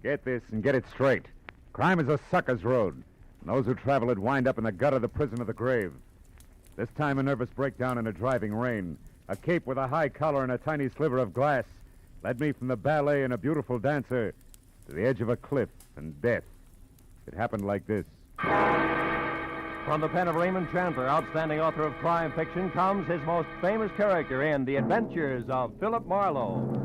Get this and get it straight. Crime is a sucker's road. And those who travel it wind up in the gut of the prison of the grave. This time a nervous breakdown in a driving rain. A cape with a high collar and a tiny sliver of glass led me from the ballet and a beautiful dancer to the edge of a cliff and death. It happened like this. From the pen of Raymond Chandler, outstanding author of crime fiction, comes his most famous character in The Adventures of Philip Marlowe.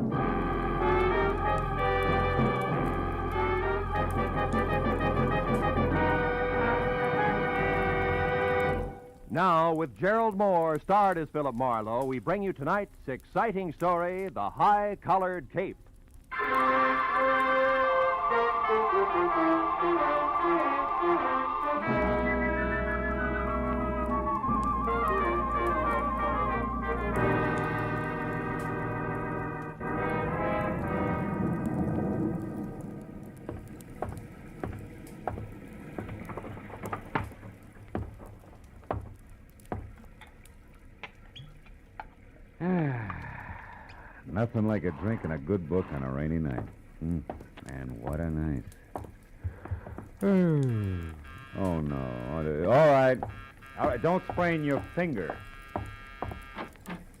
Now, with Gerald Moore, starred as Philip Marlowe, we bring you tonight's exciting story, The High-Collared Cape. Nothing like a drink and a good book on a rainy night. And what a night. Oh, no. All right. Don't sprain your finger.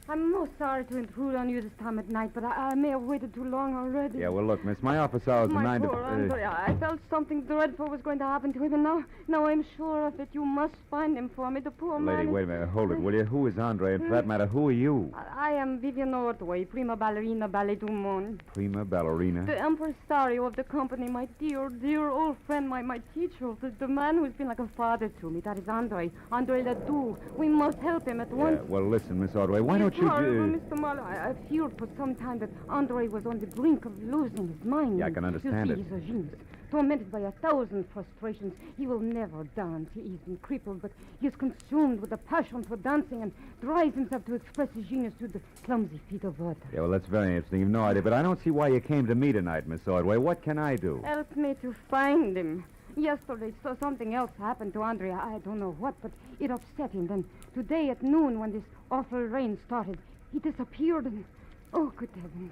I'm most sorry to intrude on you this time at night, but I may have waited too long already. Yeah, well, look, miss, my office hours are 9 to... poor Andre, I felt something dreadful was going to happen to him, and now I'm sure of it. You must find him for me, the poor man. Lady, wait a minute. Hold it, will you? Who is Andre? And for that matter, who are you? I am Vivian Ordway, prima ballerina, ballet du monde. Prima ballerina? The impresario of the company, my dear old friend, my teacher, the man who's been like a father to me. That is Andre Ledoux. We must help him at once. Yeah, well, listen, Miss Ordway, why don't you... Mr. Marlowe, I feared for some time that Andre was on the brink of losing his mind. Yeah, I can understand you see, it. He's a genius, tormented by 1,000 frustrations. He will never dance. He isn't crippled, but he is consumed with a passion for dancing and drives himself to express his genius to the clumsy feet of others. Yeah, well, that's very interesting. You've no idea, but I don't see why you came to me tonight, Miss Ordway. What can I do? Help me to find him. Yesterday, something else happened to Andre. I don't know what, but it upset him. Then today at noon, when this awful rain started, he disappeared and... Oh, good heavens.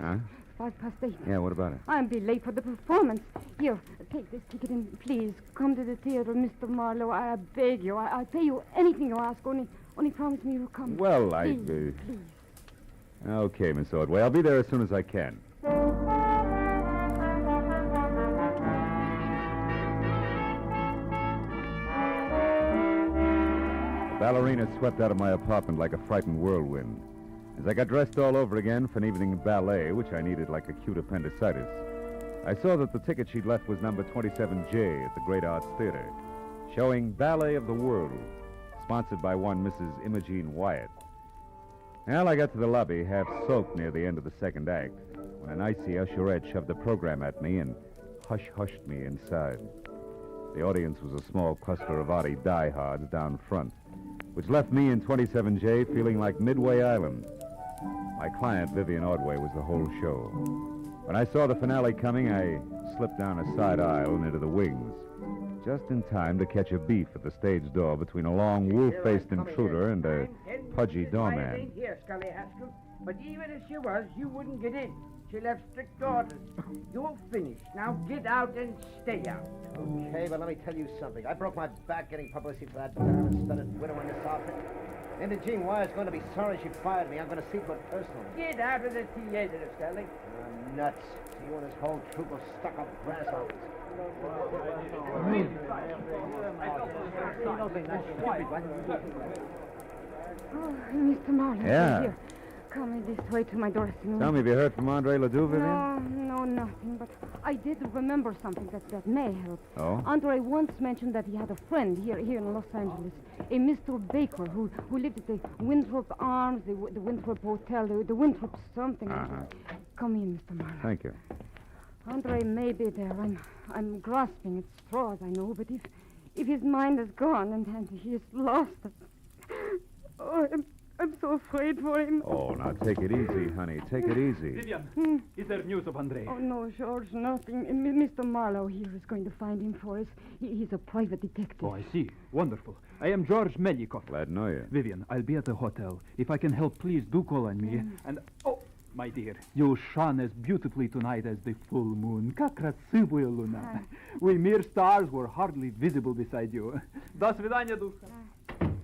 Huh? 8:05. Yeah, what about it? I'll be late for the performance. Here, take this ticket and please come to the theater, Mr. Marlowe. I beg you. I'll pay you anything you ask. Only promise me you'll come. Well, please. Okay, Miss Ordway. I'll be there as soon as I can. Ballerina swept out of my apartment like a frightened whirlwind. As I got dressed all over again for an evening ballet, which I needed like acute appendicitis, I saw that the ticket she'd left was number 27J at the Great Arts Theater, showing Ballet of the World, sponsored by one Mrs. Imogene Wyatt. Well, I got to the lobby, half soaked near the end of the second act, when an icy usherette shoved the program at me and hush-hushed me inside. The audience was a small cluster of Artie diehards down front, which left me in 27J feeling like Midway Island. My client, Vivian Ordway, was the whole show. When I saw the finale coming, I slipped down a side aisle and into the wings, just in time to catch a beef at the stage door between a long, wolf-faced intruder and a pudgy doorman. Here, Scully Haskell. But even if she was, you wouldn't get in. She left strict orders. You're finished. Now get out and stay out. Okay, but let me tell you something. I broke my back getting publicity for that diamond-studded widow in this outfit. Imogene Wyer's going to be sorry she fired me. I'm going to see to it personally. Get out of the theater, Scully. Nuts. You and this whole troop of stuck-up grasshoppers. Oh, Mr. Marlowe. Yeah. Here. Come this way to my dressing room. Tell me, have you heard from Andre Ledoux, Vivian? No, nothing. But I did remember something that may help. Oh? Andre once mentioned that he had a friend here in Los Angeles, a Mr. Baker, who lived at the Winthrop Arms, the Winthrop Hotel, the Winthrop something. Uh-huh. Come in, Mr. Marlowe. Thank you. Andre may be there. I'm grasping at straws, I know, but if his mind is gone and he is lost, oh, I'm so afraid for him. Oh, now take it easy, honey. Take it easy. Vivian, is there news of Andre? Oh, no, George, nothing. Mr. Marlowe here is going to find him for us. He's a private detective. Oh, I see. Wonderful. I am George Melikov. Glad to know you. Vivian, I'll be at the hotel. If I can help, please do call on me. And, oh, My dear, you shone as beautifully tonight as the full moon. Как красивая луна. We mere stars were hardly visible beside you. До свидания, душа.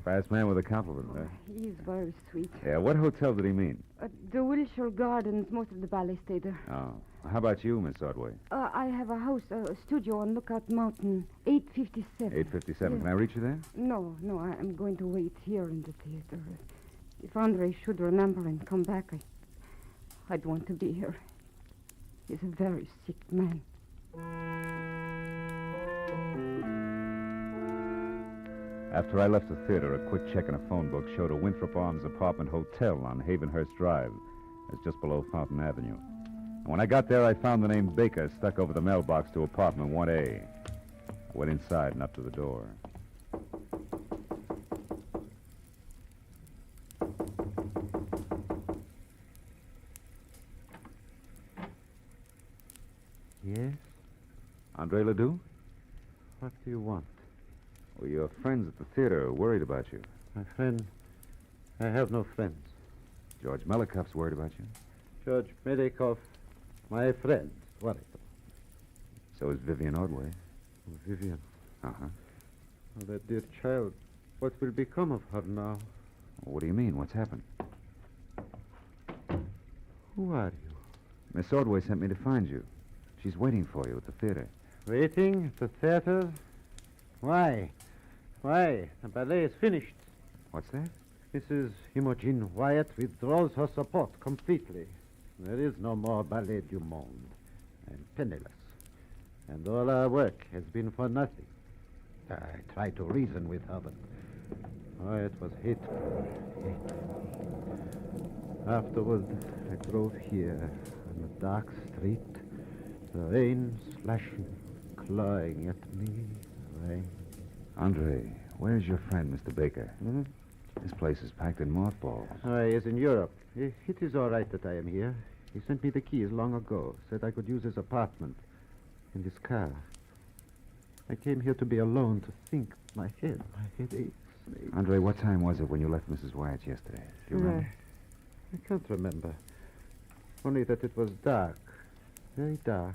Fast man with a compliment, huh? He's very sweet. Yeah, what hotel did he mean? The Wilshire Gardens, most of the ballet stay there. Oh. How about you, Miss Ordway? I have a house, a studio on Lookout Mountain, 857. 857. Yeah. Can I reach you there? No, I'm going to wait here in the theater. If Andre should remember and come back, I'd want to be here. He's a very sick man. After I left the theater, a quick check in a phone book showed a Winthrop Arms apartment hotel on Havenhurst Drive. It's just below Fountain Avenue. And when I got there, I found the name Baker stuck over the mailbox to apartment 1A. I went inside and up to the door. Yes? Andre Ledoux? What do you want? Well, your friends at the theater are worried about you. My friend, I have no friends. George Melikoff's worried about you. George Melikoff, my friend, worried. So is Vivian Ordway. Vivian. Uh-huh. Oh, that dear child. What will become of her now? What do you mean? What's happened? Who are you? Miss Ordway sent me to find you. She's waiting for you at the theater. Waiting at the theater? Why? Why? The ballet is finished. What's that? Mrs. Imogen Wyatt withdraws her support completely. There is no more Ballet du Monde. I'm penniless. And all our work has been for nothing. I tried to reason with her, but... Oh, it was hateful. Afterward, I drove here on the dark street. The rain splashing, clawing at me. Rain. Andre, where's your friend, Mr. Baker? Hmm? This place is packed in mothballs. Oh, he is in Europe. It is all right that I am here. He sent me the keys long ago. Said I could use his apartment and his car. I came here to be alone, to think. My head aches. Andre, what time was it when you left Mrs. Wyatt's yesterday? Do you remember? I can't remember. Only that it was dark. Very dark.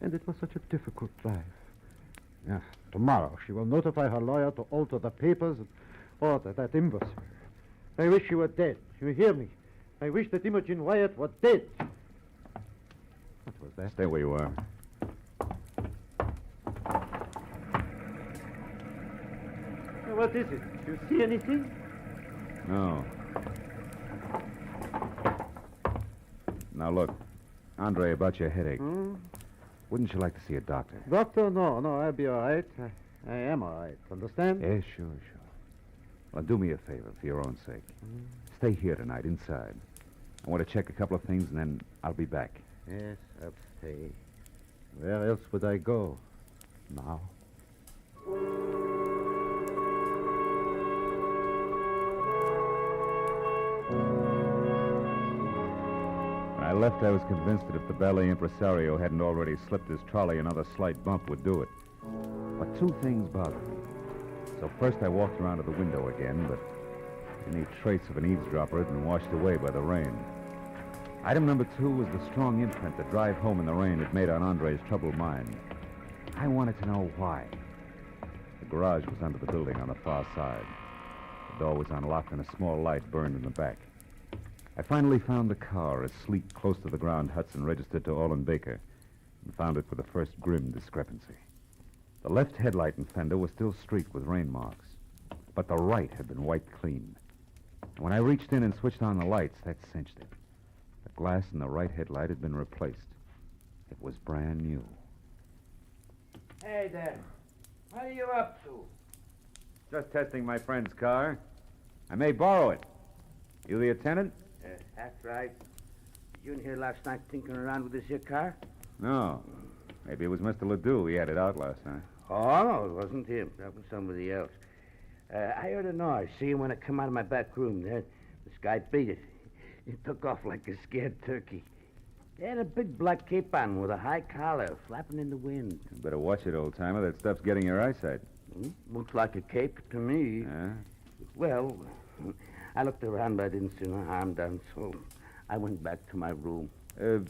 And it was such a difficult drive. Yeah, tomorrow she will notify her lawyer to alter the papers and order that imbecile. I wish she were dead. You hear me? I wish that Imogen Wyatt were dead. What was that? Stay where you are. What is it? Do you see anything? No. Now, look. Andre, about your headache. Hmm? Wouldn't you like to see a doctor? Doctor? No, I'll be all right. I am all right. Understand? Yeah, sure. Well, do me a favor, for your own sake. Stay here tonight, inside. I want to check a couple of things, and then I'll be back. Yes, I'll stay. Where else would I go now? When I left, I was convinced that if the ballet impresario hadn't already slipped his trolley, another slight bump would do it. But two things bothered me. So first I walked around to the window again, but any trace of an eavesdropper had been washed away by the rain. Item number 2 was the strong imprint the drive home in the rain had made on Andre's troubled mind. I wanted to know why. The garage was under the building on the far side. The door was unlocked and a small light burned in the back. I finally found the car, a sleek, close-to-the-ground Hudson registered to Olin Baker, and found it with the first grim discrepancy. The left headlight and fender were still streaked with rain marks, but the right had been wiped clean. When I reached in and switched on the lights, that cinched it. The glass in the right headlight had been replaced. It was brand new. Hey there. What are you up to? Just testing my friend's car. I may borrow it. You the attendant? That's right. You in here last night tinkering around with this here car? No. Maybe it was Mr. Ledoux. He had it out last night. Oh, no, it wasn't him. That was somebody else. I heard a noise. See, when I come out of my back room there, this guy beat it. He took off like a scared turkey. He had a big black cape on with a high collar, flapping in the wind. You better watch it, old-timer. That stuff's getting your eyesight. Looks like a cape to me. Yeah? Well, I looked around, but I didn't see no harm done, so I went back to my room.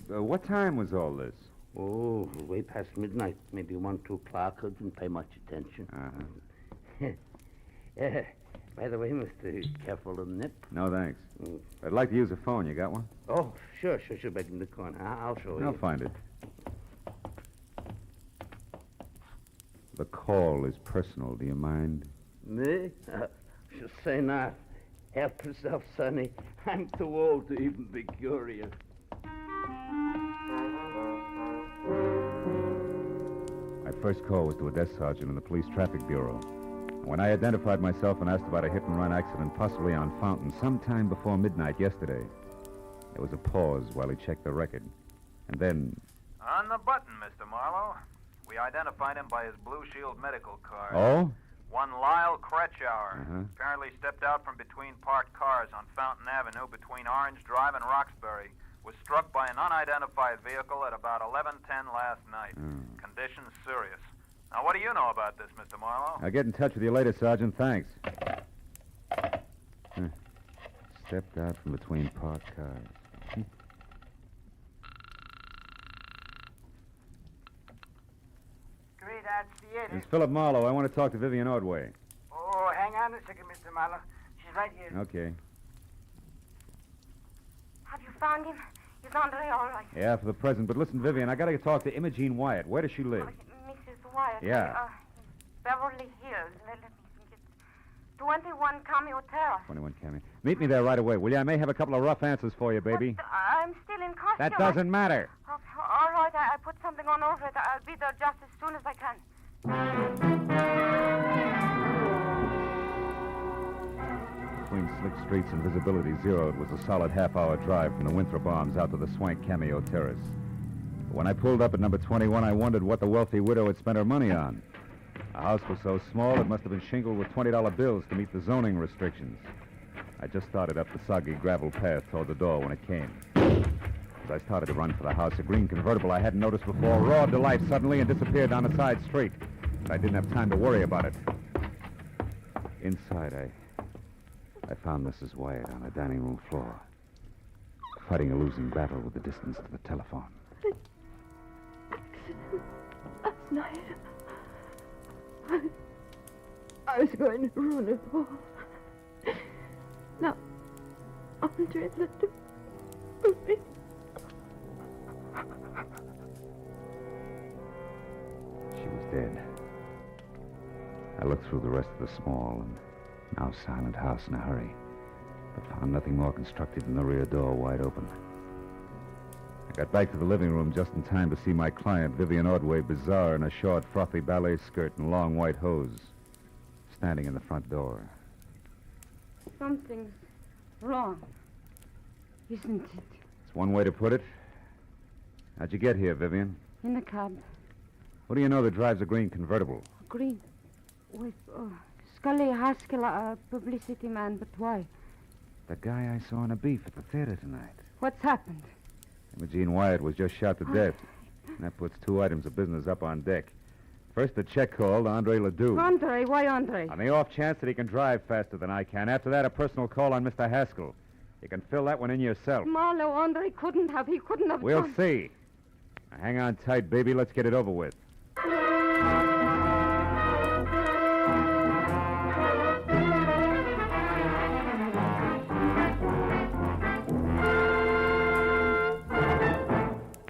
What time was all this? Oh, way past midnight. Maybe 1, 2 o'clock. I didn't pay much attention. By the way, Mr. Careful of the nip. No, thanks. I'd like to use a phone. You got one? Oh, sure. Back in the corner. I'll show you. I'll find it. The call is personal. Do you mind? Me? Should say not. Help yourself, Sonny. I'm too old to even be curious. My first call was to a desk sergeant in the police traffic bureau. When I identified myself and asked about a hit-and-run accident possibly on Fountain sometime before midnight yesterday, there was a pause while he checked the record. And then... On the button, Mr. Marlowe. We identified him by his Blue Shield medical card. Oh? One Lyle Kretschauer. Uh-huh. Apparently stepped out from between parked cars on Fountain Avenue between Orange Drive and Roxbury. Was struck by an unidentified vehicle at about 11:10 last night. Condition serious. Now, what do you know about this, Mr. Marlowe? I'll get in touch with you later, Sergeant. Thanks. Stepped out from between parked cars. Great Arts Theater. It's Philip Marlowe. I want to talk to Vivian Ordway. Oh, hang on a second, Mr. Marlowe. She's right here. Okay. Have you found him? Is Andre all right? Yeah, for the present. But listen, Vivian, I got to talk to Imogene Wyatt. Where does she live? Mrs. Wyatt. Yeah. Beverly Hills. Let me think. It's 21 Cameo Terrace. 21 Cammy. Meet me there right away, will you? I may have a couple of rough answers for you, baby. But I'm still in costume. That doesn't matter. All right, I put something on over it. I'll be there just as soon as I can. Between slick streets and visibility zeroed was a solid half-hour drive from the Winthrop Arms out to the swank Cameo Terrace. When I pulled up at number 21, I wondered what the wealthy widow had spent her money on. The house was so small it must have been shingled with $20 bills to meet the zoning restrictions. I just started up the soggy gravel path toward the door when it came. As I started to run for the house, a green convertible I hadn't noticed before roared to life suddenly and disappeared down a side street. But I didn't have time to worry about it. Inside, I found Mrs. Wyatt on the dining room floor, fighting a losing battle with the distance to the telephone. Accident last night. I was going to ruin it all. Now, Andre let them put me. She was dead. I looked through the rest of the small and now silent house in a hurry, but found nothing more constructive than the rear door wide open. I got back to the living room just in time to see my client, Vivian Ordway, bizarre in a short, frothy ballet skirt and long white hose, standing in the front door. Something's wrong, isn't it? It's one way to put it. How'd you get here, Vivian? In the cab. What do you know that drives a green convertible? Green. With Scully Haskell, a publicity man, but why? The guy I saw in a beef at the theater tonight. What's happened? Imogene Wyatt was just shot to death. And that puts 2 items of business up on deck. First, the check call to Andre Ledoux. Andre? Why Andre? On the off chance that he can drive faster than I can. After that, a personal call on Mr. Haskell. You can fill that one in yourself. Marlowe, Andre couldn't have. He couldn't have We'll done... see. Now, hang on tight, baby. Let's get it over with.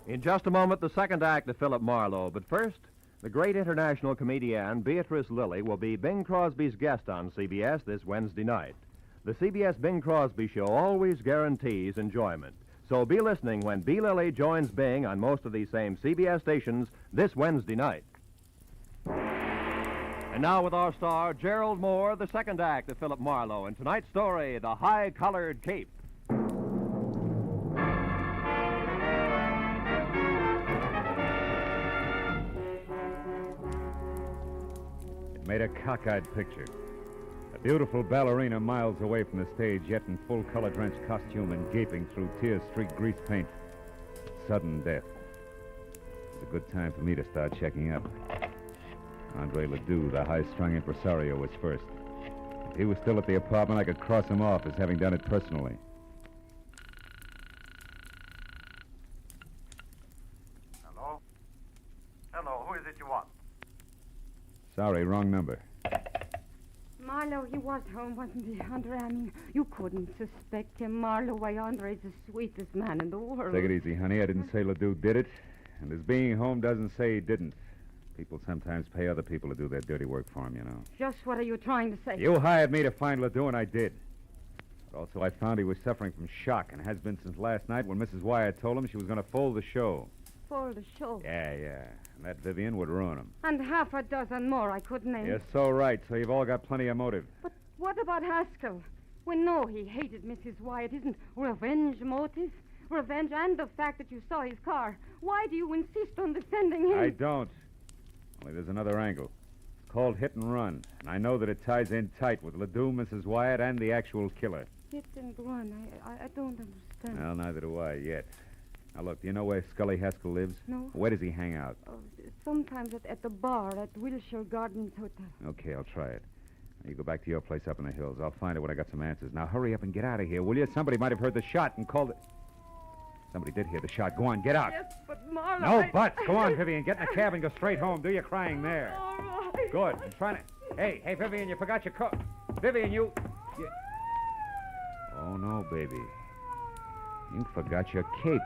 In just a moment, the second act of Philip Marlowe. But first, the great international comedian Beatrice Lilly will be Bing Crosby's guest on CBS this Wednesday night. The CBS Bing Crosby Show always guarantees enjoyment. So be listening when B. Lilly joins Bing on most of these same CBS stations this Wednesday night. And now with our star, Gerald Moore, the second act of Philip Marlowe. And tonight's story, The High-Collared Cape. Made a cockeyed picture. A beautiful ballerina miles away from the stage, yet in full color-drenched costume and gaping through tear-streaked grease paint. Sudden death. It's a good time for me to start checking up. Andre Ledoux, the high-strung impresario, was first. If he was still at the apartment, I could cross him off as having done it personally. Sorry, wrong number. Marlowe, he was home, wasn't he, Andre? I mean, you couldn't suspect him, Marlowe. Why, Andre's the sweetest man in the world. Take it easy, honey. I didn't say Ledoux did it. And his being home doesn't say he didn't. People sometimes pay other people to do their dirty work for them, you know. Just what are you trying to say? You hired me to find Ledoux, and I did. But also, I found he was suffering from shock, and has been since last night when Mrs. Wyatt told him she was going to fold the show. For the show. Yeah. And that Vivian would ruin him. And half a dozen more I could name. You're so right, so you've all got plenty of motive. But what about Haskell? We know he hated Mrs. Wyatt. Isn't revenge motive? Revenge and the fact that you saw his car. Why do you insist on defending him? I don't. Only there's another angle. It's called hit and run. And I know that it ties in tight with Ledoux, Mrs. Wyatt, and the actual killer. Hit and run. I don't understand. Well, neither do I yet. Now, look, do you know where Scully Haskell lives? No. Where does he hang out? Sometimes at the bar at Wilshire Gardens Hotel. Okay, I'll try it. Now, you go back to your place up in the hills. I'll find it when I got some answers. Now, hurry up and get out of here, will you? Somebody might have heard the shot and called it... Somebody did hear the shot. Go on, get out. Yes, but Marlowe... No buts. Go on, Vivian. Get in the cab and go straight home. Do your crying there. All right. Good. I'm trying to... Hey, Vivian, you forgot your coat. Vivian, you... Oh, no, baby. You forgot your cape.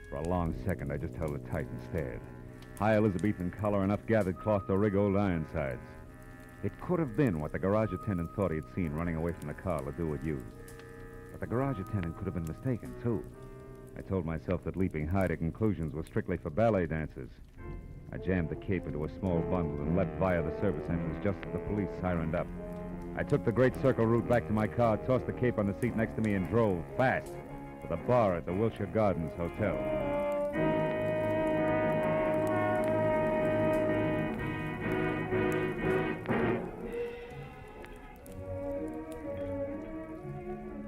For a long second, I just held it tight and stared. High Elizabethan collar, enough gathered cloth to rig old Ironsides. It could have been what the garage attendant thought he had seen running away from the car Ledoux had used. But the garage attendant could have been mistaken, too. I told myself that leaping high to conclusions was strictly for ballet dancers. I jammed the cape into a small bundle and leapt via the service entrance just as the police sirened up. I took the great circle route back to my car, tossed the cape on the seat next to me, and drove fast to the bar at the Wilshire Gardens Hotel.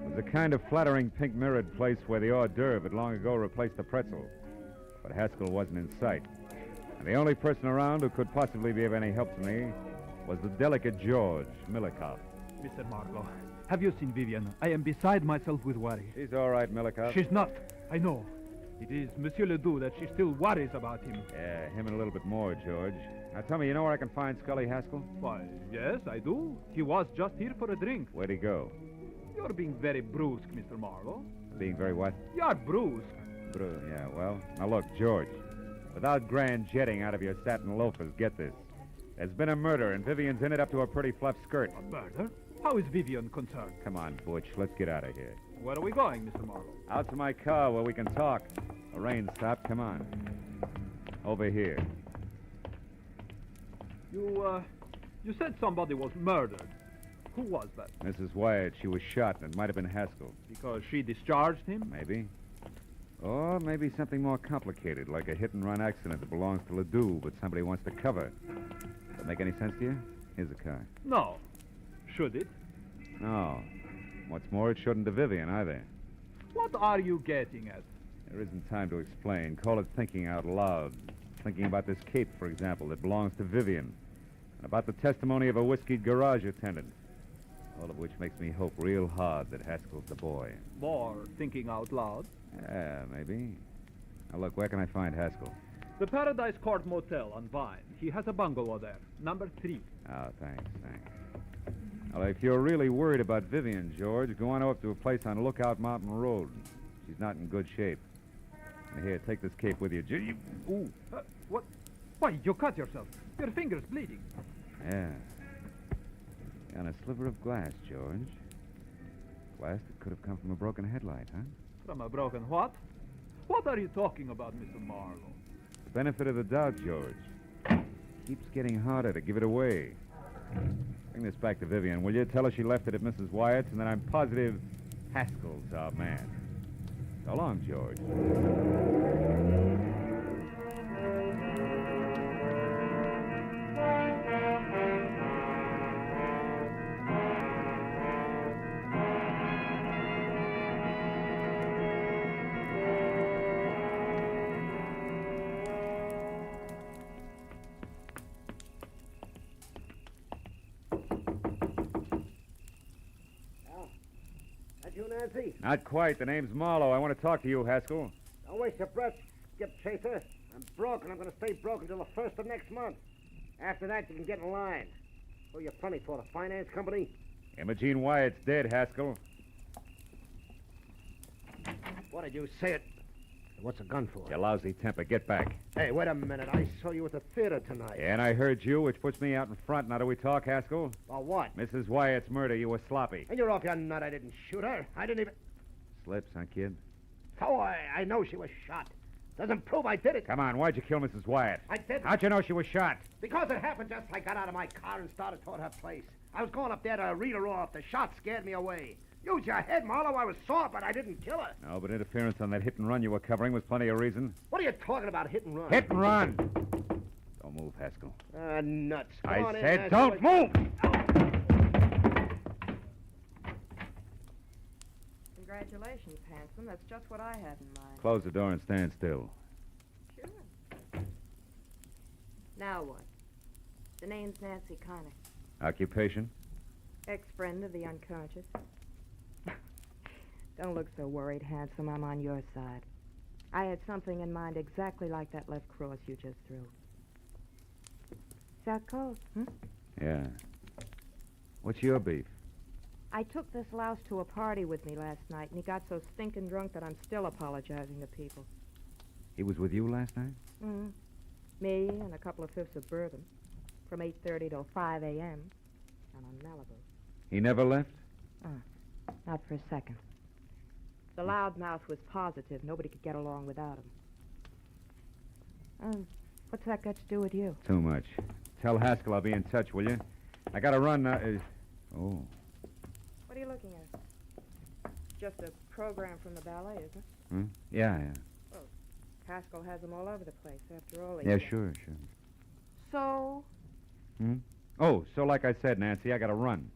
It was a kind of flattering pink-mirrored place where the hors d'oeuvre had long ago replaced the pretzel. But Haskell wasn't in sight. And the only person around who could possibly be of any help to me was the delicate George Milikoff. Mr. Marlowe, have you seen Vivian? I am beside myself with worry. She's all right, Milikoff. She's not. I know. It is Monsieur Ledoux that she still worries about him. Yeah, him and a little bit more, George. Now, tell me, you know where I can find Scully Haskell? Why, yes, I do. He was just here for a drink. Where'd he go? You're being very brusque, Mr. Marlowe. Being very what? You're brusque. Yeah, well, now look, George. Without grand jetting out of your satin loafers, get this. There's been a murder, and Vivian's in it up to her pretty fluff skirt. A murder? How is Vivian concerned? Come on, Butch, let's get out of here. Where are we going, Mr. Marlowe? Out to my car where we can talk. The rain stopped, come on. Over here. You said somebody was murdered. Who was that? Mrs. Wyatt, she was shot, and it might have been Haskell. Because she discharged him? Maybe. Or maybe something more complicated, like a hit-and-run accident that belongs to Ledoux, but somebody wants to cover. Does that make any sense to you? Here's the car. No. Should it? No. What's more, it shouldn't to Vivian, either. What are you getting at? There isn't time to explain. Call it thinking out loud. Thinking about this cape, for example, that belongs to Vivian. And about the testimony of a whiskeyed garage attendant. All of which makes me hope real hard that Haskell's the boy. More thinking out loud? Yeah, maybe. Now, look, where can I find Haskell? The Paradise Court Motel on Vine. He has a bungalow there, number 3. Oh, thanks. Well, if you're really worried about Vivian, George, go on up to a place on Lookout Mountain Road. She's not in good shape. Now, here, take this cape with you. Ooh. What? Why, you cut yourself. Your finger's bleeding. Yeah. On a sliver of glass, George. Glass that could have come from a broken headlight, huh? From a broken what? What are you talking about, Mr. Marlowe? The benefit of the doubt, George. Keeps getting harder to give it away. Bring this back to Vivian, will you? Tell her she left it at Mrs. Wyatt's, and then I'm positive Haskell's our man. So long, George. You, Nancy? Not quite. The name's Marlowe. I want to talk to you, Haskell. Don't waste your breath. skip chaser. I'm broke, and I'm going to stay broke until the 1st of next month. After that, you can get in line. Who are you funny for, the finance company? Imogene Wyatt's dead, Haskell. What did you say it? What's a gun for? You lousy temper. Get back. Hey, wait a minute. I saw you at the theater tonight. Yeah, and I heard you, which puts me out in front. Now do we talk, Haskell? About what? Mrs. Wyatt's murder. You were sloppy. And you're off your nut. I didn't shoot her. I didn't even... Slips, huh, kid? Oh, I know she was shot. Doesn't prove I did it. Come on, why'd you kill Mrs. Wyatt? I did. How'd you know she was shot? Because it happened just as I got out of my car and started toward her place. I was going up there to read her off. The shot scared me away. Use your head, Marlowe. I was sore, but I didn't kill her. No, but interference on that hit and run you were covering was plenty of reason. What are you talking about, hit and run? Hit and run! Don't move, Haskell. Nuts. Come I on in, said Haskell. don't move! Congratulations, handsome. That's just what I had in mind. Close the door and stand still. Sure. Now what? The name's Nancy Connor. Occupation? Ex-friend of the unconscious. Don't look so worried, handsome. I'm on your side. I had something in mind exactly like that left cross you just threw. South Coast, Yeah. What's your beef? I took this louse to a party with me last night, and he got so stinking drunk that I'm still apologizing to people. He was with you last night? Mm-hmm. Me and a couple of fifths of bourbon. From 8:30 till 5 a.m. And on Malibu. He never left? Not for a second. The loudmouth was positive. Nobody could get along without him. What's that got to do with you? Too much. Tell Haskell I'll be in touch, will you? I gotta run now. Oh. What are you looking at? Just a program from the ballet, isn't it? Hmm? Yeah. Well, Haskell has them all over the place, after all. Yeah, sure. So? Hmm? Oh, so like I said, Nancy, I gotta run.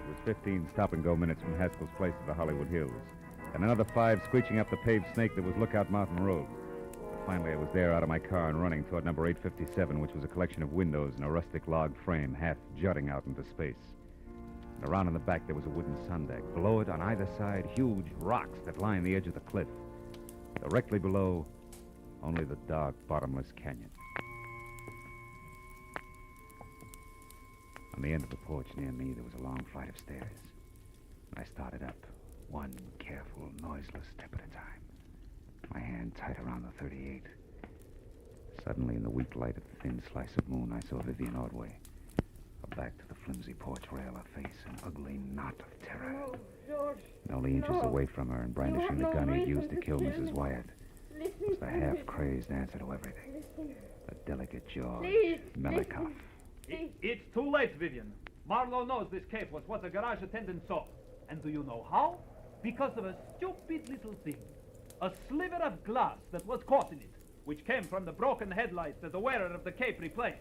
It was 15 stop-and-go minutes from Haskell's place to the Hollywood Hills, and another 5 screeching up the paved snake that was Lookout Mountain Road. But finally, I was there out of my car and running toward number 857, which was a collection of windows and a rustic log frame half jutting out into space. And around in the back, there was a wooden sun deck. Below it, on either side, huge rocks that lined the edge of the cliff. Directly below, only the dark, bottomless canyon. On the end of the porch near me, there was a long flight of stairs. I started up, one careful, noiseless step at a time, my hand tight around the 38. Suddenly, in the weak light of the thin slice of moon, I saw Vivian Ordway. Her back to the flimsy porch rail, her face an ugly knot of terror. No, George. And only inches away from her and brandishing the gun he'd used to kill Mrs. Wyatt was the half-crazed answer to everything. The delicate jaw, Melikov. It's too late, Vivian. Marlowe knows this cape was what the garage attendant saw. And do you know how? Because of a stupid little thing. A sliver of glass that was caught in it, which came from the broken headlights that the wearer of the cape replaced.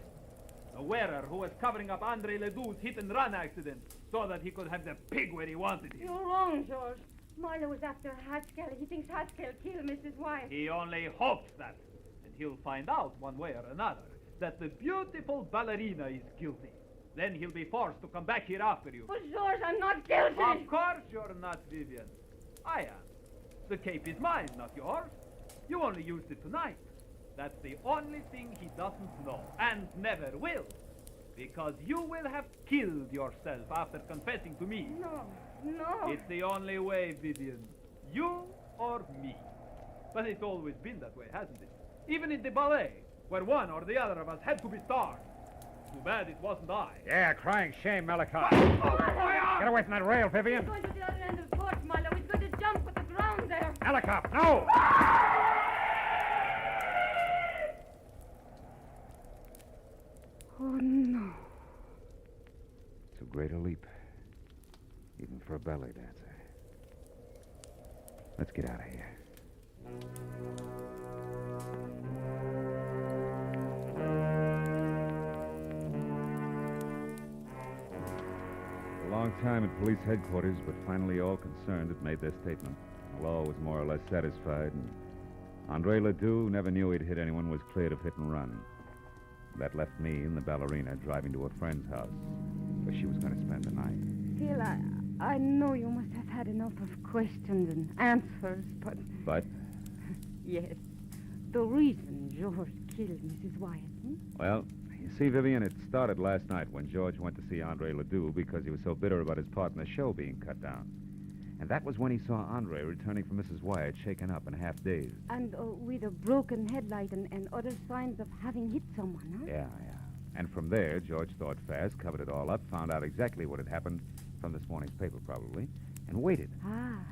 The wearer who was covering up Andre Ledoux's hit-and-run accident so that he could have the pig where he wanted him. You're wrong, George. Marlowe was after Haskell. He thinks Haskell killed Mrs. Wyatt. He only hopes that. And he'll find out one way or another that the beautiful ballerina is guilty. Then he'll be forced to come back here after you. But, George, I'm not guilty. Of course you're not, Vivian. I am. The cape is mine, not yours. You only used it tonight. That's the only thing he doesn't know, and never will. Because you will have killed yourself after confessing to me. No. It's the only way, Vivian. You or me. But it's always been that way, hasn't it? Even in the ballet, where one or the other of us had to be stars. Too bad it wasn't I. Yeah, crying shame, Melikov. Get away from that rail, Vivian. He's going to the other end of the porch, Marlowe. He's going to jump with the ground there. Melikov, no! Oh, no. Too great a leap, even for a ballet dancer. Let's get out of here. A long time at police headquarters, but finally all concerned had made their statement. The law was more or less satisfied, and Andre Ledoux, who never knew he'd hit anyone, was cleared of hit and run. That left me and the ballerina driving to a friend's house, where she was going to spend the night. Phil, I know you must have had enough of questions and answers, but... But? Yes. The reason George killed Mrs. Wyatt. Well, you see, Vivian, it started last night when George went to see Andre Ledoux because he was so bitter about his part in the show being cut down. And that was when he saw Andre returning from Mrs. Wyatt, shaken up and half dazed. And with a broken headlight and other signs of having hit someone, huh? Yeah. And from there, George thought fast, covered it all up, found out exactly what had happened from this morning's paper, probably, and waited.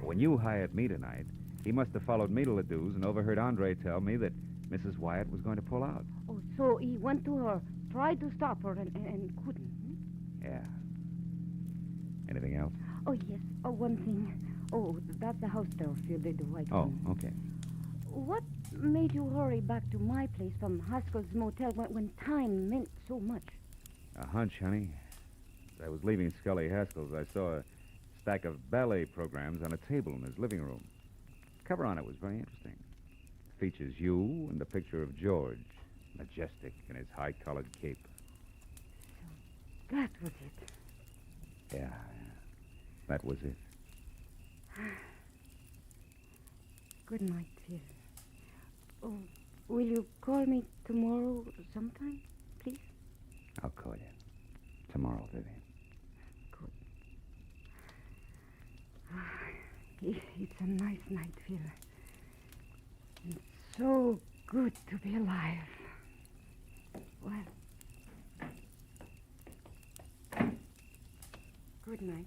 When you hired me tonight, he must have followed me to Ledoux's and overheard Andre tell me that Mrs. Wyatt was going to pull out. Oh, so he went to her, tried to stop her, and couldn't. Yeah. Anything else? Oh, yes. Oh, one thing. Oh, that's the house there, Phil, the white one. Oh, okay. What made you hurry back to my place from Haskell's motel when time meant so much? A hunch, honey. As I was leaving Scully Haskell's, I saw a stack of ballet programs on a table in his living room. The cover on it was very interesting. It features you and the picture of George, majestic in his high-collared cape. So that was it. Yeah, that was it. Good night, Phil. Oh, will you call me tomorrow sometime, please? I'll call you. Tomorrow, Vivian. Good. It's a nice night, Phil. It's so good to be alive. Well, good night.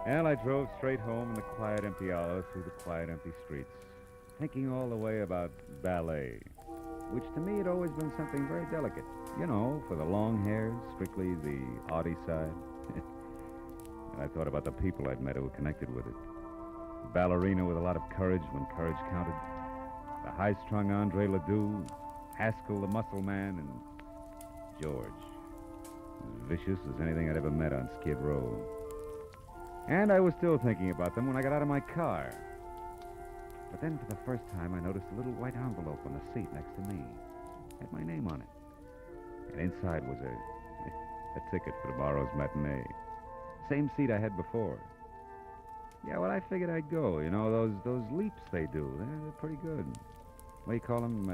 And I drove straight home in the quiet, empty hours through the quiet, empty streets, thinking all the way about ballet, which to me had always been something very delicate. You know, for the long hairs, strictly the arty side. And I thought about the people I'd met who were connected with it. The ballerina with a lot of courage when courage counted. The high-strung Andre Ledoux, Haskell the muscle man, and George. As vicious as anything I'd ever met on Skid Row. And I was still thinking about them when I got out of my car. But then for the first time, I noticed a little white envelope on the seat next to me. It had my name on it. And inside was a ticket for tomorrow's matinee. Same seat I had before. Yeah, well, I figured I'd go. You know, those leaps they do, they're pretty good. What do you call them?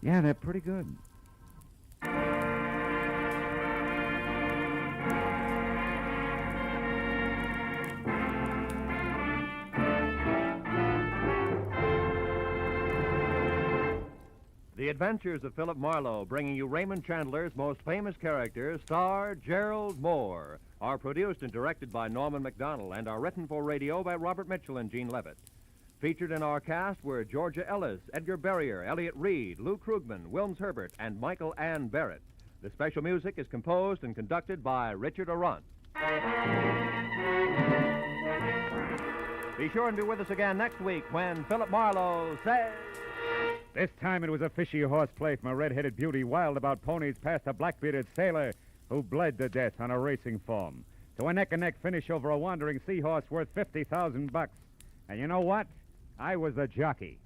Yeah, they're pretty good. The Adventures of Philip Marlowe, bringing you Raymond Chandler's most famous characters, star Gerald Moore, are produced and directed by Norman MacDonald and are written for radio by Robert Mitchell and Gene Levitt. Featured in our cast were Georgia Ellis, Edgar Barrier, Elliot Reed, Lou Krugman, Wilms Herbert, and Michael Ann Barrett. The special music is composed and conducted by Richard Arant. Be sure and be with us again next week when Philip Marlowe says... This time it was a fishy horseplay from a red-headed beauty wild about ponies past a black-bearded sailor who bled to death on a racing form, to a neck-and-neck finish over a wandering seahorse worth $50,000. And you know what? I was the jockey.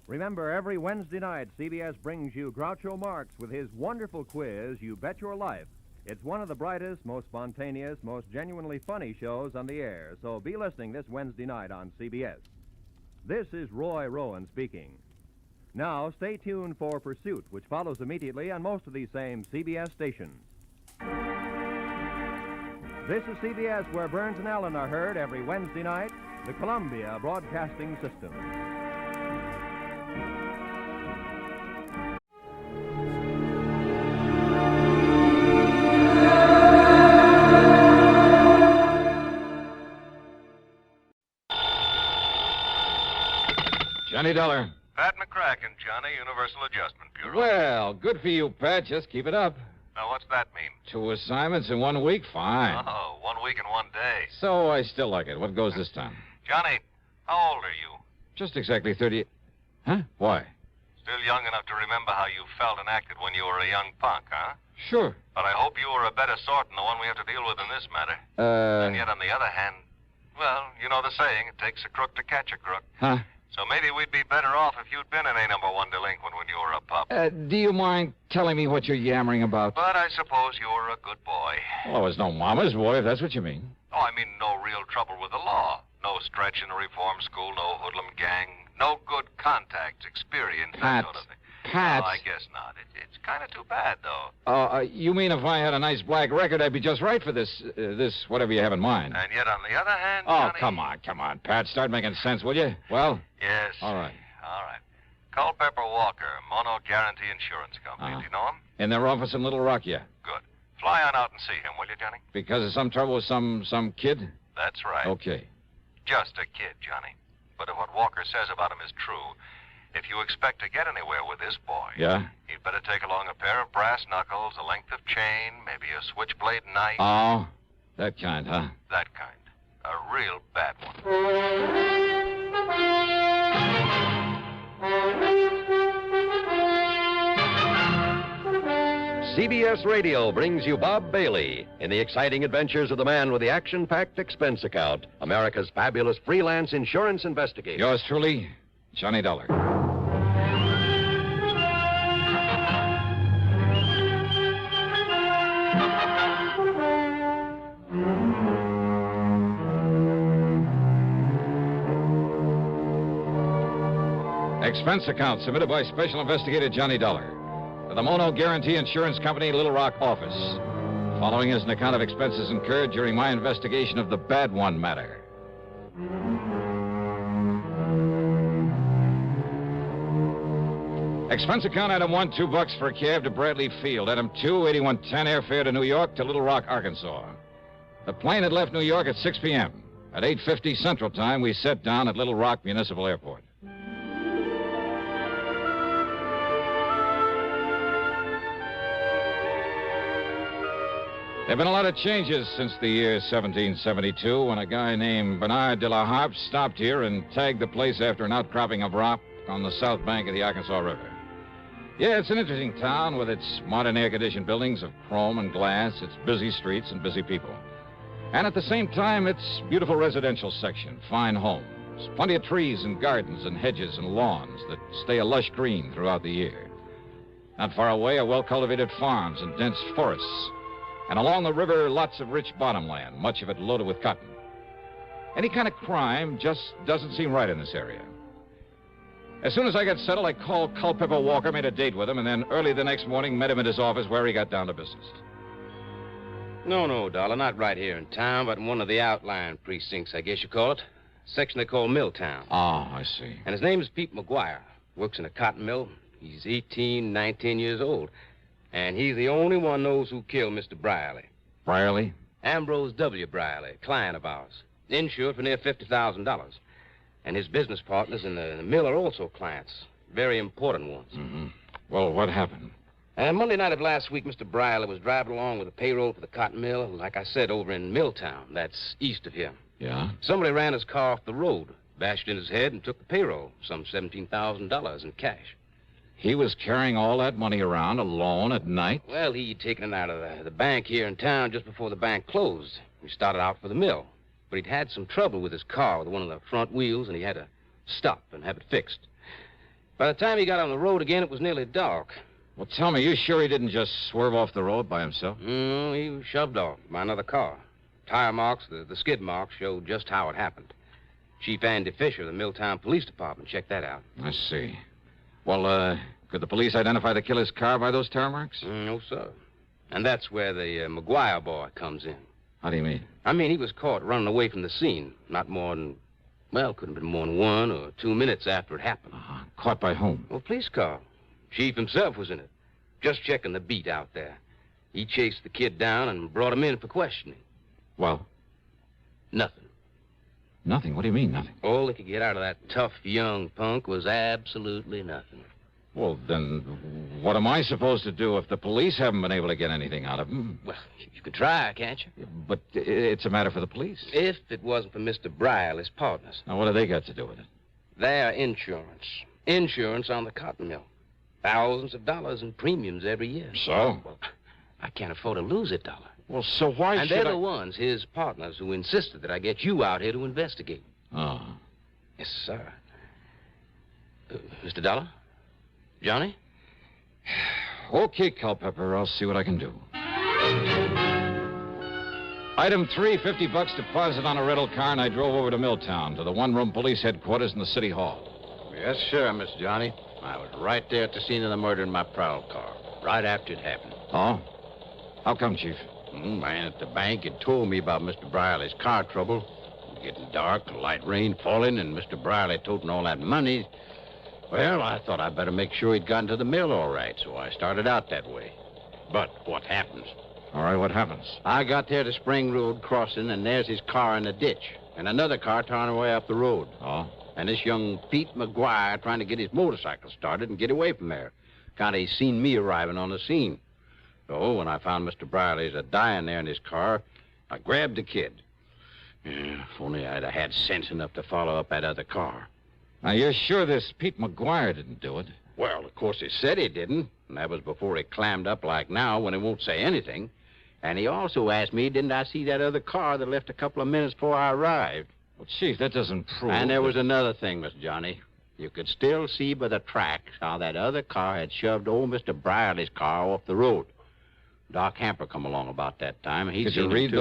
Remember, every Wednesday night, CBS brings you Groucho Marx with his wonderful quiz, You Bet Your Life. It's one of the brightest, most spontaneous, most genuinely funny shows on the air, so be listening this Wednesday night on CBS. This is Roy Rowan speaking. Now, stay tuned for Pursuit, which follows immediately on most of these same CBS stations. This is CBS, where Burns and Allen are heard every Wednesday night, the Columbia Broadcasting System. Johnny Dollar. Pat McCracken, Johnny, Universal Adjustment Bureau. Well, good for you, Pat. Just keep it up. Now, what's that mean? 2 assignments in 1 week? Fine. Oh, 1 week and 1 day. So I still like it. What goes this time? Johnny, How old are you? Just exactly 30. Huh? Why? Still young enough to remember how you felt and acted when you were a young punk, huh? Sure. But I hope you were a better sort than the one we have to deal with in this matter. And yet, on the other hand, well, you know the saying, it takes a crook to catch a crook. Huh? So maybe we'd be better off if you'd been an A-1 delinquent when you were a pup. Do you mind telling me what you're yammering about? But I suppose you were a good boy. Well, I was no mama's boy, if that's what you mean. Oh, I mean no real trouble with the law. No stretch in a reform school, no hoodlum gang, no good contacts, experience, that sort of thing. Pat. Oh, I guess not. It's kind of too bad, though. You mean if I had a nice black record, I'd be just right for this whatever you have in mind. And yet, on the other hand, Oh, Johnny... come on, Pat. Start making sense, will you? Well? Yes. All right. Culpepper Walker, Mono Guarantee Insurance Company. Do you know him? In their office in Little Rock, yeah. Good. Fly on out and see him, will you, Johnny? Because of some trouble with some kid? That's right. Okay. Just a kid, Johnny. But if what Walker says about him is true, if you expect to get anywhere with this boy... Yeah? You'd better take along a pair of brass knuckles, a length of chain, maybe a switchblade knife. Oh, that kind, huh? That kind. A real bad one. CBS Radio brings you Bob Bailey in the exciting adventures of the man with the action-packed expense account, America's fabulous freelance insurance investigator. Yours truly, Johnny Dollar. Expense account submitted by Special Investigator Johnny Dollar to the Mono Guarantee Insurance Company, Little Rock office. Following is an account of expenses incurred during my investigation of the Bad One matter. Expense account item 1, $2 for a cab to Bradley Field. Item 2, 8110 airfare to New York to Little Rock, Arkansas. The plane had left New York at 6 p.m. At 8:50 Central Time, we set down at Little Rock Municipal Airport. There have been a lot of changes since the year 1772 when a guy named Bernard de la Harpe stopped here and tagged the place after an outcropping of rock on the south bank of the Arkansas River. Yeah, it's an interesting town with its modern air-conditioned buildings of chrome and glass, its busy streets and busy people. And at the same time, its beautiful residential section, fine homes, plenty of trees and gardens and hedges and lawns that stay a lush green throughout the year. Not far away are well-cultivated farms and dense forests. And along the river, lots of rich bottomland, much of it loaded with cotton. Any kind of crime just doesn't seem right in this area. As soon as I got settled, I called Culpepper Walker, made a date with him, and then early the next morning met him at his office where he got down to business. No, Dollar, not right here in town, but in one of the outlying precincts, I guess you call it. Section they call Milltown. Oh, I see. And his name is Pete McGuire. Works in a cotton mill. He's 18, 19 years old. And he's the only one knows who killed Mr. Brierly. Brierly? Ambrose W. Brierly, client of ours. Insured for near $50,000. And his business partners in the mill are also clients. Very important ones. Mm-hmm. Well, what happened? Monday night of last week, Mr. Brierly was driving along with the payroll for the cotton mill, like I said, over in Milltown. That's east of here. Yeah? Somebody ran his car off the road, bashed in his head, and took the payroll, some $17,000 in cash. He was carrying all that money around alone at night? Well, he'd taken it out of the bank here in town just before the bank closed. He started out for the mill. But he'd had some trouble with his car, with one of the front wheels, and he had to stop and have it fixed. By the time he got on the road again, it was nearly dark. Well, tell me, you sure he didn't just swerve off the road by himself? No, he was shoved off by another car. Tire marks, the skid marks, showed just how it happened. Chief Andy Fisher of the Milltown Police Department checked that out. I see. Well, could the police identify the killer's car by those tire marks? No, sir. And that's where the McGuire boy comes in. How do you mean? I mean, he was caught running away from the scene. Not more than, well, couldn't have been more than 1 or 2 minutes after it happened. Caught by whom? Well, police car. Chief himself was in it. Just checking the beat out there. He chased the kid down and brought him in for questioning. Well? Nothing. Nothing? What do you mean, nothing? All they could get out of that tough young punk was absolutely nothing. Well, then, what am I supposed to do if the police haven't been able to get anything out of him? Well, you could try, can't you? But it's a matter for the police. If it wasn't for Mr. Bryle, his partners. Now, what do they got to do with it? Their insurance. Insurance on the cotton mill. Thousands of dollars in premiums every year. So? Well, I can't afford to lose $1. Well, so why and should they're the ones, his partners, who insisted that I get you out here to investigate. Oh. Yes, sir. Mr. Dollar? Johnny? Okay, Culpepper. I'll see what I can do. Item 3, $50 deposit on a Riddle car, and I drove over to Milltown, to the one-room police headquarters in the city hall. Yes, sir, Miss Johnny. I was right there at the scene of the murder in my prowl car, right after it happened. Oh? How come, Chief? Man at the bank had told me about Mr. Briley's car trouble. It was getting dark, light rain falling, and Mr. Briley toting all that money. Well, I thought I'd better make sure he'd gotten to the mill all right, so I started out that way. But what happens? All right, what happens? I got there to Spring Road crossing, and there's his car in the ditch, and another car tarring away up the road. Oh? And this young Pete McGuire trying to get his motorcycle started and get away from there. Kind of seen me arriving on the scene. So when I found Mr. Briley's dying there in his car, I grabbed the kid. Yeah, if only I'd have had sense enough to follow up that other car. Now, you're sure this Pete McGuire didn't do it? Well, of course he said he didn't, and that was before he clammed up like now when he won't say anything. And he also asked me, didn't I see that other car that left a couple of minutes before I arrived? Well, Chief, that doesn't prove... And there was another thing, Miss Johnny. You could still see by the tracks how that other car had shoved old Mr. Briley's car off the road. Doc Hamper come along about that time, and Could you read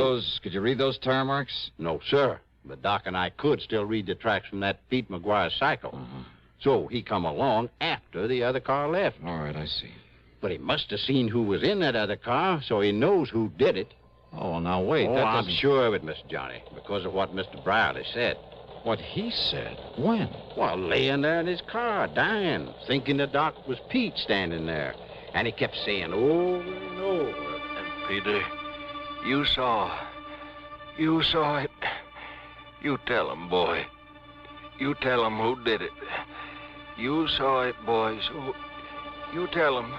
those tire marks? No, sir. But Doc and I could still read the tracks from that Pete McGuire cycle. Uh-huh. So he come along after the other car left. All right, I see. But he must have seen who was in that other car, so he knows who did it. Oh, well, now, wait. Oh, I'm sure of it, Mr. Johnny, because of what Mr. Briley said. What he said? When? Well, laying there in his car, dying, thinking the Doc was Pete standing there. And he kept saying over and over. And Peter, you saw it. You tell him, boy. You tell him who did it. You saw it, boy, so you tell him.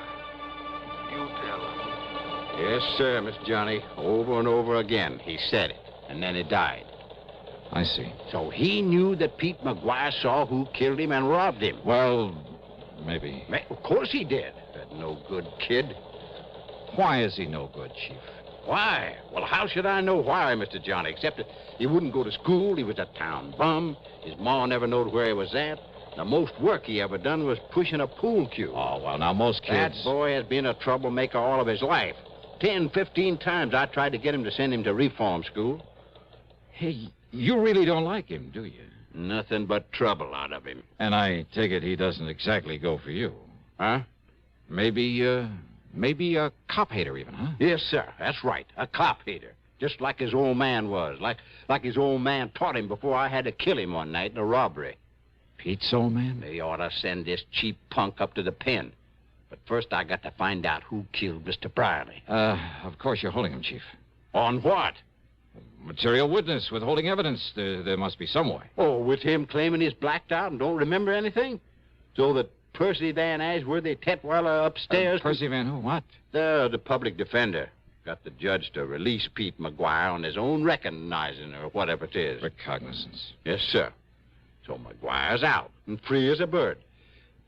You tell him. Yes, sir, Miss Johnny. Over and over again, he said it, and then he died. I see. So he knew that Pete McGuire saw who killed him and robbed him. Well, maybe. Of course he did. That no good kid. Why is he no good, Chief? Why? Well, how should I know why, Mr. Johnny, except that he wouldn't go to school, he was a town bum, his ma never knowed where he was at. The most work he ever done was pushing a pool cue. Oh, well, now, most kids... That boy has been a troublemaker all of his life. 10, 15 times I tried to get him to send him to reform school. Hey, you really don't like him, do you? Nothing but trouble out of him. And I take it he doesn't exactly go for you. Huh? Maybe a cop hater even, huh? Yes, sir. That's right. A cop hater. Just like his old man was. Like his old man taught him before I had to kill him one night in a robbery. Pete's old man? They ought to send this cheap punk up to the pen. But first I got to find out who killed Mr. Briley. Of course you're holding him, Chief. On what? Material witness, withholding evidence. There must be some way. Oh, with him claiming he's blacked out and don't remember anything? So that Percy Van Ashworthy Tetweiler upstairs... Percy Van who? What? The public defender. Got the judge to release Pete McGuire on his own recognizing or whatever it is. Recognizance. Yes, sir. So McGuire's out and free as a bird.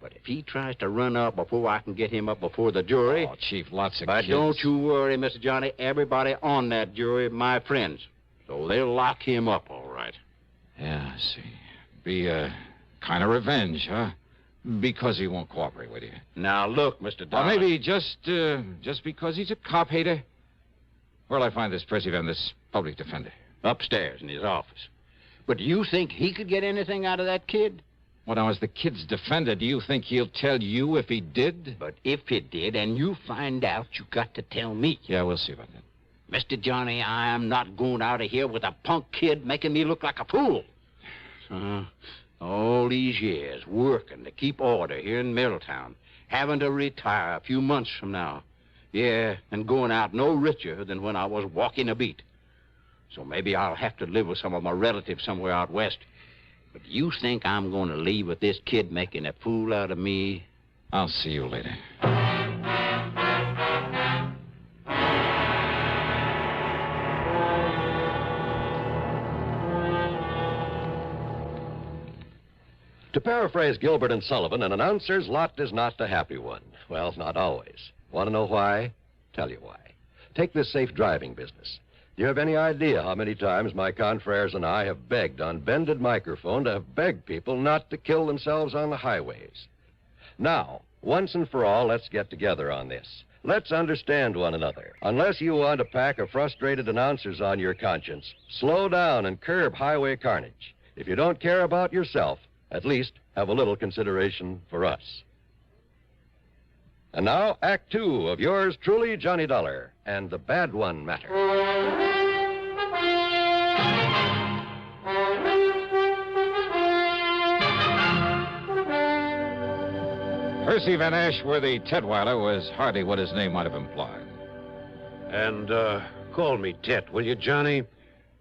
But if he tries to run up before I can get him up before the jury... Oh, Chief, lots of But kids. don't you worry, Mr. Johnny. Everybody on that jury are my friends. So they'll lock him up all right. Yeah, I see. Be a kind of revenge, huh? Because he won't cooperate with you. Now, look, Mr. Or Dollar. maybe just because he's a cop hater. Where'll I find this Percy Van, this public defender? Upstairs in his office. But do you think he could get anything out of that kid? Well, now, as the kid's defender, do you think he'll tell you if he did? But if he did, and you find out, you got to tell me. Yeah, we'll see about that. Mr. Johnny, I am not going out of here with a punk kid making me look like a fool. All these years working to keep order here in Middletown, having to retire a few months from now. Yeah, and going out no richer than when I was walking a beat. So maybe I'll have to live with some of my relatives somewhere out west. But you think I'm going to leave with this kid making a fool out of me? I'll see you later. To paraphrase Gilbert and Sullivan, an announcer's lot is not a happy one. Well, not always. Want to know why? Tell you why. Take this safe driving business. Do you have any idea how many times my confreres and I have begged on bended microphone to have begged people not to kill themselves on the highways? Now, once and for all, let's get together on this. Let's understand one another. Unless you want a pack of frustrated announcers on your conscience, slow down and curb highway carnage. If you don't care about yourself, at least have a little consideration for us. And now, Act Two of yours truly, Johnny Dollar, and the Bad One Matter. Percy Van Ashworthy Tetweiler was hardly what his name might have implied. And, call me Tet, will you, Johnny?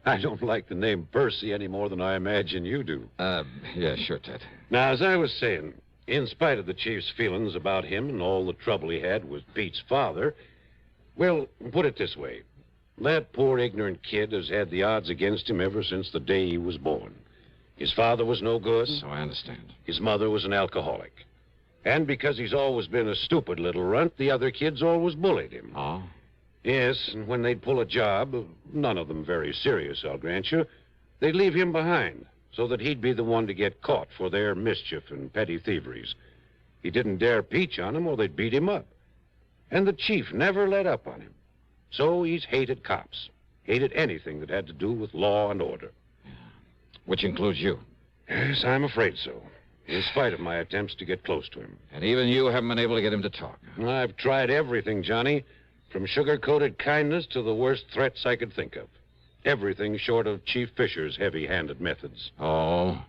I don't like the name Percy any more than I imagine you do. Yeah, sure, Ted. Now, as I was saying, in spite of the chief's feelings about him and all the trouble he had with Pete's father, well, put it this way. That poor ignorant kid has had the odds against him ever since the day he was born. His father was no good. So I understand. His mother was an alcoholic. And because he's always been a stupid little runt, the other kids always bullied him. Oh? Yes, and when they'd pull a job, none of them very serious, I'll grant you, they'd leave him behind so that he'd be the one to get caught for their mischief and petty thieveries. He didn't dare peach on them or they'd beat him up. And the chief never let up on him. So he's hated cops, hated anything that had to do with law and order. Yeah. Which includes you. Yes, I'm afraid so, in spite of my attempts to get close to him. And even you haven't been able to get him to talk. I've tried everything, Johnny. From sugar-coated kindness to the worst threats I could think of. Everything short of Chief Fisher's heavy-handed methods. Oh?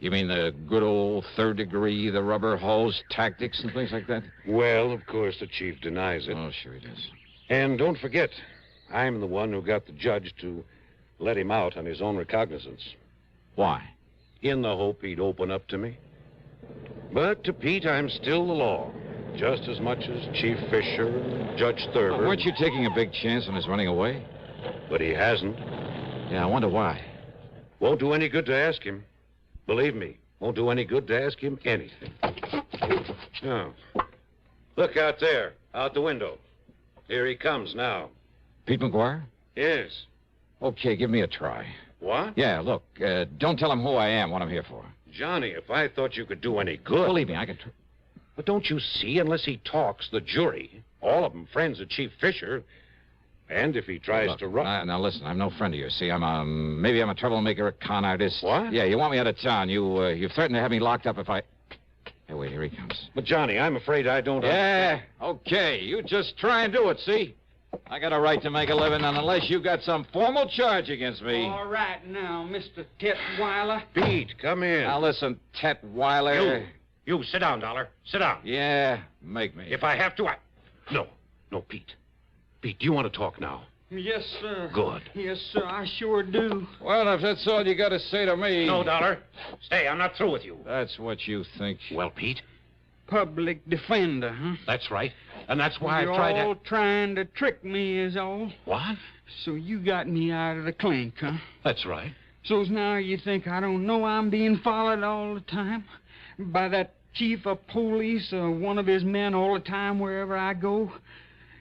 You mean the good old third degree, the rubber hose tactics and things like that? Well, of course, the chief denies it. Oh, sure he does. And don't forget, I'm the one who got the judge to let him out on his own recognizance. Why? In the hope he'd open up to me. But to Pete, I'm still the law. Just as much as Chief Fisher and Judge Thurber. Weren't you taking a big chance on his running away? But he hasn't. Yeah, I wonder why. Won't do any good to ask him. Believe me, won't do any good to ask him anything. Oh. Look out there, out the window. Here he comes now. Pete McGuire? Yes. Okay, give me a try. What? Yeah, look, don't tell him who I am, what I'm here for. Johnny, if I thought you could do any good... Believe me, I can... But don't you see, unless he talks, the jury, all of them friends of Chief Fisher, and if he tries to run... Now, listen, I'm no friend of yours, see? Maybe I'm a troublemaker, a con artist. What? Yeah, you want me out of town. You've threatened to have me locked up if I... Hey, wait, here he comes. But, Johnny, I'm afraid I don't... Yeah, okay, you just try and do it, see? I got a right to make a living, and unless you got some formal charge against me... All right now, Mr. Tetweiler. Pete, come in. Now, listen, Tetweiler... You, sit down, Dollar. Sit down. Yeah, make me. If I have to, No, Pete. Pete, do you want to talk now? Yes, sir. Good. Yes, sir, I sure do. Well, if that's all you got to say to me... No, Dollar. Stay, I'm not through with you. That's what you think. Well, Pete? Public defender, huh? That's right. And that's why You're I tried to... all trying to trick me is all. What? So you got me out of the clink, huh? That's right. So's now you think I don't know I'm being followed all the time? By that chief of police or one of his men all the time wherever I go?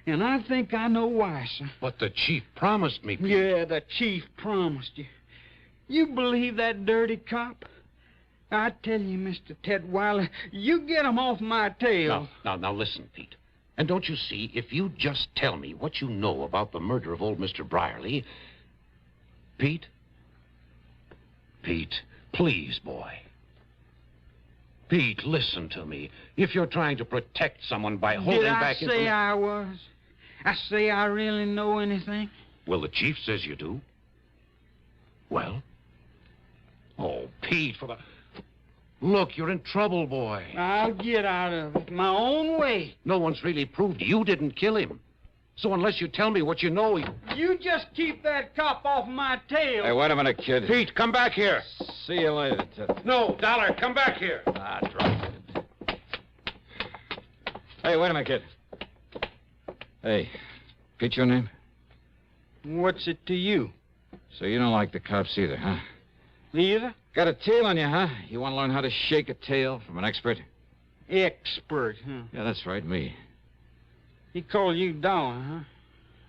And I think I know why, sir. But the chief promised me, Pete. Yeah, the chief promised you. You believe that dirty cop? I tell you, Mr. Tetweiler, you get him off my tail. Now, listen, Pete. And don't you see, if you just tell me what you know about the murder of old Mr. Brierly... Pete? Pete, please, boy. Pete, listen to me. If you're trying to protect someone by holding back... Did I say I was? I say I really know anything? Well, the chief says you do. Well? Oh, Pete, for the... Look, you're in trouble, boy. I'll get out of it my own way. No one's really proved you didn't kill him. So unless you tell me what you know... You just keep that cop off my tail. Hey, wait a minute, kid. Pete, come back here. See you later, Ted. No, Dollar, come back here. Drop it. Hey, wait a minute, kid. Hey, Pete, your name? What's it to you? So you don't like the cops either, huh? Either? Got a tail on you, huh? You want to learn how to shake a tail from an expert? Expert, huh? Yeah, that's right, me. He called you Dollar, huh?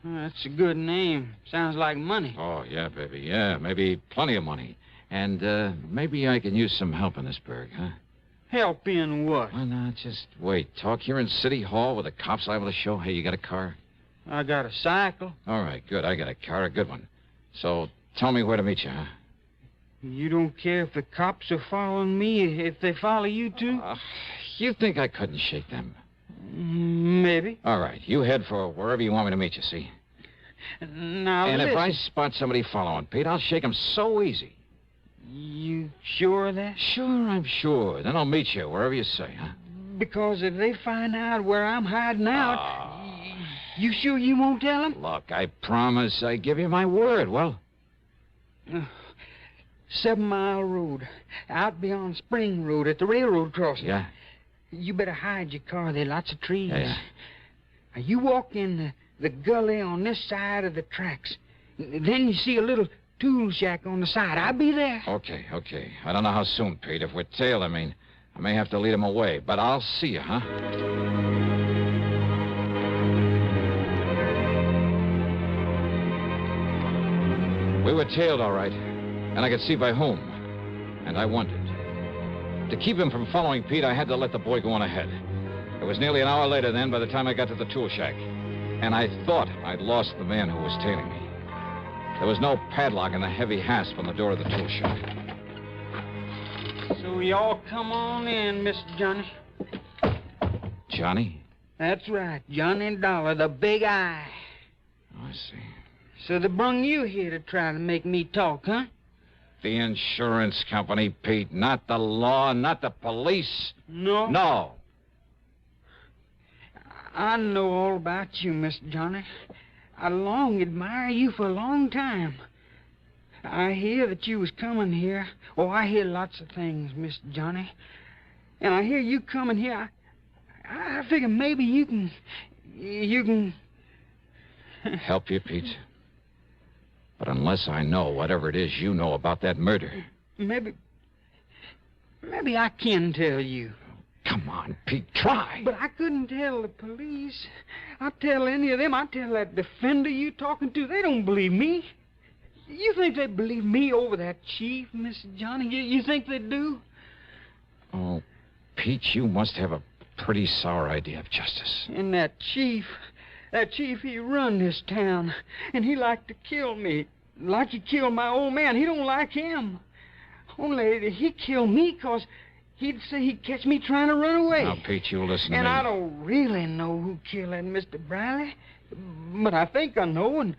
Well, that's a good name. Sounds like money. Oh, yeah, baby, yeah. Maybe plenty of money. And maybe I can use some help in this burg, huh? Help in what? Why not? Just wait. Talk here in City Hall with the cops liable to show. Hey, you got a car? I got a cycle. All right, good. I got a car, a good one. So tell me where to meet you, huh? You don't care if the cops are following me, if they follow you, too? You think I couldn't shake them? Maybe. All right, you head for wherever you want me to meet you, see? Now, and listen. if I spot somebody following, Pete, I'll shake them so easy. You sure of that? Sure, I'm sure. Then I'll meet you wherever you say, huh? Because if they find out where I'm hiding out, you sure you won't tell them? Look, I promise I give you my word. Well? 7 Mile Road, out beyond Spring Road at the railroad crossing. Yeah? You better hide your car. There are lots of trees. Yeah. Now, you walk in the gully on this side of the tracks. Then you see a little tool shack on the side. I'll be there. Okay. I don't know how soon, Pete. If we're tailed, I may have to lead him away. But I'll see you, huh? We were tailed, all right. And I could see by whom. And I wondered. To keep him from following Pete, I had to let the boy go on ahead. It was nearly an hour later then by the time I got to the tool shack. And I thought I'd lost the man who was tailing me. There was no padlock and a heavy hasp on the door of the tool shack. So y'all come on in, Mr. Johnny. Johnny? That's right, Johnny Dollar, the big eye. Oh, I see. So they brung you here to try to make me talk, huh? The insurance company, Pete, not the law, not the police. No? No. I know all about you, Mr. Johnny. I long admired you for a long time. I hear that you was coming here. Oh, I hear lots of things, Mr. Johnny. And I hear you coming here. I figure maybe you can... Help you, Pete? But unless I know whatever it is you know about that murder... Maybe I can tell you. Come on, Pete, try. But I couldn't tell the police. I'd tell any of them. I'd tell that defender you talking to. They don't believe me. You think they believe me over that chief, Mr. Johnny? You think they do? Oh, Pete, you must have a pretty sour idea of justice. And that chief, he run this town. And he like to kill me. Like he killed my old man. He don't like him. Only he killed me 'cause he'd say he'd catch me trying to run away. Now, Pete, you listen to me. And I don't really know who killed that Mr. Briley. But I think I know, and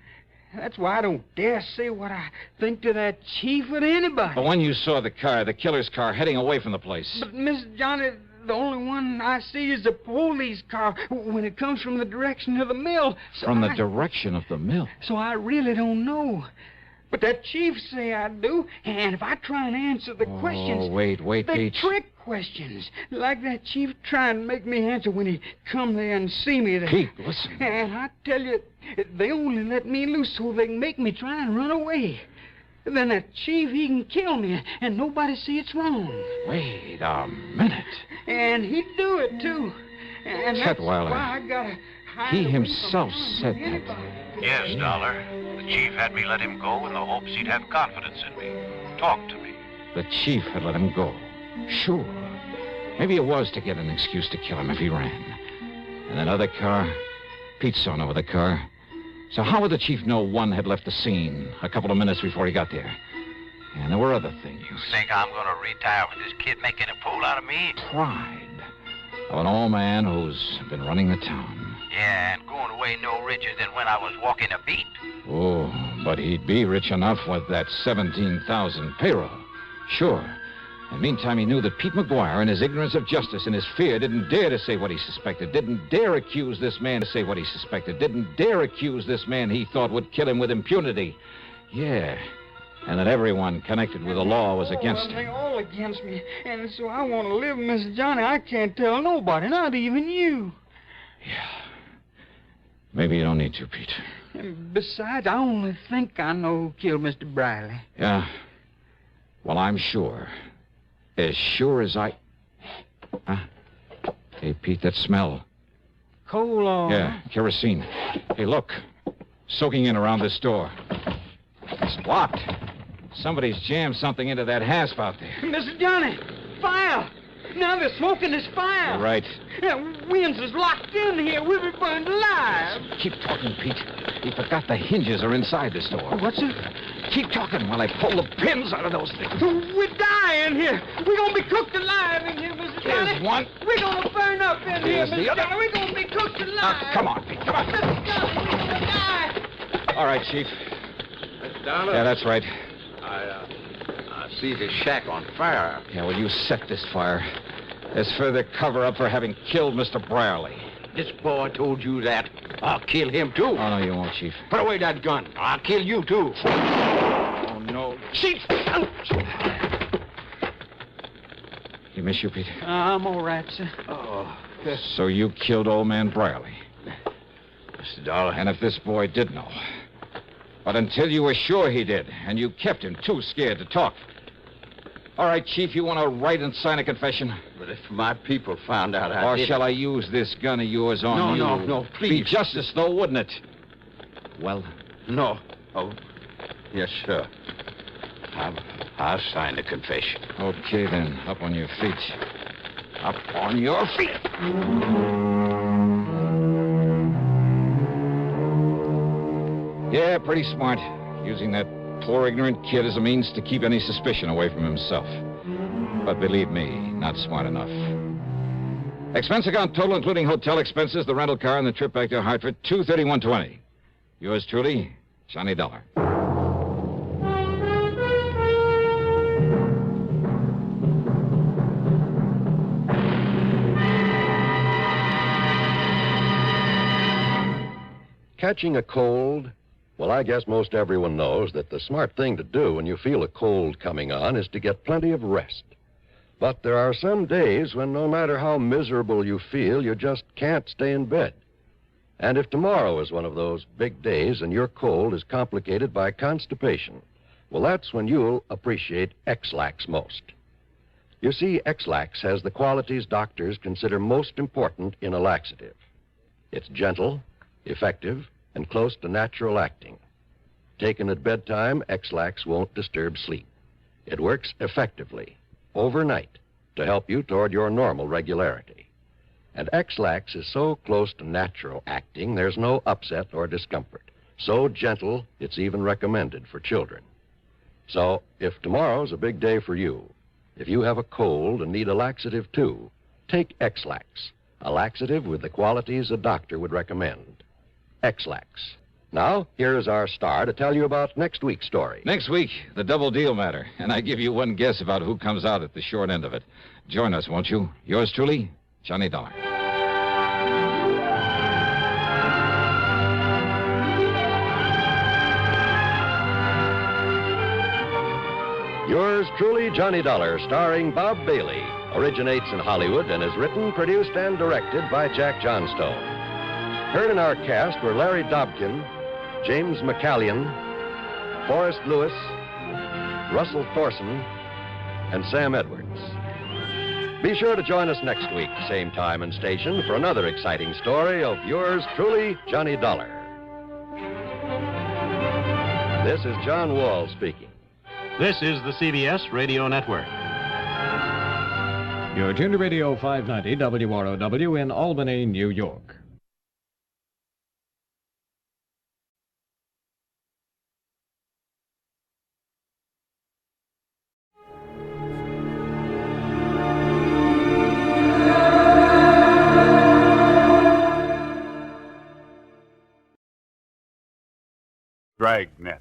that's why I don't dare say what I think to that chief or to anybody. But when you saw the car, the killer's car, heading away from the place... But, Mr. Johnny, the only one I see is the police car when it comes from the direction of the mill. So From the direction of the mill? So I really don't know. But that chief say I do, and if I try and answer the questions... Oh, wait, they Pete. trick questions. Like that chief trying to make me answer when he come there and see me there. Pete, listen. And I tell you, they only let me loose so they can make me try and run away. Then that chief, he can kill me, and nobody see it's wrong. Wait a minute. And he'd do it, too. And that's Chetweiler. why I gotta hide He away himself from said anybody. that. Yes, Dollar. The chief had me let him go in the hopes he'd have confidence in me. Talk to me. The chief had let him go. Sure. Maybe it was to get an excuse to kill him if he ran. And that other car? Pete saw no other car. So how would the chief know one had left the scene a couple of minutes before he got there? And there were other things. You think I'm going to retire with this kid making a fool out of me? Pride of an old man who's been running the town. Yeah, and going away no richer than when I was walking a beat. Oh, but he'd be rich enough with that 17,000 payroll. Sure. And meantime, he knew that Pete McGuire, in his ignorance of justice and his fear, didn't dare to say what he suspected, didn't dare accuse this man to say what he suspected, didn't dare accuse this man he thought would kill him with impunity. Yeah. And that everyone connected with the law was against him. They're all against me. And so I want to live, Mr. Johnny. I can't tell nobody, not even you. Maybe you don't need to, Pete. And besides, I only think I know who killed Mr. Briley. Yeah. Well, I'm sure. As sure as I... Huh? Hey, Pete, that smell. Coal oil. Yeah, kerosene. Hey, look. Soaking in around this door. It's locked. Somebody's jammed something into that hasp out there. Mr. Johnny, fire! Now they're smoking this fire. You're right. Williams is locked in here. We'll be burned alive. Keep talking, Pete. He forgot the hinges are inside this door. What's it? Keep talking while I pull the pins out of those things. We're dying here. We're going to be cooked alive in here, Mr. Johnny. Here's one. We're going to burn up in here, Here's the Mr. other. Johnny. We're going to be cooked alive. Come on, Pete. Come on. Mr. Johnny, we're going to die. All right, Chief. Mr. Dollar? Yeah, that's right. I see this shack on fire. Yeah, well, you set this fire. There's further cover-up for having killed Mr. Brierly. This boy told you that. I'll kill him, too. Oh, no, you won't, Chief. Put away that gun. I'll kill you, too. Oh, no. Chief! You miss you, Pete? I'm all right, sir. Oh. So you killed old man Brierly. Mr. Dollar. And if this boy did know. But until you were sure he did, and you kept him too scared to talk. All right, Chief, you want to write and sign a confession? But if my people found out I Or did... shall I use this gun of yours on you? No, please. Be justice, though, wouldn't it? Well? No. Oh, yes, sir. I'll sign the confession. Okay, then. Up on your feet. Up on your feet. Yeah, pretty smart. Using that poor, ignorant kid as a means to keep any suspicion away from himself. But believe me, not smart enough. Expense account total, including hotel expenses, the rental car, and the trip back to Hartford, $231.20. Yours truly, Johnny Dollar. Catching a cold? Well, I guess most everyone knows that the smart thing to do when you feel a cold coming on is to get plenty of rest. But there are some days when no matter how miserable you feel, you just can't stay in bed. And if tomorrow is one of those big days and your cold is complicated by constipation, well, that's when you'll appreciate X-Lax most. You see, X-Lax has the qualities doctors consider most important in a laxative. It's gentle, effective, and close to natural acting. Taken at bedtime, X-Lax won't disturb sleep. It works effectively, overnight, to help you toward your normal regularity. And X-Lax is so close to natural acting, there's no upset or discomfort. So gentle, it's even recommended for children. So, if tomorrow's a big day for you, if you have a cold and need a laxative too, take X-Lax, a laxative with the qualities a doctor would recommend. X-Lax. Now, here is our star to tell you about next week's story. Next week, the double deal matter. And I give you one guess about who comes out at the short end of it. Join us, won't you? Yours truly, Johnny Dollar. Yours truly, Johnny Dollar, starring Bob Bailey, originates in Hollywood and is written, produced, and directed by Jack Johnstone. Heard in our cast were Larry Dobkin, James McCallion, Forrest Lewis, Russell Thorson, and Sam Edwards. Be sure to join us next week, same time and station, for another exciting story of yours truly, Johnny Dollar. This is John Wall speaking. This is the CBS Radio Network. You're tuned to Radio 590 WROW in Albany, New York. Dragnet.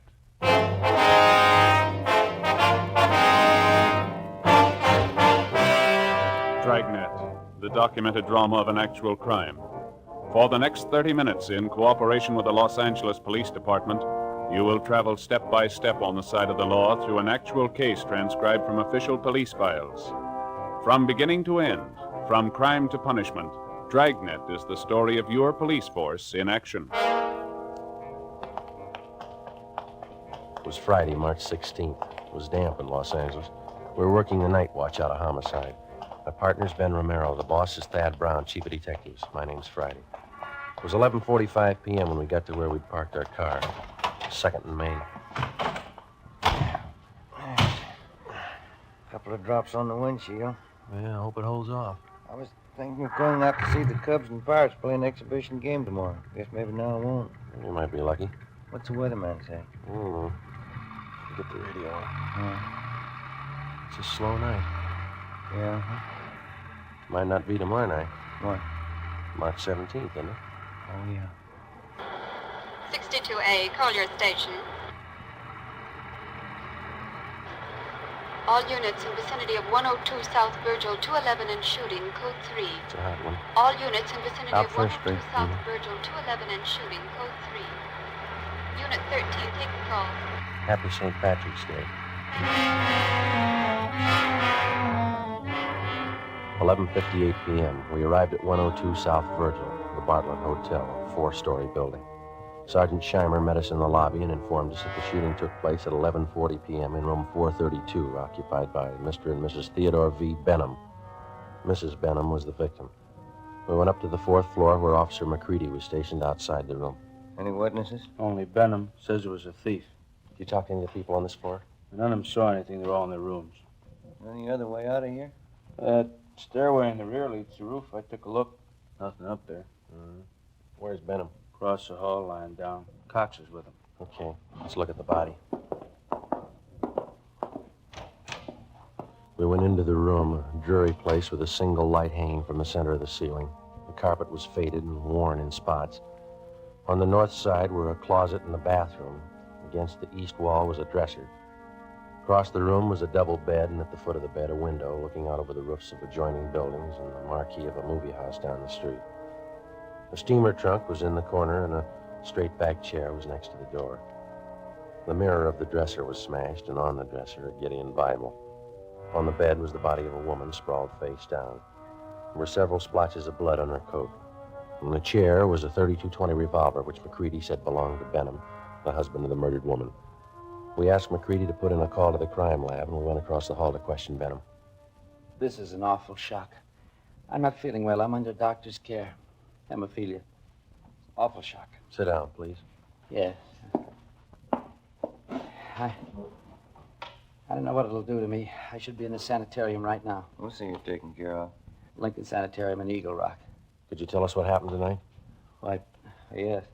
Dragnet, the documented drama of an actual crime. For the next 30 minutes, in cooperation with the Los Angeles Police Department, you will travel step by step on the side of the law through an actual case transcribed from official police files. From beginning to end, from crime to punishment, Dragnet is the story of your police force in action. It was Friday, March 16th. It was damp in Los Angeles. We were working the night watch out of homicide. My partner's Ben Romero. The boss is Thad Brown, chief of detectives. My name's Friday. It was 11:45 p.m. when we got to where we'd parked our car. 2nd and Main. Couple of drops on the windshield. Yeah, I hope it holds off. I was thinking of going out to see the Cubs and Pirates play an exhibition game tomorrow. Guess maybe now I won't. You might be lucky. What's the weatherman say? I don't know. Get the radio on. It's a slow night. Yeah. Might not be tomorrow night. What? March 17th, isn't it? Oh, yeah. 62A, call your station. All units in vicinity of 102 South Virgil, 211 and shooting, code 3. It's a hot one. All units in vicinity Out of First 102 Street. South Virgil, 211 and shooting, code 3. Unit 13, take the call. Happy St. Patrick's Day. 11:58 p.m. We arrived at 102 South Virgil, the Bartlett Hotel, a 4-story building. Sergeant Scheimer met us in the lobby and informed us that the shooting took place at 11:40 p.m. in room 432, occupied by Mr. and Mrs. Theodore V. Benham. Mrs. Benham was the victim. We went up to the 4th floor where Officer McCready was stationed outside the room. Any witnesses? Only Benham says it was a thief. Did you talk to any of the people on this floor? None of them saw anything. They're all in their rooms. Any other way out of here? That stairway in the rear leads to the roof. I took a look. Nothing up there. Where's Benham? Across the hall, lying down. Cox is with him. Okay, let's look at the body. We went into the room, a dreary place with a single light hanging from the center of the ceiling. The carpet was faded and worn in spots. On the north side were a closet and a bathroom. Against the east wall was a dresser. Across the room was a double bed, and at the foot of the bed a window looking out over the roofs of adjoining buildings and the marquee of a movie house down the street. A steamer trunk was in the corner, and a straight-back chair was next to the door. The mirror of the dresser was smashed, and on the dresser a Gideon Bible. On the bed was the body of a woman sprawled face down. There were several splotches of blood on her coat. In the chair was a .32-20 revolver, which McCready said belonged to Benham, the husband of the murdered woman. We asked McCready to put in a call to the crime lab, and we went across the hall to question Benham. This is an awful shock. I'm not feeling well. I'm under doctor's care. Hemophilia. Awful shock. Sit down, please. Yes. I don't know what it'll do to me. I should be in the sanitarium right now. We'll see you taken care of. Lincoln Sanitarium in Eagle Rock. Could you tell us what happened tonight? Why, yes.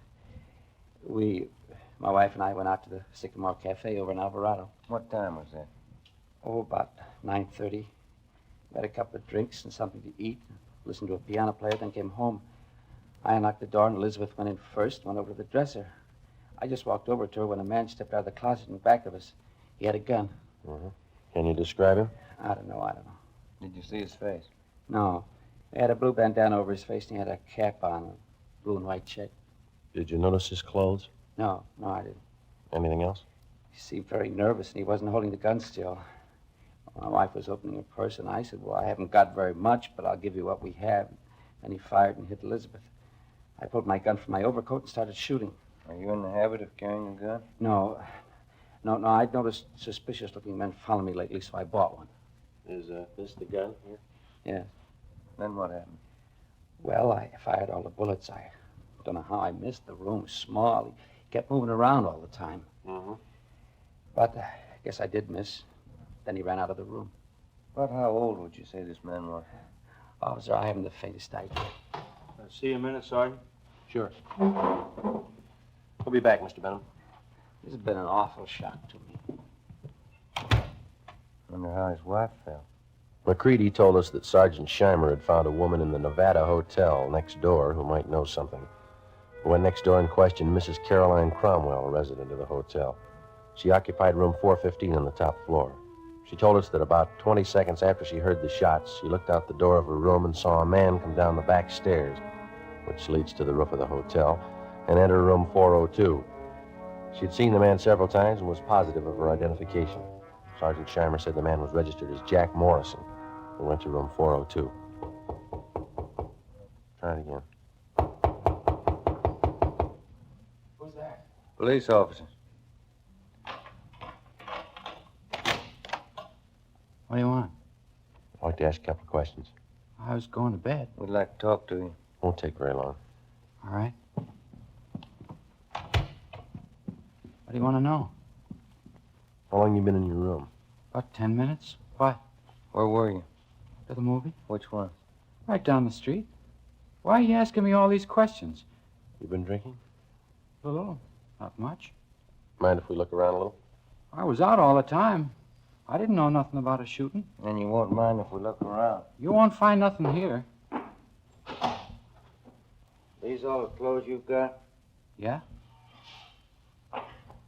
My wife and I went out to the Sycamore Cafe over in Alvarado. What time was that? Oh, about 9:30. Had a couple of drinks and something to eat. Listened to a piano player, then came home. I unlocked the door, and Elizabeth went in first, went over to the dresser. I just walked over to her when a man stepped out of the closet in back of us. He had a gun. Can you describe him? I don't know. Did you see his face? No. He had a blue bandana over his face, and he had a cap on, a blue and white check. Did you notice his clothes? No, I didn't. Anything else? He seemed very nervous, and he wasn't holding the gun still. My wife was opening her purse, and I said, well, I haven't got very much, but I'll give you what we have. And he fired and hit Elizabeth. I pulled my gun from my overcoat and started shooting. Are you in the habit of carrying a gun? No. I'd noticed suspicious-looking men follow me lately, so I bought one. Is this the gun here? Yes. Then what happened? Well, I fired all the bullets. I don't know how I missed. The room was small. He kept moving around all the time. But I guess I did miss. Then he ran out of the room. About how old would you say this man was? Officer, I haven't the faintest idea. See you a minute, Sergeant? Sure. We'll be back, Mr. Benham. This has been an awful shock to me. Wonder how his wife felt. McCready told us that Sergeant Scheimer had found a woman in the Nevada Hotel next door who might know something. We went next door and questioned Mrs. Caroline Cromwell, a resident of the hotel. She occupied room 415 on the top floor. She told us that about 20 seconds after she heard the shots, she looked out the door of her room and saw a man come down the back stairs, which leads to the roof of the hotel, and enter room 402. She'd seen the man several times and was positive of her identification. Sergeant Scheimer said the man was registered as Jack Morrison. We went to room 402. Try it again. Who's that? Police officer. What do you want? I'd like to ask you a couple of questions. I was going to bed. We'd like to talk to you. Won't take very long. All right. What do you want to know? How long you been in your room? About 10 minutes. What? Where were you? To the movie? Which one? Right down the street. Why are you asking me all these questions? You been drinking? A little. Not much. Mind if we look around a little? I was out all the time. I didn't know nothing about a shooting. And you won't mind if we look around. You won't find nothing here. These all the clothes you've got? Yeah? Is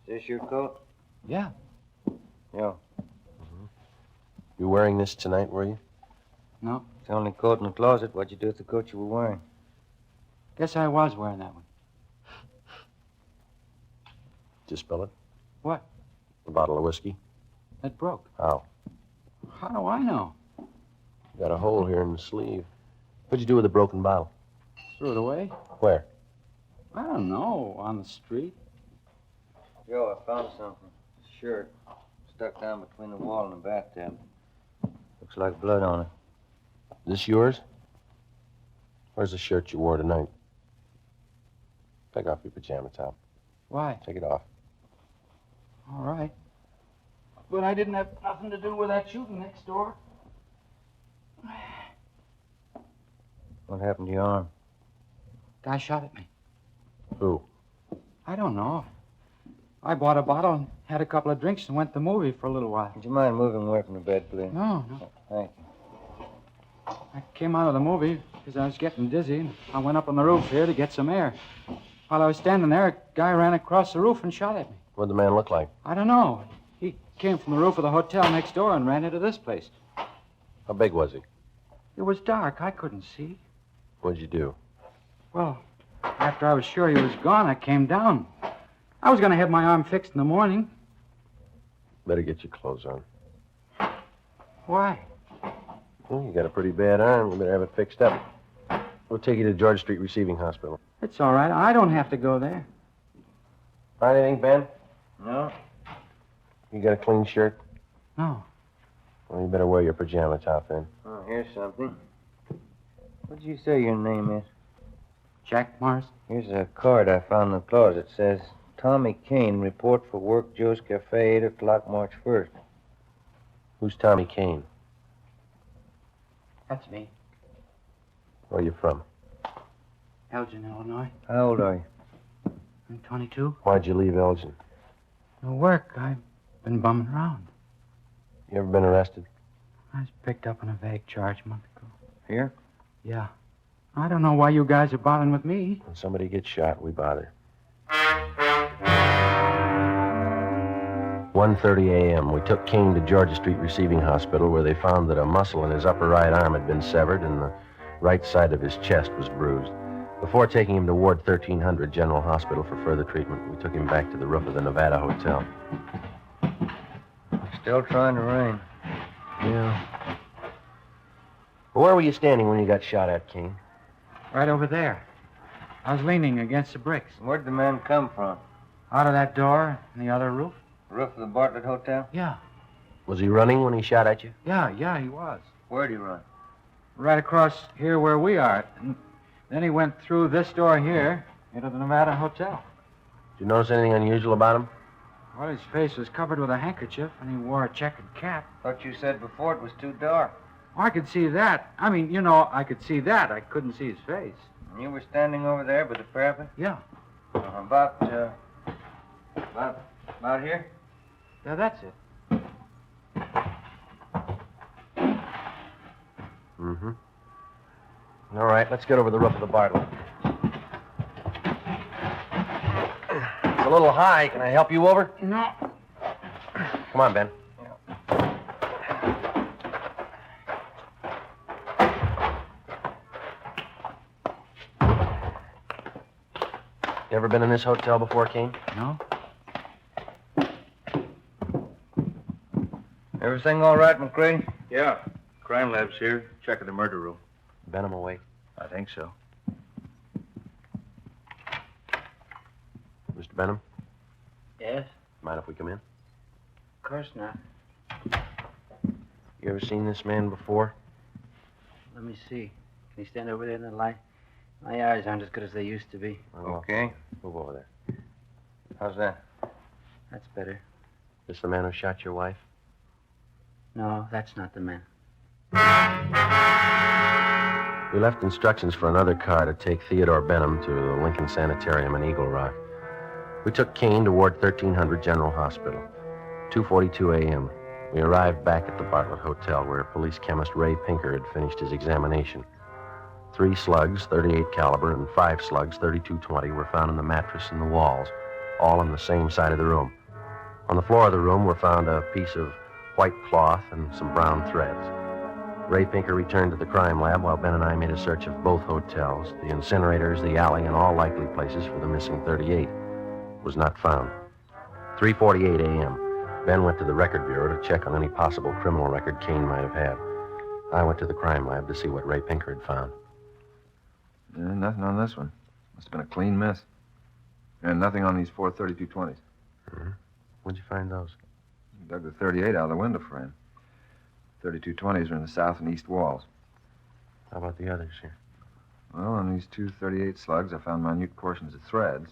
this your coat? Yeah. Yeah. You wearing this tonight, were you? No. It's the only coat in the closet. What'd you do with the coat you were wearing? Guess I was wearing that one. Did you spill it? What? A bottle of whiskey? It broke. How? How do I know? Got a hole here in the sleeve. What'd you do with the broken bottle? Threw it away? Where? I don't know. On the street. Joe, I found something. A shirt. Stuck down between the wall and the bathtub. Looks like blood on it. This yours? Where's the shirt you wore tonight? Take off your pajama top. Why? Take it off. All right. But I didn't have nothing to do with that shooting next door. What happened to your arm? Guy shot at me. Who? I don't know. I bought a bottle and had a couple of drinks and went to the movie for a little while. Would you mind moving away from the bed, please? No, no. Thank you. I came out of the movie because I was getting dizzy, and I went up on the roof here to get some air. While I was standing there, a guy ran across the roof and shot at me. What'd the man look like? I don't know. He came from the roof of the hotel next door and ran into this place. How big was he? It was dark. I couldn't see. What'd you do? Well, after I was sure he was gone, I came down. I was going to have my arm fixed in the morning. Better get your clothes on. Why? Well, you got a pretty bad arm. You better have it fixed up. We'll take you to George Street Receiving Hospital. It's all right. I don't have to go there. Find anything, Ben? No. You got a clean shirt? No. Well, you better wear your pajama top then. Oh, here's something. What did you say your name is? Jack Morris? Here's a card I found in the closet. It says, Tommy Kane, report for work, Joe's Cafe, 8 o'clock, March 1st. Who's Tommy Kane? That's me. Where are you from? Elgin, Illinois. How old are you? I'm 22. Why'd you leave Elgin? No work. I've been bumming around. You ever been arrested? I was picked up on a vague charge a month ago. Here? Yeah. I don't know why you guys are bothering with me. When somebody gets shot, we bother. 1:30 a.m. We took Kane to Georgia Street Receiving Hospital, where they found that a muscle in his upper right arm had been severed and the right side of his chest was bruised. Before taking him to Ward 1300 General Hospital for further treatment, we took him back to the roof of the Nevada Hotel. Still trying to rain. Yeah. Where were you standing when you got shot at, Kane? Right over there. I was leaning against the bricks. Where'd the man come from? Out of that door and the other roof? Roof of the Bartlett Hotel? Yeah. Was he running when he shot at you? Yeah, he was. Where'd he run? Right across here where we are. And then he went through this door here into the Nevada Hotel. Did you notice anything unusual about him? Well, his face was covered with a handkerchief, and he wore a checkered cap. Thought you said before it was too dark. Oh, I could see that. I mean, you know, I could see that. I couldn't see his face. And you were standing over there by the parapet? Yeah. About here? Yeah, that's it. Mm-hmm. All right, let's get over the roof of the Bartlett. It's a little high. Can I help you over? No. Come on, Ben. You ever been in this hotel before, Kane? No. Everything all right, McCready? Yeah. Crime lab's here. Checking the murder room. Ben him away. I think so. Benham, Yes? mind if we come in? Of course not. You ever seen this man before? Let me see. Can you stand over there in the light? My eyes aren't as good as they used to be. Okay. Move over there. How's that? That's better. This the man who shot your wife? No, that's not the man. We left instructions for another car to take Theodore Benham to the Lincoln Sanitarium in Eagle Rock. We took Kane to Ward 1300 General Hospital. 2:42 a.m. We arrived back at the Bartlett Hotel where police chemist Ray Pinker had finished his examination. 3 slugs, 38 caliber, and 5 slugs, 32-20, were found in the mattress and the walls, all on the same side of the room. On the floor of the room were found a piece of white cloth and some brown threads. Ray Pinker returned to the crime lab while Ben and I made a search of both hotels, the incinerators, the alley, and all likely places for the missing 38. It was not found. 3:48 a.m. Ben went to the record bureau to check on any possible criminal record Kane might have had. I went to the crime lab to see what Ray Pinker had found. Nothing on this one. Must have been a clean mess. And nothing on these 4 32-20s. Mm-hmm. Where'd you find those? Dug the 38 out of the window frame. 32-20s are in the south and east walls. How about the others here? Well, on these 2 38 slugs, I found minute portions of threads.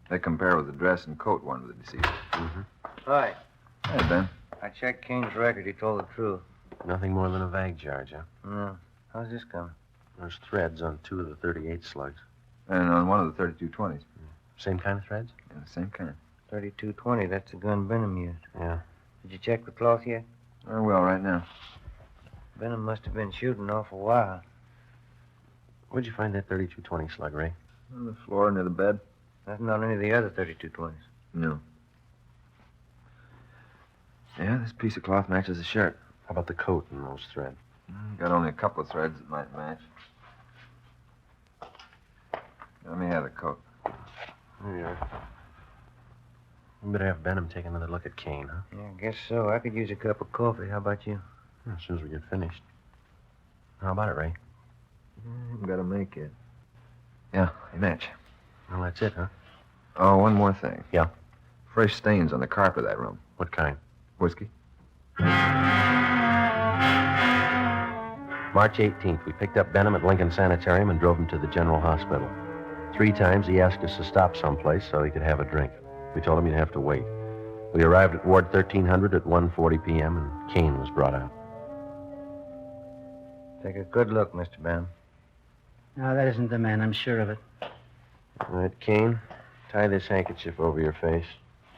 They compare with the dress and coat worn with the deceased. Mm-hmm. Hi. Hey, Ben. I checked Kane's record. He told the truth. Nothing more than a vague charge, huh? No. How's this coming? There's threads on 2 of the 38 slugs. And on one of the 32-20s. Same kind of threads? Yeah, the same kind. 32-20. That's the gun Benham used. Yeah. Did you check the cloth yet? I will right now. Benham must have been shooting an awful while. Where'd you find that 32-20 slug, Ray? On the floor near the bed. Nothing on any of the other 32-20s. No. Yeah, this piece of cloth matches the shirt. How about the coat and those threads? Got only a couple of threads that might match. Let me have the coat. There you are. We better have Benham take another look at Kane, huh? Yeah, I guess so. I could use a cup of coffee. How about you? As soon as we get finished. How about it, Ray? Haven't got to make it. Yeah, they match. Well, that's it, huh? Oh, one more thing. Yeah? Fresh stains on the carpet of that room. What kind? Whiskey. March 18th, we picked up Benham at Lincoln Sanitarium and drove him to the General Hospital. 3 times he asked us to stop someplace so he could have a drink. We told him he'd have to wait. We arrived at Ward 1300 at 1:40 p.m., and Kane was brought out. Take a good look, Mr. Benham. No, that isn't the man. I'm sure of it. All right, Kane, tie this handkerchief over your face.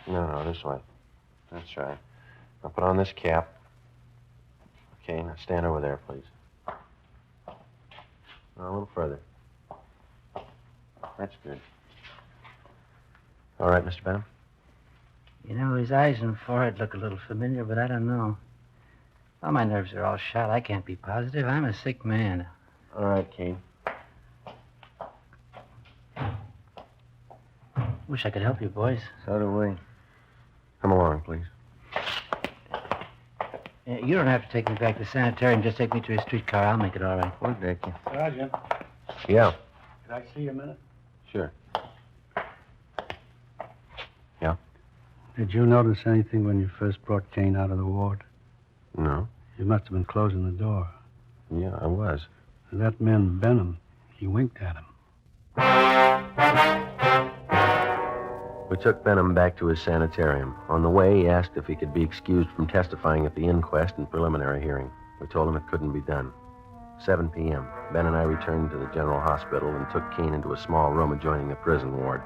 No, this way. That's right. Now put on this cap. Okay, now stand over there, please. Now, a little further. That's good. All right, Mr. Benham? You know, his eyes and forehead look a little familiar, but I don't know. Well, my nerves are all shot. I can't be positive. I'm a sick man. All right, Kane. Wish I could help you, boys. So do we. Come along, please. You don't have to take me back to the sanitarium. Just take me to a streetcar. I'll make it all right. We'll take you. Sergeant, Yeah, can I see you a minute? sure. Yeah? Did you notice anything when you first brought Kane out of the ward? No? You must have been closing the door. Yeah, I was. And that man, Benham, he winked at him. We took Benham back to his sanitarium. On the way, he asked if he could be excused from testifying at the inquest and preliminary hearing. We told him it couldn't be done. 7 p.m. Ben and I returned to the General Hospital and took Kane into a small room adjoining the prison ward.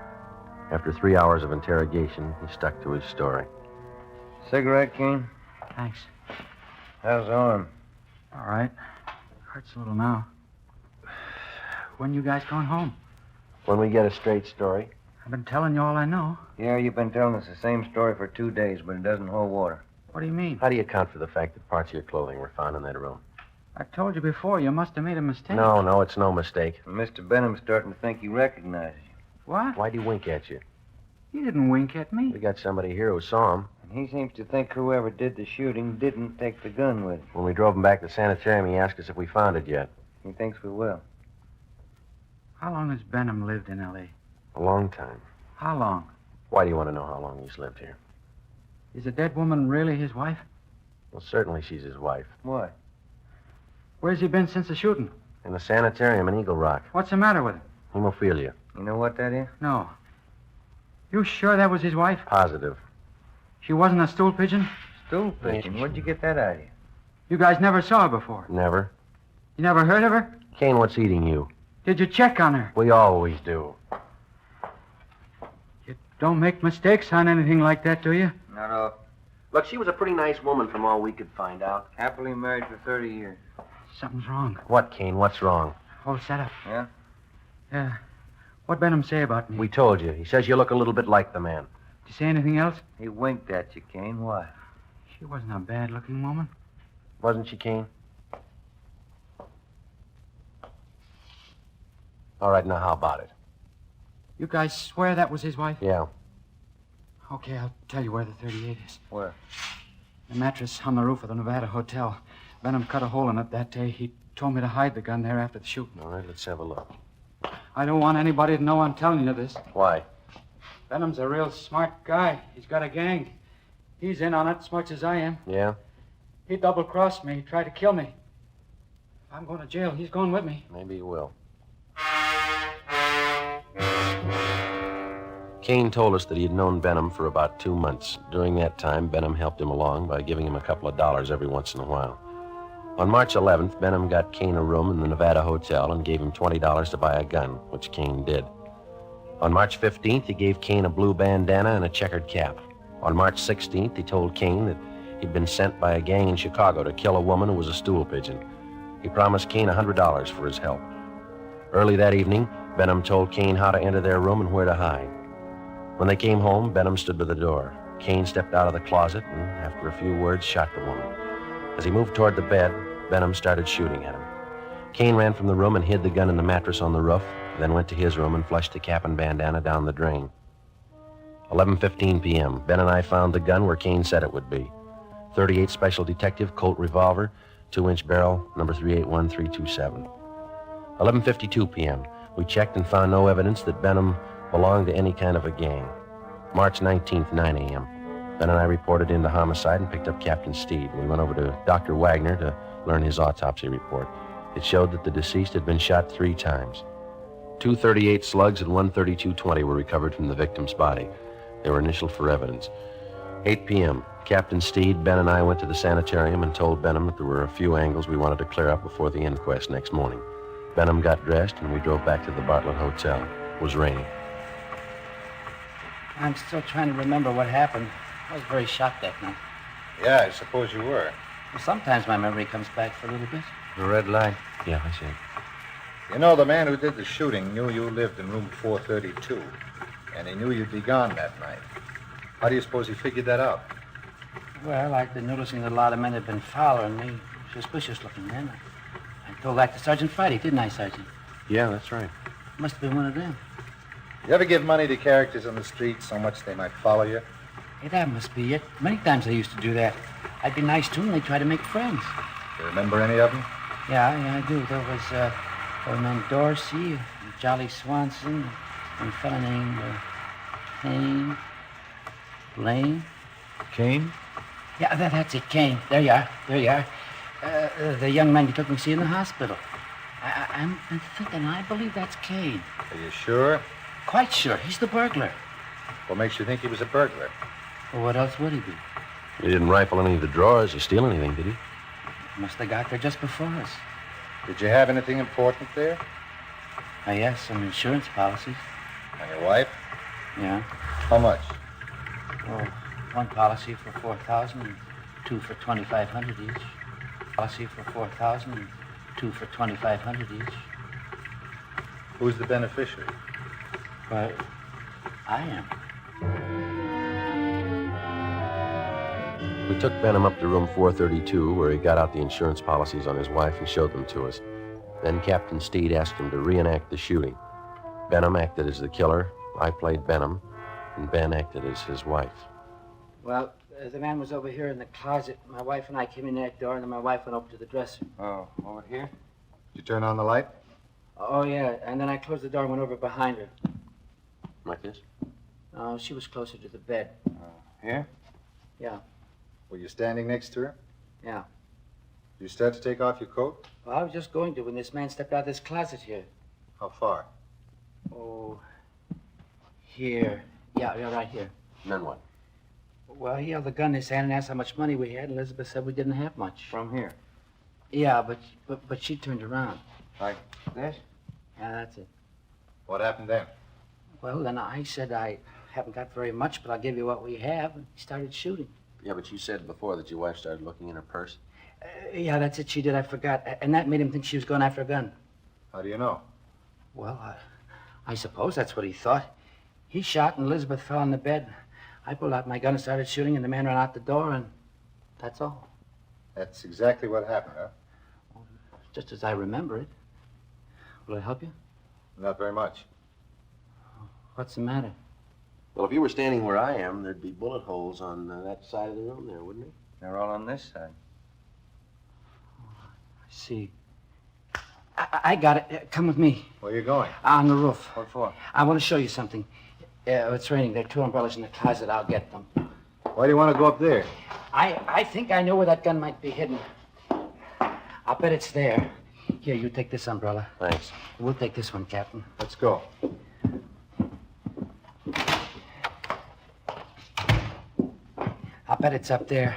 After 3 hours of interrogation, he stuck to his story. Cigarette, Kane? Thanks. How's the arm? All right. Hurts a little now. When you guys going home? When we get a straight story. I've been telling you all I know. Yeah, you've been telling us the same story for 2 days, but it doesn't hold water. What do you mean? How do you account for the fact that parts of your clothing were found in that room? I told you before. You must have made a mistake. No, it's no mistake. Mr. Benham's starting to think he recognizes you. What? Why'd he wink at you? He didn't wink at me. We got somebody here who saw him. And he seems to think whoever did the shooting didn't take the gun with him. When we drove him back to the sanitarium, he asked us if we found it yet. He thinks we will. How long has Benham lived in L.A.? A long time. How long? Why do you want to know how long he's lived here? Is the dead woman really his wife? Well, certainly she's his wife. Why? Where's he been since the shooting? In the sanitarium in Eagle Rock. What's the matter with him? Hemophilia. You know what that is? No. You sure that was his wife? Positive. She wasn't a stool pigeon? Stool pigeon? Where'd you get that idea? You guys never saw her before? Never. You never heard of her? Kane, what's eating you? Did you check on her? We always do. You don't make mistakes on anything like that, do you? Not off. Look, she was a pretty nice woman from all we could find out. Happily married for 30 years. Something's wrong. What, Kane? What's wrong? All set up. Yeah? Yeah. What'd Benham say about me? We told you. He says you look a little bit like the man. Did you say anything else? He winked at you, Kane. Why? She wasn't a bad-looking woman. Wasn't she, Kane? All right, now how about it? You guys swear that was his wife? Yeah. Okay, I'll tell you where the 38 is. Where? The mattress on the roof of the Nevada Hotel. Benham cut a hole in it that day. He told me to hide the gun there after the shooting. All right, let's have a look. I don't want anybody to know I'm telling you this. Why? Benham's a real smart guy. He's got a gang. He's in on it as much as I am. Yeah? He double-crossed me. He tried to kill me. If I'm going to jail, he's going with me. Maybe he will. Kane told us that he had known Benham for about 2 months. During that time, Benham helped him along by giving him a couple of dollars every once in a while. On March 11th, Benham got Kane a room in the Nevada Hotel and gave him $20 to buy a gun, which Kane did. On March 15th, he gave Kane a blue bandana and a checkered cap. On March 16th, he told Kane that he'd been sent by a gang in Chicago to kill a woman who was a stool pigeon. He promised Kane $100 for his help. Early that evening, Benham told Kane how to enter their room and where to hide. When they came home, Benham stood by the door. Kane stepped out of the closet and, after a few words, shot the woman. As he moved toward the bed, Benham started shooting at him. Kane ran from the room and hid the gun in the mattress on the roof, then went to his room and flushed the cap and bandana down the drain. 11:15 p.m., Ben and I found the gun where Kane said it would be. 38 Special Detective Colt revolver, 2-inch barrel, number 381327. 11:52 p.m., we checked and found no evidence that Benham belonged to any kind of a gang. March 19th, 9 a.m., Ben and I reported into homicide and picked up Captain Steed. We went over to Dr. Wagner to learn his autopsy report. It showed that the deceased had been shot 3 times. 2 .38 slugs and 1 .32-20 were recovered from the victim's body. They were initialed for evidence. 8 p.m., Captain Steed, Ben, and I went to the sanitarium and told Benham that there were a few angles we wanted to clear up before the inquest next morning. Benham got dressed, and we drove back to the Bartlett Hotel. It was raining. I'm still trying to remember what happened. I was very shocked that night. Yeah, I suppose you were. Well, sometimes my memory comes back for a little bit. The red light? Yeah, I see. You know, the man who did the shooting knew you lived in room 432, and he knew you'd be gone that night. How do you suppose he figured that out? Well, I'd been noticing that a lot of men had been following me. Suspicious-looking men. I told that to Sergeant Friday, didn't I, Sergeant? Yeah, that's right. Must have been one of them. You ever give money to characters on the street so much they might follow you? Hey, that must be it. Many times I used to do that. I'd be nice to them, and they'd try to make friends. You remember any of them? Yeah, I do. There was old man Dorsey, Jolly Swanson, and a fellow named Kane. Lane. Kane? Yeah, that's it, Kane. There you are. The young man you took me to see in the hospital. I'm thinking, I believe that's Kane. Are you sure? Quite sure. He's the burglar. What makes you think he was a burglar? Well, what else would he be? He didn't rifle any of the drawers or steal anything, did he? Must have got there just before us. Did you have anything important there? Yes, some insurance policies. And your wife? Yeah. How much? Oh, one policy for $4,000 and 2 for $2,500 each. Policy for $4,000 and 2 for $2,500 each. Who's the beneficiary? Well, I am. We took Benham up to room 432, where he got out the insurance policies on his wife and showed them to us. Then Captain Steed asked him to reenact the shooting. Benham acted as the killer, I played Benham, and Ben acted as his wife. Well, the man was over here in the closet. My wife and I came in that door, and then my wife went over to the dresser. Oh, over here? Did you turn on the light? Oh, yeah, and then I closed the door and went over behind her. Like this? No, No, she was closer to the bed. Here? Yeah. Were you standing next to her? Yeah. Did you start to take off your coat? Well, I was just going to when this man stepped out of this closet here. How far? Oh, here. Yeah, right here. And then what? Well, he held the gun in his hand and asked how much money we had. Elizabeth said we didn't have much. From here? Yeah, but she turned around. Like this? Yeah, that's it. What happened then? Well, then I said I haven't got very much, but I'll give you what we have. And he started shooting. Yeah, but you said before that your wife started looking in her purse. Yeah, that's it. She did. I forgot. And that made him think she was going after a gun. How do you know? Well, I suppose that's what he thought. He shot and Elizabeth fell on the bed. I pulled out my gun and started shooting, and the man ran out the door, and that's all. That's exactly what happened, huh? Just as I remember it. Will it help you? Not very much. What's the matter? Well, if you were standing where I am, there'd be bullet holes on that side of the room there, wouldn't there? They're all on this side. I see. I got it. Come with me. Where are you going? On the roof. What for? I want to show you something. It's raining. There are 2 umbrellas in the closet. I'll get them. Why do you want to go up there? I think I know where that gun might be hidden. I'll bet it's there. Here, you take this umbrella. Thanks. We'll take this one, Captain. Let's go. I'll bet it's up there.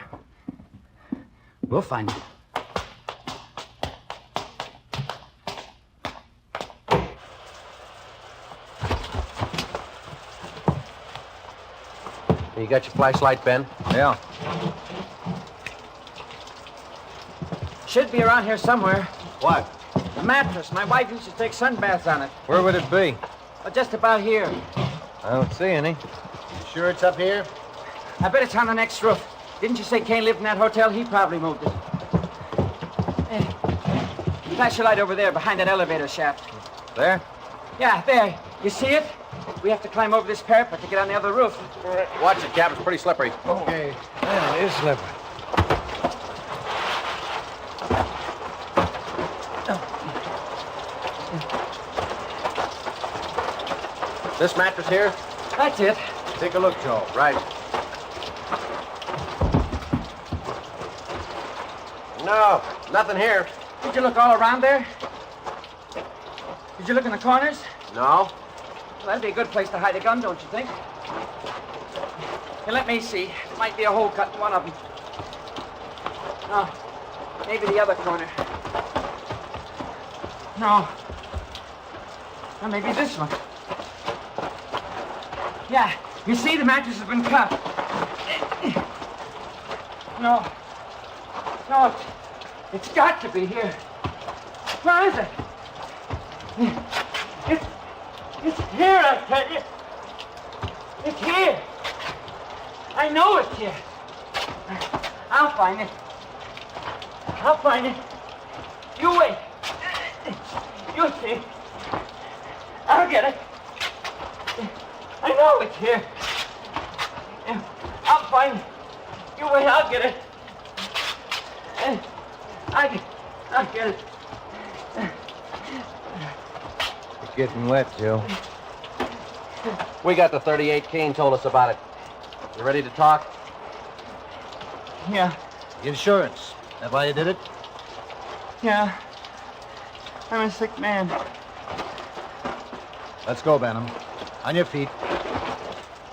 We'll find it. You got your flashlight, Ben? Yeah. Should be around here somewhere. What? A mattress. My wife used to take sunbaths on it. Where would it be? Well, just about here. I don't see any. You sure it's up here? I bet it's on the next roof. Didn't you say Kane lived in that hotel? He probably moved it. Flash your light over there behind that elevator shaft. There? Yeah, there. You see it? We have to climb over this parapet to get on the other roof. Watch it, Cap. It's pretty slippery. Okay. Yeah, it is slippery. This mattress here? That's it. Take a look, Joe. Right. No, nothing here. Did you look all around there? Did you look in the corners? No. Well, that'd be a good place to hide a gun, don't you think? Here, let me see. There might be a hole cut in one of them. No, maybe the other corner. No. Or maybe this one. Yeah, you see, the mattress has been cut. No. No, it's got to be here. Where is it? It's here, I tell you. It's here. I know it's here. I'll find it. I'll find it. You wait. You'll see. I'll get it. I know it's here. I'll find it. You wait, I'll get it. I'll get it. It's getting wet, Joe. We got the 38. Kane told us about it. You ready to talk? Yeah. Insurance. That why you did it? Yeah. I'm a sick man. Let's go, Benham. On your feet.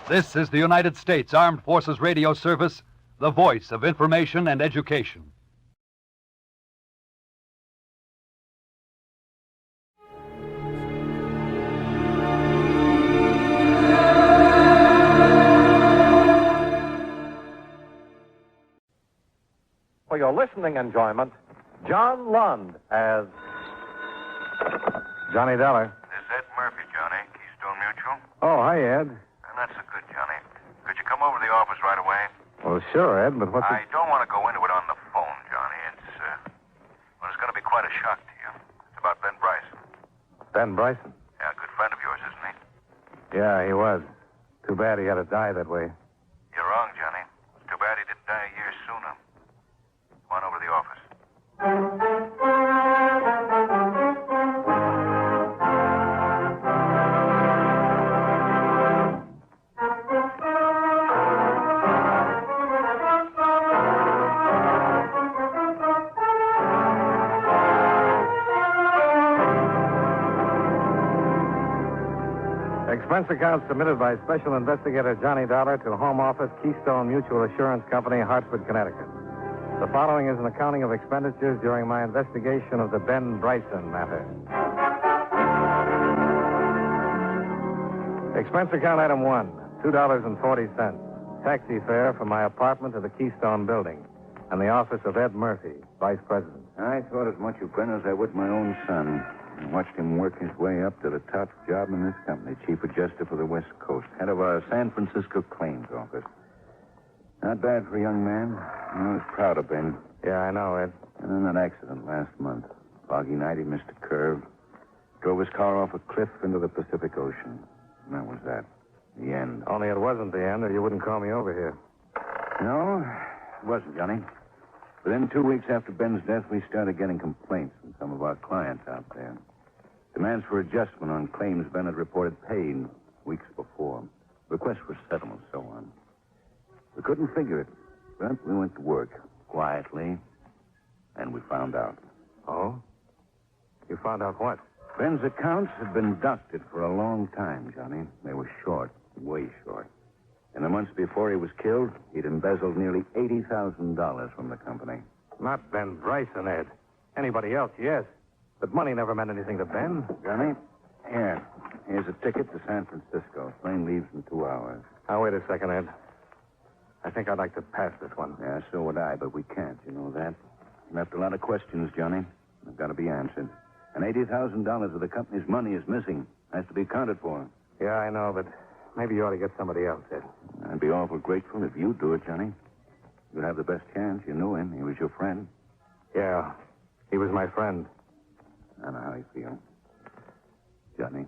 This is the United States Armed Forces Radio Service, the voice of information and education. For your listening enjoyment, John Lund as Johnny Deller. This is Ed Murphy, Johnny. Keystone Mutual. Oh, hi, Ed. And that's so good, Johnny. Could you come over to the office right away? Well, sure, Ed, but what's I don't want to go into it on the phone, Johnny. It's going to be quite a shock to you. It's about Ben Bryson. Ben Bryson? Yeah, a good friend of yours, isn't he? Yeah, he was. Too bad he had to die that way. You're wrong, Johnny. It's too bad he didn't die a year sooner. Come on over to the office. Expense account submitted by Special Investigator Johnny Dollar to Home Office, Keystone Mutual Assurance Company, Hartford, Connecticut. The following is an accounting of expenditures during my investigation of the Ben Bryson matter. Expense account item 1, $2.40. Taxi fare from my apartment to the Keystone building and the office of Ed Murphy, Vice President. I thought as much of Ben as I would my own son. I watched him work his way up to the top job in this company, Chief Adjuster for the West Coast, head of our San Francisco Claims Office. Not bad for a young man. I was proud of Ben. Yeah, I know, Ed. And then that accident last month. Foggy night, he missed a curve. Drove his car off a cliff into the Pacific Ocean. And that was that. The end. Only it wasn't the end, or you wouldn't call me over here. No, it wasn't, Johnny. Within 2 weeks after Ben's death, we started getting complaints from some of our clients out there. Demands for adjustment on claims Ben had reported paid weeks before. Requests for settlement, so on. We couldn't figure it, but we went to work quietly, and we found out. Oh? You found out what? Ben's accounts had been doctored for a long time, Johnny. They were short, way short. In the months before he was killed, he'd embezzled nearly $80,000 from the company. Not Ben Bryson, Ed. Anybody else, yes. But money never meant anything to Ben. Johnny, here's a ticket to San Francisco. Plane leaves in 2 hours. Now, wait a second, Ed. I think I'd like to pass this one. Yeah, so would I, but we can't, you know that. Left a lot of questions, Johnny. They've got to be answered. And $80,000 of the company's money is missing. Has to be accounted for. Yeah, I know, but maybe you ought to get somebody else, Ed. I'd be awful grateful if you'd do it, Johnny. You'd have the best chance. You knew him. He was your friend. Yeah, he was my friend. I know how you feel. Johnny.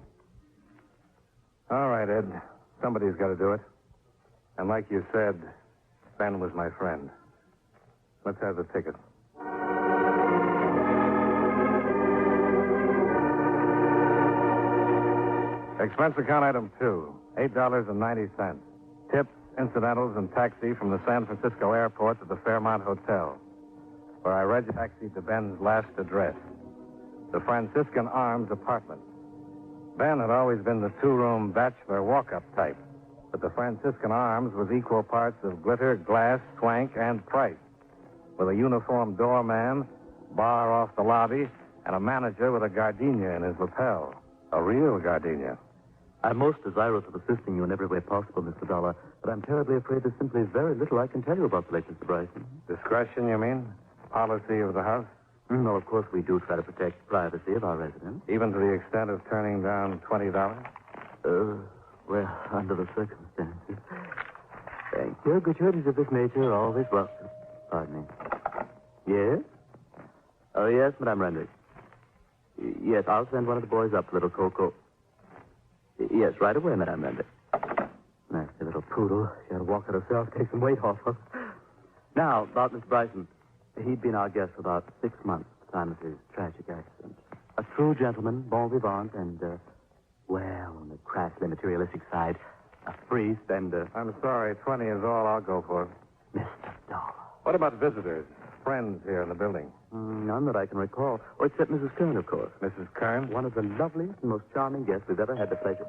All right, Ed. Somebody's got to do it. And like you said, Ben was my friend. Let's have the ticket. Expense account item 2, $8.90. Tips, incidentals, and taxi from the San Francisco airport to the Fairmont Hotel, where I taxied to Ben's last address, the Franciscan Arms apartment. Ben had always been the two-room bachelor walk-up type, but the Franciscan Arms was equal parts of glitter, glass, swank, and price, with a uniformed doorman, bar off the lobby, and a manager with a gardenia in his lapel. A real gardenia. I'm most desirous of assisting you in every way possible, Mr. Dollar, but I'm terribly afraid there's simply very little I can tell you about the late Mr. Bryson. Discretion, you mean? Policy of the house? No, of course we do try to protect the privacy of our residents. Even to the extent of turning down $20? Well, under the circumstances. Thank you. Gratuities of this nature are always welcome. Pardon me. Yes? Oh, yes, Madame Rendrick. Yes, I'll send one of the boys up, little Coco. Yes, right away, Madame Rendrick. Nasty little poodle. She had to walk it herself, take some weight off her. Now, about Mr. Bryson. He'd been our guest for about 6 months at the time of his tragic accident. A true gentleman, bon vivant, and, well, on the crassly materialistic side, a free spender. I'm sorry, 20 is all I'll go for. Mr. Dollar. What about visitors? Friends here in the building? None that I can recall. Oh, except Mrs. Kern, of course. Mrs. Kern? One of the loveliest and most charming guests we've ever had the pleasure.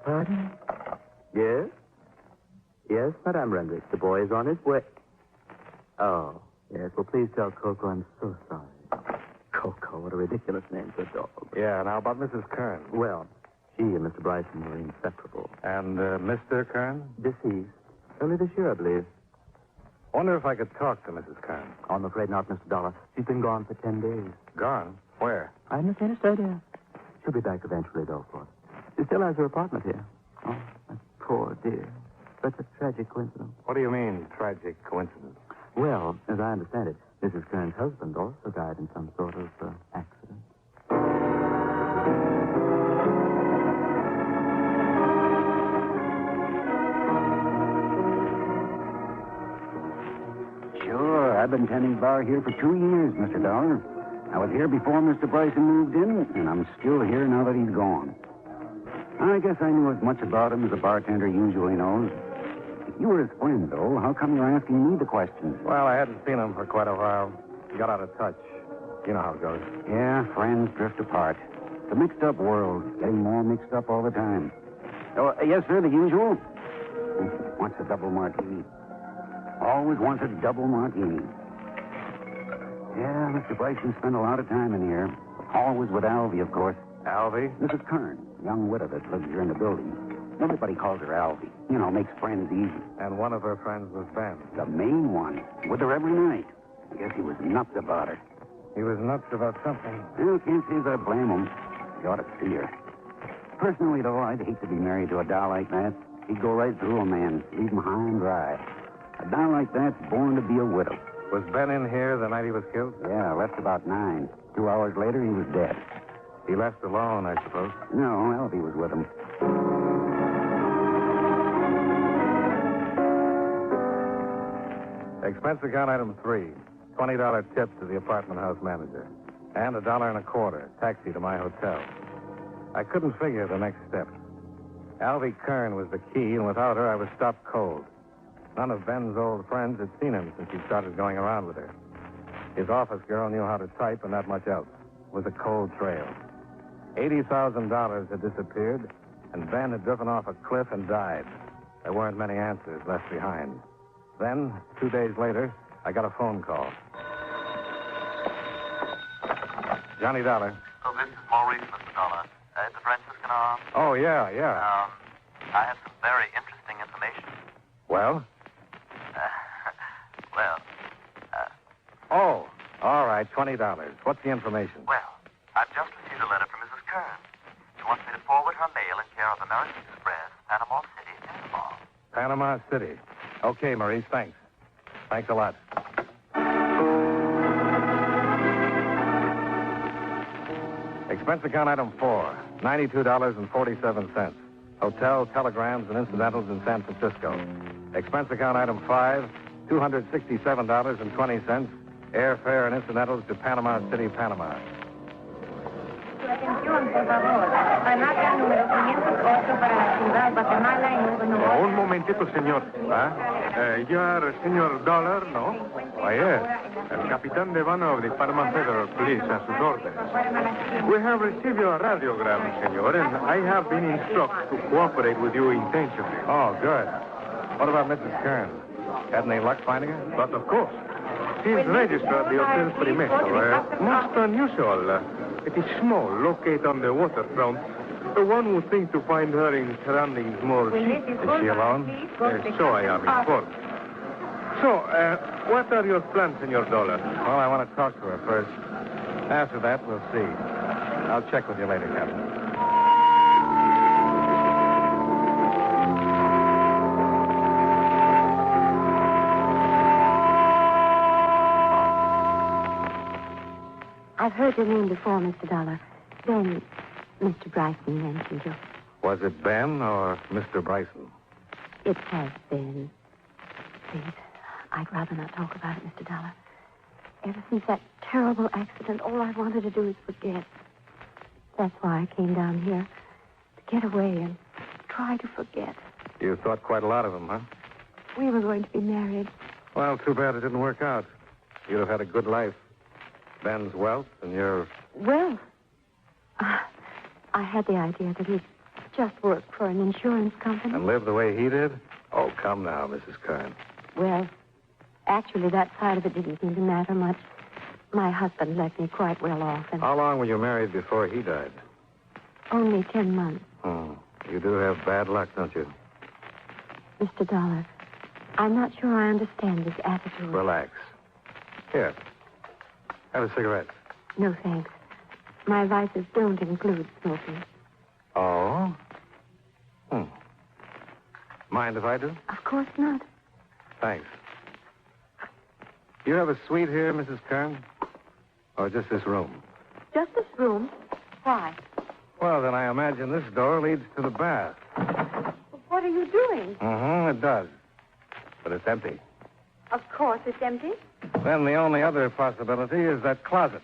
Pardon? Yes? Yes, Madame Rendrick. The boy is on his way. Oh, yes. Well, please tell Coco I'm so sorry. Coco, what a ridiculous name for a dog. Yeah, now about Mrs. Kern. Well, she and Mr. Bryson were inseparable. And Mr. Kern? Deceased. Early this year, I believe. Wonder if I could talk to Mrs. Kern. Oh, I'm afraid not, Mr. Dollar. She's been gone for 10 days. Gone? Where? I haven't the faintest idea. She'll be back eventually, though, of course. She still has her apartment here. Oh, that poor dear. Such a tragic coincidence. What do you mean, tragic coincidence? Well, as I understand it, Mrs. Kern's husband also died in some sort of accident. Sure, I've been tending bar here for 2 years, Mr. Dollar. I was here before Mr. Bryson moved in, and I'm still here now that he's gone. I guess I knew as much about him as a bartender usually knows. If you were his friend, though, how come you're asking me the questions? Well, I hadn't seen him for quite a while. He got out of touch. You know how it goes. Yeah, friends drift apart. It's a mixed-up world, getting more mixed up all the time. Oh, yes, sir, the usual. Wants a double martini. Always wants a double martini. Yeah, Mr. Bryson spent a lot of time in here. Always with Alvy, of course. Alvy? Mrs. Kern, young widow that lives here in the building. Everybody calls her Alvy. You know, makes friends easy. And one of her friends was Ben. The main one. With her every night. I guess he was nuts about her. He was nuts about something. Well, can't say as I blame him. You ought to see her. Personally, though, I'd hate to be married to a doll like that. He'd go right through a man, leave him high and dry. A doll like that's born to be a widow. Was Ben in here the night he was killed? Yeah, left about 9. 2 hours later, he was dead. He left alone, I suppose. No, Alvy was with him. Expense account item 3. $20 tip to the apartment house manager. And $1.25 taxi to my hotel. I couldn't figure the next step. Alvy Kern was the key, and without her, I was stopped cold. None of Ben's old friends had seen him since he started going around with her. His office girl knew how to type and not much else. It was a cold trail. $80,000 had disappeared, and Ben had driven off a cliff and died. There weren't many answers left behind. Then, 2 days later, I got a phone call. Johnny Dollar. So this is Maurice, Mr. Dollar. The Franciscan Arms. Oh, yeah. I have some very interesting information. Well? Well, Oh, all right, $20. What's the information? well, I've just received a letter from Mrs. Kern. She wants me to forward her mail in care of the American Express, Panama City, Panama. Panama City. Okay, Maurice, thanks. Thanks a lot. Expense account item 4, $92.47. Hotel, telegrams, and incidentals in San Francisco. Expense account item 5, $267.20. Airfare and incidentals to Panama City, Panama. Atención, por favor. Panaca número 508 para la ciudad de Guatemala y Nuevo Nuevo. Un momentito, señor. You are Senor Dollar, no? Why, yes. El capitán de Vano of the Panama Federal Police, a sus órdenes. We have received your radiogram, senor, and I have been instructed to cooperate with you intentionally. Oh, good. What about Mrs. Kern? Had any luck finding her? But of course. She's registered at the Hotel Primeso. Most unusual. It is small, located on the waterfront. One would think to find her in surroundings more cheap. Is she alone? So I am informed. So, what are your plans, Senor Dollar? Well, I want to talk to her first. After that, we'll see. I'll check with you later, Captain. I've heard your name before, Mr. Dollar. Then Mr. Bryson mentioned you. Was it Ben or Mr. Bryson? It has been. Please, I'd rather not talk about it, Mr. Dollar. Ever since that terrible accident, all I wanted to do is forget. That's why I came down here, to get away and try to forget. You thought quite a lot of him, huh? We were going to be married. Well, too bad it didn't work out. You'd have had a good life. Ben's wealth and your... Well, I had the idea that he'd just work for an insurance company. And live the way he did? Oh, come now, Mrs. Kern. Well, actually, that side of it didn't seem to matter much. My husband left me quite well off, and... How long were you married before he died? Only 10 months. Oh, you do have bad luck, don't you? Mr. Dollar, I'm not sure I understand this attitude. Relax. Here. Have a cigarette. No, thanks. My vices don't include smoking. Oh? Mind if I do? Of course not. Thanks. You have a suite here, Mrs. Kern? Or just this room? Just this room? Why? Well, then I imagine this door leads to the bath. What are you doing? It does. But it's empty. Of course it's empty. Then the only other possibility is that closet.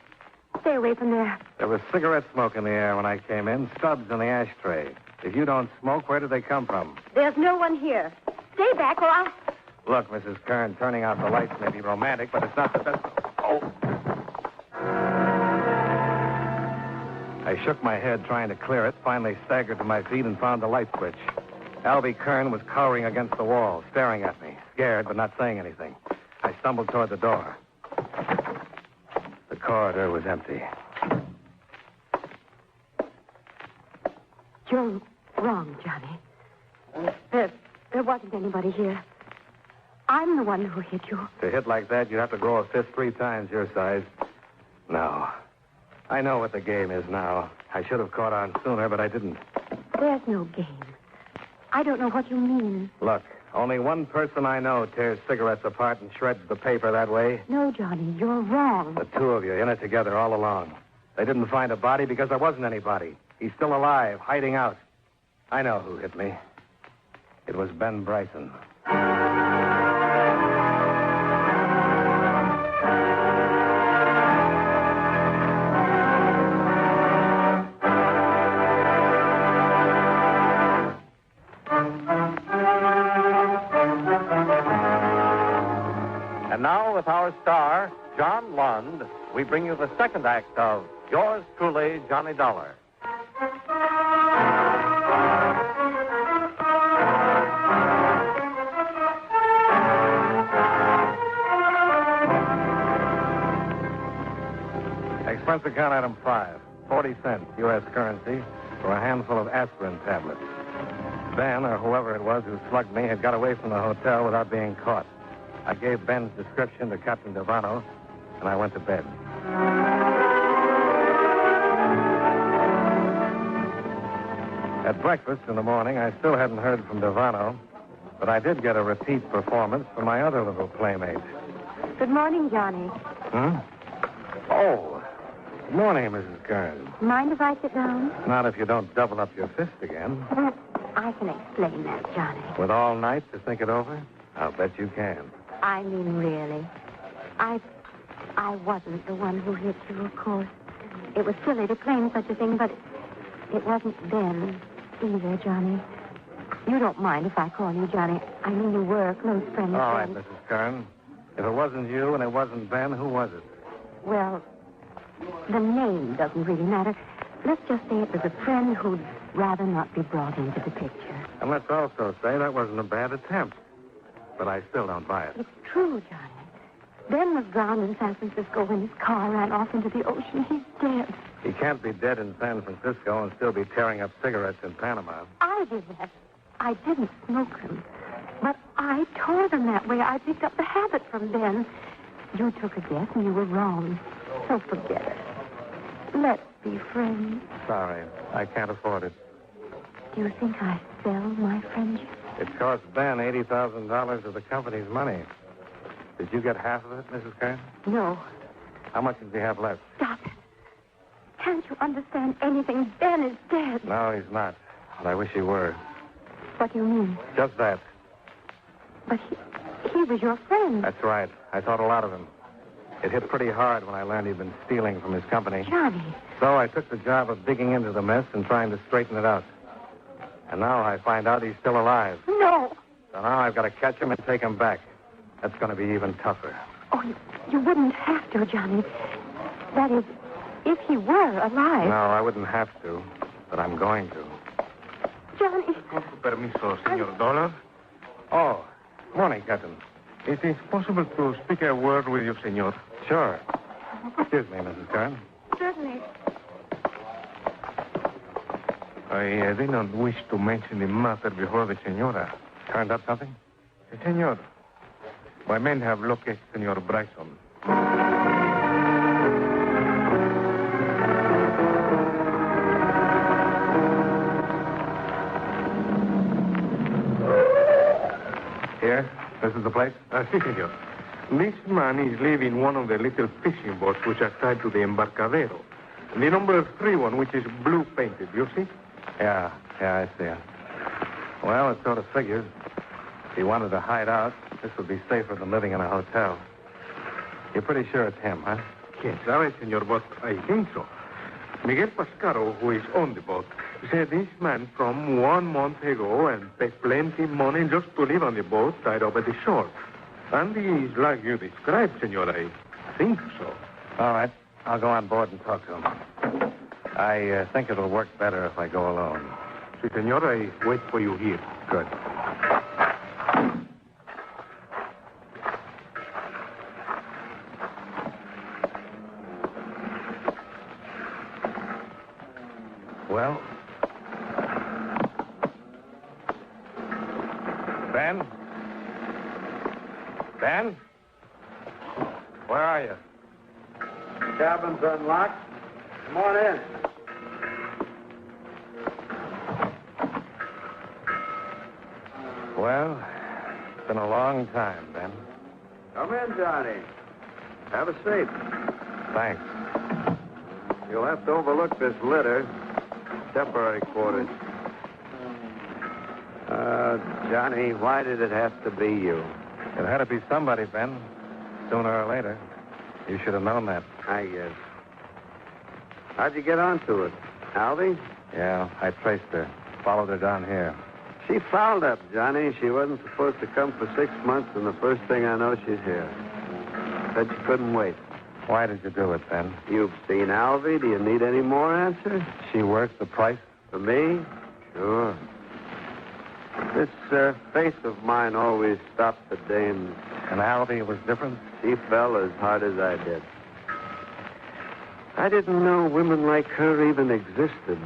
Stay away from there. There was cigarette smoke in the air when I came in, stubs in the ashtray. If you don't smoke, where did they come from? There's no one here. Stay back or I'll... Look, Mrs. Kern, turning out the lights may be romantic, but it's not the best... Oh! I shook my head trying to clear it, finally staggered to my feet and found the light switch. Albie Kern was cowering against the wall, staring at me, scared but not saying anything. I stumbled toward the door. The corridor was empty. You're wrong, Johnny. There wasn't anybody here. I'm the one who hit you. To hit like that, you'd have to grow a fist 3 times your size. No. I know what the game is now. I should have caught on sooner, but I didn't. There's no game. I don't know what you mean. Look, only one person I know tears cigarettes apart and shreds the paper that way. No, Johnny, you're wrong. The two of you in it together all along. They didn't find a body because there wasn't anybody. He's still alive, hiding out. I know who hit me. It was Ben Bryson. And now, with our star, John Lund, we bring you the second act of Yours Truly, Johnny Dollar. Expense account item 5, 40 cents, U.S. currency, for a handful of aspirin tablets. Ben, or whoever it was who slugged me, had got away from the hotel without being caught. I gave Ben's description to Captain Devano, and I went to bed. At breakfast in the morning, I still hadn't heard from Devano, but I did get a repeat performance from my other little playmate. Good morning, Johnny. Oh, good morning, Mrs. Kern. Mind if I sit down? Not if you don't double up your fist again. I can explain that, Johnny. With all night to think it over? I'll bet you can. I mean, really. I wasn't the one who hit you, of course. It was silly to claim such a thing, but it wasn't Ben either, Johnny. You don't mind if I call you Johnny. I mean, you were a close friend. All right, Mrs. Kern. If it wasn't you and it wasn't Ben, who was it? Well, the name doesn't really matter. Let's just say it was a friend who'd rather not be brought into the picture. And let's also say that wasn't a bad attempt. But I still don't buy it. It's true, Johnny. Ben was drowned in San Francisco when his car ran off into the ocean. He's dead. He can't be dead in San Francisco and still be tearing up cigarettes in Panama. I did that. I didn't smoke them. But I tore them that way. I picked up the habit from Ben. You took a guess and you were wrong. So forget it. Let's be friends. Sorry, I can't afford it. Do you think I sell my friendship? It cost Ben $80,000 of the company's money. Did you get half of it, Mrs. Kern? No. How much does he have left? Stop it. Can't you understand anything? Ben is dead. No, he's not. But I wish he were. What do you mean? Just that. But he was your friend. That's right. I thought a lot of him. It hit pretty hard when I learned he'd been stealing from his company. Johnny. So I took the job of digging into the mess and trying to straighten it out. And now I find out he's still alive. No. So now I've got to catch him and take him back. That's going to be even tougher. Oh, you wouldn't have to, Johnny. That is, if he were alive. No, I wouldn't have to, but I'm going to. Johnny. Con su permiso, Senor Dollar. Oh, morning, Captain. It is possible to speak a word with you, Senor. Sure. Excuse me, Mrs. Kern. Certainly. I did not wish to mention the matter before the Senora. Turned up something? Senor, my men have located Senor Bryson. Here? This is the place? Si, senor. This man is living in one of the little fishing boats which are tied to the embarcadero. The number 3 one, which is blue painted, you see? Yeah, I see it. Well, it sort of figures. If he wanted to hide out, this would be safer than living in a hotel. You're pretty sure it's him, huh? Yes, sabe, senor, but I think so. Miguel Pascaro, who is on the boat, said this man from 1 month ago and paid plenty money just to live on the boat tied up at the shore. And he is like you described, senor. I think so. All right. I'll go on board and talk to him. I think it'll work better if I go alone. Si, senor, I wait for you here. Good. Well? Ben? Ben? Where are you? Cabin's unlocked. Come on in. Well, it's been a long time, Ben. Come in, Johnny. Have a seat. Thanks. You'll have to overlook this litter. Temporary quarters. Johnny, why did it have to be you? It had to be somebody, Ben. Sooner or later. You should have known that. I guess. How'd you get onto it? Alvy? Yeah, I traced her. Followed her down here. She fouled up, Johnny. She wasn't supposed to come for 6 months, and the first thing I know, she's here. Said she couldn't wait. Why did you do it, Ben? You've seen Alvy. Do you need any more answers? She worth the price? For me? Sure. This face of mine always stopped the dames. And Alvy was different? She fell as hard as I did. I didn't know women like her even existed.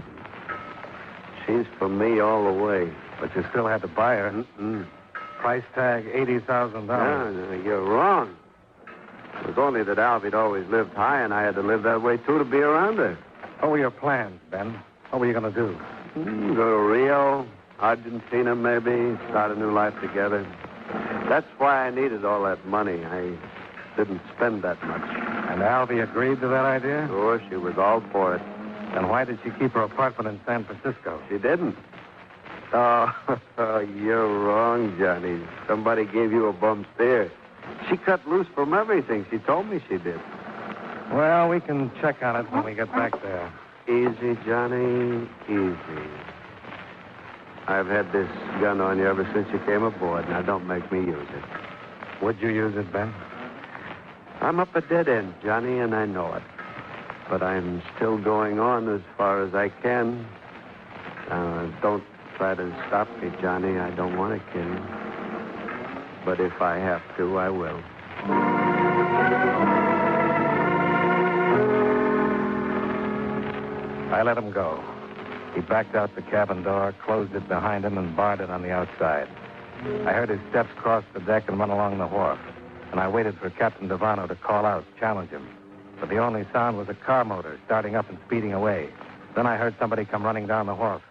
She's for me all the way. But you still had to buy her. Mm-mm. Price tag, $80,000. No, you're wrong. It was only that Alvy'd always lived high, and I had to live that way, too, to be around her. What were your plans, Ben? What were you going to do? Go to Rio, Argentina, maybe, start a new life together. That's why I needed all that money. I didn't spend that much. And Alvy agreed to that idea? Sure, she was all for it. Then why did she keep her apartment in San Francisco? She didn't. Oh, you're wrong, Johnny. Somebody gave you a bum steer. She cut loose from everything. She told me she did. Well, we can check on it when we get back there. Easy, Johnny, easy. I've had this gun on you ever since you came aboard. Now, don't make me use it. Would you use it, Ben? I'm up a dead end, Johnny, and I know it. But I'm still going on as far as I can. Don't try to stop me, Johnny. I don't want to kill you. But if I have to, I will. I let him go. He backed out the cabin door, closed it behind him, and barred it on the outside. I heard his steps cross the deck and run along the wharf, and I waited for Captain Devano to call out, challenge him. But the only sound was a car motor starting up and speeding away. Then I heard somebody come running down the wharf.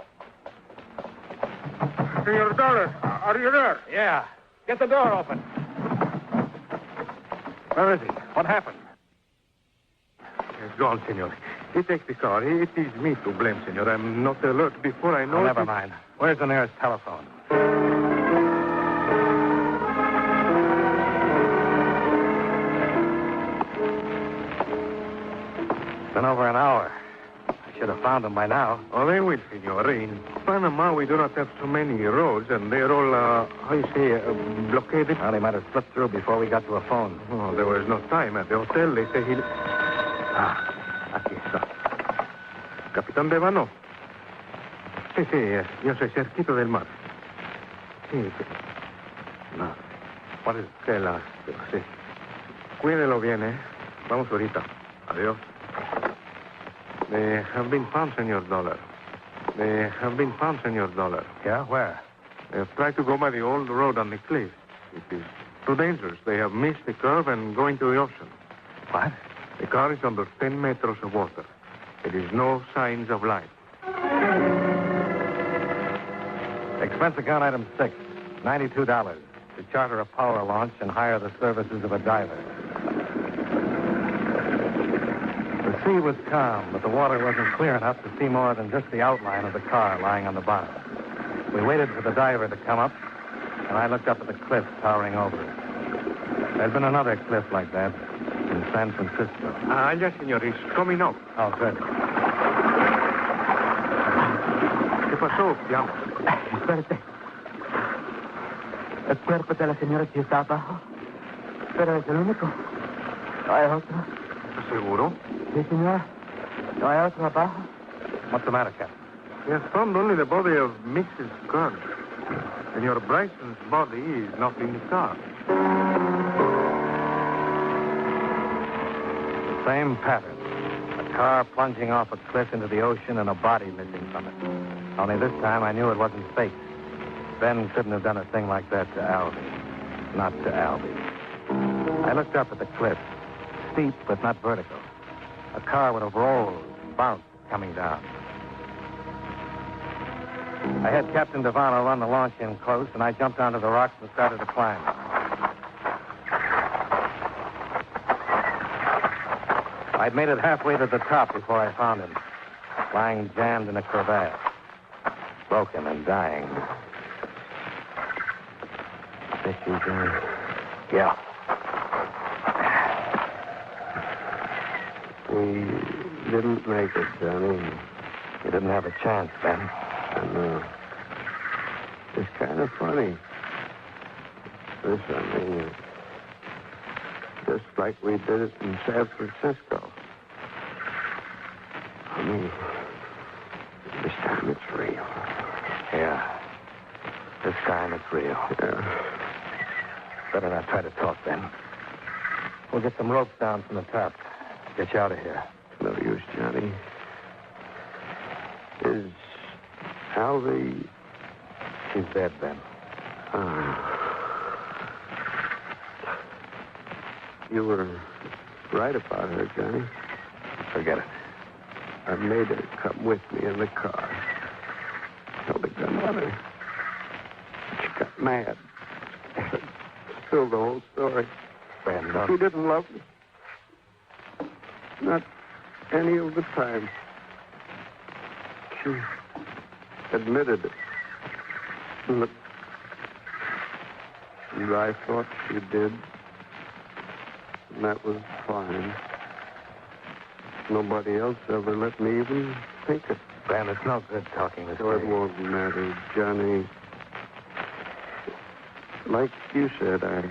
Senor Dollar, are you there? Yeah. Get the door open. Where is he? What happened? He's gone, senor. He takes the car. It is me to blame, senor. I'm not alert before I know... Oh, never mind. Where's the nearest telephone? It's been over an hour. I should have found him by now. Oh, they will, senor. In Panama, we do not have so many roads, and they're all, how you say, blockaded. Well, he might have slipped through before we got to a phone. Oh, there was no time at the hotel. They say he... aquí está. Capitán Devano. Sí, yo soy cerquito del mar. Sí. No. What is it? Qué lástima, sí. Cuídelo bien, ¿eh? Vamos ahorita. Adiós. They have been found, Senor Dollar. They have been found, Senor Dollar. Yeah? Where? They have tried to go by the old road on the cliff. It is too dangerous. They have missed the curve and go into the ocean. What? The car is under 10 meters of water. There is no signs of life. Expense account item 6, $92. To charter a power launch and hire the services of a diver. The sea was calm, but the water wasn't clear enough to see more than just the outline of the car lying on the bottom. We waited for the diver to come up, and I looked up at the cliff towering over us. There'd been another cliff like that in San Francisco. Yes, senor. He's coming up. Oh, good. ¿Qué pasó, Piano? Espérate. El cuerpo de la señora sí está abajo. Pero es el único. ¿No hay otro? ¿Seguro? Sí, señora. ¿No hay otro abajo? What's the matter, Captain? We have found only the body of Mrs. Kern. And your Bryson's body is not in the car. The same pattern. A car plunging off a cliff into the ocean and a body missing from it. Only this time I knew it wasn't fake. Ben couldn't have done a thing like that to Albie. Not to Albie. I looked up at the cliff. Steep, but not vertical. A car would have rolled, bounced, coming down. I had Captain Devano run the launch in close, and I jumped onto the rocks and started to climb. I'd made it halfway to the top before I found him, lying jammed in a crevasse, broken and dying. That you, Johnny? Yeah. We didn't make it, Johnny. You didn't have a chance, Ben. I know. It's kind of funny. This, I mean, just like we did it in San Francisco. I mean, this time it's real. Yeah. This time it's real. Yeah. Better not try to talk, Ben. We'll get some ropes down from the top. Get you out of here. No use, Johnny. Is Albie... She's dead, Ben. You were right about her, Johnny. Forget it. I made her come with me in the car. Held a gun on her. She got mad. Spilled the whole story. Ben, no. She didn't love me. Not any of the time. She admitted it. And I thought she did. And that was fine. Nobody else ever let me even think it. Ben, it's no good talking this So way. it won't matter, Johnny. Like you said, I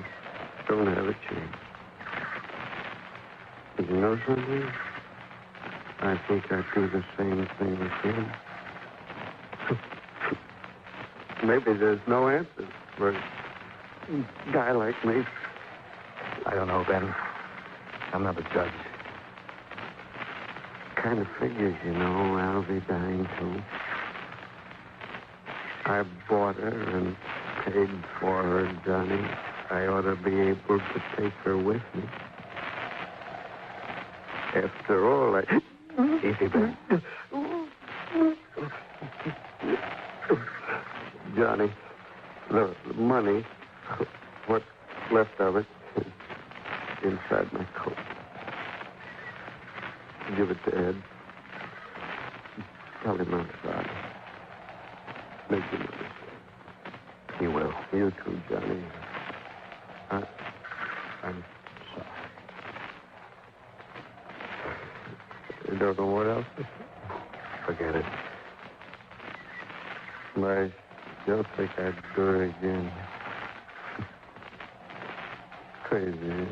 don't have a chance. But you know something? I think I'd do the same thing again. Maybe there's no answer for a guy like me. I don't know, Ben. I'm not a judge. Kind of figures, you know, I'll be dying too. I bought her and paid for her, Johnny. I ought to be able to take her with me. After all, I... Easy, Ben. Johnny, the money, what's left of it, is inside my coat. Give it to Ed. Tell him I'm sorry. Make him understand. He will. You too, Johnny. I'm sorry. You don't know what else to say? Forget it. I don't think I'd do it again. Crazy, eh?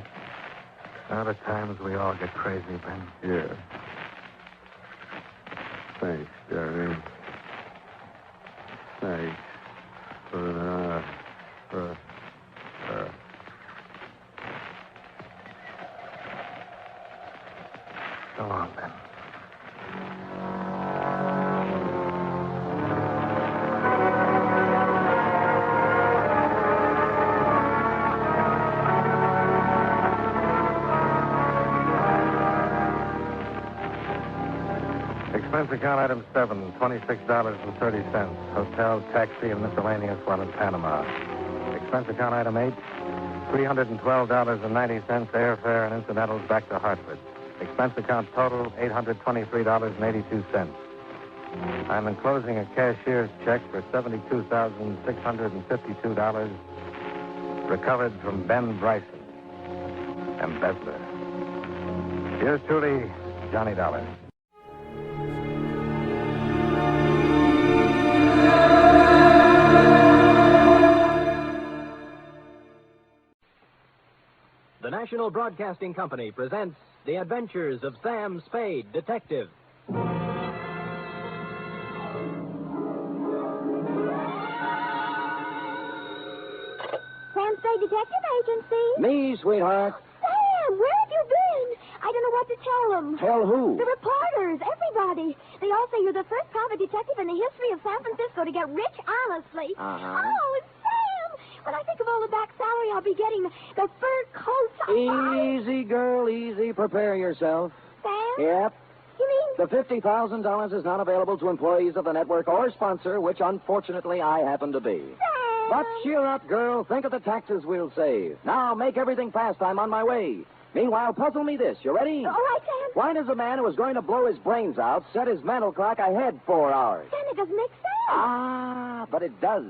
Now the times we all get crazy, Ben. Yeah. Thanks, Johnny. Thanks for So long, Ben. Expense account item 7, $26.30. Hotel, taxi, and miscellaneous while in Panama. Expense account item 8, $312.90 airfare and incidentals back to Hartford. Expense account total, $823.82. I'm enclosing a cashier's check for $72,652 recovered from Ben Bryson, embezzler. Yours truly, Johnny Dollar. The National Broadcasting Company presents The Adventures of Sam Spade, Detective. Me, sweetheart. Sam, where have you been? I don't know what to tell them. Tell who? The reporters, everybody. They all say you're the first private detective in the history of San Francisco to get rich honestly. Uh-huh. Oh, Sam! When I think of all the back salary I'll be getting, the fur coats... Easy, girl, easy. Prepare yourself. Sam? Yep. You mean... The $50,000 is not available to employees of the network or sponsor, which unfortunately I happen to be. Sam! But cheer up, girl. Think of the taxes we'll save. Now, make everything fast. I'm on my way. Meanwhile, puzzle me this. You ready? All right, Sam. Why does a man who is going to blow his brains out set his mental clock ahead 4 hours? Sam, it doesn't make sense. Ah, but it does.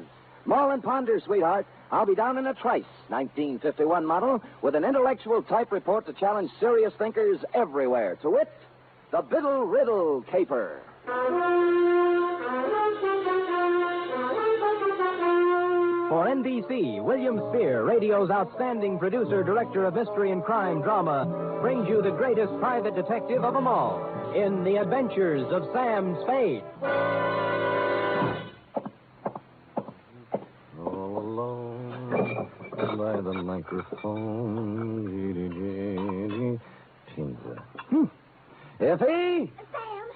Mull and ponder, sweetheart. I'll be down in a trice, 1951 model, with an intellectual type report to challenge serious thinkers everywhere. To wit, the Biddle Riddle caper. For NBC, William Spear, radio's outstanding producer, director of mystery and crime drama, brings you the greatest private detective of them all in The Adventures of Sam Spade. All alone by the microphone. Pizza. Iffy? Sam,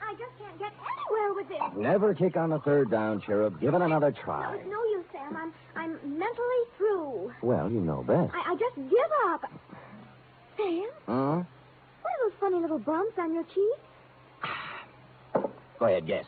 I just can't get anywhere with this. Never kick on the third down, Cherub. Give it another No, try. it's no use, Sam. I'm mentally through. Well, you know best. I just give up. Sam, Huh? what are those funny little bumps on your cheek? Go ahead, guess.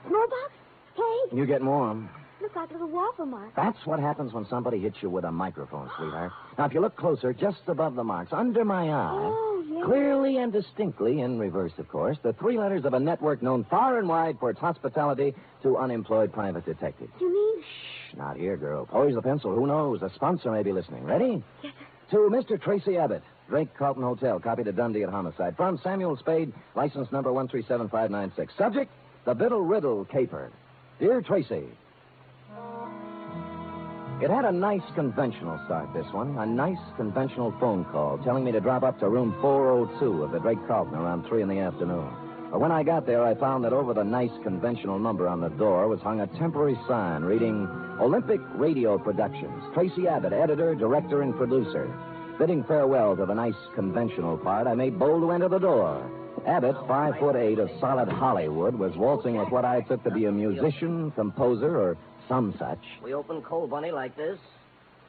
Smallpox? Hey, You get warm. look like little waffle marks. That's what happens when somebody hits you with a microphone, sweetheart. Now, if you look closer, just above the marks, under my eye, Oh, yeah. clearly and distinctly, in reverse, of course, the 3 letters of a network known far and wide for its hospitality to unemployed private detectives. You mean? Shh, not here, girl. Poise the pencil. Who knows? A sponsor may be listening. Ready? Yes, To Mr. Tracy Abbott, Drake Carlton Hotel, copy to Dundee at homicide. From Samuel Spade, license number 137596. Subject, the Biddle Riddle caper. Dear Tracy, it had a nice conventional start, this one. A nice conventional phone call telling me to drop up to room 402 of the Drake Carlton around 3 in the afternoon. But when I got there, I found that over the nice conventional number on the door was hung a temporary sign reading Olympic Radio Productions. Tracy Abbott, editor, director, and producer. Bidding farewell to the nice conventional part, I made bold to enter the door. Abbott, 5'8" of solid Hollywood, was waltzing with what I took to be a musician, composer, or some such. We open Cold Bunny like this.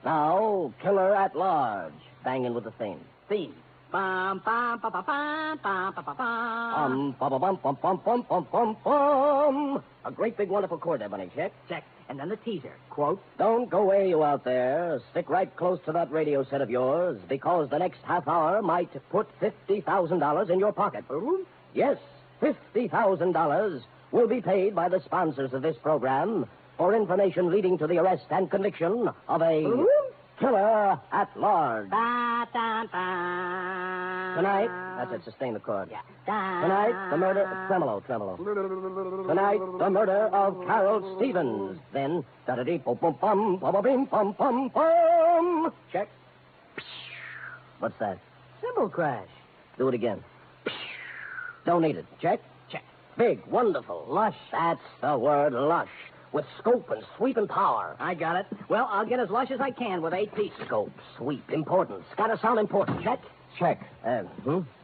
Now, Killer at Large. Banging with the theme. Theme. Bum, bum, bum, bum, bum, bum, bum, bum, bum. Bum, bum, bum, bum, bum, bum, bum, bum, bum. A great big wonderful chord there, Bunny. Check. Check. And then the teaser. Quote. Don't go away, you out there. Stick right close to that radio set of yours, because the next half hour might put $50,000 in your pocket. Yes, $50,000 will be paid by the sponsors of this program for information leading to the arrest and conviction of a killer at large. Tonight, that's it, sustain the chord. Tonight, the murder, tremolo. Tonight, the murder of Carol Stevens. Then, da-da-dee, bum-bum-bum, bum-bum-bum-bum-bum. Check. What's that? Cymbal crash. Do it again. Don't need it. Check. Check. Big, wonderful, lush. That's the word, lush. With scope and sweep and power. I got it. Well, I'll get as lush as I can with 8 pieces. Scope, sweep, importance. Gotta sound important. Check. Check.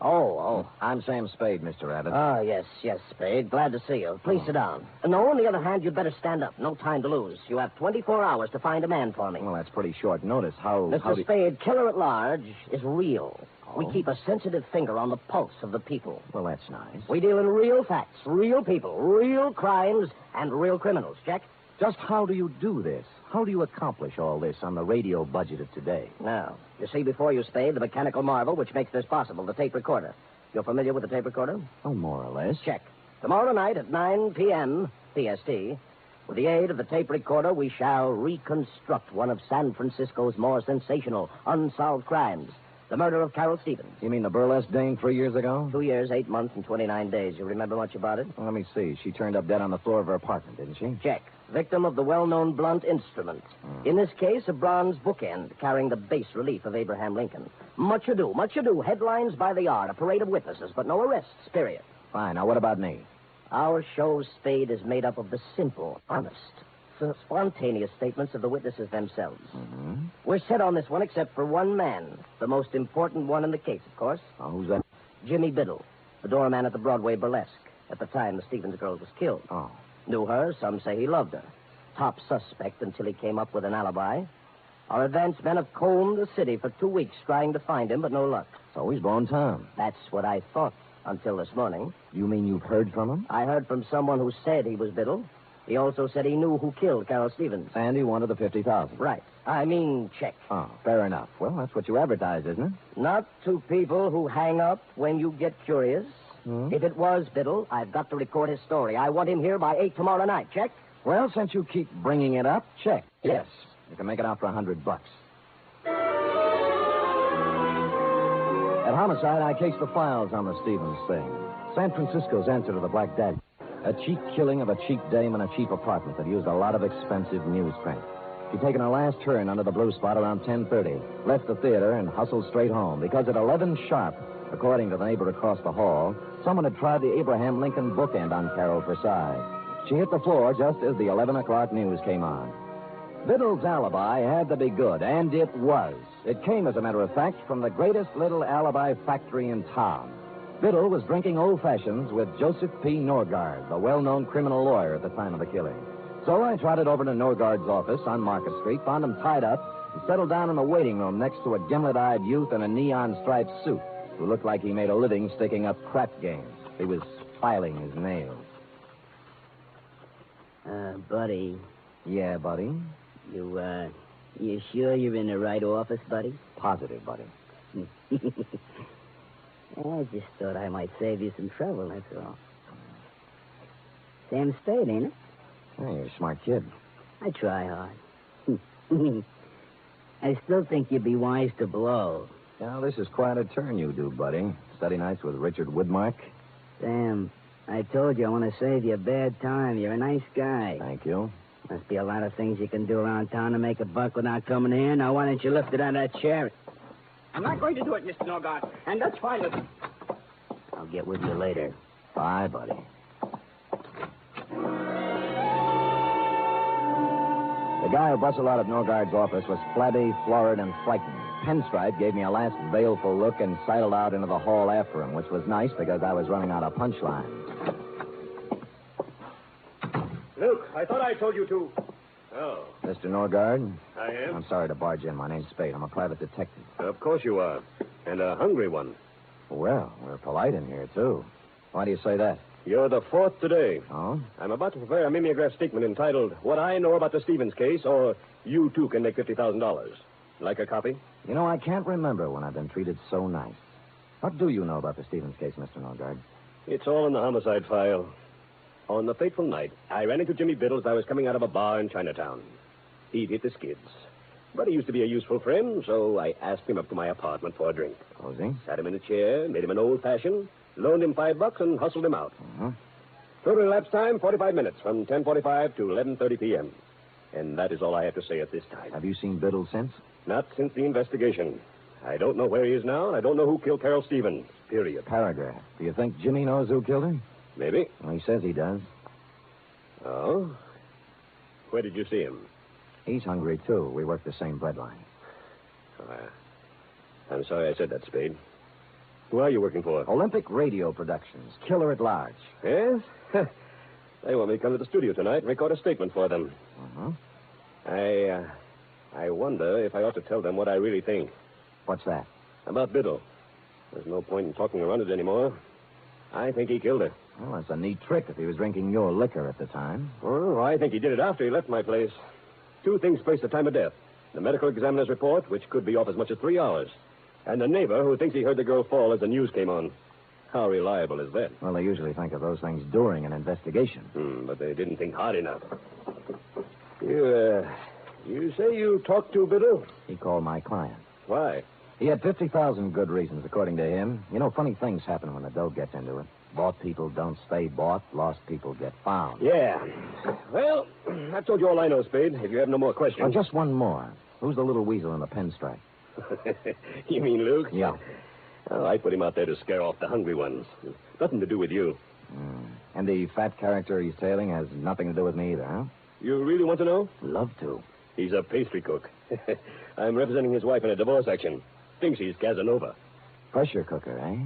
Oh, I'm Sam Spade, Mr. Abbott. Ah, yes, Spade. Glad to see you. Please sit down. No, on the other hand, you'd better stand up. No time to lose. You have 24 hours to find a man for me. Well, that's pretty short notice. Mr. Spade, Killer at Large is real. We keep a sensitive finger on the pulse of the people. Well, that's nice. We deal in real facts, real people, real crimes, and real criminals. Check? Just how do you do this? How do you accomplish all this on the radio budget of today? Now, you see before you, Spade, the mechanical marvel which makes this possible, the tape recorder. You're familiar with the tape recorder? Oh, more or less. Check. Tomorrow night at 9 p.m. PST, with the aid of the tape recorder, we shall reconstruct one of San Francisco's more sensational unsolved crimes. The murder of Carol Stevens. You mean the burlesque dame 3 years ago? 2 years, 8 months, and 29 days. You remember much about it? Well, let me see. She turned up dead on the floor of her apartment, didn't she? Check. Victim of the well-known blunt instrument. In this case, a bronze bookend carrying the bas relief of Abraham Lincoln. Much ado. Headlines by the hour. A parade of witnesses, but no arrests, period. Fine. Now, what about me? Our show, Spade, is made up of the simple, honest, spontaneous statements of the witnesses themselves. Mm-hmm. We're set on this one except for one man. The most important one in the case, of course. Oh, who's that? Jimmy Biddle, the doorman at the Broadway Burlesque, at the time the Stevens girl was killed. Oh. Knew her, some say he loved her. Top suspect until he came up with an alibi. Our advance men have combed the city for 2 weeks trying to find him, but no luck. So he's blown town. That's what I thought until this morning. You mean you've heard from him? I heard from someone who said he was Biddle. He also said he knew who killed Carol Stevens. And he wanted the $50,000. Right. I mean, check. Oh, fair enough. Well, that's what you advertised, isn't it? Not to people who hang up when you get curious. If it was Biddle, I've got to record his story. I want him here by 8 tomorrow night. Check? Well, since you keep bringing it up, check. Yes. You can make it out for $100. At Homicide, I cased the files on the Stevens thing. San Francisco's answer to the Black Dag. A cheap killing of a cheap dame in a cheap apartment that used a lot of expensive newsprint. She'd taken her last turn under the blue spot around 10:30, left the theater, and hustled straight home, because at 11 sharp, according to the neighbor across the hall, someone had tried the Abraham Lincoln bookend on Carol for size. She hit the floor just as the 11 o'clock news came on. Biddle's alibi had to be good, and it was. It came, as a matter of fact, from the greatest little alibi factory in town. Biddle was drinking old fashions with Joseph P. Norgard, the well-known criminal lawyer at the time of the killing. So I trotted over to Norgard's office on Market Street, found him tied up, and settled down in the waiting room next to a gimlet-eyed youth in a neon-striped suit who looked like he made a living sticking up crap games. He was filing his nails. Buddy. Yeah, buddy? You sure you're in the right office, buddy? Positive, buddy. I just thought I might save you some trouble, that's all. Sam Spade, ain't it? Hey, you're a smart kid. I try hard. I still think you'd be wise to blow. Now, this is quite a turn you do, buddy. Study nights with Richard Woodmark. Sam, I told you I want to save you a bad time. You're a nice guy. Thank you. Must be a lot of things you can do around town to make a buck without coming here. Now, why don't you lift it out of that chair? I'm not going to do it, Mr. Norgard, and that's fine with me. I'll get with you later. Bye, buddy. The guy who bustled out of Norgard's office was flabby, florid, and frightened. Pinstripe gave me a last baleful look and sidled out into the hall after him, which was nice because I was running out of punchlines. Luke, I thought I told you to. Oh. Mr. Norgard? I am? I'm sorry to barge in. My name's Spade. I'm a private detective. Of course you are. And a hungry one. Well, we're polite in here, too. Why do you say that? You're the fourth today. Oh? I'm about to prepare a mimeograph statement entitled, What I Know About the Stevens Case, or You Too Can Make $50,000. Like a copy? You know, I can't remember when I've been treated so nice. What do you know about the Stevens case, Mr. Norgard? It's all in the homicide file. On the fateful night, I ran into Jimmy Biddle as I was coming out of a bar in Chinatown. He'd hit the skids. But he used to be a useful friend, so I asked him up to my apartment for a drink. Posing? Sat him in a chair, made him an old-fashioned, loaned him $5, and hustled him out. Uh-huh. Total elapsed time, 45 minutes, from 10:45 to 11:30 p.m. And that is all I have to say at this time. Have you seen Biddle since? Not since the investigation. I don't know where he is now, and I don't know who killed Carol Stevens, period. Paragraph. Do you think Jimmy knows who killed her? Maybe. Well, he says he does. Oh? Where did you see him? He's hungry, too. We work the same breadline. Oh, I'm sorry I said that, Spade. Who are you working for? Olympic Radio Productions. Killer at Large. Yes? They want me to come to the studio tonight and record a statement for them. Uh-huh. I wonder if I ought to tell them what I really think. What's that? About Biddle. There's no point in talking around it anymore. I think he killed her. Well, that's a neat trick if he was drinking your liquor at the time. Oh, I think he did it after he left my place. Two things place the time of death. The medical examiner's report, which could be off as much as 3 hours. And the neighbor who thinks he heard the girl fall as the news came on. How reliable is that? Well, they usually think of those things during an investigation. But they didn't think hard enough. You say you talked to Biddle? He called my client. Why? He had 50,000 good reasons, according to him. You know, funny things happen when the dough gets into it. Bought people don't stay bought. Lost people get found. Yeah. Well, I've told you all I know, Spade. If you have no more questions. Well, just one more. Who's the little weasel in the pinstripe? You mean Luke? Yeah. Oh, I put him out there to scare off the hungry ones. Nothing to do with you. And the fat character he's tailing has nothing to do with me either, huh? You really want to know? Love to. He's a pastry cook. I'm representing his wife in a divorce action. Thinks he's Casanova. Pressure cooker, eh?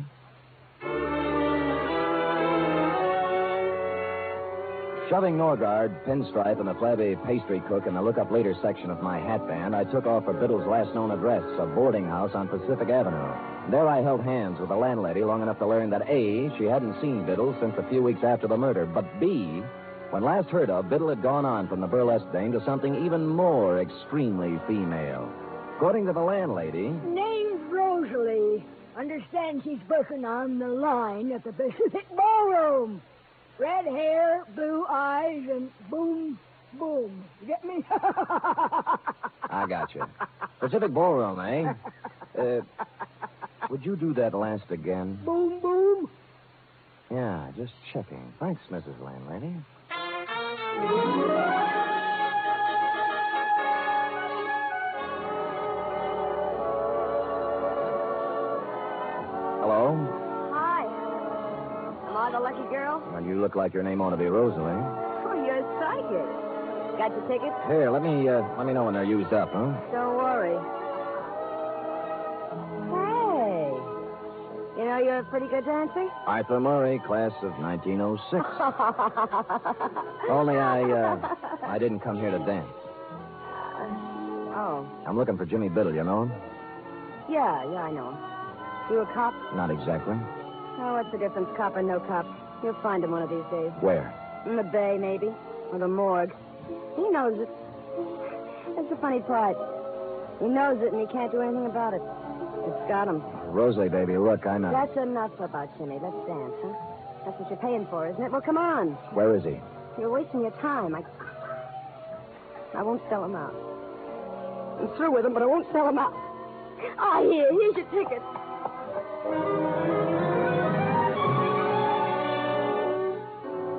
Shoving Norgard, Pinstripe, and a flabby pastry cook in the look-up later section of my hat band, I took off for Biddle's last known address, a boarding house on Pacific Avenue. There I held hands with the landlady long enough to learn that A, she hadn't seen Biddle since a few weeks after the murder, but B, when last heard of, Biddle had gone on from the burlesque dame to something even more extremely female. According to the landlady... Name's Rosalie. Understand she's working on the line at the Pacific Ballroom. Red hair, blue eyes, and boom, boom. You get me? I got you. Pacific Ballroom, eh? Would you do that last again? Boom, boom. Yeah, just checking. Thanks, Mrs. Landlady. Hello? Hi. Am I the lucky girl? Well, you look like your name ought to be Rosalie. Oh, you're psychic. Got your tickets? Here, let me know when they're used up, huh? Don't worry. Hey. You know you're a pretty good dancer? Arthur Murray, class of 1906. Only I didn't come here to dance. Oh. I'm looking for Jimmy Biddle, you know him? Yeah, I know him. You a cop? Not exactly. Oh, what's the difference, cop or no cop? You'll find him one of these days. Where? In the bay, maybe. Or the morgue. He knows it. That's the funny part. He knows it, and he can't do anything about it. It's got him. Rosalie, baby, look, I'm not... That's enough about Jimmy. Let's dance, huh? That's what you're paying for, isn't it? Well, come on. Where is he? You're wasting your time. I won't sell him out. I'm through with him, but I won't sell him out. Ah, here's your ticket.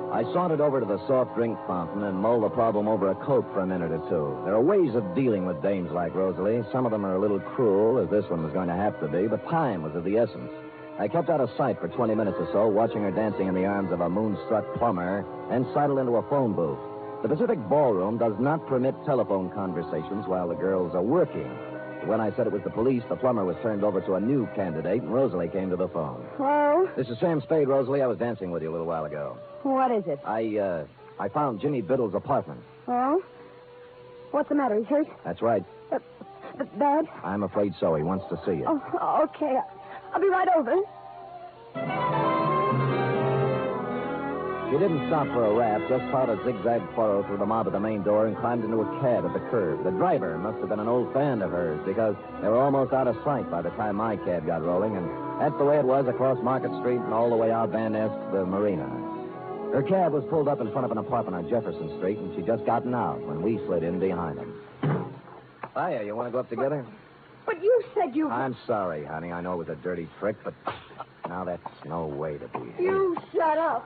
I sauntered over to the soft drink fountain and mulled the problem over a Coke for a minute or two. There are ways of dealing with dames like Rosalie. Some of them are a little cruel, as this one was going to have to be, but time was of the essence. I kept out of sight for 20 minutes or so, watching her dancing in the arms of a moonstruck plumber, and sidled into a phone booth. The Pacific Ballroom does not permit telephone conversations while the girls are working. When I said it was the police, the plumber was turned over to a new candidate, and Rosalie came to the phone. Hello? This is Sam Spade, Rosalie. I was dancing with you a little while ago. What is it? I found Jimmy Biddle's apartment. Oh? What's the matter? He's hurt? That's right. Bad? I'm afraid so. He wants to see you. Oh, okay. I'll be right over. She didn't stop for a rap, just plowed a zigzag furrow through the mob at the main door and climbed into a cab at the curb. The driver must have been an old fan of hers because they were almost out of sight by the time my cab got rolling, and that's the way it was across Market Street and all the way out Van Ness to the marina. Her cab was pulled up in front of an apartment on Jefferson Street, and she'd just gotten out when we slid in behind them. Hiya, you want to go up together? But you said you... I'm sorry, honey. I know it was a dirty trick, but now that's no way to be. You shut up.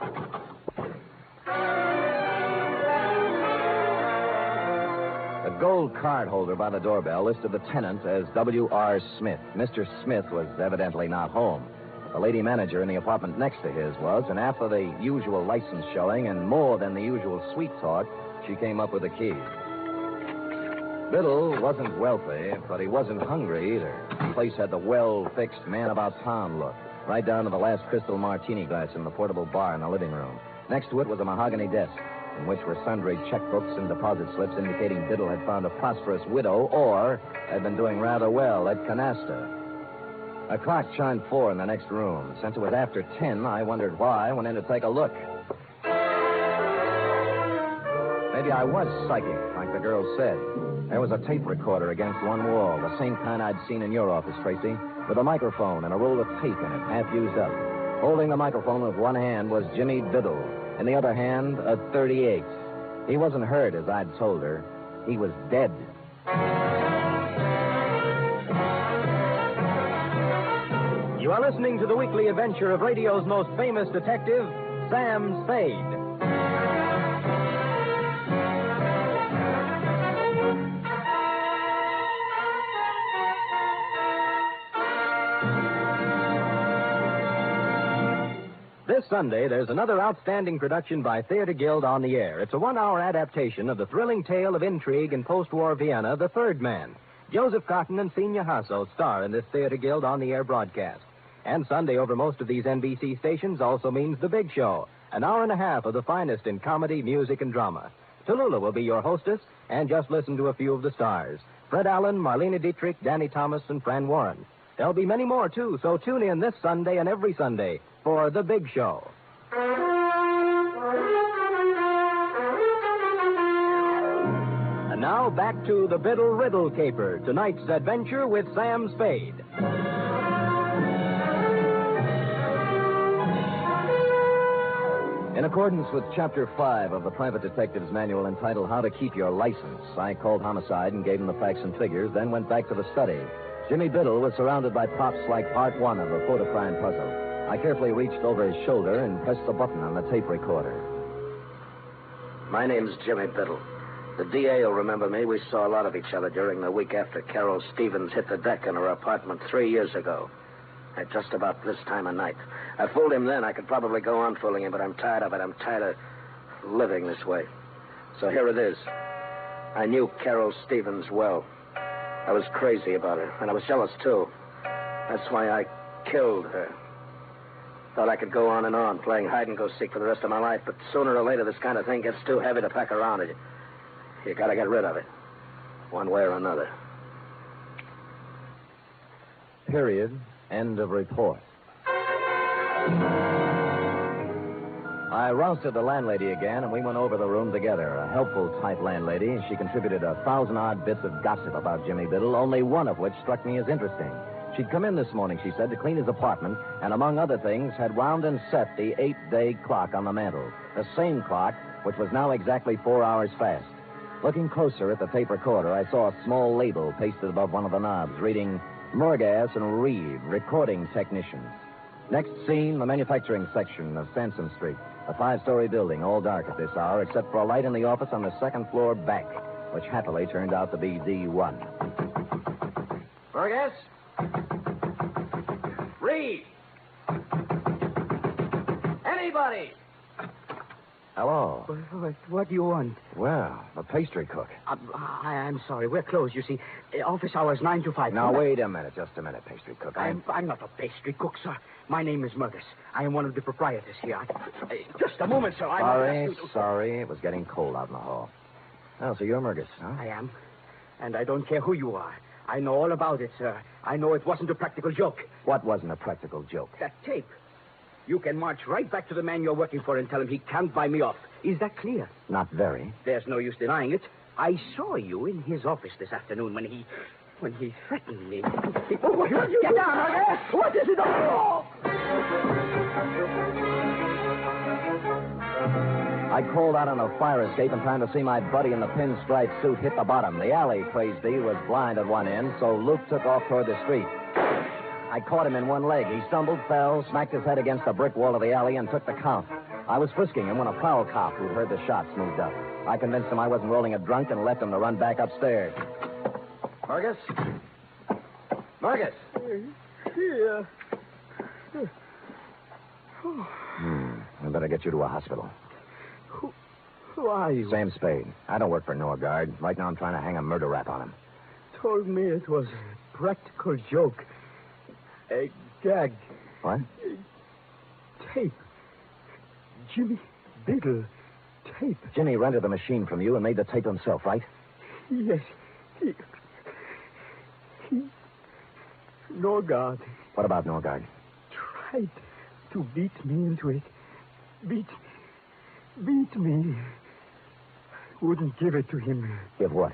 The gold card holder by the doorbell listed the tenant as W.R. Smith. Mr. Smith was evidently not home. The lady manager in the apartment next to his was, and after the usual license showing and more than the usual sweet talk, she came up with the key. Biddle wasn't wealthy, but he wasn't hungry either. The place had the well-fixed, man-about-town look, right down to the last crystal martini glass in the portable bar in the living room. Next to it was a mahogany desk, in which were sundry checkbooks and deposit slips indicating Biddle had found a prosperous widow or had been doing rather well at canasta. A clock chimed 4 in the next room. Since it was after 10, I wondered why I went in to take a look. Maybe I was psychic, like the girl said. There was a tape recorder against one wall, the same kind I'd seen in your office, Tracy, with a microphone and a roll of tape in it, half used up. Holding the microphone with one hand was Jimmy Biddle. In the other hand, a .38. He wasn't hurt, as I'd told her. He was dead. You are listening to the weekly adventure of radio's most famous detective, Sam Spade. this Sunday, there's another outstanding production by Theater Guild on the Air. It's a 1-hour adaptation of the thrilling tale of intrigue in post-war Vienna, The Third Man. Joseph Cotton and Senior Hasso star in this Theater Guild on the Air broadcast. And Sunday over most of these NBC stations also means The Big Show, an hour and a half of the finest in comedy, music, and drama. Tallulah will be your hostess, and just listen to a few of the stars. Fred Allen, Marlene Dietrich, Danny Thomas, and Fran Warren. There'll be many more, too, so tune in this Sunday and every Sunday for The Big Show. And now back to the Biddle Riddle Caper, tonight's adventure with Sam Spade. In accordance with Chapter 5 of the Private Detective's Manual entitled How to Keep Your License, I called Homicide and gave him the facts and figures, then went back to the study. Jimmy Biddle was surrounded by props like part 1 of a photo-crime puzzle. I carefully reached over his shoulder and pressed the button on the tape recorder. My name's Jimmy Biddle. The DA will remember me. We saw a lot of each other during the week after Carol Stevens hit the deck in her apartment 3 years ago. At just about this time of night. I fooled him then. I could probably go on fooling him, but I'm tired of it. I'm tired of living this way. So here it is. I knew Carol Stevens well. I was crazy about her, and I was jealous, too. That's why I killed her. Thought I could go on and on, playing hide-and-go-seek for the rest of my life, but sooner or later this kind of thing gets too heavy to pack around. You gotta get rid of it, one way or another. Period. End of report. I rousted the landlady again, and we went over the room together. A helpful type landlady. She contributed 1,000-odd bits of gossip about Jimmy Biddle, only one of which struck me as interesting. She'd come in this morning, she said, to clean his apartment, and among other things, had wound and set the 8-day clock on the mantel. The same clock, which was now exactly 4 hours fast. Looking closer at the tape recorder, I saw a small label pasted above one of the knobs, reading Murgas and Reeve, recording technicians. Next scene, the manufacturing section of Sansom Street. A 5-story building, all dark at this hour, except for a light in the office on the second floor back, which happily turned out to be D1. Burgess? Reed! Anybody? Hello. What do you want? Well, the pastry cook. I'm sorry. We're closed, you see. Office hours 9 to 5. Now, wait a minute. Just a minute, pastry cook. I'm not a pastry cook, sir. My name is Murgas. I am one of the proprietors here. Just a moment, sir. Sorry. It was getting cold out in the hall. Oh, so you're Murgas, huh? I am. And I don't care who you are. I know all about it, sir. I know it wasn't a practical joke. What wasn't a practical joke? That tape. You can march right back to the man you're working for and tell him he can't buy me off. Is that clear? Not very. There's no use denying it. I saw you in his office this afternoon when he threatened me. Get down, Murgas! What is it? Oh! I crawled out on a fire escape in time to see my buddy in the pinstripe suit hit the bottom. The alley, praise be, was blind at one end, so Luke took off toward the street. I caught him in one leg. He stumbled, fell, smacked his head against the brick wall of the alley, and took the count. I was frisking him when a prowl cop who heard the shots moved up. I convinced him I wasn't rolling a drunk and left him to run back upstairs. Murgas? Murgas! Here. I better get you to a hospital. Who are you? Sam Spade. I don't work for Noir. Right now I'm trying to hang a murder rap on him. Told me it was a practical joke. A gag. What? Tape. Jimmy Biddle. Tape. Jimmy rented the machine from you and made the tape himself, right? Yes. He... Norgard. What about Norgard? Tried to beat me into it. Beat me. Wouldn't give it to him. Give what?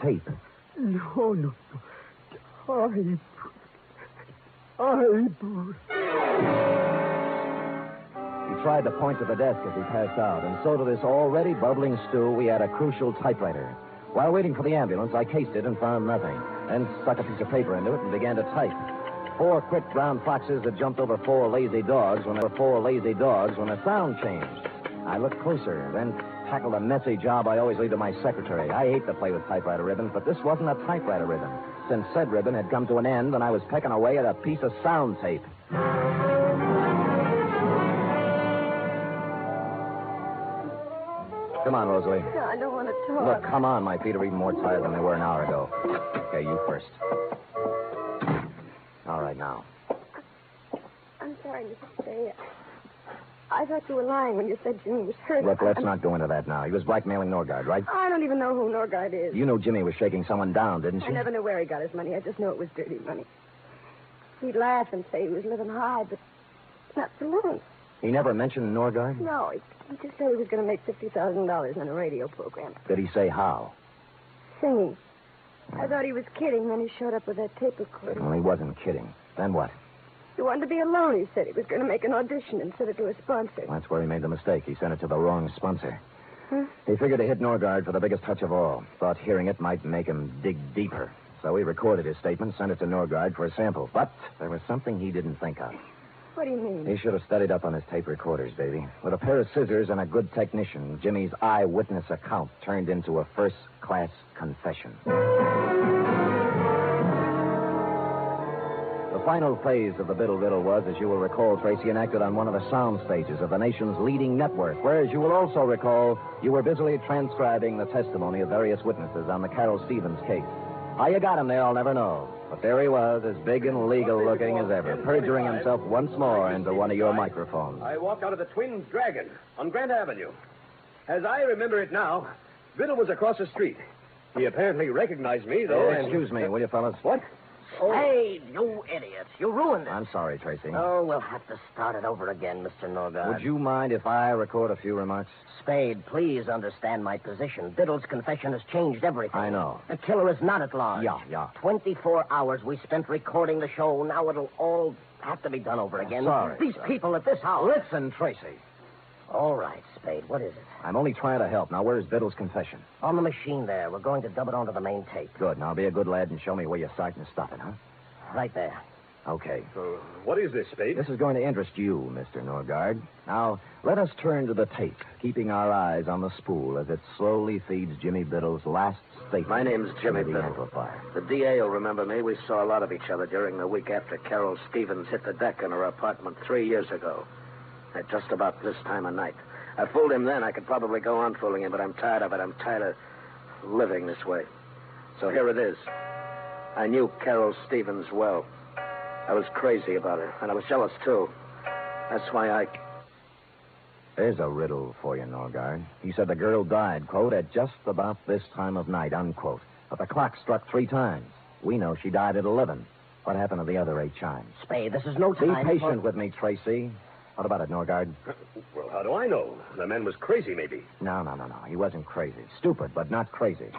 Tape. No. He tried to point to the desk as he passed out, and so to this already bubbling stew, we had a crucial typewriter. While waiting for the ambulance, I cased it and found nothing, then stuck a piece of paper into it and began to type. 4 quick brown foxes had jumped over 4 lazy dogs when the sound changed. I looked closer, then tackled a messy job I always leave to my secretary. I hate to play with typewriter ribbons, but this wasn't a typewriter ribbon, since said ribbon had come to an end and I was pecking away at a piece of sound tape. Come on, Rosalie. No, I don't want to talk. Look, come on. My feet are even more tired than they were an hour ago. Okay, you first. All right, now. I'm sorry, Mr. Spade. I thought you were lying when you said Jimmy was hurt. Look, let's not go into that now. He was blackmailing Norgard, right? I don't even know who Norgard is. You knew Jimmy was shaking someone down, didn't you? I never knew where he got his money. I just know it was dirty money. He'd laugh and say he was living high, but not for long. He never mentioned Norgard? No, he just said he was going to make $50,000 on a radio program. Did he say how? Singing. I thought he was kidding, then he showed up with that tape recorder. Well, he wasn't kidding. Then what? He wanted to be alone, he said. He was going to make an audition and send it to a sponsor. That's where he made the mistake. He sent it to the wrong sponsor. Huh? He figured to hit Norgard for the biggest touch of all. Thought hearing it might make him dig deeper. So he recorded his statement, sent it to Norgard for a sample. But there was something he didn't think of. What do you mean? He should have studied up on his tape recorders, baby. With a pair of scissors and a good technician, Jimmy's eyewitness account turned into a first-class confession. The final phase of the Biddle Riddle was, as you will recall, Tracy, enacted on one of the sound stages of the nation's leading network, where, as you will also recall, you were busily transcribing the testimony of various witnesses on the Carol Stevens case. How you got him there, I'll never know. But there he was, as big and legal-looking as ever, perjuring himself once more into one of your microphones. I walked out of the Twin Dragon on Grant Avenue. As I remember it now, Biddle was across the street. He apparently recognized me, though. Excuse me, will you, fellas? What? Hey, you idiots. You ruined it. I'm sorry, Tracy. Oh, we'll have to start it over again, Mr. Norgard. Would you mind if I record a few remarks? Spade, please understand my position. Biddle's confession has changed everything. I know. The killer is not at large. Yeah. 24 hours we spent recording the show. Now it'll all have to be done over again. Sorry. These people at this house. Listen, Tracy. All right, Spade. What is it? I'm only trying to help. Now, where's Biddle's confession? On the machine there. We're going to dub it onto the main tape. Good. Now, be a good lad and show me where you're starting to stop it, huh? Right there. Okay. What is this, Spade? This is going to interest you, Mr. Norgard. Now, let us turn to the tape, keeping our eyes on the spool as it slowly feeds Jimmy Biddle's last statement. My name's Jimmy into the Biddle. amplifier. The DA will remember me. We saw a lot of each other during the week after Carol Stevens hit the deck in her apartment 3 years ago. At just about this time of night. I fooled him then. I could probably go on fooling him, but I'm tired of it. I'm tired of living this way. So here it is. I knew Carol Stevens well. I was crazy about her, and I was jealous, too. That's why There's a riddle for you, Norgard. He said the girl died, quote, at just about this time of night, unquote. But the clock struck 3 times. We know she died at 11. What happened to the other 8 chimes? Spade, this is no Be time. patient with me, Tracy. What about it, Norgard? Well, how do I know? The man was crazy, maybe. No. He wasn't crazy. Stupid, but not crazy.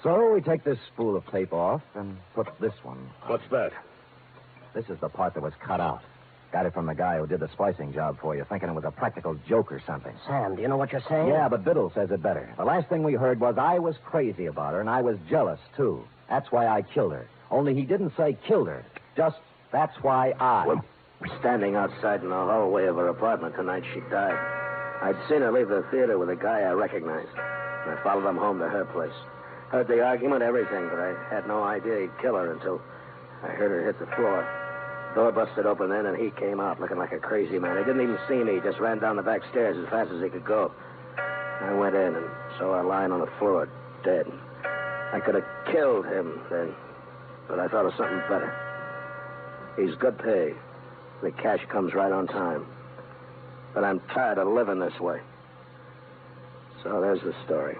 So we take this spool of tape off and put this one on. What's that? This is the part that was cut out. Got it from the guy who did the splicing job for you, thinking it was a practical joke or something. Sam, do you know what you're saying? Yeah, but Biddle says it better. The last thing we heard was I was crazy about her, and I was jealous, too. That's why I killed her. Only he didn't say killed her. Just, that's why I... Well, standing outside in the hallway of her apartment the night she died. I'd seen her leave the theater with a guy I recognized. And I followed him home to her place. Heard the argument, everything, but I had no idea he'd kill her until I heard her hit the floor. Door busted open then, and he came out looking like a crazy man. He didn't even see me. He just ran down the back stairs as fast as he could go. I went in and saw her lying on the floor, dead. I could have killed him then, but I thought of something better. He's good pay. The cash comes right on time. But I'm tired of living this way. So there's the story.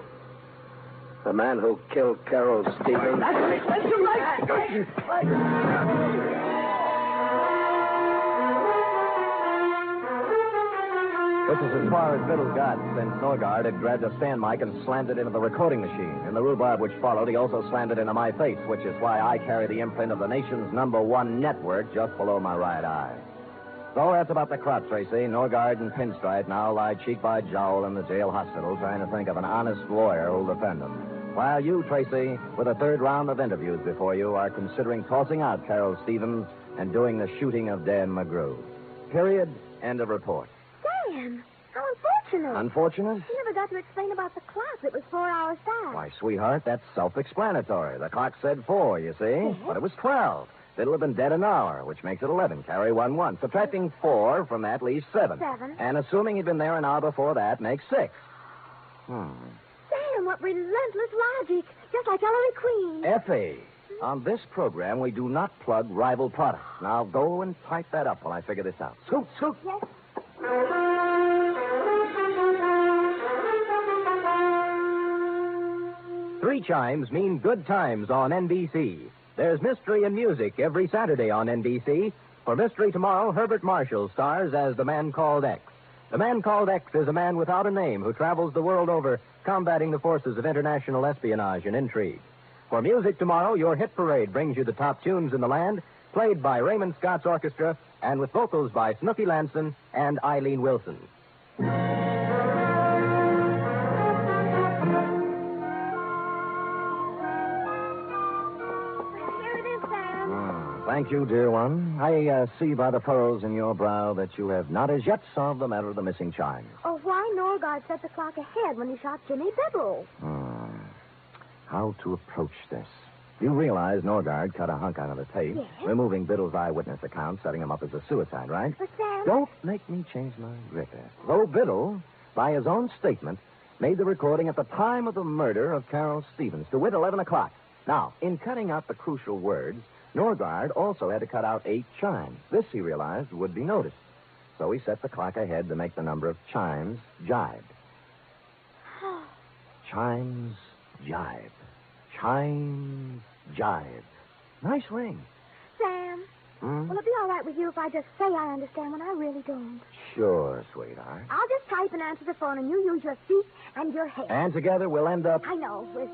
The man who killed Carol Stevens... That's your right. This is as far as Biddle got, since Norgard had grabbed a stand mic and slammed it into the recording machine. In the rhubarb which followed, he also slammed it into my face, which is why I carry the imprint of the nation's #1 network just below my right eye. So that's about the crop, Tracy. Norgard and Pinstripe now lie cheek by jowl in the jail hospital trying to think of an honest lawyer who'll defend them. While you, Tracy, with a 3rd round of interviews before you, are considering tossing out Carol Stevens and doing the shooting of Dan McGrew. Period. End of report. Sam, how unfortunate. Unfortunate? You never got to explain about the clock. It was 4 hours back. Why, sweetheart, that's self-explanatory. The clock said 4, you see? But it was 12. Biddle have been dead an hour, which makes it 11. Carry 1. Subtracting 4 from that leaves 7. 7. And assuming he'd been there an hour before that makes 6. Sam, what relentless logic. Just like Ellery Queen. Effie, on this program, we do not plug rival products. Now go and type that up while I figure this out. Scoot, scoot. Yes. Three chimes mean good times on NBC. There's mystery and music every Saturday on NBC. For Mystery tomorrow, Herbert Marshall stars as the Man Called X. The Man Called X is a man without a name who travels the world over combating the forces of international espionage and intrigue. For music tomorrow, your hit parade brings you the top tunes in the land, played by Raymond Scott's orchestra and with vocals by Snooky Lanson and Eileen Wilson. Thank you, dear one. I see by the furrows in your brow that you have not as yet solved the matter of the missing chimes. Oh, why Norgard set the clock ahead when he shot Jimmy Biddle? How to approach this? You realize Norgard cut a hunk out of the tape, Yes. removing Biddle's eyewitness account, setting him up as a suicide, right? But Sam... Don't make me change my grip, Ed. Though Biddle, by his own statement, made the recording at the time of the murder of Carol Stevens, to wit, 11 o'clock. Now, in cutting out the crucial words, Norgard also had to cut out 8 chimes. This, he realized, would be noticed. So he set the clock ahead to make the number of chimes jibe. Chimes jibe. Chimes jibe. Nice ring. Sam, will it be all right with you if I just say I understand when I really don't? Sure, sweetheart. I'll just type and answer the phone, and you use your feet and your head. And together we'll end up... I know. With...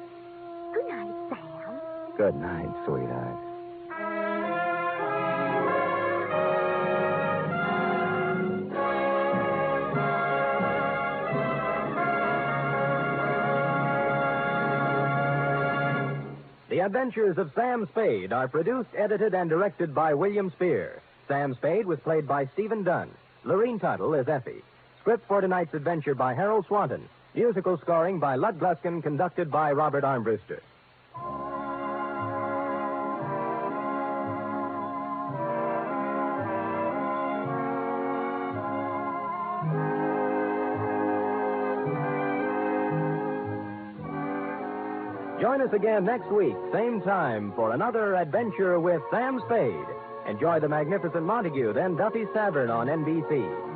Good night, Sam. Good night, sweetheart. The Adventures of Sam Spade are produced, edited, and directed by William Spear. Sam Spade was played by Stephen Dunn. Lorene Tuttle is Effie. Script for tonight's adventure by Harold Swanton. Musical scoring by Lud Gluskin, conducted by Robert Armbruster. Join us again next week, same time, for another adventure with Sam Spade. Enjoy The Magnificent Montague, then Duffy's Tavern on NBC.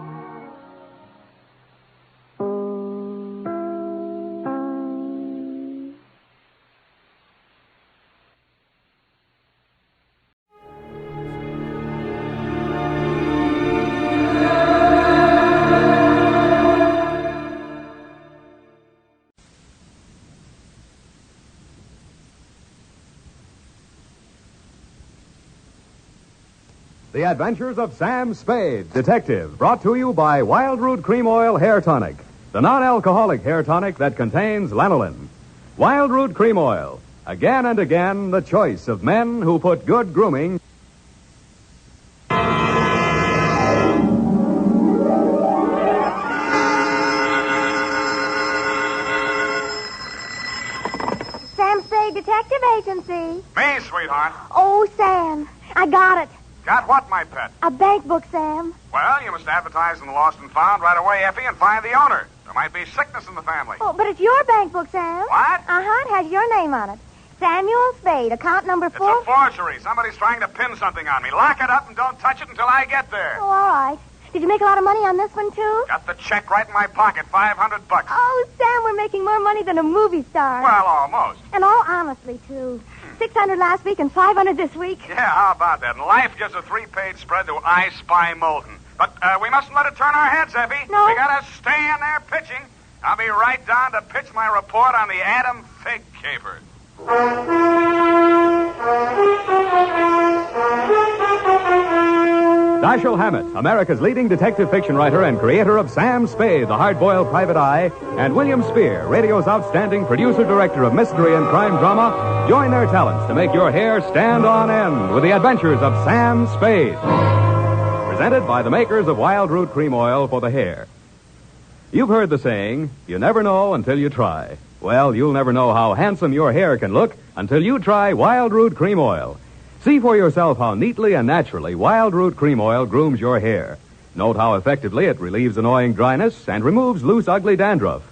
The Adventures of Sam Spade, Detective, brought to you by Wild Root Cream Oil Hair Tonic, the non-alcoholic hair tonic that contains lanolin. Wild Root Cream Oil, again and again the choice of men who put good grooming... Sam Spade Detective Agency. Me, sweetheart. Oh, Sam, I got it. Got what, my pet? A bank book, Sam. Well, you must advertise in the Lost and Found right away, Effie, and find the owner. There might be sickness in the family. Oh, but it's your bank book, Sam. What? Uh-huh, it has your name on it. Samuel Spade, account number 4. It's a forgery. Somebody's trying to pin something on me. Lock it up and don't touch it until I get there. Oh, all right. Did you make a lot of money on this one, too? Got the check right in my pocket, $500. Oh, Sam, we're making more money than a movie star. Well, almost. And all honestly, too. 600 last week and 500 this week. Yeah, how about that? And life gives a 3-page spread to I Spy Molten. But we mustn't let it turn our heads, Effie. No. We gotta stay in there pitching. I'll be right down to pitch my report on the Adam Figg caper. Dashiell Hammett, America's leading detective fiction writer and creator of Sam Spade, the hard-boiled private eye, and William Spear, radio's outstanding producer-director of mystery and crime drama, join their talents to make your hair stand on end with the adventures of Sam Spade. Presented by the makers of Wild Root Cream Oil for the hair. You've heard the saying, you never know until you try. Well, you'll never know how handsome your hair can look until you try Wild Root Cream Oil. See for yourself how neatly and naturally Wild Root Cream Oil grooms your hair. Note how effectively it relieves annoying dryness and removes loose, ugly dandruff.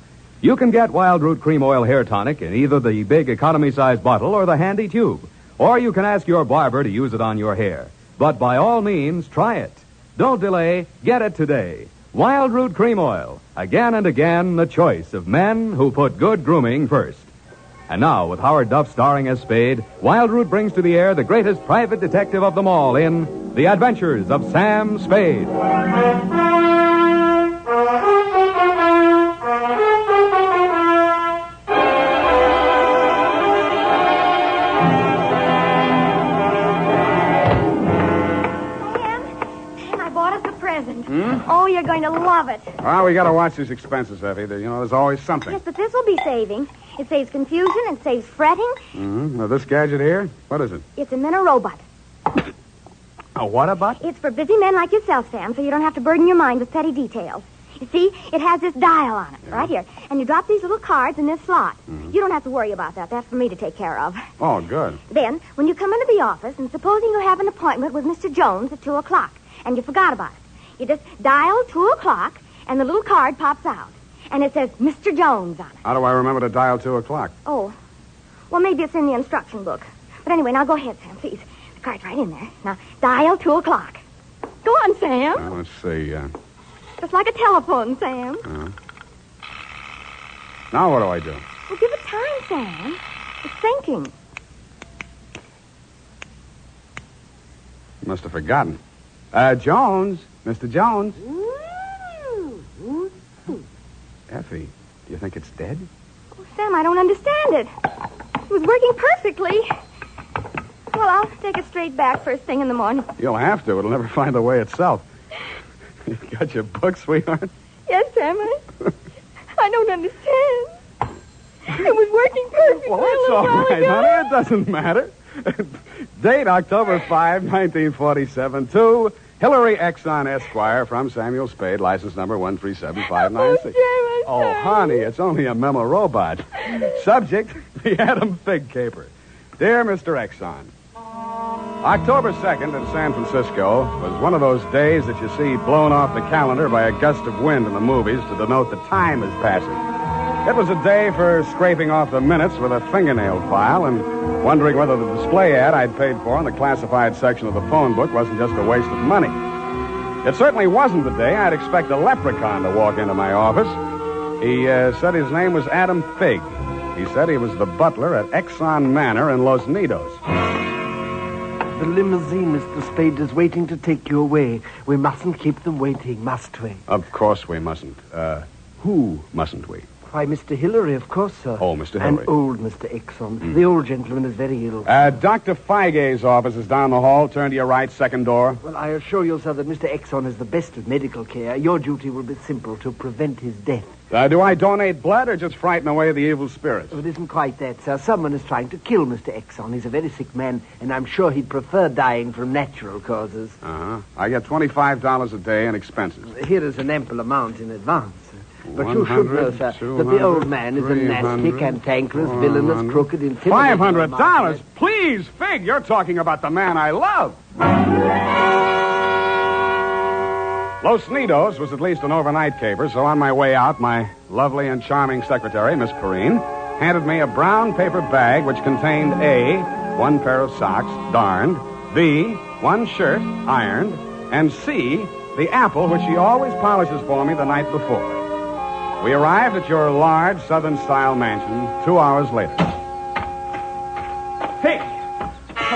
You can get Wild Root Cream Oil Hair Tonic in either the big economy-size bottle or the handy tube. Or you can ask your barber to use it on your hair. But by all means, try it. Don't delay. Get it today. Wild Root Cream Oil. Again and again, the choice of men who put good grooming first. And now, with Howard Duff starring as Spade, Wild Root brings to the air the greatest private detective of them all in The Adventures of Sam Spade. Oh, you're going to love it. Well, we got to watch these expenses, Effie. There's always something. Yes, but this will be saving. It saves confusion. It saves fretting. Mm-hmm. Now, this gadget here, what is it? It's a Minna-robot. A what-a-bot? It's for busy men like yourself, Sam, so you don't have to burden your mind with petty details. You see, it has this dial on it, right here. And you drop these little cards in this slot. Mm-hmm. You don't have to worry about that. That's for me to take care of. Oh, good. Then, when you come into the office, and supposing you have an appointment with Mr. Jones at 2 o'clock, and you forgot about it, you just dial 2 o'clock, and the little card pops out. And it says Mr. Jones on it. How do I remember to dial 2 o'clock? Oh, well, maybe it's in the instruction book. But anyway, now go ahead, Sam, please. The card's right in there. Now, dial 2 o'clock. Go on, Sam. Let's see. Just like a telephone, Sam. Now what do I do? Well, give it time, Sam. It's thinking. You must have forgotten. Jones. Mr. Jones. Effie, do you think it's dead? Oh, Sam, I don't understand it. It was working perfectly. Well, I'll take it straight back first thing in the morning. You'll have to. It'll never find the way itself. You got your book, sweetheart? Yes, Sam, I don't understand. It was working perfectly. Well, that's all right, honey. It doesn't matter. Date October 5, 1947, to Hillary Exxon Esquire from Samuel Spade, license number 137596. Oh, honey, it's only a memo robot. Subject, the Adam Figg caper. Dear Mr. Exxon, October 2nd in San Francisco was one of those days that you see blown off the calendar by a gust of wind in the movies to denote the time is passing. It was a day for scraping off the minutes with a fingernail file and wondering whether the display ad I'd paid for in the classified section of the phone book wasn't just a waste of money. It certainly wasn't the day I'd expect a leprechaun to walk into my office. He said his name was Adam Figg. He said he was the butler at Exxon Manor in Los Nidos. The limousine, Mr. Spade, is waiting to take you away. We mustn't keep them waiting, must we? Of course we mustn't. Who mustn't we? Why, Mr. Hillary, of course, sir. Oh, Mr. Hillary. And old Mr. Exxon. The old gentleman is very ill. Dr. Feige's office is down the hall. Turn to your right, second door. Well, I assure you, sir, that Mr. Exxon is the best of medical care. Your duty will be simple, to prevent his death. Do I donate blood or just frighten away the evil spirits? Oh, it isn't quite that, sir. Someone is trying to kill Mr. Exxon. He's a very sick man, and I'm sure he'd prefer dying from natural causes. Uh-huh. I get $25 a day in expenses. Here is an ample amount in advance. But you should know, sir, that the old man is a nasty, cantankerous, villainous, crooked, intimidating... $500? Please, Figg, you're talking about the man I love. Los Nidos was at least an overnight caper, so on my way out, my lovely and charming secretary, Miss Perrine, handed me a brown paper bag which contained A, one pair of socks, darned, B, one shirt, ironed, and C, the apple which she always polishes for me the night before. We arrived at your large Southern-style mansion 2 hours later. Figg!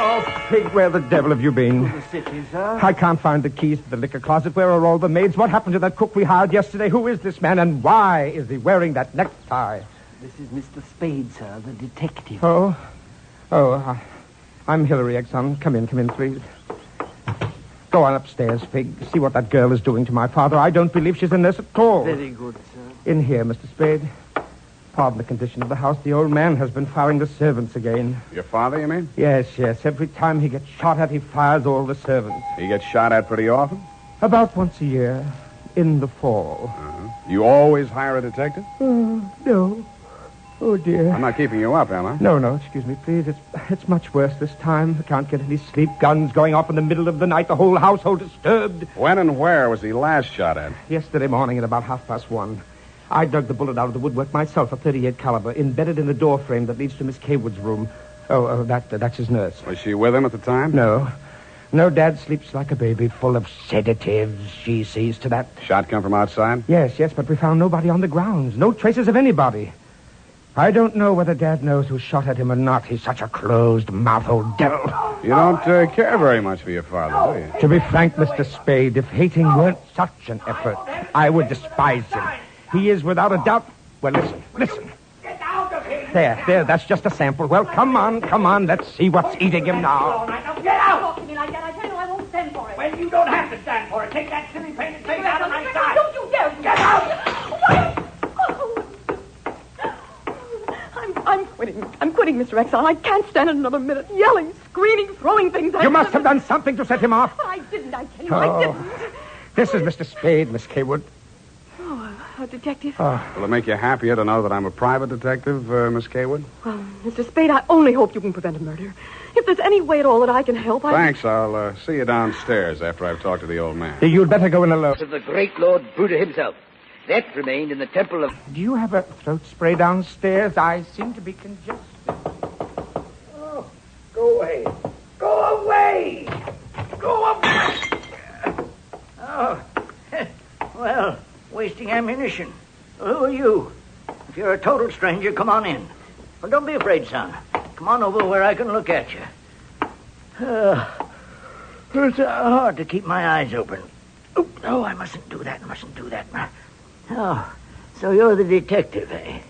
Oh, Figg, where the devil have you been? To the city, sir. I can't find the keys to the liquor closet. Where are all the maids? What happened to that cook we hired yesterday? Who is this man, and why is he wearing that necktie? This is Mr. Spade, sir, the detective. I'm Hillary Exxon. Come in, please. Go on upstairs, Figg. See what that girl is doing to my father. I don't believe she's in this at all. Very good, sir. In here, Mr. Spade. Pardon the condition of the house. The old man has been firing the servants again. Your father, you mean? Yes. Every time he gets shot at, he fires all the servants. He gets shot at pretty often? About once a year. In the fall. Uh-huh. You always hire a detective? No. Oh, dear. I'm not keeping you up, am I? No, excuse me, please. It's much worse this time. I can't get any sleep. Guns going off in the middle of the night. The whole household disturbed. When and where was he last shot at? Yesterday morning at about 1:30. I dug the bullet out of the woodwork myself, a .38 caliber, embedded in the door frame that leads to Miss Kaywood's room. That's his nurse. Was she with him at the time? No. No, Dad sleeps like a baby, full of sedatives. She sees to that. Shot come from outside? Yes, but we found nobody on the grounds. No traces of anybody. I don't know whether Dad knows who shot at him or not. He's such a closed-mouthed old devil. You don't care very much for your father, do you? To be frank, Mr. Spade, if hating weren't such an effort, I would despise him. He is without a doubt... Well, listen. Get out of here! There, that's just a sample. Well, come on, let's see what's eating him now. Get out! Talk to me like that. I tell you, I won't stand for it. Well, you don't have to stand for it. Take that silly painted face out of my sight. Don't you dare! Get out! I'm quitting, Mr. Exxon. I can't stand it another minute. Yelling, screaming, throwing things at him. You must have done something to set him off. But I didn't, I tell you, I didn't. This is Mr. Spade, Miss Kaywood. Oh, a detective? Will it make you happier to know that I'm a private detective, Miss Kaywood? Well, Mr. Spade, I only hope you can prevent a murder. If there's any way at all that I can help, Thanks. I'll see you downstairs after I've talked to the old man. You'd better go in alone. Of the great Lord Buddha himself. That remained in the temple of... Do you have a throat spray downstairs? I seem to be congested. Oh, go away. Go away! Go away! Oh, well, wasting ammunition. Who are you? If you're a total stranger, come on in. Well, don't be afraid, son. Come on over where I can look at you. It's hard to keep my eyes open. Oh, I mustn't do that. Oh, so you're the detective, eh?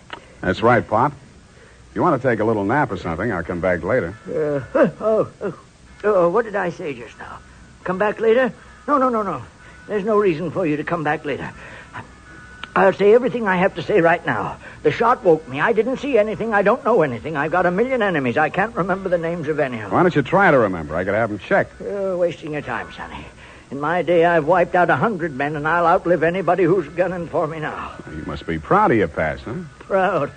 That's right, Pop. If you want to take a little nap or something, I'll come back later. What did I say just now? Come back later? No. There's no reason for you to come back later. I'll say everything I have to say right now. The shot woke me. I didn't see anything. I don't know anything. I've got a million enemies. I can't remember the names of any of them. Why don't you try to remember? I could have them checked. You're wasting your time, Sonny. In my day, I've wiped out 100 men, and I'll outlive anybody who's gunning for me now. You must be proud of your past, huh? Proud?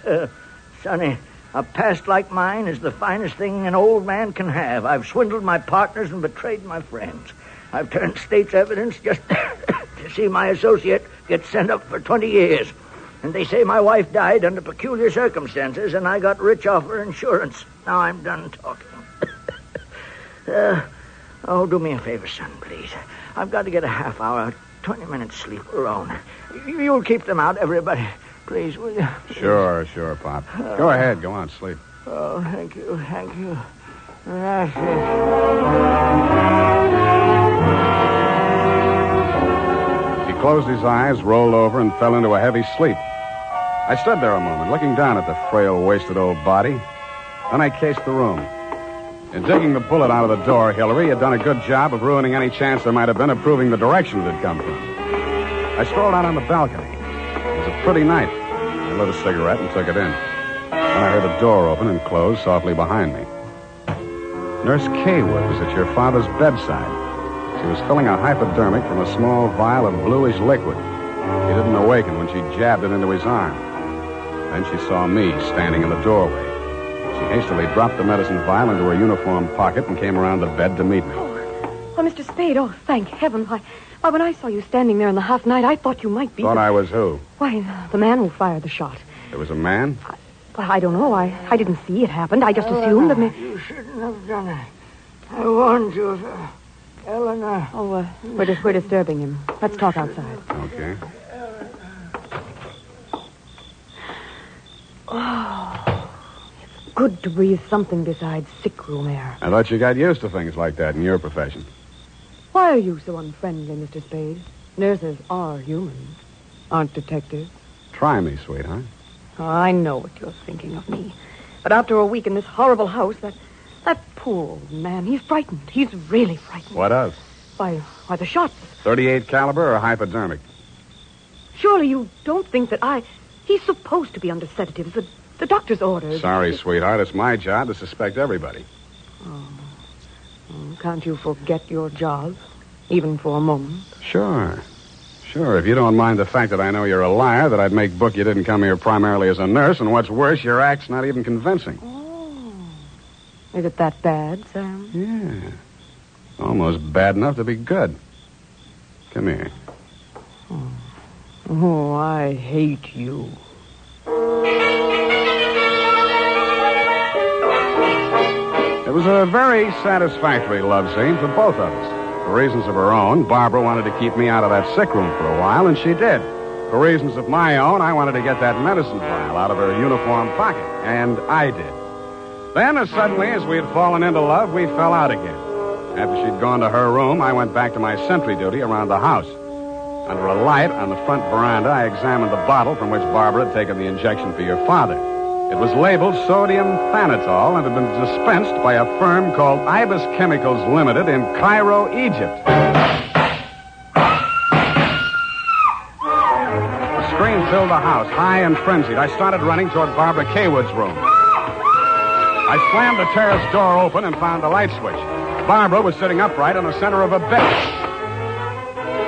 Sonny, a past like mine is the finest thing an old man can have. I've swindled my partners and betrayed my friends. I've turned state's evidence just to see my associate get sent up for 20 years. And they say my wife died under peculiar circumstances, and I got rich off her insurance. Now I'm done talking. Do me a favor, son, please. I've got to get a half hour, 20 minutes sleep alone. You'll keep them out, everybody. Please, will you? Sure, Pop. Go ahead. Go on, sleep. Oh, thank you. He closed his eyes, rolled over, and fell into a heavy sleep. I stood there a moment, looking down at the frail, wasted old body. Then I cased the room. In digging the bullet out of the door, Hillary had done a good job of ruining any chance there might have been of proving the direction it had come from. I strolled out on the balcony. It was a pretty night. I lit a cigarette and took it in. Then I heard a door open and close softly behind me. Nurse Kaywood was at your father's bedside. She was filling a hypodermic from a small vial of bluish liquid. He didn't awaken when she jabbed it into his arm. Then she saw me standing in the doorway. She hastily dropped the medicine vial into her uniform pocket and came around the bed to meet me. Oh, Mr. Spade, thank heaven. Why, when I saw you standing there in the half night, I thought you might be... Thought I was who? Why, the man who fired the shot. There was a man? I don't know. I didn't see it happen. I just assumed that... You shouldn't have done it. I warned you, Eleanor. Oh, we're disturbing him. Let's talk outside. Okay. Oh, it's good to breathe something besides sick room air. I thought you got used to things like that in your profession. Why are you so unfriendly, Mr. Spade? Nurses are human, aren't detectives. Try me, sweetheart. Oh, I know what you're thinking of me. But after a week in this horrible house, that poor old man, he's frightened. He's really frightened. What of? Why, the shots. 38 caliber or hypodermic? Surely you don't think that He's supposed to be under sedatives. The doctor's orders. Sorry, sweetheart. It's my job to suspect everybody. Oh, can't you forget your job, even for a moment? Sure. If you don't mind the fact that I know you're a liar, that I'd make book you didn't come here primarily as a nurse, and what's worse, your act's not even convincing. Oh. Is it that bad, Sam? Yeah. Almost bad enough to be good. Come here. Oh. Oh, I hate you. It was a very satisfactory love scene for both of us. For reasons of her own, Barbara wanted to keep me out of that sick room for a while, and she did. For reasons of my own, I wanted to get that medicine vial out of her uniform pocket, and I did. Then, as suddenly as we had fallen into love, we fell out again. After she'd gone to her room, I went back to my sentry duty around the house. Under a light on the front veranda, I examined the bottle from which Barbara had taken the injection for your father. It was labeled sodium thanatol and had been dispensed by a firm called Ibis Chemicals Limited in Cairo, Egypt. A scream filled the house, high and frenzied. I started running toward Barbara Kaywood's room. I slammed the terrace door open and found the light switch. Barbara was sitting upright in the center of a bed.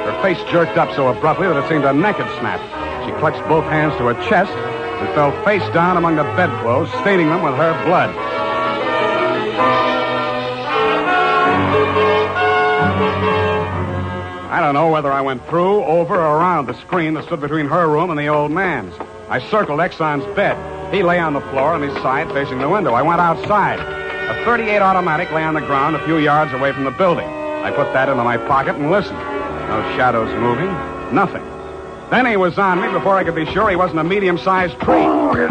Her face jerked up so abruptly that it seemed a neck had snapped. She clutched both hands to her chest and fell face down among the bedclothes, staining them with her blood. I don't know whether I went through, over, or around the screen that stood between her room and the old man's. I circled Exxon's bed. He lay on the floor on his side facing the window. I went outside. A .38 automatic lay on the ground a few yards away from the building. I put that into my pocket and listened. No shadows moving. Nothing. Then he was on me before I could be sure he wasn't a medium-sized tree. Break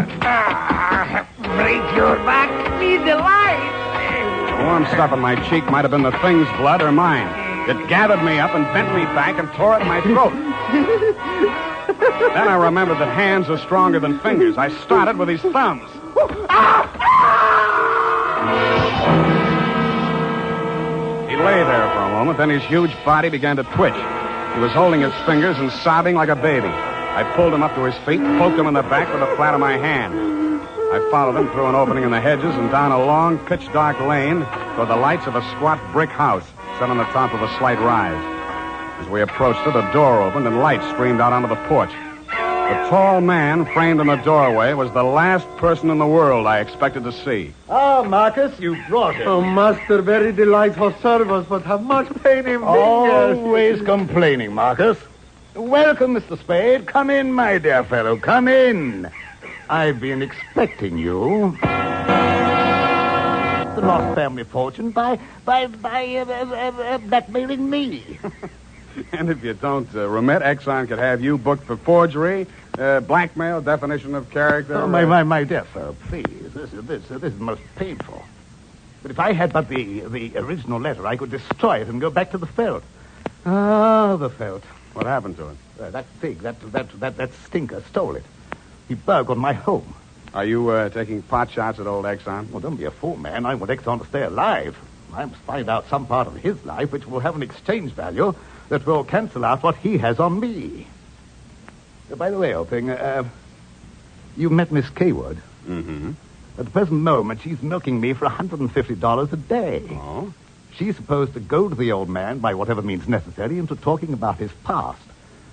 your back, be the light. The warm stuff in my cheek might have been the thing's blood or mine. It gathered me up and bent me back and tore at my throat. Then I remembered that hands are stronger than fingers. I started with his thumbs. He lay there for a moment, then his huge body began to twitch. He was holding his fingers and sobbing like a baby. I pulled him up to his feet, poked him in the back with the flat of my hand. I followed him through an opening in the hedges and down a long, pitch-dark lane toward the lights of a squat brick house set on the top of a slight rise. As we approached it, a door opened and light streamed out onto the porch. The tall man framed in the doorway was the last person in the world I expected to see. Ah, Marcus, you brought it. Oh, master, very delightful service, but how much pain in fingers. Always complaining, Marcus. Welcome, Mr. Spade. Come in, my dear fellow. Come in. I've been expecting you. The lost family fortune by blackmailing me. And if you don't remit, Exxon could have you booked for forgery, blackmail, definition of character. Oh, my dear fellow, please. This is most painful. But if I had but the original letter, I could destroy it and go back to the felt. Ah, the felt. What happened to it? That Figg, that stinker stole it. He burgled my home. Are you taking pot shots at old Exxon? Well, don't be a fool, man. I want Exxon to stay alive. I must find out some part of his life which will have an exchange value that will cancel out what he has on me. By the way, old thing, you met Miss Kaywood. Mm-hmm. At the present moment, she's milking me for $150 a day. Oh? She's supposed to goad the old man by whatever means necessary into talking about his past.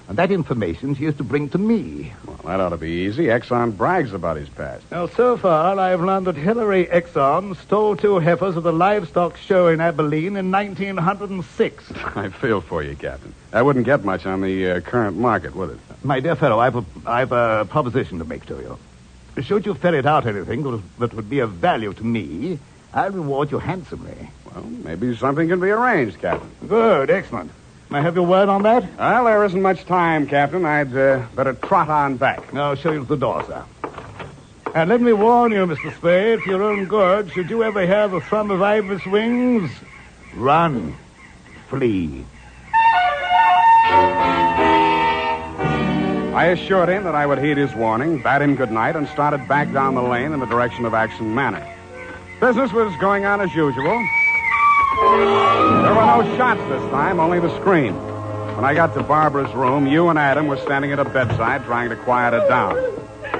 And that information she is to bring to me. Well, that ought to be easy. Exxon brags about his past. Now, so far, I've learned that Hillary Exxon stole 2 heifers at the livestock show in Abilene in 1906. I feel for you, Captain. That wouldn't get much on the current market, would it? My dear fellow, I've a proposition to make to you. Should you ferret out anything that would be of value to me, I'll reward you handsomely. Well, maybe something can be arranged, Captain. Good, excellent. May I have your word on that? Well, there isn't much time, Captain. I'd better trot on back. I'll show you to the door, sir. And let me warn you, Mr. Spade, for your own good, should you ever hear the thrum of Ibis wings, run, flee. I assured him that I would heed his warning, bade him good night, and started back down the lane in the direction of Action Manor. Business was going on as usual. There were no shots this time, only the scream. When I got to Barbara's room, you and Adam were standing at a bedside trying to quiet her down.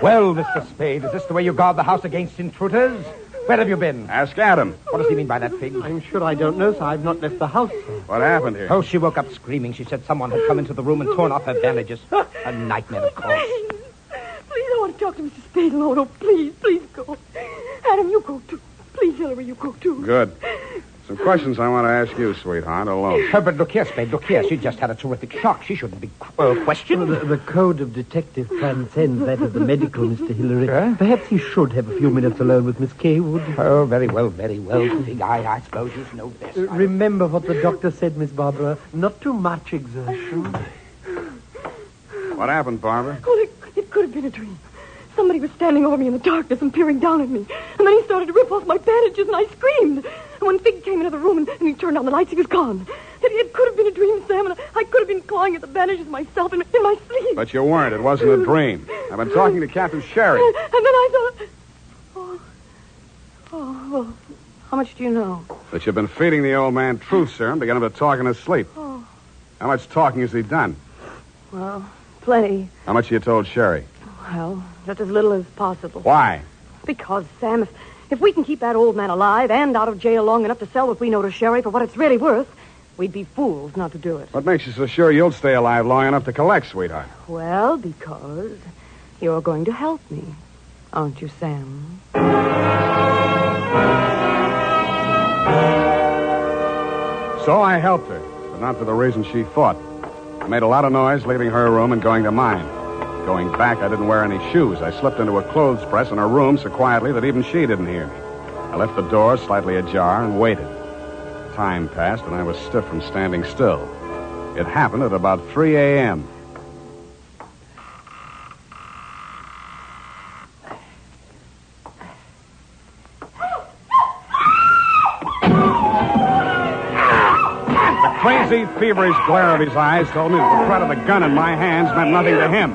Well, Mr. Spade, is this the way you guard the house against intruders? Where have you been? Ask Adam. What does he mean by that, Figg? I'm sure I don't know, sir. I've not left the house, sir. What happened here? Oh, she woke up screaming. She said someone had come into the room and torn off her bandages. A nightmare, of course. Please, I want to talk to Mr. Spade, Lord. Oh, please go. Adam, you go, too. Please, Hillary, you go, too. Good. Some questions I want to ask you, sweetheart, alone. But look here, Spade, look here. She just had a terrific shock. She shouldn't be questioned. The code of detective transcends that of the medical, Mr. Hillary. Perhaps he should have a few minutes alone with Miss Kaywood. Oh, very well, Figg. I suppose you know best. Remember what the doctor said, Miss Barbara. Not too much exertion. What happened, Barbara? Oh, it could have been a dream. Somebody was standing over me in the darkness and peering down at me. And then he started to rip off my bandages, and I screamed. And when Figg came into the room and he turned on the lights, he was gone. It could have been a dream, Sam, and I could have been clawing at the bandages myself in my sleep. But you weren't. It wasn't a dream. I've been talking to Captain Sherry. And then I thought... well, how much do you know? That you've been feeding the old man truth serum to get him to talk in his sleep. Oh. How much talking has he done? Well, plenty. How much you told Sherry? Well, just as little as possible. Why? Because, Sam, if we can keep that old man alive and out of jail long enough to sell what we know to Sherry for what it's really worth, we'd be fools not to do it. What makes you so sure you'll stay alive long enough to collect, sweetheart? Well, because you're going to help me, aren't you, Sam? So I helped her, but not for the reason she thought. I made a lot of noise leaving her room and going to mine. Going back, I didn't wear any shoes. I slipped into a clothes press in her room so quietly that even she didn't hear me. I left the door slightly ajar and waited. Time passed, and I was stiff from standing still. It happened at about 3 a.m. The crazy, feverish glare of his eyes told me that the threat of the gun in my hands meant nothing to him.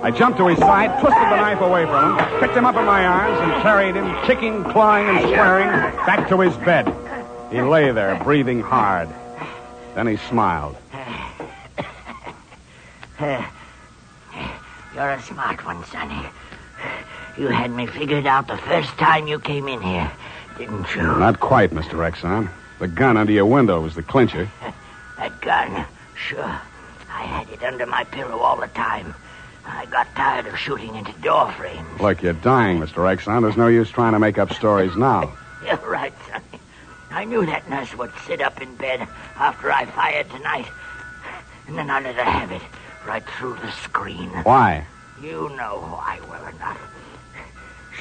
I jumped to his side, twisted the knife away from him, picked him up in my arms, and carried him, kicking, clawing, and swearing, back to his bed. He lay there, breathing hard. Then he smiled. You're a smart one, Sonny. You had me figured out the first time you came in here, didn't you? Not quite, Mr. Exxon. The gun under your window was the clincher. That gun? Sure. I had it under my pillow all the time. I got tired of shooting into door frames. Look, you're dying, Mr. Exxon. There's no use trying to make up stories now. You're right, Sonny. I knew that nurse would sit up in bed after I fired tonight. And then I let her have it right through the screen. Why? You know why, well or not.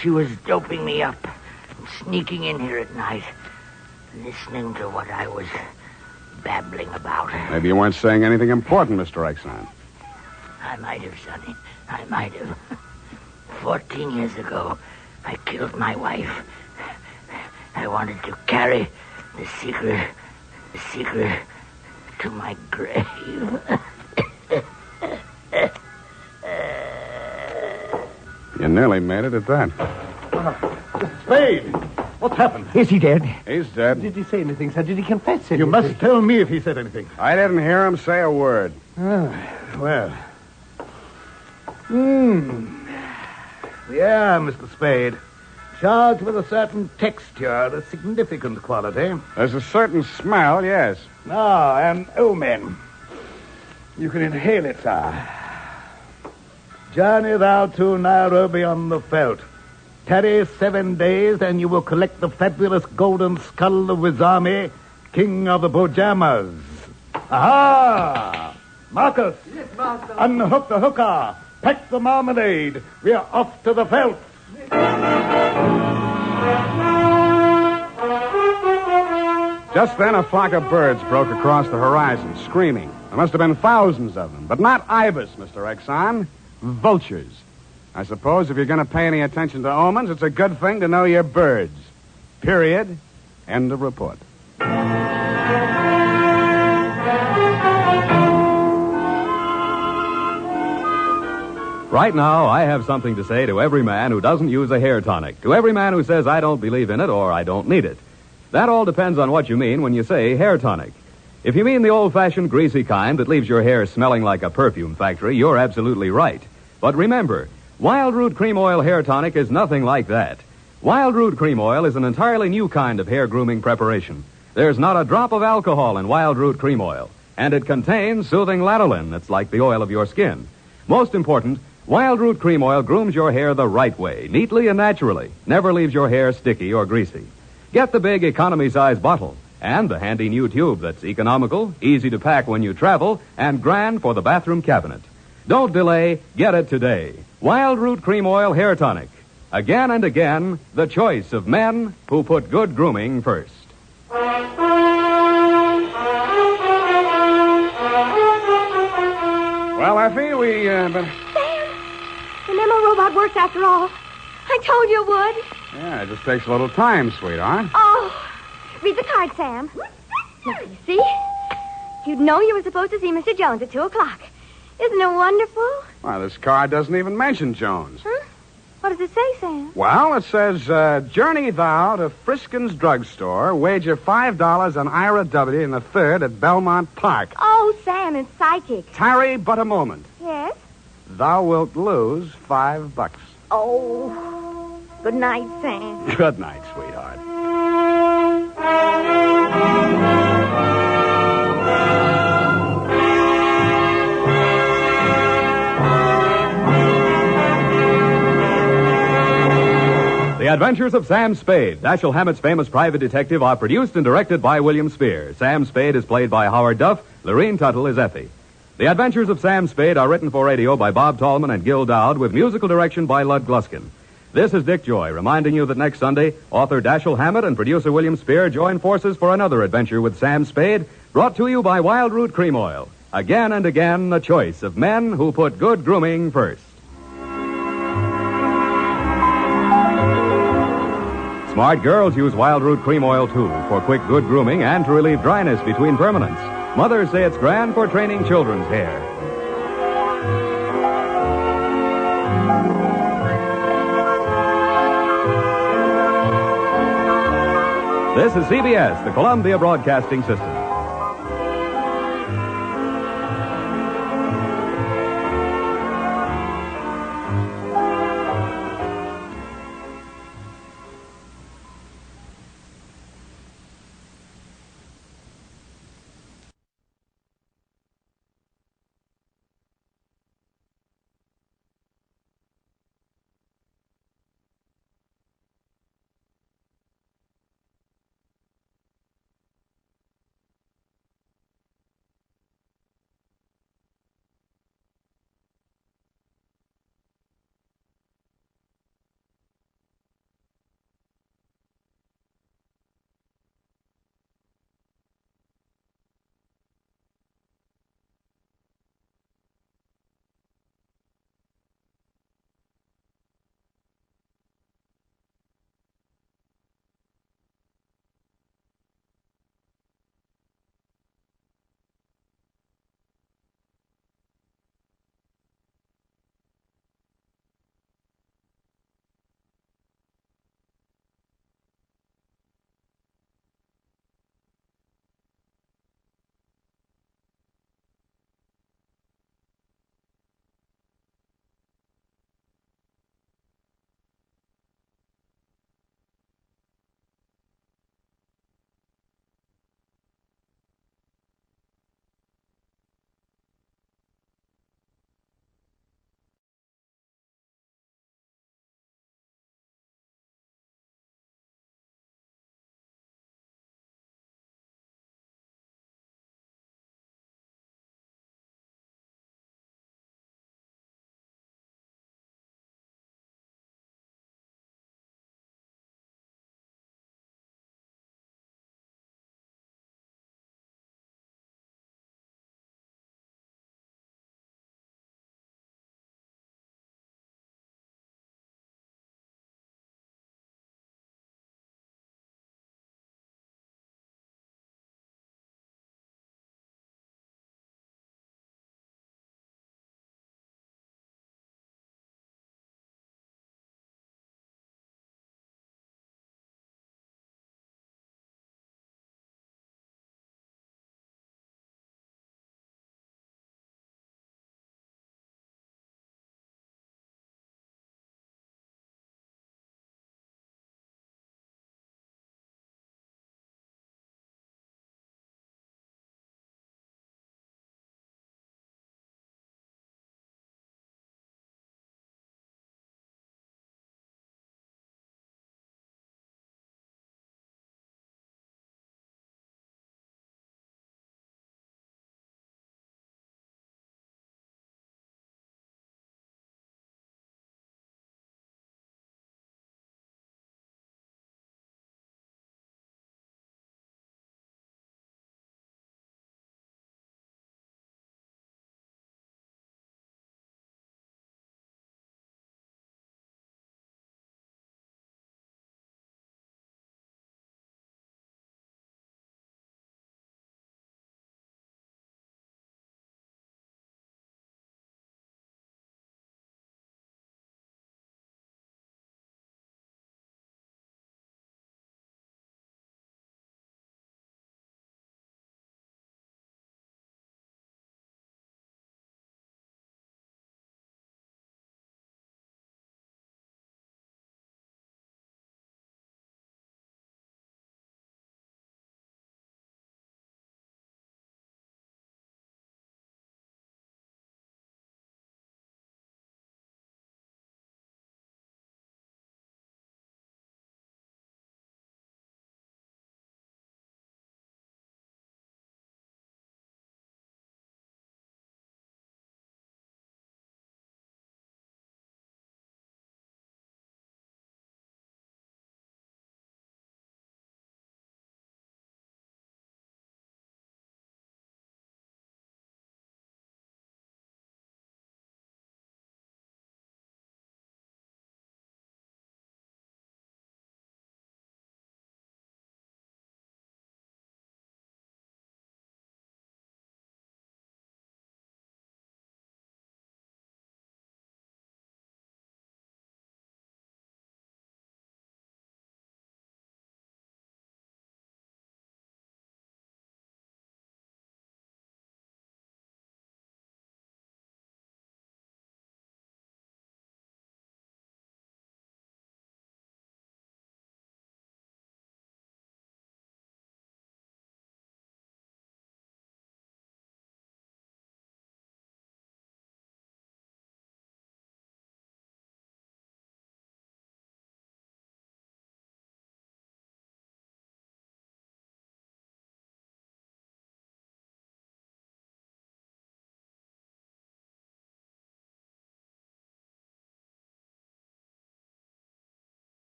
She was doping me up and sneaking in here at night, listening to what I was babbling about. Maybe you weren't saying anything important, Mr. Exxon. I might have, Sonny. I might have. 14 years ago, I killed my wife. I wanted to carry the secret to my grave. You nearly made it at that. Spade! What's happened? Is he dead? He's dead. Did he say anything, sir? Did he confess anything? You must tell me if he said anything. I didn't hear him say a word. Well. Yeah, Mr. Spade. Charged with a certain texture, a significant quality. There's a certain smell, yes. Ah, an omen. You can inhale it, sir. Journey thou to Nairobi on the veldt. Tarry 7 days, and you will collect the fabulous golden skull of Wizami, king of the Bojamas. Aha! Marcus! Yes, master. Unhook the hooker. Pack the marmalade. We are off to the veldt. Just then, a flock of birds broke across the horizon, screaming. There must have been thousands of them, but not ibis, Mr. Exxon. Vultures. I suppose if you're going to pay any attention to omens, it's a good thing to know your birds. Period. End of report. Right now, I have something to say to every man who doesn't use a hair tonic, to every man who says I don't believe in it or I don't need it. That all depends on what you mean when you say hair tonic. If you mean the old-fashioned greasy kind that leaves your hair smelling like a perfume factory, you're absolutely right. But remember, Wild Root Cream Oil Hair Tonic is nothing like that. Wild Root Cream Oil is an entirely new kind of hair grooming preparation. There's not a drop of alcohol in Wild Root Cream Oil, and it contains soothing lanolin that's like the oil of your skin. Most important, Wild Root Cream Oil grooms your hair the right way, neatly and naturally, never leaves your hair sticky or greasy. Get the big economy-size bottle and the handy new tube that's economical, easy to pack when you travel, and grand for the bathroom cabinet. Don't delay. Get it today. Wild Root Cream Oil Hair Tonic. Again and again, the choice of men who put good grooming first. Well, Effie, we, Sam, the memo robot works after all. I told you it would. Yeah, it just takes a little time, sweetheart. Oh, read the card, Sam. Now, you see? You'd know you were supposed to see Mr. Jones at 2 o'clock. Isn't it wonderful? Well, this card doesn't even mention Jones. Huh? What does it say, Sam? Well, it says, journey thou to Friskin's drugstore, wager $5 on Ira W. in the third at Belmont Park. Oh, Sam, it's psychic. Tarry but a moment. Yes? Thou wilt lose $5. Oh, good night, Sam. Good night, sweetheart. The Adventures of Sam Spade, Dashiell Hammett's famous private detective, are produced and directed by William Spear. Sam Spade is played by Howard Duff. Lorene Tuttle is Effie. The Adventures of Sam Spade are written for radio by Bob Tallman and Gil Dowd, with musical direction by Lud Gluskin. This is Dick Joy, reminding you that next Sunday, author Dashiell Hammett and producer William Spear join forces for another adventure with Sam Spade, brought to you by Wild Root Cream Oil. Again and again, the choice of men who put good grooming first. Smart girls use Wild Root Cream Oil, too, for quick, good grooming and to relieve dryness between permanents. Mothers say it's grand for training children's hair. This is CBS, the Columbia Broadcasting System.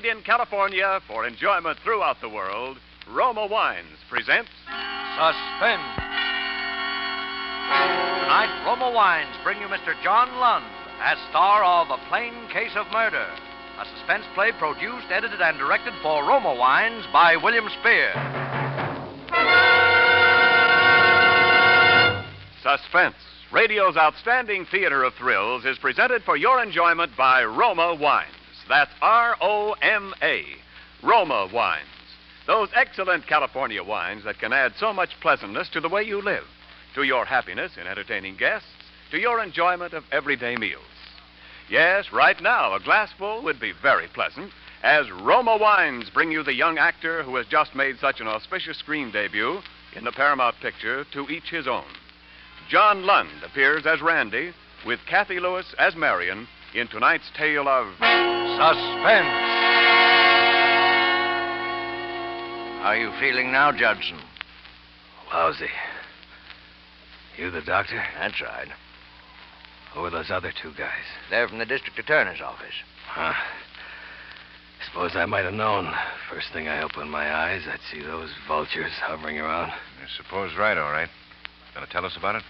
in California for enjoyment throughout the world, Roma Wines presents Suspense. Tonight, Roma Wines bring you Mr. John Lund as star of A Plain Case of Murder, a suspense play produced, edited, and directed for Roma Wines by William Spear. Suspense, radio's outstanding theater of thrills, is presented for your enjoyment by Roma Wines. That's R-O-M-A, Roma Wines. Those excellent California wines that can add so much pleasantness to the way you live, to your happiness in entertaining guests, to your enjoyment of everyday meals. Yes, right now, a glassful would be very pleasant, as Roma Wines bring you the young actor who has just made such an auspicious screen debut in the Paramount picture To Each His Own. John Lund appears as Randy, with Kathy Lewis as Marion, in tonight's tale of Suspense. How are you feeling now, Judson? Lousy. You the doctor? That's right. Who are those other two guys? They're from the district attorney's office. Huh. Suppose I might have known. First thing I opened my eyes, I'd see those vultures hovering around. I suppose right, all right. Gonna tell us about it?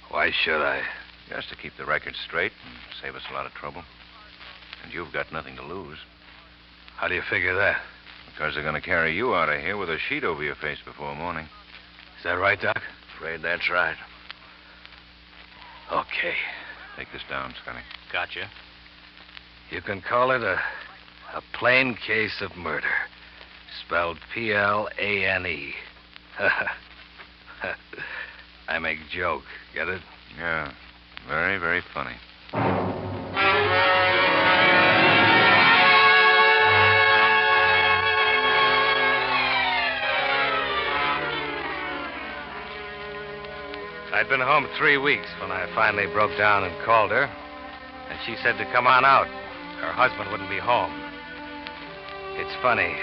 Why should I? Just to keep the record straight and save us a lot of trouble. And you've got nothing to lose. How do you figure that? Because they're gonna carry you out of here with a sheet over your face before morning. Is that right, Doc? Afraid that's right. Okay. Take this down, Scotty. Gotcha. You can call it a plain case of murder. Spelled P-L-A-N-E. I make joke. Get it? Yeah. Very, very funny. I'd been home 3 weeks when I finally broke down and called her. And she said to come on out. Her husband wouldn't be home. It's funny.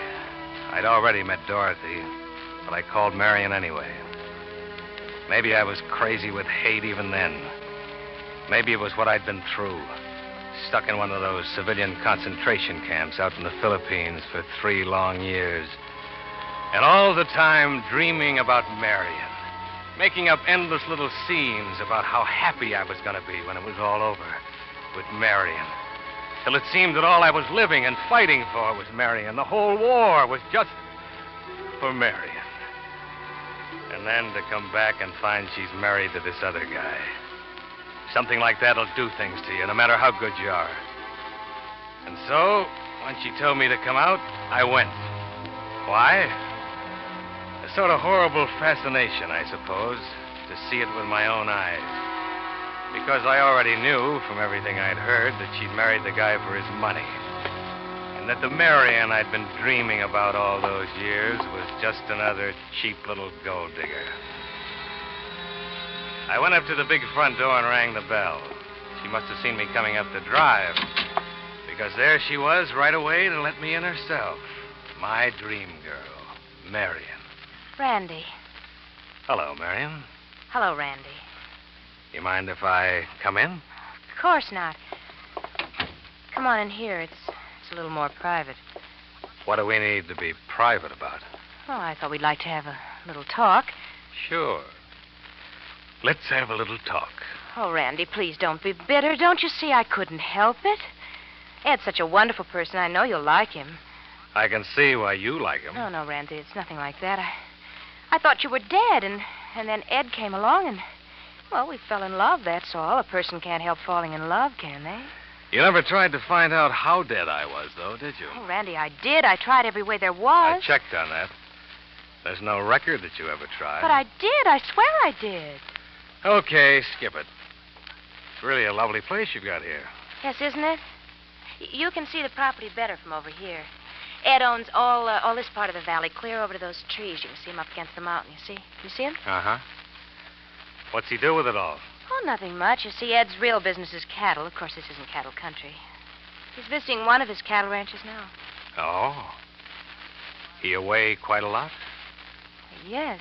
I'd already met Dorothy, but I called Marion anyway. Maybe I was crazy with hate even then. Maybe it was what I'd been through. Stuck in one of those civilian concentration camps out in the Philippines for 3 long years. And all the time dreaming about Marion. Making up endless little scenes about how happy I was going to be when it was all over with Marion. Till it seemed that all I was living and fighting for was Marion. The whole war was just for Marion. And then to come back and find she's married to this other guy. Something like that'll do things to you, no matter how good you are. And so, when she told me to come out, I went. Why? A sort of horrible fascination, I suppose, to see it with my own eyes. Because I already knew from everything I'd heard that she'd married the guy for his money. And that the Marion I'd been dreaming about all those years was just another cheap little gold digger. I went up to the big front door and rang the bell. She must have seen me coming up the drive. Because there she was right away to let me in herself. My dream girl, Marion. Randy. Hello, Marion. Hello, Randy. You mind if I come in? Of course not. Come on in here. It's a little more private. What do we need to be private about? Well, I thought we'd like to have a little talk. Sure. Let's have a little talk. Oh, Randy, please don't be bitter. Don't you see I couldn't help it? Ed's such a wonderful person. I know you'll like him. I can see why you like him. No, Randy, it's nothing like that. I thought you were dead, and then Ed came along, and, well, we fell in love, that's all. A person can't help falling in love, can they? You never tried to find out how dead I was, though, did you? Oh, Randy, I did. I tried every way there was. I checked on that. There's no record that you ever tried. But I did. I swear I did. Okay, skip it. It's really a lovely place you've got here. Yes, isn't it? You can see the property better from over here. Ed owns all this part of the valley, clear over to those trees. You can see him up against the mountain, you see? You see him? Uh-huh. What's he do with it all? Oh, nothing much. You see, Ed's real business is cattle. Of course, this isn't cattle country. He's visiting one of his cattle ranches now. Oh. He away quite a lot? Yes.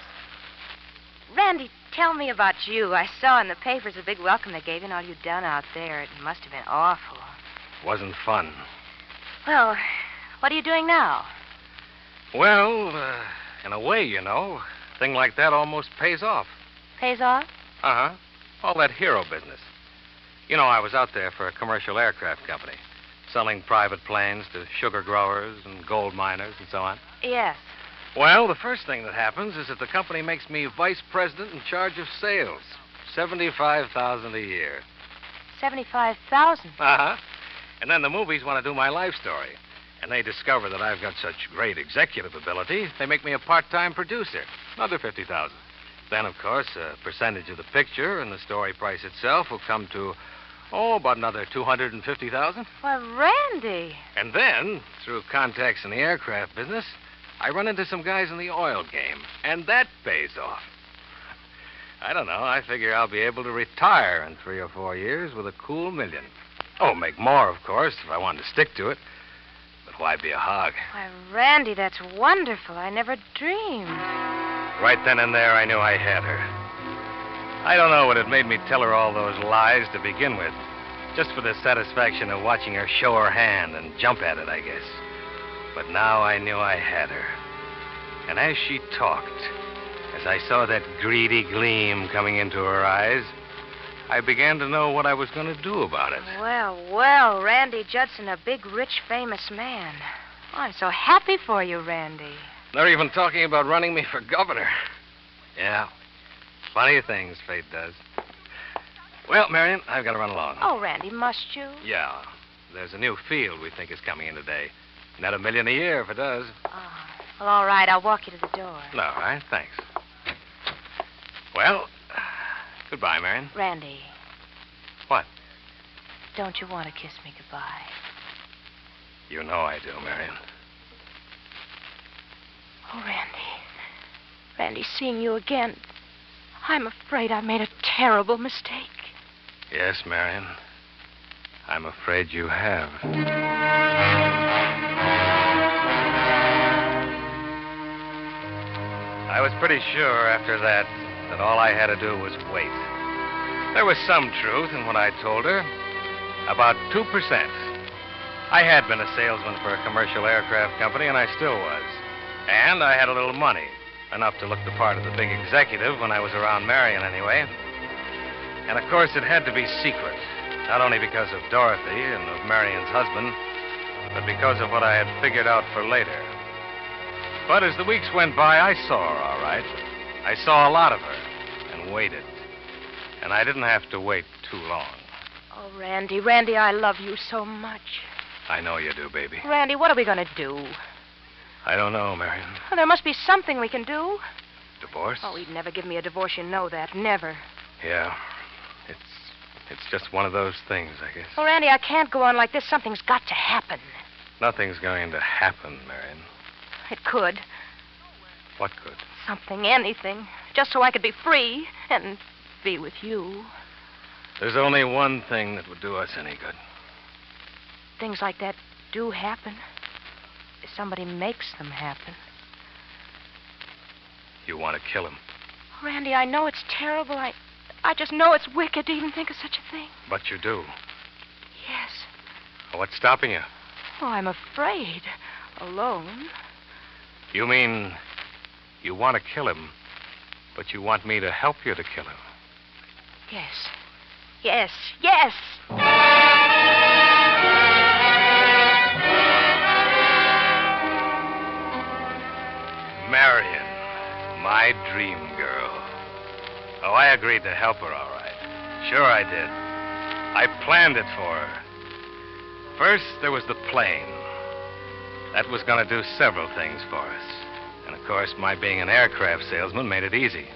Randy, tell me about you. I saw in the papers the big welcome they gave you and all you'd done out there. It must have been awful. Wasn't fun. Well, What are you doing now? Well, in a way, you know, a thing like that almost pays off. Pays off? Uh-huh. All that hero business. You know, I was out there for a commercial aircraft company, selling private planes to sugar growers and gold miners and so on. Yes. Well, the first thing that happens is that the company makes me vice president in charge of sales. $75,000 a year. $75,000? Uh-huh. And then the movies want to do my life story. And they discover that I've got such great executive ability, they make me a part-time producer. Another $50,000. Then, of course, a percentage of the picture and the story price itself will come to, about another $250,000. Why, Randy. And then, through contacts in the aircraft business, I run into some guys in the oil game, and that pays off. I don't know. I figure I'll be able to retire in 3 or 4 years with a cool $1 million. Oh, make more, of course, if I wanted to stick to it. But why be a hog? Why, Randy, that's wonderful. I never dreamed. Right then and there, I knew I had her. I don't know what had made me tell her all those lies to begin with. Just for the satisfaction of watching her show her hand and jump at it, I guess. But now I knew I had her. And as she talked, as I saw that greedy gleam coming into her eyes, I began to know what I was going to do about it. Well, Randy Judson, a big, rich, famous man. Oh, I'm so happy for you, Randy. They're even talking about running me for governor. Yeah. Funny things fate does. Well, Marion, I've got to run along. Oh, Randy, must you? Yeah. There's a new field we think is coming in today. Net $1 million a year if it does. Oh, well, all right. I'll walk you to the door. All right, thanks. Well, goodbye, Marion. Randy. What? Don't you want to kiss me goodbye? You know I do, Marion. Oh, Randy. Randy, seeing you again, I'm afraid I made a terrible mistake. Yes, Marion. I'm afraid you have. I was pretty sure after that all I had to do was wait. There was some truth in what I told her. About 2%. I had been a salesman for a commercial aircraft company, and I still was. And I had a little money, enough to look the part of the big executive when I was around Marion anyway. And, of course, it had to be secret, not only because of Dorothy and of Marion's husband, but because of what I had figured out for later. But as the weeks went by, I saw her, all right. I saw a lot of her and waited. And I didn't have to wait too long. Oh, Randy, I love you so much. I know you do, baby. Randy, what are we going to do? I don't know, Marion. Well, there must be something we can do. Divorce? Oh, he'd never give me a divorce, you know that. Never. Yeah. It's just one of those things, I guess. Oh, Randy, I can't go on like this. Something's got to happen. Nothing's going to happen, Marion. It could. What could? Something, anything. Just so I could be free and be with you. There's only one thing that would do us any good. Things like that do happen. If somebody makes them happen. You want to kill him. Randy, I know it's terrible. I just know it's wicked to even think of such a thing. But you do. Yes. Well, what's stopping you? Oh, I'm afraid. Alone. You mean you want to kill him, but you want me to help you to kill him? Yes. Yes. Yes! Marion, my dream girl. Oh, I agreed to help her, all right. Sure I did. I planned it for her. First, there was the plane. That was going to do several things for us. And, of course, my being an aircraft salesman made it easy.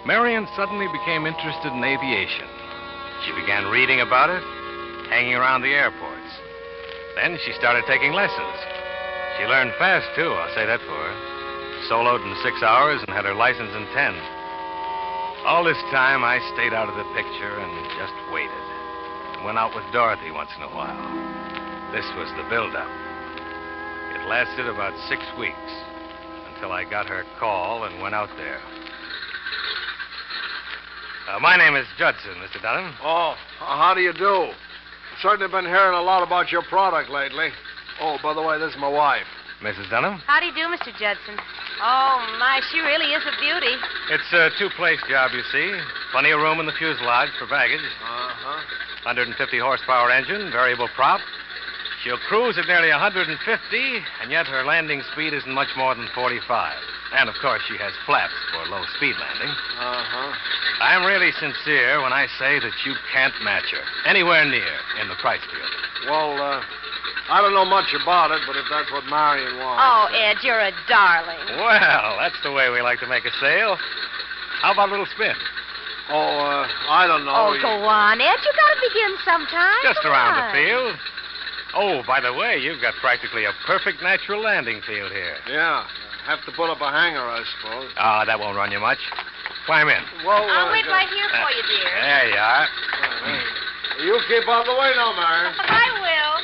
Marion suddenly became interested in aviation. She began reading about it, hanging around the airports. Then she started taking lessons. She learned fast, too, I'll say that for her. Soloed in 6 hours and had her license in 10. All this time, I stayed out of the picture and just waited. And went out with Dorothy once in a while. This was the build-up. It lasted about 6 weeks until I got her call and went out there. My name is Judson, Mr. Dunham. Oh, how do you do? I've certainly been hearing a lot about your product lately. Oh, by the way, this is my wife. Mrs. Dunham? How do you do, Mr. Judson? Oh, my, she really is a beauty. It's a two-place job, you see. Plenty of room in the fuselage for baggage. Uh-huh. 150 horsepower engine, variable prop. She'll cruise at nearly 150, and yet her landing speed isn't much more than 45. And, of course, she has flaps for low-speed landing. Uh-huh. I'm really sincere when I say that you can't match her anywhere near in the price field. Well, I don't know much about it, but if that's what Marion wants... Oh, Ed, you're a darling. Well, that's the way we like to make a sale. How about a little spin? Oh, I don't know. Oh, go on, Ed. You gotta begin sometime. Just Come around on. the field. Oh, by the way, you've got practically a perfect natural landing field here. Yeah. Have to put up a hangar, I suppose. Ah, that won't run you much. Climb in. Well, I'll wait right here for you, dear. There you are. You keep out of the way now, Marion. I will.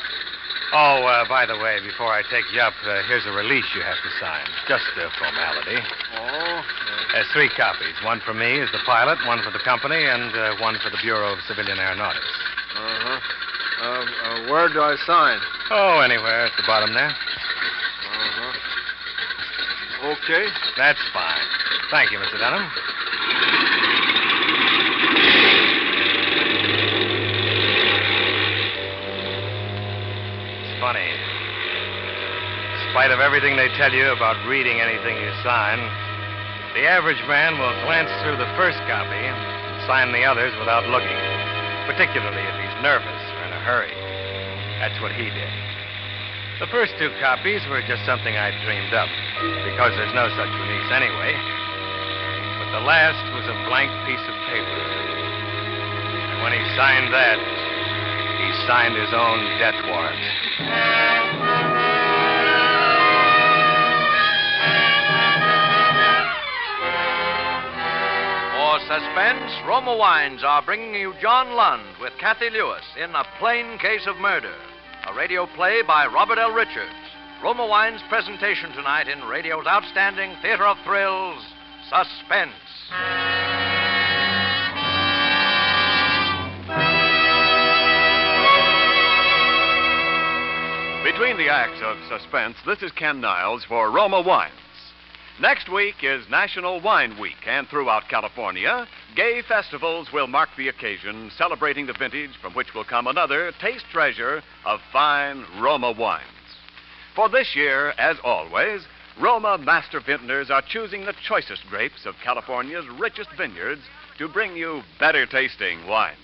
Oh, by the way, before I take you up, here's a release you have to sign. Just a formality. Oh? There's 3 copies. One for me as the pilot, one for the company, and one for the Bureau of Civilian Aeronautics. Uh-huh. Where do I sign? Oh, anywhere at the bottom there. Uh-huh. Okay. That's fine. Thank you, Mr. Dunham. It's funny. In spite of everything they tell you about reading anything you sign, the average man will glance through the first copy and sign the others without looking, particularly if he's nervous or in a hurry. That's what he did. The first 2 copies were just something I dreamed up, because there's no such release anyway. But the last was a blank piece of paper. And when he signed that, he signed his own death warrant. For Suspense, Roma Wines are bringing you John Lund with Kathy Lewis in A Plain Case of Murder, a radio play by Robert L. Richards. Roma Wine's presentation tonight in radio's outstanding theater of thrills, Suspense. Between the acts of Suspense, this is Ken Niles for Roma Wines. Next week is National Wine Week, and throughout California, gay festivals will mark the occasion, celebrating the vintage from which will come another taste treasure of fine Roma wines. For this year, as always, Roma master vintners are choosing the choicest grapes of California's richest vineyards to bring you better tasting wines.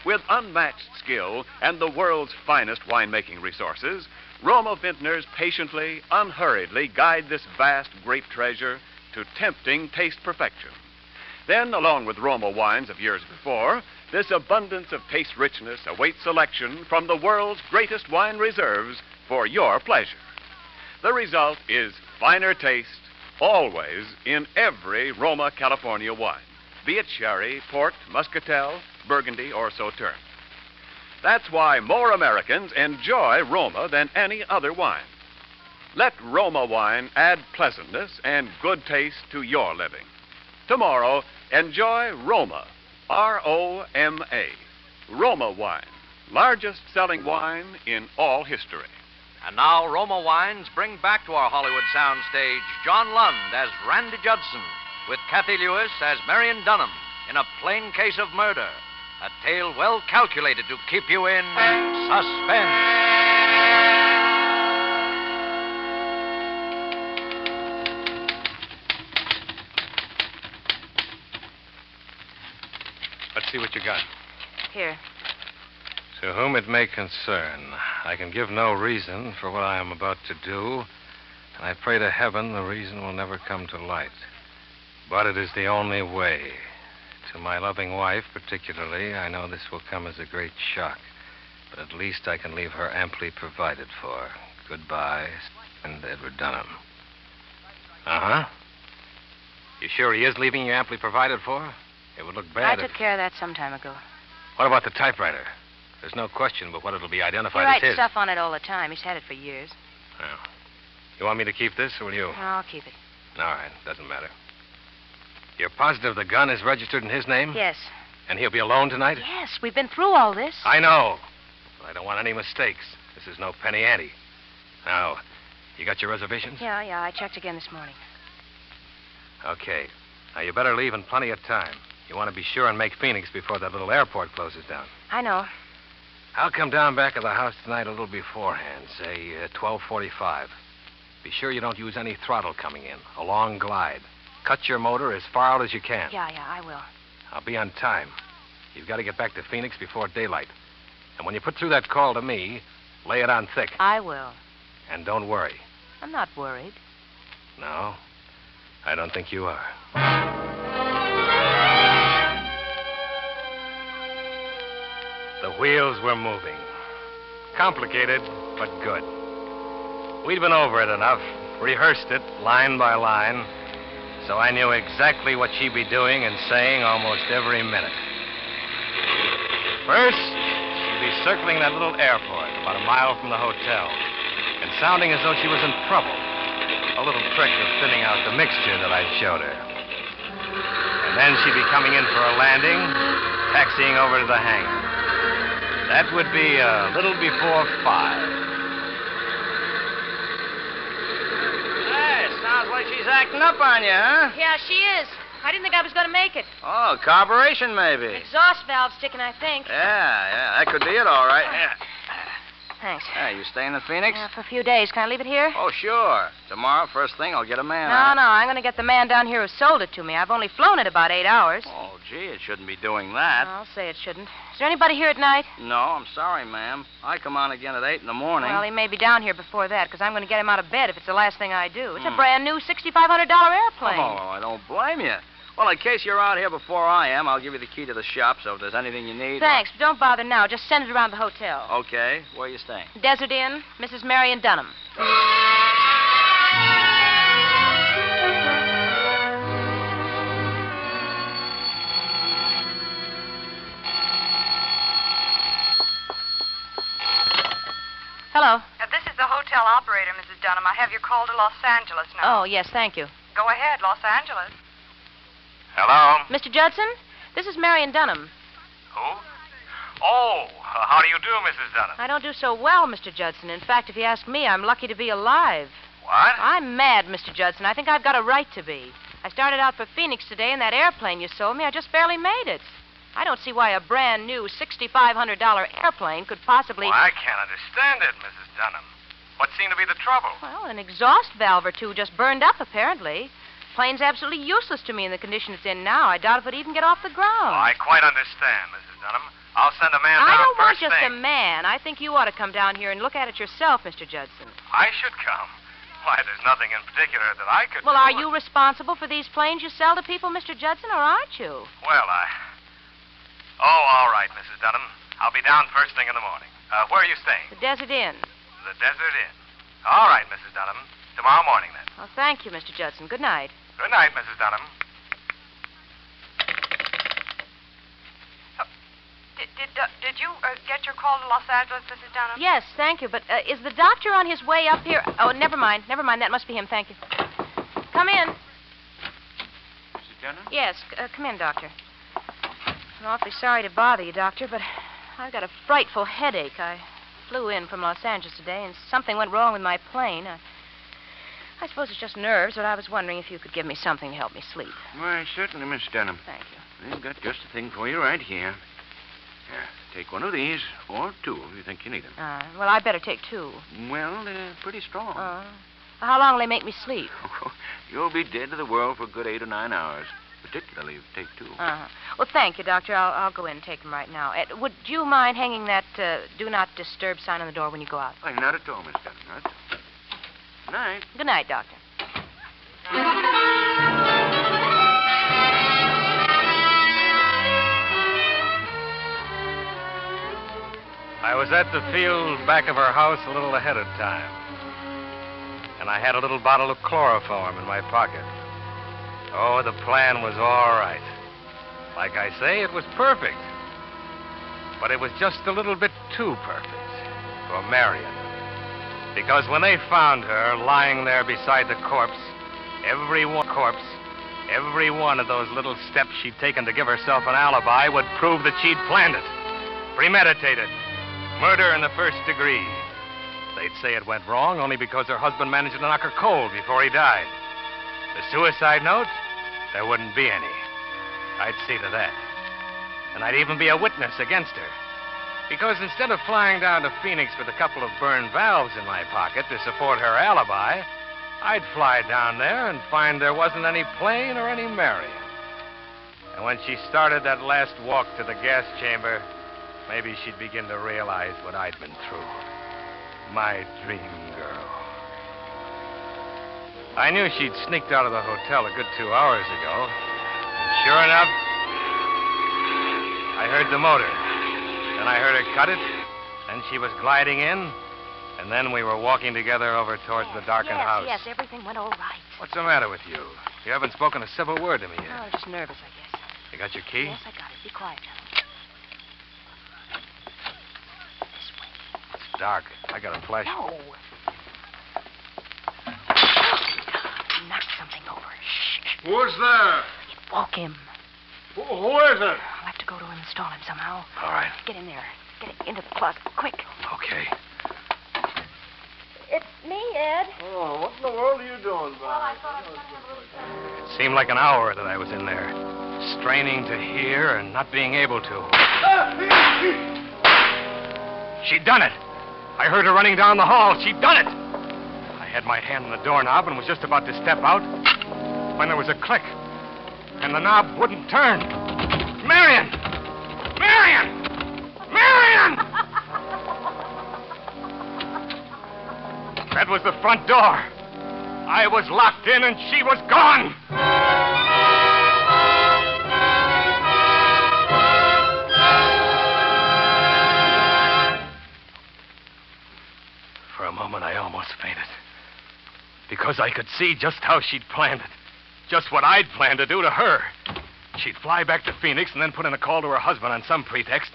With unmatched skill and the world's finest winemaking resources, Roma vintners patiently, unhurriedly guide this vast grape treasure to tempting taste perfection. Then, along with Roma wines of years before, this abundance of taste richness awaits selection from the world's greatest wine reserves for your pleasure. The result is finer taste, always in every Roma California wine, be it sherry, port, muscatel, Burgundy, or Sauterne. That's why more Americans enjoy Roma than any other wine. Let Roma wine add pleasantness and good taste to your living. Tomorrow, enjoy Roma, R-O-M-A, Roma wine, largest selling wine in all history. And now Roma Wines bring back to our Hollywood soundstage John Lund as Randy Judson, with Kathy Lewis as Marion Dunham in A Plain Case of Murder, a tale well calculated to keep you in suspense. Let's see what you got. Here. To whom it may concern, I can give no reason for what I am about to do, and I pray to heaven the reason will never come to light. But it is the only way. To my loving wife, particularly, I know this will come as a great shock, but at least I can leave her amply provided for. Goodbye, and Edward Dunham. Uh-huh. You sure he is leaving you amply provided for? It would look I bad took care of that some time ago. What about the typewriter? There's no question but what it'll be identified He as writes his. stuff on it all the time. He's had it for years. Oh. You want me to keep this, or will you? No, I'll keep it. All right, doesn't matter. You're positive the gun is registered in his name? Yes. And he'll be alone tonight? Yes, we've been through all this. I know. But I don't want any mistakes. This is no penny ante. Now, you got your reservations? Yeah, I checked again this morning. Okay. Now, you better leave in plenty of time. You want to be sure and make Phoenix before that little airport closes down. I know. I'll come down back of the house tonight a little beforehand, say 12:45. Be sure you don't use any throttle coming in. A long glide. Cut your motor as far out as you can. Yeah, I will. I'll be on time. You've got to get back to Phoenix before daylight. And when you put through that call to me, lay it on thick. I will. And don't worry. I'm not worried. No, I don't think you are. The wheels were moving. Complicated, but good. We'd been over it enough, rehearsed it line by line, so I knew exactly what she'd be doing and saying almost every minute. First, she'd be circling that little airport about a mile from the hotel and sounding as though she was in trouble. A little trick of thinning out the mixture that I'd showed her. And then she'd be coming in for a landing, taxiing over to the hangar. That would be a little before 5. Hey, sounds like she's acting up on you, huh? Yeah, she is. I didn't think I was going to make it. Oh, carburation, maybe. Exhaust valve sticking, I think. Yeah, that could be it, all right. Yeah. Thanks. Hey, you staying in Phoenix? Yeah, for a few days. Can I leave it here? Oh, sure. Tomorrow, first thing, I'll get a man. No, I'm going to get the man down here who sold it to me. I've only flown it about 8 hours. Oh, gee, it shouldn't be doing that. I'll say it shouldn't. Is there anybody here at night? No, I'm sorry, ma'am. I come on again at 8 in the morning. Well, he may be down here before that, because I'm going to get him out of bed if it's the last thing I do. It's a brand new $6,500 airplane. Oh, I don't blame you. Well, in case you're out here before I am, I'll give you the key to the shop, so if there's anything you need... Thanks, but don't bother now. Just send it around the hotel. Okay. Where are you staying? Desert Inn, Mrs. Marion Dunham. Hello. This is the hotel operator, Mrs. Dunham. I have your call to Los Angeles now. Oh, yes, thank you. Go ahead, Los Angeles. Hello? Mr. Judson, this is Marion Dunham. Who? Oh, how do you do, Mrs. Dunham? I don't do so well, Mr. Judson. In fact, if you ask me, I'm lucky to be alive. What? I'm mad, Mr. Judson. I think I've got a right to be. I started out for Phoenix today in that airplane you sold me. I just barely made it. I don't see why a brand new $6,500 airplane could possibly... Well, I can't understand it, Mrs. Dunham. What seemed to be the trouble? Well, an exhaust valve or two just burned up, apparently. Plane's absolutely useless to me in the condition it's in now. I doubt if it'd even get off the ground. Oh, I quite understand, Mrs. Dunham. I'll send a man down I don't want first just thing. a man. I think you ought to come down here and look at it yourself, Mr. Judson. I should come. Why, there's nothing in particular that I could Well, do. are you responsible for these planes you sell to people, Mr. Judson, or aren't you? Well, Oh, all right, Mrs. Dunham. I'll be down first thing in the morning. Where are you staying? The Desert Inn. The Desert Inn. All right, Mrs. Dunham. Tomorrow morning, then. Well, thank you, Mr. Judson. Good night. Good night, Mrs. Dunham. Did you get your call to Los Angeles, Mrs. Dunham? Yes, thank you. But is the doctor on his way up here? Oh, never mind. That must be him. Thank you. Come in. Mrs. Dunham? Yes, come in, Doctor. I'm awfully sorry to bother you, Doctor, but I've got a frightful headache. I flew in from Los Angeles today, and something went wrong with my plane. I suppose it's just nerves, but I was wondering if you could give me something to help me sleep. Why, certainly, Miss Dunham. Thank you. We've got just the thing for you right here. Here, take one of these, or two if you think you need them. Well, I better take two. Well, they're pretty strong. How long will they make me sleep? You'll be dead to the world for a good 8 or 9 hours. Particularly if you take two. Well, thank you, Doctor. I'll go in and take them right now. Would you mind hanging that do not disturb sign on the door when you go out? Why, not at all, Miss Dunham. Not. Good night. Good night, Doctor. I was at the field back of her house a little ahead of time. And I had a little bottle of chloroform in my pocket. Oh, the plan was all right. Like I say, it was perfect. But it was just a little bit too perfect for Marion. Because when they found her lying there beside the corpse, every one of those little steps she'd taken to give herself an alibi would prove that she'd planned it. Premeditated. Murder in the first degree. They'd say it went wrong only because her husband managed to knock her cold before he died. The suicide note? There wouldn't be any. I'd see to that. And I'd even be a witness against her. Because instead of flying down to Phoenix with a couple of burned valves in my pocket to support her alibi, I'd fly down there and find there wasn't any plane or any Marion. And when she started that last walk to the gas chamber, maybe she'd begin to realize what I'd been through. My dream girl. I knew she'd sneaked out of the hotel a good 2 hours ago. And sure enough, I heard the motor. Then I heard her cut it. Then she was gliding in. And then we were walking together over towards the darkened house. Yes, everything went all right. What's the matter with you? You haven't spoken a civil word to me yet. Oh, just nervous, I guess. You got your key? Yes, I got it. Be quiet now. It's dark. I got a flashlight. No. Knock something over. Shh. Who's there? Woke him. Who is it? I'll have to go to him and stall him somehow. All right. Get in there. Get into the closet. Quick. Okay. It's me, Ed. Oh, what in the world are you doing, Bob? It seemed like an hour that I was in there, straining to hear and not being able to. She'd done it. I heard her running down the hall. She'd done it. I had my hand on the doorknob and was just about to step out when there was a click, and the knob wouldn't turn. Marion! Marion! Marion! That was the front door. I was locked in and she was gone. For a moment, I almost fainted. Because I could see just how she'd planned it. Just what I'd planned to do to her. She'd fly back to Phoenix and then put in a call to her husband on some pretext,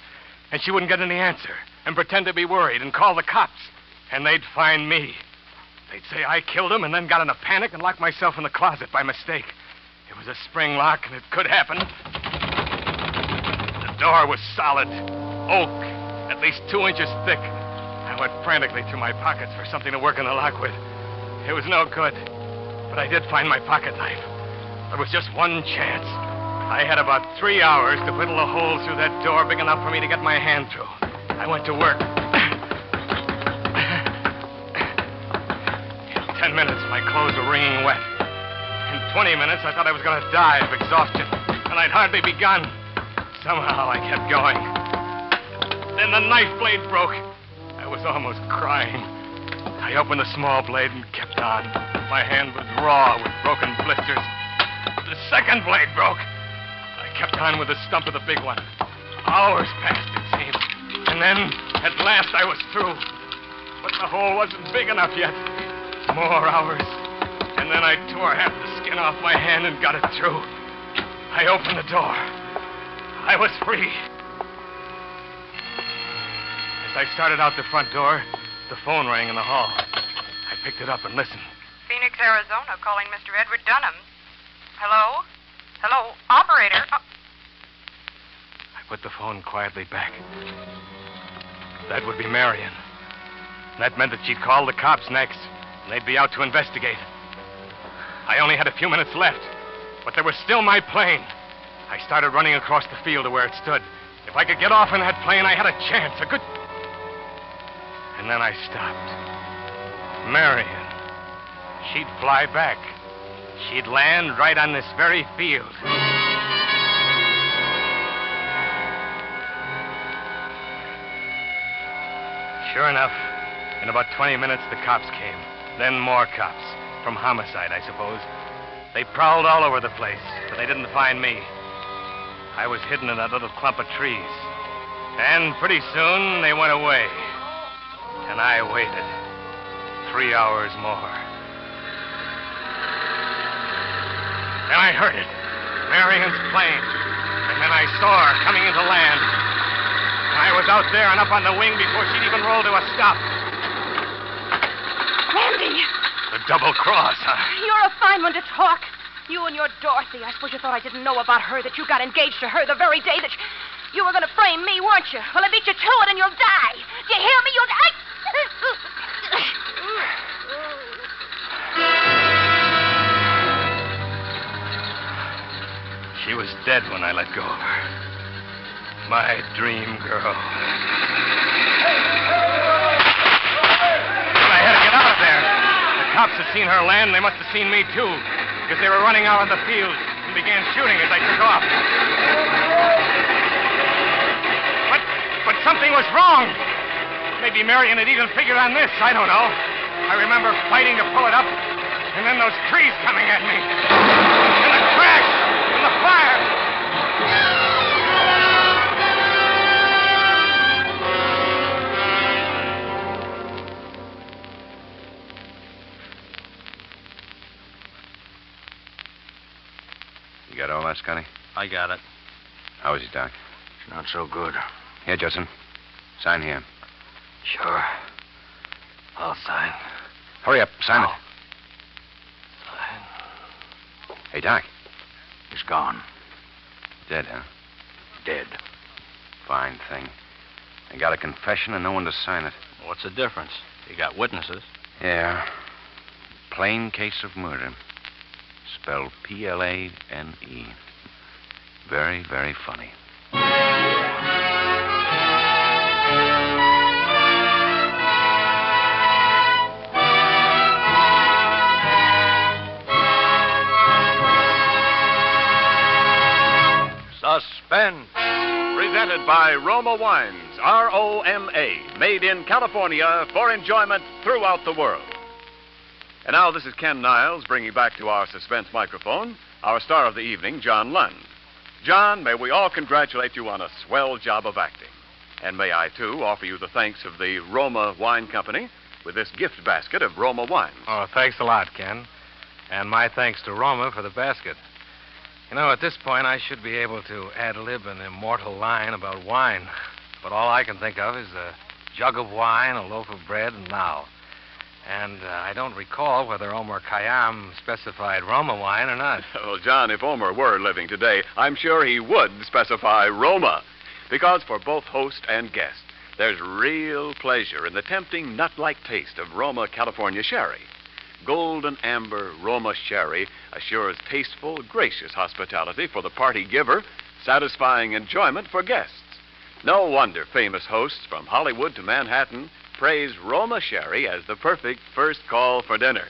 and she wouldn't get any answer, and pretend to be worried and call the cops. And they'd find me. They'd say I killed him and then got in a panic and locked myself in the closet by mistake. It was a spring lock, and it could happen. The door was solid, oak, at least 2 inches thick. I went frantically through my pockets for something to work in the lock with. It was no good, but I did find my pocket knife. There was just one chance. I had about 3 hours to whittle a hole through that door big enough for me to get my hand through. I went to work. In 10 minutes, my clothes were wringing wet. In 20 minutes, I thought I was going to die of exhaustion, and I'd hardly begun. Somehow, I kept going. Then the knife blade broke. I was almost crying. I opened the small blade and kept on. My hand was raw with broken blisters. The second blade broke. I kept on with the stump of the big one. Hours passed, it seemed. And then, at last, I was through. But the hole wasn't big enough yet. More hours. And then I tore half the skin off my hand and got it through. I opened the door. I was free. As I started out the front door, the phone rang in the hall. I picked it up and listened. Phoenix, Arizona, calling Mr. Edward Dunham. Hello? Hello? Operator? Oh. I put the phone quietly back. That would be Marion. That meant that she'd call the cops next, and they'd be out to investigate. I only had a few minutes left, but there was still my plane. I started running across the field to where it stood. If I could get off in that plane, I had a chance, a good... And then I stopped. Marion. She'd fly back. She'd land right on this very field. Sure enough, in about 20 minutes, the cops came. Then more cops. From homicide, I suppose. They prowled all over the place, but they didn't find me. I was hidden in that little clump of trees. And pretty soon, they went away. And I waited. 3 hours more. Then I heard it. Marion's plane. And then I saw her coming into land. I was out there and up on the wing before she'd even rolled to a stop. Randy! The double cross, huh? You're a fine one to talk. You and your Dorothy. I suppose you thought I didn't know about her, that you got engaged to her the very day that you were going to frame me, weren't you? Well, I beat you to it and you'll die. Do you hear me? You'll die. She was dead when I let go of her. My dream girl. I had to get out of there. The cops had seen her land. They must have seen me, too, because they were running out of the field and began shooting as I took off. But something was wrong. Maybe Marion had even figured on this. I don't know. I remember fighting to pull it up, and then those trees coming at me. And the crash, and the fire. You got all that, Scotty? I got it. How is he, Doc? Not so good. Here, Jefferson. Sign here. Sure. I'll sign. Hurry up. Sign it. Sign. Hey, Doc. He's gone. Dead, huh? Dead. Fine thing. I got a confession and no one to sign it. What's the difference? You got witnesses. Yeah. Plain case of murder. Spelled Plane. Very, very funny. Suspense. Presented by Roma Wines, R-O-M-A, made in California for enjoyment throughout the world. And now this is Ken Niles bringing back to our suspense microphone our star of the evening, John Lund. John, may we all congratulate you on a swell job of acting. And may I, too, offer you the thanks of the Roma Wine Company with this gift basket of Roma wines. Oh, thanks a lot, Ken. And my thanks to Roma for the basket. You know, at this point, I should be able to ad-lib an immortal line about wine. But all I can think of is a jug of wine, a loaf of bread, and now. And I don't recall whether Omer Khayyam specified Roma wine or not. Well, John, if Omer were living today, I'm sure he would specify Roma. Because for both host and guest, there's real pleasure in the tempting nut-like taste of Roma California sherry. Golden amber Roma sherry assures tasteful, gracious hospitality for the party giver, satisfying enjoyment for guests. No wonder famous hosts from Hollywood to Manhattan praise Roma sherry as the perfect first call for dinner.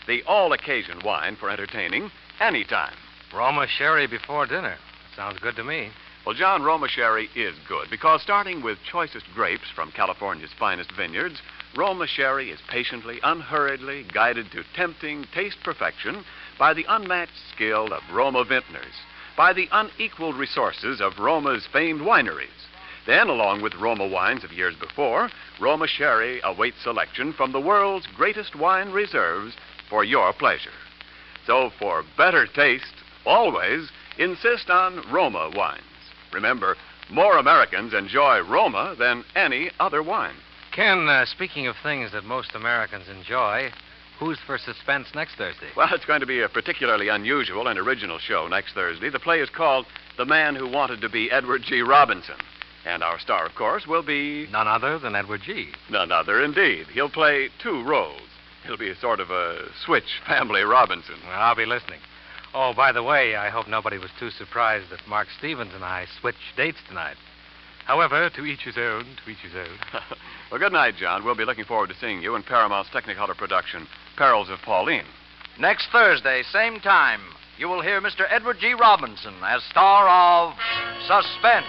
The all-occasion wine for entertaining anytime. Roma sherry before dinner. Sounds good to me. Well, John, Roma sherry is good because starting with choicest grapes from California's finest vineyards, Roma sherry is patiently, unhurriedly guided to tempting taste perfection by the unmatched skill of Roma vintners, by the unequaled resources of Roma's famed wineries. Then, along with Roma wines of years before, Roma sherry awaits selection from the world's greatest wine reserves for your pleasure. So, for better taste, always insist on Roma wines. Remember, more Americans enjoy Roma than any other wine. Ken, speaking of things that most Americans enjoy, who's for Suspense next Thursday? Well, it's going to be a particularly unusual and original show next Thursday. The play is called The Man Who Wanted to Be Edward G. Robinson. And our star, of course, will be... None other than Edward G. None other, indeed. He'll play two roles. He'll be a sort of a switch family Robinson. Well, I'll be listening. Oh, by the way, I hope nobody was too surprised that Mark Stevens and I switched dates tonight. However, to each his own, to each his own. Well, good night, John. We'll be looking forward to seeing you in Paramount's Technicolor production, Perils of Pauline. Next Thursday, same time, you will hear Mr. Edward G. Robinson as star of Suspense.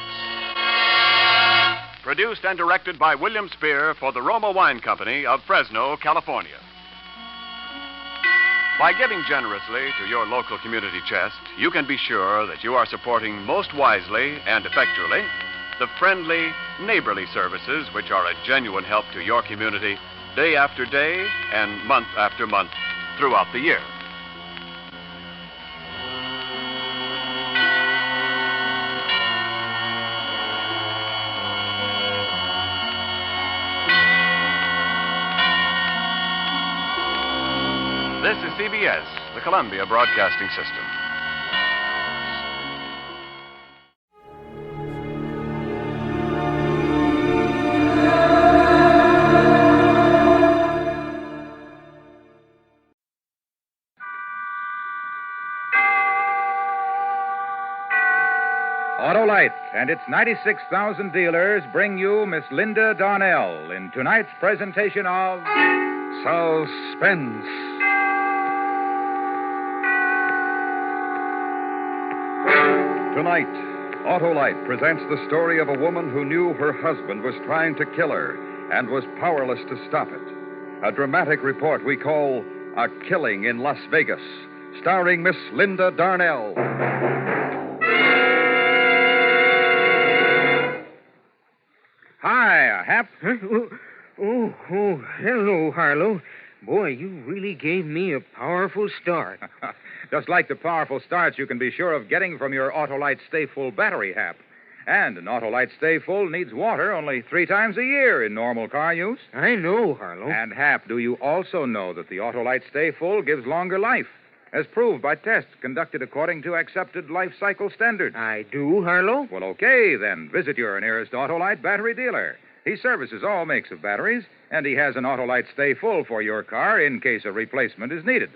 Produced and directed by William Spear for the Roma Wine Company of Fresno, California. By giving generously to your local community chest, you can be sure that you are supporting most wisely and effectually the friendly, neighborly services which are a genuine help to your community day after day and month after month throughout the year. This is CBS, the Columbia Broadcasting System. and its 96,000 dealers bring you Miss Linda Darnell in tonight's presentation of Suspense. Tonight, Autolite presents the story of a woman who knew her husband was trying to kill her and was powerless to stop it. A dramatic report we call A Killing in Las Vegas, starring Miss Linda Darnell. Hi, Hap. Huh? Oh, hello, Harlow. Boy, you really gave me a powerful start. Just like the powerful starts you can be sure of getting from your Autolite Stay Full battery, Hap. And an Autolite Stay Full needs water only 3 times a year in normal car use. I know, Harlow. And, Hap, do you also know that the Autolite Stay Full gives longer life, as proved by tests conducted according to accepted life cycle standards? I do, Harlow. Well, okay, then. Visit your nearest Autolite battery dealer. He services all makes of batteries, and he has an Autolite Stay Full for your car in case a replacement is needed.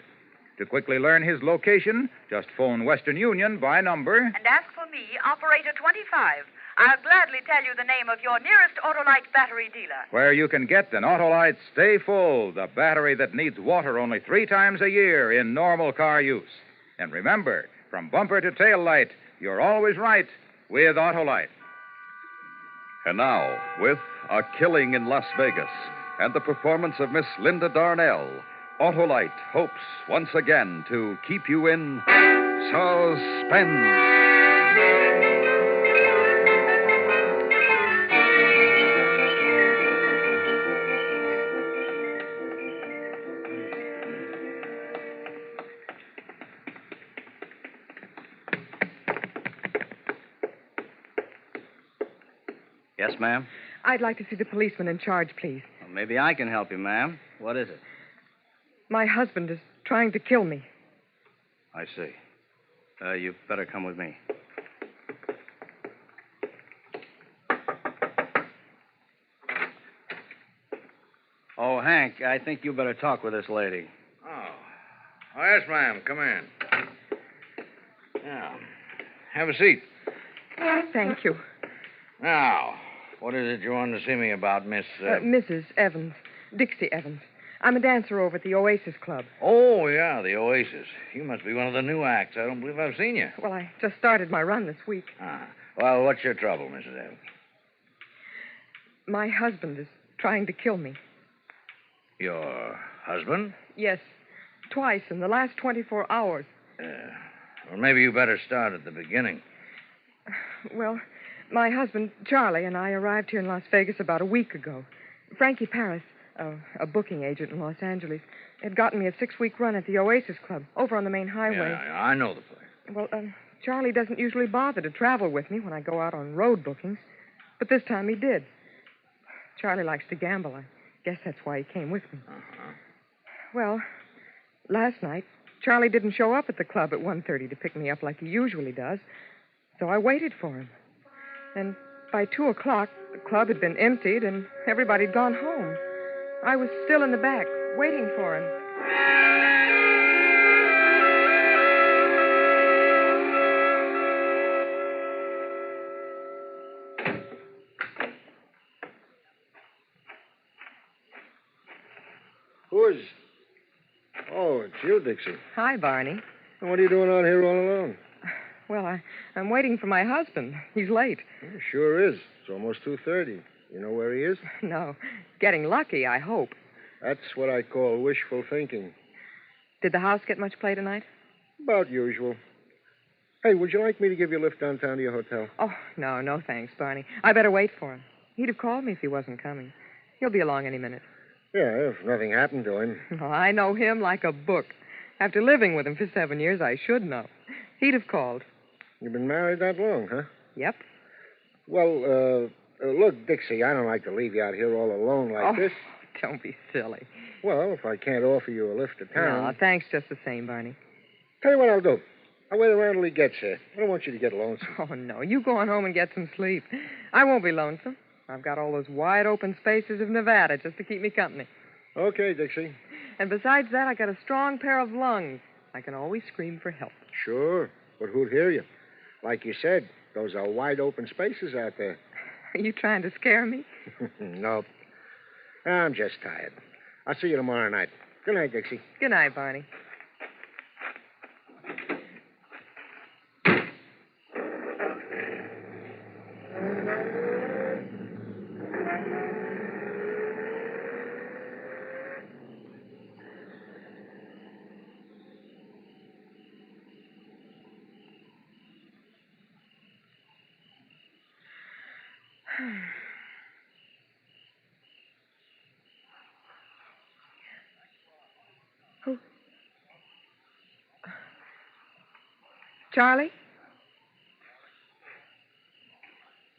To quickly learn his location, just phone Western Union by number. And ask for me, Operator 25. I'll gladly tell you the name of your nearest Autolite battery dealer. Where you can get an Autolite Stay Full, the battery that needs water only 3 times a year in normal car use. And remember, from bumper to tail light, you're always right with Autolite. And now, with A Killing in Las Vegas and the performance of Miss Linda Darnell, Autolite hopes once again to keep you in suspense. Yes, ma'am? I'd like to see the policeman in charge, please. Well, maybe I can help you, ma'am. What is it? My husband is trying to kill me. I see. You better come with me. Oh, Hank, I think you better talk with this lady. Oh, yes, ma'am. Come in. Now, have a seat. Thank you. Now, what is it you wanted to see me about, Miss... Mrs. Evans. Dixie Evans. I'm a dancer over at the Oasis Club. Oh, yeah, the Oasis. You must be one of the new acts. I don't believe I've seen you. Well, I just started my run this week. Well, what's your trouble, Mrs. Evans? My husband is trying to kill me. Your husband? Yes, twice in the last 24 hours. Well, maybe you better start at the beginning. Well, my husband, Charlie, and I arrived here in Las Vegas about a week ago. Frankie Paris, a booking agent in Los Angeles, had gotten me a 6-week run at the Oasis Club over on the main highway. Yeah, I know the place. Well, Charlie doesn't usually bother to travel with me when I go out on road bookings, but this time he did. Charlie likes to gamble. I guess that's why he came with me. Well, last night, Charlie didn't show up at the club at 1:30 to pick me up like he usually does, so I waited for him. And by 2 o'clock, the club had been emptied and everybody had gone home. I was still in the back, waiting for him. Who is... Oh, it's you, Dixie. Hi, Barney. And what are you doing out here all alone? Well, I'm waiting for my husband. He's late. It sure is. It's almost 2:30. You know where he is? No. Getting lucky, I hope. That's what I call wishful thinking. Did the house get much play tonight? About usual. Hey, would you like me to give you a lift downtown to your hotel? Oh, no, thanks, Barney. I better wait for him. He'd have called me if he wasn't coming. He'll be along any minute. Yeah, if nothing happened to him. Oh, I know him like a book. After living with him for 7 years, I should know. He'd have called. You've been married that long, huh? Yep. Well, look, Dixie, I don't like to leave you out here all alone like this. Don't be silly. Well, if I can't offer you a lift to town... No, thanks just the same, Barney. Tell you what I'll do. I'll wait around till he gets here. I don't want you to get lonesome. Oh, no. You go on home and get some sleep. I won't be lonesome. I've got all those wide open spaces of Nevada just to keep me company. Okay, Dixie. And besides that, I got a strong pair of lungs. I can always scream for help. Sure, but who'd hear you? Like you said, Those are wide open spaces out there. Are you trying to scare me? Nope. I'm just tired. I'll see you tomorrow night. Good night, Dixie. Good night, Barney. Charlie?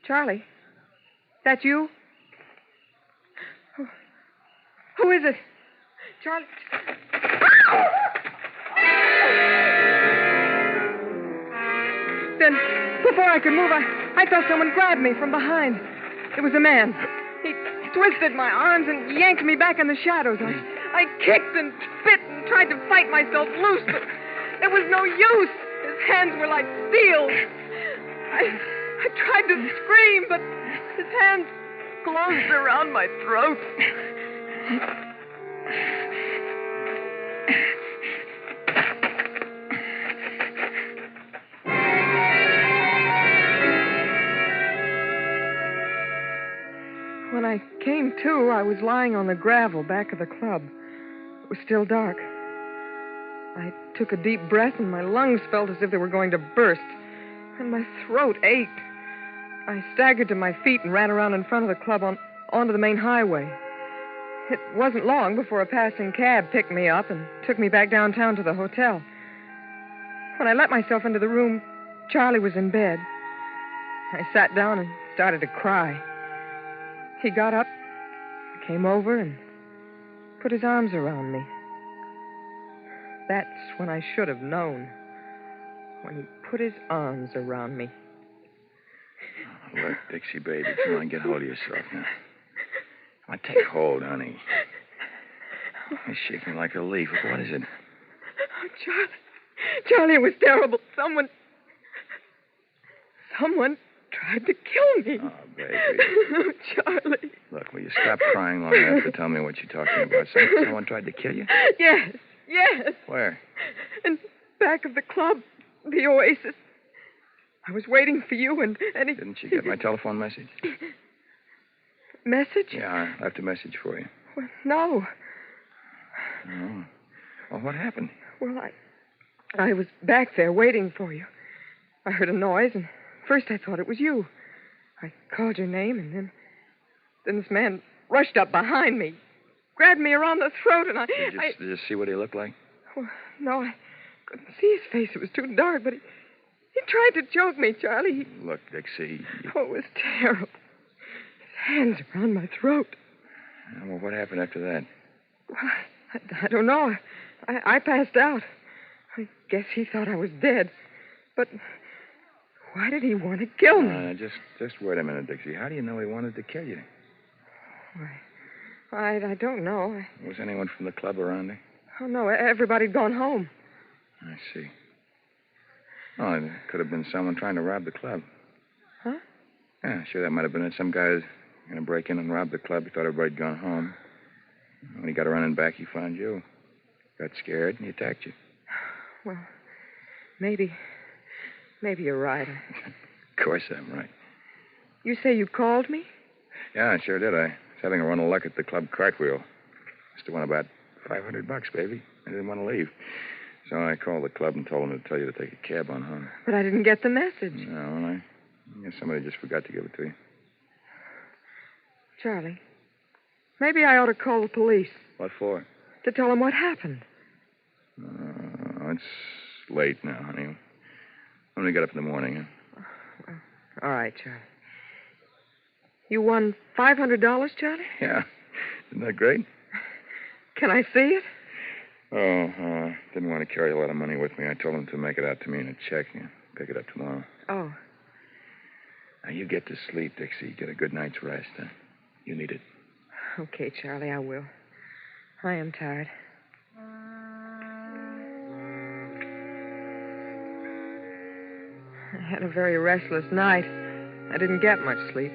Charlie? That you? Who is it? Charlie? Then, before I could move, I felt someone grab me from behind. It was a man. He twisted my arms and yanked me back in the shadows. I kicked and spit and tried to fight myself loose, but there was no use. His hands were like steel. I tried to scream, but his hands closed around my throat. When I came to, I was lying on the gravel back of the club. It was still dark. I took a deep breath, and my lungs felt as if they were going to burst, and my throat ached. I staggered to my feet and ran around in front of the club onto the main highway. It wasn't long before a passing cab picked me up and took me back downtown to the hotel. When I let myself into the room, Charlie was in bed. I sat down and started to cry. He got up, came over, and put his arms around me. That's when I should have known. When he put his arms around me. Look, Dixie, baby, come on, get hold of yourself now. Come on, take hold, honey. You're shaking like a leaf. What is it? Oh, Charlie, it was terrible. Someone tried to kill me. Oh, baby. Oh, Charlie. Look, will you stop crying long enough to tell me what you're talking about? Someone tried to kill you? Yes. Where? In back of the club, the Oasis. I was waiting for you, and he... Didn't you get my telephone message? Message? Yeah, I left a message for you. Well, no. Oh. Well, what happened? Well, I was back there waiting for you. I heard a noise, and first I thought it was you. I called your name, and then this man rushed up behind me, grabbed me around the throat, and Did you see what he looked like? Well, no, I couldn't see his face. It was too dark, but he tried to choke me, Charlie. Look, Dixie. Oh, it was terrible. His hands around my throat. Well, what happened after that? Well, I don't know. I passed out. I guess he thought I was dead. But why did he want to kill me? Just wait a minute, Dixie. How do you know he wanted to kill you? I don't know. Was anyone from the club around there? Oh, no. Everybody'd gone home. I see. Oh, it could have been someone trying to rob the club. Huh? Yeah, sure, that might have been it. Some guy's going to break in and rob the club. He thought everybody'd gone home. When he got running back, he found you. Got scared, and he attacked you. Well, maybe you're right. Of course I'm right. You say you called me? Yeah, I sure did. I was having a run of luck at the club cartwheel. Must have won about $500, baby. I didn't want to leave. So I called the club and told them to tell you to take a cab on home. But I didn't get the message. No, and I guess somebody just forgot to give it to you. Charlie, maybe I ought to call the police. What for? To tell them what happened. It's late now, honey. When we get up in the morning, huh? Well, all right, Charlie. You won $500, Charlie? Yeah. Isn't that great? Can I see it? Didn't want to carry a lot of money with me. I told him to make it out to me in a check and pick it up tomorrow. Oh. Now, you get to sleep, Dixie. Get a good night's rest, huh? You need it. Okay, Charlie, I will. I am tired. had a very restless night. I didn't get much sleep.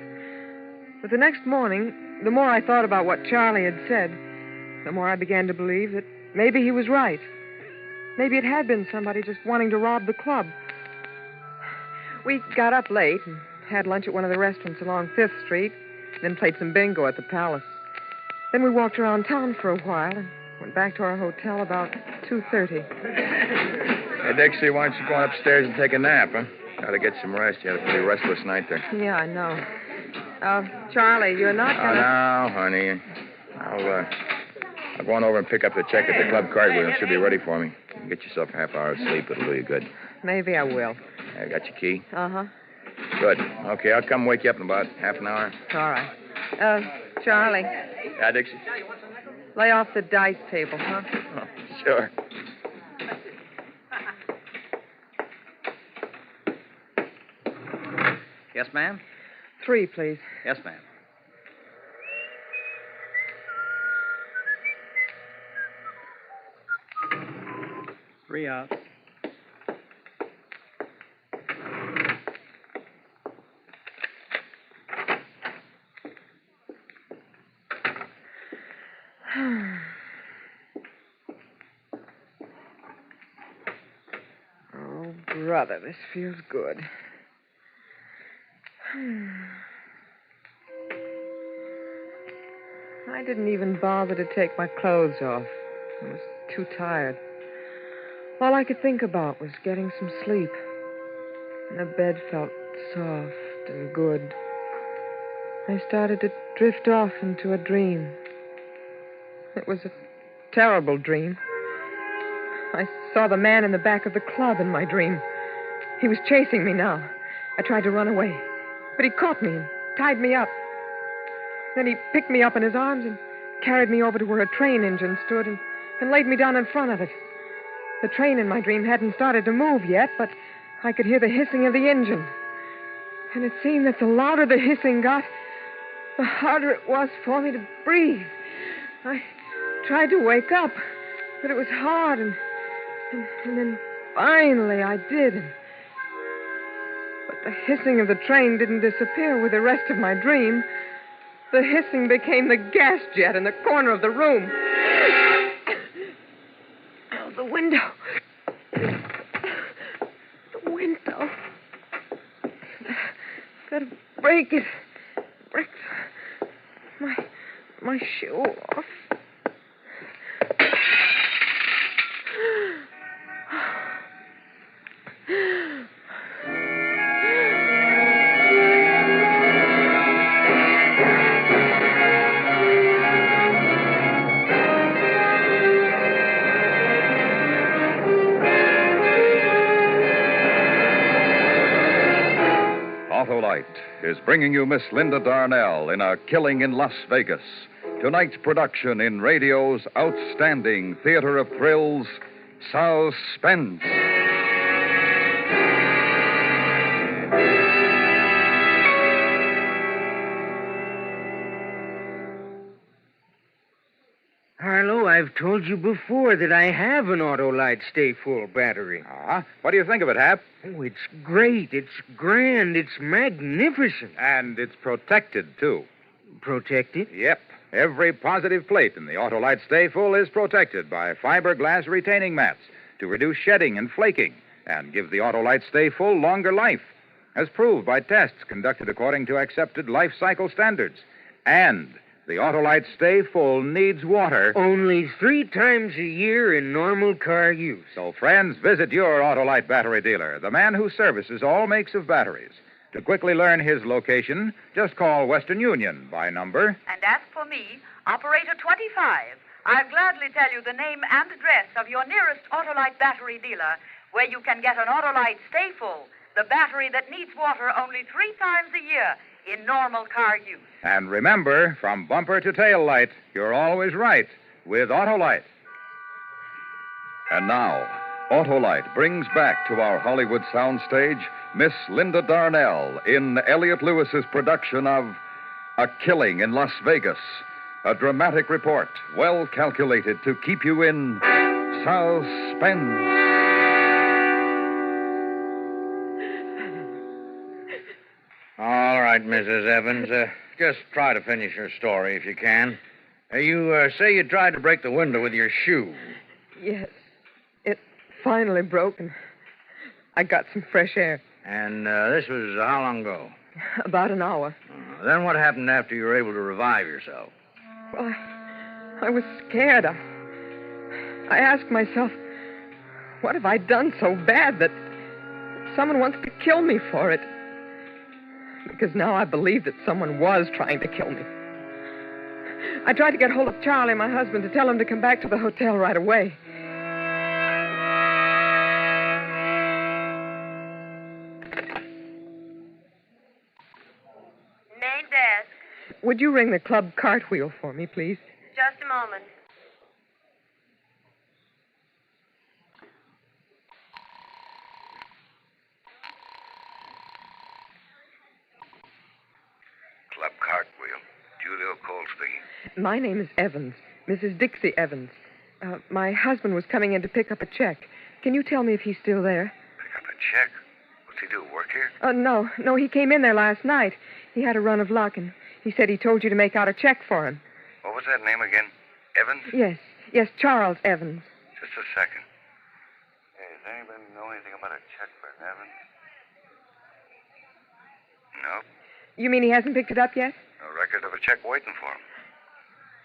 But the next morning, the more I thought about what Charlie had said, the more I began to believe that maybe he was right. Maybe it had been somebody just wanting to rob the club. We got up late and had lunch at one of the restaurants along 5th Street, then played some bingo at the Palace. Then we walked around town for a while and went back to our hotel about 2:30. Hey, Dixie, why don't you go upstairs and take a nap, huh? Got to get some rest. You had a pretty restless night there. Yeah, I know. Charlie, you're not Oh, gonna... no, honey. I'll go on over and pick up the check at the club cartwheel. It should be ready for me. Get yourself a half hour of sleep. It'll do you good. Maybe I will. I got your key. Uh-huh. Good. Okay, I'll come wake you up in about half an hour. All right. Charlie, Yeah, Dixie? lay off the dice table, huh? Oh, sure. Yes, ma'am? 3, please. Yes, ma'am. Three out. Oh, brother, this feels good. I didn't even bother to take my clothes off. I was too tired. All I could think about was getting some sleep. And the bed felt soft and good. I started to drift off into a dream. It was a terrible dream. I saw the man in the back of the club in my dream. He was chasing me now. I tried to run away, but he caught me and tied me up. Then he picked me up in his arms and carried me over to where a train engine stood and laid me down in front of it. The train in my dream hadn't started to move yet, but I could hear the hissing of the engine. And it seemed that the louder the hissing got, the harder it was for me to breathe. I tried to wake up, but it was hard, and then finally I did. But the hissing of the train didn't disappear with the rest of my dream. The hissing became the gas jet in the corner of the room. Oh, the window. The window. Gotta break it. Break my shoe off. Autolite is bringing you Miss Linda Darnell in A Killing in Las Vegas. Tonight's production in radio's outstanding theater of thrills, Suspense. Harlow, I've told you before that I have an Autolite Stay Full battery. What do you think of it, Hap? Oh, it's great. It's grand. It's magnificent. And it's protected, too. Protected? Yep. Every positive plate in the Autolite Stay Full is protected by fiberglass retaining mats to reduce shedding and flaking and give the Autolite Stay Full longer life, as proved by tests conducted according to accepted life cycle standards. And the Autolite Stay Full needs water only 3 times a year in normal car use. So, friends, visit your Autolite battery dealer, the man who services all makes of batteries. To quickly learn his location, just call Western Union by number. And as for me, Operator 25, I'll gladly tell you the name and address of your nearest Autolite battery dealer, where you can get an Autolite Stay Full, the battery that needs water only 3 times a year in normal car use. And remember, from bumper to tail light, you're always right with Autolite. And now, Autolite brings back to our Hollywood soundstage Miss Linda Darnell in Elliot Lewis's production of A Killing in Las Vegas, a dramatic report well calculated to keep you in suspense. right, Mrs. Evans. Just try to finish your story if you can. You say you tried to break the window with your shoe. Yes. It finally broke, and I got some fresh air. And this was how long ago? About an hour. Then what happened after you were able to revive yourself? Well, I was scared. I asked myself, what have I done so bad that someone wants to kill me for it? Because now I believe that someone was trying to kill me. I tried to get hold of Charlie, my husband, to tell him to come back to the hotel right away. Main desk. Would you ring the club cartwheel for me, please? Just a moment. Club cartwheel. Julio Cole speaking. My name is Evans, Mrs. Dixie Evans. My husband was coming in to pick up a check. Can you tell me if he's still there? Pick up a check? What's he do, work here? No, he came in there last night. He had a run of luck, and he said he told you to make out a check for him. What was that name again? Evans? Yes, Charles Evans. Just a second. Hey, does anybody know anything about a check for Evans? No. You mean he hasn't picked it up yet? No record of a check waiting for him.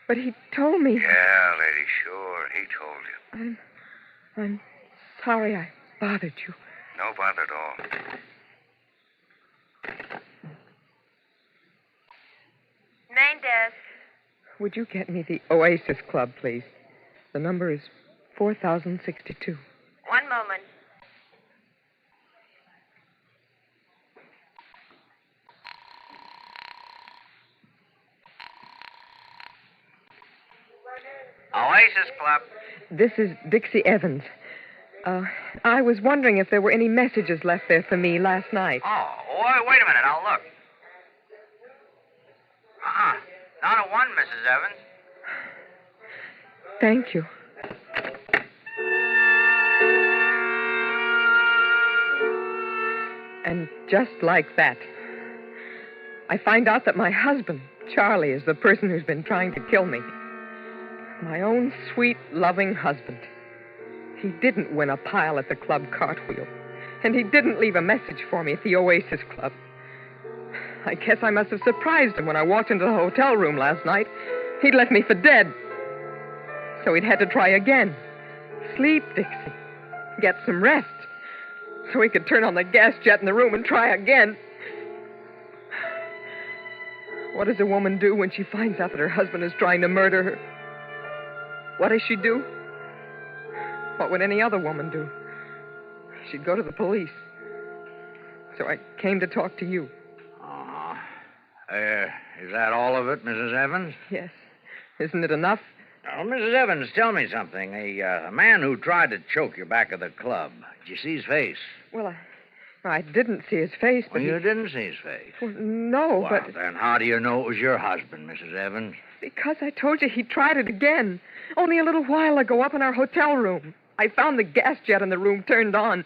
But he told me. Yeah, lady, sure. He told you. I'm sorry I bothered you. No bother at all. Main desk. Would you get me the Oasis Club, please? The number is 4062. One moment. Oasis Club. This is Dixie Evans. I was wondering if there were any messages left there for me last night. Oh, wait a minute. I'll look. Not a one, Mrs. Evans. Thank you. And just like that, I find out that my husband, Charlie, is the person who's been trying to kill me. My own sweet, loving husband. He didn't win a pile at the club cartwheel. And he didn't leave a message for me at the Oasis Club. I guess I must have surprised him when I walked into the hotel room last night. He'd left me for dead. So he'd had to try again. Sleep, Dixie. Get some rest. So he could turn on the gas jet in the room and try again. What does a woman do when she finds out that her husband is trying to murder her? What does she do? What would any other woman do? She'd go to the police. So I came to talk to you. Is that all of it, Mrs. Evans? Yes. Isn't it enough? Oh, Mrs. Evans, tell me something. A man who tried to choke you back at the club, did you see his face? Well, I didn't see his face, but you didn't see his face? Well, no, well, but... then how do you know it was your husband, Mrs. Evans? Because I told you he tried it again. Only a little while ago up in our hotel room. I found the gas jet in the room turned on.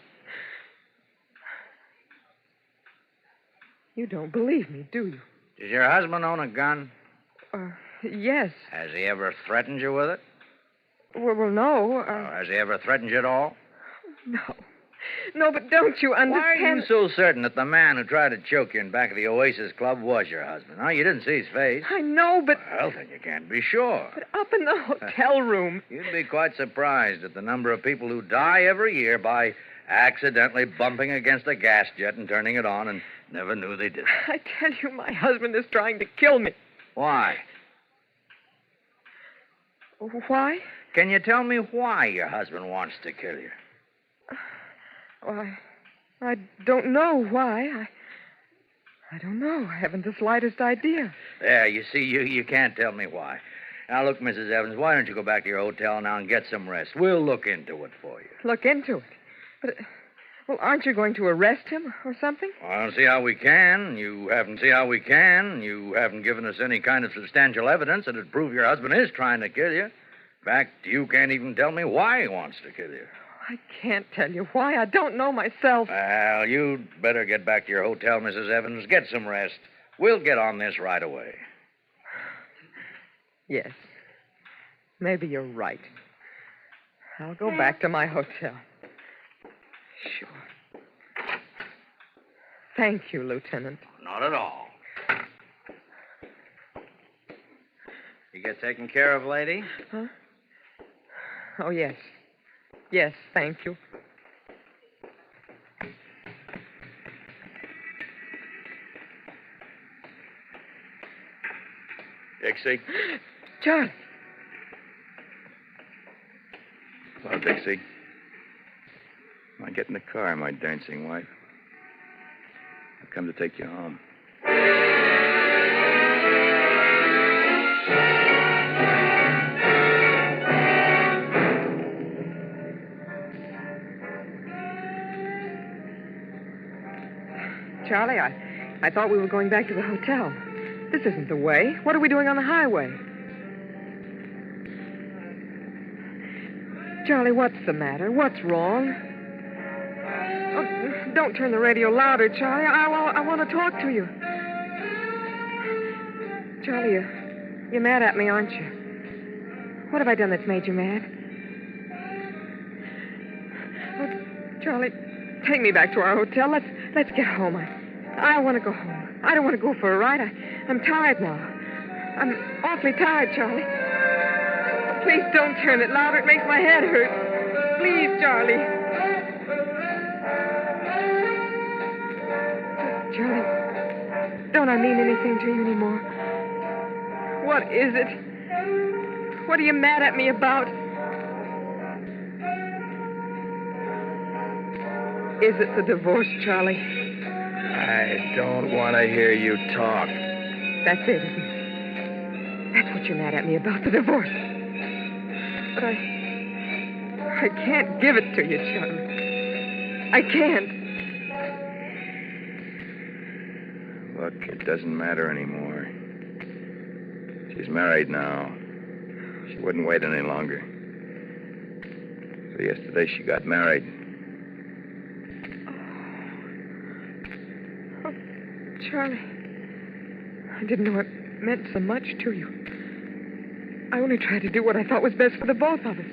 You don't believe me, do you? Does your husband own a gun? Yes. Has he ever threatened you with it? Well, no. Has he ever threatened you at all? No. No, but don't you understand... Why are you so certain that the man who tried to choke you in back of the Oasis Club was your husband? Huh? You didn't see his face. I know, but... Well, then you can't be sure. But up in the hotel room... You'd be quite surprised at the number of people who die every year by accidentally bumping against a gas jet and turning it on and never knew they did it. I tell you, my husband is trying to kill me. Why? Why? Can you tell me why your husband wants to kill you? Well, I don't know why. I don't know. I haven't the slightest idea. There, you see, you can't tell me why. Now, look, Mrs. Evans, why don't you go back to your hotel now and get some rest? We'll look into it for you. Look into it? But, well, aren't you going to arrest him or something? Well, I don't see how we can. You haven't given us any kind of substantial evidence that'd prove your husband is trying to kill you. In fact, you can't even tell me why he wants to kill you. I can't tell you why. I don't know myself. Well, you'd better get back to your hotel, Mrs. Evans. Get some rest. We'll get on this right away. Yes. Maybe you're right. I'll go back to my hotel. Sure. Thank you, Lieutenant. Not at all. You get taken care of, lady? Huh? Oh, yes. Yes, thank you. Dixie? Charlie. Hello, Dixie. Now get in the car, my dancing wife. I've come to take you home. Charlie, I thought we were going back to the hotel. This isn't the way. What are we doing on the highway? Charlie, what's the matter? What's wrong? Oh, don't turn the radio louder, Charlie. I want to talk to you. Charlie, you're mad at me, aren't you? What have I done that's made you mad? Oh, Charlie, take me back to our hotel. Let's get home. I want to go home. I don't want to go for a ride. I'm tired now. I'm awfully tired, Charlie. Please don't turn it louder. It makes my head hurt. Please, Charlie. Charlie, don't I mean anything to you anymore? What is it? What are you mad at me about? Is it the divorce, Charlie? I don't want to hear you talk. That's it, isn't it? That's what you're mad at me about, the divorce. But I can't give it to you, Charlie. I can't. Look, it doesn't matter anymore. She's married now. She wouldn't wait any longer. So yesterday she got married. Oh, Charlie, I didn't know it meant so much to you. I only tried to do what I thought was best for the both of us.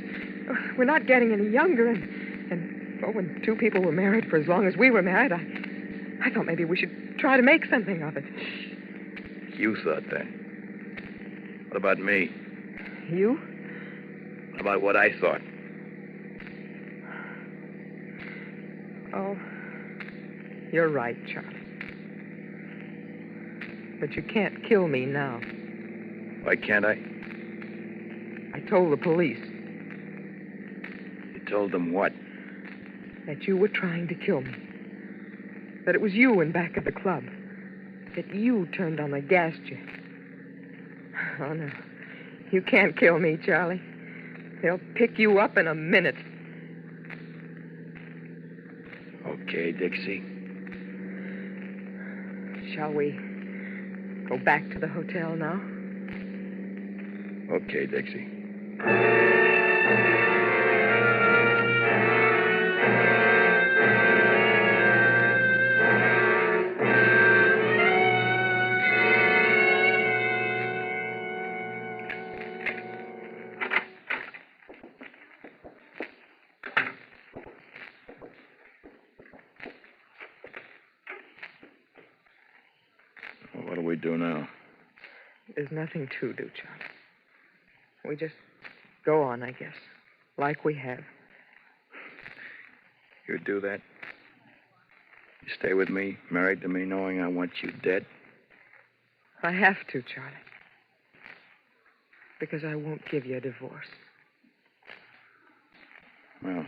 We're not getting any younger, and when two people were married for as long as we were married, I thought maybe we should try to make something of it. You thought that. What about me? You? What about what I thought? Oh, you're right, Charlie. But you can't kill me now. Why can't I? I told the police. You told them what? That you were trying to kill me. That it was you in back of the club. That you turned on the gas jet. Oh, no. You can't kill me, Charlie. They'll pick you up in a minute. Okay, Dixie. Shall we go back to the hotel now? Okay, Dixie. What do we do now? There's nothing to do, Charlie. We just go on, I guess, like we have. You do that? You stay with me, married to me, knowing I want you dead? I have to, Charlie. Because I won't give you a divorce. Well,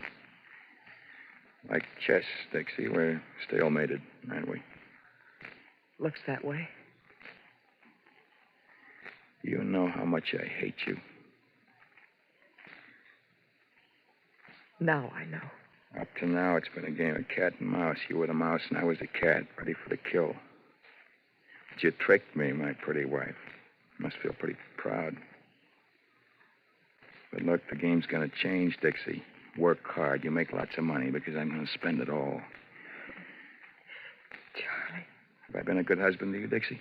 like chess, Dixie, we're stalemated, aren't we? Looks that way. You know how much I hate you. Now I know. Up to now, it's been a game of cat and mouse. You were the mouse, and I was the cat, ready for the kill. But you tricked me, my pretty wife. You must feel pretty proud. But look, the game's going to change, Dixie. Work hard. You make lots of money because I'm going to spend it all. Charlie. Have I been a good husband to you, Dixie?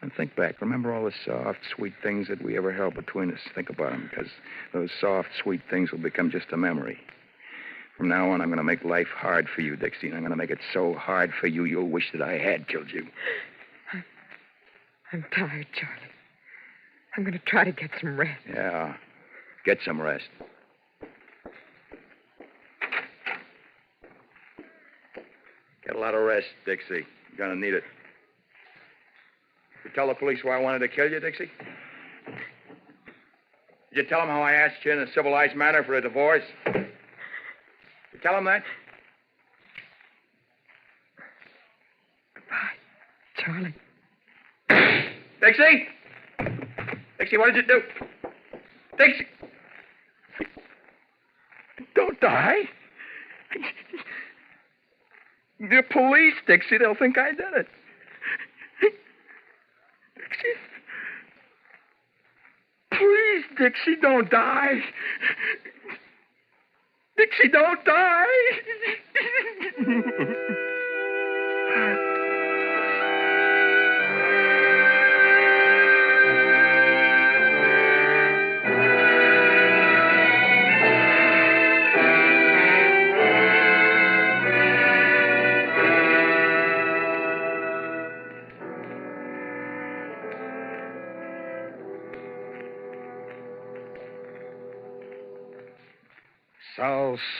And think back. Remember all the soft, sweet things that we ever held between us. Think about them, because those soft, sweet things will become just a memory. From now on, I'm going to make life hard for you, Dixie, and I'm going to make it so hard for you, you'll wish that I had killed you. I'm tired, Charlie. I'm going to try to get some rest. Yeah, get some rest. Get a lot of rest, Dixie. You're going to need it. You tell the police why I wanted to kill you, Dixie? Did you tell them how I asked you in a civilized manner for a divorce? You tell them that? Goodbye, Charlie. Dixie! Dixie, what did you do? Dixie! Don't die. The police, Dixie, they'll think I did it. Dixie. Please, Dixie, don't die. Dixie, don't die.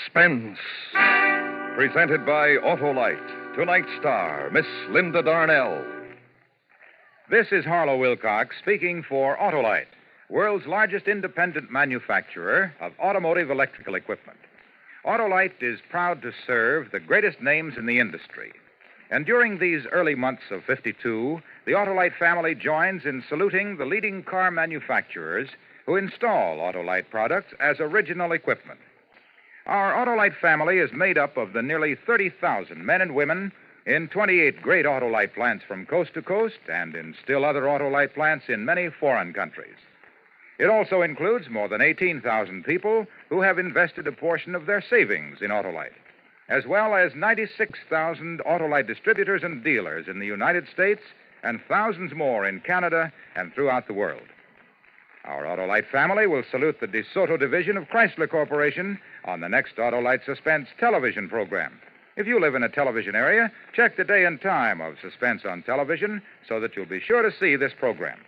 Suspense. Presented by Autolite. Tonight's star, Miss Linda Darnell. This is Harlow Wilcox speaking for Autolite, world's largest independent manufacturer of automotive electrical equipment. Autolite is proud to serve the greatest names in the industry. And during these early months of 52, the Autolite family joins in saluting the leading car manufacturers who install Autolite products as original equipment. Our Autolite family is made up of the nearly 30,000 men and women in 28 great Autolite plants from coast to coast and in still other Autolite plants in many foreign countries. It also includes more than 18,000 people who have invested a portion of their savings in Autolite, as well as 96,000 Autolite distributors and dealers in the United States and thousands more in Canada and throughout the world. Our Autolite family will salute the DeSoto division of Chrysler Corporation on the next Autolite Suspense television program. If you live in a television area, check the day and time of Suspense on television so that you'll be sure to see this program.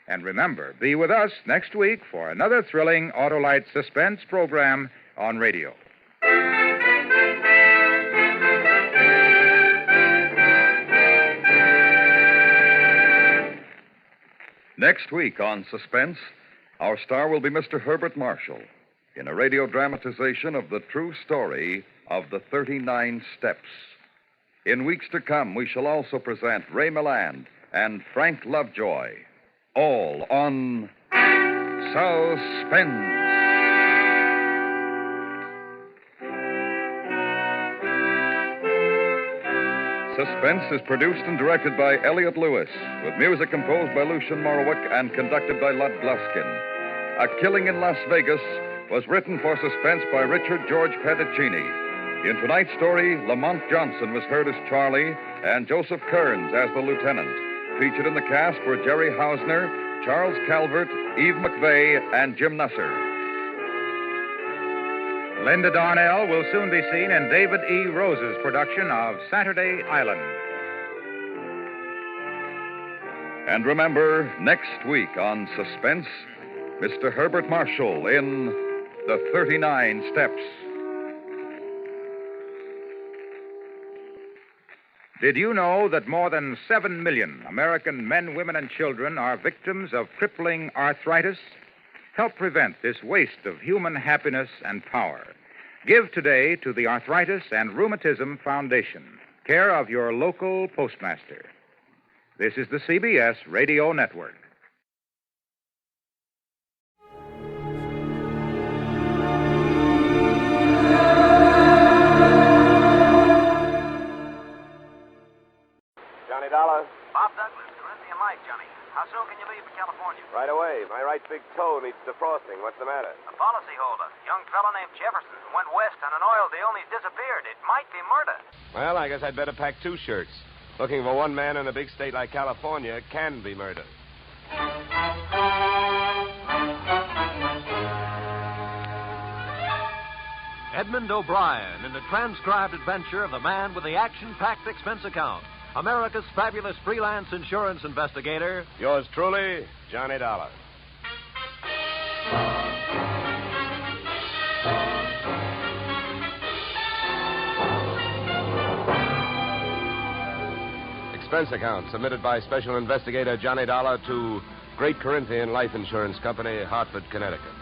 And remember, be with us next week for another thrilling Autolite Suspense program on radio. Next week on Suspense, our star will be Mr. Herbert Marshall in a radio dramatization of the true story of the 39 Steps. In weeks to come, we shall also present Ray Milland and Frank Lovejoy, all on Suspense. Suspense is produced and directed by Elliott Lewis, with music composed by Lucien Morawick and conducted by Lud Gluskin. A Killing in Las Vegas was written for Suspense by Richard George Pedicini. In tonight's story, Lamont Johnson was heard as Charlie and Joseph Kearns as the lieutenant. Featured in the cast were Jerry Hausner, Charles Calvert, Eve McVeigh, and Jim Nusser. Linda Darnell will soon be seen in David E. Rose's production of Saturday Island. And remember, next week on Suspense, Mr. Herbert Marshall in The 39 Steps. Did you know that more than 7 million American men, women, and children are victims of crippling arthritis? Help prevent this waste of human happiness and power. Give today to the Arthritis and Rheumatism Foundation, care of your local postmaster. This is the CBS Radio Network. Johnny Dollar. Bob Douglas, Corinthian Light, Johnny. How soon can you leave for California? Right away. My right big toe needs defrosting. What's the matter? A policyholder, young fellow named Jefferson, went west on an oil deal and he's disappeared. It might be murder. Well, I guess I'd better pack 2 shirts. Looking for one man in a big state like California can be murder. Edmund O'Brien in the transcribed adventure of the man with the action-packed expense account, America's fabulous freelance insurance investigator. Yours truly, Johnny Dollar. Expense account submitted by Special Investigator Johnny Dollar to Great Corinthian Life Insurance Company, Hartford, Connecticut.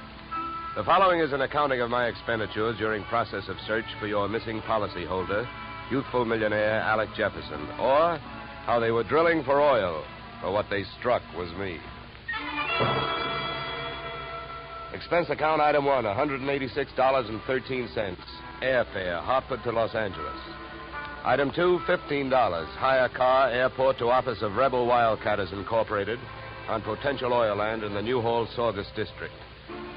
The following is an accounting of my expenditures during process of search for your missing policyholder, youthful millionaire Alec Jefferson, or how they were drilling for oil, for what they struck was me. Expense account item 1, $186.13. Airfare, Hartford to Los Angeles. Item 2, $15. Hire car, airport to office of Rebel Wildcatters Incorporated on potential oil land in the New Hall, Saugus District.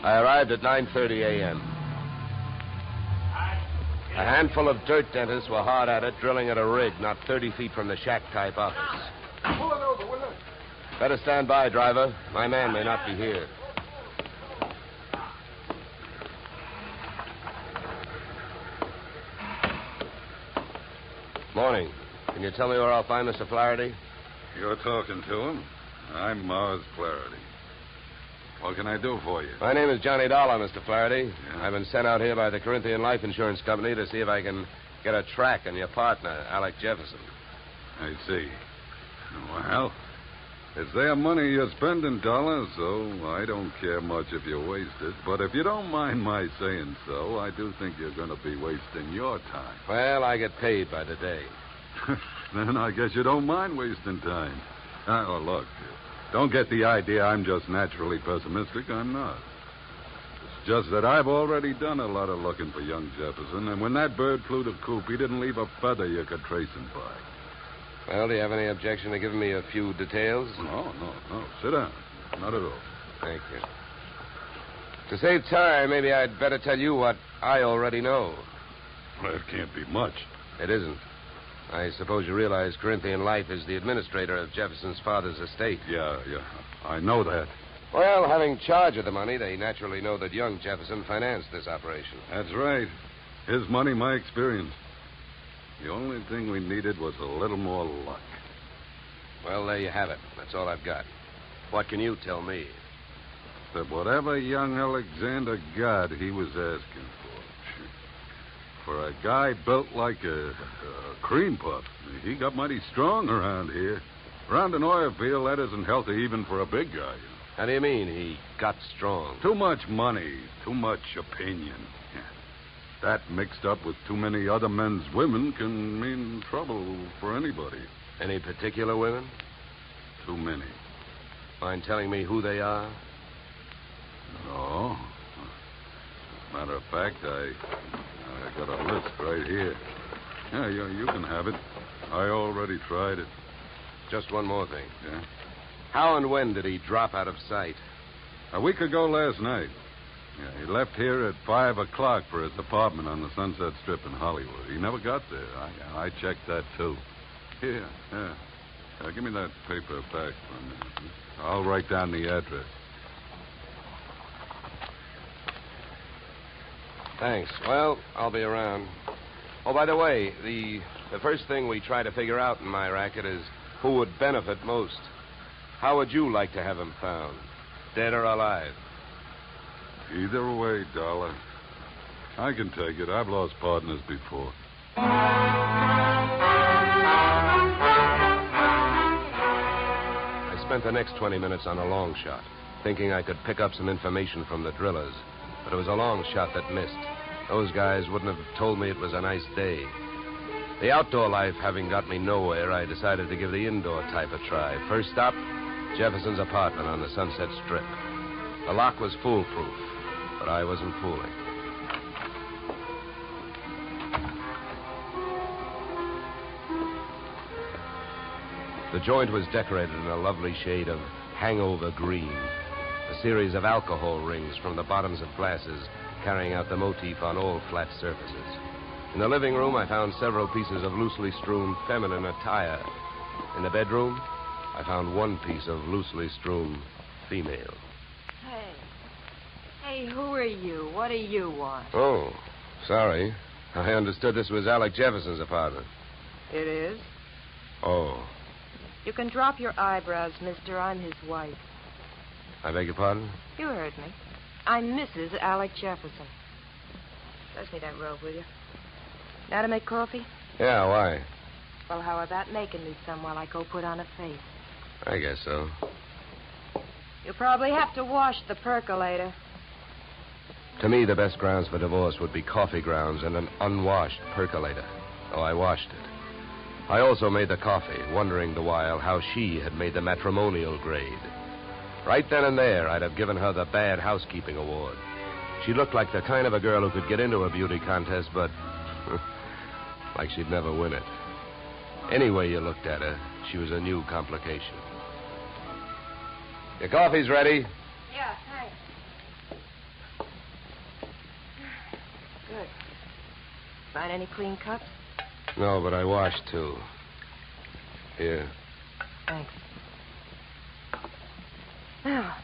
I arrived at 9:30 a.m. A handful of dirt dentists were hard at it, drilling at a rig not 30 feet from the shack-type office. Pull it over, will you? Better stand by, driver. My man may not be here. Morning. Can you tell me where I'll find Mr. Flaherty? You're talking to him. I'm Mars Flaherty. What can I do for you? My name is Johnny Dollar, Mr. Flaherty. Yeah. I've been sent out here by the Corinthian Life Insurance Company to see if I can get a track on your partner, Alec Jefferson. I see. Well, it's their money you're spending, Dollar, so I don't care much if you waste it. But if you don't mind my saying so, I do think you're going to be wasting your time. Well, I get paid by the day. Then I guess you don't mind wasting time. Oh, look, don't get the idea I'm just naturally pessimistic. I'm not. It's just that I've already done a lot of looking for young Jefferson, and when that bird flew the coop, he didn't leave a feather you could trace him by. Well, do you have any objection to giving me a few details? No. Sit down. Not at all. Thank you. To save time, maybe I'd better tell you what I already know. Well, it can't be much. It isn't. I suppose you realize Corinthian Life is the administrator of Jefferson's father's estate. Yeah. I know that. Well, having charge of the money, they naturally know that young Jefferson financed this operation. That's right. His money, my experience. The only thing we needed was a little more luck. Well, there you have it. That's all I've got. What can you tell me? That whatever young Alexander got, he was asking for. For a guy built like a cream puff, he got mighty strong around here. Around an oil field, that isn't healthy even for a big guy. You know. How do you mean he got strong? Too much money, too much opinion. That mixed up with too many other men's women can mean trouble for anybody. Any particular women? Too many. Mind telling me who they are? No. Matter of fact, I got a list right here. Yeah, you can have it. I already tried it. Just one more thing. Yeah? How and when did he drop out of sight? A week ago last night. Yeah, he left here at 5 o'clock for his apartment on the Sunset Strip in Hollywood. He never got there. I checked that, too. Here. Give me that paper back for a minute. I'll write down the address. Thanks. Well, I'll be around. Oh, by the way, the first thing we try to figure out in my racket is who would benefit most. How would you like to have him found? Dead or alive? Either way, Dollar. I can take it. I've lost partners before. I spent the next 20 minutes on a long shot, thinking I could pick up some information from the drillers. But it was a long shot that missed. Those guys wouldn't have told me it was a nice day. The outdoor life having got me nowhere, I decided to give the indoor type a try. First stop, Jefferson's apartment on the Sunset Strip. The lock was foolproof, but I wasn't fooling. The joint was decorated in a lovely shade of hangover green. A series of alcohol rings from the bottoms of glasses carrying out the motif on all flat surfaces. In the living room, I found several pieces of loosely strewn feminine attire. In the bedroom, I found one piece of loosely strewn female. Hey, who are you? What do you want? Oh, sorry. I understood this was Alec Jefferson's apartment. It is? Oh. You can drop your eyebrows, mister. I'm his wife. I beg your pardon? You heard me. I'm Mrs. Alec Jefferson. Pass me that robe, will you? Now to make coffee? Yeah, why? Well, how about making me some while I go put on a face? I guess so. You'll probably have to wash the percolator. To me, the best grounds for divorce would be coffee grounds and an unwashed percolator. Oh, I washed it. I also made the coffee, wondering the while how she had made the matrimonial grade. Right then and there, I'd have given her the Bad Housekeeping Award. She looked like the kind of a girl who could get into a beauty contest, but like she'd never win it. Any way you looked at her, she was a new complication. Your coffee's ready. Yeah, thanks. Good. Find any clean cups? No, but I washed, too. Here. Thanks. Now,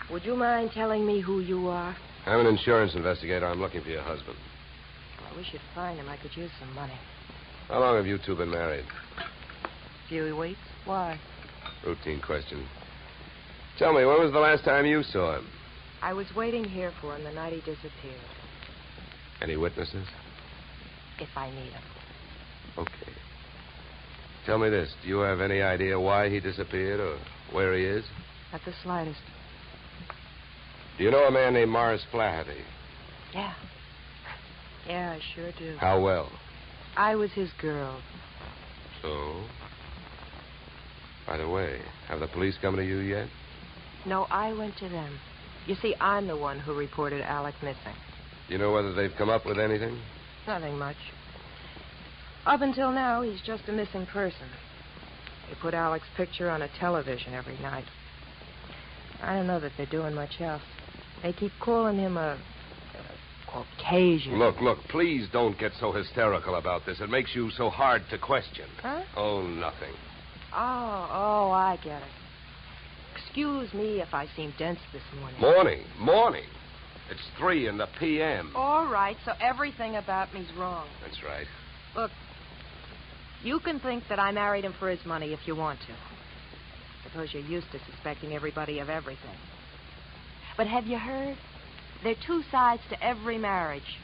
would you mind telling me who you are? I'm an insurance investigator. I'm looking for your husband. Well, we should find him. I could use some money. How long have you two been married? A few weeks. Why? Routine question. Tell me, when was the last time you saw him? I was waiting here for him the night he disappeared. Any witnesses? If I need him. Okay. Tell me this. Do you have any idea why he disappeared or where he is? Not the slightest. Do you know a man named Morris Flaherty? Yeah. Yeah, I sure do. How well? I was his girl. So? By the way, have the police come to you yet? No, I went to them. You see, I'm the one who reported Alec missing. Do you know whether they've come up with anything? Nothing much. Up until now, he's just a missing person. They put Alec's picture on a television every night. I don't know that they're doing much else. They keep calling him a Caucasian. Look, please don't get so hysterical about this. It makes you so hard to question. Huh? Oh, nothing. Oh, I get it. Excuse me if I seem dense this morning. Morning. It's 3 in the p.m. All right, so everything about me's wrong. That's right. Look, you can think that I married him for his money if you want to. Suppose you're used to suspecting everybody of everything. But have you heard? There are two sides to every marriage.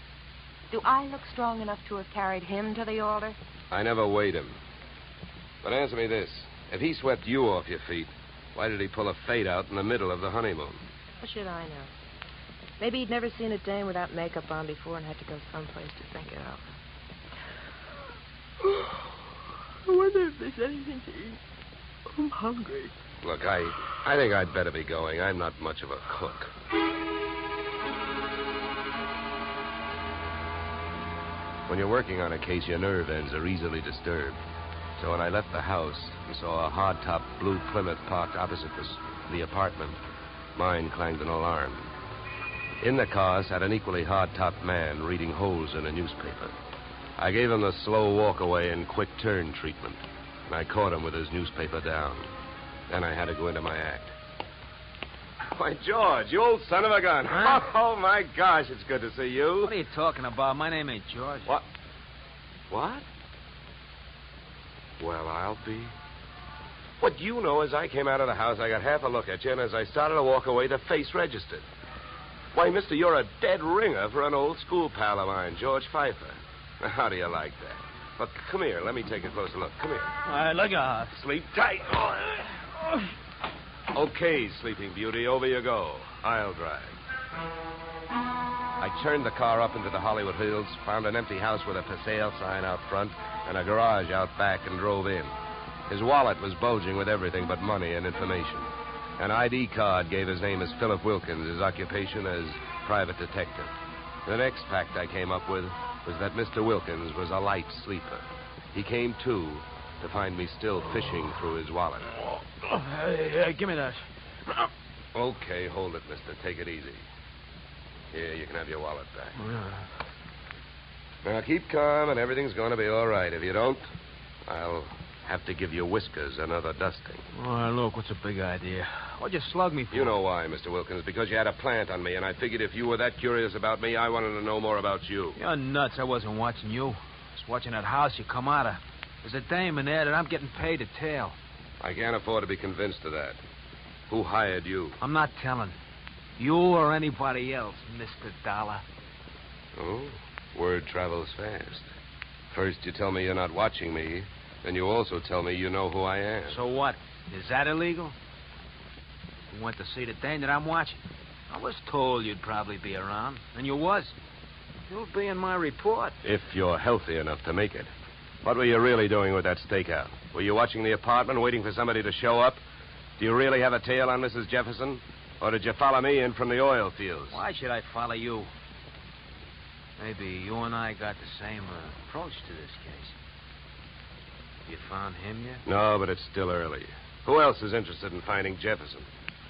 Do I look strong enough to have carried him to the altar? I never weighed him. But answer me this. If he swept you off your feet, why did he pull a fade out in the middle of the honeymoon? What should I know? Maybe he'd never seen a dame without makeup on before and had to go someplace to think it out. I wonder if there's anything to eat. I'm hungry. Look, I think I'd better be going. I'm not much of a cook. When you're working on a case, your nerve ends are easily disturbed. So when I left the house and saw a hardtop blue Plymouth parked opposite the apartment, mine clanged an alarm. In the car sat an equally hard-topped man reading holes in a newspaper. I gave him the slow walk-away and quick turn treatment, and I caught him with his newspaper down. Then I had to go into my act. Why, George, you old son of a gun. Huh? Oh, my gosh, it's good to see you. What are you talking about? My name ain't George. What? Well, I'll be. What you know is I came out of the house, I got half a look at you, and as I started to walk away, the face registered. Why, mister, you're a dead ringer for an old school pal of mine, George Pfeiffer. Now, how do you like that? But come here, let me take a closer look. Come here. All right, look out. Sleep tight. Okay, Sleeping Beauty, over you go. I'll drive. I turned the car up into the Hollywood Hills, found an empty house with a for sale sign out front and a garage out back, and drove in. His wallet was bulging with everything but money and information. An ID card gave his name as Philip Wilkins, his occupation as private detective. The next fact I came up with was that Mr. Wilkins was a light sleeper. He came to find me still fishing through his wallet. Hey, give me that. Okay, hold it, mister. Take it easy. Here, you can have your wallet back. Now, keep calm, and everything's going to be all right. If you don't, I'll have to give your whiskers another dusting. Oh, look, what's a big idea? What'd you slug me for? You know why, Mr. Wilkins. Because you had a plant on me, and I figured if you were that curious about me, I wanted to know more about you. You're nuts. I wasn't watching you. I was watching that house you come out of. There's a dame in there that I'm getting paid to tail. I can't afford to be convinced of that. Who hired you? I'm not telling. You or anybody else, Mr. Dollar. Oh, word travels fast. First you tell me you're not watching me, then you also tell me you know who I am. So what? Is that illegal? You went to see the dame that I'm watching. I was told you'd probably be around, and you was. You'll be in my report. If you're healthy enough to make it. What were you really doing with that stakeout? Were you watching the apartment, waiting for somebody to show up? Do you really have a tail on Mrs. Jefferson? Or did you follow me in from the oil fields? Why should I follow you? Maybe you and I got the same approach to this case. You found him yet? No, but it's still early. Who else is interested in finding Jefferson?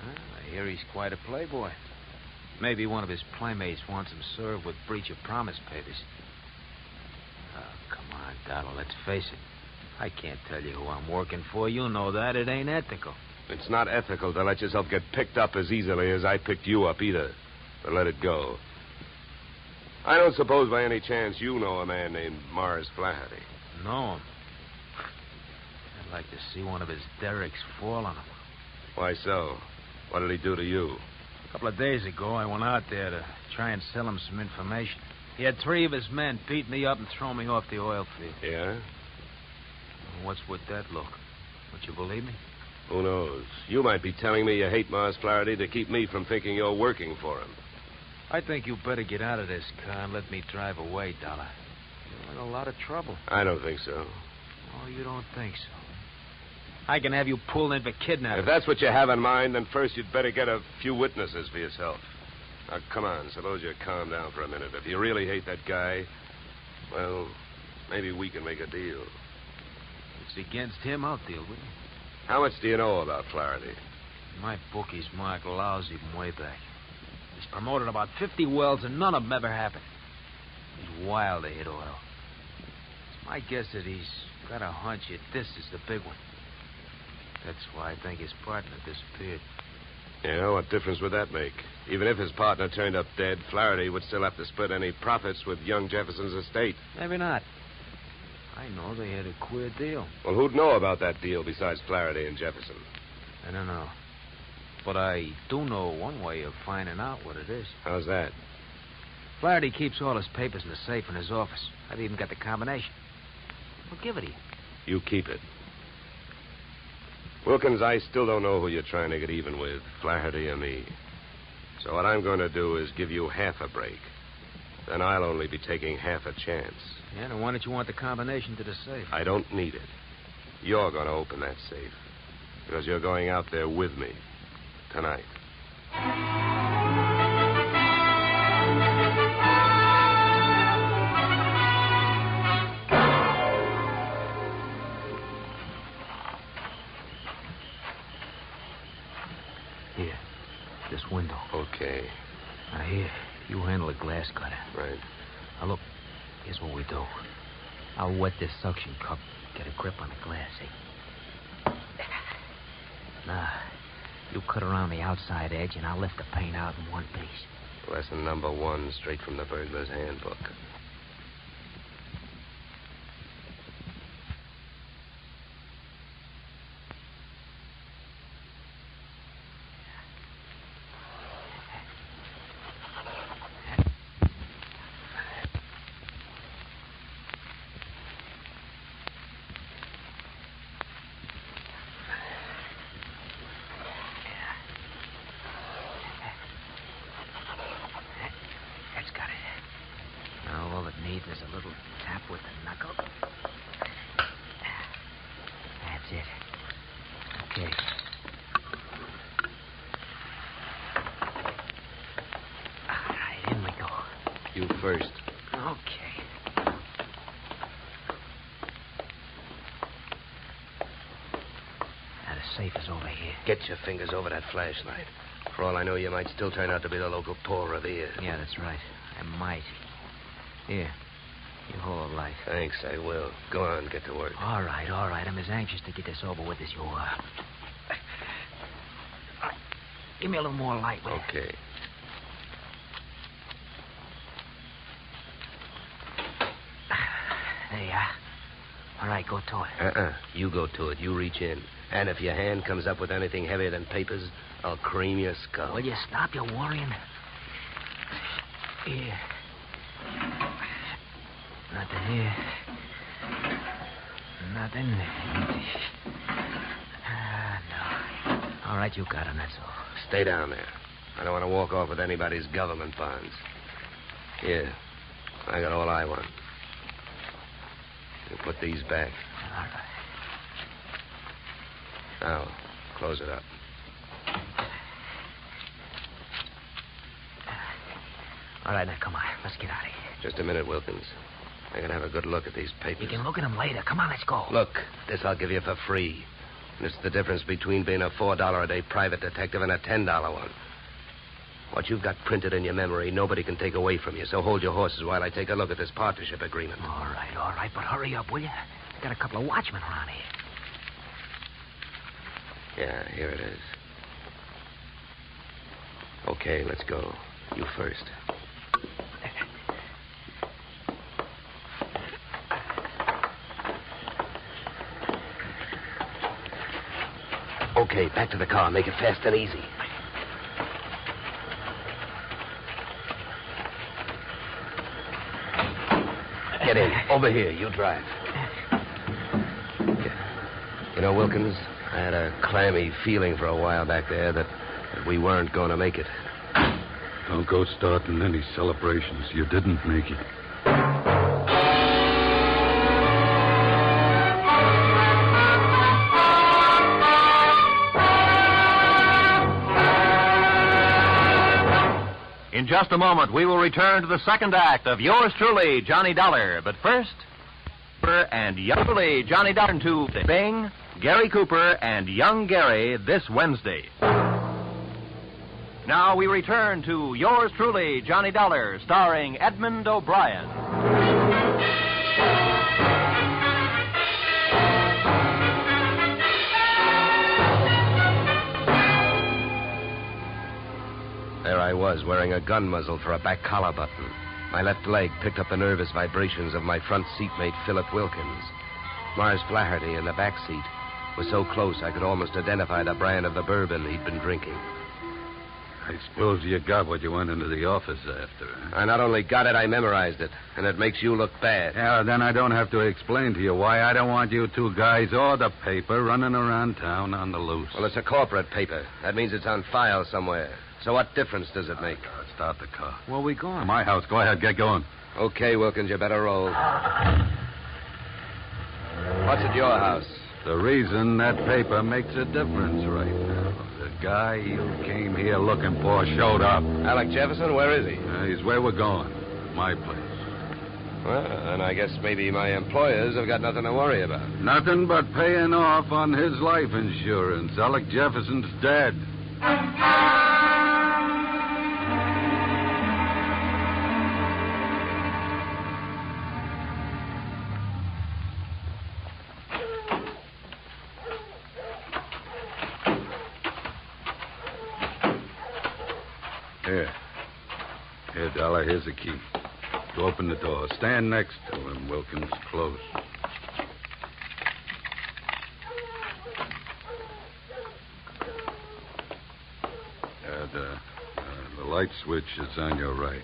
Well, I hear he's quite a playboy. Maybe one of his playmates wants him served with breach of promise papers. Oh, come on, Donald, let's face it. I can't tell you who I'm working for. You know that. It ain't ethical. It's not ethical to let yourself get picked up as easily as I picked you up either. But let it go. I don't suppose by any chance you know a man named Morris Flaherty. Know him? I'd like to see one of his derricks fall on him. Why so? What did he do to you? A couple of days ago, I went out there to try and sell him some information. He had 3 of his men beat me up and throw me off the oil field. Yeah? What's with that look? Would you believe me? Who knows? You might be telling me you hate Morris Flaherty to keep me from thinking you're working for him. I think you better get out of this car and let me drive away, Dollar. You're in a lot of trouble. I don't think so. Oh, you don't think so? I can have you pulled in for kidnapping. If that's what you have in mind, then first you'd better get a few witnesses for yourself. Now, come on. Suppose you calm down for a minute. If you really hate that guy, well, maybe we can make a deal. If it's against him, I'll deal with him. How much do you know about Flaherty? My bookie's marked lousy from way back. He's promoted about 50 wells, and none of them ever happened. He's wild to hit oil. It's my guess that he's got a hunch that this is the big one. That's why I think his partner disappeared. Yeah, what difference would that make? Even if his partner turned up dead, Flaherty would still have to split any profits with young Jefferson's estate. Maybe not. I know they had a queer deal. Well, who'd know about that deal besides Flaherty and Jefferson? I don't know. But I do know one way of finding out what it is. How's that? Flaherty keeps all his papers in the safe in his office. I've even got the combination. I'll give it to you. You keep it. Wilkins, I still don't know who you're trying to get even with, Flaherty or me. So what I'm going to do is give you half a break. Then I'll only be taking half a chance. Yeah, then why don't you want the combination to the safe? I don't need it. You're going to open that safe. Because you're going out there with me. Tonight. Here. This window. Okay. Now, here. You handle the glass cutter. Right. Now, look. Here's what we do. I'll wet this suction cup. Get a grip on the glass, eh? Now, you cut around the outside edge, and I'll lift the paint out in one piece. Lesson number 1, straight from the burglar's handbook. There's a little tap with the knuckle. That's it. Okay. All right, in we go. You first. Okay. Now, the safe is over here. Get your fingers over that flashlight. For all I know, you might still turn out to be the local Paul Revere. Yeah, that's right. I might. Here. Your whole life. Thanks, I will. Go on, get to work. All right. I'm as anxious to get this over with as you are. Give me a little more light, will you? Okay. There you are. All right, go to it. You go to it. You reach in. And if your hand comes up with anything heavier than papers, I'll cream your skull. Will you stop your worrying? Here. Nothing here. Nothing. No. All right, you got him, that's all. Stay down there. I don't want to walk off with anybody's government bonds. Here. I got all I want. You put these back. All right. Now, close it up. All right, now, come on. Let's get out of here. Just a minute, Wilkins. I gotta have a good look at these papers. You can look at them later. Come on, let's go. Look, this I'll give you for free. And it's the difference between being a $4 a day private detective and a $10 one. What you've got printed in your memory, nobody can take away from you. So hold your horses while I take a look at this partnership agreement. All right. But hurry up, will you? I got a couple of watchmen around here. Yeah, here it is. Okay, let's go. You first. Okay, back to the car. Make it fast and easy. Get in. Over here. You drive. You know, Wilkins, I had a clammy feeling for a while back there that we weren't going to make it. Don't go starting any celebrations. You didn't make it. In just a moment, we will return to the second act of Yours Truly, Johnny Dollar. But first, and youngly Johnny Dollar to Bing, Gary Cooper, and Young Gary this Wednesday. Now we return to Yours Truly, Johnny Dollar, starring Edmund O'Brien. There I was, wearing a gun muzzle for a back collar button. My left leg picked up the nervous vibrations of my front seatmate, Philip Wilkins. Mars Flaherty in the back seat was so close I could almost identify the brand of the bourbon he'd been drinking. I suppose you got what you went into the office after, huh? I not only got it, I memorized it, and it makes you look bad. Yeah, then I don't have to explain to you why I don't want you two guys or the paper running around town on the loose. Well, it's a corporate paper. That means it's on file somewhere. So what difference does it make? Start the car. Where are we going? To my house. Go ahead, get going. Okay, Wilkins, you better roll. What's at your house? The reason that paper makes a difference right now. The guy you came here looking for showed up. Alec Jefferson, where is he? He's where we're going. My place. Well, then I guess maybe my employers have got nothing to worry about. Nothing but paying off on his life insurance. Alec Jefferson's dead. Here, Dollar, here's the key. To open the door. Stand next to him, Wilkins. Close. The light switch is on your right.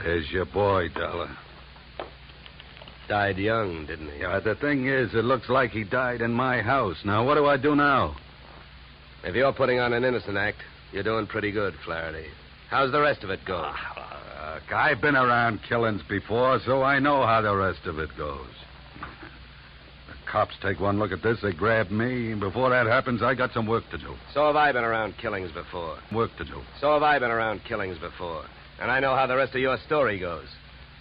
There's your boy, Dollar. Died young, didn't he? Yeah, the thing is, it looks like he died in my house. Now, what do I do now? If you're putting on an innocent act, you're doing pretty good, Flaherty. How's the rest of it go? I've been around killings before, so I know how the rest of it goes. The cops take one look at this, they grab me, and before that happens, I got some work to do. So have I been around killings before. Work to do. So have I been around killings before. And I know how the rest of your story goes.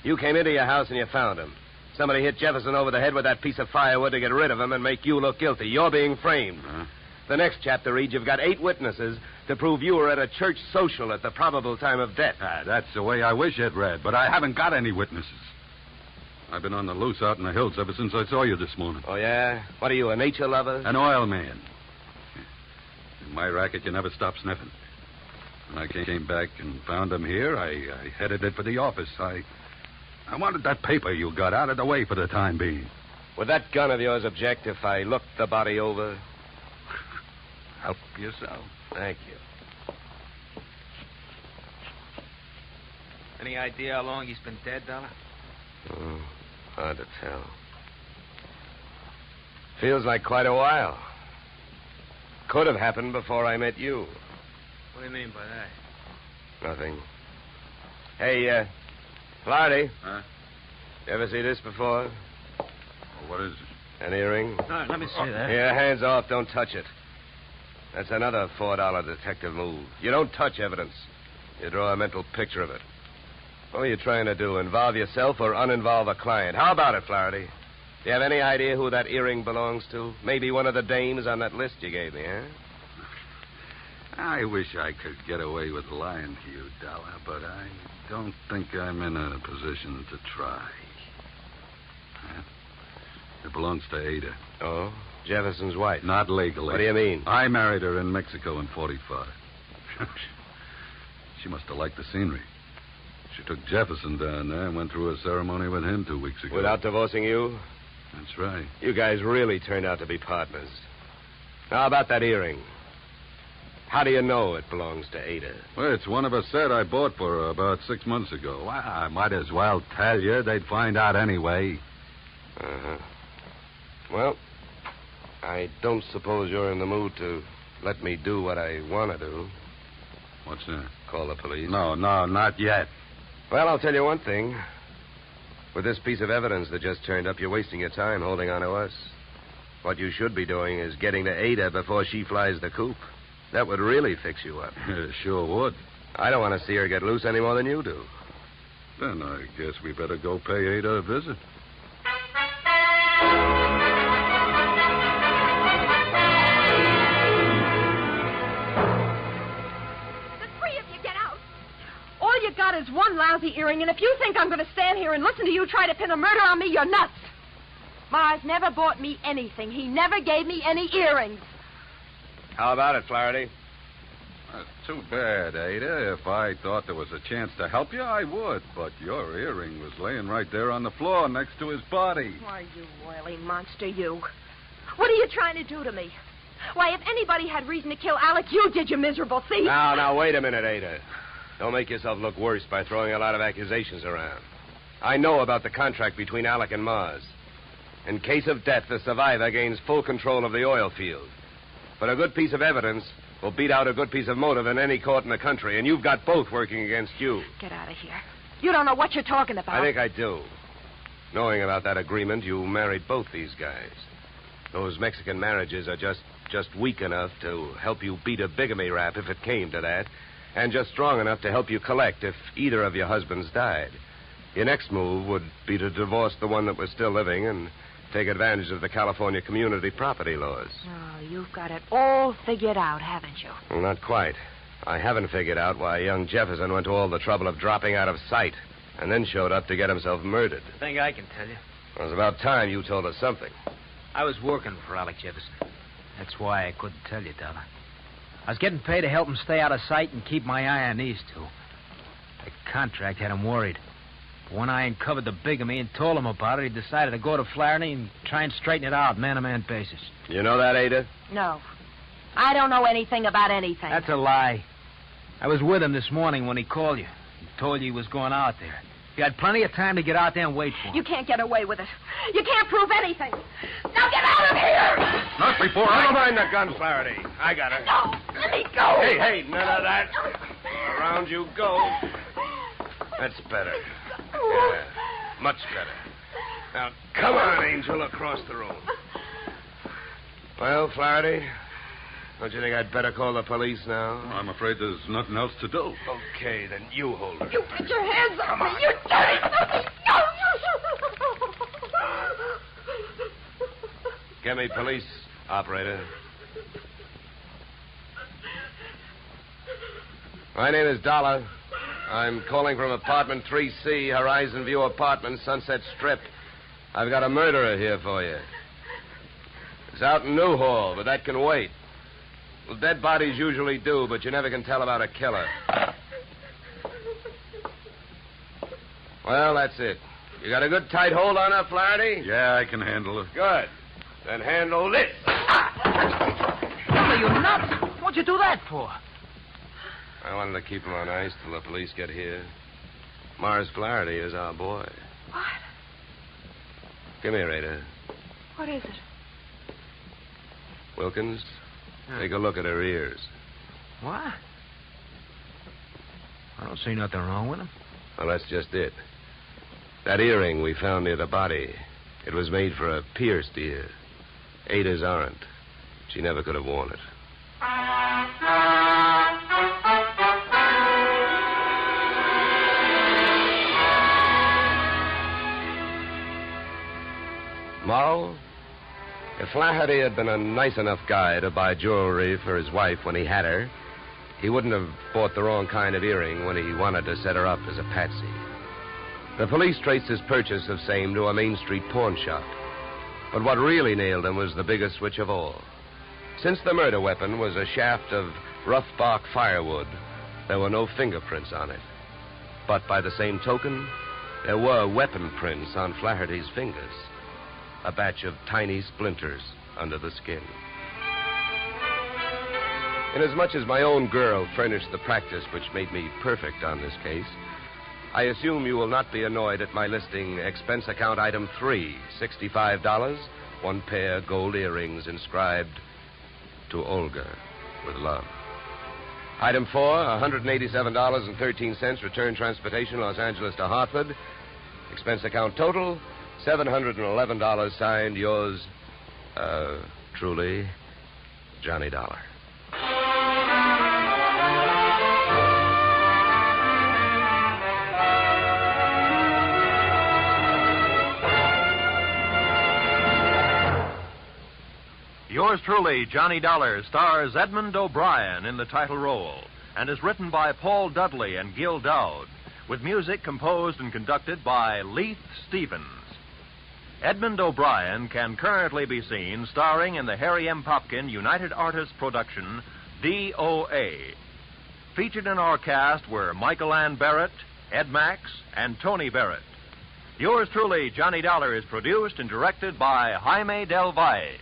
You came into your house and you found him. Somebody hit Jefferson over the head with that piece of firewood to get rid of him and make you look guilty. You're being framed. Huh? The next chapter reads you've got 8 witnesses to prove you were at a church social at the probable time of death. That's the way I wish it read, but I haven't got any witnesses. I've been on the loose out in the hills ever since I saw you this morning. Oh, yeah? What are you, a nature lover? An oil man. In my racket, you never stop sniffing. When I came back and found him here, I headed it for the office. I wanted that paper you got out of the way for the time being. Would that gun of yours object if I looked the body over? Help yourself. Thank you. Any idea how long he's been dead, Dollar? Oh, hard to tell. Feels like quite a while. Could have happened before I met you. What do you mean by that? Nothing. Hey, Flaherty. Huh? You ever see this before? Well, what is it? An earring? No, let me see that. Yeah, hands off. Don't touch it. That's another $4 detective move. You don't touch evidence. You draw a mental picture of it. What are you trying to do, involve yourself or uninvolve a client? How about it, Flaherty? Do you have any idea who that earring belongs to? Maybe one of the dames on that list you gave me, huh? I wish I could get away with lying to you, Dollar, but I don't think I'm in a position to try. Huh? It belongs to Ada. Oh? Jefferson's wife? Not legally. What do you mean? I married her in Mexico in 45. She must have liked the scenery. She took Jefferson down there and went through a ceremony with him 2 weeks ago. Without divorcing you? That's right. You guys really turned out to be partners. Now, about that earring. How do you know it belongs to Ada? Well, it's one of a set I bought for her about 6 months ago. Well, I might as well tell you. They'd find out anyway. Uh-huh. Well, I don't suppose you're in the mood to let me do what I want to do. What's that? Call the police? No, not yet. Well, I'll tell you one thing. With this piece of evidence that just turned up, you're wasting your time holding on to us. What you should be doing is getting to Ada before she flies the coop. That would really fix you up. Sure would. I don't want to see her get loose any more than you do. Then I guess we better go pay Ada a visit. All you got is one lousy earring, and if you think I'm going to stand here and listen to you try to pin a murder on me, you're nuts. Mars never bought me anything. He never gave me any earrings. How about it, Flaherty? That's too bad, Ada. If I thought there was a chance to help you, I would. But your earring was laying right there on the floor next to his body. Why, you oily monster, you. What are you trying to do to me? Why, if anybody had reason to kill Alec, you did, you miserable thief. Now, wait a minute, Ada. Don't make yourself look worse by throwing a lot of accusations around. I know about the contract between Alec and Mars. In case of death, the survivor gains full control of the oil field. But a good piece of evidence will beat out a good piece of motive in any court in the country, and you've got both working against you. Get out of here. You don't know what you're talking about. I think I do. Knowing about that agreement, you married both these guys. Those Mexican marriages are just weak enough to help you beat a bigamy rap if it came to that, and just strong enough to help you collect if either of your husbands died. Your next move would be to divorce the one that was still living and take advantage of the California community property laws. Oh, you've got it all figured out, haven't you? Well, not quite. I haven't figured out why young Jefferson went to all the trouble of dropping out of sight and then showed up to get himself murdered. I think I can tell you. It was about time you told us something. I was working for Alec Jefferson. That's why I couldn't tell you, Dollar. I was getting paid to help him stay out of sight and keep my eye on these two. The contract had him worried. But when I uncovered the bigamy and told him about it, he decided to go to Flaherty and try and straighten it out, man-to-man basis. You know that, Ada? No. I don't know anything about anything. That's a lie. I was with him this morning when he called you. He told you he was going out there. You had plenty of time to get out there and wait for him. You can't get away with it. You can't prove anything. Now get out of here! Not before Never mind the gun, Flaherty. I got her. No, let me go. Hey, none of that. Around you go. That's better. Yeah, much better. Now, come on, Angel, across the room. Well, Flaherty, don't you think I'd better call the police now? I'm afraid there's nothing else to do. Okay, then you hold her. You put your hands on me, you dirty filthy... No! Get me police, operator. My name is Dollar. I'm calling from apartment 3C, Horizon View Apartment, Sunset Strip. I've got a murderer here for you. It's out in Newhall, but that can wait. Well, dead bodies usually do, but you never can tell about a killer. Well, that's it. You got a good tight hold on her, Flaherty? Yeah, I can handle it. Good. Then handle this. Are you nuts? What'd you do that for? I wanted to keep him on ice till the police get here. Mars Flaherty is our boy. What? Come here, Ada. What is it? Wilkins, take a look at her ears. What? I don't see nothing wrong with them. Well, that's just it. That earring we found near the body, it was made for a pierced ear. Ada's aren't. She never could have worn it. Moral? If Flaherty had been a nice enough guy to buy jewelry for his wife when he had her, he wouldn't have bought the wrong kind of earring when he wanted to set her up as a patsy. The police traced his purchase of same to a Main Street pawn shop. But what really nailed him was the biggest switch of all. Since the murder weapon was a shaft of rough bark firewood, there were no fingerprints on it. But by the same token, there were weapon prints on Flaherty's fingers. A batch of tiny splinters under the skin. Inasmuch as my own girl furnished the practice which made me perfect on this case, I assume you will not be annoyed at my listing expense account item 3, $65, 1 pair gold earrings inscribed to Olga with love. Item 4, $187.13 return transportation Los Angeles to Hartford. Expense account total, $711 signed yours, truly, Johnny Dollar. Yours truly, Johnny Dollar, stars Edmund O'Brien in the title role and is written by Paul Dudley and Gil Dowd, with music composed and conducted by Leith Stevens. Edmund O'Brien can currently be seen starring in the Harry M. Popkin United Artists production, DOA. Featured in our cast were Michael Ann Barrett, Ed Max, and Tony Barrett. Yours truly, Johnny Dollar, is produced and directed by Jaime Del Valle.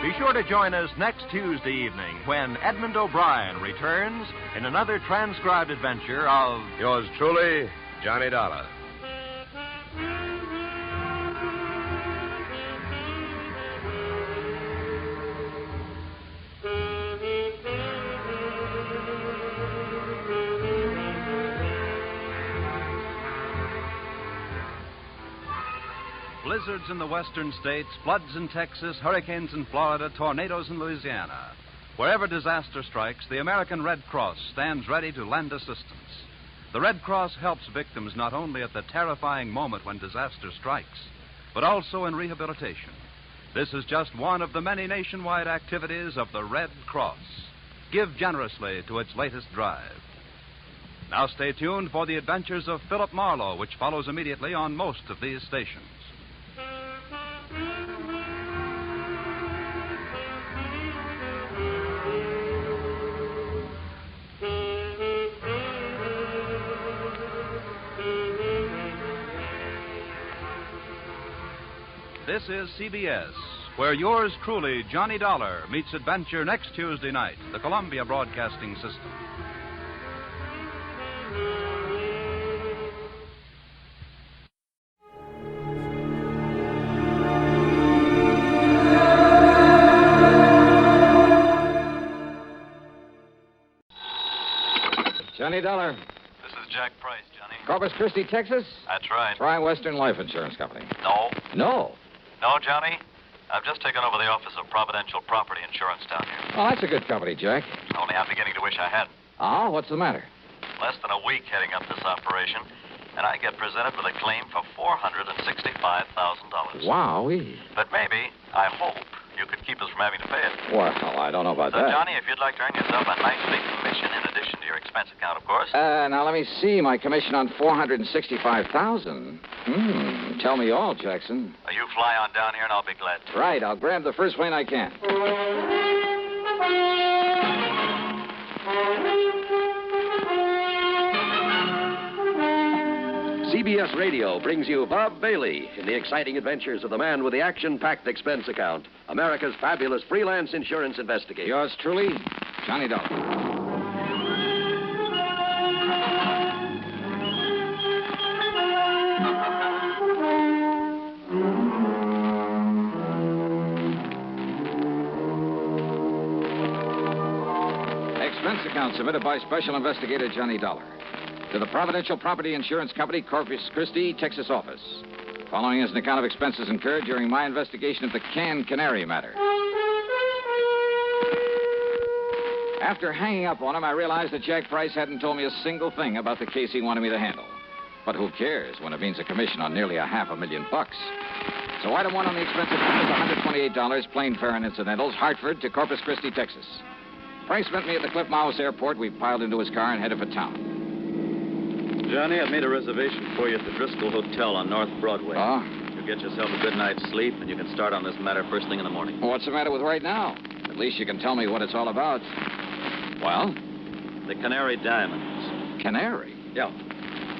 Be sure to join us next Tuesday evening when Edmund O'Brien returns in another transcribed adventure of Yours truly, Johnny Dollar. Blizzards in the western states, floods in Texas, hurricanes in Florida, tornadoes in Louisiana. Wherever disaster strikes, the American Red Cross stands ready to lend assistance. The Red Cross helps victims not only at the terrifying moment when disaster strikes, but also in rehabilitation. This is just one of the many nationwide activities of the Red Cross. Give generously to its latest drive. Now stay tuned for the adventures of Philip Marlowe, which follows immediately on most of these stations. This is CBS, where yours truly, Johnny Dollar, meets adventure next Tuesday night, the Columbia Broadcasting System. Johnny Dollar. This is Jack Price, Johnny. Corpus Christi, Texas? That's right. Try Western Life Insurance Company. No. No. No, Johnny. I've just taken over the office of Providential Property Insurance down here. Well, that's a good company, Jack. Only I'm beginning to wish I had. Oh, what's the matter? Less than a week heading up this operation, and I get presented with a claim for $465,000. Wowee. But maybe, I hope, you could keep keep us from having to pay it. Well, I don't know about So, that. Johnny, if you'd like to earn yourself a nice big commission in addition to your expense account, of course. Now, let me see. My commission on $465,000. Tell me all, Jackson. You fly on down here, and I'll be glad to. Right, I'll grab the first plane I can. CBS Radio brings you Bob Bailey in the exciting adventures of the man with the action-packed expense account, America's fabulous freelance insurance investigator. Yours truly, Johnny Dollar. Expense account submitted by Special Investigator Johnny Dollar to the Providential Property Insurance Company, Corpus Christi, Texas office. Following is an account of expenses incurred during my investigation of the Canary matter. After hanging up on him, I realized that Jack Price hadn't told me a single thing about the case he wanted me to handle. But who cares when it means a commission on nearly $500,000? So item one on the expense account is $128, plain fare and incidentals, Hartford to Corpus Christi, Texas. Price met me at the Cliff Mouse Airport. We piled into his car and headed for town. Johnny, I've made a reservation for you at the Driscoll Hotel on North Broadway. Oh? You get yourself a good night's sleep, and you can start on this matter first thing in the morning. Well, what's the matter with right now? At least you can tell me what it's all about. Well? The Canary diamonds. Canary? Yeah.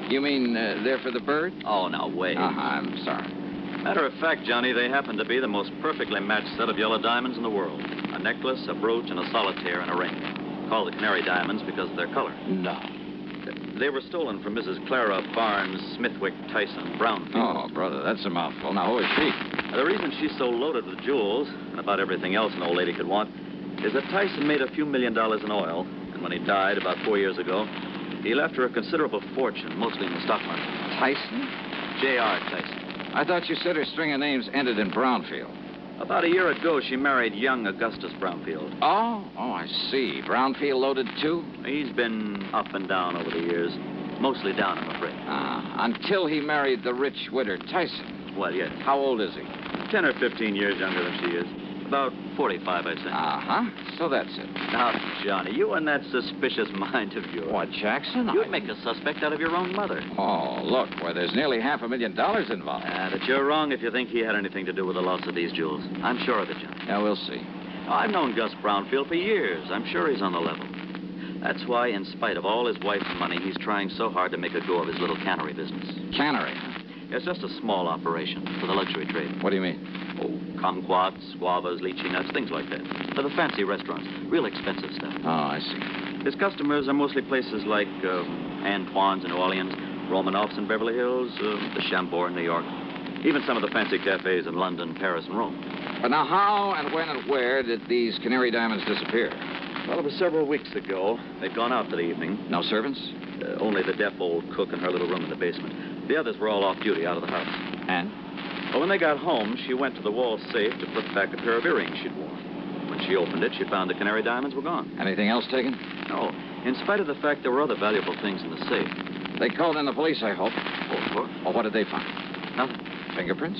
You mean they're for the bird? Oh, now, wait. I'm sorry. Matter of fact, Johnny, they happen to be the most perfectly matched set of yellow diamonds in the world. A necklace, a brooch, and a solitaire and a ring. Called the Canary diamonds because of their color. No. They were stolen from Mrs. Clara Barnes Smithwick Tyson Brownfield. Oh, brother, that's a mouthful. Now, who is she? The reason she's so loaded with jewels, and about everything else an old lady could want, is that Tyson made a few $1 million in oil, and when he died about 4 years ago, he left her a considerable fortune, mostly in the stock market. Tyson? J.R. Tyson. I thought you said her string of names ended in Brownfield. About a year ago, she married young Augustus Brownfield. Oh, I see. Brownfield loaded, too? He's been up and down over the years. Mostly down, I'm afraid. Until he married the rich widow Tyson. Well, yes. How old is he? 10 or 15 years younger than she is. About 45, I'd say. Uh-huh. So that's it. Now, Johnny, you and that suspicious mind of yours. What, Jackson? You'd make a suspect out of your own mother. Oh, look, where there's nearly $500,000 involved. But you're wrong if you think he had anything to do with the loss of these jewels. I'm sure of it, Johnny. Yeah, we'll see. I've known Gus Brownfield for years. I'm sure he's on the level. That's why, in spite of all his wife's money, he's trying so hard to make a go of his little cannery business. Cannery? It's just a small operation for the luxury trade. What do you mean? Oh, kumquats, guavas, lychee nuts, things like that. For the fancy restaurants. Real expensive stuff. Oh, I see. His customers are mostly places like Antoine's in New Orleans, Romanoff's in Beverly Hills, the Chambord in New York. Even some of the fancy cafes in London, Paris, and Rome. But now, how and when and where did these Canary diamonds disappear? Well, it was several weeks ago. They'd gone out for the evening. No servants? Only the deaf old cook in her little room in the basement. The others were all off duty, out of the house. And? Well, when they got home, she went to the wall safe to put back a pair of earrings she'd worn. When she opened it, she found the Canary diamonds were gone. Anything else taken? No. In spite of the fact there were other valuable things in the safe. They called in the police, I hope. Oh, of course. Well, what did they find? Nothing. Fingerprints?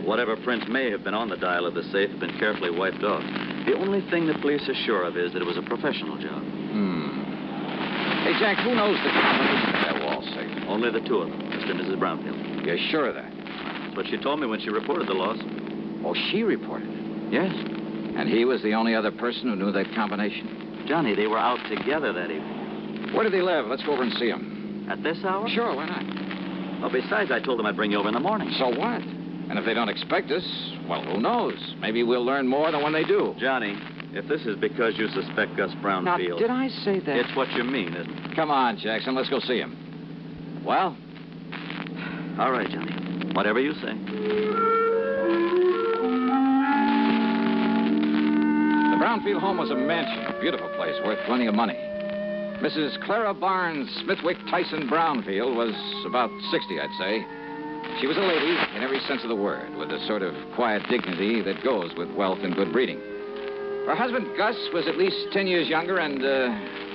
Whatever prints may have been on the dial of the safe have been carefully wiped off. The only thing the police are sure of is that it was a professional job. Hey, Jack, who knows the combination of that wall safe? Only the two of them, Mr. and Mrs. Brownfield. You're sure of that? That's what she told me when she reported the loss. Oh, she reported it? Yes. And he was the only other person who knew that combination? Johnny, they were out together that evening. Where did they live? Let's go over and see him. At this hour? Sure, why not? Well, besides, I told them I'd bring you over in the morning. So what? And if they don't expect us, well, who knows? Maybe we'll learn more than when they do. Johnny, if this is because you suspect Gus Brownfield... Now, did I say that? It's what you mean, isn't it? Come on, Jackson, let's go see him. Well? All right, Johnny. Whatever you say. The Brownfield home was a mansion, a beautiful place, worth plenty of money. Mrs. Clara Barnes Smithwick Tyson Brownfield was about 60, I'd say. She was a lady in every sense of the word, with the sort of quiet dignity that goes with wealth and good breeding. Her husband, Gus, was at least 10 years younger, and,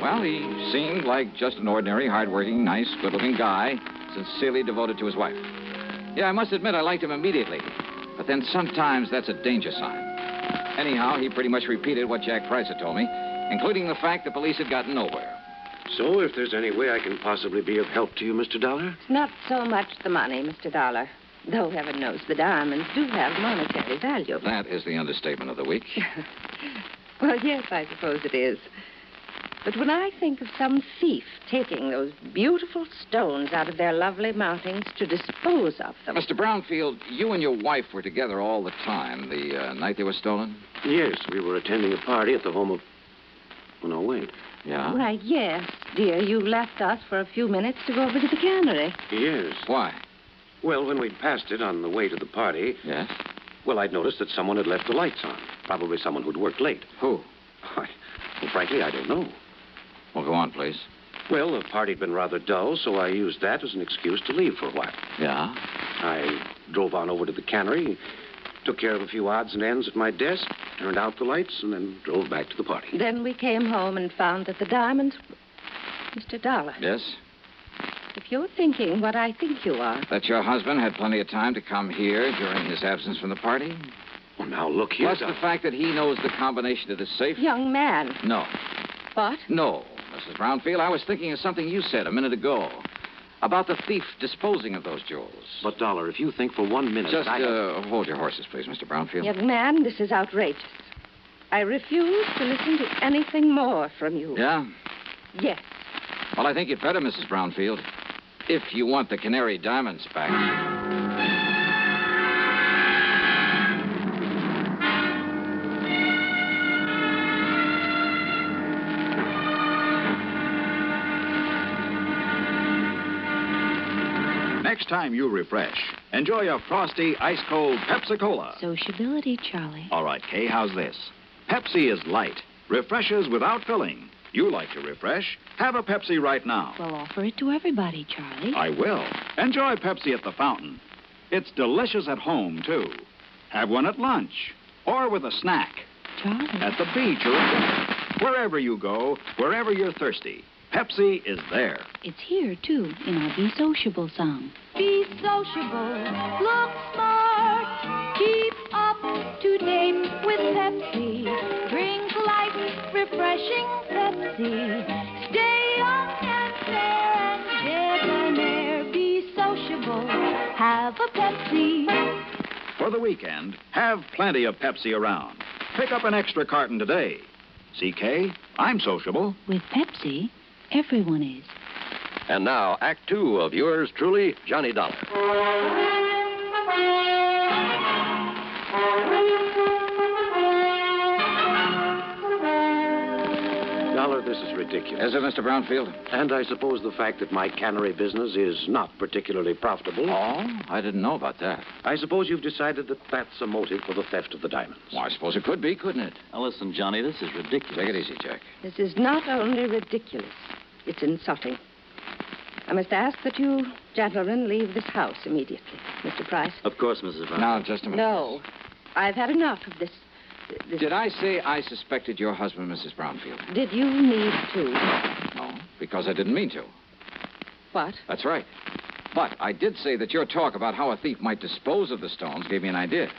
well, he seemed like just an ordinary, hard-working, nice, good-looking guy, sincerely devoted to his wife. Yeah, I must admit I liked him immediately, but then sometimes that's a danger sign. Anyhow, he pretty much repeated what Jack Price had told me, including the fact the police had gotten nowhere. So, if there's any way I can possibly be of help to you, Mr. Dollar? It's not so much the money, Mr. Dollar. Though heaven knows the diamonds do have monetary value. That is the understatement of the week. Well, yes, I suppose it is. But when I think of some thief taking those beautiful stones out of their lovely mountings to dispose of them... Mr. Brownfield, you and your wife were together all the time the night they were stolen? Yes, we were attending a party at the home of... Oh, no, wait. Yeah? Why, yes, dear. You left us for a few minutes to go over to the Canary. Yes. Why? Well, when we'd passed it on the way to the party... Yes? Well, I'd noticed that someone had left the lights on. Probably someone who'd worked late. Who? Well, frankly, I don't know. Well, go on, please. Well, the party'd been rather dull, so I used that as an excuse to leave for a while. Yeah? I drove on over to the Canary, took care of a few odds and ends at my desk, turned out the lights, and then drove back to the party. Then we came home and found that the diamonds... Mr. Dollar. Yes? If you're thinking what I think you are... That your husband had plenty of time to come here during his absence from the party? Well, now, look here... Plus the fact that he knows the combination to the safe? Young man. No. What? No, Mrs. Brownfield. I was thinking of something you said a minute ago. About the thief disposing of those jewels. But, Dollar, if you think for 1 minute... Just hold your horses, please, Mr. Brownfield. Young man, this is outrageous. I refuse to listen to anything more from you. Yeah? Yes. Well, I think you'd better, Mrs. Brownfield. If you want the Canary diamonds back. Next time you refresh, enjoy a frosty, ice-cold Pepsi-Cola. Sociability, Charlie. All right, Kay, how's this? Pepsi is light, refreshes without filling. You like to refresh? Have a Pepsi right now. Well, offer it to everybody, Charlie. I will. Enjoy Pepsi at the fountain. It's delicious at home, too. Have one at lunch or with a snack. Charlie. At the beach or at dinner. Wherever you go, wherever you're thirsty, Pepsi is there. It's here, too, in our Be Sociable song. Be sociable, look smart, keep up to date with Pepsi. Drink light, refreshing Pepsi. Stay young and fair and debonair. Be sociable, have a Pepsi. For the weekend, have plenty of Pepsi around. Pick up an extra carton today. CK, I'm sociable. With Pepsi, everyone is. And now, Act Two of yours truly, Johnny Dollar. Dollar, this is ridiculous. Is it, Mr. Brownfield? And I suppose the fact that my cannery business is not particularly profitable. Oh, I didn't know about that. I suppose you've decided that that's a motive for the theft of the diamonds. Well, I suppose it could be, couldn't it? Now, listen, Johnny, this is ridiculous. Take it easy, Jack. This is not only ridiculous, it's insulting. I must ask that you gentlemen leave this house immediately. Mr. Price? Of course, Mrs. Brown. Now, just a minute. No. I've had enough of this. Did I say I suspected your husband, Mrs. Brownfield? Did you need to? No, because I didn't mean to. What? That's right. But I did say that your talk about how a thief might dispose of the stones gave me an idea.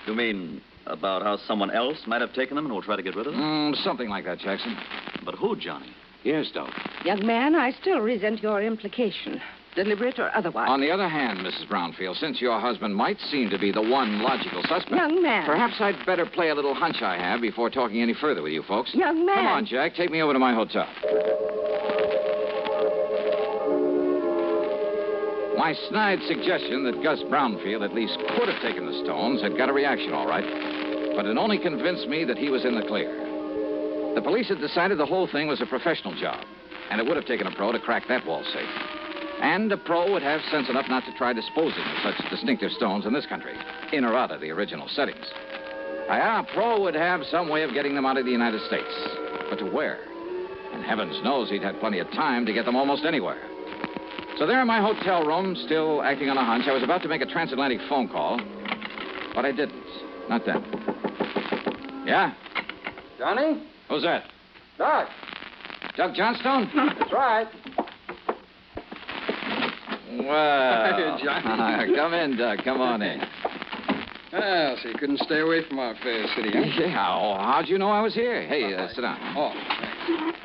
You mean about how someone else might have taken them and will try to get rid of them? Something like that, Jackson. But who, Johnny? Yes, Dollar. Young man, I still resent your implication, deliberate or otherwise. On the other hand, Mrs. Brownfield, since your husband might seem to be the one logical suspect... Young man. Perhaps I'd better play a little hunch I have before talking any further with you folks. Young man. Come on, Jack. Take me over to my hotel. My snide suggestion that Gus Brownfield at least could have taken the stones had got a reaction, all right. But it only convinced me that he was in the clear. The police had decided the whole thing was a professional job, and it would have taken a pro to crack that wall safe. And a pro would have sense enough not to try disposing of such distinctive stones in this country, in or out of the original settings. A pro would have some way of getting them out of the United States. But to where? And heavens knows he'd had plenty of time to get them almost anywhere. So there in my hotel room, still acting on a hunch, I was about to make a transatlantic phone call, but I didn't. Not then. Yeah? Johnny? Who's that? Doc. Doug Johnstone? That's right. Well, Johnny. come in, Doug. Come on in. Well, so you couldn't stay away from our fair city, huh? Yeah, oh, how'd you know I was here? Hey, sit down. Oh, thanks.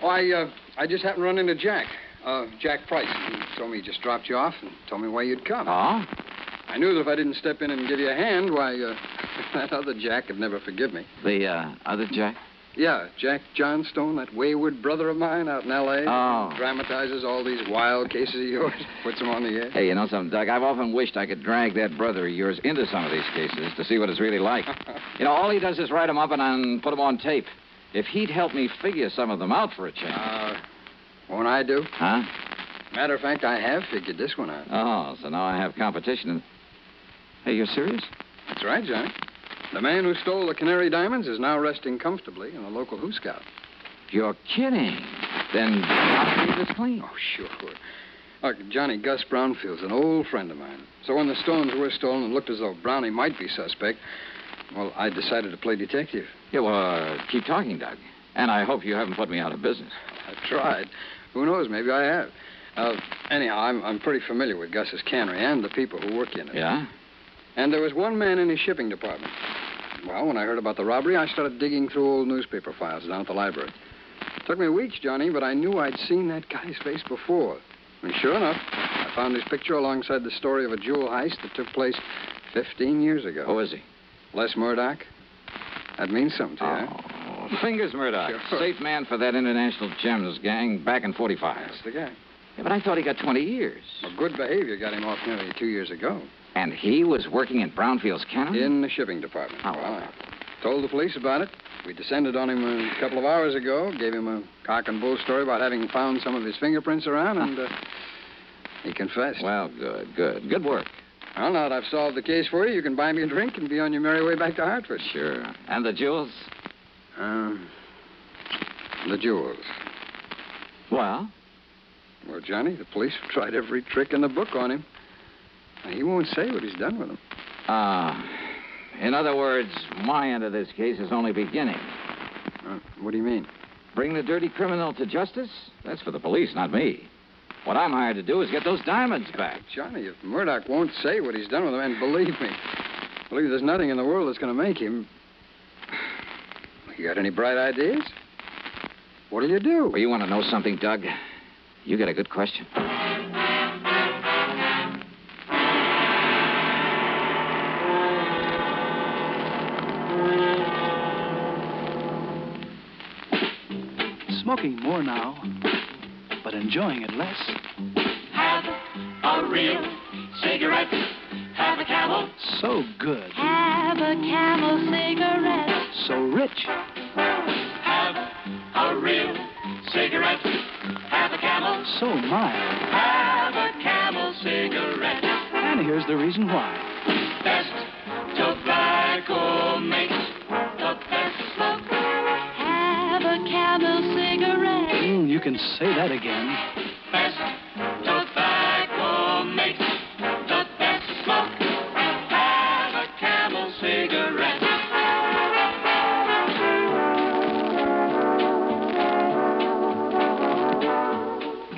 Oh, I just happened to run into Jack. Jack Price. He told me he just dropped you off and told me why you'd come. Oh? I knew that if I didn't step in and give you a hand, why, that other Jack would never forgive me. The, other Jack? Yeah, Jack Johnstone, that wayward brother of mine out in L.A. Oh. Dramatizes all these wild cases of yours, puts them on the air. Hey, you know something, Doug? I've often wished I could drag that brother of yours into some of these cases to see what it's really like. You know, all he does is write them up and put them on tape. If he'd help me figure some of them out for a change. Won't I do? Huh? Matter of fact, I have figured this one out. Oh, so now I have competition. Hey, you're serious? That's right, Johnny. The man who stole the Canary diamonds is now resting comfortably in a local Who Scout. You're kidding. Then I'll keep this clean. Oh, sure. Look, Johnny, Gus Brownfield's an old friend of mine. So when the stones were stolen and looked as though Brownie might be suspect, well, I decided to play detective. Yeah, well, keep talking, Doug. And I hope you haven't put me out of business. I've tried. Who knows? Maybe I have. Anyhow, I'm pretty familiar with Gus's cannery and the people who work in it. Yeah? And there was one man in his shipping department. Well, when I heard about the robbery, I started digging through old newspaper files down at the library. It took me weeks, Johnny, but I knew I'd seen that guy's face before. And sure enough, I found his picture alongside the story of a jewel heist that took place 15 years ago. Who is he? Les Murdoch. That means something to you, huh? Fingers Murdoch. Sure. Safe man for that international gems gang back in 45. That's the guy. Yeah, but I thought he got 20 years. Well, good behavior got him off nearly 2 years ago. And he was working in Brownfield's cannery? In the shipping department. Oh. Well, I told the police about it. We descended on him a couple of hours ago, gave him a cock and bull story about having found some of his fingerprints around, and he confessed. Well, good. Good work. Well, now that I've solved the case for you, you can buy me a drink and be on your merry way back to Hartford. Sure. And the jewels? The jewels. Well? Well, Johnny, the police have tried every trick in the book on him. He won't say what he's done with them. In other words, my end of this case is only beginning. What do you mean? Bring the dirty criminal to justice? That's for the police, not me. What I'm hired to do is get those diamonds back. Johnny, if Murdoch won't say what he's done with them, and believe me, there's nothing in the world that's going to make him. You got any bright ideas? What'll you do? Well, you want to know something, Doug? You got a good question. Smoking more now, but enjoying it less. Have a real cigarette. Have a Camel. So good. Have a Camel cigarette. So rich. Have a real cigarette. Have a Camel. So mild. Have a Camel cigarette. And here's the reason why. Best tobacco makes the best smoke. Have a Camel cigarette. You can say that again. Best tobacco makes the best smoke. Have a Camel cigarette.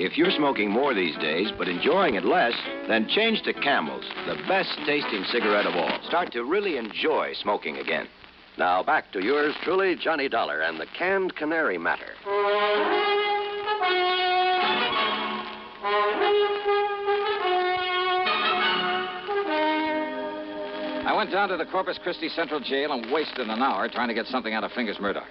If you're smoking more these days, but enjoying it less, then change to Camels, the best tasting cigarette of all. Start to really enjoy smoking again. Now back to yours truly, Johnny Dollar, and the canned Canary matter. I went down to the Corpus Christi Central Jail and wasted an hour trying to get something out of Fingers Murdoch.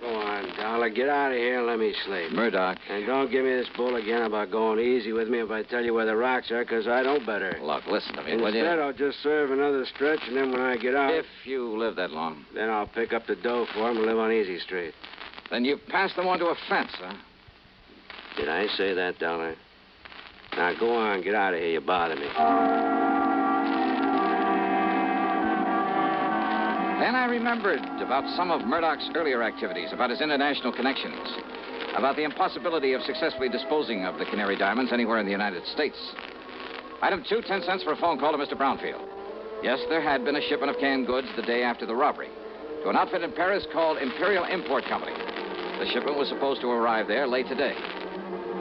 Go on, Dollar. Get out of here and let me sleep. Murdoch. And don't give me this bull again about going easy with me if I tell you where the rocks are, because I know better. Look, listen to me, will you? Instead, I'll just serve another stretch, and then when I get out... If you live that long. Then I'll pick up the dough for him and live on Easy Street. Then you passed them on to a fence, huh? Did I say that, Dollar? Now, go on. Get out of here. You bother me. Then I remembered about some of Murdoch's earlier activities, about his international connections, about the impossibility of successfully disposing of the Canary diamonds anywhere in the United States. Item 2, 10 cents for a phone call to Mr. Brownfield. Yes, there had been a shipment of canned goods the day after the robbery to an outfit in Paris called Imperial Import Company. The shipment was supposed to arrive there late today.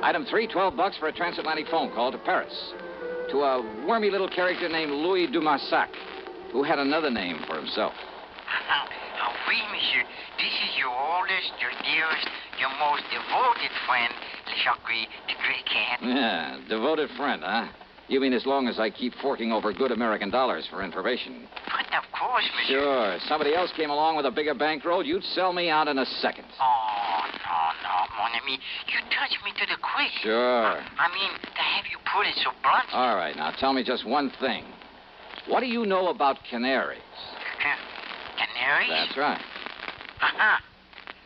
Item 3, $12 for a transatlantic phone call to Paris to a wormy little character named Louis Dumassac, who had another name for himself. Oui, monsieur. This is your oldest, your dearest, your most devoted friend, Jacques, the great cat. Yeah, devoted friend, huh? You mean as long as I keep forking over good American dollars for information? But of course, monsieur. Sure. Somebody else came along with a bigger bankroll, you'd sell me out in a second. Oh, no, mon ami. You touch me to the quick. Sure. I mean, to have you put it so blunt. All right, now tell me just one thing. What do you know about canaries? Canaries? That's right. Uh-huh.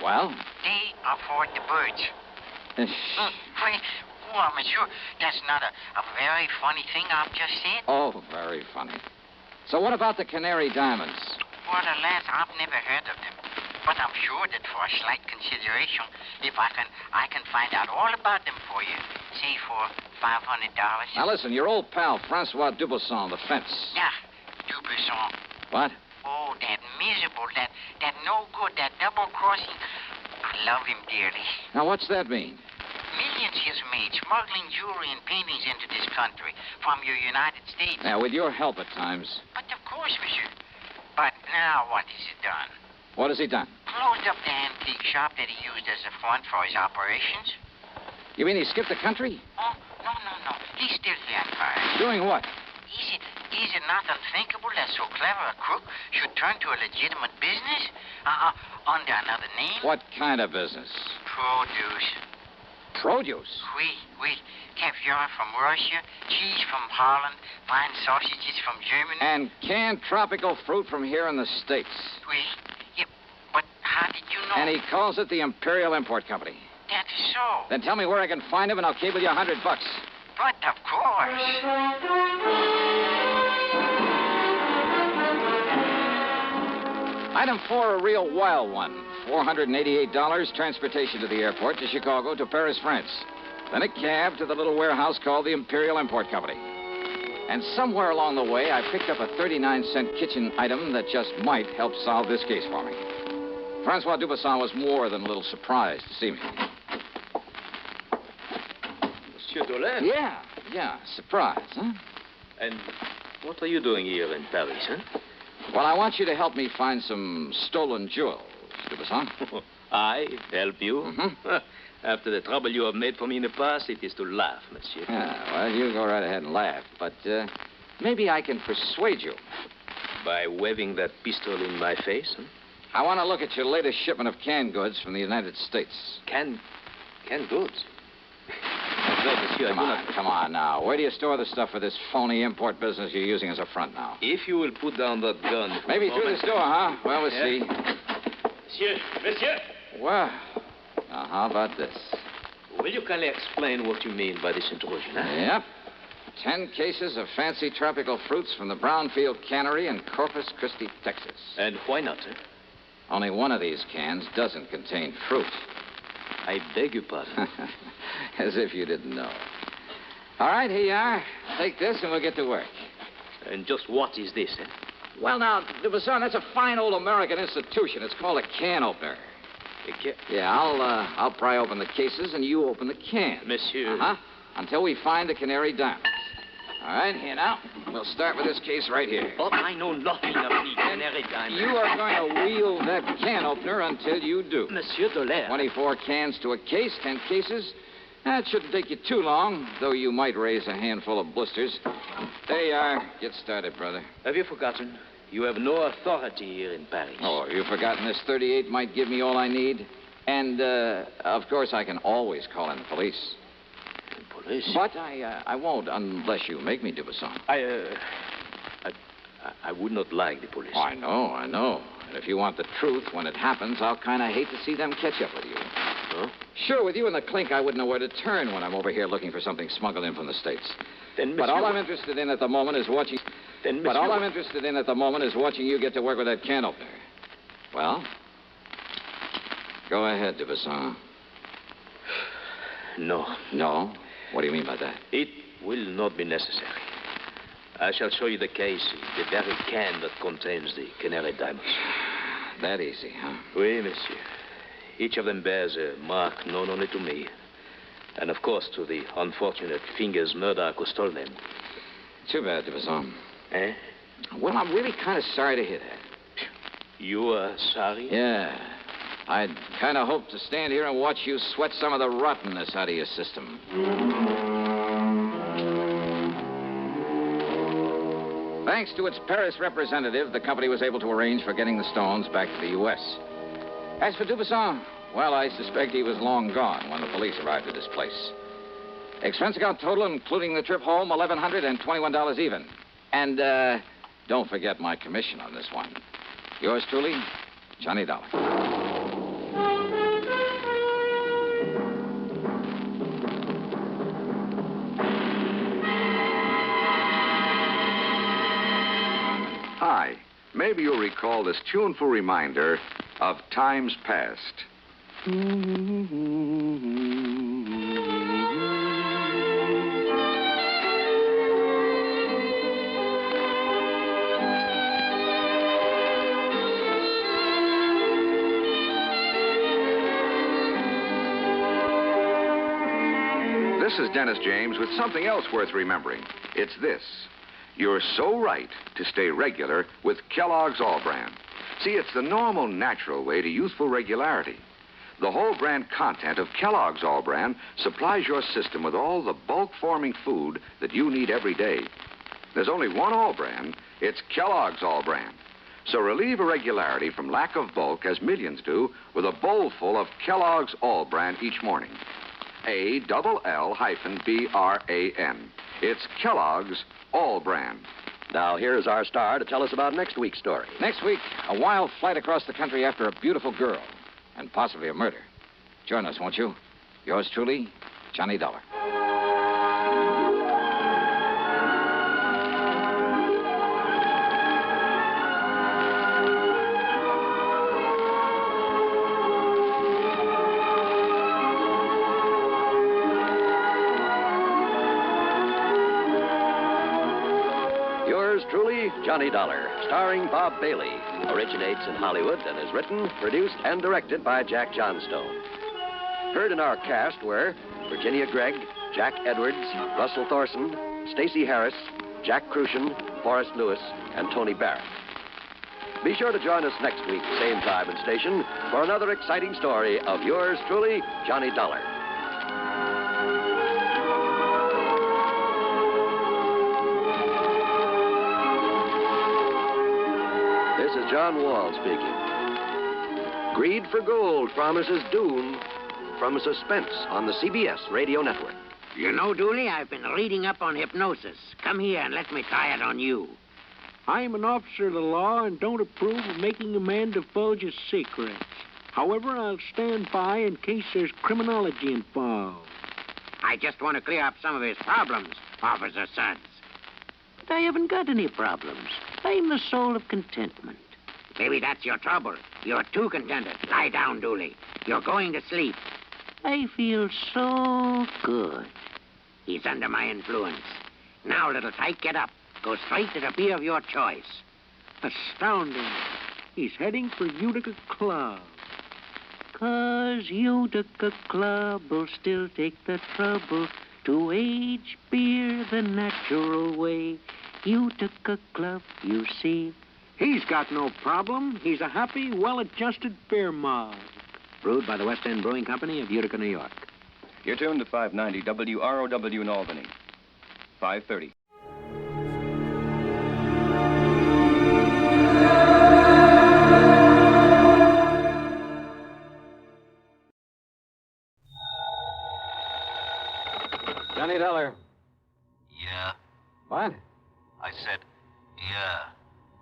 Well? They are for the birds. Wait, well, monsieur, that's not a very funny thing I've just said. Oh, very funny. So what about the Canary diamonds? Well, alas, I've never heard of them. But I'm sure that for a slight consideration, if I can find out all about them for you, say for $500. Now listen, your old pal, Francois Dubuisson, the fence. Yeah, Dubuisson. What? Oh, that miserable, that no good, that double-crossing. I love him dearly. Now, what's that mean? Millions he's made smuggling jewelry and paintings into this country from your United States. Now, with your help at times. But of course, monsieur. But now what has he done? What has he done? Closed up the antique shop that he used as a front for his operations. You mean he skipped the country? Oh, no. He's still here in Paris. Doing what? Is it not unthinkable that so clever a crook should turn to a legitimate business? Under another name? What kind of business? Produce. Produce? Oui. Caviar from Russia, cheese from Holland, fine sausages from Germany. And canned tropical fruit from here in the States. Oui. Yeah, but how did you know? And he calls it the Imperial Import Company. That is so. Then tell me where I can find him and I'll cable you $100. But of course. Item 4, a real wild one. $488, transportation to the airport, to Chicago, to Paris, France. Then a cab to the little warehouse called the Imperial Import Company. And somewhere along the way, I picked up a 39-cent kitchen item that just might help solve this case for me. Francois Dubuisson was more than a little surprised to see me. Monsieur Dolin? Yeah, surprise, huh? And what are you doing here in Paris, huh? Well, I want you to help me find some stolen jewels, Dubuisson. I help you? Mm-hmm. After the trouble you have made for me in the past, it is to laugh, monsieur. Yeah, well, you go right ahead and laugh. But maybe I can persuade you. By waving that pistol in my face, huh? I want to look at your latest shipment of canned goods from the United States. Canned goods? No, monsieur, Come on now. Where do you store the stuff for this phony import business you're using as a front now? If you will put down that gun... Maybe through this door, huh? Well, we'll see. Monsieur! Well, now, how about this? Will you kindly explain what you mean by this intrusion, huh? Yep. 10 cases of fancy tropical fruits from the Brownfield Canary in Corpus Christi, Texas. And why not, huh? Only one of these cans doesn't contain fruit. I beg your pardon. As if you didn't know. All right, here you are. Take this and we'll get to work. And just what is this, eh? Well, now, Dubuisson, that's a fine old American institution. It's called a can opener. Yeah, I'll pry open the cases and you open the can. Monsieur. Uh-huh. Until we find the Canary diamonds. All right, here now. We'll start with this case right here. Oh, I know nothing of the Canary diamonds. You are going to wield that can opener until you do. Monsieur Dolin. 24 cans to a case, 10 cases. That shouldn't take you too long, though you might raise a handful of blisters. There you are. Get started, brother. Have you forgotten? You have no authority here in Paris. Oh, have you forgotten this 38 might give me all I need? And, of course, I can always call in the police. Police? But I won't unless you make me, Dubuisson. I would not like the police. Oh, I know. And if you want the truth when it happens, I'll kind of hate to see them catch up with you. Huh? Sure, with you in the clink, I wouldn't know where to turn when I'm over here looking for something smuggled in from the States. Then, but all I'm interested in at the moment is watching... But all I'm interested in at the moment is watching you get to work with that can opener. Well? Go ahead, Dubuisson. No. No? What do you mean by that? It will not be necessary. I shall show you the case, the very can that contains the Canary diamonds. That easy, huh? Oui, monsieur. Each of them bears a mark known only to me. And, of course, to the unfortunate Finger's murderer who stole them. Too bad, Jefferson. Eh? Well, I'm really kind of sorry to hear that. You are sorry? Yeah. I'd kind of hoped to stand here and watch you sweat some of the rottenness out of your system. Thanks to its Paris representative, the company was able to arrange for getting the stones back to the U.S. As for Dubuisson, well, I suspect he was long gone when the police arrived at his place. Expense account total, including the trip home, $1,121 even. And, don't forget my commission on this one. Yours truly, Johnny Dollar. Hi. Maybe you'll recall this tuneful reminder of times past. This is Dennis James with something else worth remembering. It's this. You're so right to stay regular with Kellogg's All Brand. See, it's the normal, natural way to youthful regularity. The whole brand content of Kellogg's All Brand supplies your system with all the bulk-forming food that you need every day. There's only one All Brand. It's Kellogg's All Brand. So relieve irregularity from lack of bulk, as millions do, with a bowl full of Kellogg's All Brand each morning. ALL-BRAN. It's Kellogg's All Brand. Now, here's our star to tell us about next week's story. Next week, a wild flight across the country after a beautiful girl, and possibly a murder. Join us, won't you? Yours truly, Johnny Dollar. Truly, Johnny Dollar, starring Bob Bailey, originates in Hollywood and is written, produced, and directed by Jack Johnstone. Heard in our cast were Virginia Gregg, Jack Edwards, Russell Thorson, Stacey Harris, Jack Crucian, Forrest Lewis, and Tony Barrett. Be sure to join us next week, same time and station, for another exciting story of yours truly, Johnny Dollar. This is John Wall speaking. Greed for gold promises doom from Suspense on the CBS radio network. You know, Dooley, I've been reading up on hypnosis. Come here and let me try it on you. I'm an officer of the law and don't approve of making a man divulge his secrets. However, I'll stand by in case there's criminology involved. I just want to clear up some of his problems, Officer Suggs. But I haven't got any problems. I'm the soul of contentment. Maybe that's your trouble. You're too contented. Lie down, Dooley. You're going to sleep. I feel so good. He's under my influence. Now, little tyke, get up. Go straight to the beer of your choice. Astounding. He's heading for Utica Club. 'Cause Utica Club will still take the trouble to age beer the natural way. Utica Club, you see. He's got no problem. He's a happy, well-adjusted beer mug. Brewed by the West End Brewing Company of Utica, New York. You're tuned to 590 WROW in Albany. 5:30. Johnny Dollar. Yeah? What? I said, yeah.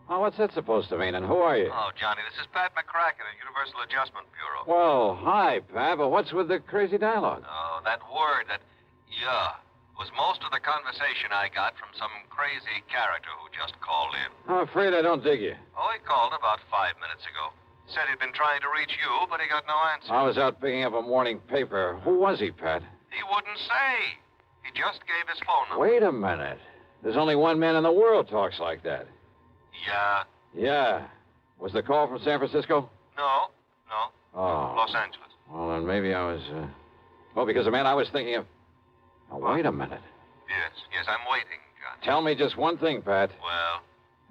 Oh, what's that supposed to mean, and who are you? Oh, Johnny, this is Pat McCracken at Universal Adjustment Bureau. Well, hi, Pat, but what's with the crazy dialogue? Oh, that word, that yeah, was most of the conversation I got from some crazy character who just called in. I'm afraid I don't dig you. Oh, he called about 5 minutes ago. Said he'd been trying to reach you, but he got no answer. I was out picking up a morning paper. Who was he, Pat? He wouldn't say. He just gave his phone number. Wait a minute. There's only one man in the world talks like that. Yeah? Yeah. Was the call from San Francisco? No. Oh. Los Angeles. Well, then maybe I was, Oh, because the man I was thinking of... Now, wait a minute. Yes, I'm waiting, Johnny. Tell me just one thing, Pat. Well?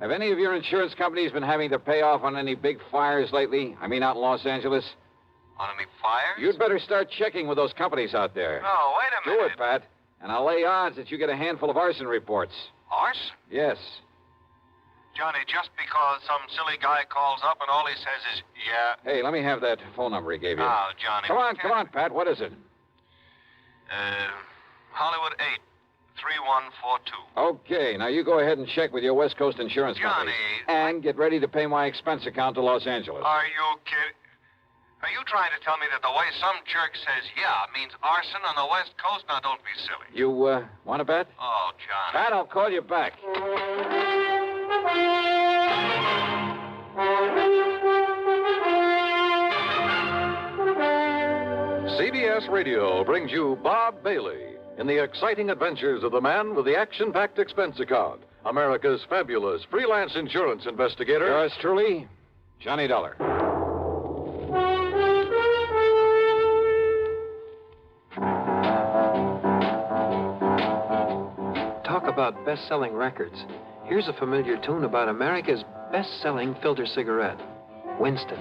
Have any of your insurance companies been having to pay off on any big fires lately? I mean, out in Los Angeles? On any fires? You'd better start checking with those companies out there. No, wait a minute. Do it, Pat. And I'll lay odds that you get a handful of arson reports. Arson? Yes. Johnny, just because some silly guy calls up and all he says is, yeah. Hey, let me have that phone number he gave you. Oh, Johnny. Come on, Pat. What is it? Hollywood 8, 3142. Okay, now you go ahead and check with your West Coast insurance company. And get ready to pay my expense account to Los Angeles. Are you kidding? Are you trying to tell me that the way some jerk says yeah means arson on the West Coast? Now, don't be silly. You, want to bet? Oh, Johnny. Pat, I'll call you back. CBS Radio brings you Bob Bailey in the exciting adventures of the man with the action-packed expense account, America's fabulous freelance insurance investigator. Yours truly, Johnny Dollar. Talk about best-selling records. Here's a familiar tune about America's best-selling filter cigarette, Winston.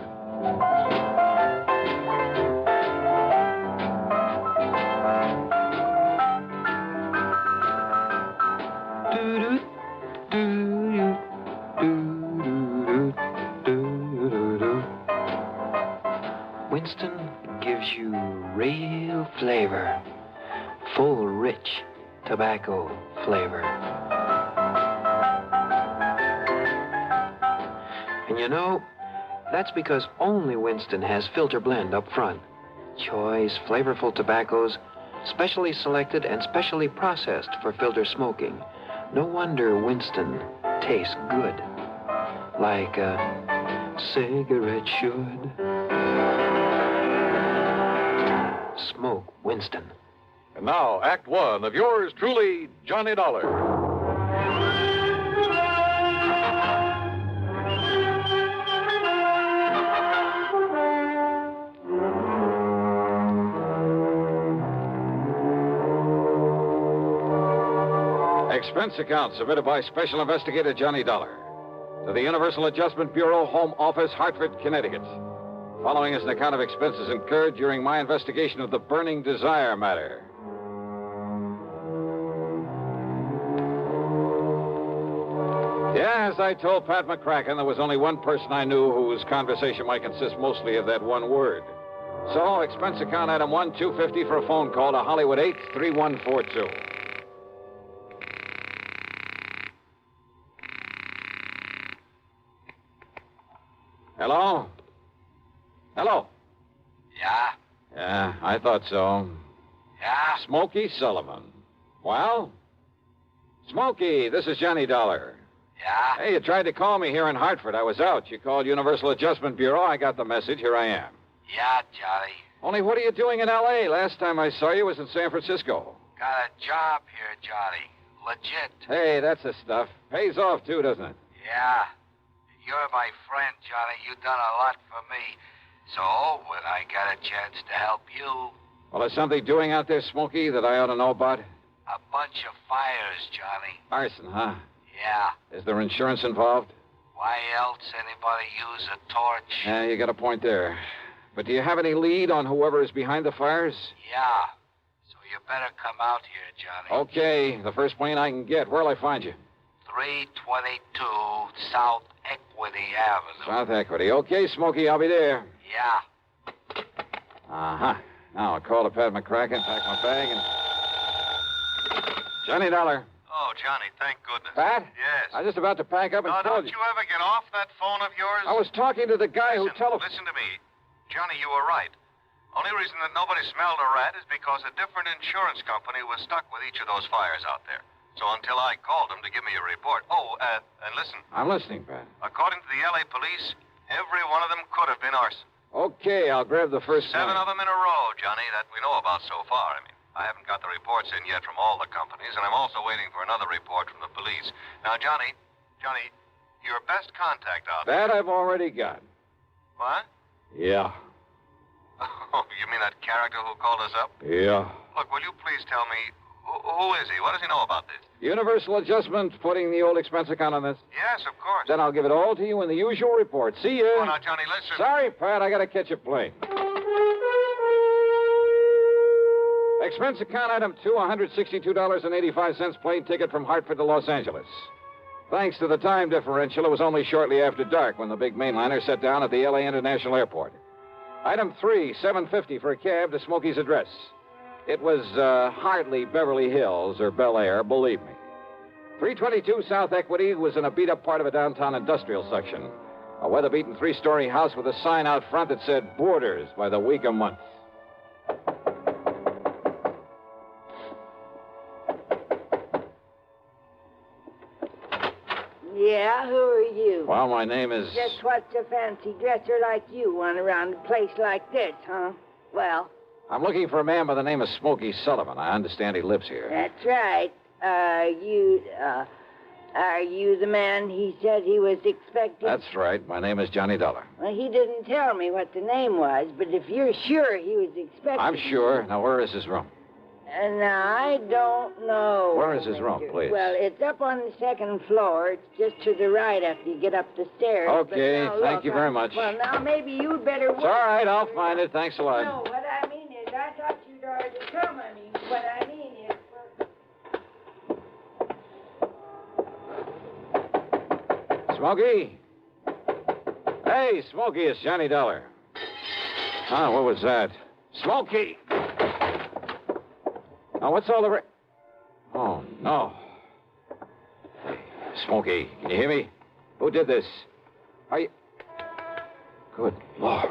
Winston gives you real flavor, full, rich tobacco flavor. And you know, that's because only Winston has filter blend up front. Choice, flavorful tobaccos, specially selected and specially processed for filter smoking. No wonder Winston tastes good, like a cigarette should. Smoke Winston. And now, Act One of yours truly, Johnny Dollar. Expense account submitted by Special Investigator Johnny Dollar to the Universal Adjustment Bureau, Home Office, Hartford, Connecticut. Following is an account of expenses incurred during my investigation of the Burning Desire matter. Yeah, as I told Pat McCracken, there was only one person I knew whose conversation might consist mostly of that one word. So, expense account item 1, $250 for a phone call to Hollywood 8, 3142. Hello? Hello? Yeah? Yeah, I thought so. Yeah? Smokey Sullivan. Well? Smokey, this is Johnny Dollar. Yeah? Hey, you tried to call me here in Hartford. I was out. You called Universal Adjustment Bureau. I got the message. Here I am. Yeah, Johnny. Only what are you doing in L.A.? Last time I saw you was in San Francisco. Got a job here, Johnny. Legit. Hey, that's the stuff. Pays off, too, doesn't it? Yeah. You're my friend, Johnny. You've done a lot for me. So, when I got a chance to help you... Well, is something doing out there, Smokey, that I ought to know about? A bunch of fires, Johnny. Arson, huh? Yeah. Is there insurance involved? Why else anybody use a torch? Yeah, you got a point there. But do you have any lead on whoever is behind the fires? Yeah. So you better come out here, Johnny. Okay, the first plane I can get. Where'll I find you? 322 South Equity Avenue. South Equity. Okay, Smokey, I'll be there. Yeah. Uh-huh. Now I'll call to Pat McCracken, pack my bag, and... Johnny Dollar. Oh, Johnny, thank goodness. Pat? Yes. I was just about to pack up and call don't you ever get off that phone of yours? I was talking to the guy who telephoned... Listen to me. Johnny, you were right. Only reason that nobody smelled a rat is because a different insurance company was stuck with each of those fires out there. So until I called them to give me a report... Oh, and listen. I'm listening, Pat. According to the L.A. police, every one of them could have been arson. Okay, I'll grab the first 7 plane. of them in a row, Johnny, that we know about so far. I mean, I haven't got the reports in yet from all the companies, and I'm also waiting for another report from the police. Now, Johnny, your best contact out there... That I've already got. What? Yeah. Oh, you mean that character who called us up? Yeah. Look, will you please tell me Who is he? What does he know about this? Universal Adjustment putting the old expense account on this. Yes, of course. Then I'll give it all to you in the usual report. See ya. Oh, now, Johnny, listen. Sorry, Pat, I gotta catch a plane. Expense account item 2, $162.85 plane ticket from Hartford to Los Angeles. Thanks to the time differential, it was only shortly after dark when the big mainliner set down at the L.A. International Airport. Item 3, $750 for a cab to Smokey's address. It was hardly Beverly Hills or Bel Air, believe me. 322 South Equity was in a beat-up part of a downtown industrial section. A weather-beaten 3-story house with a sign out front that said Boarders by the week a month. Yeah, who are you? Well, my name is... Just what's a fancy dresser like you want around a place like this, huh? Well... I'm looking for a man by the name of Smokey Sullivan. I understand he lives here. That's right. Are you the man he said he was expecting? That's right. My name is Johnny Dollar. Well, he didn't tell me what the name was, but if you're sure he was expecting... I'm sure. Now, where is his room? Now, I don't know. Where is his room, please? Well, it's up on the second floor. It's just to the right after you get up the stairs. Okay, now, thank look, you very much. Well, now, maybe you'd better... It's all right. I'll find it. Thanks a lot. No, what I mean is, I thought you'd already come. I mean, what I mean is... Smokey? Hey, Smokey, it's Johnny Dollar. Oh, what was that? Smokey! Now, what's all the... Oh, no. Hey, Smokey, can you hear me? Who did this? Are you... Good Lord.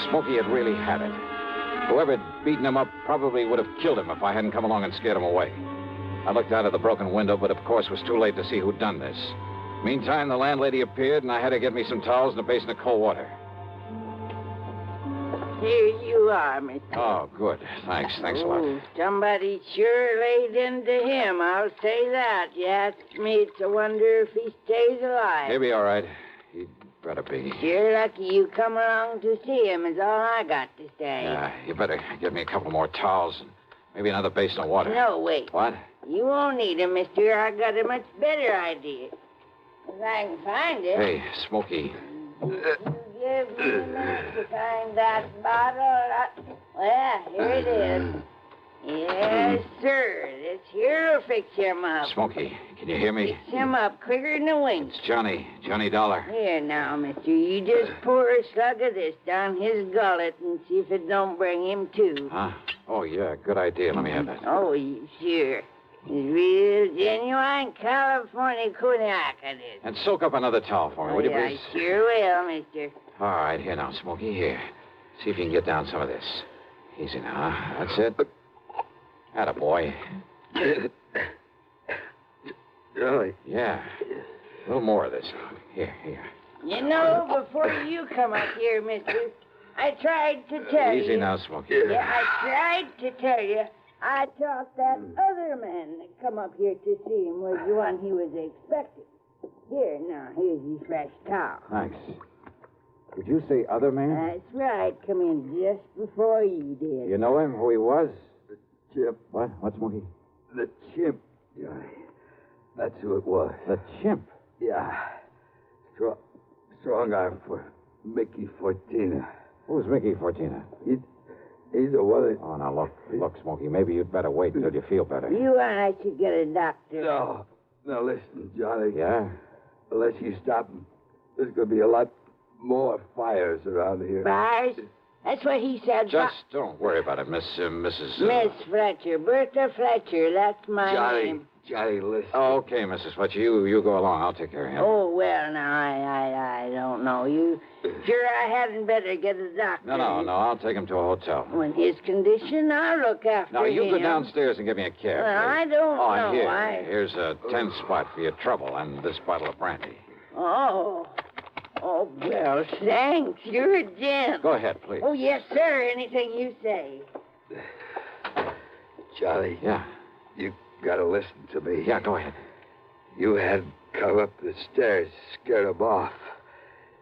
Smokey had really had it. Whoever had beaten him up probably would have killed him if I hadn't come along and scared him away. I looked out of the broken window, but of course was too late to see who'd done this. Meantime, the landlady appeared, and I had to get me some towels and a basin of cold water. Here you are, Mr. Oh, good. Thanks a lot. Somebody sure laid into him, I'll say that. You ask me, it's a wonder if he stays alive. He'll be all right. He'd better be. You're lucky you come along to see him, is all I got to say. Yeah, you better get me a couple more towels and maybe another basin of water. No, wait. What? You won't need him, mister. I got a much better idea. If I can find it. Hey, Smokey. Give me a minute to find that bottle. Well, here it is. Yes, sir. This here'll fix him up. Smokey, can you hear me? Fix him up quicker than a wink. It's Johnny Dollar. Here now, mister. You just pour a slug of this down his gullet and see if it don't bring him to. Huh? Oh, yeah, good idea. Let me have that. Oh, sure. It's real genuine California cognac, it is. And soak up another towel for me, will you, please? I sure will, mister. All right, here now, Smokey, here. See if you can get down some of this. Easy now, huh? That's it. Attaboy. Really? Yeah. A little more of this. Here. You know, before you come up here, mister, I tried to tell you. Easy now, Smokey. Yeah, I tried to tell you. I thought that other man that come up here to see him was the one he was expecting. Here, now, here's your fresh towel. Thanks. Did you say other man? That's right. Come in just before you did. You know him, who he was? The chimp. What? What, Smokey? The chimp, Johnny. That's who it was. The chimp? Yeah. Strong arm for Mickey Fortina. Who's Mickey Fortina? He's the one that... Oh, now, look, Smokey, maybe you'd better wait until you feel better. You and I should get a doctor. No. Now, listen, Johnny. Yeah? Unless you stop him, there's going to be a lot more fires around here. Fires? That's what he said. Just don't worry about it, Mrs. Miss Fletcher. Bertha Fletcher. That's my name. Johnny, listen. Oh, okay, Mrs. Fletcher. You go along. I'll take care of him. Oh, well, now, I don't know. You sure I hadn't better get a doctor? No. I'll take him to a hotel. In his condition, I'll look after him. Now, you go downstairs and give me a cab. Well, I don't know. Here's a 10 spot for your trouble and this bottle of brandy. Oh, well, thanks. You're a gent. Go ahead, please. Oh, yes, sir. Anything you say. Johnny. Yeah? You gotta listen to me. Yeah, go ahead. You had come up the stairs, scared him off.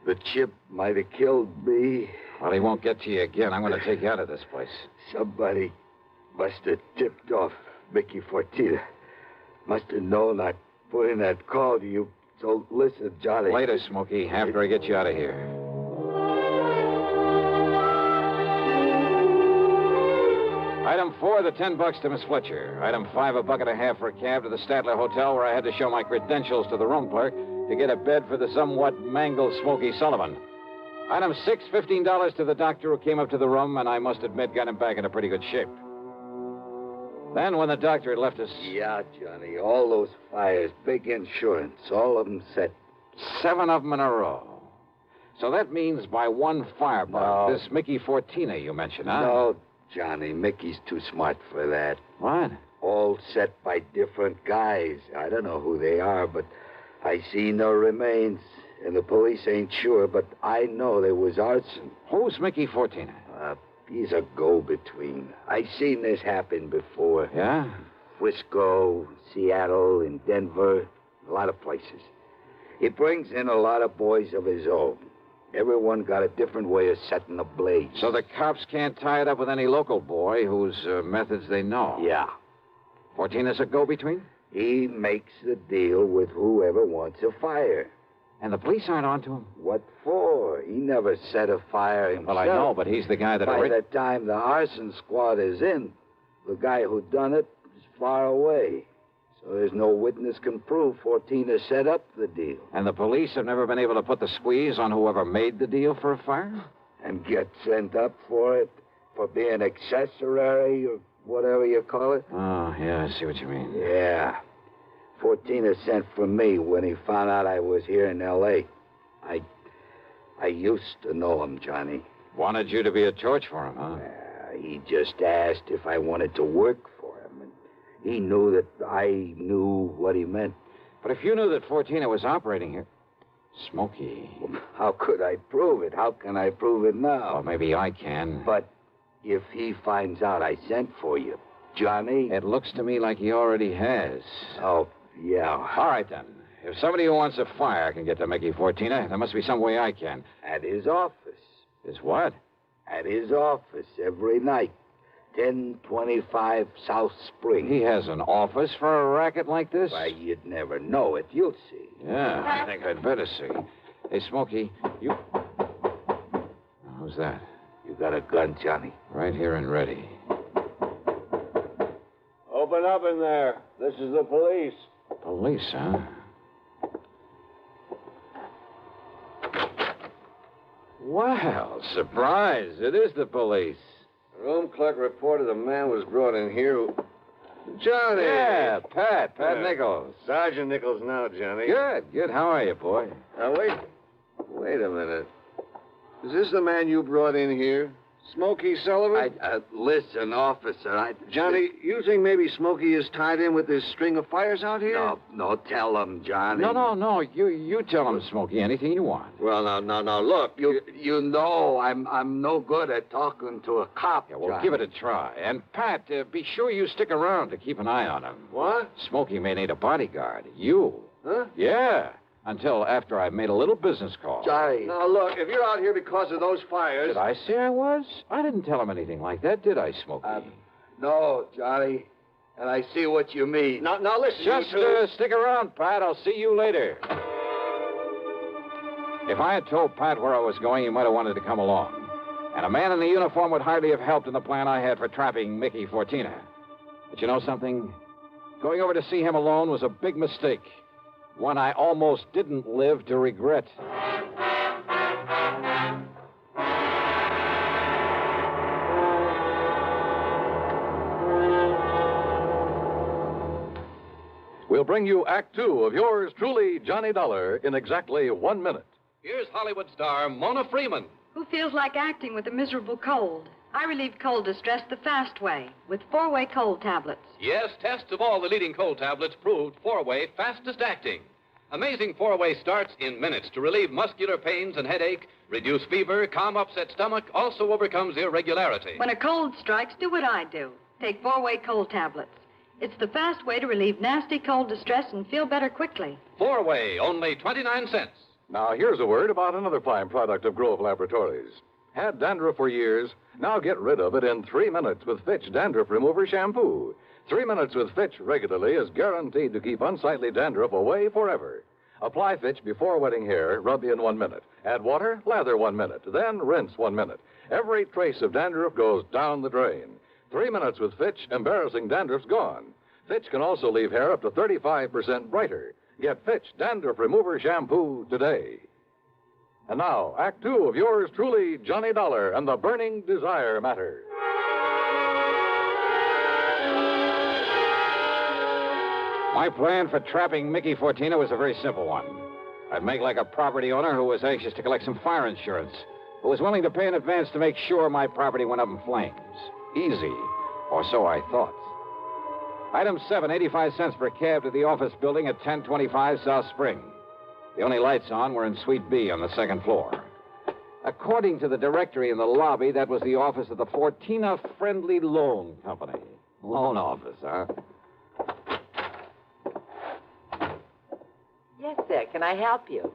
The chimp might have killed me. Well, he won't get to you again. I'm going to take you out of this place. Somebody must have tipped off Mickey Fortina. Must have known I'd put in that call to you. So listen, Johnny. Later, Smokey, after I get you out of here. Item 4, the $10 to Miss Fletcher. Item 5, $1.50 for a cab to the Statler Hotel, where I had to show my credentials to the room clerk to get a bed for the somewhat mangled Smokey Sullivan. Item 6, $15 to the doctor who came up to the room, and I must admit got him back in a pretty good shape. Then, when the doctor had left us... Yeah, Johnny, all those fires, big insurance, all of them set. 7 of them in a row. So that means by one firebug, No. this Mickey Fortina you mentioned, huh? No, Johnny, Mickey's too smart for that. What? All set by different guys. I don't know who they are, but I see no remains. And the police ain't sure, but I know there was arson. Who's Mickey Fortina? He's a go-between. I seen this happen before. Yeah? Frisco, Seattle, and Denver, a lot of places. He brings in a lot of boys of his own. Everyone got a different way of setting a blaze. So the cops can't tie it up with any local boy whose methods they know? Yeah. Fortina's a go-between? He makes the deal with whoever wants a fire. And the police aren't onto him? What for? He never set a fire himself. Well, I know, but he's the guy that... By the time the arson squad is in, the guy who done it is far away. So there's no witness can prove Fortina set up the deal. And the police have never been able to put the squeeze on whoever made the deal for a fire? And get sent up for it? For being accessory or whatever you call it? Oh, yeah, I see what you mean. Yeah. Fortina sent for me when he found out I was here in L.A. I used to know him, Johnny. Wanted you to be a torch for him, huh? He just asked if I wanted to work for him. And he knew that I knew what he meant. But if you knew that Fortina was operating here... Smokey... How could I prove it? How can I prove it now? Well, maybe I can. But if he finds out I sent for you, Johnny... It looks to me like he already has. Oh, yeah. All right, then. If somebody who wants a fire can get to Mickey Fortina, there must be some way I can. At his office. His what? At his office every night. 1025 South Spring. He has an office for a racket like this? Why, you'd never know it. You'll see. Yeah, I think I'd better see. Hey, Smokey, you... Who's that? You got a gun, Johnny? Right here and ready. Open up in there. This is the police. Police, huh? Well, surprise. It is the police. The room clerk reported a man was brought in here who... Johnny! Yeah, Pat Nichols. Sergeant Nichols now, Johnny. Good. How are you, boy? Now, wait a minute. Is this the man you brought in here? Smokey Sullivan? Listen, officer, Johnny, you think maybe Smokey is tied in with this string of fires out here? No, tell him, Johnny. No. You tell him, Smokey, anything you want. Well, now, look, you know I'm no good at talking to a cop, Yeah, well, Johnny. give it a try. And, Pat, be sure you stick around to keep an eye on him. What? Smokey may need a bodyguard. You. Huh? Yeah. Until after I've made a little business call. Johnny. Now, look, if you're out here because of those fires... Did I say I was? I didn't tell him anything like that, did I, Smokey? No, Johnny. And I see what you mean. Now listen, Just you two. stick around, Pat. I'll see you later. If I had told Pat where I was going, he might have wanted to come along. And a man in the uniform would hardly have helped in the plan I had for trapping Mickey Fortina. But you know something? Going over to see him alone was a big mistake. One I almost didn't live to regret. We'll bring you Act Two of yours truly, Johnny Dollar, in exactly 1 minute. Here's Hollywood star Mona Freeman. Who feels like acting with a miserable cold? I relieve cold distress the fast way with 4-way cold tablets. Yes, tests of all the leading cold tablets proved 4-way fastest acting. Amazing 4-way starts in minutes to relieve muscular pains and headache, reduce fever, calm upset stomach, also overcomes irregularity. When a cold strikes, do what I do. Take 4-way cold tablets. It's the fast way to relieve nasty cold distress and feel better quickly. 4-way, only 29 cents. Now, here's a word about another fine product of Grove Laboratories. Had dandruff for years? Now get rid of it in 3 minutes with Fitch Dandruff Remover Shampoo. 3 minutes with Fitch regularly is guaranteed to keep unsightly dandruff away forever. Apply Fitch before wetting hair, rub in 1 minute. Add water, lather 1 minute, then rinse 1 minute. Every trace of dandruff goes down the drain. 3 minutes with Fitch, embarrassing dandruff's gone. Fitch can also leave hair up to 35% brighter. Get Fitch Dandruff Remover Shampoo today. And now, Act 2 of yours truly, Johnny Dollar and the Burning Desire Matter. My plan for trapping Mickey Fortina was a very simple one. I'd make like a property owner who was anxious to collect some fire insurance, who was willing to pay in advance to make sure my property went up in flames. Easy, or so I thought. Item 7, 85 cents per cab to the office building at 1025 South Spring. The only lights on were in Suite B on the second floor. According to the directory in the lobby, that was the office of the Fortina Friendly Loan Company. Loan office, huh? Yes, sir. Can I help you?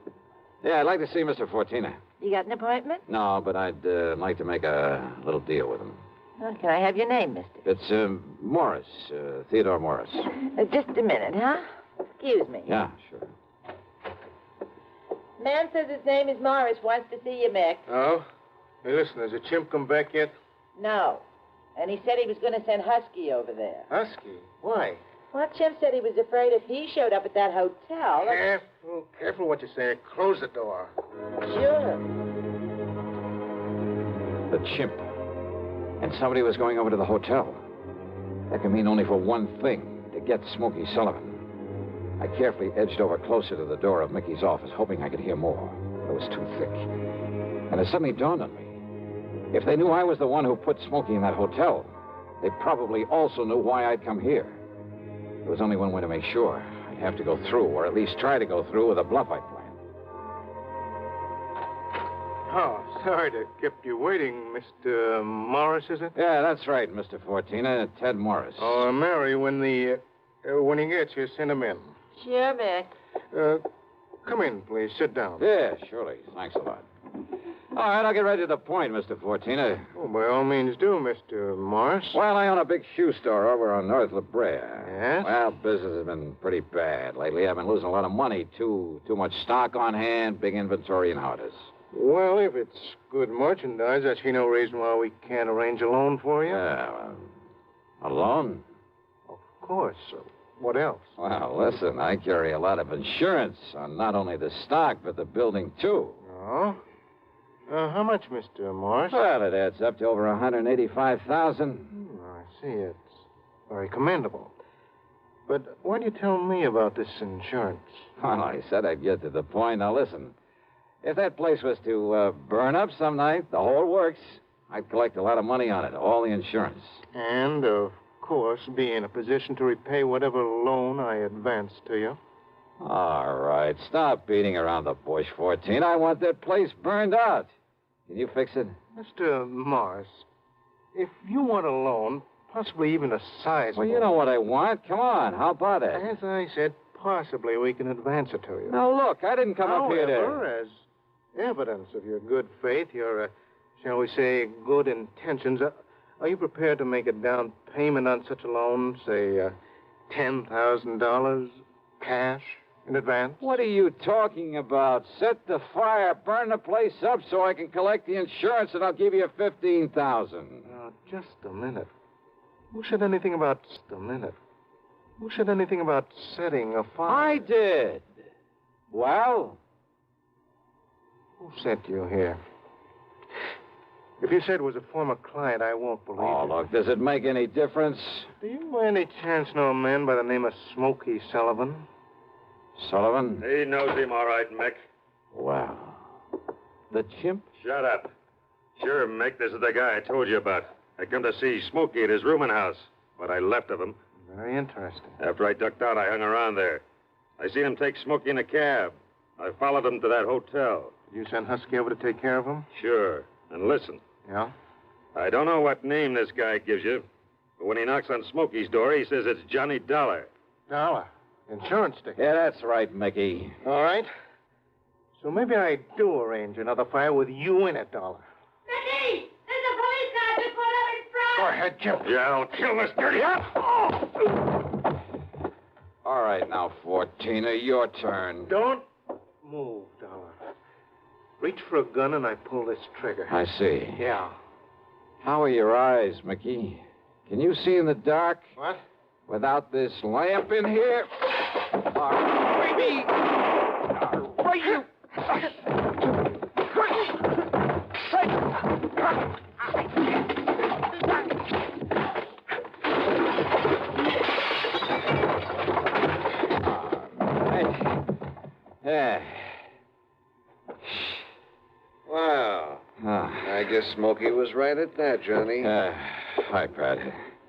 Yeah, I'd like to see Mr. Fortina. You got an appointment? No, but I'd like to make a little deal with him. Well, can I have your name, mister? It's Morris, Theodore Morris. Just a minute, huh? Excuse me. Yeah, sure. Man says his name is Morris, wants to see you, Mick. Oh? Hey, listen, has the chimp come back yet? No. And he said he was going to send Husky over there. Husky? Why? Well, Chimp said he was afraid if he showed up at that hotel... Careful what you say. Close the door. Sure. The chimp. And somebody was going over to the hotel. That can mean only for one thing, to get Smokey Sullivan. I carefully edged over closer to the door of Mickey's office, hoping I could hear more. It was too thick. And it suddenly dawned on me. If they knew I was the one who put Smokey in that hotel, they probably also knew why I'd come here. There was only one way to make sure. I'd have to go through, or at least try to go through, with a bluff I'd planned. Oh, sorry to keep you waiting, Mr. Morris, is it? Yeah, that's right, Mr. Fortina. Ted Morris. Oh, Mary, when he gets here, send him in. Sure, Mick. Come in, please. Sit down. Yeah, surely. Thanks a lot. All right, I'll get right to the point, Mr. Fortina. Oh, by all means do, Mr. Morris. Well, I own a big shoe store over on North La Brea. Yes? Well, business has been pretty bad lately. I've been losing a lot of money. Too much stock on hand, big inventory, and how it is. Well, if it's good merchandise, I see no reason why we can't arrange a loan for you. Yeah, a loan? Of course. What else? Well, listen, I carry a lot of insurance on not only the stock, but the building, too. Oh? How much, Mr. Morris? Well, it adds up to over $185,000. I see. It's very commendable. But why do you tell me about this insurance? Well, I said I'd get to the point. Now, listen. If that place was to burn up some night, the whole works, I'd collect a lot of money on it, all the insurance. And, of course, be in a position to repay whatever loan I advance to you. All right. Stop beating around the bush, 14. I want that place burned out. Can you fix it? Mr. Morris, if you want a loan, possibly even a sizable... Well, you know what I want. Come on. How about it? As I said, possibly we can advance it to you. Now, look, I didn't come up here to... However, as evidence of your good faith, your, shall we say, good intentions, are you prepared to make a down payment on such a loan, say, $10,000 cash in advance? What are you talking about? Set the fire, burn the place up so I can collect the insurance, and I'll give you $15,000. Now, just a minute. Who said anything about just a minute? Who said anything about setting a fire? I did. Well? Who sent you here? If you said it was a former client, I won't believe Oh, it. look, does it make any difference? Do you by any chance know a man by the name of Smokey Sullivan? Sullivan? He knows him all right, Mick. Wow. The chimp? Shut up. Sure, Mick, this is the guy I told you about. I come to see Smokey at his rooming house. What I left of him. Very interesting. After I ducked out, I hung around there. I seen him take Smokey in a cab. I followed him to that hotel. Did you send Husky over to take care of him? Sure. And listen. Yeah? I don't know what name this guy gives you, but when he knocks on Smokey's door, he says it's Johnny Dollar. Dollar? Insurance ticket? Yeah, that's right, Mickey. All right. So maybe I do arrange another fire with you in it, Dollar. Go ahead, Jim. Yeah, I'll kill this dirty... All right, now, 14er, your turn. Don't move, Dollar. Reach for a gun and I pull this trigger. I see. Yeah. How are your eyes, Mickey? Can you see in the dark? What? Without this lamp in here? All right, you... Yeah. Wow. I guess Smokey was right at that, Johnny. Hi, Pat.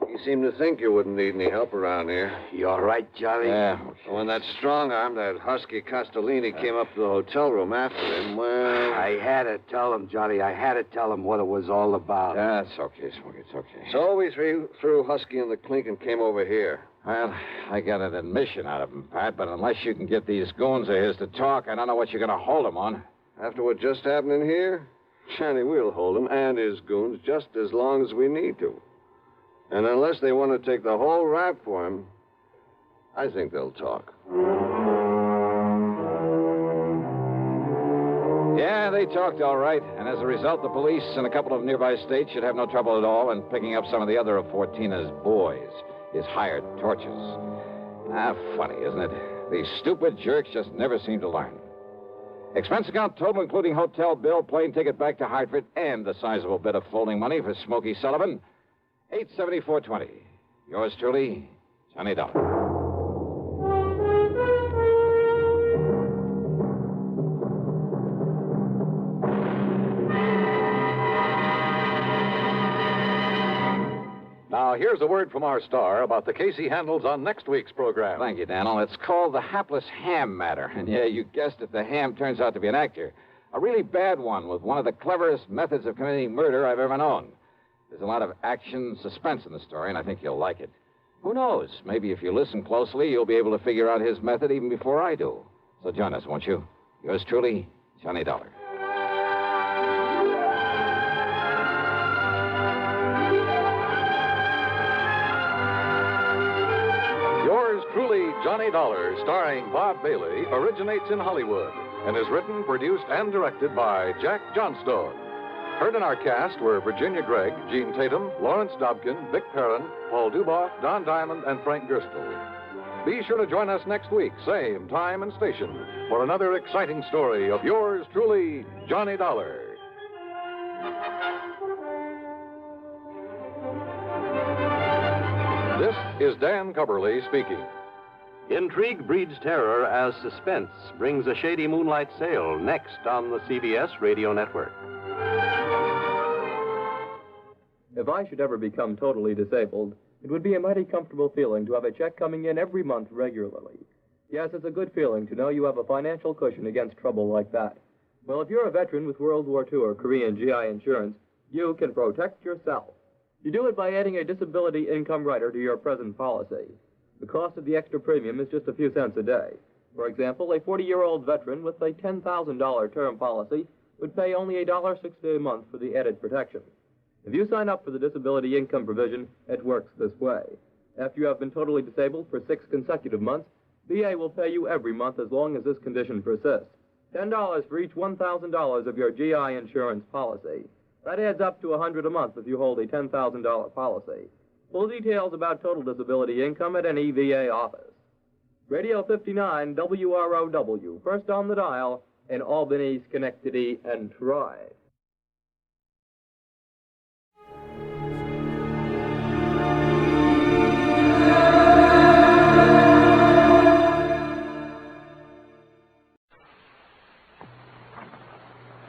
You seem to think you wouldn't need any help around here. You all right, Johnny? Yeah. When that strong arm, that husky Castellini, came up to the hotel room after him, well... I had to tell him, Johnny. I had to tell him what it was all about. That's okay, Smokey. It's okay. So we threw Husky in the clink and came over here. Well, I got an admission out of him, Pat, but unless you can get these goons of his to talk, I don't know what you're going to hold him on. After what just happened in here, Johnny, we'll hold him and his goons just as long as we need to. And unless they want to take the whole rap for him, I think they'll talk. Yeah, they talked all right. And as a result, the police in a couple of nearby states should have no trouble at all in picking up some of the other of Fortina's boys, his hired torches. Funny, isn't it? These stupid jerks just never seem to learn. Expense account total, including hotel bill, plane ticket back to Hartford, and the sizable bit of folding money for Smokey Sullivan, $874.20. Yours truly, Johnny Dollar. Now, here's a word from our star about the case he handles on next week's program. Thank you, Daniel. It's called the hapless ham matter. And yeah, you guessed it, the ham turns out to be an actor. A really bad one with one of the cleverest methods of committing murder I've ever known. There's a lot of action, suspense in the story, and I think you'll like it. Who knows? Maybe if you listen closely, you'll be able to figure out his method even before I do. So join us, won't you? Yours truly, Johnny Dollar. Yours truly, Johnny Dollar, starring Bob Bailey, originates in Hollywood and is written, produced, and directed by Jack Johnstone. Heard in our cast were Virginia Gregg, Gene Tatum, Lawrence Dobkin, Vic Perrin, Paul Duboff, Don Diamond, and Frank Gerstle. Be sure to join us next week, same time and station, for another exciting story of yours truly, Johnny Dollar. This is Dan Cubberly speaking. Intrigue breeds terror as Suspense brings a shady moonlight sail next on the CBS radio network. If I should ever become totally disabled, it would be a mighty comfortable feeling to have a check coming in every month regularly. Yes, it's a good feeling to know you have a financial cushion against trouble like that. Well, if you're a veteran with World War II or Korean GI insurance, you can protect yourself. You do it by adding a disability income rider to your present policy. The cost of the extra premium is just a few cents a day. For example, a 40-year-old veteran with a $10,000 term policy would pay only $1.60 a month for the added protection. If you sign up for the disability income provision, it works this way. After you have been totally disabled for 6 consecutive months, VA will pay you every month as long as this condition persists. $10 for each $1,000 of your GI insurance policy. That adds up to $100 a month if you hold a $10,000 policy. Full details about total disability income at any VA office. Radio 59 WROW, first on the dial in Albany, Schenectady, and Troy.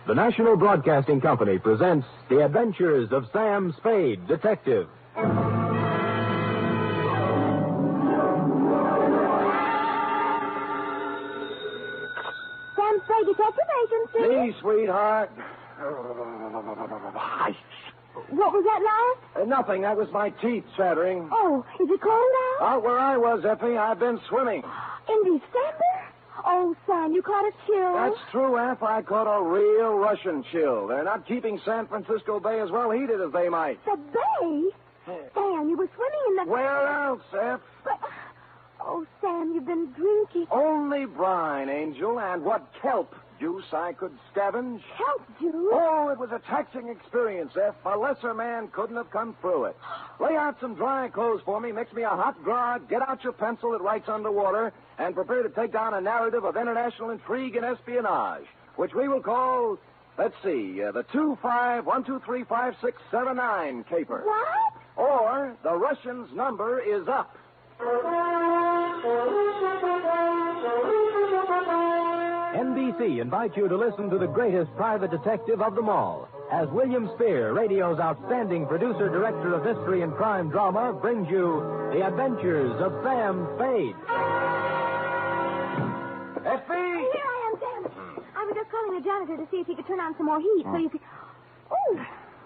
The National Broadcasting Company presents The Adventures of Sam Spade, Detective. Sam Spade, Detective Agency. Me, sweetheart. What was that, Lars? Nothing. That was my teeth chattering. Oh, is it cold out? Out where I was, Effie, I've been swimming. In December? Oh, Sam, you caught a chill. That's true, Eff. I caught a real Russian chill. They're not keeping San Francisco Bay as well heated as they might. The bay? Sam. You were swimming in the... Where else, F? But... Oh, Sam, you've been drinking. Only brine, Angel, and what kelp juice I could scavenge. Kelp juice? Oh, it was a taxing experience, F. A lesser man couldn't have come through it. Lay out some dry clothes for me, mix me a hot grog, get out your pencil that writes underwater, and prepare to take down a narrative of international intrigue and espionage, which we will call, let's see, the 25123569 caper. What? Or the Russian's number is up. NBC invites you to listen to the greatest private detective of them all, as William Spear, radio's outstanding producer-director of mystery and crime drama, brings you The Adventures of Sam Spade. Effie! Here I am, Sam. I was just calling the janitor to see if he could turn on some more heat so you could... Oh,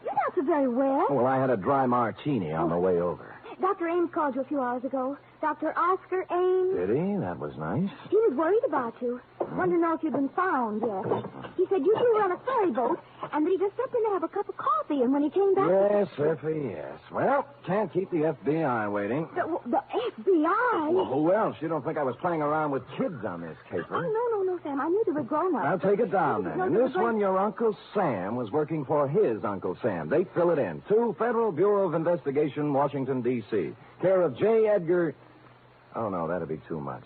you're not so very well. Well, I had a dry martini on the way over. Dr. Ames called you a few hours ago. Dr. Oscar Ames. Did he? That was nice. He was worried about you. Wanted to know if you'd been found yet. He said you two were on a ferry boat and that he just stepped in to have a cup of coffee, and when he came back... Yes, Effie, yes. Well, can't keep the FBI waiting. The FBI? Well, who else? You don't think I was playing around with kids on this caper? Oh, no, Sam. I knew they were grown-ups. Now, take it down, then. No, In this one, your Uncle Sam was working for his Uncle Sam. They fill it in. To Federal Bureau of Investigation, Washington, D.C. Care of J. Edgar... Oh, no, that'd be too much.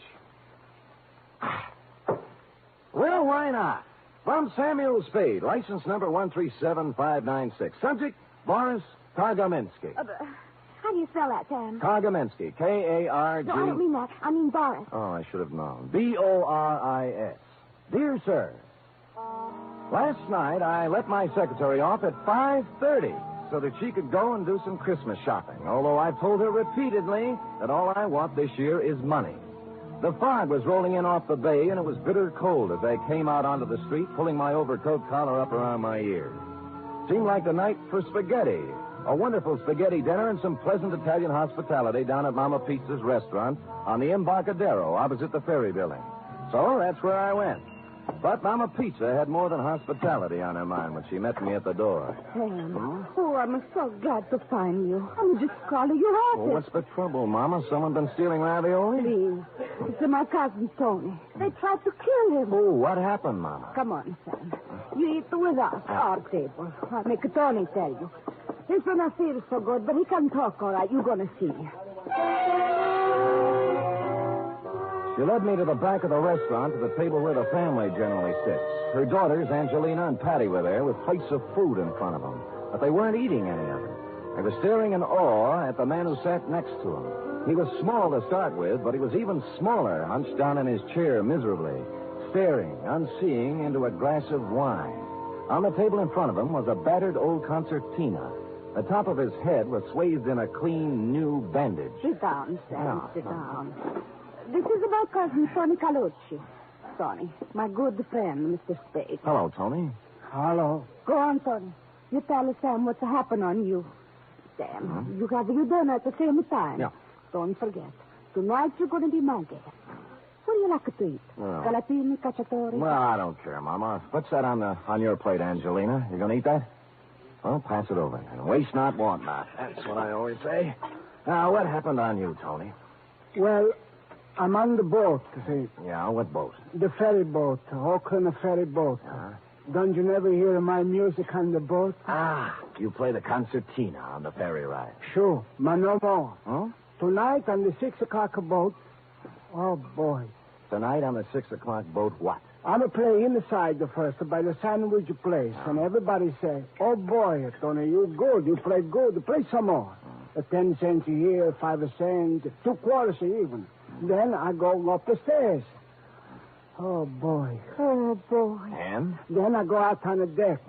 Well, why not? From Samuel Spade, license number 137596. Subject, Boris Kargamensky. How do you spell that, Sam? Kargamensky, K-A-R-G... No, I don't mean that. I mean Boris. Oh, I should have known. B-O-R-I-S. Dear sir, last night I let my secretary off at 5:30 so that she could go and do some Christmas shopping, although I've told her repeatedly that all I want this year is money. The fog was rolling in off the bay, and it was bitter cold as I came out onto the street, pulling my overcoat collar up around my ears. Seemed like the night for spaghetti. A wonderful spaghetti dinner and some pleasant Italian hospitality down at Mama Pizza's restaurant on the Embarcadero opposite the ferry building. So that's where I went. But Mama Pizza had more than hospitality on her mind when she met me at the door. Sam, oh, I'm so glad to find you. I'm just calling your office. Well, what's the trouble, Mama? Someone been stealing ravioli? Please. It's my cousin, Tony. They tried to kill him. Oh, what happened, Mama? Come on, Sam. You eat with us, our table. I'll make Tony tell you. He's gonna feel so good, but he can talk all right. You're gonna see. She led me to the back of the restaurant to the table where the family generally sits. Her daughters, Angelina and Patty, were there with plates of food in front of them, but they weren't eating any of it. They were staring in awe at the man who sat next to him. He was small to start with, but he was even smaller, hunched down in his chair miserably, staring, unseeing, into a glass of wine. On the table in front of him was a battered old concertina. The top of his head was swathed in a clean, new bandage. Sit down, Sam. Yeah. Sit down. This is my cousin, Tony Calucci. Tony, my good friend, Mr. Spade. Hello, Tony. Hello. Go on, Tony. You tell Sam what's happened on you. Sam, you have your dinner at the same time. Yeah. Don't forget. Tonight you're going to be my guest. What do you like to eat? Well. Calatini, cacciatore? Well, I don't care, Mama. What's that on your plate, Angelina? You gonna eat that? Well, pass it over. And waste not, want not. That's what I always say. Now, what happened on you, Tony? Well, I'm on the boat, see. Yeah, what boat? The ferry boat, Oakland ferry boat. Don't you never hear my music on the boat? Ah, you play the concertina on the ferry ride. Sure, but no more. Huh? Tonight on the 6 o'clock boat, oh, boy. Tonight on the 6 o'clock boat, what? I'm a play inside the first by the sandwich place, and everybody say, oh, boy, Tony, you good, you play good, play some more. 10 cents a year, 5 cents, 2 quarters even. Then I go up the stairs. Oh, boy. Oh, boy. And? Then I go out on the deck.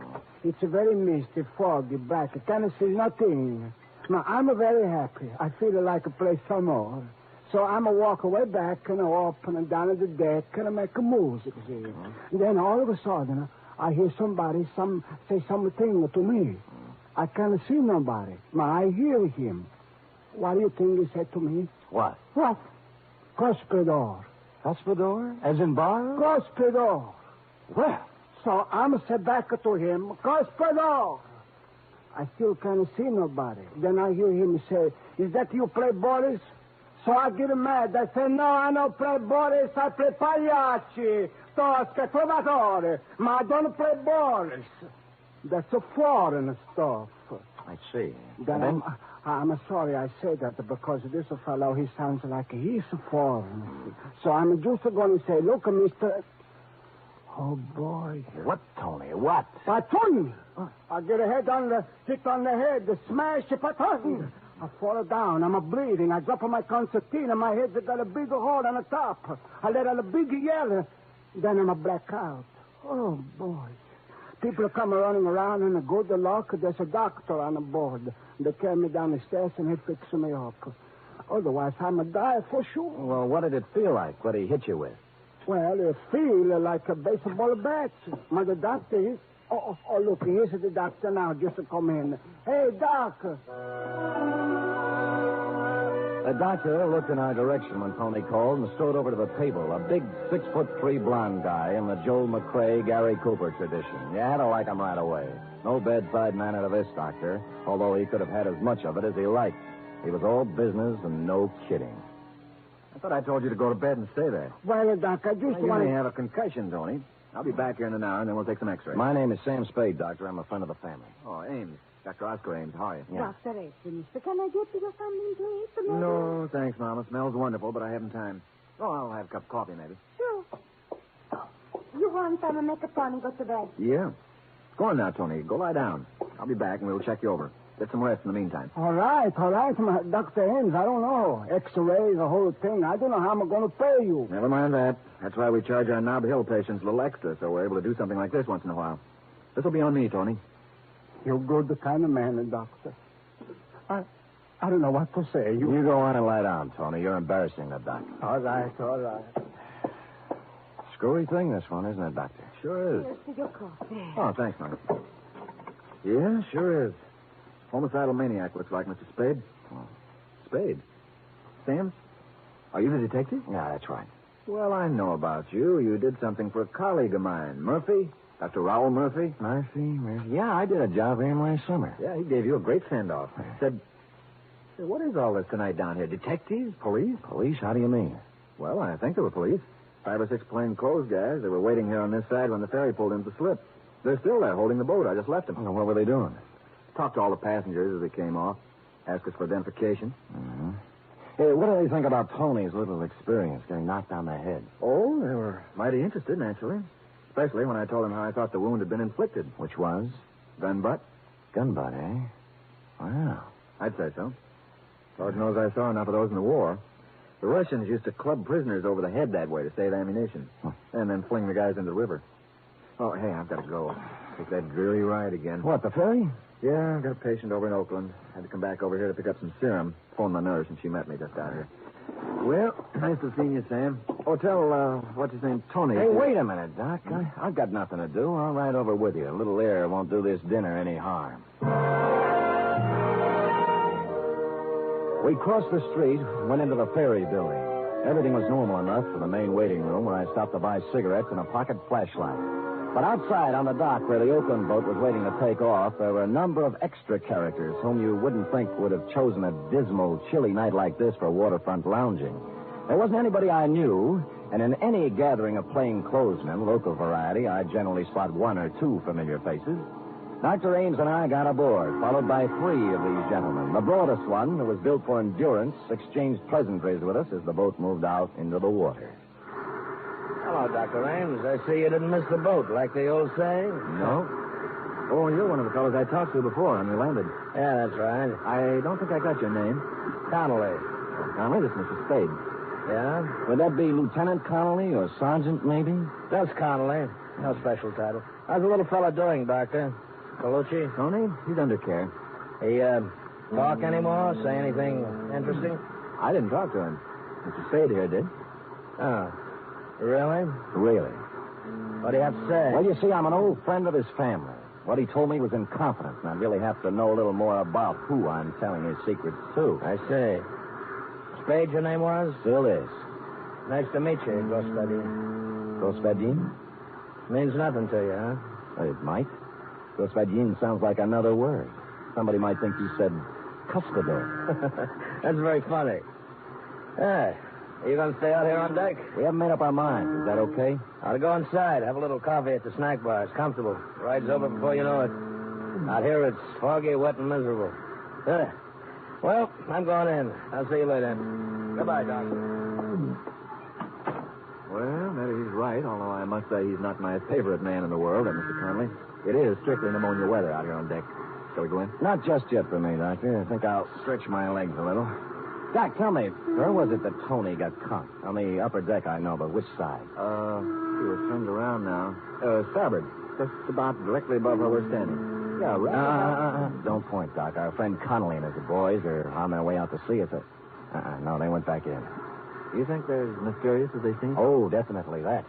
It's a very misty, foggy back. I can't see nothing. Now, I'm very happy. I feel like I play some more. So I'm a walk away back and up and down at the deck and I make a music, see. Then all of a sudden, I hear somebody say something to me. I can't see nobody. Now, I hear him. What do you think he said to me? What? What? Cospedor. Cospedor? As in bar? Cospedor. Well. So I'm said back to him, Cospedor. I still can't see nobody. Then I hear him say, is that you play Boris? So I get mad. I say, no, I don't play Boris. I play Pagliacci, Tosca, Trovatore. Ma I don't play Boris. That's a foreign stuff. I see. Then I'm sorry I say that because this fellow, he sounds like he's a foreign. So I'm just going to say, look, Mr. Oh, boy. What, Tony? What? Patun! I get a hit on the head, smash a patun. I fall down. I'm bleeding. I drop on my concertina. My head's got a big hole on the top. I let out a big yell. Then I'm a blackout. Oh, boy. People come running around, and good luck, there's a doctor on the board. They carry me down the stairs, and he fixes me up. Otherwise, I'm a die for sure. Well, what did it feel like? What did he hit you with? Well, it feel like a baseball bat. My the doctor, look, here's the doctor now, just to come in. Hey, Doc. The doctor looked in our direction when Tony called and strode over to the table. A big 6'3" blonde guy in the Joel McRae, Gary Cooper tradition. You had to like him right away. No bedside manner to this doctor, although he could have had as much of it as he liked. He was all business and no kidding. I thought I told you to go to bed and stay there. Well, Doc, I just want to have a concussion, Tony. I'll be back here in an hour, and then we'll take some x-rays. My name is Sam Spade, Doctor. I'm a friend of the family. Oh, Ames. Dr. Oscar Ames. How are you? Yeah. Dr. Ames, mister, can I get you something to eat? No, thanks, Mama. Smells wonderful, but I haven't time. Oh, I'll have a cup of coffee, maybe. Sure. You want some make a Tony go to bed? Yeah. Go on now, Tony. Go lie down. I'll be back, and we'll check you over. Get some rest in the meantime. All right, Dr. Ames, I don't know. X-ray, the whole thing. I don't know how I'm going to pay you. Never mind that. That's why we charge our Nob Hill patients a little extra, so we're able to do something like this once in a while. This will be on me, Tony. You're good kind of man, Doctor. I don't know what to say. You go on and lie down, Tony. You're embarrassing the doctor. All right. Screwy thing, this one, isn't it, Doctor? Sure is. Here's for your coffee. Oh, thanks, Mother. Yeah, sure is. Homicidal maniac, looks like, Mr. Spade. Oh. Spade? Sam? Are you the detective? Yeah, that's right. Well, I know about you. You did something for a colleague of mine. Murphy? Dr. Raoul Murphy? Murphy? Yeah, I did a job for him last summer. Yeah, he gave you a great send-off. He said, what is all this tonight down here? Detectives? Police? Police? How do you mean? Well, I think they were police. 5 or 6 plainclothes guys. They were waiting here on this side when the ferry pulled in to slip. They're still there holding the boat. I just left them. Well, what were they doing? Talked to all the passengers as they came off. Asked us for identification. Mm-hmm. Hey, what do they think about Tony's little experience getting knocked on the head? Oh, they were mighty interested, naturally. Especially when I told them how I thought the wound had been inflicted. Which was? Gun butt. Gun butt, eh? Wow. I'd say so. Lord knows I saw enough of those in the war. The Russians used to club prisoners over the head that way to save ammunition. And then fling the guys into the river. Oh, hey, I've got to go. Take that dreary ride again. What, the ferry? Yeah, I've got a patient over in Oakland. Had to come back over here to pick up some serum. Phoned my nurse, and she met me just out here. Well, nice to see you, Sam. Oh, tell, what's his name, Tony. Hey, wait a minute, Doc. I've got nothing to do. I'll ride over with you. A little air won't do this dinner any harm. We crossed the street, went into the ferry building. Everything was normal enough for the main waiting room where I stopped to buy cigarettes and a pocket flashlight. But outside on the dock where the Oakland boat was waiting to take off, there were a number of extra characters whom you wouldn't think would have chosen a dismal, chilly night like this for waterfront lounging. There wasn't anybody I knew, and in any gathering of plainclothesmen, local variety, I generally spot 1 or 2 familiar faces. Dr. Ames and I got aboard, followed by 3 of these gentlemen. The broadest one, who was built for endurance, exchanged pleasantries with us as the boat moved out into the water. Hello, Dr. Ames. I see you didn't miss the boat, like the old saying. No. Oh, you're one of the fellows I talked to before when we landed. Yeah, that's right. I don't think I got your name. Connolly. Oh, Connolly, this is Mr. Spade. Yeah? Would that be Lieutenant Connolly or Sergeant, maybe? Just Connolly. No special title. How's the little fella doing, Doctor? Colucci? Tony? He's under care. He, talk anymore? Say anything interesting? I didn't talk to him. Mr. Spade here did. Oh. Really? Really. What do you have to say? Well, you see, I'm an old friend of his family. What he told me was in confidence, and I really have to know a little more about who I'm telling his secrets to. I see. Spade, your name was? Still is. Nice to meet you, Gospodin. Господин? Means nothing to you, huh? It might. Господин sounds like another word. somebody might think you said cuspidor. That's very funny. Are you going to stay out here on deck? We haven't made up our minds. Is that okay? I'll go inside. Have a little coffee at the snack bar. It's comfortable. Ride's over before you know it. Out here, it's foggy, wet, and miserable. Well, I'm going in. I'll see you later. Goodbye, Doc. Well, maybe he's right, although I must say he's not my favorite man in the world, Mr. Conley. It is strictly pneumonia weather out here on deck. Shall we go in? Not just yet for me, Doctor. I think I'll stretch my legs a little. Doc, tell me, where was it that Tony got caught? On the upper deck, I know, but which side? She was turned around now. Starboard. Just about directly above where we're standing. Yeah, right. Don't point, Doc. Our friend Connolly and his boys are on their way out to sea. No, they went back in. You think they're as mysterious as they seem? Oh, definitely that.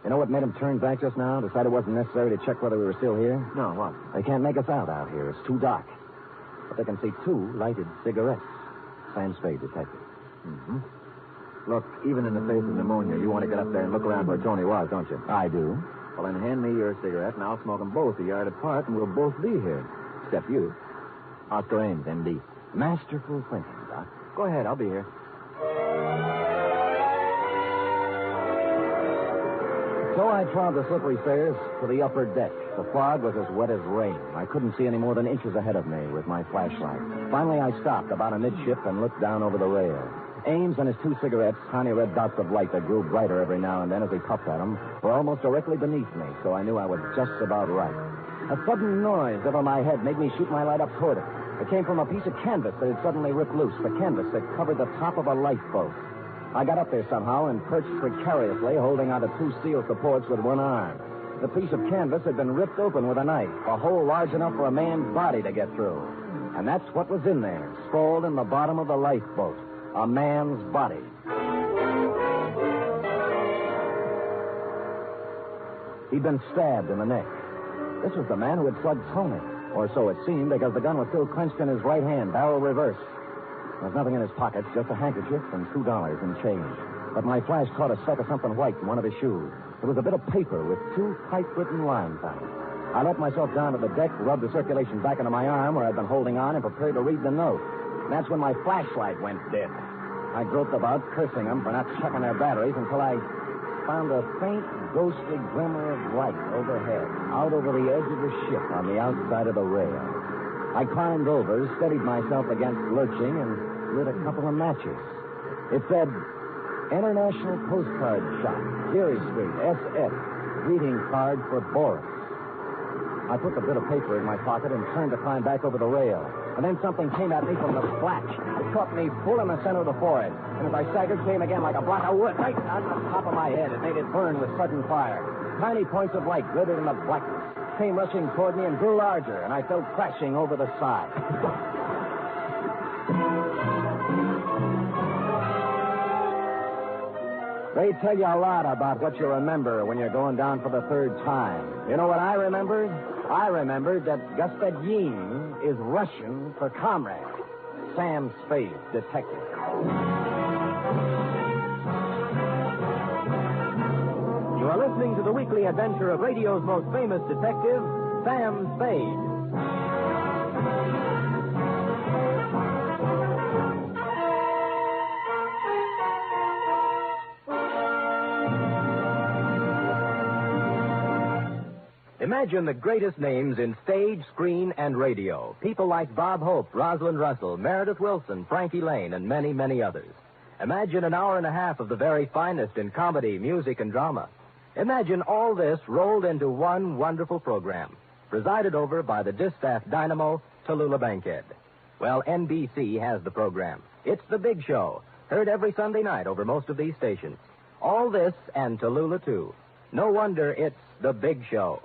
You know what made them turn back just now? Decide it wasn't necessary to check whether we were still here? No, what? They can't make us out here. It's too dark. But they can see 2 lighted cigarettes. Sam Spade, detective. Mm-hmm. Look, even in the face of pneumonia, you want to get up there and look around where Tony was, don't you? I do. Well, then hand me your cigarette, and I'll smoke them both a yard apart, and we'll both be here. Except you. Oscar Ames, M.D. Masterful thinking, Doc. Go ahead, I'll be here. So I trod the slippery stairs to the upper deck. The fog was as wet as rain. I couldn't see any more than inches ahead of me with my flashlight. Finally, I stopped about amidship and looked down over the rail. Ames and his 2 cigarettes, tiny red dots of light that grew brighter every now and then as he puffed at them, were almost directly beneath me, so I knew I was just about right. A sudden noise over my head made me shoot my light up toward it. It came from a piece of canvas that had suddenly ripped loose, the canvas that covered the top of a lifeboat. I got up there somehow and perched precariously, holding onto 2 steel supports with one arm. The piece of canvas had been ripped open with a knife, a hole large enough for a man's body to get through. And that's what was in there, sprawled in the bottom of the lifeboat. A man's body. He'd been stabbed in the neck. This was the man who had slugged Tony. Or so it seemed, because the gun was still clenched in his right hand, barrel reversed. There was nothing in his pockets, just a handkerchief and $2 in change. But my flash caught a speck of something white in one of his shoes. It was a bit of paper with 2 typewritten lines on it. I let myself down to the deck, rubbed the circulation back into my arm where I'd been holding on, and prepared to read the note. And that's when my flashlight went dead. I groped about, cursing them for not checking their batteries, until I found a faint, ghostly glimmer of light overhead, out over the edge of the ship on the outside of the rail. I climbed over, steadied myself against lurching, and lit a couple of matches. It said, International Postcard Shop, Geary Street, SF, greeting card for Boris. I put the bit of paper in my pocket and turned to climb back over the rail. And then something came at me from the flash. It caught me full in the center of the forehead. And as I staggered, came again like a block of wood right on the top of my head. It made it burn with sudden fire. Tiny points of light glittered in the blackness, came rushing toward me and grew larger, and I fell crashing over the side. They tell you a lot about what you remember when you're going down for the 3rd time. You know what I remembered? I remembered that Господин is Russian for comrade. Sam Spade, detective. You are listening to the weekly adventure of radio's most famous detective, Sam Spade. Imagine the greatest names in stage, screen, and radio. People like Bob Hope, Rosalind Russell, Meredith Wilson, Frankie Lane, and many, many others. Imagine an hour and a half of the very finest in comedy, music, and drama. Imagine all this rolled into one wonderful program, presided over by the distaff dynamo, Tallulah Bankhead. Well, NBC has the program. It's The Big Show, heard every Sunday night over most of these stations. All this and Tallulah, too. No wonder it's The Big Show.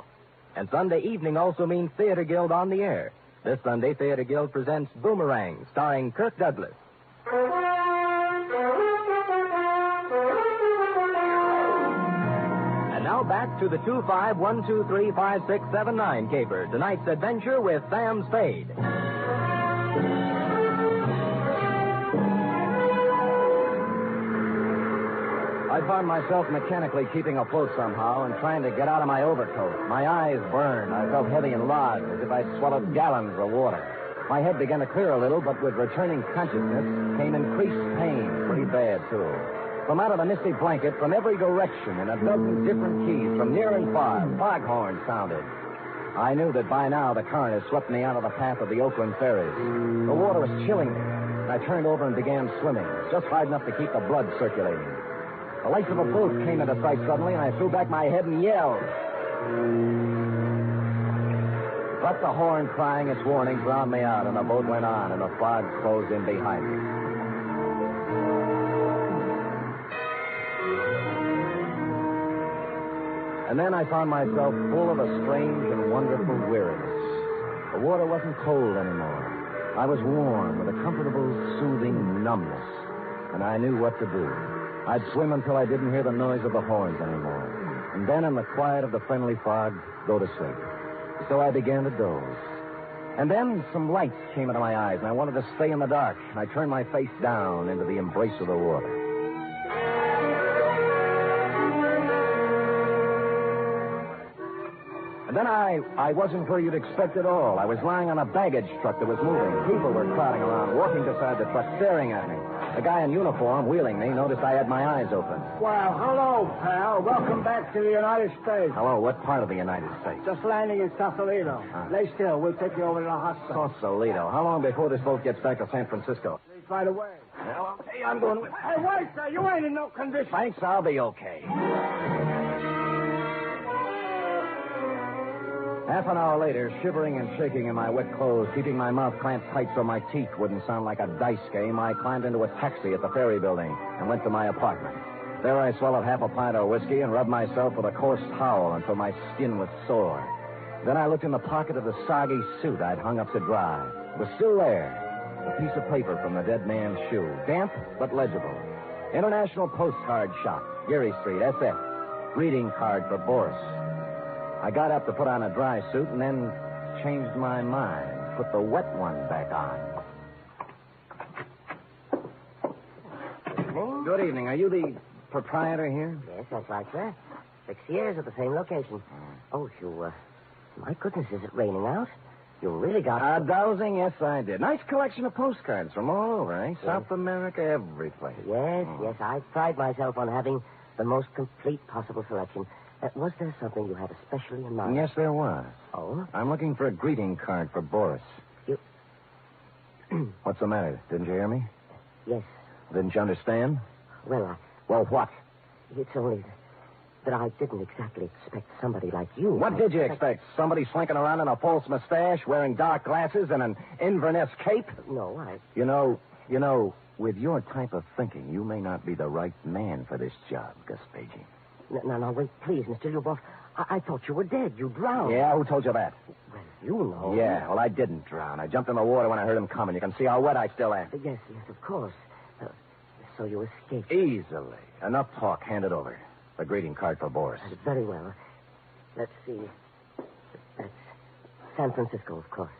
And Sunday evening also means Theater Guild on the air. This Sunday, Theater Guild presents Boomerang, starring Kirk Douglas. And now back to the 251235679 caper. Tonight's adventure with Sam Spade. I found myself mechanically keeping afloat somehow and trying to get out of my overcoat. My eyes burned. I felt heavy and large, as if I'd swallowed gallons of water. My head began to clear a little, but with returning consciousness came increased pain, pretty bad, too. From out of the misty blanket, from every direction, in a dozen different keys, from near and far, foghorns sounded. I knew that by now the current had swept me out of the path of the Oakland ferries. The water was chilling me, and I turned over and began swimming, just hard enough to keep the blood circulating. The lights of a boat came into sight suddenly, and I threw back my head and yelled. But the horn crying its warning drowned me out, and the boat went on, and the fog closed in behind me. And then I found myself full of a strange and wonderful weariness. The water wasn't cold anymore. I was warm with a comfortable, soothing numbness, and I knew what to do. I'd swim until I didn't hear the noise of the horns anymore, and then in the quiet of the friendly fog, go to sleep. So I began to doze. And then some lights came into my eyes, and I wanted to stay in the dark, and I turned my face down into the embrace of the water. And then I wasn't where you'd expect at all. I was lying on a baggage truck that was moving. People were crowding around, walking beside the truck, staring at me. The guy in uniform, wheeling me, noticed I had my eyes open. Well, hello, pal. Welcome back to the United States. Hello, what part of the United States? Just landing in Sausalito. Lay still. We'll take you over to the hospital. Sausalito. How long before this boat gets back to San Francisco? Right away. Well, okay, I'm going with... Hey, wait, sir. You ain't in no condition. Thanks, I'll be okay. Half an hour later, shivering and shaking in my wet clothes, keeping my mouth clamped tight so my teeth wouldn't sound like a dice game, I climbed into a taxi at the ferry building and went to my apartment. There I swallowed half a pint of whiskey and rubbed myself with a coarse towel until my skin was sore. Then I looked in the pocket of the soggy suit I'd hung up to dry. It was still there. A piece of paper from the dead man's shoe. Damp, but legible. International Postcard Shop, Geary Street, SF. Greeting card for Boris. I got up to put on a dry suit and then changed my mind. Put the wet one back on. Good evening. Are you the proprietor here? Yes, that's right, sir. 6 years at the same location. Oh, my goodness, is it raining out? You really got... Dowsing? Yes, I did. Nice collection of postcards from all over, eh? Yes. South America, every place. Yes, yes. I pride myself on having the most complete possible selection. Was there something you had especially in mind? Yes, there was. Oh? I'm looking for a greeting card for Boris. You... What's the matter? Didn't you hear me? Yes. Didn't you understand? Well, Well, what? It's only that I didn't exactly expect somebody like you. What did you expect? Somebody slinking around in a false mustache, wearing dark glasses, and an Inverness cape? No, I... You know, with your type of thinking, you may not be the right man for this job, Gaspagey. No, wait, please, Mr. Lubov. I thought you were dead. You drowned. Yeah, who told you that? Well, you know. Yeah, well, I didn't drown. I jumped in the water when I heard him coming. You can see how wet I still am. Yes, of course. So you escaped. Easily. Enough talk. Hand it over. The greeting card for Boris. Very well. Let's see. That's San Francisco, of course.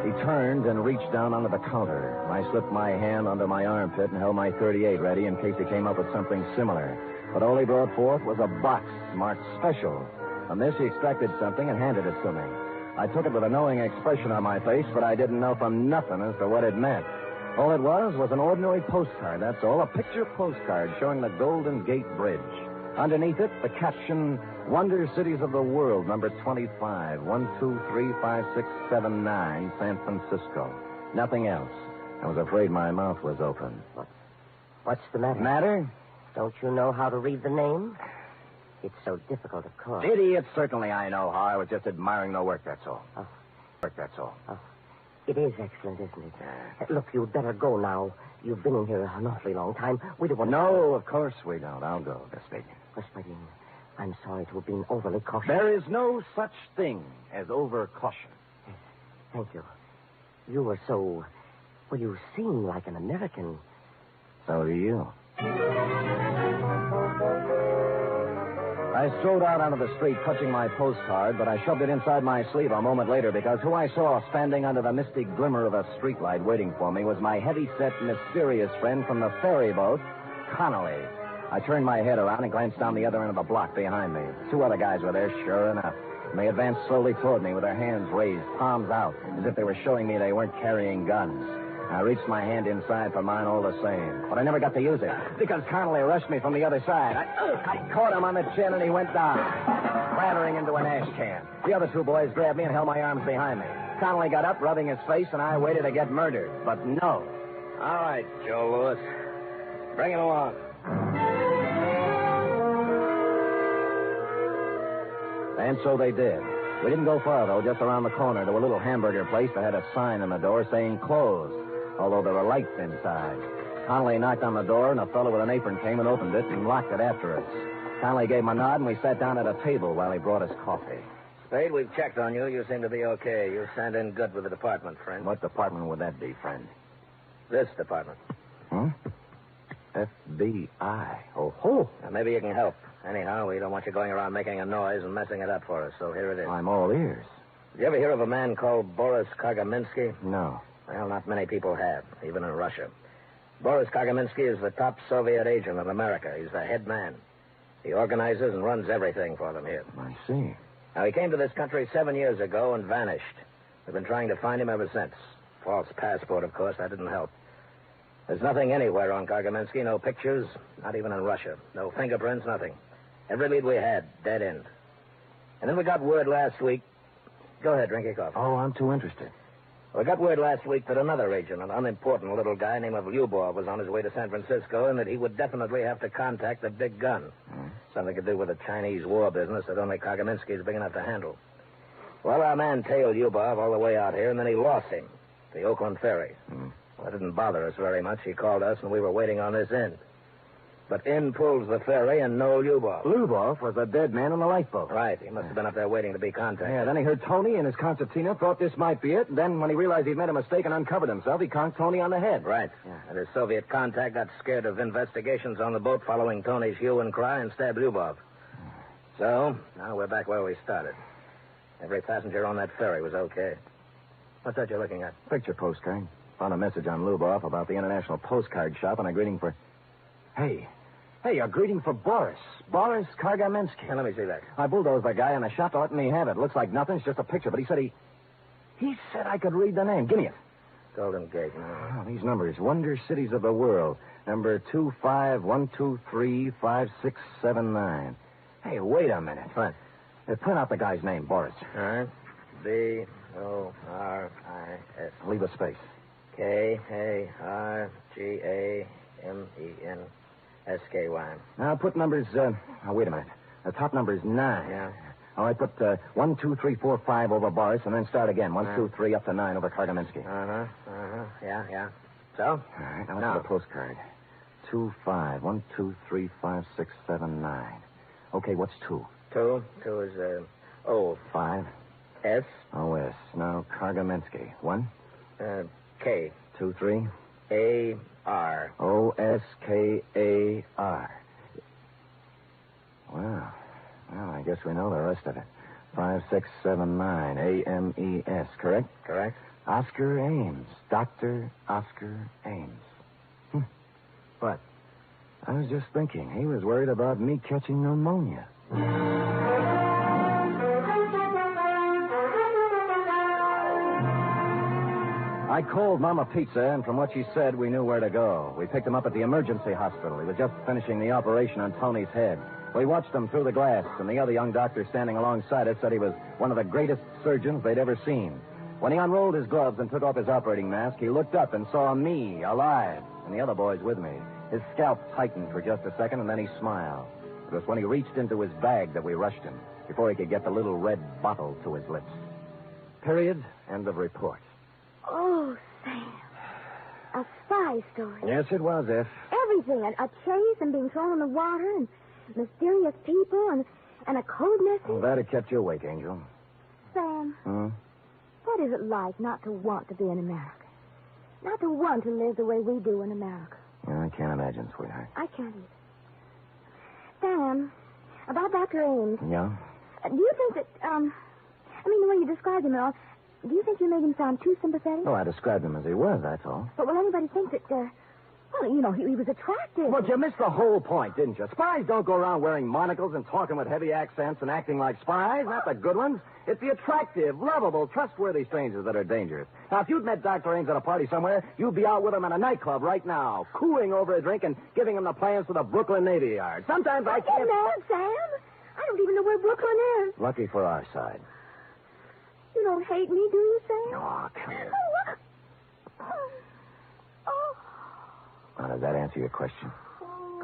He turned and reached down onto the counter. I slipped my hand under my armpit and held my .38 ready in case he came up with something similar. But all he brought forth was a box marked special. From this, he extracted something and handed it to me. I took it with a knowing expression on my face, but I didn't know from nothing as to what it meant. All it was an ordinary postcard, that's all. A picture postcard showing the Golden Gate Bridge. Underneath it, the caption, Wonder Cities of the World, number 25, 1235679, San Francisco. Nothing else. I was afraid my mouth was open. What's the matter? Matter? Don't you know how to read the name? It's so difficult, of course. Idiot, certainly I know how. I was just admiring the work, that's all. Oh. Work, that's all. Oh. It is excellent, isn't it? Look, you'd better go now. You've been in here an awfully long time. We don't want to... No, of course we don't. I'll go, Gaspagey. Gaspagey, I'm sorry to have been overly cautious. There is no such thing as over-caution. Yes, thank you. You were so... Well, you seem like an American. So do you. I strode out onto the street, clutching my postcard, but I shoved it inside my sleeve a moment later because who I saw standing under the misty glimmer of a streetlight waiting for me was my heavy-set, mysterious friend from the ferry boat, Connolly. I turned my head around and glanced down the other end of the block behind me. 2 other guys were there, sure enough. And they advanced slowly toward me with their hands raised, palms out, as if they were showing me they weren't carrying guns. I reached my hand inside for mine all the same, but I never got to use it because Connolly rushed me from the other side. I caught him on the chin and he went down, clattering into an ash can. The other two boys grabbed me and held my arms behind me. Connolly got up, rubbing his face, and I waited to get murdered. But no. All right, Joe Lewis. Bring it along. And so they did. We didn't go far, though, just around the corner to a little hamburger place that had a sign on the door saying closed, although there were lights inside. Connolly knocked on the door, and a fellow with an apron came and opened it and locked it after us. Connolly gave him a nod, and we sat down at a table while he brought us coffee. Spade, we've checked on you. You seem to be okay. You stand in good with the department, friend. What department would that be, friend? This department. FBI. Oh. Now, maybe you can help. Anyhow, we don't want you going around making a noise and messing it up for us, so here it is. I'm all ears. Did you ever hear of a man called Boris Kagaminsky? No. Well, not many people have, even in Russia. Boris Kagaminsky is the top Soviet agent in America. He's the head man. He organizes and runs everything for them here. I see. Now, he came to this country 7 years ago and vanished. We've been trying to find him ever since. False passport, of course. That didn't help. There's nothing anywhere on Kagaminsky. No pictures, not even in Russia. No fingerprints, nothing. Every lead we had, dead end. And then we got word last week. Go ahead, drink your coffee. Oh, I'm too interested. We got word last week that another agent, an unimportant little guy named Lyubov, was on his way to San Francisco and that he would definitely have to contact the big gun. Something to do with the Chinese war business that only Kagaminsky is big enough to handle. Well, our man tailed Lyubov all the way out here, and then he lost him. The Oakland ferry. Well, that didn't bother us very much. He called us, and we were waiting on this end. But in pulls the ferry, and no Lyubov. Lyubov was a dead man on the lifeboat. Right. He must have been up there waiting to be contacted. Yeah, then he heard Tony and his concertina, thought this might be it. And then when he realized he'd made a mistake and uncovered himself, he conked Tony on the head. Right. Yeah. And his Soviet contact got scared of investigations on the boat following Tony's hue and cry and stabbed Lyubov. So, now we're back where we started. Every passenger on that ferry was okay. What's that you're looking at? Picture postcard. Found a message on Lyubov about the International Postcard Shop and a greeting for... Hey, a greeting for Boris. Boris Kagaminsky. Now, let me see that. I bulldozed the guy in the shop, letting me have it. Looks like nothing. It's just a picture. But he said he said I could read the name. Give me it. Golden Gate. Oh, these numbers. Wonder Cities of the World. Number 251235679. Hey, wait a minute. What? Print out the guy's name, Boris. All right. B-O-R-I-S. Leave a space. K-A-R-G-A-M-E-N-S-K-Y. Now, put numbers, wait a minute. The top number is 9. Yeah. All right, put 1, 2, 3, 4, 5 over Boris, and then start again. 1, 2, 3, up to 9 over Kagaminsky. Yeah. So? All right, now let's get a postcard. 2, 5, 1, 2, 3, 5, 6, 7, 9. Okay, what's 2? 2 is, O. 5. S. O-S. Now, Kagaminsky. 1. K. 2, 3. A-R. O-S-K-A-R. Well, I guess we know the rest of it. 5, 6, 7, 9. A-M-E-S, correct? Correct. Oscar Ames. Dr. Oscar Ames. What? I was just thinking. He was worried about me catching pneumonia. I called Mama Pizza, and from what she said, we knew where to go. We picked him up at the emergency hospital. He was just finishing the operation on Tony's head. We watched him through the glass, and the other young doctor standing alongside us said he was one of the greatest surgeons they'd ever seen. When he unrolled his gloves and took off his operating mask, he looked up and saw me, alive, and the other boys with me. His scalp tightened for just a second, and then he smiled. It was when he reached into his bag that we rushed him, before he could get the little red bottle to his lips. Period. End of report. Oh, Sam. A spy story. Yes, it was, F. Everything. A chase and being thrown in the water and mysterious people and a code message. Well, that had kept you awake, Angel. Sam, what is it like not to want to be in America? Not to want to live the way we do in America? Yeah, I can't imagine, sweetheart. I can't either. Sam, about Dr. Ames. Yeah? Do you think that, the way you described him and all, do you think you made him sound too sympathetic? Oh, I described him as he was, that's all. But will anybody think that Well, you know, he was attractive. But you missed the whole point, didn't you? Spies don't go around wearing monocles and talking with heavy accents and acting like spies. Not the good ones. It's the attractive, lovable, trustworthy strangers that are dangerous. Now, if you'd met Dr. Ames at a party somewhere, you'd be out with him in a nightclub right now, cooing over a drink and giving him the plans for the Brooklyn Navy Yard. Sometimes I can't... Get mad, Sam. I don't even know where Brooklyn is. Lucky for our side. You don't hate me, do you, Sam? Oh, come here. Oh, Now, does that answer your question?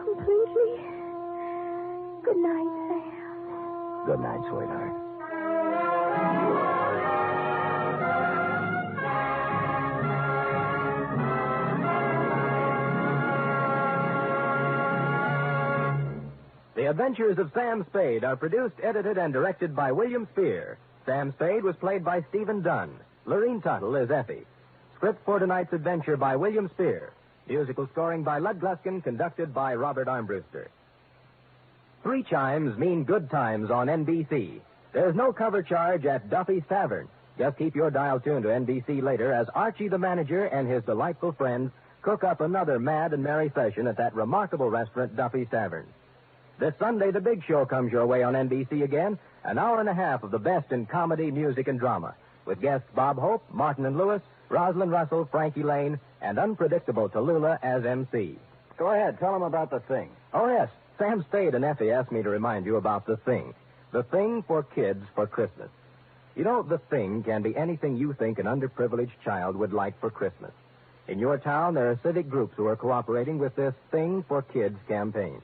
completely. Good night, Sam. Good night, sweetheart. The Adventures of Sam Spade are produced, edited, and directed by William Spear. Sam Spade was played by Stephen Dunn. Lorene Tuttle is Effie. Script for tonight's adventure by William Spear. Musical scoring by Lud Gluskin, conducted by Robert Armbruster. 3 chimes mean good times on NBC. There's no cover charge at Duffy's Tavern. Just keep your dial tuned to NBC later as Archie the manager and his delightful friends cook up another mad and merry session at that remarkable restaurant, Duffy's Tavern. This Sunday, the big show comes your way on NBC again, an hour and a half of the best in comedy, music, and drama, with guests Bob Hope, Martin and Lewis, Rosalind Russell, Frankie Lane, and unpredictable Tallulah as MC. Go ahead, tell them about The Thing. Oh, yes, Sam Spade and Effie asked me to remind you about The Thing. The Thing for kids for Christmas. You know, The Thing can be anything you think an underprivileged child would like for Christmas. In your town, there are civic groups who are cooperating with this Thing for Kids campaign.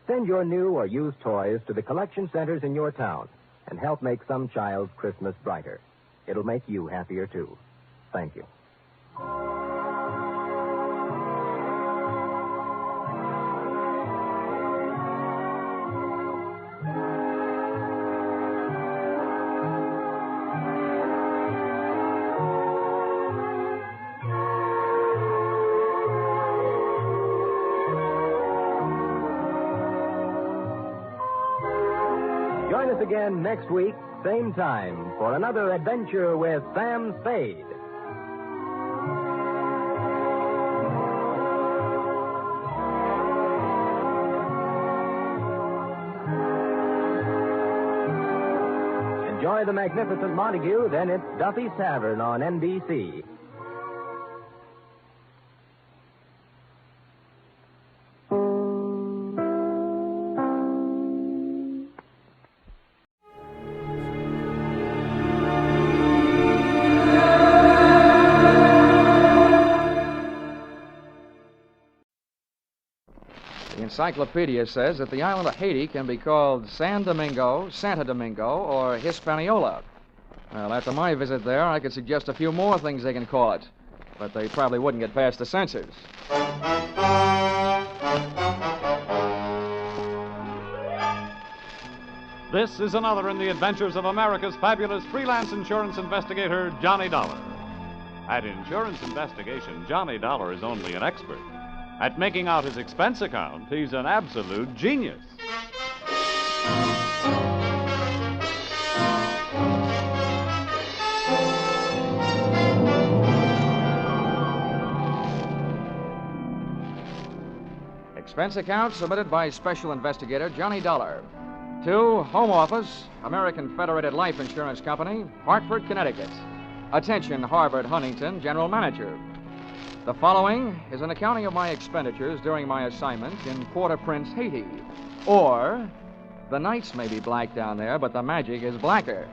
Send your new or used toys to the collection centers in your town and help make some child's Christmas brighter. It'll make you happier, too. Thank you. Join us again next week, same time, for another adventure with Sam Spade. Enjoy the magnificent Montague, then it's Duffy's Tavern on NBC. The encyclopedia says that the island of Haiti can be called San Domingo, Santa Domingo, or Hispaniola. Well, after my visit there, I could suggest a few more things they can call it, but they probably wouldn't get past the censors. This is another in the adventures of America's fabulous freelance insurance investigator, Johnny Dollar. At insurance investigation, Johnny Dollar is only an expert. At making out his expense account, he's an absolute genius. Expense account submitted by Special Investigator Johnny Dollar. To Home Office, American Federated Life Insurance Company, Hartford, Connecticut. Attention, Harvard Huntington, General Manager. The following is an accounting of my expenditures during my assignment in Port-au-Prince, Haiti. Or, the nights may be black down there, but the magic is blacker.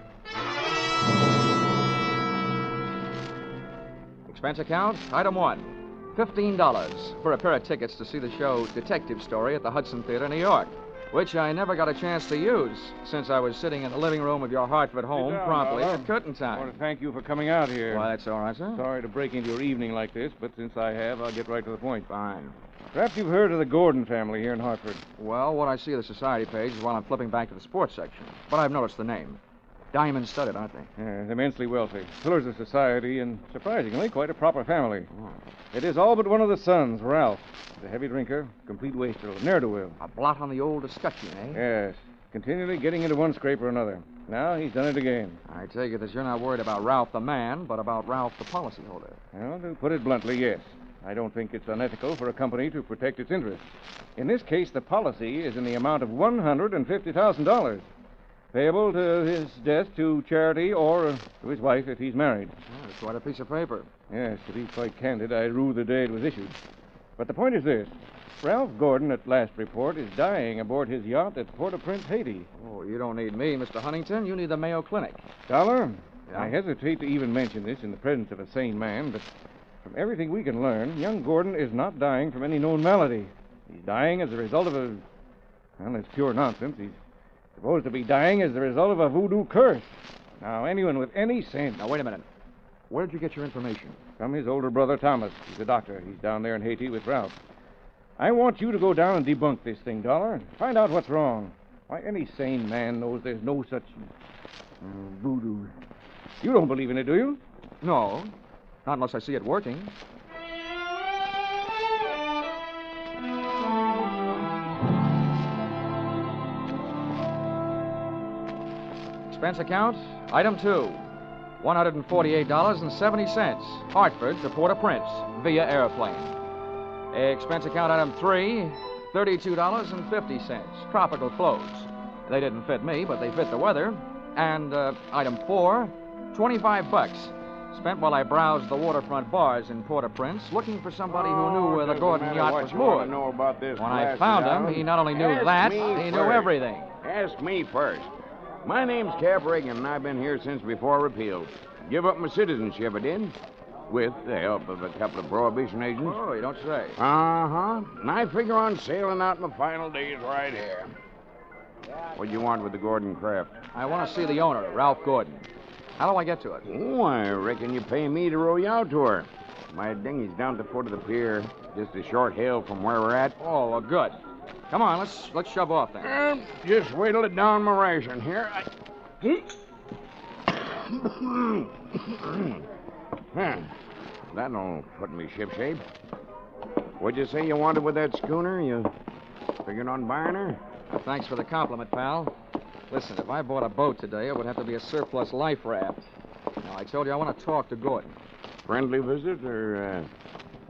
Expense account, item 1, $15 for a pair of tickets to see the show Detective Story at the Hudson Theater, New York, which I never got a chance to use since I was sitting in the living room of your Hartford home promptly at curtain time. I want to thank you for coming out here. Why, that's all right, sir. Sorry to break into your evening like this, but since I have, I'll get right to the point. Fine. Perhaps you've heard of the Gordon family here in Hartford. Well, what I see of the society page is while I'm flipping back to the sports section. But I've noticed the name. Diamond-studded, aren't they? Yeah, immensely wealthy. Pillars of society and, surprisingly, quite a proper family. Oh. It is all but one of the sons, Ralph. He's a heavy drinker, complete waster, ne'er-do-well. A blot on the old escutcheon, eh? Yes. Continually getting into one scrape or another. Now he's done it again. I take it that you're not worried about Ralph the man, but about Ralph the policyholder. Well, to put it bluntly, yes. I don't think it's unethical for a company to protect its interests. In this case, the policy is in the amount of $150,000, payable to his death to charity or to his wife if he's married. Oh, that's quite a piece of paper. Yes, to be quite candid, I rue the day it was issued. But the point is this. Ralph Gordon, at last report, is dying aboard his yacht at Port-au-Prince, Haiti. Oh, you don't need me, Mr. Huntington. You need the Mayo Clinic. Dollar, Yeah? I hesitate to even mention this in the presence of a sane man, but from everything we can learn, young Gordon is not dying from any known malady. He's dying as a result of a... Well, it's pure nonsense. He's supposed to be dying as the result of a voodoo curse. Now, anyone with any sense... Now, wait a minute. Where'd you get your information? From his older brother, Thomas. He's a doctor. He's down there in Haiti with Ralph. I want you to go down and debunk this thing, Dollar, and find out what's wrong. Why, any sane man knows there's no such voodoo. You don't believe in it, do you? No. Not unless I see it working. Expense account, item 2. $148.70. Hartford to Port-au-Prince via airplane. Expense account item 3, $32.50. Tropical clothes. They didn't fit me, but they fit the weather. And item 4, $25. Spent while I browsed the waterfront bars in Port-au-Prince, looking for somebody who knew where the Gordon yacht was moored. When I found him, he not only knew that, he knew everything. Ask me first. My name's Cap Reagan, and I've been here since before repeal. Give up my citizenship, I did. With the help of a couple of prohibition agents. Oh, you don't say. Uh-huh. And I figure on sailing out my final days right here. What do you want with the Gordon craft? I want to see the owner, Ralph Gordon. How do I get to it? Oh, I reckon you pay me to row you out to her. My dinghy's down at the foot of the pier, just a short hail from where we're at. Oh, well, good. Come on, let's shove off then. Just wait till it down my ration here. That'll put me shipshape. What'd you say you wanted with that schooner? You figuring on buying her? Well, thanks for the compliment, pal. Listen, if I bought a boat today, it would have to be a surplus life raft. Now, I told you I want to talk to Gordon. Friendly visit or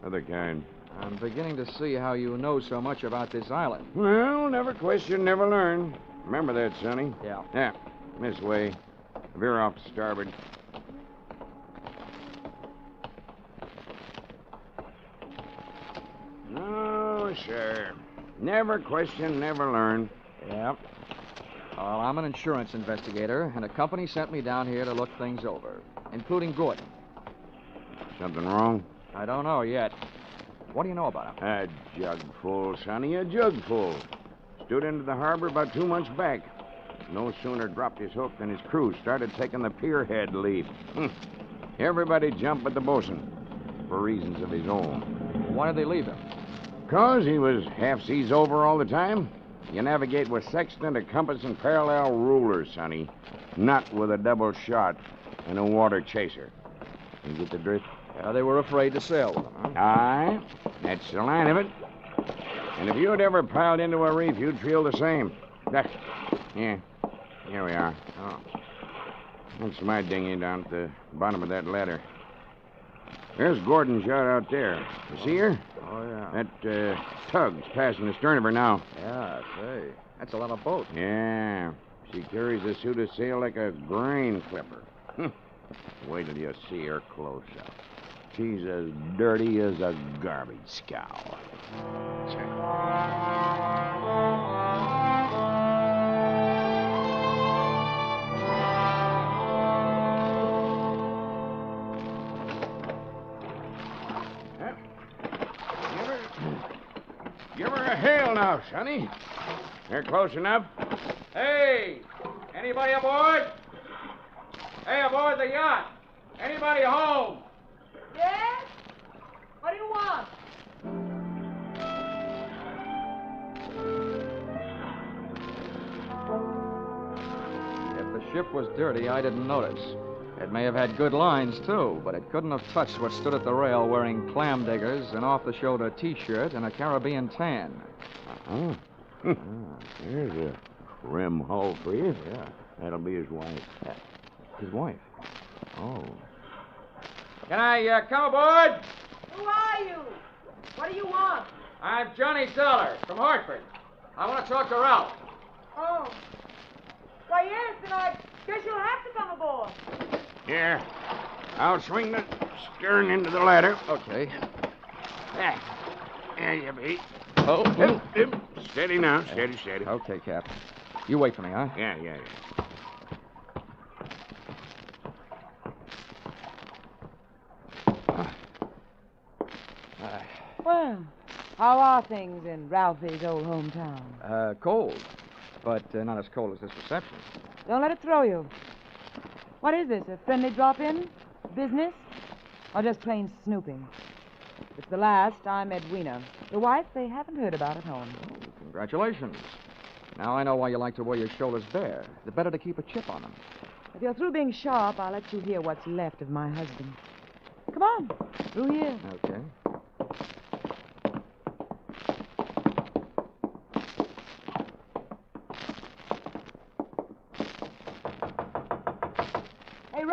other kind? I'm beginning to see how you know so much about this island. Well, never question, never learn. Remember that, Sonny? Yeah. Yeah, this way. Veer off to starboard. No, sir. Never question, never learn. Yep. Well, I'm an insurance investigator, and a company sent me down here to look things over, including Gordon. Something wrong? I don't know yet. What do you know about him? A jug full, Sonny, a jug full. Stood into the harbor about 2 months back. No sooner dropped his hook than his crew started taking the pierhead leap. Everybody jumped but the bosun, for reasons of his own. Why did they leave him? 'Cause he was half seas over all the time. You navigate with sextant, a compass, and parallel rulers, Sonny. Not with a double shot and a water chaser. You get the drift? Yeah, they were afraid to sail with him, huh? Aye, that's the line of it. And if you had ever piled into a reef, you'd feel the same. Yeah, here we are. Oh. That's my dinghy down at the bottom of that ladder. There's Gordon's yacht out there. You see her? Oh, yeah. That tug's passing the stern of her now. Yeah, say. That's a lot of boat. Yeah. She carries a suit of sail like a grain clipper. Wait till you see her close up. She's as dirty as a garbage scow. Give her a hail now, Sonny. They're close enough. Hey! Anybody aboard? Hey, aboard the yacht! Anybody home? Yes? What do you want? If the ship was dirty, I didn't notice. It may have had good lines, too, but it couldn't have touched what stood at the rail wearing clam diggers, an off-the-shoulder T-shirt, and a Caribbean tan. There's a rim hull for you. Yeah. That'll be his wife. His wife? Oh. Can I come aboard? Who are are you? What do you want? I'm Johnny Dollar from Hartford. I want to talk to Ralph. Oh. Why, yes, then I guess you'll have to come aboard. Here. I'll swing the stern into the ladder. Okay. There you be. Oh. Steady now. Steady. Okay, Cap. You wait for me, huh? Yeah. Well, how are things in Ralphie's old hometown? Cold. But not as cold as this reception. Don't let it throw you. What is this, a friendly drop-in? Business? Or just plain snooping? If it's the last, I'm Edwina. The wife they haven't heard about at home. Oh, congratulations. Now I know why you like to wear your shoulders bare. The better to keep a chip on them. If you're through being sharp, I'll let you hear what's left of my husband. Come on, through here. Okay. Hey,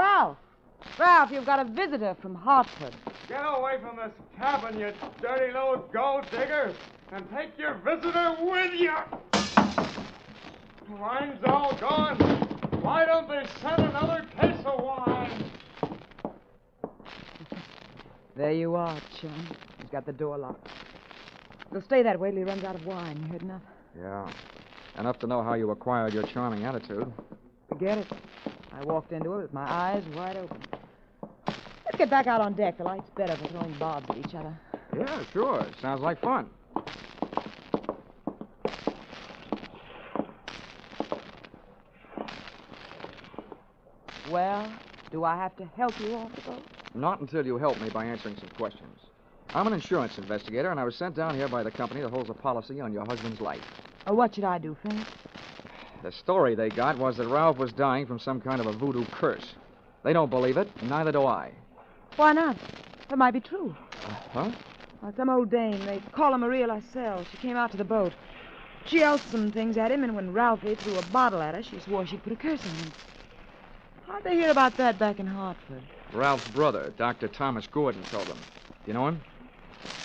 Ralph, you've got a visitor from Hartford. Get away from this cabin, you dirty little gold digger, and take your visitor with you. Wine's all gone. Why don't they send another case of wine? There you are, chum. He's got the door locked. He'll stay that way till he runs out of wine. You heard enough? Yeah. Enough to know how you acquired your charming attitude. Forget it. I walked into it with my eyes wide open. Let's get back out on deck. The light's better for throwing bobs at each other. Yeah, sure. Sounds like fun. Well, do I have to help you off the boat? Not until you help me by answering some questions. I'm an insurance investigator, and I was sent down here by the company that holds a policy on your husband's life. Oh, what should I do, Figg? The story they got was that Ralph was dying from some kind of a voodoo curse. They don't believe it, and neither do I. Why not? That might be true. Huh? Well, some old dame, they call her Maria Lascelles. She came out to the boat. She yelled some things at him, and when Ralphie threw a bottle at her, she swore she'd put a curse on him. How'd they hear about that back in Hartford? Ralph's brother, Dr. Thomas Gordon, told them. You know him?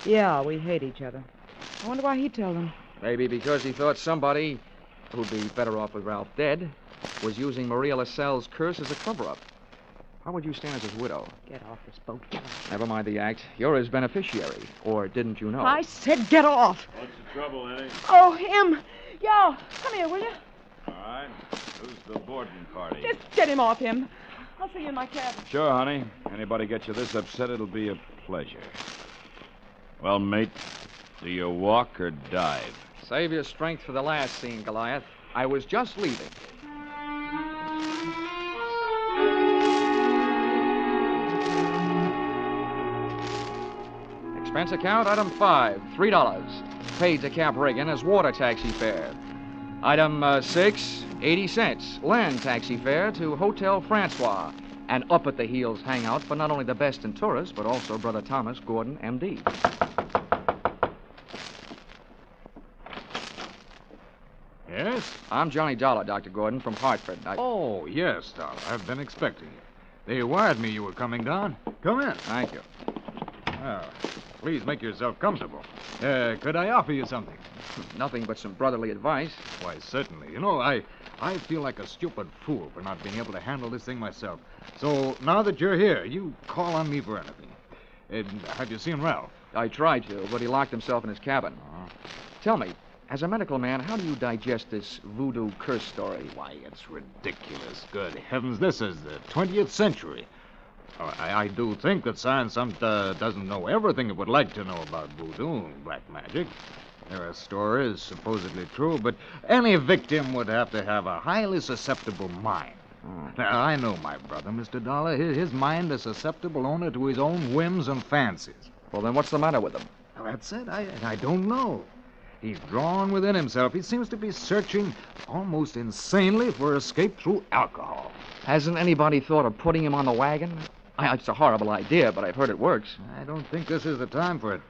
Yeah, we hate each other. I wonder why he told them. Maybe because he thought somebody, who'd be better off with Ralph dead, was using Maria Lascelles' curse as a cover-up. How would you stand as his widow? Get off this boat. Get off. Never mind the act. You're his beneficiary. Or didn't you know? I said get off. What's the trouble, Eddie? Oh, him. Yo, come here, will you? All right. Who's the boarding party? Just get him off him. I'll see you in my cabin. Sure, honey. Anybody get you this upset, it'll be a pleasure. Well, mate, do you walk or dive? Save your strength for the last scene, Goliath. I was just leaving. Expense account, item 5, $3. Paid to Cap Reagan as water taxi fare. Item 6, 80 cents. Land taxi fare to Hotel Francois. An up-at-the-heels hangout for not only the best in tourists, but also Brother Thomas Gordon, M.D. Yes? I'm Johnny Dollar, Dr. Gordon, from Hartford. Oh, yes, Dollar. I've been expecting you. They wired me you were coming down. Come in. Thank you. Oh, please make yourself comfortable. Could I offer you something? Nothing but some brotherly advice. Why, certainly. You know, I feel like a stupid fool for not being able to handle this thing myself. So now that you're here, you call on me for anything. Have you seen Ralph? I tried to, but he locked himself in his cabin. Tell me, as a medical man, how do you digest this voodoo curse story? Why, it's ridiculous. Good heavens, this is the 20th century. I do think that science doesn't know everything it would like to know about voodoo and black magic. There are stories supposedly true, but any victim would have to have a highly susceptible mind. Now, I know my brother, Mr. Dollar. His mind is susceptible only to his own whims and fancies. Well, then what's the matter with him? Well, that's it. I don't know. He's drawn within himself. He seems to be searching almost insanely for escape through alcohol. Hasn't anybody thought of putting him on the wagon? It's a horrible idea, but I've heard it works. I don't think this is the time for it.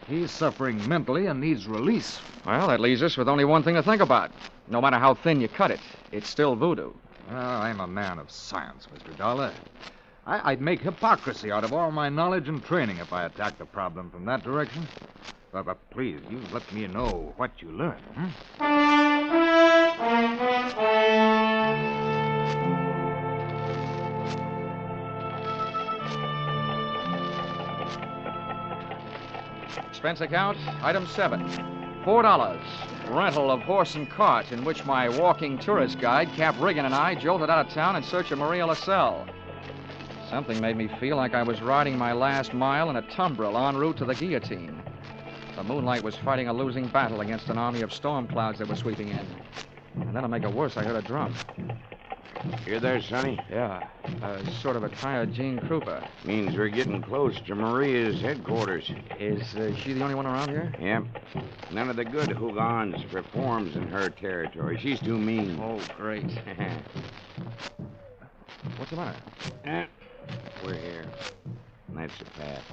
He's suffering mentally and needs release. Well, that leaves us with only one thing to think about. No matter how thin you cut it, it's still voodoo. Well, I'm a man of science, Mr. Dollar. I'd make hypocrisy out of all my knowledge and training if I attacked the problem from that direction. But please, you let me know what you learned. Expense account, item 7. $4. Rental of horse and cart in which my walking tourist guide, Cap Riggin, and I jolted out of town in search of Maria LaSalle. Something made me feel like I was riding my last mile in a tumbril en route to the guillotine. The moonlight was fighting a losing battle against an army of storm clouds that were sweeping in. And then to make it worse, I heard a drum. You there, Sonny? Yeah, sort of a tired Gene Krupa. Means we're getting close to Maria's headquarters. Is she the only one around here? Yep. None of the good Hugans performs in her territory. She's too mean. Oh, great. What's the matter? We're here. And that's the path.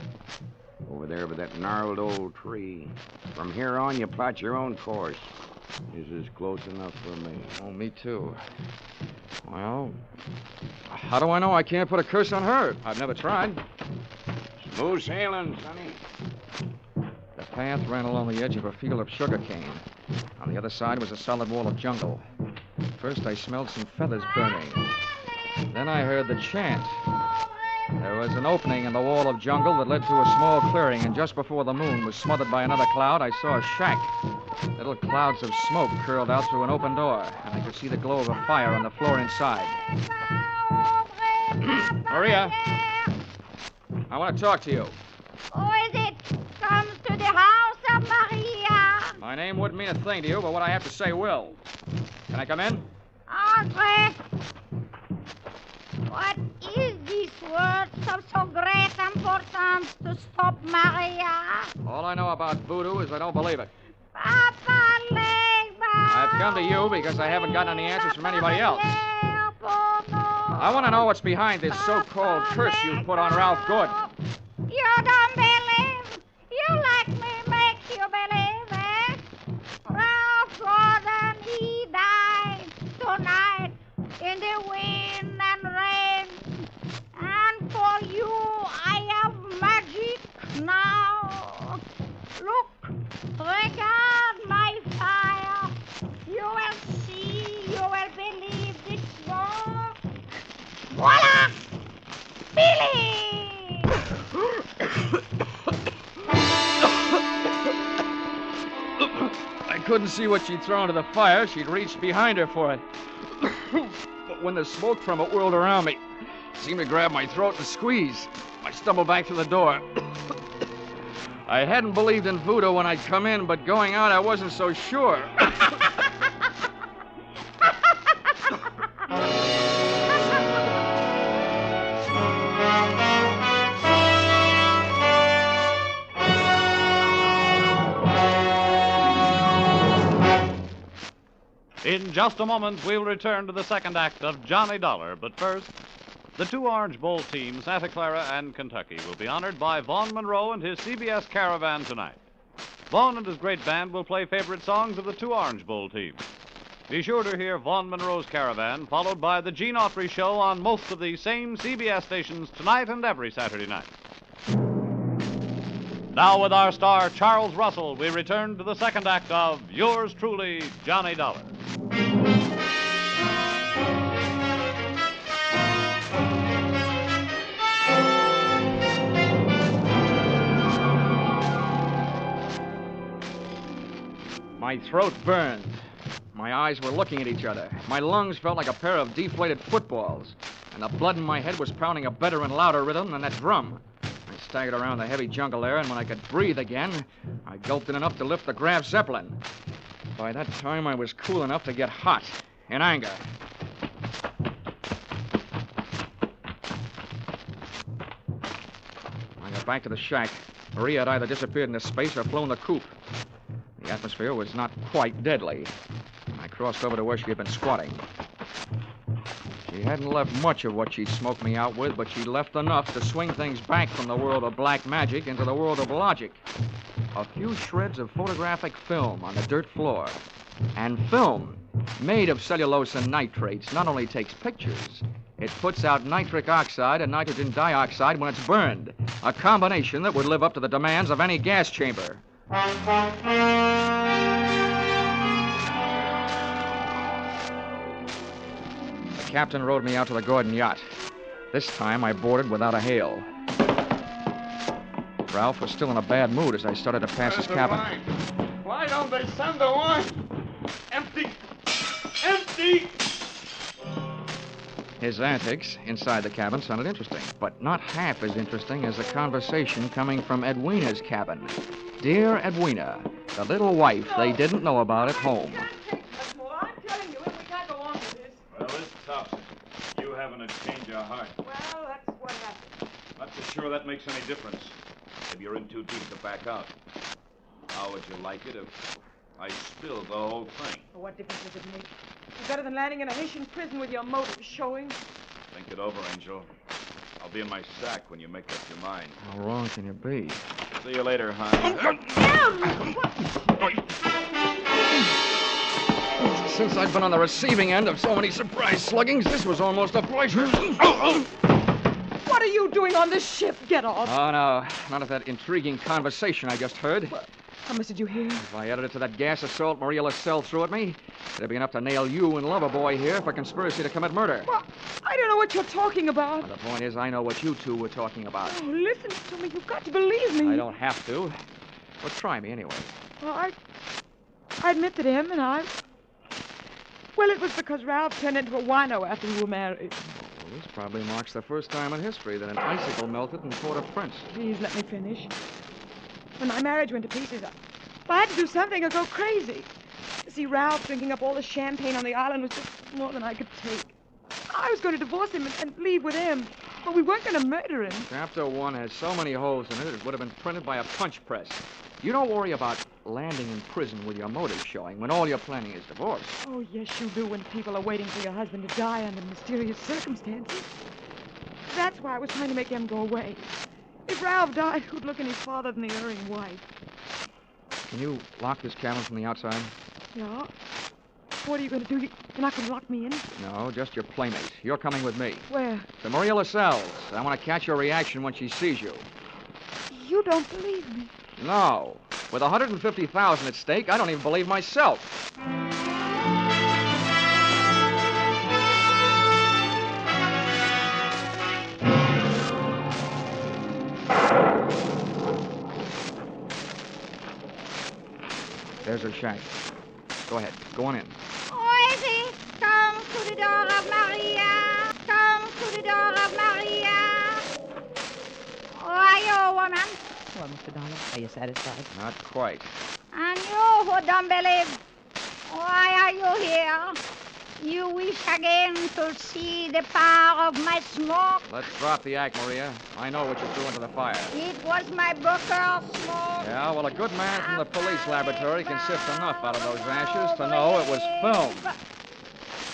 Over there by that gnarled old tree. From here on, you plot your own course. This is close enough for me. Oh, me too. Well, how do I know I can't put a curse on her? I've never tried. Smooth sailing, Sonny. The path ran along the edge of a field of sugarcane. On the other side was a solid wall of jungle. First, I smelled some feathers burning. Then I heard the chant. There was an opening in the wall of jungle that led to a small clearing, and just before the moon was smothered by another cloud, I saw a shack. Little clouds of smoke curled out through an open door, and I could see the glow of a fire on the floor inside. Maria, I want to talk to you. Who is it? Comes to the house of Maria. My name wouldn't mean a thing to you, but what I have to say will. Can I come in? Andre. What is this word of so great importance to stop Maria? All I know about voodoo is I don't believe it. Papa Legba. I've come to you because I haven't gotten any answers from anybody else. I want to know what's behind this so-called curse you put on Ralph Good. You don't believe? You let me make you believe it. Ralph Gordon, he died tonight in the wind and rain. And for you, I have magic now. Look, regard my fire. You will see, you will believe this work. Voila! Billy! I couldn't see what she'd thrown into the fire. She'd reached behind her for it. But when the smoke from it whirled around me, it seemed to grab my throat and squeeze. I stumbled back to the door. I hadn't believed in voodoo when I'd come in, but going out, I wasn't so sure. In just a moment, we'll return to the second act of Johnny Dollar. But first, the two Orange Bowl teams, Santa Clara and Kentucky, will be honored by Vaughn Monroe and his CBS Caravan tonight. Vaughn and his great band will play favorite songs of the two Orange Bowl teams. Be sure to hear Vaughn Monroe's Caravan, followed by the Gene Autry Show on most of the same CBS stations tonight and every Saturday night. Now, with our star, Charles Russell, we return to the second act of Yours Truly, Johnny Dollar. My throat burned. My eyes were looking at each other. My lungs felt like a pair of deflated footballs. And the blood in my head was pounding a better and louder rhythm than that drum. I staggered around the heavy jungle air, and when I could breathe again, I gulped in enough to lift the Graf Zeppelin. By that time, I was cool enough to get hot, in anger. I got back to the shack. Maria had either disappeared into space or flown the coop. The atmosphere was not quite deadly. I crossed over to where she had been squatting. She hadn't left much of what she'd smoked me out with, but she'd left enough to swing things back from the world of black magic into the world of logic. A few shreds of photographic film on the dirt floor. And film made of cellulose and nitrates, not only takes pictures, it puts out nitric oxide and nitrogen dioxide when it's burned, a combination that would live up to the demands of any gas chamber. The captain rowed me out to the Gordon yacht. This time I boarded without a hail. Ralph was still in a bad mood as I started to pass his cabin. Why don't they send the wine? Empty! Empty! His antics inside the cabin sounded interesting, but not half as interesting as the conversation coming from Edwina's cabin. Dear Edwina, the little wife they didn't know about at home. I'm telling you, we can't go on with this. Well, this tops it. You having a change of heart. Well, that's what happened. Not so sure that makes any difference. Maybe you're in too deep to back out. How would you like it if I spilled the whole thing? Well, what difference does it make? It's better than landing in a Haitian prison with your motive showing. Think it over, Angel. I'll be in my sack when you make up your mind. How wrong can you be? See you later, hon. Since I've been on the receiving end of so many surprise sluggings, this was almost a pleasure. What are you doing on this ship? Get off. Oh, no. None of that intriguing conversation I just heard. How much did you hear? If I added it to that gas assault Maria LaSalle threw at me, it'd be enough to nail you and Loverboy here for conspiracy to commit murder. Well, I don't know what you're talking about. Well, the point is, I know what you two were talking about. Oh, listen to me. You've got to believe me. I don't have to. Well, try me anyway. Well, I admit that him and I... Well, it was because Ralph turned into a wino after we were married. Well, this probably marks the first time in history that an icicle melted in Port-au-Prince. Please let me finish. When my marriage went to pieces, I had to do something or go crazy. See, Ralph drinking up all the champagne on the island was just more than I could take. I was going to divorce him and leave with him, but we weren't going to murder him. Chapter 1 has so many holes in it, it would have been printed by a punch press. You don't worry about landing in prison with your motive showing when all you're planning is divorce. Oh, yes, you do when people are waiting for your husband to die under mysterious circumstances. That's why I was trying to make him go away. If Ralph died, who'd look any farther than the erring wife? Can you lock this cabin from the outside? Yeah. What are you going to do? You're not going to lock me in? No, just your playmate. You're coming with me. Where? To Maria LaSalle's. I want to catch your reaction when she sees you. You don't believe me. No. With $150,000 at stake, I don't even believe myself. There's her shack. Go ahead. Go on in. Oisy, come to the door of Maria. Come to the door of Maria. Who are you, woman? Well, Mr. Dollar, are you satisfied? Not quite. And you who don't believe, why are you here? You wish again to see the power of my smoke? Let's drop the act, Maria. I know what you threw into the fire. It was my Booker smoke. Yeah, well, a good man from the police laboratory can sift enough out of those ashes to know it was film.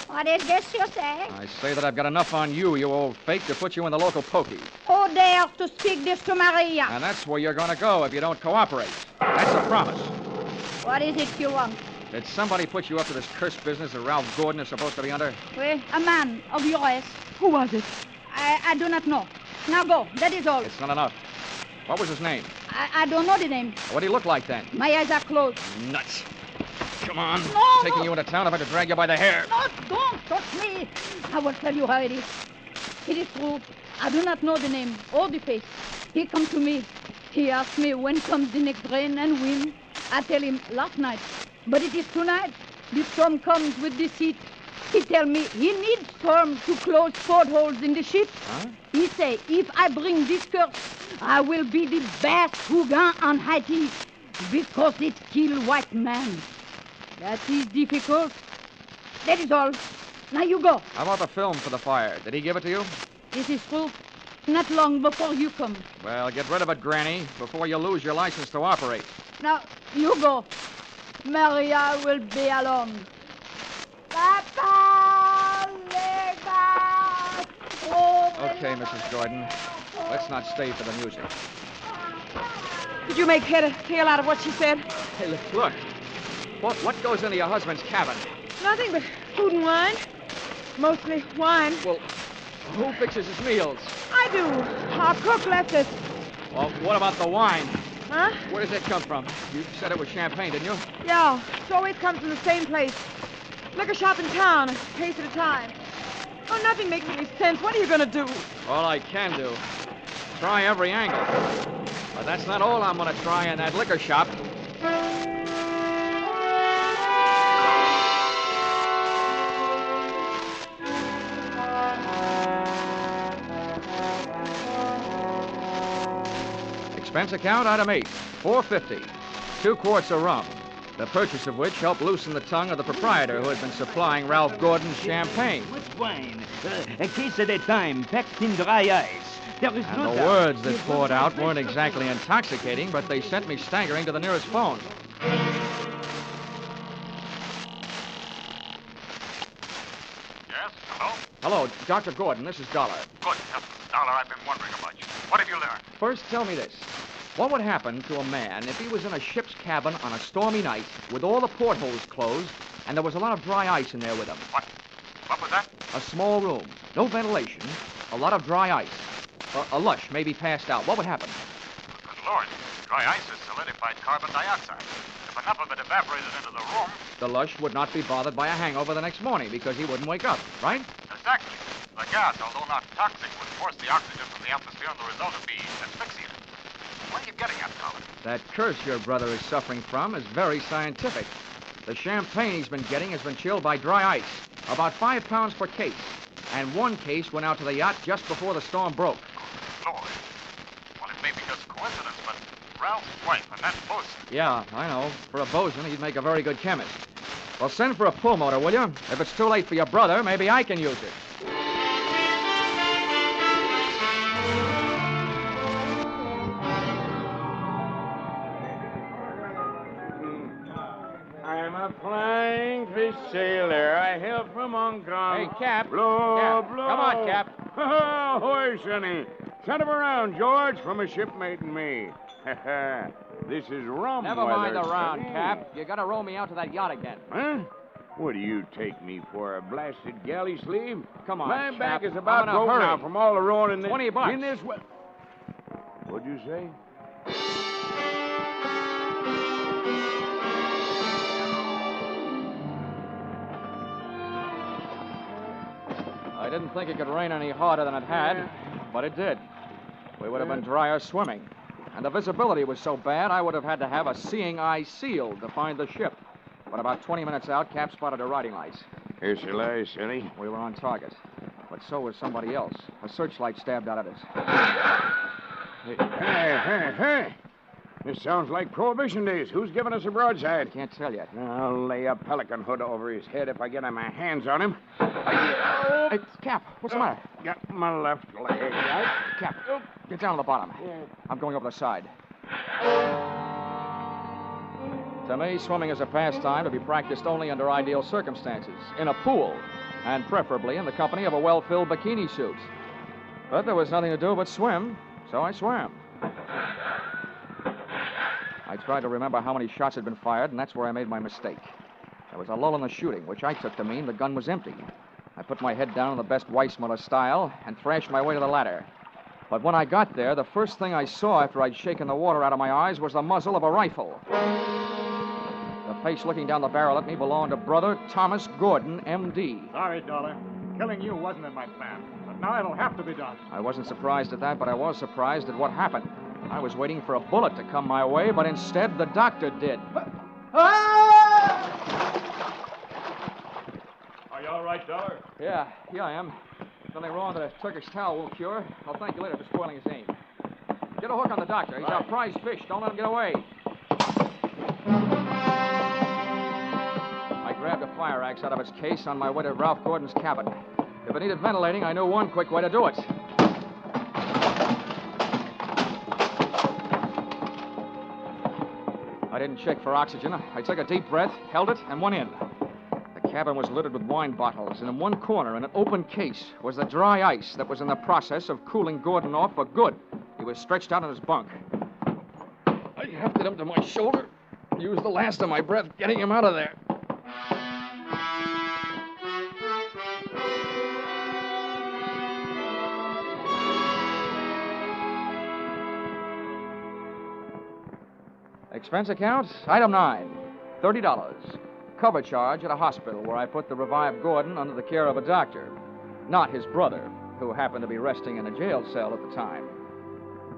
What is this you say? I say that I've got enough on you, you old fake, to put you in the local pokey. Who dares to speak this to Maria? And that's where you're going to go if you don't cooperate. That's a promise. What is it you want? Did somebody put you up to this cursed business that Ralph Gordon is supposed to be under? Well, a man of your age. Who was it? I do not know. Now go. That is all. It's not enough. What was his name? I don't know the name. What did he look like then? My eyes are closed. Nuts. Come on. No, Taking you into town if I could drag you by the hair. No, don't touch me. I will tell you how it is. It is true. I do not know the name or the face. He come to me. He asked me when comes the next rain and wind. I tell him last night. But it is tonight. The storm comes with the sea. He tell me he needs storm to close portholes in the ship. Huh? He say, if I bring this curse, I will be the best Hugan on Haiti because it kill white man. That is difficult. That is all. Now you go. How about the film for the fire? Did he give it to you? This is true. Not long before you come. Well, get rid of it, Granny, before you lose your license to operate. Now, you go. Maria will be alone. Okay, Mrs. Gordon. Let's not stay for the music. Did you make head or tail out of what she said? Hey, look. What goes into your husband's cabin? Nothing but food and wine. Mostly wine. Well, who fixes his meals? I do. Our cook left us. Well, what about the wine? Huh? Where does it come from? You said it was champagne, didn't you? Yeah, it always comes from the same place. Liquor shop in town, a case at a time. Oh, nothing makes any sense. What are you going to do? All I can do. Try every angle. But that's not all I'm going to try in that liquor shop. Expense account, item 8, $4.50. 2 quarts of rum, the purchase of which helped loosen the tongue of the proprietor who had been supplying Ralph Gordon's champagne. Which wine? A case at a time, packed in dry ice. There is And no the doubt. words that poured out weren't exactly intoxicating, but they sent me staggering to the nearest phone. Yes, hello? Hello, Dr. Gordon, this is Dollar. Good heavens, Dollar, I've been wondering about you. What have you learned? First, tell me this. What would happen to a man if he was in a ship's cabin on a stormy night with all the portholes closed and there was a lot of dry ice in there with him? What was that? A small room, no ventilation, a lot of dry ice. A lush, maybe passed out. What would happen? Good Lord, dry ice is solidified carbon dioxide. If enough of it evaporated into the room... The lush would not be bothered by a hangover the next morning because he wouldn't wake up, right? Exactly. The gas, although not toxic, would force the oxygen from the atmosphere, and the result would be asphyxia. What are you getting at, Dollar? That curse your brother is suffering from is very scientific. The champagne he's been getting has been chilled by dry ice, about 5 pounds per case. And 1 case went out to the yacht just before the storm broke. Lord. Well, it may be just coincidence, but Ralph's wife and that bosun... Yeah, I know. For a bosun, he'd make a very good chemist. Well, send for a pull motor, will you? If it's too late for your brother, maybe I can use it. I'm a flying fish sailor. I hail from Hong Kong. Hey, Cap. Blow, Cap. blow. Come on, Cap. Ahoy, Sonny. Send him around, George, from a shipmate and me. This is rum Never weather, mind the round, Sonny. Cap. You gotta row me out to that yacht again. Huh? What do you take me for, a blasted galley sleeve? Come on, My Cap. back is I'm about in a broke hurry. now from all the rowing in this... $20. In this... What'd you say? I didn't think it could rain any harder than it had, but it did. We would have been drier swimming. And the visibility was so bad, I would have had to have a seeing eye sealed to find the ship. But about 20 minutes out, Cap spotted her riding lights. Here she lies, Sonny. We were on target. But so was somebody else. A searchlight stabbed out at us. Hey. This sounds like Prohibition days. Who's giving us a broadside? Can't tell yet. I'll lay a pelican hood over his head if I get my hands on him. Hey, Cap, what's the matter? Got my left leg. Cap, get down to the bottom. I'm going over the side. To me, swimming is a pastime to be practiced only under ideal circumstances, in a pool, and preferably in the company of a well-filled bikini suit. But there was nothing to do but swim, so I swam. I tried to remember how many shots had been fired, and that's where I made my mistake. There was a lull in the shooting, which I took to mean the gun was empty. I put my head down in the best Weissmuller style and thrashed my way to the ladder. But when I got there, the first thing I saw after I'd shaken the water out of my eyes was the muzzle of a rifle. The face looking down the barrel at me belonged to Brother Thomas Gordon, M.D. Sorry, Dollar. Killing you wasn't in my plan. But now it'll have to be done. I wasn't surprised at that, but I was surprised at what happened. I was waiting for a bullet to come my way, but instead the doctor did. Are you all right, Dollar? Yeah, here I am. Nothing wrong that a Turkish towel won't cure. I'll thank you later for spoiling his aim. Get a hook on the doctor. He's our prize fish. Don't let him get away. I grabbed a fire axe out of its case on my way to Ralph Gordon's cabin. If it needed ventilating, I knew one quick way to do it. I didn't check for oxygen. I took a deep breath, held it, and went in. The cabin was littered with wine bottles, and in one corner, in an open case, was the dry ice that was in the process of cooling Gordon off for good. He was stretched out in his bunk. I hefted him to my shoulder, used the last of my breath getting him out of there. Expense account, item 9, $30. Cover charge at a hospital where I put the revived Gordon under the care of a doctor, not his brother, who happened to be resting in a jail cell at the time.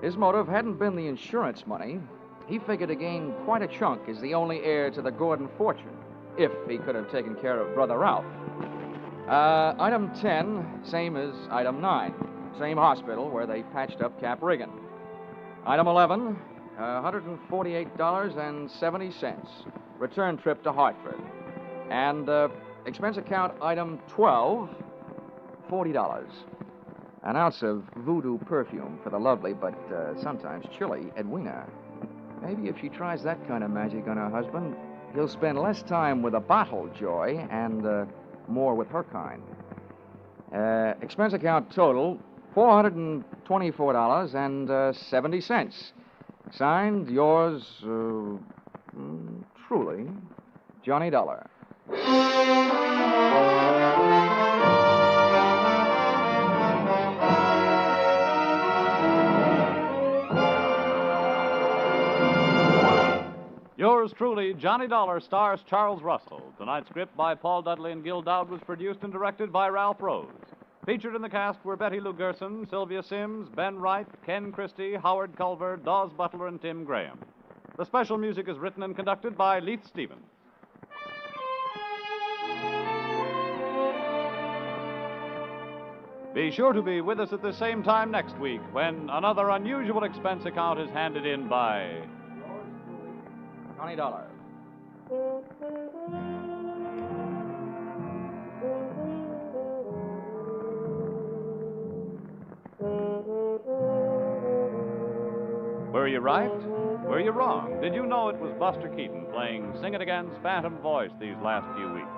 His motive hadn't been the insurance money. He figured to gain quite a chunk as the only heir to the Gordon fortune, if he could have taken care of Brother Ralph. Item 10, same as item 9. Same hospital where they patched up Cap Regan. Item 11, $148.70. Return trip to Hartford. And expense account item 12, $40. An ounce of voodoo perfume for the lovely but sometimes chilly Edwina. Maybe if she tries that kind of magic on her husband, he'll spend less time with a bottle joy and more with her kind. Expense account total, $424.70. Signed, yours, truly, Johnny Dollar. Yours truly, Johnny Dollar, stars Charles Russell. Tonight's script by Paul Dudley and Gil Dowd was produced and directed by Ralph Rose. Featured in the cast were Betty Lou Gerson, Sylvia Sims, Ben Wright, Ken Christie, Howard Culver, Dawes Butler, and Tim Graham. The special music is written and conducted by Leith Stevens. Be sure to be with us at the same time next week when another unusual expense account is handed in by Johnny Dollar. Were you right? Were you wrong? Did you know it was Buster Keaton playing Sing It Again's Phantom voice these last few weeks?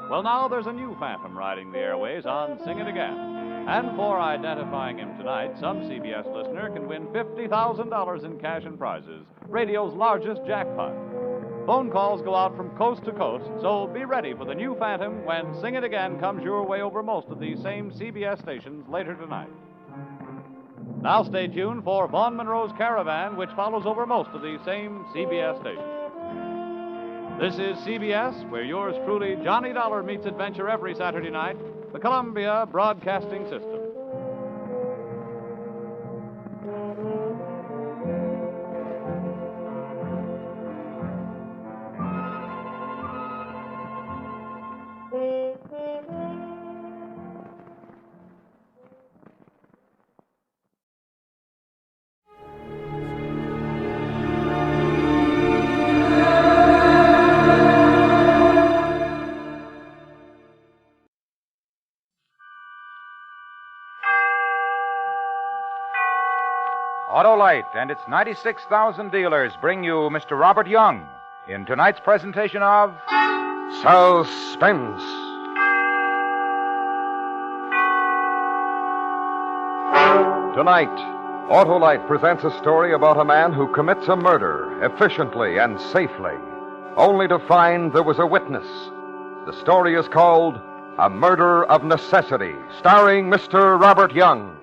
Well, now there's a new Phantom riding the airways on Sing It Again. And for identifying him tonight, some CBS listener can win $50,000 in cash and prizes, radio's largest jackpot. Phone calls go out from coast to coast, so be ready for the new Phantom when Sing It Again comes your way over most of these same CBS stations later tonight. Now stay tuned for Vaughn Monroe's Caravan, which follows over most of these same CBS stations. This is CBS, where yours truly, Johnny Dollar, meets adventure every Saturday night, the Columbia Broadcasting System. Autolite and its 96,000 dealers bring you Mr. Robert Young in tonight's presentation of Suspense. Tonight, Autolite presents a story about a man who commits a murder efficiently and safely, only to find there was a witness. The story is called A Murder of Necessity, starring Mr. Robert Young.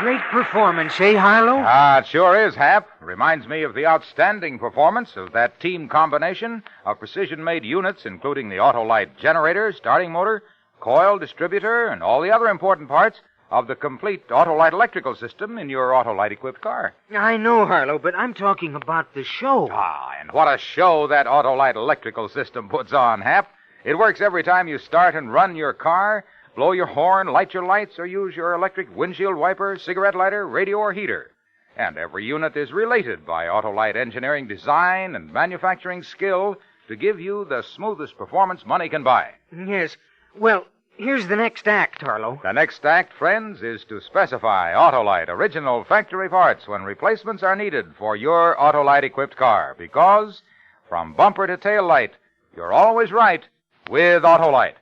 Great performance, eh, Harlow? Ah, it sure is, Hap. Reminds me of the outstanding performance of that team combination of precision-made units, including the Autolite generator, starting motor, coil, distributor, and all the other important parts of the complete Autolite electrical system in your Autolite-equipped car. I know, Harlow, but I'm talking about the show. Ah, and what a show that Autolite electrical system puts on, Hap. It works every time you start and run your car, blow your horn, light your lights, or use your electric windshield wiper, cigarette lighter, radio, or heater. And every unit is related by Autolite engineering design and manufacturing skill to give you the smoothest performance money can buy. Yes. Well, here's the next act, Harlow. The next act, friends, is to specify Autolite original factory parts when replacements are needed for your Autolite-equipped car. Because from bumper to tail light, you're always right with Autolite.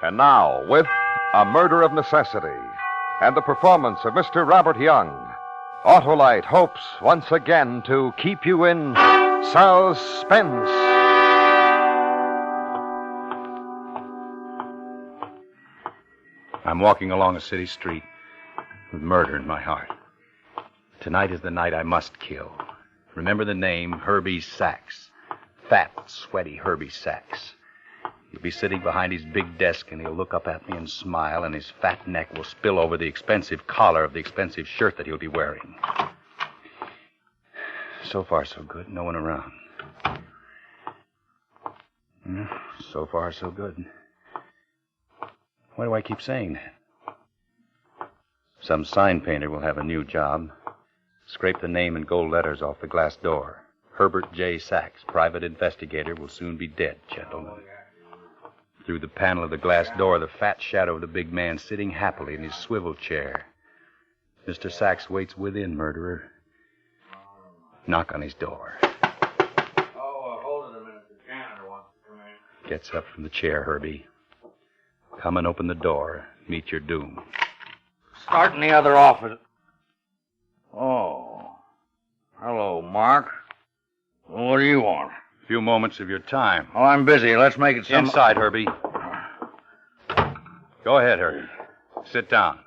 And now, with A Murder of Necessity and the performance of Mr. Robert Young, Autolite hopes once again to keep you in suspense. I'm walking along a city street with murder in my heart. Tonight is the night I must kill. Remember the name, Herbie Sachs. Fat, sweaty Herbie Sachs. He'll be sitting behind his big desk, and he'll look up at me and smile, and his fat neck will spill over the expensive collar of the expensive shirt that he'll be wearing. So far, so good. No one around. So far, so good. Why do I keep saying that? Some sign painter will have a new job. Scrape the name in gold letters off the glass door. Herbert J. Sachs, private investigator, will soon be dead, gentlemen. Through the panel of the glass door, the fat shadow of the big man sitting happily in his swivel chair. Mr. Sachs waits within, murderer. Knock on his door. Hold it a minute. The janitor wants to come in. Gets up from the chair, Herbie. Come and open the door. Meet your doom. Start in the other office. Oh. Hello, Mark. What do you want? A few moments of your time. Oh, I'm busy. Let's make it Inside, Herbie. Go ahead, Herbie. Sit down.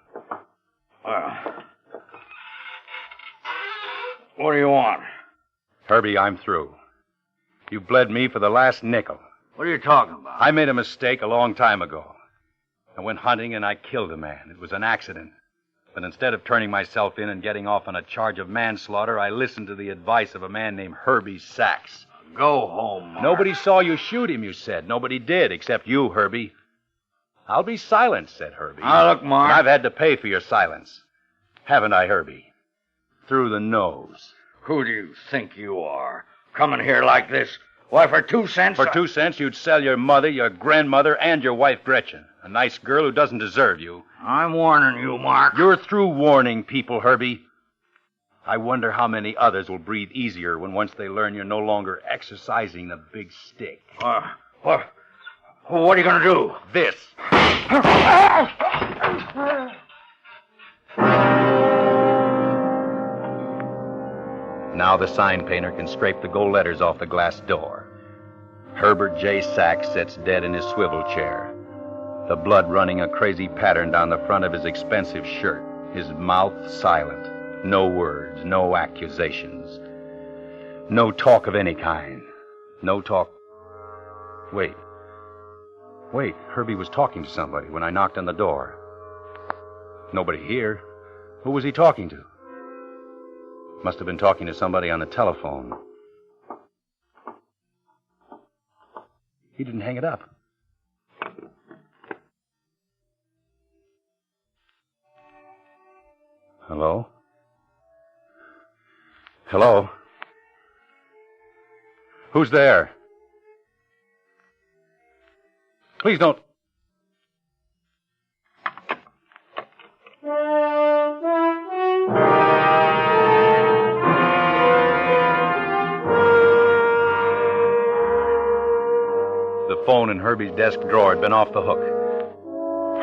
What do you want? Herbie, I'm through. You bled me for the last nickel. What are you talking about? I made a mistake a long time ago. I went hunting and I killed a man. It was an accident. But instead of turning myself in and getting off on a charge of manslaughter, I listened to the advice of a man named Herbie Sachs. Go home, Mark. Nobody saw you shoot him, you said. Nobody did, except you, Herbie. I'll be silent, said Herbie. Now, look, Mark. And I've had to pay for your silence. Haven't I, Herbie? Through the nose. Who do you think you are? Coming here like this? Why, for 2 cents? For 2 cents, you'd sell your mother, your grandmother, and your wife, Gretchen. A nice girl who doesn't deserve you. I'm warning you, Mark. You're through warning people, Herbie. I wonder how many others will breathe easier when once they learn you're no longer exercising the big stick. What are you going to do? This. Now the sign painter can scrape the gold letters off the glass door. Herbert J. Sachs sits dead in his swivel chair, the blood running a crazy pattern down the front of his expensive shirt, his mouth silent. No words, no accusations. No talk of any kind. No talk. Wait, Herbie was talking to somebody when I knocked on the door. Nobody here. Who was he talking to? Must have been talking to somebody on the telephone. He didn't hang it up. Hello? Hello? Who's there? Please don't. The phone in Herbie's desk drawer had been off the hook.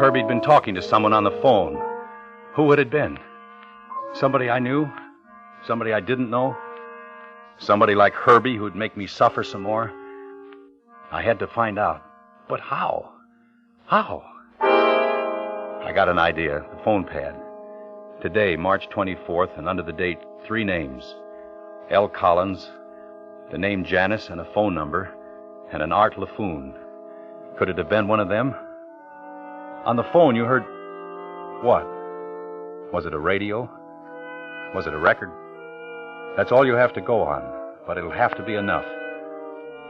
Herbie'd been talking to someone on the phone. Who would it have been? Somebody I knew? Somebody I didn't know? Somebody like Herbie who'd make me suffer some more? I had to find out. But how? How? I got an idea. The phone pad. Today, March 24th, and under the date, 3 names. L. Collins, the name Janice, and a phone number, and an Art LaFoon. Could it have been one of them? On the phone, you heard... What? Was it a radio? Was it a record? That's all you have to go on, but it'll have to be enough.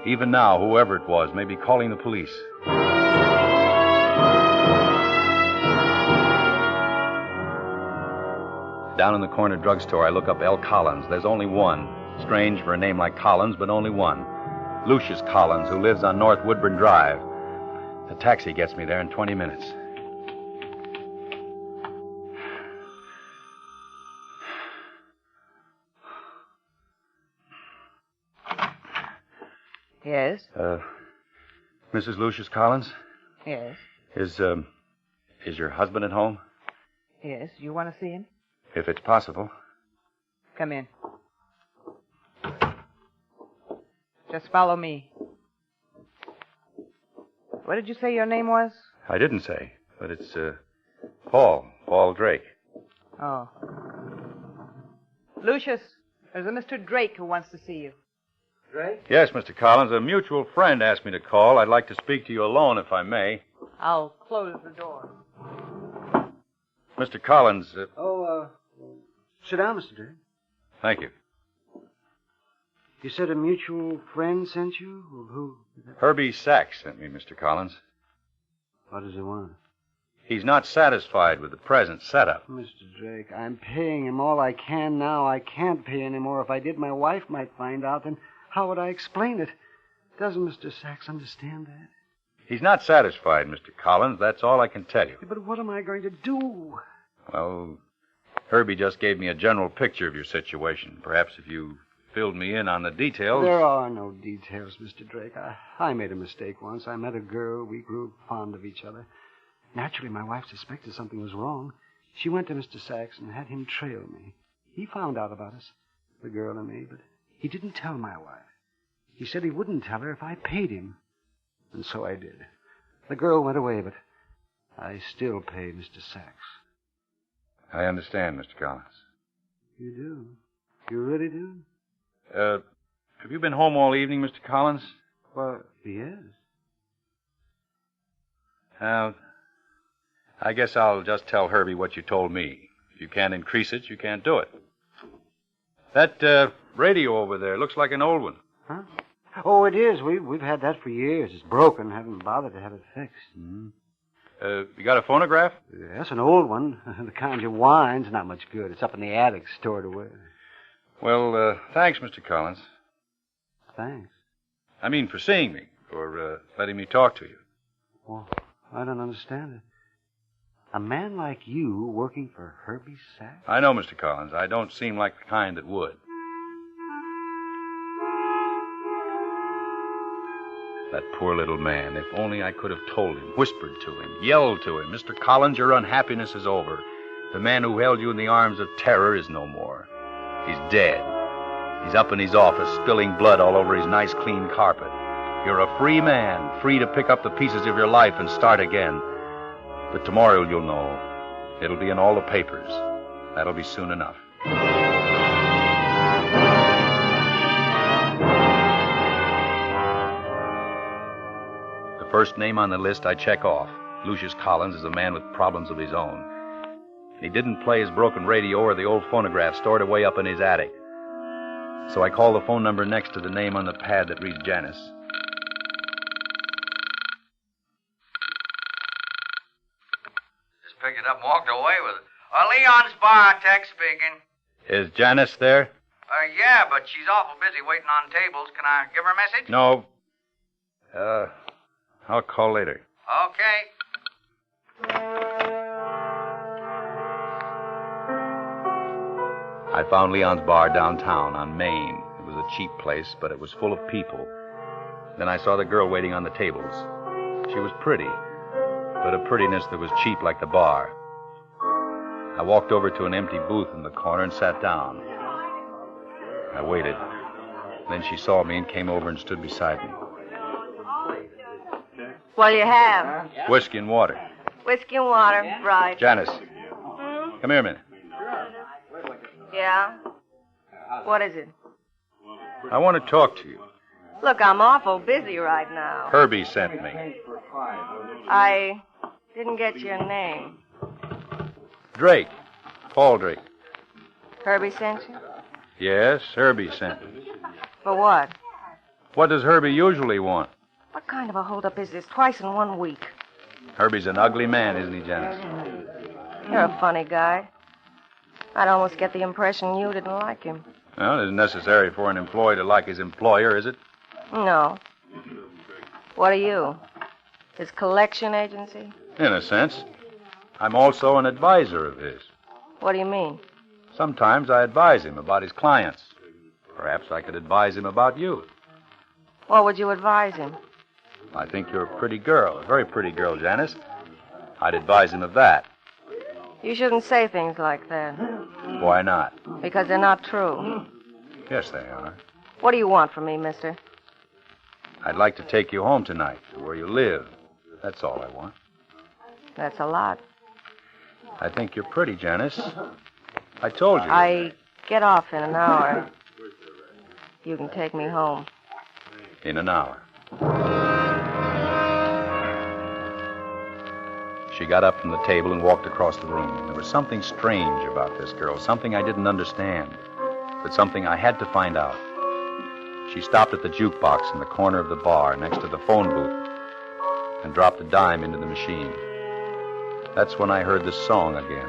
Even now, whoever it was may be calling the police. Down in the corner drugstore, I look up L. Collins. There's only one. Strange for a name like Collins, but only one. Lucius Collins, who lives on North Woodburn Drive. A taxi gets me there in 20 minutes. Yes? Mrs. Lucius Collins? Yes. Is your husband at home? Yes. You want to see him? If it's possible. Come in. Just follow me. What did you say your name was? I didn't say, but it's Paul Drake. Oh. Lucius, there's a Mr. Drake who wants to see you. Drake? Yes, Mr. Collins. A mutual friend asked me to call. I'd like to speak to you alone, if I may. I'll close the door. Mr. Collins. Sit down, Mr. Drake. Thank you. You said a mutual friend sent you? Who? Herbie Sachs sent me, Mr. Collins. What does he want? He's not satisfied with the present setup. Mr. Drake, I'm paying him all I can now. I can't pay any more. If I did, my wife might find out. Then how would I explain it? Doesn't Mr. Sachs understand that? He's not satisfied, Mr. Collins. That's all I can tell you. But what am I going to do? Well, Herbie just gave me a general picture of your situation. Perhaps if you filled me in on the details... There are no details, Mr. Drake. I made a mistake once. I met a girl. We grew fond of each other. Naturally, my wife suspected something was wrong. She went to Mr. Sachs and had him trail me. He found out about us, the girl and me, but he didn't tell my wife. He said he wouldn't tell her if I paid him. And so I did. The girl went away, but I still pay Mr. Sachs. I understand, Mr. Collins. You do? You really do? Have you been home all evening, Mr. Collins? Well, yes. I guess I'll just tell Herbie what you told me. If you can't increase it, you can't do it. That radio over there looks like an old one. Huh? Oh, it is. We've had that for years. It's broken. Haven't bothered to have it fixed. Mm-hmm. You got a phonograph? Yes, an old one. The kind you wind's not much good. It's up in the attic, stored away. Well, thanks, Mr. Collins. Thanks? I mean, for seeing me, for letting me talk to you. Well, I don't understand it. A man like you working for Herbie Sachs? I know, Mr. Collins. I don't seem like the kind that would. That poor little man. If only I could have told him, whispered to him, yelled to him, Mr. Collins, your unhappiness is over. The man who held you in the arms of terror is no more. He's dead. He's up in his office, spilling blood all over his nice, clean carpet. You're a free man, free to pick up the pieces of your life and start again. But tomorrow you'll know. It'll be in all the papers. That'll be soon enough. The first name on the list I check off. Lucius Collins is a man with problems of his own. He didn't play his broken radio or the old phonograph stored away up in his attic. So I call the phone number next to the name on the pad that reads Janice. Just picked it up and walked away with it. Leon's bar, Tech speaking. Is Janice there? Yeah, but she's awful busy waiting on tables. Can I give her a message? No. I'll call later. Okay. I found Leon's bar downtown on Main. It was a cheap place, but it was full of people. Then I saw the girl waiting on the tables. She was pretty, but a prettiness that was cheap like the bar. I walked over to an empty booth in the corner and sat down. I waited. Then she saw me and came over and stood beside me. What'll you have? Whiskey and water. Whiskey and water, right. Janice, come here a minute. Yeah? What is it? I want to talk to you. Look, I'm awful busy right now. Herbie sent me. I didn't get your name. Drake. Paul Drake. Herbie sent you? Yes, Herbie sent me. For what? What does Herbie usually want? What kind of a holdup is this? Twice in 1 week. Herbie's an ugly man, isn't he, Janice? You're a funny guy. I'd almost get the impression you didn't like him. Well, it isn't necessary for an employee to like his employer, is it? No. What are you? His collection agency? In a sense. I'm also an advisor of his. What do you mean? Sometimes I advise him about his clients. Perhaps I could advise him about you. What would you advise him? I think you're a pretty girl, a very pretty girl, Janice. I'd advise him of that. You shouldn't say things like that. Why not? Because they're not true. Yes, they are. What do you want from me, mister? I'd like to take you home tonight, to where you live. That's all I want. That's a lot. I think you're pretty, Janice. I told you. I get off in an hour. You can take me home. In an hour. She got up from the table and walked across the room. There was something strange about this girl, something I didn't understand, but something I had to find out. She stopped at the jukebox in the corner of the bar next to the phone booth and dropped a dime into the machine. That's when I heard the song again.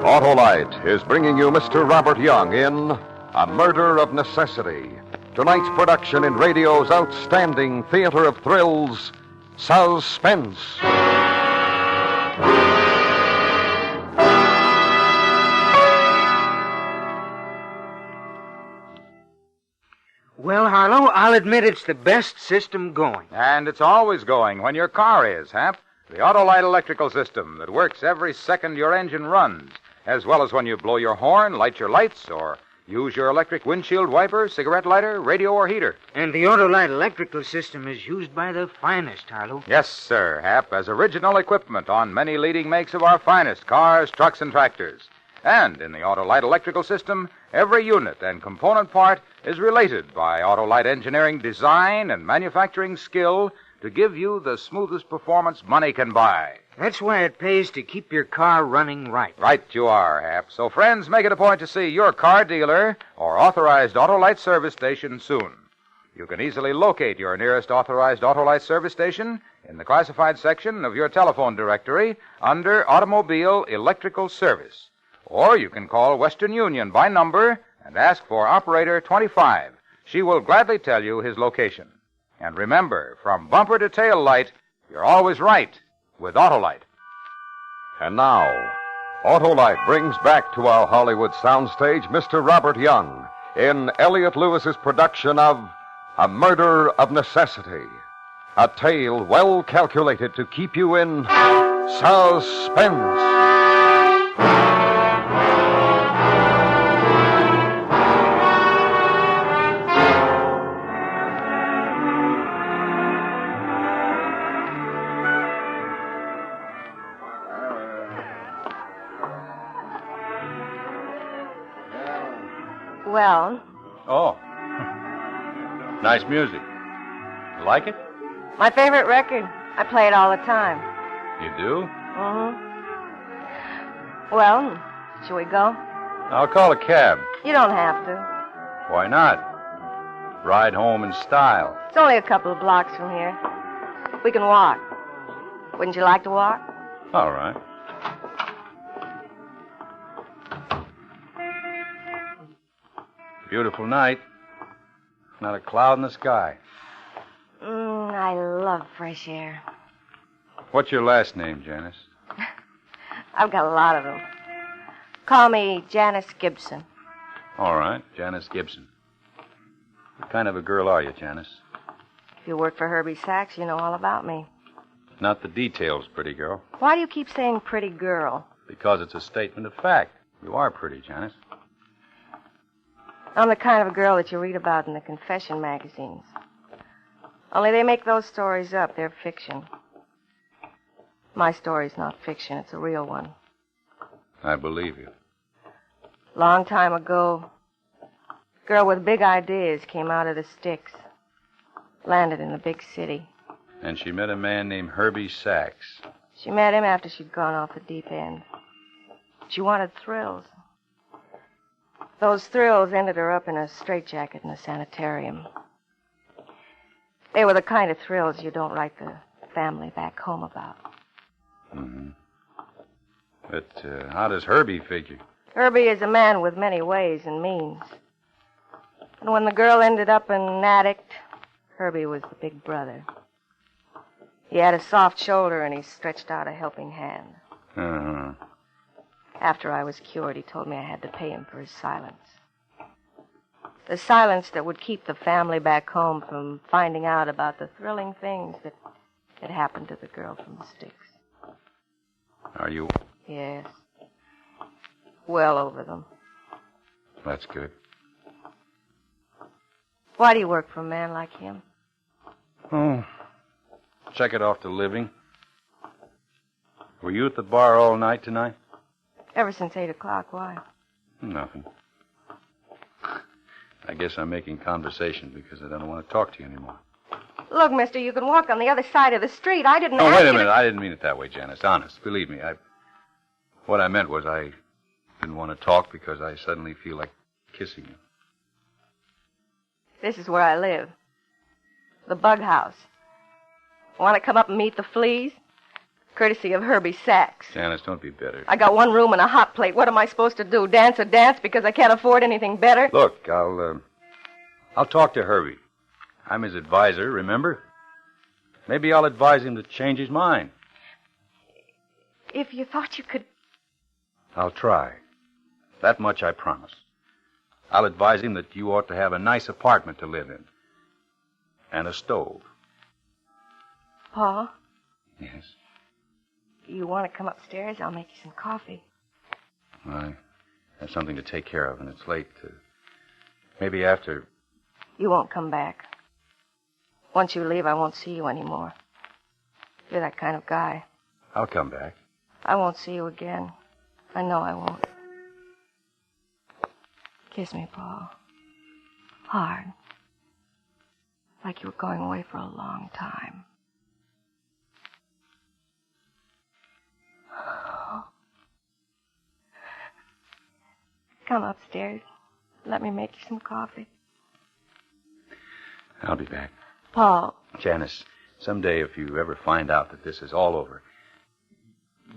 Autolite is bringing you Mr. Robert Young in A Murder of Necessity. Tonight's production in radio's outstanding theater of thrills, Suspense. Well, Harlow, I'll admit it's the best system going. And it's always going when your car is, Hap. The Autolite electrical system that works every second your engine runs, as well as when you blow your horn, light your lights, or use your electric windshield wiper, cigarette lighter, radio, or heater. And the Autolite electrical system is used by the finest, Harlow. Yes, sir, Hap, as original equipment on many leading makes of our finest cars, trucks, and tractors. And in the Autolite electrical system, every unit and component part is related by Autolite engineering design and manufacturing skill to give you the smoothest performance money can buy. That's why it pays to keep your car running right. Right you are, Hap. So, friends, make it a point to see your car dealer or authorized Autolite service station soon. You can easily locate your nearest authorized Autolite service station in the classified section of your telephone directory under Automobile Electrical Service. Or you can call Western Union by number and ask for Operator 25. She will gladly tell you his location. And remember, from bumper to tail light, you're always right with Autolite. And now, Autolite brings back to our Hollywood soundstage Mr. Robert Young in Elliot Lewis's production of A Murder of Necessity, a tale well calculated to keep you in suspense. Well, Oh. Nice music. You like it? my favorite record. I play it all the time. You do? Well, shall we go? I'll call a cab. You don't have to. Why not? Ride home in style. It's only a couple of blocks from here. We can walk. Wouldn't you like to walk? All right. Beautiful night. Not a cloud in the sky. I love fresh air. What's your last name, Janice? I've got a lot of them. Call me Janice Gibson. All right, Janice Gibson. What kind of a girl are you, Janice? If you work for Herbie Sachs, you know all about me. Not the details, pretty girl. Why do you keep saying pretty girl? Because it's a statement of fact. You are pretty, Janice. I'm the kind of a girl that you read about in the confession magazines. Only they make those stories up. They're fiction. My story's not fiction. It's a real one. I believe you. Long time ago, a girl with big ideas came out of the sticks. Landed in the big city. And she met a man named Herbie Sachs. She met him after she'd gone off the deep end. She wanted thrills. Those thrills ended her up in a straitjacket in a sanitarium. They were the kind of thrills you don't write the family back home about. Mm-hmm. But how does Herbie figure? Herbie is a man with many ways and means. And when the girl ended up an addict, Herbie was the big brother. He had a soft shoulder and he stretched out a helping hand. Uh-huh. After I was cured, he told me I had to pay him for his silence. The silence that would keep the family back home from finding out about the thrilling things that happened to the girl from the sticks. Are you? Yes. Well over them. That's good. Why do you work for a man like him? Oh, check it off the living. Were you at the bar all night tonight? Ever since 8 o'clock. Why? Nothing. I guess I'm making conversation because I don't want to talk to you anymore. Look, mister, you can walk on the other side of the street. I didn't No, ask wait a you minute. to... I didn't mean it that way, Janice. Honest. Believe me. What I meant was I didn't want to talk because I suddenly feel like kissing you. This is where I live. The bug house. Want to come up and meet the fleas? Courtesy of Herbie Sachs. Janice, don't be bitter. I got one room and a hot plate. What am I supposed to do? Dance a dance because I can't afford anything better? Look, I'll talk to Herbie. I'm his advisor, remember? Maybe I'll advise him to change his mind. If you thought you could... I'll try. That much I promise. I'll advise him that you ought to have a nice apartment to live in. And a stove. Pa? Yes? You want to come upstairs? I'll make you some coffee. I have something to take care of, and it's late. Maybe after... You won't come back. Once you leave, I won't see you anymore. You're that kind of guy. I'll come back. I won't see you again. I know I won't. Kiss me, Paul. Hard. Like you were going away for a long time. Come upstairs. Let me make you some coffee. I'll be back. Paul. Janice, someday if you ever find out that this is all over,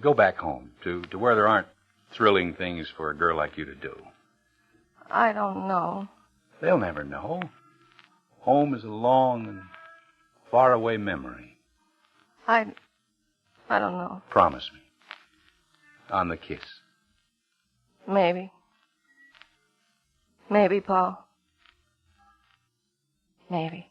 go back home to where there aren't thrilling things for a girl like you to do. I don't know. They'll never know. Home is a long and faraway memory. I don't know. Promise me. On the kiss. Maybe. Maybe, Paul. Maybe.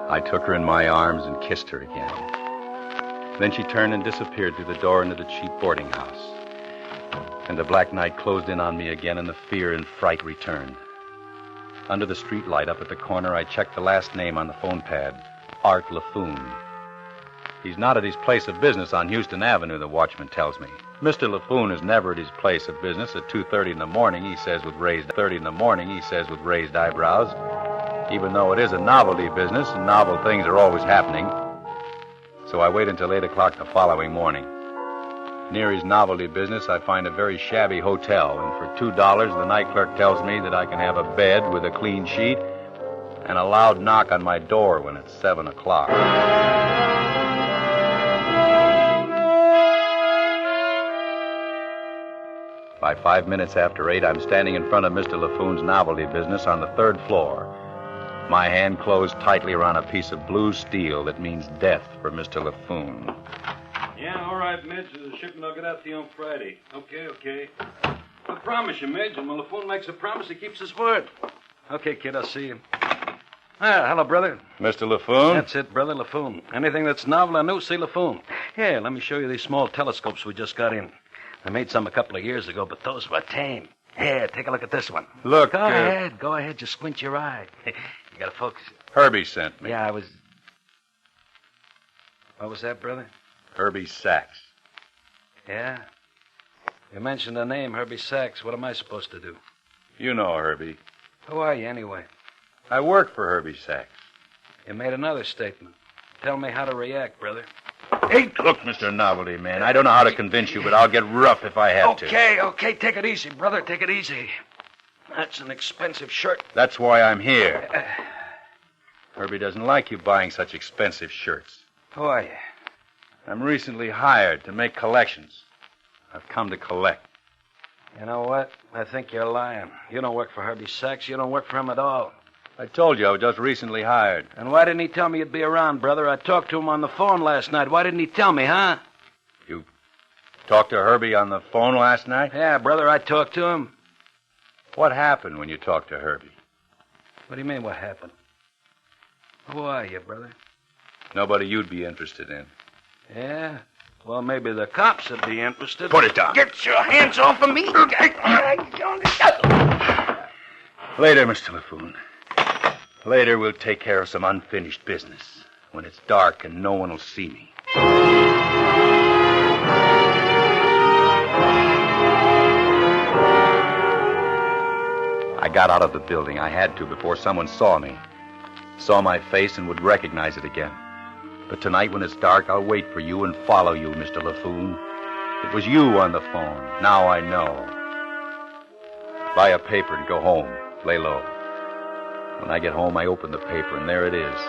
I took her in my arms and kissed her again. Then she turned and disappeared through the door into the cheap boarding house. And the black night closed in on me again, and the fear and fright returned. Under the street light up at the corner, I checked the last name on the phone pad, Art LaFoon. He's not at his place of business on Houston Avenue, the watchman tells me. Mr. LaFoon is never at his place of business at 2:30 in the morning, he says with raised eyebrows, even though it is a novelty business and novel things are always happening. So I wait until 8 o'clock the following morning. Near his novelty business, I find a very shabby hotel, and for $2, the night clerk tells me that I can have a bed with a clean sheet and a loud knock on my door when it's 7 o'clock. By 5 minutes after 8, I'm standing in front of Mr. LaFoon's novelty business on the 3rd floor. My hand closed tightly around a piece of blue steel that means death for Mr. LaFoon. Yeah, all right, Midge. The shipment will get out to you on Friday. Okay. I promise you, Midge, and when LaFoon makes a promise, he keeps his word. Okay, kid, I'll see you. Ah, hello, brother. Mr. LaFoon? That's it, brother, LaFoon. Anything that's novel or new, see LaFoon. Here, let me show you these small telescopes we just got in. I made some a couple of years ago, but those were tame. Here, take a look at this one. Look, Go ahead. Just squint your eye. You gotta focus it. Herbie sent me. Yeah, What was that, brother? Herbie Sachs. Yeah? You mentioned the name, Herbie Sachs. What am I supposed to do? You know Herbie. Who are you, anyway? I work for Herbie Sachs. You made another statement. Tell me how to react, brother. Hey, look, Mr. Novelty Man, I don't know how to convince you, but I'll get rough if I have to. Okay, take it easy, brother, take it easy. That's an expensive shirt. That's why I'm here. Herbie doesn't like you buying such expensive shirts. Who are you? I'm recently hired to make collections. I've come to collect. You know what? I think you're lying. You don't work for Herbie Sachs. You don't work for him at all. I told you I was just recently hired. And why didn't he tell me you'd be around, brother? I talked to him on the phone last night. Why didn't he tell me, huh? You Talked to Herbie on the phone last night? Yeah, brother, I talked to him. What happened when you talked to Herbie? What do you mean, what happened? Who are you, brother? Nobody you'd be interested in. Yeah? Well, maybe the cops would be interested. Put it down. Get your hands off of me. Later, Mr. LaFoon. Later, we'll take care of some unfinished business. When it's dark and no one will see me. I got out of the building. I had to before someone saw me. Saw my face and would recognize it again. But tonight when it's dark, I'll wait for you and follow you, Mr. LaFoon. It was you on the phone. Now I know. Buy a paper and go home. Lay low. When I get home, I open the paper, and there it is.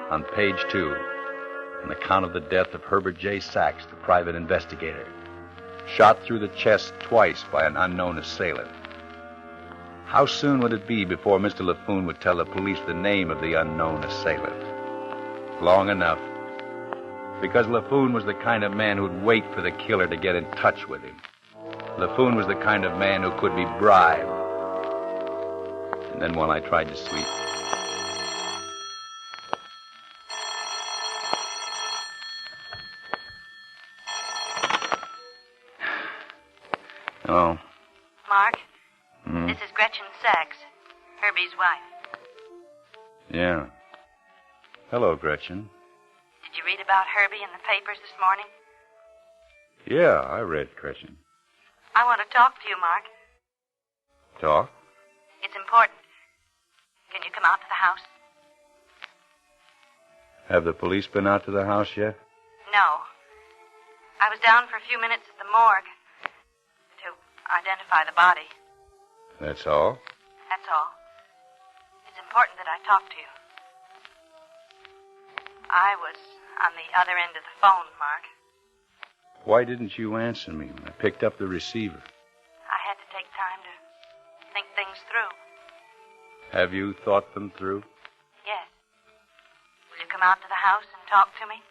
On page 2. An account of the death of Herbert J. Sachs, the private investigator. Shot through the chest twice by an unknown assailant. How soon would it be before Mr. LaFoon would tell the police the name of the unknown assailant? Long enough. Because LaFoon was the kind of man who'd wait for the killer to get in touch with him. LaFoon was the kind of man who could be bribed. And then while I tried to sleep... Hello. Mark? This is Gretchen Sachs, Herbie's wife. Yeah. Hello, Gretchen. Did you read about Herbie in the papers this morning? Yeah, I read, Gretchen. I want to talk to you, Mark. Talk? It's important. Can you come out to the house? Have the police been out to the house yet? No. I was down for a few minutes at the morgue to identify the body. That's all? That's all. It's important that I talk to you. I was on the other end of the phone, Mark. Why didn't you answer me when I picked up the receiver? I had to take time to think things through. Have you thought them through? Yes. Will you come out to the house and talk to me?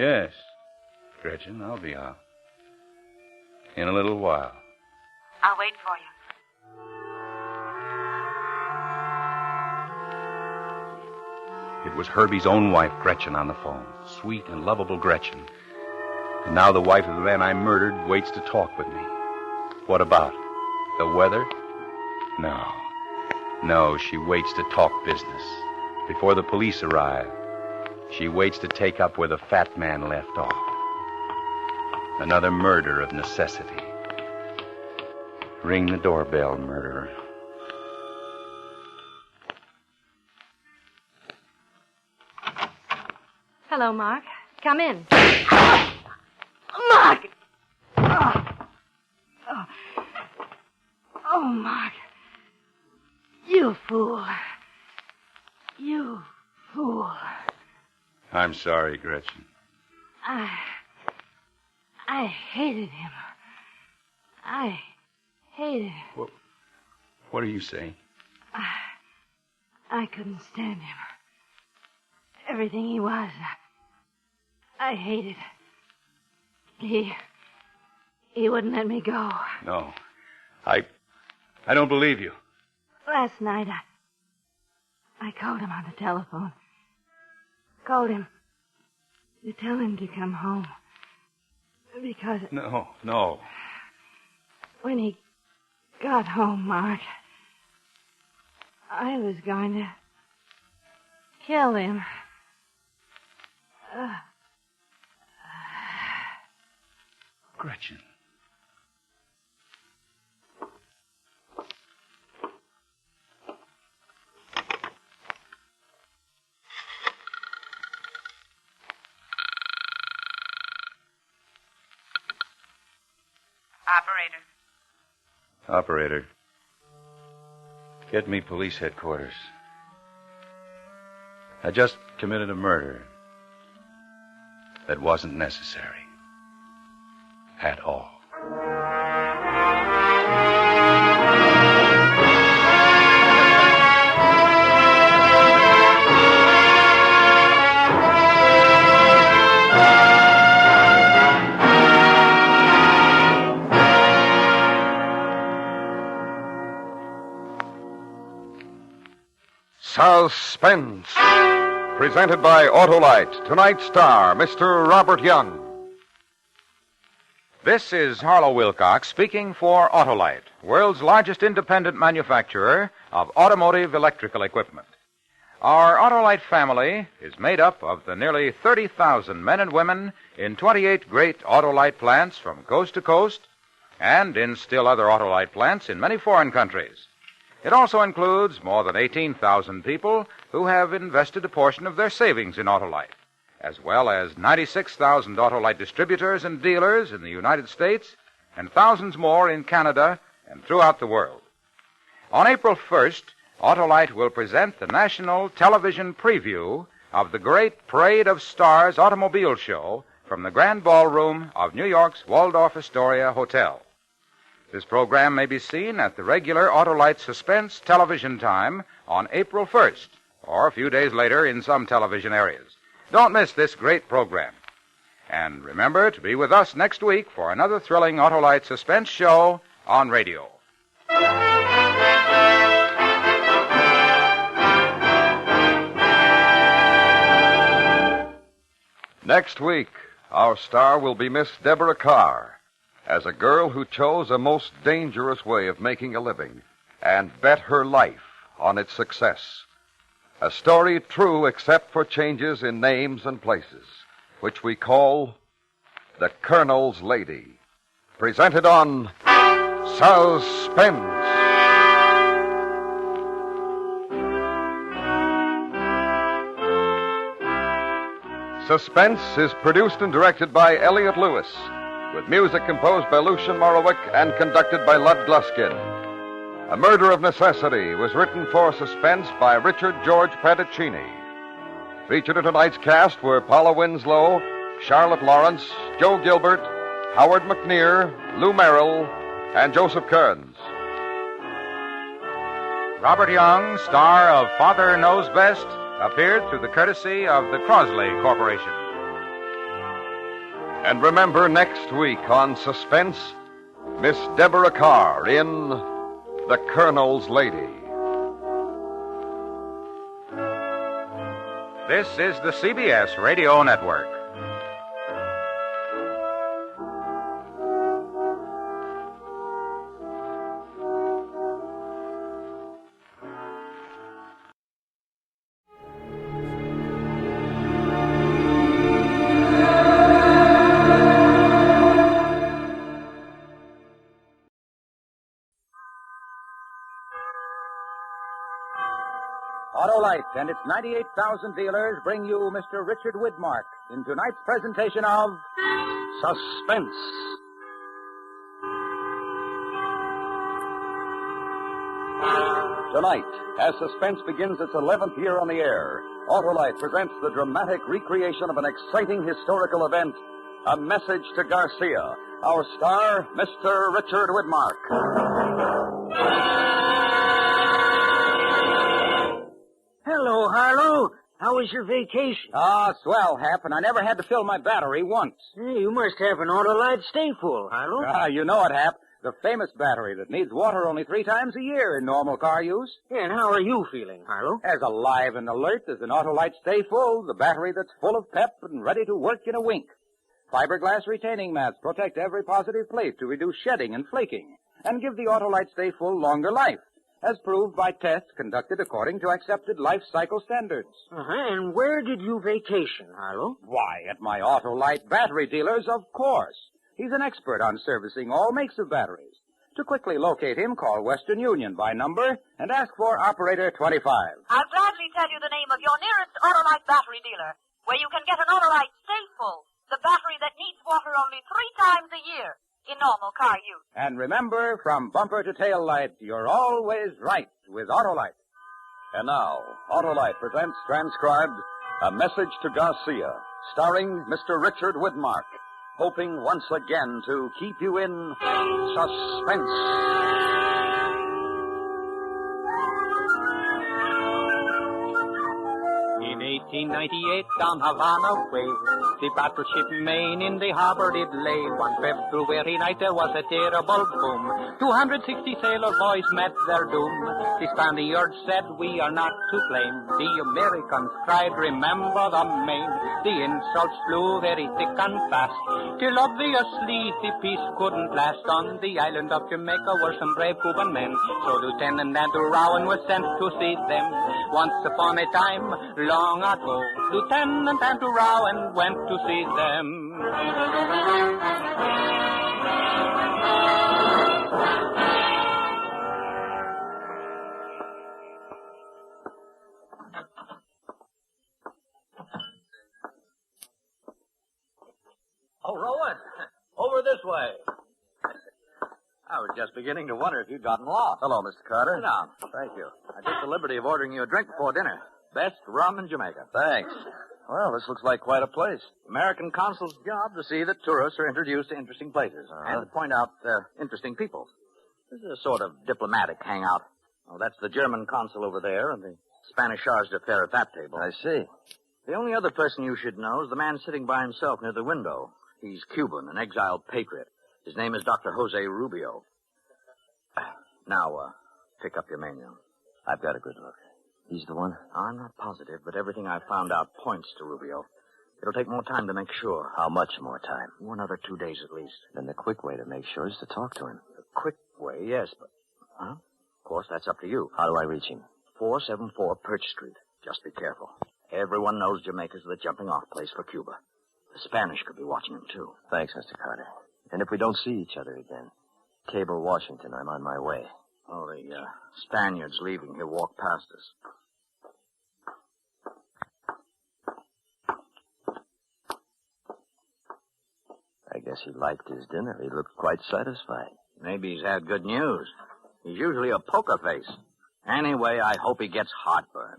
Yes. Gretchen, I'll be out. In a little while. I'll wait for you. It was Herbie's own wife, Gretchen, on the phone. Sweet and lovable Gretchen. And now the wife of the man I murdered waits to talk with me. What about? The weather? No. No, she waits to talk business. Before the police arrive, she waits to take up where the fat man left off. Another murder of necessity. Ring the doorbell, murderer. Hello, Mark. Come in. Mark! Oh, Mark. You fool. You fool. I'm sorry, Gretchen. I hated him. I hated him. What are you saying? I couldn't stand him. Everything he was, I hated. He wouldn't let me go. No. I don't believe you. Last night, I called him on the telephone. Called him to tell him to come home. Because... No. When he got home, Mark, I was going to kill him. Gretchen. Operator. Get me police headquarters. I just committed a murder that wasn't necessary. At all. Suspense. Presented by Autolite. Tonight's star, Mr. Robert Young. This is Harlow Wilcox speaking for Autolite, world's largest independent manufacturer of automotive electrical equipment. Our Autolite family is made up of the nearly 30,000 men and women in 28 great Autolite plants from coast to coast and in still other Autolite plants in many foreign countries. It also includes more than 18,000 people who have invested a portion of their savings in Autolite, as well as 96,000 Autolite distributors and dealers in the United States and thousands more in Canada and throughout the world. On April 1st, Autolite will present the national television preview of the great Parade of Stars automobile show from the Grand Ballroom of New York's Waldorf Astoria Hotel. This program may be seen at the regular Autolite Suspense television time on April 1st, or a few days later in some television areas. Don't miss this great program. And remember to be with us next week for another thrilling Autolite Suspense show on radio. Next week, our star will be Miss Deborah Carr, as a girl who chose a most dangerous way of making a living and bet her life on its success. A story true except for changes in names and places, which we call The Colonel's Lady. Presented on Suspense. Suspense is produced and directed by Elliott Lewis, with music composed by Lucian Morowick and conducted by Lud Gluskin. A Murder of Necessity was written for Suspense by Richard George Pedicini. Featured in tonight's cast were Paula Winslow, Charlotte Lawrence, Joe Gilbert, Howard McNear, Lou Merrill, and Joseph Kearns. Robert Young, star of Father Knows Best, appeared through the courtesy of the Crosley Corporation. And remember, next week on Suspense, Miss Deborah Carr in The Colonel's Lady. This is the CBS Radio Network. Autolite and its 98,000 dealers bring you Mr. Richard Widmark in tonight's presentation of Suspense. Tonight, as Suspense begins its 11th year on the air, Autolite presents the dramatic recreation of an exciting historical event, A Message to Garcia. Our star, Mr. Richard Widmark. Hello, Harlow. How was your vacation? Ah, swell, Hap, and I never had to fill my battery once. Hey, you must have an Autolite stay full, Harlow. Ah, you know it, Hap. The famous battery that needs water only 3 times a year in normal car use. Yeah, and how are you feeling, Harlow? As alive and alert as an Autolite Stay Full, the battery that's full of pep and ready to work in a wink. Fiberglass retaining mats protect every positive plate to reduce shedding and flaking and give the Autolite Stay Full longer life, as proved by tests conducted according to accepted life cycle standards. And where did you vacation, Harlow? Why, at my Autolite battery dealers, of course. He's an expert on servicing all makes of batteries. To quickly locate him, call Western Union by number and ask for Operator 25. I'll gladly tell you the name of your nearest Autolite battery dealer, where you can get an Autolite Stay Full, the battery that needs water only 3 times a year in normal car use. And remember, from bumper to tail light, you're always right with Autolite. And now, Autolite presents transcribed A Message to Garcia, starring Mr. Richard Widmark, hoping once again to keep you in suspense. In 1498 down Havana way. The battleship Maine in the harbor did lay. One February night there was a terrible boom. 260 sailor boys met their doom. The Spaniards said, we are not to blame. The Americans cried, remember the Maine. The insults flew very thick and fast, till obviously the peace couldn't last. On the island of Jamaica were some brave Cuban men, so Lieutenant Andrew Rowan was sent to see them. Once upon a time, long ago, Lieutenant Andrew Rowan went to see them. Oh, Rowan, over this way. I was just beginning to wonder if you'd gotten lost. Hello, Mr. Carter. Sit down. Thank you. I took the liberty of ordering you a drink before dinner. Best rum in Jamaica. Thanks. Well, this looks like quite a place. American consul's job to see that tourists are introduced to interesting places and to point out interesting people. This is a sort of diplomatic hangout. Oh, that's the German consul over there and the Spanish charge d'affaires at that table. I see. The only other person you should know is the man sitting by himself near the window. He's Cuban, an exiled patriot. His name is Dr. Jose Rubio. Now, pick up your menu. I've got a good look. He's the one? I'm not positive, but everything I've found out points to Rubio. It'll take more time to make sure. How much more time? Another 2 days at least. Then the quick way to make sure is to talk to him. The quick way, yes, but... Huh? Of course, that's up to you. How do I reach him? 474 Perch Street. Just be careful. Everyone knows Jamaica's the jumping-off place for Cuba. The Spanish could be watching him, too. Thanks, Mr. Carter. And if we don't see each other again, cable Washington. I'm on my way. Oh, the Spaniard's leaving. He'll walk past us. I guess he liked his dinner. He looked quite satisfied. Maybe he's had good news. He's usually a poker face. Anyway, I hope he gets heartburn.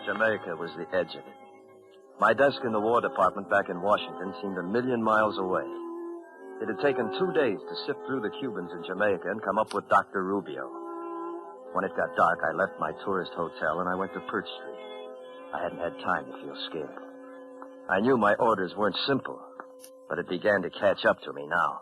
Jamaica was the edge of it. My desk in the War Department back in Washington seemed 1,000,000 miles away. It had taken 2 days to sift through the Cubans in Jamaica and come up with Dr. Rubio. When it got dark, I left my tourist hotel and I went to Perch Street. I hadn't had time to feel scared. I knew my orders weren't simple, but it began to catch up to me now.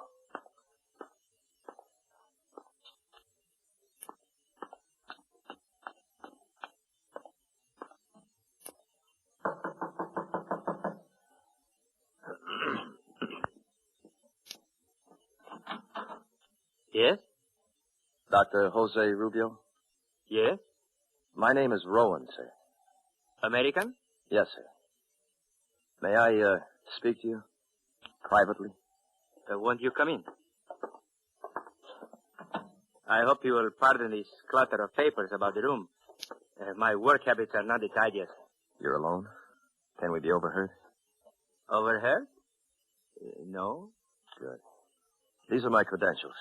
Yes? Dr. Jose Rubio? Yes? My name is Rowan, sir. American? Yes, sir. May I, speak to you? Privately? Won't you come in? I hope you will pardon this clutter of papers about the room. My work habits are not the tidiest. You're alone? Can we be overheard? Overheard? No. Good. These are my credentials.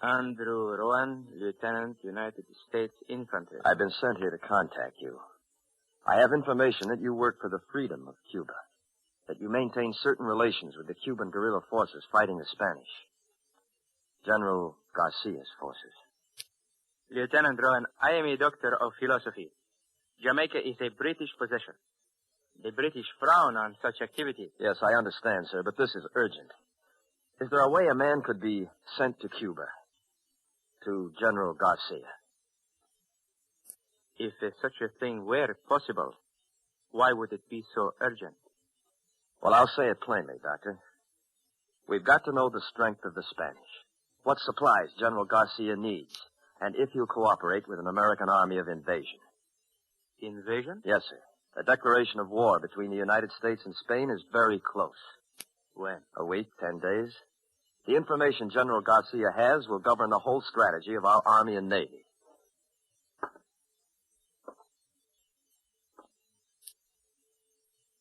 Andrew Rowan, Lieutenant, United States Infantry. I've been sent here to contact you. I have information that you work for the freedom of Cuba, that you maintain certain relations with the Cuban guerrilla forces fighting the Spanish. General Garcia's forces. Lieutenant Rowan, I am a doctor of philosophy. Jamaica is a British possession. The British frown on such activities. Yes, I understand, sir, but this is urgent. Is there a way a man could be sent to Cuba? To General Garcia? If such a thing were possible, why would it be so urgent? Well, I'll say it plainly, Doctor. We've got to know the strength of the Spanish, what supplies General Garcia needs, and if he'll cooperate with an American army of invasion. Invasion? Yes, sir. A declaration of war between the United States and Spain is very close. When? A week, 10 days. The information General Garcia has will govern the whole strategy of our Army and Navy.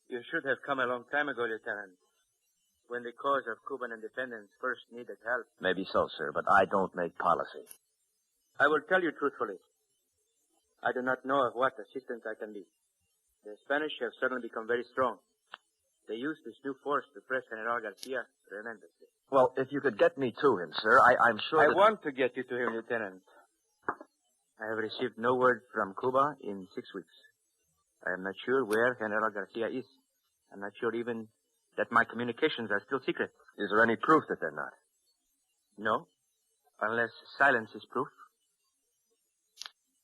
You should have come a long time ago, Lieutenant, when the cause of Cuban independence first needed help. Maybe so, sir, but I don't make policy. I will tell you truthfully. I do not know of what assistance I can be. The Spanish have suddenly become very strong. They used this new force to press General Garcia tremendously. Well, if you could get me to him, sir, I'm sure I that... want to get you to him, Lieutenant. I have received no word from Cuba in 6 weeks. I am not sure where General Garcia is. I'm not sure even that my communications are still secret. Is there any proof that they're not? No, unless silence is proof.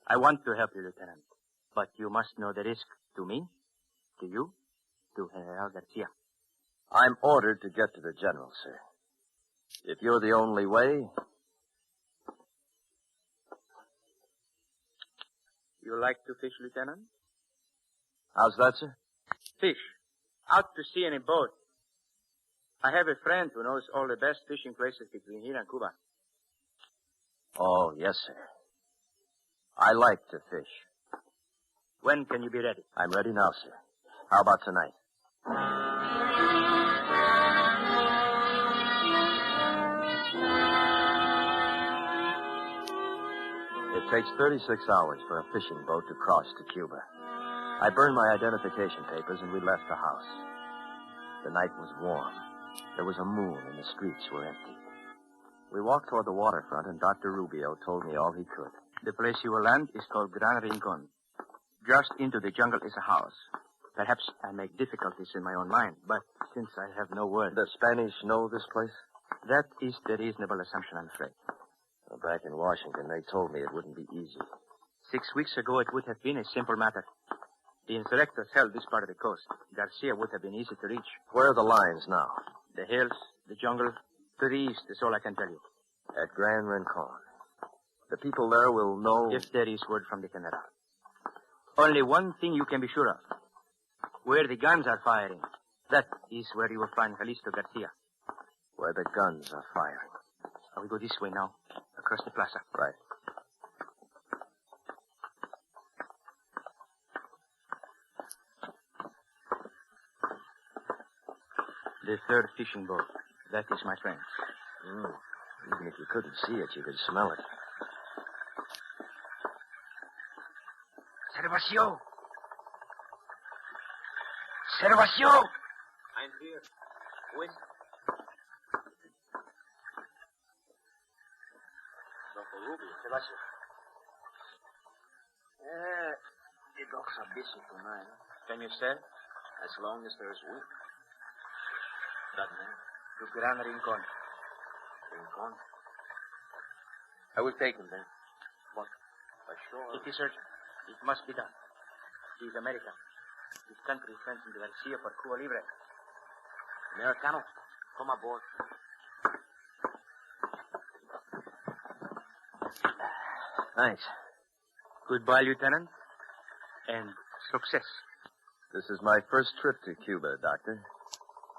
I want to help you, Lieutenant, but you must know the risk to me, to you, to General Garcia. I'm ordered to get to the general, sir. If you're the only way... You like to fish, Lieutenant? How's that, sir? Fish. Out to sea in a boat. I have a friend who knows all the best fishing places between here and Cuba. Oh, yes, sir. I like to fish. When can you be ready? I'm ready now, sir. How about tonight? It takes 36 hours for a fishing boat to cross to Cuba. I burned my identification papers and we left the house. The night was warm. There was a moon and the streets were empty. We walked toward the waterfront and Dr. Rubio told me all he could. The place you will land is called Gran Rincon. Just into the jungle is a house. Perhaps I make difficulties in my own mind, but since I have no word... The Spanish know this place? That is the reasonable assumption, I'm afraid. Well, back in Washington, they told me it wouldn't be easy. 6 weeks ago, it would have been a simple matter. The insurrectors held this part of the coast. Garcia would have been easy to reach. Where are the lines now? The hills, the jungle, to the east is all I can tell you. At Gran Rincon. The people there will know... If there is word from the General. Only one thing you can be sure of. Where the guns are firing, that is where you will find Jalisco Garcia. Where the guns are firing. We go this way now, across the plaza. Right. The third fishing boat. That is my friend. Even if you couldn't see it, you could smell it. Servacio! Servacio! I'm here. Wait. Dr. Rubio, Servacio. The dogs are busy tonight. Can you stay? As long as there is wind. Dragnet. To Gran Rincon. Rincon? I will take him then. But, sure. It is urgent. It must be done. He is American. His country sends him to Garcia for Cuba Libre. Americano, come aboard. Thanks. Goodbye, Lieutenant. And success. This is my first trip to Cuba, Doctor.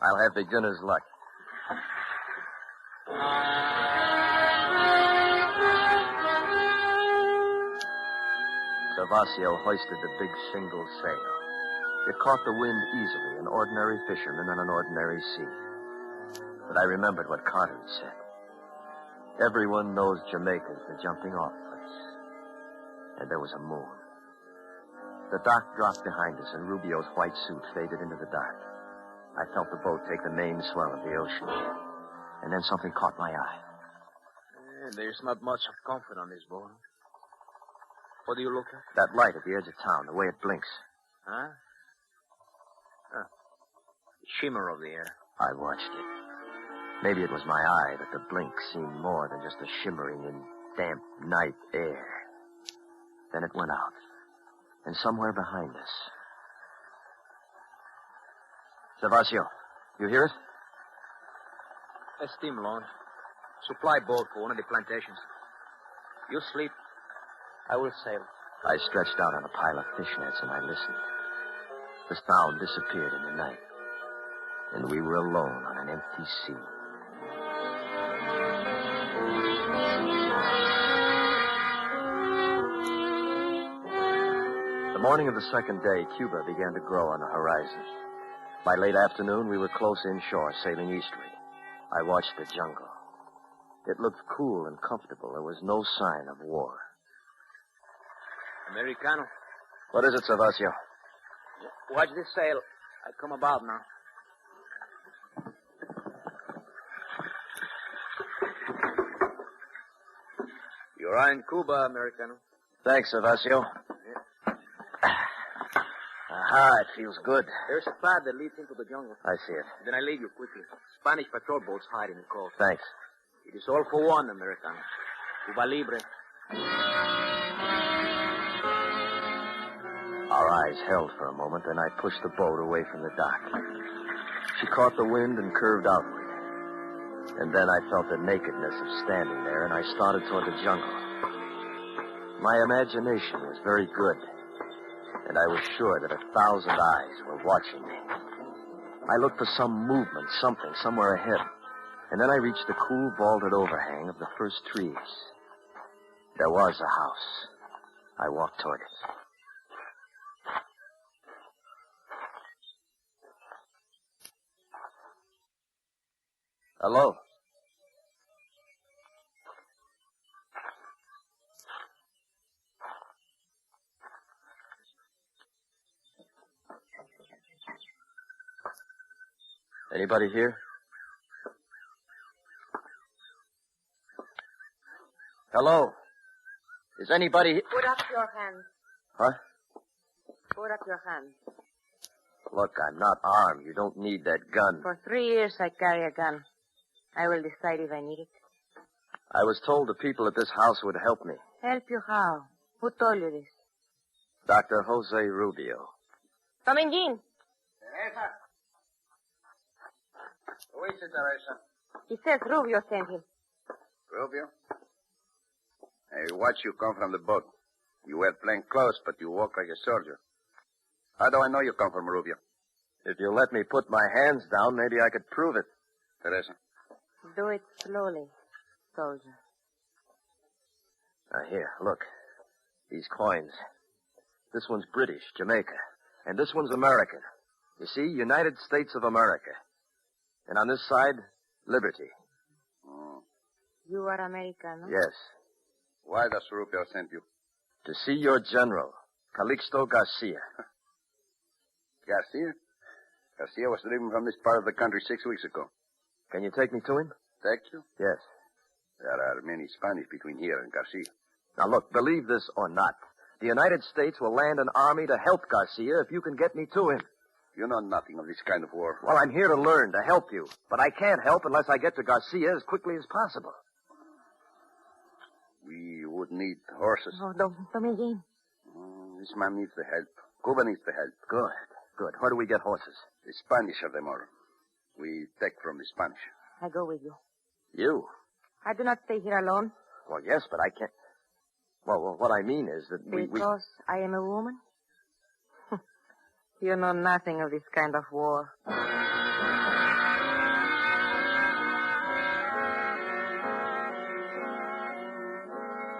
I'll have beginner's luck. Servacio hoisted the big shingle sail. It caught the wind easily, an ordinary fisherman on an ordinary sea. But I remembered what Carter had said. Everyone knows Jamaica's the jumping off place. And there was a moon. The dock dropped behind us, and Rubio's white suit faded into the dark. I felt the boat take the main swell of the ocean. And then something caught my eye. There's not much of comfort on this boat. What do you look at? That light at the edge of town, the way it blinks. Huh? The shimmer of the air. I watched it. Maybe it was my eye, but the blink seemed more than just a shimmering in damp night air. Then it went out. And somewhere behind us... Servacio, you hear it? A steam launch. Supply boat for one of the plantations. You sleep. I will sail. I stretched out on a pile of fish nets and I listened. The sound disappeared in the night. And we were alone on an empty sea. The morning of the second day, Cuba began to grow on the horizon. By late afternoon, we were close inshore, sailing eastward. I watched the jungle. It looked cool and comfortable. There was no sign of war. Americano. What is it, Servacio? Watch this sail. I come about now. You're in Cuba, Americano. Thanks, Evasio. Aha, it feels good. There's a path that leads into the jungle. I see it. Then I leave you quickly. Spanish patrol boats hide in the cove. Thanks. It is all for one, Americano. Cuba Libre. Our eyes held for a moment, then I pushed the boat away from the dock. She caught the wind and curved outward. And then I felt the nakedness of standing there, and I started toward the jungle. My imagination was very good, and I was sure that 1,000 eyes were watching me. I looked for some movement, something, somewhere ahead, and then I reached the cool, vaulted overhang of the first trees. There was a house. I walked toward it. Hello? Anybody here? Hello? Is anybody... Put up your hands. Huh? Put up your hands. Look, I'm not armed. You don't need that gun. For 3 years I carry a gun. I will decide if I need it. I was told the people at this house would help me. Help you how? Who told you this? Dr. Jose Rubio. Come in, Jean. Teresa. Who is it, Teresa? He says Rubio sent him. Rubio? I watched you come from the boat. You wear plain clothes, but you walk like a soldier. How do I know you come from Rubio? If you'll let me put my hands down, maybe I could prove it. Teresa. Do it slowly, soldier. Now, here, look. These coins. This one's British, Jamaica. And this one's American. You see, United States of America. And on this side, Liberty. Oh. You are American, no? Yes. Why does Rubio send you? To see your general, Calixto Garcia. Garcia? Garcia was driven from this part of the country 6 weeks ago. Can you take me to him? Take you? Yes. There are many Spanish between here and Garcia. Now, look, believe this or not, the United States will land an army to help Garcia if you can get me to him. You know nothing of this kind of war. Well, I'm here to learn, to help you. But I can't help unless I get to Garcia as quickly as possible. We would need horses. Oh, don't me, Jean. This man needs the help. Cuba needs the help. Good, good. Where do we get horses? The Spanish have them all. We take from the Spanish. I go with you. You? I do not stay here alone. Well, yes, but I can't. Well, what I mean is that Because I am a woman? You know nothing of this kind of war.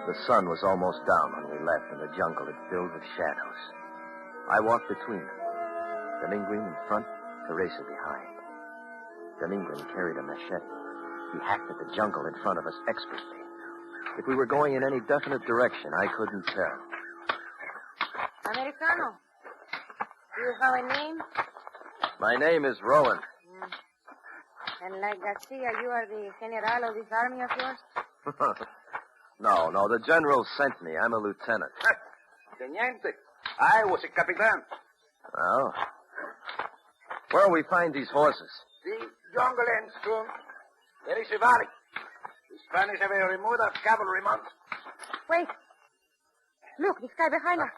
The sun was almost down when we left, and the jungle had filled with shadows. I walked between them. Dominguez in front, Teresa behind. Dominguez carried a machete. He hacked at the jungle in front of us expertly. If we were going in any definite direction, I couldn't tell. Americano, do you have a name? My name is Rowan. And like Garcia, you are the general of this army of yours? No, the general sent me. I'm a lieutenant. Teniente, I was a capitan. Oh. Where'll we find these horses? The jungle ends soon. There is a valley. The Spanish have a remote cavalry mount. Wait. Look, this guy behind us.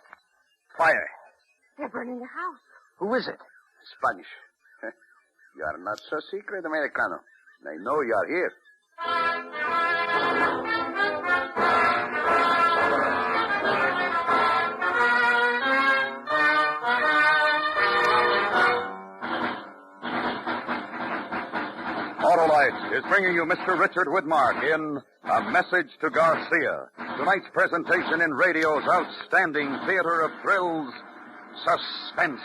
Fire. They're burning the house. Who is it? Spanish. You are not so secret, Americano. I know you are here. Autolite is bringing you Mr. Richard Widmark in A Message to Garcia. Tonight's presentation in radio's outstanding theater of thrills, Suspense.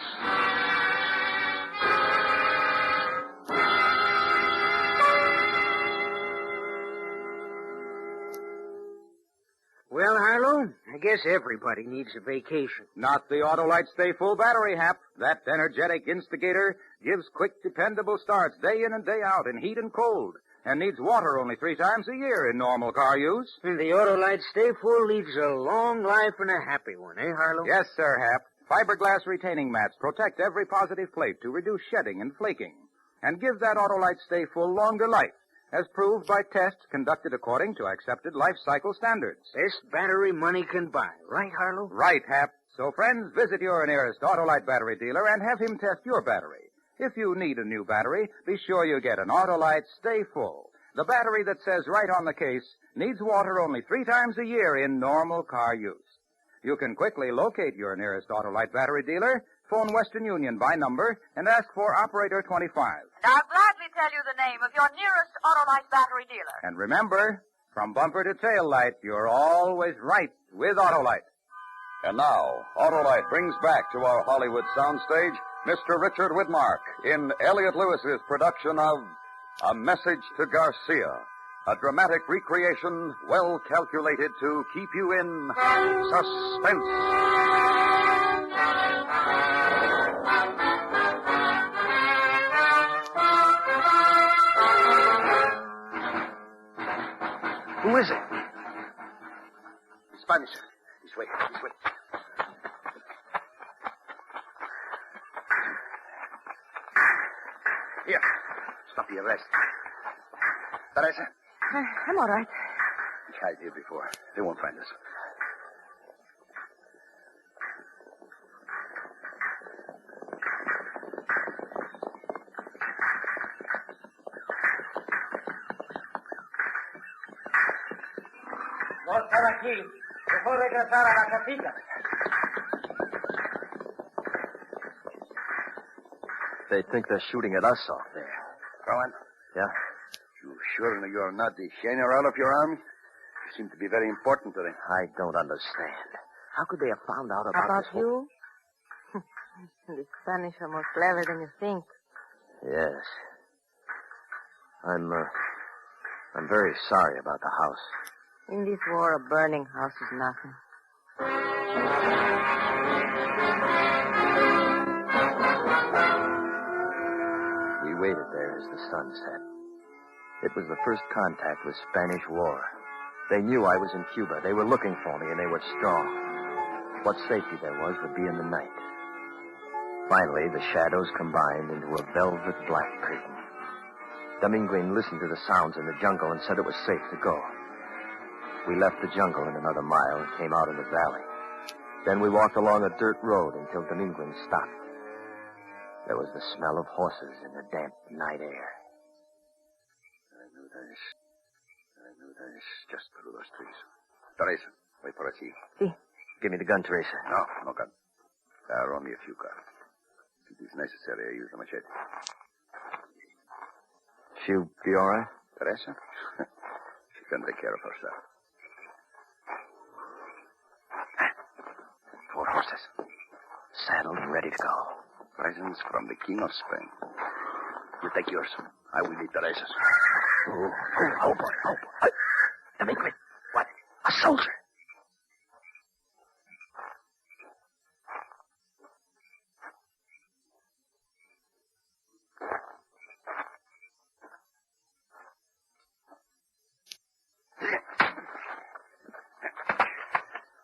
Well, Harlow, I guess everybody needs a vacation. Not the Autolite Stay Full Battery, Hap. That energetic instigator gives quick, dependable starts day in and day out in heat and cold. and needs water only 3 times a year in normal car use. And the Autolite Stay Full leads a long life and a happy one, eh, Harlow? Yes, sir, Hap. Fiberglass retaining mats protect every positive plate to reduce shedding and flaking and give that Autolite Stay Full longer life, as proved by tests conducted according to accepted life cycle standards. Best battery money can buy, right, Harlow? Right, Hap. So, friends, visit your nearest Autolite battery dealer and have him test your battery. If you need a new battery, be sure you get an Autolite Stay Full. The battery that says right on the case, needs water only 3 times a year in normal car use. You can quickly locate your nearest Autolite battery dealer, phone Western Union by number, and ask for Operator 25. And I'll gladly tell you the name of your nearest Autolite battery dealer. And remember, from bumper to tail light, you're always right with Autolite. And now, Autolite brings back to our Hollywood soundstage Mr. Richard Widmark in Elliot Lewis's production of A Message to Garcia, a dramatic recreation well calculated to keep you in suspense. Who is it? Spanish. This way. Here. Stop the arrest. Teresa? I'm all right. We hide here before. They won't find us. No estar aquí. Mejor regresar a la casita. They think they're shooting at us off there. Rowan? Yeah? You sure you're not the general of your army? You seem to be very important to them. I don't understand. How could they have found out about About this whole... you? The Spanish are more clever than you think. Yes. I'm very sorry about the house. In this war, a burning house is nothing. We waited there as the sun set. It was the first contact with Spanish war. They knew I was in Cuba. They were looking for me, and they were strong. What safety there was would be in the night. Finally, the shadows combined into a velvet black curtain. Dominguez listened to the sounds in the jungle and said it was safe to go. We left the jungle in another mile and came out in the valley. Then we walked along a dirt road until Dominguez stopped. There was the smell of horses in the damp night air. I knew this just through those trees. Teresa, wait for us here. Sí. Give me the gun, Teresa. No gun. There are only a few cards. If it is necessary, I use the machete. She'll be all right? Teresa? She can take care of herself. 4 horses. Saddled and ready to go. Presents from the King of Spain. You take yours. I will lead Teresa's. Oh, boy. Dominguez. What? A soldier.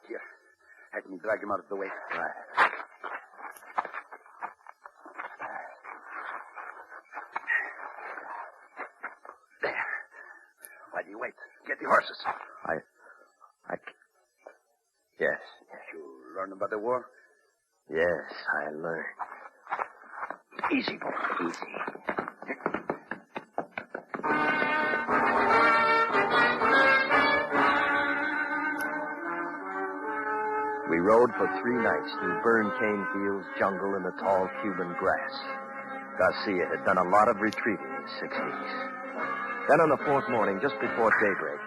Here. Have me drag him out of the way. Right. Why do you wait? Get the horses. Yes. You learn about the war? Yes, I learned. Easy, boy. Easy. We rode for 3 nights through burned cane fields, jungle, and the tall Cuban grass. Garcia had done a lot of retreating in 6 weeks. Then on the 4th morning, just before daybreak,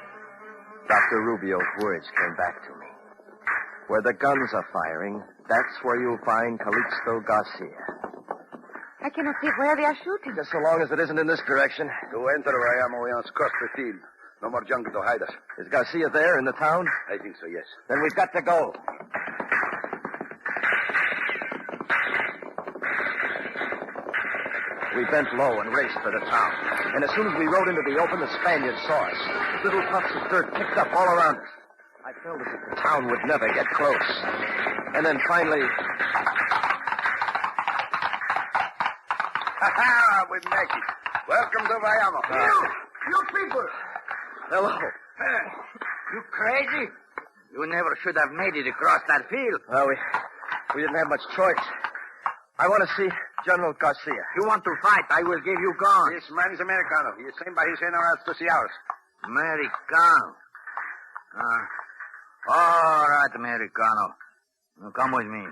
Dr. Rubio's words came back to me. Where the guns are firing, that's where you'll find Calixto Garcia. I cannot see where they are shooting. Just so long as it isn't in this direction. To enter where I am, we must cross the field. No more jungle to hide us. Is Garcia there in the town? I think so, yes. Then we've got to go. We bent low and raced for the town. And as soon as we rode into the open, the Spaniards saw us. Little puffs of dirt picked up all around us. I felt as if the town would never get close. And then finally... Ha-ha! We make it. Welcome to Miami. You people. Hello. You crazy? You never should have made it across that field. Well, we didn't have much choice. I want to see General Garcia. You want to fight, I will give you guns. This man is Americano. He is sent by his generals to see ours. Americano. All right, Americano. Now come with me.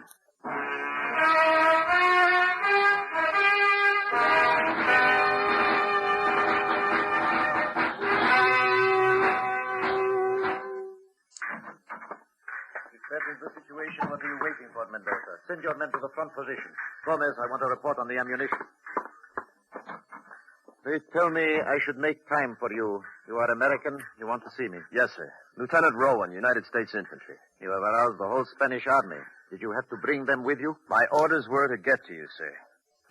That is the situation. What are you waiting for, Mendoza? Send your men to the front position. Gomez, I want a report on the ammunition. They tell me I should make time for you. You are American? You want to see me? Yes, sir. Lieutenant Rowan, United States Infantry. You have aroused the whole Spanish army. Did you have to bring them with you? My orders were to get to you, sir.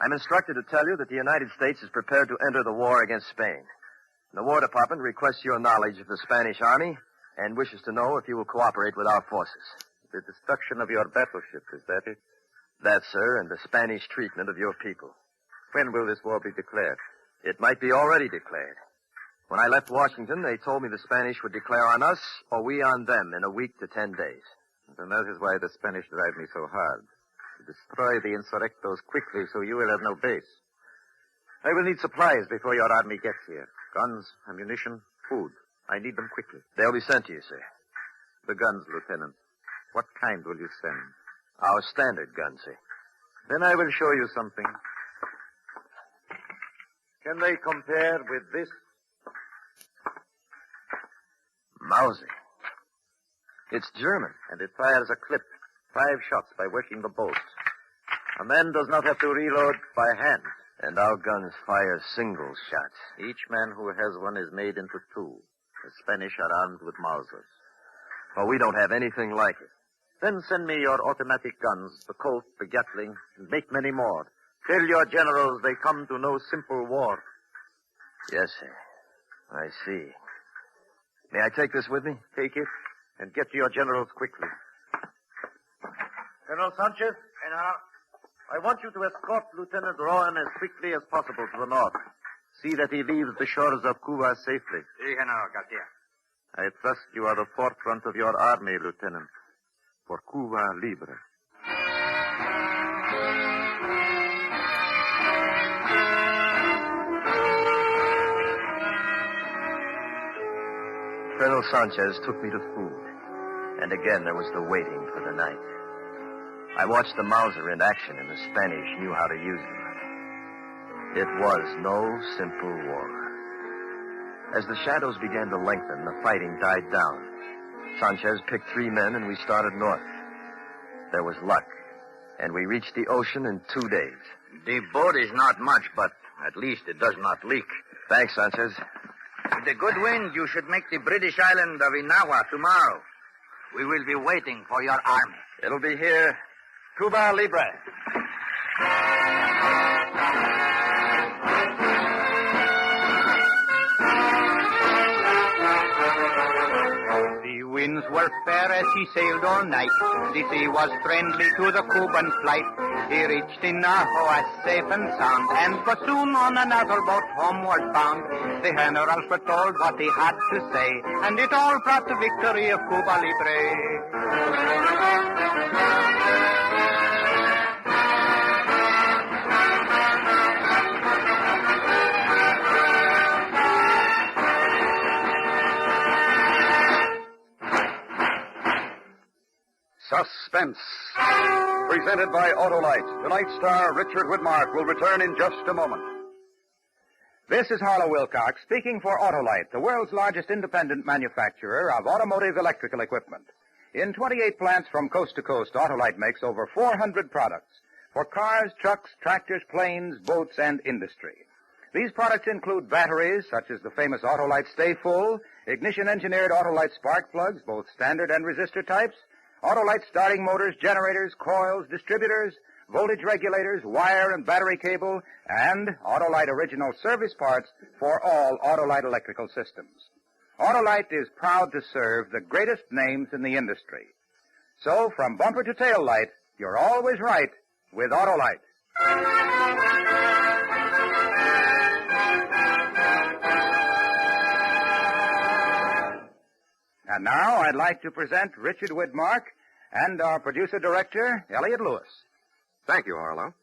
I'm instructed to tell you that the United States is prepared to enter the war against Spain. The War Department requests your knowledge of the Spanish army and wishes to know if you will cooperate with our forces. The destruction of your battleship, is that it? That, sir, and the Spanish treatment of your people. When will this war be declared? It might be already declared. When I left Washington, they told me the Spanish would declare on us or we on them in a week to 10 days. And that is why the Spanish drive me so hard. To destroy the insurrectos quickly so you will have no base. I will need supplies before your army gets here. Guns, ammunition, food. I need them quickly. They'll be sent to you, sir. The guns, Lieutenant. What kind will you send? Our standard guns, sir. Then I will show you something. Can they compare with this? Mauser. It's German, and it fires a clip. 5 shots by working the bolt. A man does not have to reload by hand. And our guns fire single shots. Each man who has one is made into 2. The Spanish are armed with Mausers. Well, we don't have anything like it. Then send me your automatic guns, the Colt, the Gatling, and make many more. Tell your generals they come to no simple war. Yes, sir. I see. May I take this with me? Take it, and get to your generals quickly. Colonel Sanchez? General? I want you to escort Lieutenant Rowan as quickly as possible to the north. See that he leaves the shores of Cuba safely. Si, General Garcia. I trust you are the forefront of your army, Lieutenant. For Cuba Libre. Colonel Sanchez took me to food. And again there was the waiting for the night. I watched the Mauser in action, and the Spanish knew how to use them. It was no simple war. As the shadows began to lengthen, the fighting died down. Sanchez picked 3 men, and we started north. There was luck, and we reached the ocean in 2 days. The boat is not much, but at least it does not leak. Thanks, Sanchez. With the good wind, you should make the British island of Inagua tomorrow. We will be waiting for your army. It'll be here. Cuba Libre. The winds were fair as he sailed all night. The sea was friendly to the Cuban flight. He reached Inagua safe and sound, and was soon on another boat homeward bound. The generals were told what he had to say, and it all brought the victory of Cuba Libre. Suspense. Presented by Autolite. Tonight's star, Richard Widmark, will return in just a moment. This is Harlow Wilcox speaking for Autolite, the world's largest independent manufacturer of automotive electrical equipment. In 28 plants from coast to coast, Autolite makes over 400 products for cars, trucks, tractors, planes, boats, and industry. These products include batteries, such as the famous Autolite Stay Full, ignition-engineered Autolite spark plugs, both standard and resistor types, Autolite starting motors, generators, coils, distributors, voltage regulators, wire and battery cable, and Autolite original service parts for all Autolite electrical systems. Autolite is proud to serve the greatest names in the industry. So, from bumper to tail light, you're always right with Autolite. And now I'd like to present Richard Widmark and our producer-director, Elliot Lewis. Thank you, Harlow.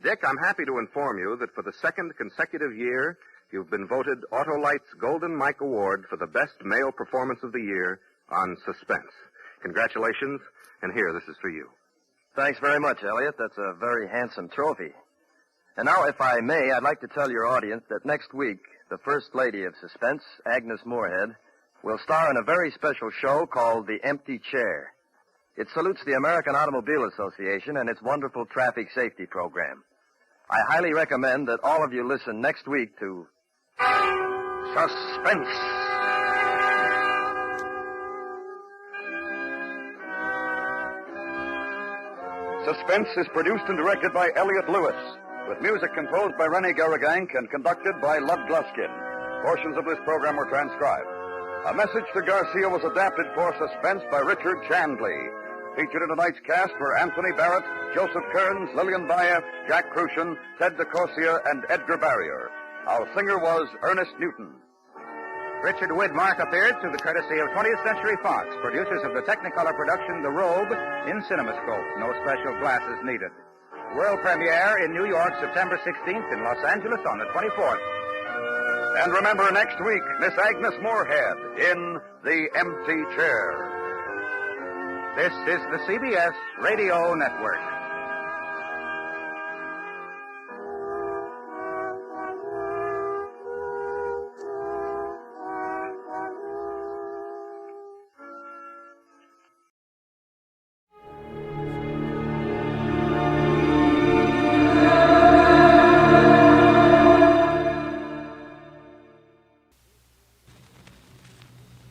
Dick, I'm happy to inform you that for the second consecutive year, you've been voted Autolite's Golden Mike Award for the best male performance of the year on Suspense. Congratulations, and here, this is for you. Thanks very much, Elliot. That's a very handsome trophy. And now, if I may, I'd like to tell your audience that next week, the First Lady of Suspense, Agnes Moorehead, will star in a very special show called The Empty Chair. It salutes the American Automobile Association and its wonderful traffic safety program. I highly recommend that all of you listen next week to Suspense. Suspense is produced and directed by Elliot Lewis, with music composed by Rennie Garrigank and conducted by Lud Gluskin. Portions of this program were transcribed. A Message to Garcia was adapted for Suspense by Richard Chandley. Featured in tonight's cast were Anthony Barrett, Joseph Kearns, Lillian Baeff, Jack Crucian, Ted DeCosia, and Edgar Barrier. Our singer was Ernest Newton. Richard Widmark appeared through the courtesy of 20th Century Fox, producers of the Technicolor production The Robe in CinemaScope. No special glasses needed. World premiere in New York, September 16th, in Los Angeles on the 24th. And remember, next week, Miss Agnes Moorehead in The Empty Chair. This is the CBS Radio Network.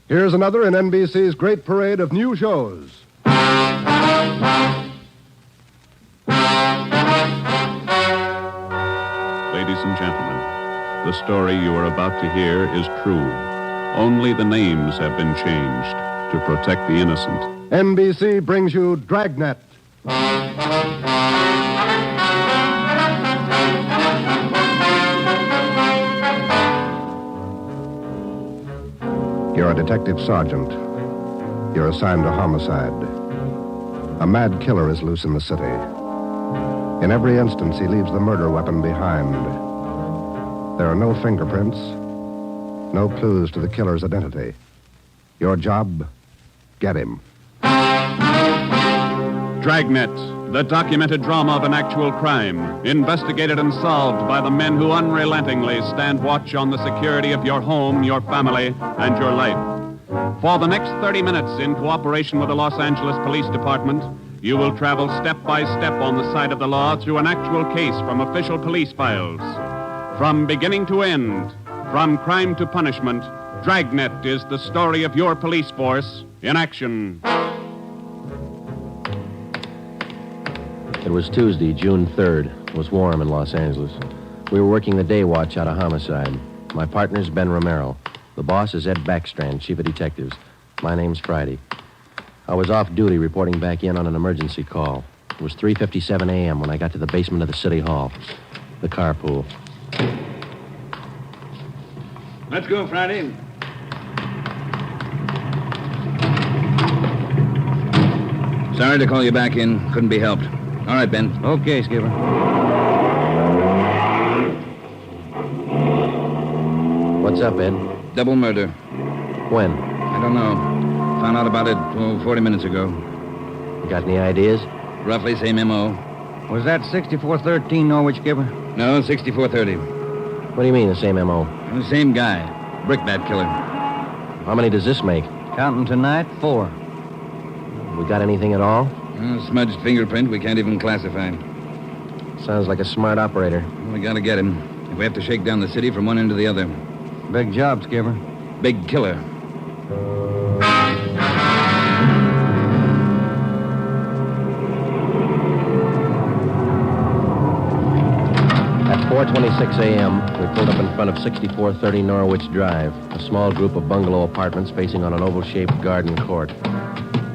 Here's another in NBC's great parade of new shows. Ladies and gentlemen, the story you are about to hear is true. Only the names have been changed to protect the innocent. NBC brings you Dragnet. You're a detective sergeant. You're assigned to homicide. A mad killer is loose in the city. In every instance, he leaves the murder weapon behind. There are no fingerprints, no clues to the killer's identity. Your job, get him. Dragnet, the documented drama of an actual crime, investigated and solved by the men who unrelentingly stand watch on the security of your home, your family, and your life. For the next 30 minutes, in cooperation with the Los Angeles Police Department, you will travel step by step on the side of the law through an actual case from official police files. From beginning to end, from crime to punishment, Dragnet is the story of your police force in action. It was Tuesday, June 3rd. It was warm in Los Angeles. We were working the day watch out of homicide. My partner's Ben Romero. The boss is Ed Backstrand, chief of detectives. My name's Friday. I was off duty reporting back in on an emergency call. It was 3:57 a.m. when I got to the basement of the city hall. The carpool. Let's go, Friday. Sorry to call you back in. Couldn't be helped. All right, Ben. Okay, Skipper. What's up, Ed? Double murder. When? I don't know. Found out about it 40 minutes ago. You got any ideas? Roughly same M.O. Was that 6413 Norwich, Skipper? No, 6430. What do you mean, the same M.O.? The same guy. Brickbat killer. How many does this make? Counting tonight, 4. We got anything at all? Smudged fingerprint we can't even classify. Sounds like a smart operator. We gotta get him. If we have to shake down the city from one end to the other. Big job, Skipper. Big killer. 4:26 a.m., we pulled up in front of 6430 Norwich Drive, a small group of bungalow apartments facing on an oval-shaped garden court.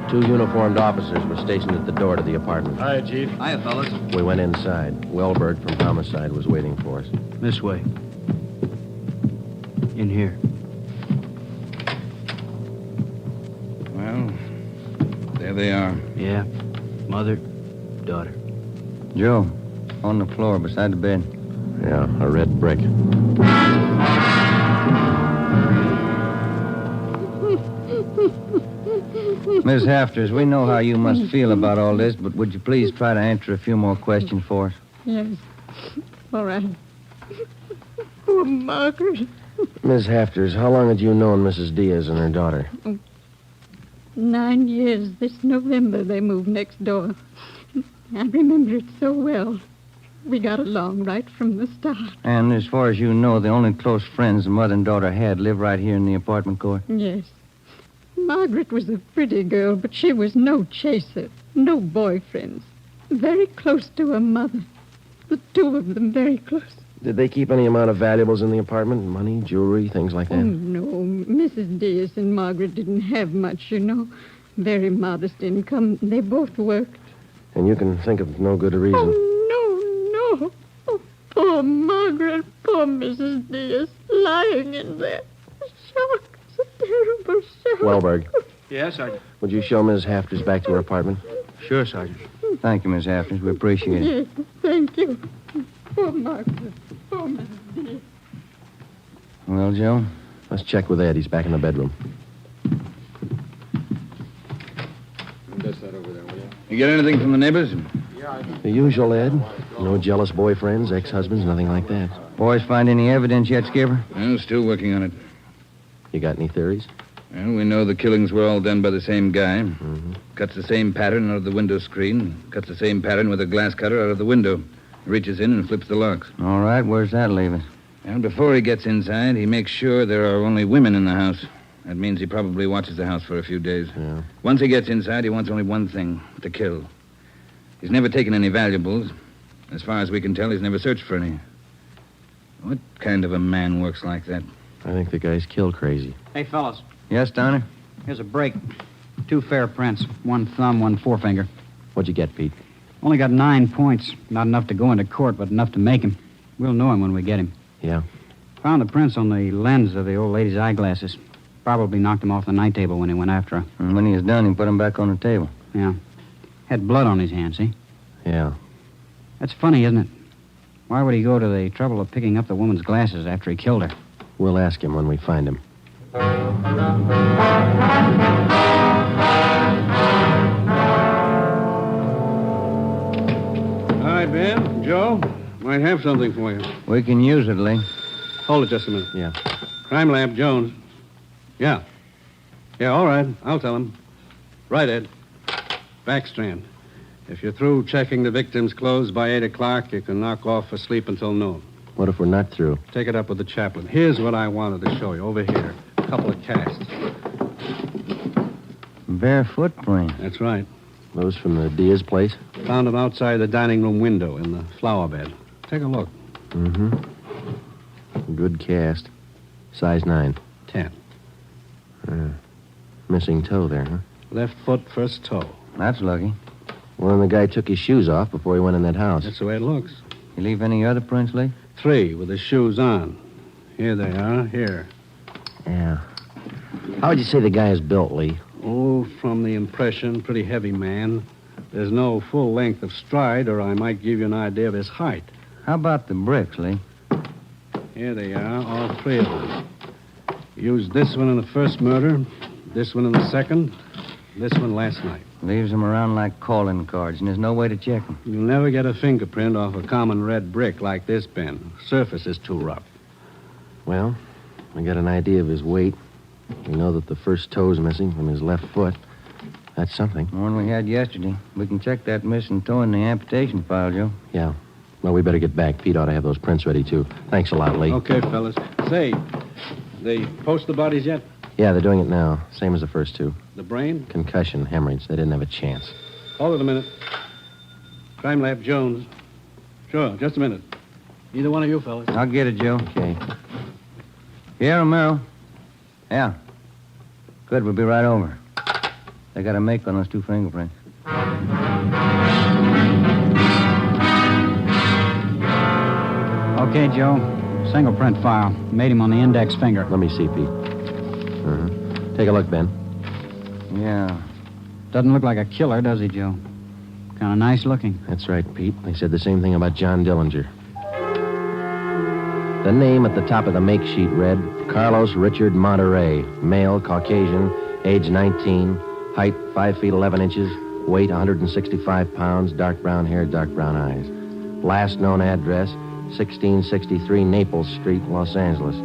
2 uniformed officers were stationed at the door to the apartment. Hi, Chief. Hiya, fellas. We went inside. Wellberg from Homicide was waiting for us. This way. In here. Well, there they are. Yeah. Mother, daughter. Joe, on the floor beside the bed. Yeah, a red brick. Miss Hafters, we know how you must feel about all this, but would you please try to answer a few more questions for us? Yes. All right. Poor Margaret. Miss Hafters, how long had you known Mrs. Diaz and her daughter? 9 years. This November they moved next door. I remember it so well. We got along right from the start. And as far as you know, the only close friends the mother and daughter had live right here in the apartment court? Yes. Margaret was a pretty girl, but she was no chaser, no boyfriends. Very close to her mother. The 2 of them very close. Did they keep any amount of valuables in the apartment? Money, jewelry, things like that? Oh, no. Mrs. Diaz and Margaret didn't have much, you know. Very modest income. They both worked. And you can think of no good reason. Oh, no. Oh, poor Margaret, poor Mrs. Diaz, lying in there. Shock. It's a terrible shock. Wellberg. Yes, Sergeant. Would you show Ms. Hafters back to her apartment? Sure, Sergeant. Thank you, Miss Hafters. We appreciate it. Yes, thank you. Poor Margaret. Poor Mrs. Diaz. Well, Joe? Let's check with Ed. He's back in the bedroom. Dust that over there, will you? You get anything from the neighbors? The usual, Ed. No jealous boyfriends, ex-husbands, nothing like that. Boys find any evidence yet, Skipper? Well, still working on it. You got any theories? Well, we know the killings were all done by the same guy. Mm-hmm. Cuts the same pattern out of the window screen. Cuts the same pattern with a glass cutter out of the window. Reaches in and flips the locks. All right, where's that leave us? And before he gets inside, he makes sure there are only women in the house. That means he probably watches the house for a few days. Yeah. Once he gets inside, he wants only one thing, to kill. He's never taken any valuables. As far as we can tell, he's never searched for any. What kind of a man works like that? I think the guy's kill crazy. Hey, fellas. Yes, Donner? Here's a break. 2 fair prints. 1 thumb, 1 forefinger. What'd you get, Pete? Only got 9 points. Not enough to go into court, but enough to make him. We'll know him when we get him. Yeah. Found the prints on the lens of the old lady's eyeglasses. Probably knocked him off the night table when he went after her. And when he was done, he put him back on the table. Yeah. Had blood on his hands, see? Yeah. That's funny, isn't it? Why would he go to the trouble of picking up the woman's glasses after he killed her? We'll ask him when we find him. All right, Ben. Joe, might have something for you. We can use it, Lee. Hold it just a minute. Yeah. Crime Lab, Jones. Yeah. Yeah, all right. I'll tell him. Right, Ed. Backstrand. If you're through checking the victim's clothes by 8 o'clock, you can knock off for sleep until noon. What if we're not through? Take it up with the chaplain. Here's what I wanted to show you. Over here. A couple of casts. Bare footprint. That's right. Those from the Diaz place? Found them outside the dining room window in the flower bed. Take a look. Mm-hmm. Good cast. Size 9. 10. Missing toe there, huh? Left foot, first toe. That's lucky. Well, then the guy took his shoes off before he went in that house. That's the way it looks. You leave any other prints, Lee? 3 with his shoes on. Here they are. Here. Yeah. How would you say the guy is built, Lee? Oh, from the impression, pretty heavy man. There's no full length of stride, or I might give you an idea of his height. How about the bricks, Lee? Here they are, all 3 of them. Used this one in the first murder, this one in the second, this one last night. Leaves them around like calling cards, and there's no way to check them. You'll never get a fingerprint off a common red brick like this, Ben. Surface is too rough. Well, we got an idea of his weight. We know that the first toe's missing from his left foot. That's something. The one we had yesterday. We can check that missing toe in the amputation file, Joe. Yeah. Well, we better get back. Pete ought to have those prints ready, too. Thanks a lot, Lee. Okay, fellas. Say, they post the bodies yet? Yeah, they're doing it now. Same as the first 2. The brain? Concussion, hemorrhage. They didn't have a chance. Hold it a minute. Crime Lab, Jones. Sure, just a minute. Either one of you fellas. I'll get it, Joe. Okay. Yeah, Romero. Yeah. Good, we'll be right over. They got a make on those 2 fingerprints. Okay, Joe. Single print file. Made him on the index finger. Let me see, Pete. Take a look, Ben. Yeah. Doesn't look like a killer, does he, Joe? Kind of nice looking. That's right, Pete. They said the same thing about John Dillinger. The name at the top of the make sheet read Carlos Richard Monterey, male, Caucasian, age 19, height 5 feet 11 inches, weight 165 pounds, dark brown hair, dark brown eyes. Last known address, 1663 Naples Street, Los Angeles.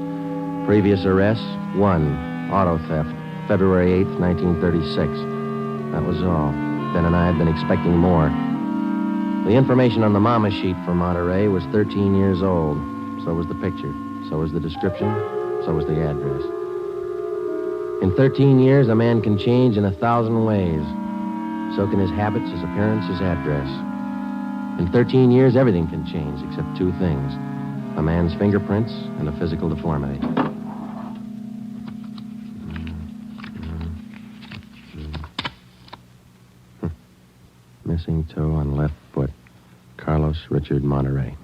Previous arrests, 1, auto theft, February 8th, 1936. That was all. Ben and I had been expecting more. The information on the mama sheet for Monterey was 13 years old. So was the picture. So was the description. So was the address. In 13 years, a man can change in 1,000 ways. So can his habits, his appearance, his address. In 13 years, everything can change except 2 things. A man's fingerprints and a physical deformity. Missing toe on left foot. Carlos Richard Monterey.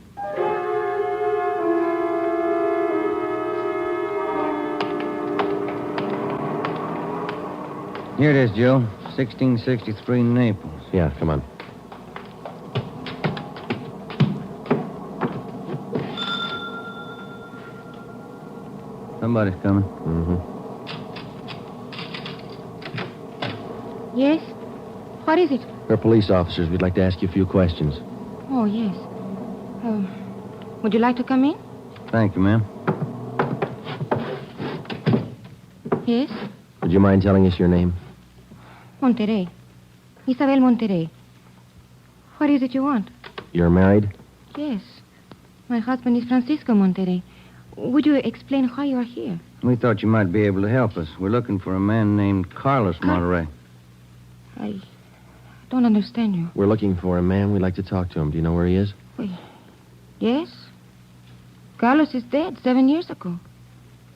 Here it is, Joe. 1663 Naples. Yeah, come on. Somebody's coming. Yes? What is it? We're police officers. We'd like to ask you a few questions. Oh, yes. Would you like to come in? Thank you, ma'am. Yes? Would you mind telling us your name? Monterey. Isabel Monterey. What is it you want? You're married? Yes. My husband is Francisco Monterey. Would you explain why you are here? We thought you might be able to help us. We're looking for a man named Carlos Monterey. I don't understand you. We're looking for a man. We'd like to talk to him. Do you know where he is? Yes. Carlos is dead 7 years ago.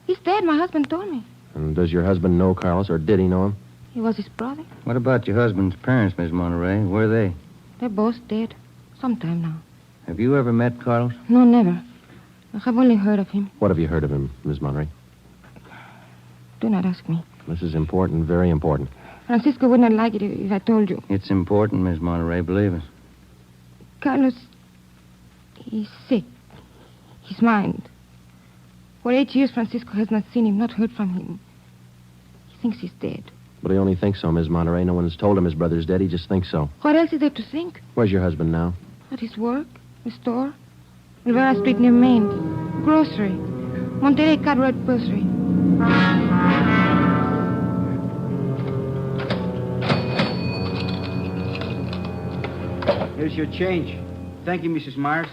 He's dead, my husband told me. And does your husband know Carlos, or did he know him? He was his brother. What about your husband's parents, Miss Monterey? Where are they? They're both dead. Sometime now. Have you ever met Carlos? No, never. I have only heard of him. What have you heard of him, Miss Monterey? Do not ask me. This is important, very important. Francisco would not like it if I told you. It's important, Miss Monterey, believe us. Carlos, he's sick. His mind. For 8 years, Francisco has not seen him, not heard from him. He thinks he's dead. But he only thinks so, Miss Monterey. No one's told him his brother's dead. He just thinks so. What else is there to think? Where's your husband now? At his work, the store, Rivera Street near Main, grocery, Monterey Cartwright grocery. Here's your change. Thank you, Mrs. Myers.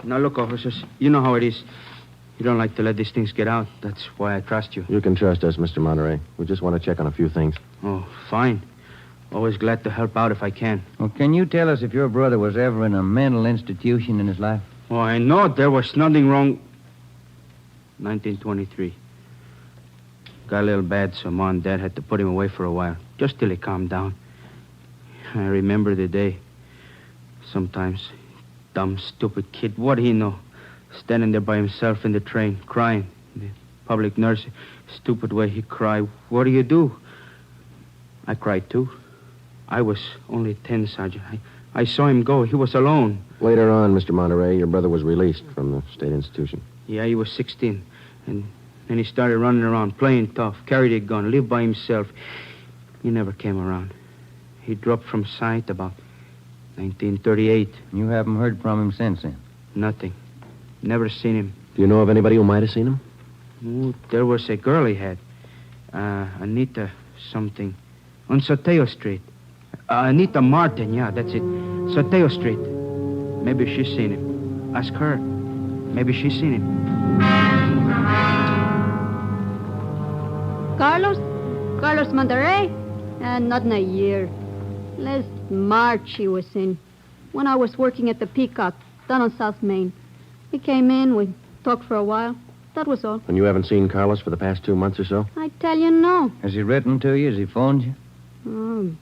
Now, look, officers, you know how it is. You don't like to let these things get out. That's why I trust you. You can trust us, Mr. Monterey. We just want to check on a few things. Oh, fine. Always glad to help out if I can. Well, can you tell us if your brother was ever in a mental institution in his life? Oh, I know there was nothing wrong. 1923. Got a little bad, so Mom and Dad had to put him away for a while, just till he calmed down. I remember the day. Sometimes, dumb, stupid kid, what do he know? Standing there by himself in the train, crying. The public nurse, stupid way he cried. What do you do? I cried, too. I was only 10, Sergeant. I saw him go. He was alone. Later on, Mr. Monterey, your brother was released from the state institution. Yeah, he was 16. And then he started running around, playing tough, carried a gun, lived by himself. He never came around. He dropped from sight about 1938. You haven't heard from him since then? Nothing. Never seen him. Do you know of anybody who might have seen him? Oh, there was a girl he had. Anita something. On Soteo Street. Anita Martin, yeah, that's it. Soteo Street. Maybe she's seen him. Ask her. Maybe she's seen him. Carlos Monterey? Not in a year. Last March he was in. When I was working at the Peacock. down on South Main. He came in, we talked for a while. That was all. And you haven't seen Carlos for the past 2 months or so? I tell you, no. Has he written to you? Has he phoned you?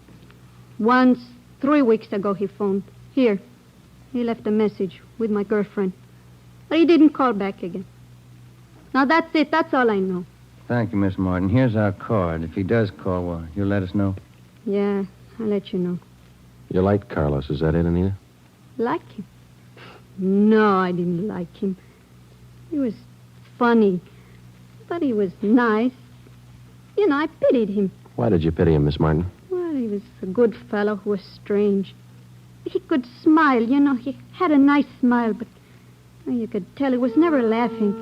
Once, 3 weeks ago, he phoned. Here. He left a message with my girlfriend. But he didn't call back again. Now, that's it. That's all I know. Thank you, Miss Martin. Here's our card. If he does call, well, you'll let us know. Yeah, I'll let you know. You like Carlos, is that it, Anita? Like him? No, I didn't like him. He was funny. But he was nice. You know, I pitied him. Why did you pity him, Miss Martin? Well, he was a good fellow who was strange. He could smile, you know. He had a nice smile, but you could tell he was never laughing.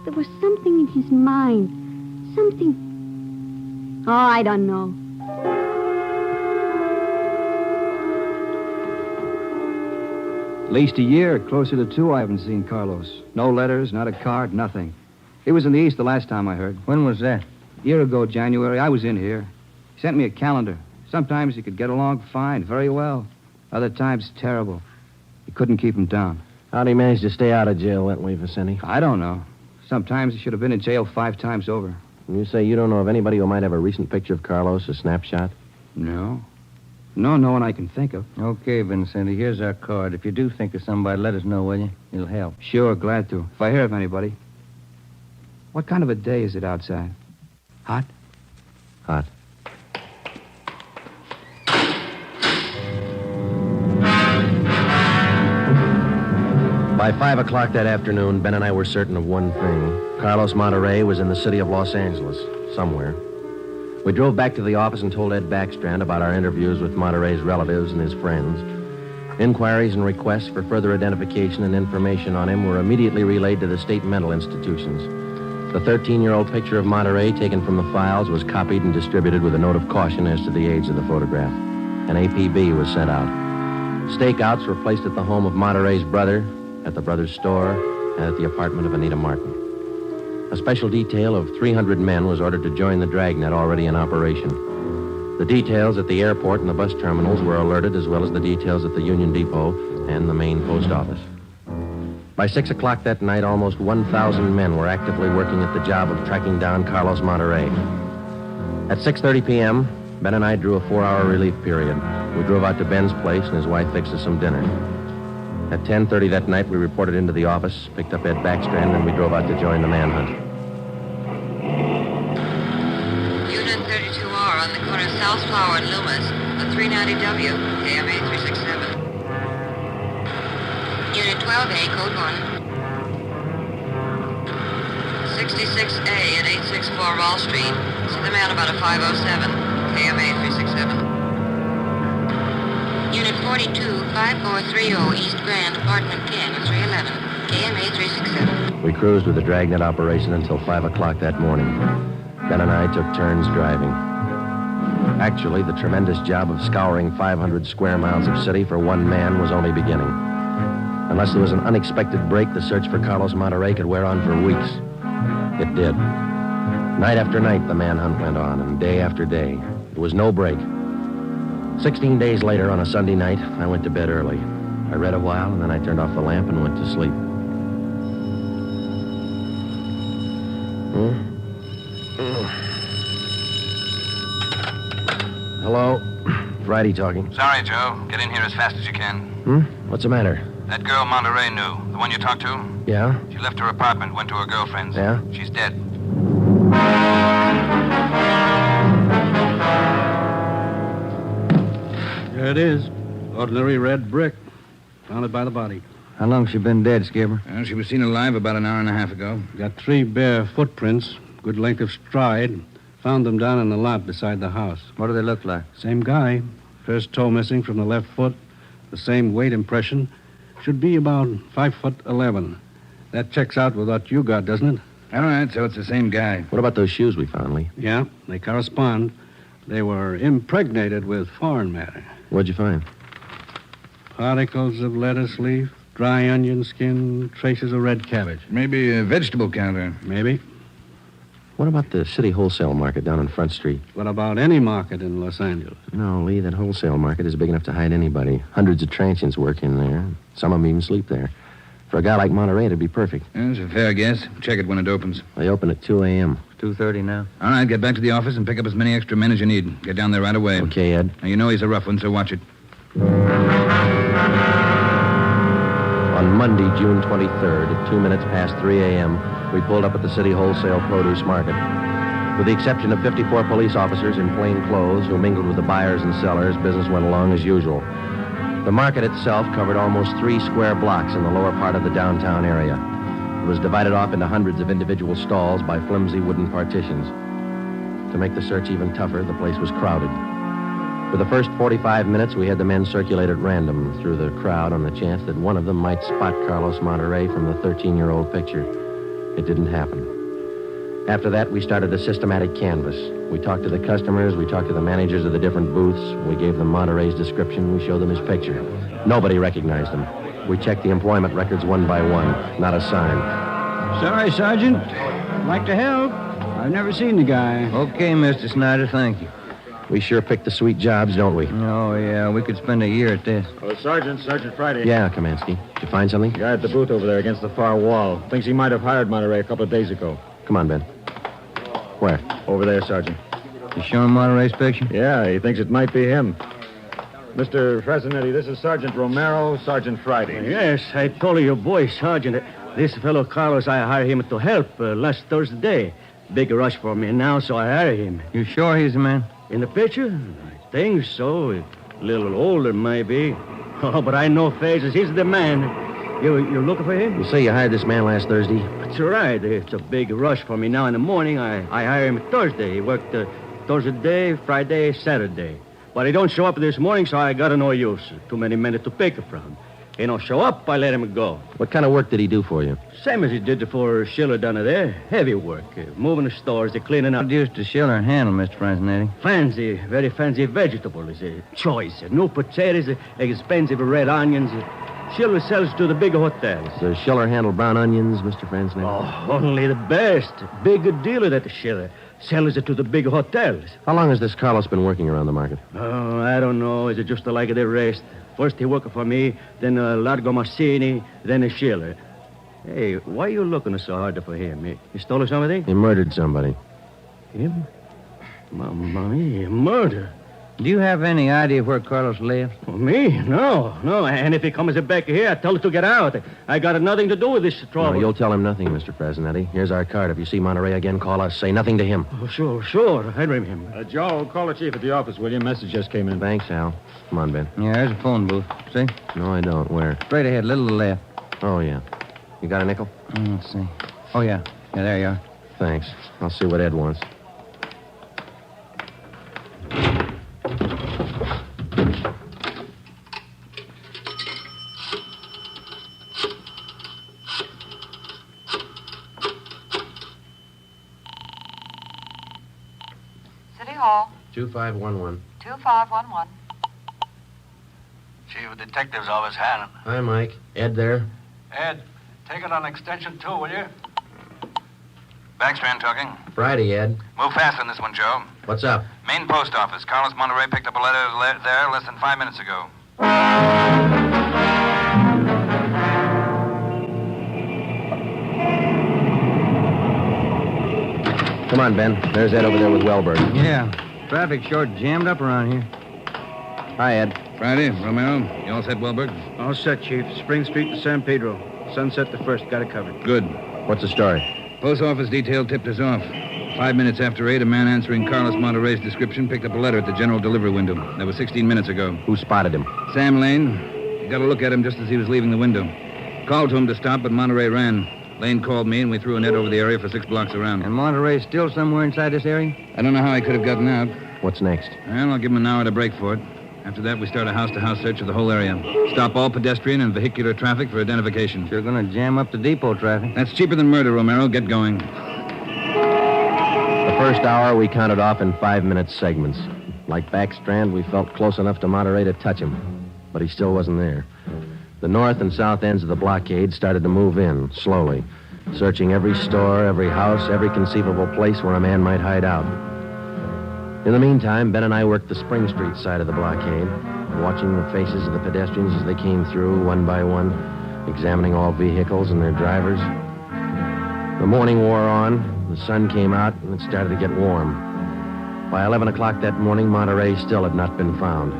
There was something in his mind. Something... Oh, I don't know. At least a year, closer to 2, I haven't seen Carlos. No letters, not a card, nothing. He was in the East the last time I heard. When was that? A year ago, January, I was in here. He sent me a calendar. Sometimes he could get along fine, very well. Other times, terrible. You couldn't keep him down. How'd he manage to stay out of jail that way, Vicente? I don't know. Sometimes he should have been in jail 5 times over. And you say you don't know of anybody who might have a recent picture of Carlos, a snapshot? No. No one I can think of. Okay, Vincenti, here's our card. If you do think of somebody, let us know, will you? It'll help. Sure, glad to. If I hear of anybody. What kind of a day is it outside? Hot? Hot. By 5 o'clock that afternoon, Ben and I were certain of one thing. Carlos Monterey was in the city of Los Angeles, somewhere. We drove back to the office and told Ed Backstrand about our interviews with Monterey's relatives and his friends. Inquiries and requests for further identification and information on him were immediately relayed to the state mental institutions. The 13-year-old picture of Monterey taken from the files was copied and distributed with a note of caution as to the age of the photograph. An APB was sent out. Stakeouts were placed at the home of Monterey's brother, at the brother's store, and at the apartment of Anita Martin. A special detail of 300 men was ordered to join the Dragnet already in operation. The details at the airport and the bus terminals were alerted, as well as the details at the Union Depot and the main post office. By 6 o'clock that night, almost 1,000 men were actively working at the job of tracking down Carlos Monterey. At 6:30 p.m., Ben and I drew a 4-hour relief period. We drove out to Ben's place, and his wife fixed us some dinner. At 10:30 that night, we reported into the office, picked up Ed Backstrand, and we drove out to join the manhunt. Unit 32R on the corner of South Flower and Loomis, the 390W, KMA 367. Unit 12A, code 1. 66A at 864 Wall Street. See the man about a 507, KMA 367. Unit 42, 5430 East Grand, apartment 10, 311, KMA 367. We cruised with the Dragnet operation until 5 o'clock that morning. Ben and I took turns driving. Actually, the tremendous job of scouring 500 square miles of city for one man was only beginning. Unless there was an unexpected break, the search for Carlos Monterey could wear on for weeks. It did. Night after night, the manhunt went on, and day after day. There was no break. 16 days later, on a Sunday night, I went to bed early. I read a while, and then I turned off the lamp and went to sleep. Hello? Friday talking. Sorry, Joe. Get in here as fast as you can. What's the matter? That girl Monterey knew, the one you talked to? Yeah? She left her apartment, went to her girlfriend's. Yeah? She's dead. There it is. Ordinary red brick. Found it by the body. How long's she been dead, Skipper? Well, she was seen alive about an hour and a half ago. Got 3 bare footprints, good length of stride. Found them down in the lot beside the house. What do they look like? Same guy. First toe missing from the left foot. The same weight impression. Should be about 5'11". That checks out with what you got, doesn't it? All right, so it's the same guy. What about those shoes we found, Lee? Yeah, they correspond. They were impregnated with foreign matter. What'd you find? Particles of lettuce leaf, dry onion skin, traces of red cabbage. Maybe a vegetable counter. Maybe. What about the city wholesale market down on Front Street? What about any market in Los Angeles? No, Lee, that wholesale market is big enough to hide anybody. Hundreds of transients work in there. Some of them even sleep there. For a guy like Monterey, it'd be perfect. That's a fair guess. Check it when it opens. They open at 2 a.m. 2:30 now. All right, get back to the office and pick up as many extra men as you need. Get down there right away. Okay, Ed. Now, you know he's a rough one, so watch it. On Monday, June 23rd, at 2 minutes past 3 a.m., we pulled up at the city wholesale produce market. With the exception of 54 police officers in plain clothes who mingled with the buyers and sellers, business went along as usual. The market itself covered almost 3 square blocks in the lower part of the downtown area. It was divided off into hundreds of individual stalls by flimsy wooden partitions. To make the search even tougher, the place was crowded. For the first 45 minutes, we had the men circulate at random through the crowd on the chance that one of them might spot Carlos Monterey from the 13-year-old picture. It didn't happen. After that, we started a systematic canvass. We talked to the customers, we talked to the managers of the different booths, we gave them Monterey's description, we showed them his picture. Nobody recognized him. We checked the employment records one by one. Not a sign. Sorry, Sergeant. I'd like to help. I've never seen the guy. Okay, Mr. Snyder, thank you. We sure picked the sweet jobs, don't we? Oh, yeah, we could spend a year at this. Oh, Sergeant Friday. Yeah, Kamansky. Did you find something? Guy at the booth over there against the far wall. Thinks he might have hired Monterey a couple of days ago. Come on, Ben. Where? Over there, Sergeant. You showing Monterey's picture? Yeah, he thinks it might be him. Mr. Fresnetti, this is Sergeant Romero, Sergeant Friday. Yes, I told your boy, Sergeant. This fellow Carlos, I hired him to help last Thursday. Big rush for me now, so I hired him. You sure he's the man? In the picture? I think so. A little older, maybe. Oh, but I know faces. He's the man. You're looking for him? You say you hired this man last Thursday? That's right. It's a big rush for me now in the morning. I hired him Thursday. He worked Thursday, Friday, Saturday. But he don't show up this morning, so I got no use. Too many men to pick from. He don't show up, I let him go. What kind of work did he do for you? Same as he did for Schiller down there. Heavy work. Moving the stores, cleaning up. What used to Schiller handle, Mr. Fresnetti? Fancy, very fancy vegetables. Choice. New potatoes, expensive red onions. Schiller sells to the big hotels. Does Schiller handle brown onions, Mr. Fresnetti? Oh, only the best. Big dealer that Schiller. Sells it to the big hotels. How long has this Carlos been working around the market? Oh, I don't know. Is it just like the rest? First he worked for me, then Largo Massini, then Schiller. Hey, why are you looking so hard for him? He stole something? He murdered somebody. Him? Mamma mia, murder. Do you have any idea where Carlos lives? Oh, me? No. And if he comes back here, I tell him to get out. I got nothing to do with this trouble. No, you'll tell him nothing, Mr. Fresnetti. Here's our card. If you see Monterey again, call us. Say nothing to him. Oh, sure. I remember. Joe, call the chief at the office, will you? Message just came in. Thanks, Al. Come on, Ben. Yeah, there's a phone booth. See? No, I don't. Where? Straight ahead, little left. Oh, yeah. You got a nickel? Let's see. Oh, yeah. Yeah, there you are. Thanks. I'll see what Ed wants. City Hall. 2511. 2511. Chief of Detectives Office, Hannon. Hi, Mike. Ed there? Ed, take it on extension 2, will you? Backstrand talking. Friday, Ed. Move fast on this one, Joe. What's up? Main post office. Carlos Monterey picked up a letter there less than 5 minutes ago. Come on, Ben. There's Ed over there with Wellberg. Yeah. Traffic short jammed up around here. Hi, Ed. Friday, Romero. You all set, Wellberg? All set, Chief. Spring Street to San Pedro. Sunset the first. Got it covered. Good. What's the story? Post office detail tipped us off. 5 minutes after 8, a man answering Carlos Monterey's description picked up a letter at the general delivery window. That was 16 minutes ago. Who spotted him? Sam Lane. Got a look at him just as he was leaving the window. Called to him to stop, but Monterey ran. Lane called me, and we threw a net over the area for 6 blocks around. And Monterey's still somewhere inside this area? I don't know how he could have gotten out. What's next? Well, I'll give him an hour to break for it. After that, we start a house-to-house search of the whole area. Stop all pedestrian and vehicular traffic for identification. Sure gonna jam up the depot traffic. That's cheaper than murder, Romero. Get going. The first hour we counted off in 5-minute segments. Like Backstrand, we felt close enough to Monterey to touch him. But he still wasn't there. The north and south ends of the blockade started to move in, slowly. searching every store, every house, every conceivable place where a man might hide out. In the meantime, Ben and I worked the Spring Street side of the blockade, watching the faces of the pedestrians as they came through one by one, examining all vehicles and their drivers. The morning wore on, the sun came out, and it started to get warm. By 11 o'clock that morning, Monterey still had not been found.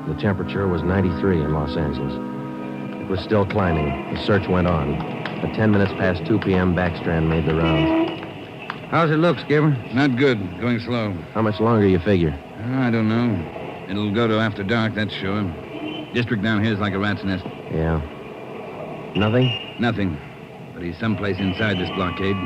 The temperature was 93 in Los Angeles. It was still climbing. The search went on. At 10 minutes past 2 p.m., Backstrand made the rounds. How's it look, Skipper? Not good. Going slow. How much longer you figure? I don't know. It'll go to after dark, that's sure. District down here is like a rat's nest. Yeah. Nothing? Nothing. But he's someplace inside this blockade.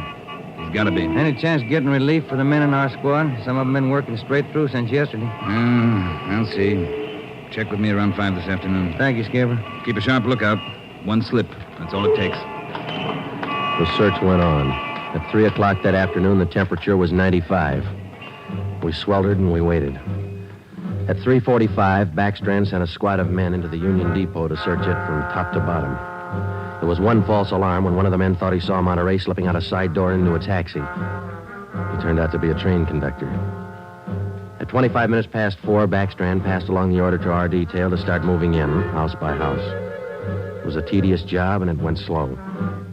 He's got to be. Any chance of getting relief for the men in our squad? Some of them been working straight through since yesterday. I'll see. Check with me around 5 this afternoon. Thank you, Skipper. Keep a sharp lookout. One slip. That's all it takes. The search went on. At 3 o'clock that afternoon, the temperature was 95. We sweltered and we waited. At 3:45, Backstrand sent a squad of men into the Union Depot to search it from top to bottom. There was one false alarm when one of the men thought he saw Monterey slipping out a side door into a taxi. He turned out to be a train conductor. At 25 minutes past 4, Backstrand passed along the order to our detail to start moving in, house by house. It was a tedious job, and it went slow.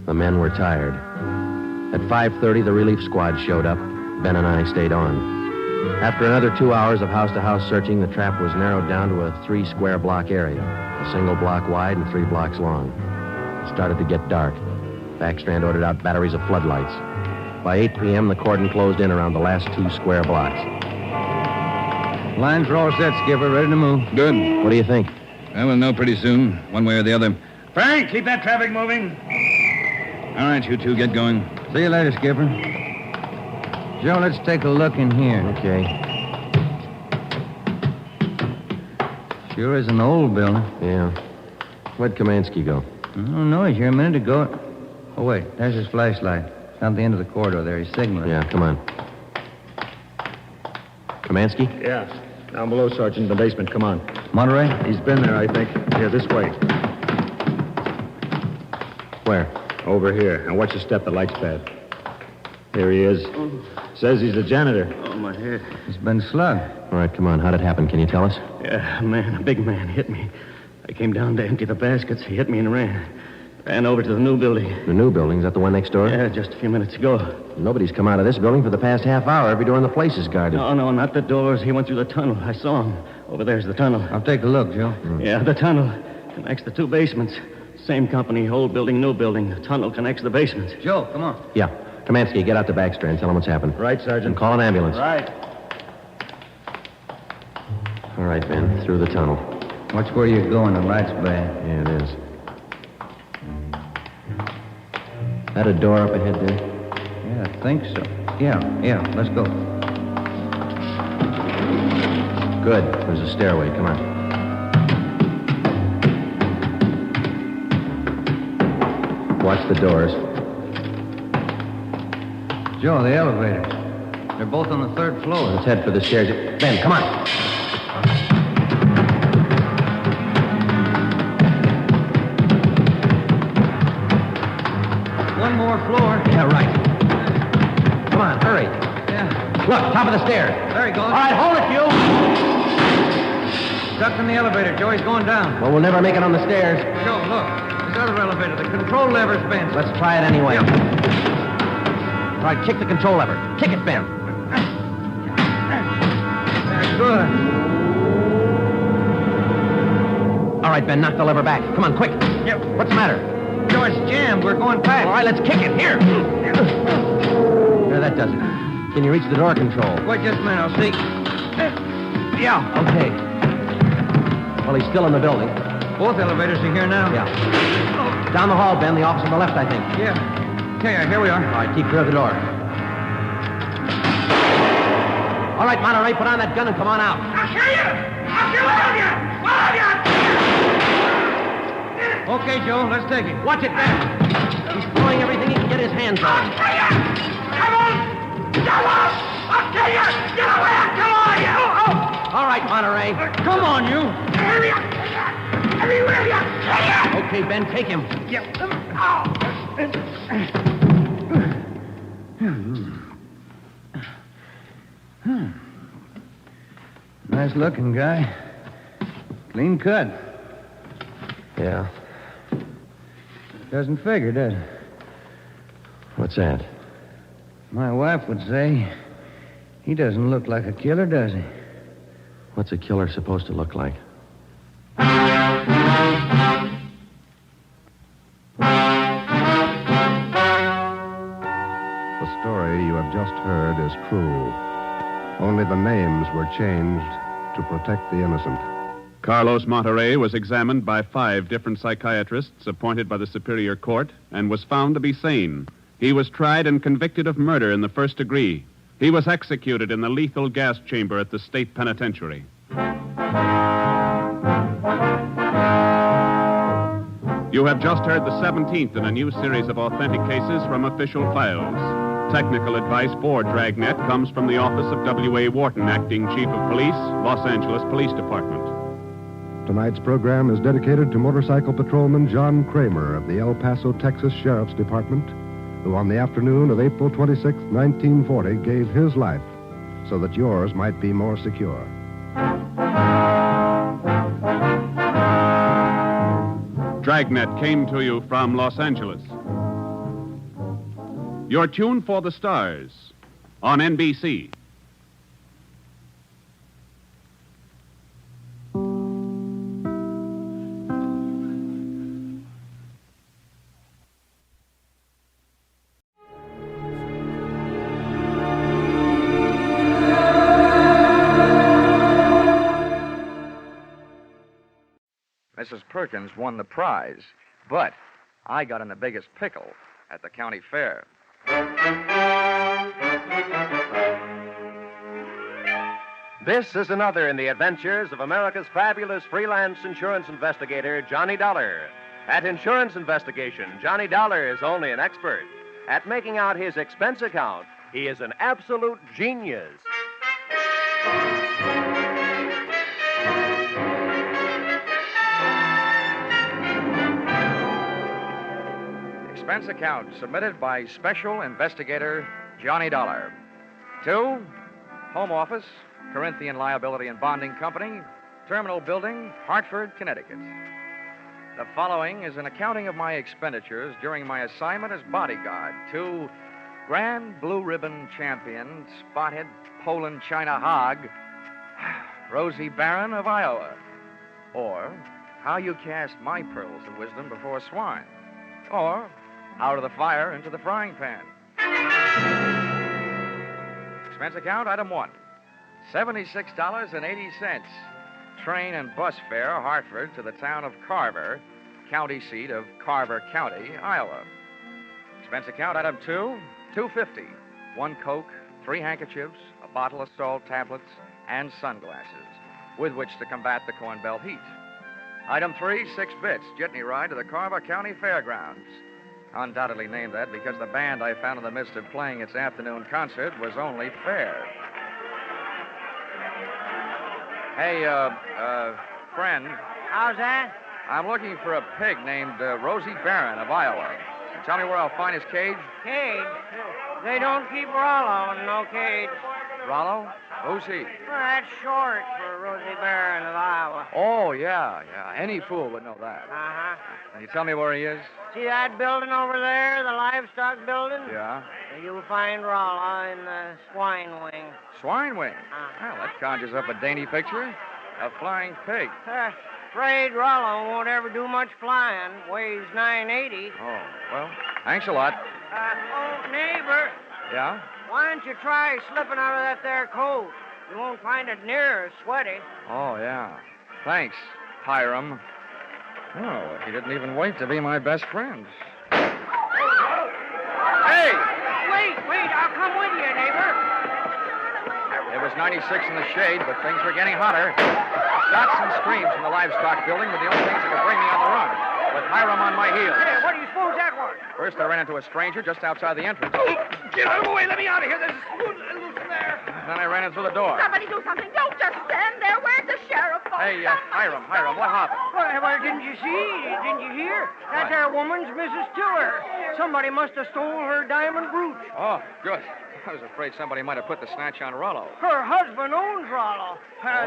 The men were tired. At 5:30, the relief squad showed up. Ben and I stayed on. After another 2 hours of house-to-house searching, the trap was narrowed down to a 3-square-block area, a single block wide and 3 blocks long. It started to get dark. Backstrand ordered out batteries of floodlights. By 8 p.m., the cordon closed in around the last 2 square blocks. Lines are all set, Skipper. Ready to move. Good. What do you think? Well, we'll know pretty soon, one way or the other. Frank, keep that traffic moving. All right, you two, get going. See you later, Skipper. Joe, let's take a look in here. Okay. Sure is an old building. Yeah. Where'd Kamansky go? I don't know. He's here a minute ago. Oh, wait. There's his flashlight. Down the end of the corridor there. He's signaling. Yeah, come on. Kamansky? Yeah. Down below, Sergeant, in the basement. Come on. Monterey? He's been there, I think. Here, this way. Where? Over here. Now, watch your step. The light's bad. Here he is. Says he's the janitor. Oh, my head. He's been slugged. All right, come on. How'd it happen? Can you tell us? Yeah, a big man hit me. I came down to empty the baskets. He hit me and ran. Ran over to the new building. The new building? Is that the one next door? Yeah, just a few minutes ago. Nobody's come out of this building for the past half hour. Every door in the place is guarded. No, not the doors. He went through the tunnel. I saw him. Over there's the tunnel. I'll take a look, Joe. Yeah, the tunnel connects the 2 basements. Same company, old building, new building. The tunnel connects the basements. Joe, come on. Yeah. Kamansky, get out to Backstrand. Tell him what's happened. Right, Sergeant. And call an ambulance. Right. All right, Ben. Through the tunnel. Watch where you're going. The light's bad. Yeah, it is. That a door up ahead there? Yeah, I think so. Yeah. Let's go. Good. There's a stairway. Come on. Watch the doors. Joe, the elevators. They're both on the 3rd floor. Let's head for the stairs. Ben, come on. One more floor. Yeah, right. Come on, hurry. Yeah. Look, top of the stairs. There he goes. All right, hold it, you. Stuck in the elevator. Joe, he's going down. Well, we'll never make it on the stairs. Joe, look. This other elevator. The control lever's bent. Let's try it anyway. Yeah. All right, kick the control lever. Kick it, Ben. That's good. All right, Ben, knock the lever back. Come on, quick. Yep. What's the matter? Joe, it's jammed. We're going past. All right, let's kick it. Here. There, that does it. Can you reach the door control? Wait just a minute. I'll see. Yeah. Okay. Well, he's still in the building. Both elevators are here now. Yeah. Down the hall, Ben. The office on the left, I think. Yeah. Okay, here we are. All right, keep clear of the door. All right, Monterey, put on that gun and come on out. I'll kill you! I'll kill all of you! All of you! Okay, Joe, let's take it. Watch it, Ben. He's throwing everything he can get his hands on. I'll kill you! Come on! Come on! I'll kill you! Get away! Come on, you! All right, Monterey. Come on, you. Hurry up! Everywhere you! Kill you! Okay, Ben, take him. Yep. Nice looking guy. Clean cut. Yeah. Doesn't figure, does it? What's that? My wife would say he doesn't look like a killer, does he? What's a killer supposed to look like? The story you have just heard is true. Only the names were changed to protect the innocent. Carlos Monterey was examined by 5 different psychiatrists appointed by the Superior Court and was found to be sane. He was tried and convicted of murder in the first degree. He was executed in the lethal gas chamber at the state penitentiary. You have just heard the 17th in a new series of authentic cases from official files. Technical advice for Dragnet comes from the office of W.A. Wharton, Acting Chief of Police, Los Angeles Police Department. Tonight's program is dedicated to motorcycle patrolman John Kramer of the El Paso, Texas Sheriff's Department, who on the afternoon of April 26, 1940, gave his life so that yours might be more secure. Dragnet came to you from Los Angeles. Your tune for the stars on NBC. Mrs. Perkins won the prize, but I got in the biggest pickle at the county fair. This is another in the adventures of America's fabulous freelance insurance investigator, Johnny Dollar. At insurance investigation, Johnny Dollar is only an expert. At making out his expense account, he is an absolute genius. Expense account submitted by Special Investigator Johnny Dollar. To Home Office, Corinthian Liability and Bonding Company, Terminal Building, Hartford, Connecticut. The following is an accounting of my expenditures during my assignment as bodyguard to Grand Blue Ribbon Champion, Spotted Poland China Hog, Rosie Barron of Iowa. Or How You Cast My Pearls of Wisdom Before Swine. Or Out of the Fire into the Frying Pan. Expense account, item 1. $76.80. Train and bus fare, Hartford to the town of Carver, county seat of Carver County, Iowa. Expense account, item 2. $2.50. 1 Coke, 3 handkerchiefs, a bottle of salt tablets, and sunglasses, with which to combat the Corn Belt heat. Item 3, 6 bits, jitney ride to the Carver County Fairgrounds. Undoubtedly named that because the band I found in the midst of playing its afternoon concert was only fair. Hey, friend. How's that? I'm looking for a pig named Rosie Barron of Iowa. Tell me where I'll find his cage. Cage? They don't keep Rollo in no cage. Rollo? Who's he? Well, that's short for Rosie Barron of Iowa. Oh, yeah. Any fool would know that. Uh-huh. Can you tell me where he is? See that building over there, the livestock building? Yeah. You'll find Rollo in the swine wing. Swine wing? Well, that conjures up a dainty picture. A flying pig. Afraid Rollo won't ever do much flying. Weighs 980. Oh, well, thanks a lot. Neighbor. Yeah? Why don't you try slipping out of that there coat? You won't find it near as sweaty. Oh, yeah. Thanks, Hiram. Oh, he didn't even wait to be my best friend. Hey! Wait, I'll come with you, neighbor. It was 96 in the shade, but things were getting hotter. Shots and screams from the livestock building were the only things that could bring me on the run, with Hiram on my heels. Hey, what do you suppose that was? First, I ran into a stranger just outside the entrance. Get out of the way. Let me out of here. There's loose in there. Then I ran in through the door. Somebody do something. Don't just stand there. Where's the sheriff? Hey, Hiram, what happened? Well, didn't you see? Didn't you hear? That there woman's Mrs. Tiller. Somebody must have stole her diamond brooch. Oh, good. I was afraid somebody might have put the snatch on Rollo. Her husband owns Rollo.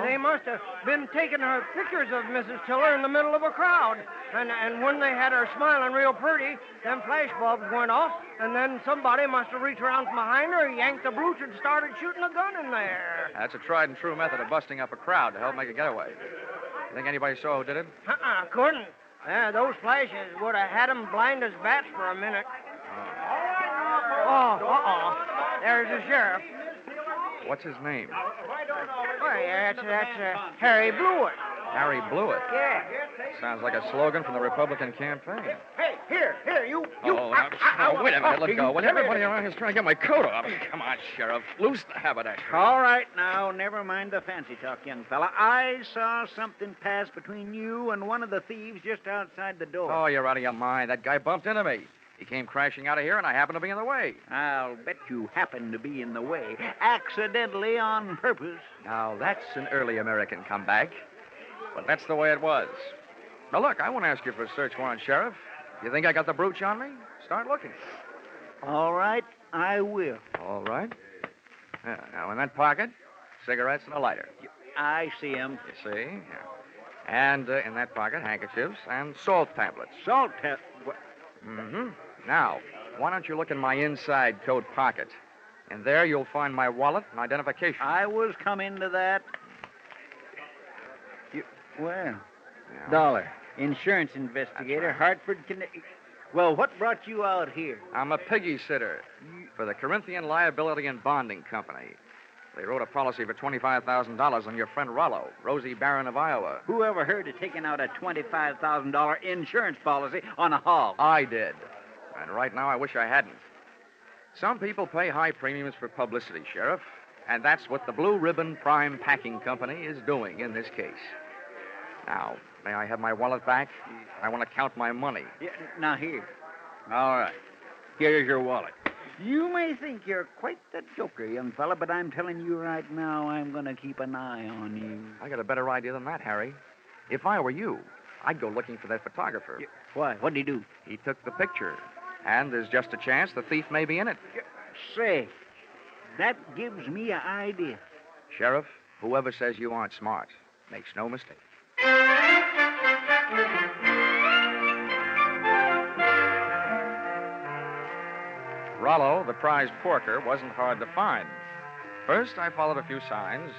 They must have been taking her pictures of Mrs. Tiller in the middle of a crowd. And when they had her smiling real pretty, them flash bulbs went off, and then somebody must have reached around from behind her, yanked the brooch, and started shooting a gun in there. That's a tried and true method of busting up a crowd to help make a getaway. You think anybody saw who did it? Couldn't. Those flashes would have had them blind as bats for a minute. There's the sheriff. What's his name? Why, that's Harry Blewett. Harry Blewett? Yeah. Sounds like a slogan from the Republican campaign. Hey, here, you. Wait a minute, let go. Well, everybody around here is trying to get my coat off. Come on, Sheriff. Loose the haberdasher. All right, now, never mind the fancy talk, young fella. I saw something pass between you and one of the thieves just outside the door. Oh, you're out of your mind. That guy bumped into me. He came crashing out of here, and I happened to be in the way. I'll bet you happened to be in the way. Accidentally on purpose. Now, that's an early American comeback. But that's the way it was. Now, look, I won't ask you for a search warrant, Sheriff. You think I got the brooch on me? Start looking. All right, I will. All right. Now, in that pocket, cigarettes and a lighter. I see 'em. You see? Yeah. And in that pocket, handkerchiefs and salt tablets. Salt tablets? Mm-hmm. Now, why don't you look in my inside coat pocket? And there you'll find my wallet and identification. I was coming to that. Dollar. Insurance investigator, right. Hartford, Connecticut. Well, what brought you out here? I'm a piggy sitter for the Corinthian Liability and Bonding Company. They wrote a policy for $25,000 on your friend Rollo, Rosie Barron of Iowa. Who ever heard of taking out a $25,000 insurance policy on a hog? I did. And right now I wish I hadn't. Some people pay high premiums for publicity, Sheriff. And that's what the Blue Ribbon Prime Packing Company is doing in this case. Now, may I have my wallet back? I want to count my money. Yeah, now, here. All right. Here's your wallet. You may think you're quite the joker, young fella, but I'm telling you right now, I'm going to keep an eye on you. I got a better idea than that, Harry. If I were you, I'd go looking for that photographer. Why? What'd he do? He took the picture. And there's just a chance the thief may be in it. Say, that gives me an idea. Sheriff, whoever says you aren't smart makes no mistake. Rollo, the prize porker, wasn't hard to find. First, I followed a few signs.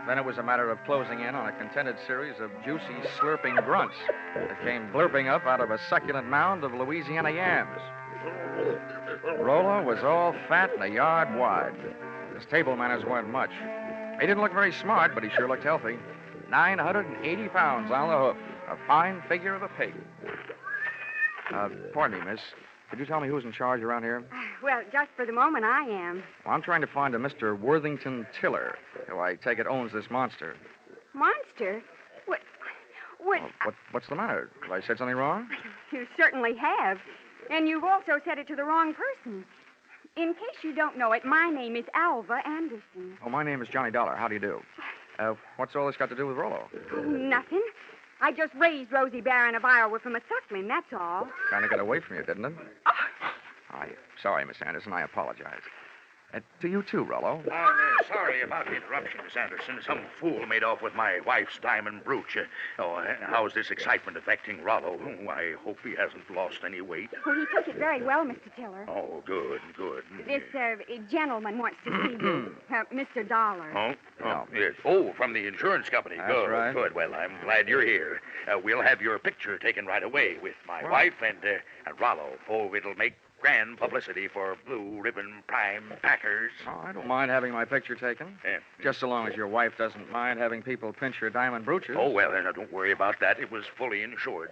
Then it was a matter of closing in on a contented series of juicy, slurping grunts that came blurping up out of a succulent mound of Louisiana yams. Rollo was all fat and a yard wide. His table manners weren't much. He didn't look very smart, but he sure looked healthy. 980 pounds on the hoof. A fine figure of a pig. Pardon me, miss. Could you tell me who's in charge around here? Well, just for the moment, I am. Well, I'm trying to find a Mr. Worthington Tiller, who I take it owns this monster. Monster? What? What's the matter? Have I said something wrong? You certainly have. And you've also said it to the wrong person. In case you don't know it, my name is Alva Anderson. Oh, my name is Johnny Dollar. How do you do? What's all this got to do with Rollo? Nothing. I just raised Rosie Barron of Iowa from a suckling, that's all. Kind of got away from you, didn't it? I'm sorry, Miss Anderson. I apologize. To you, too, Rollo. I'm sorry about the interruption, Miss Anderson. Some fool made off with my wife's diamond brooch. How's this excitement affecting Rollo? I hope he hasn't lost any weight. Well, he took it very well, Mr. Tiller. Oh, good. This gentleman wants to see you, Mr. Dollar. Oh, yes. Oh, from the insurance company. That's good, right. Good. Well, I'm glad you're here. We'll have your picture taken right away with my wife and Rollo. Oh, it'll make grand publicity for Blue Ribbon Prime Packers. Oh, I don't mind having my picture taken. Just so long as your wife doesn't mind having people pinch her diamond brooches. Oh, well, then don't worry about that. It was fully insured.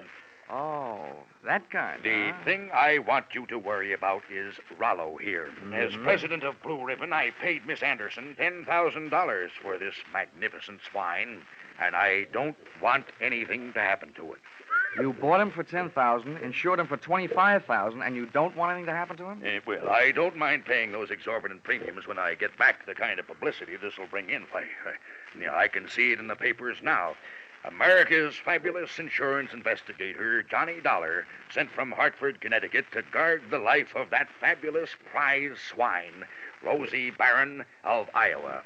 Oh, that kind, The thing I want you to worry about is Rollo here. As president of Blue Ribbon, I paid Miss Anderson $10,000 for this magnificent swine, and I don't want anything to happen to it. You bought him for $10,000, insured him for $25,000, and you don't want anything to happen to him? Well, I don't mind paying those exorbitant premiums when I get back the kind of publicity this will bring in. I can see it in the papers now. America's fabulous insurance investigator, Johnny Dollar, sent from Hartford, Connecticut, to guard the life of that fabulous prize swine, Rosie Barron of Iowa.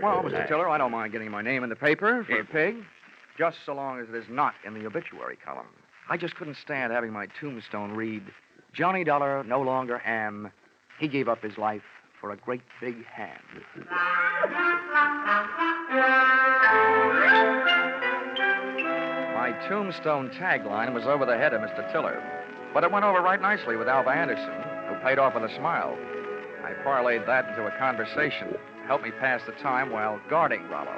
Well, Mr. Tiller, I don't mind getting my name in the paper for Figg, just so long as it is not in the obituary column. I just couldn't stand having my tombstone read, Johnny Dollar no longer am. He gave up his life for a great big hand. My tombstone tagline was over the head of Mr. Tiller, but it went over right nicely with Alva Anderson, who paid off with a smile. I parlayed that into a conversation, helped me pass the time while guarding Rollo,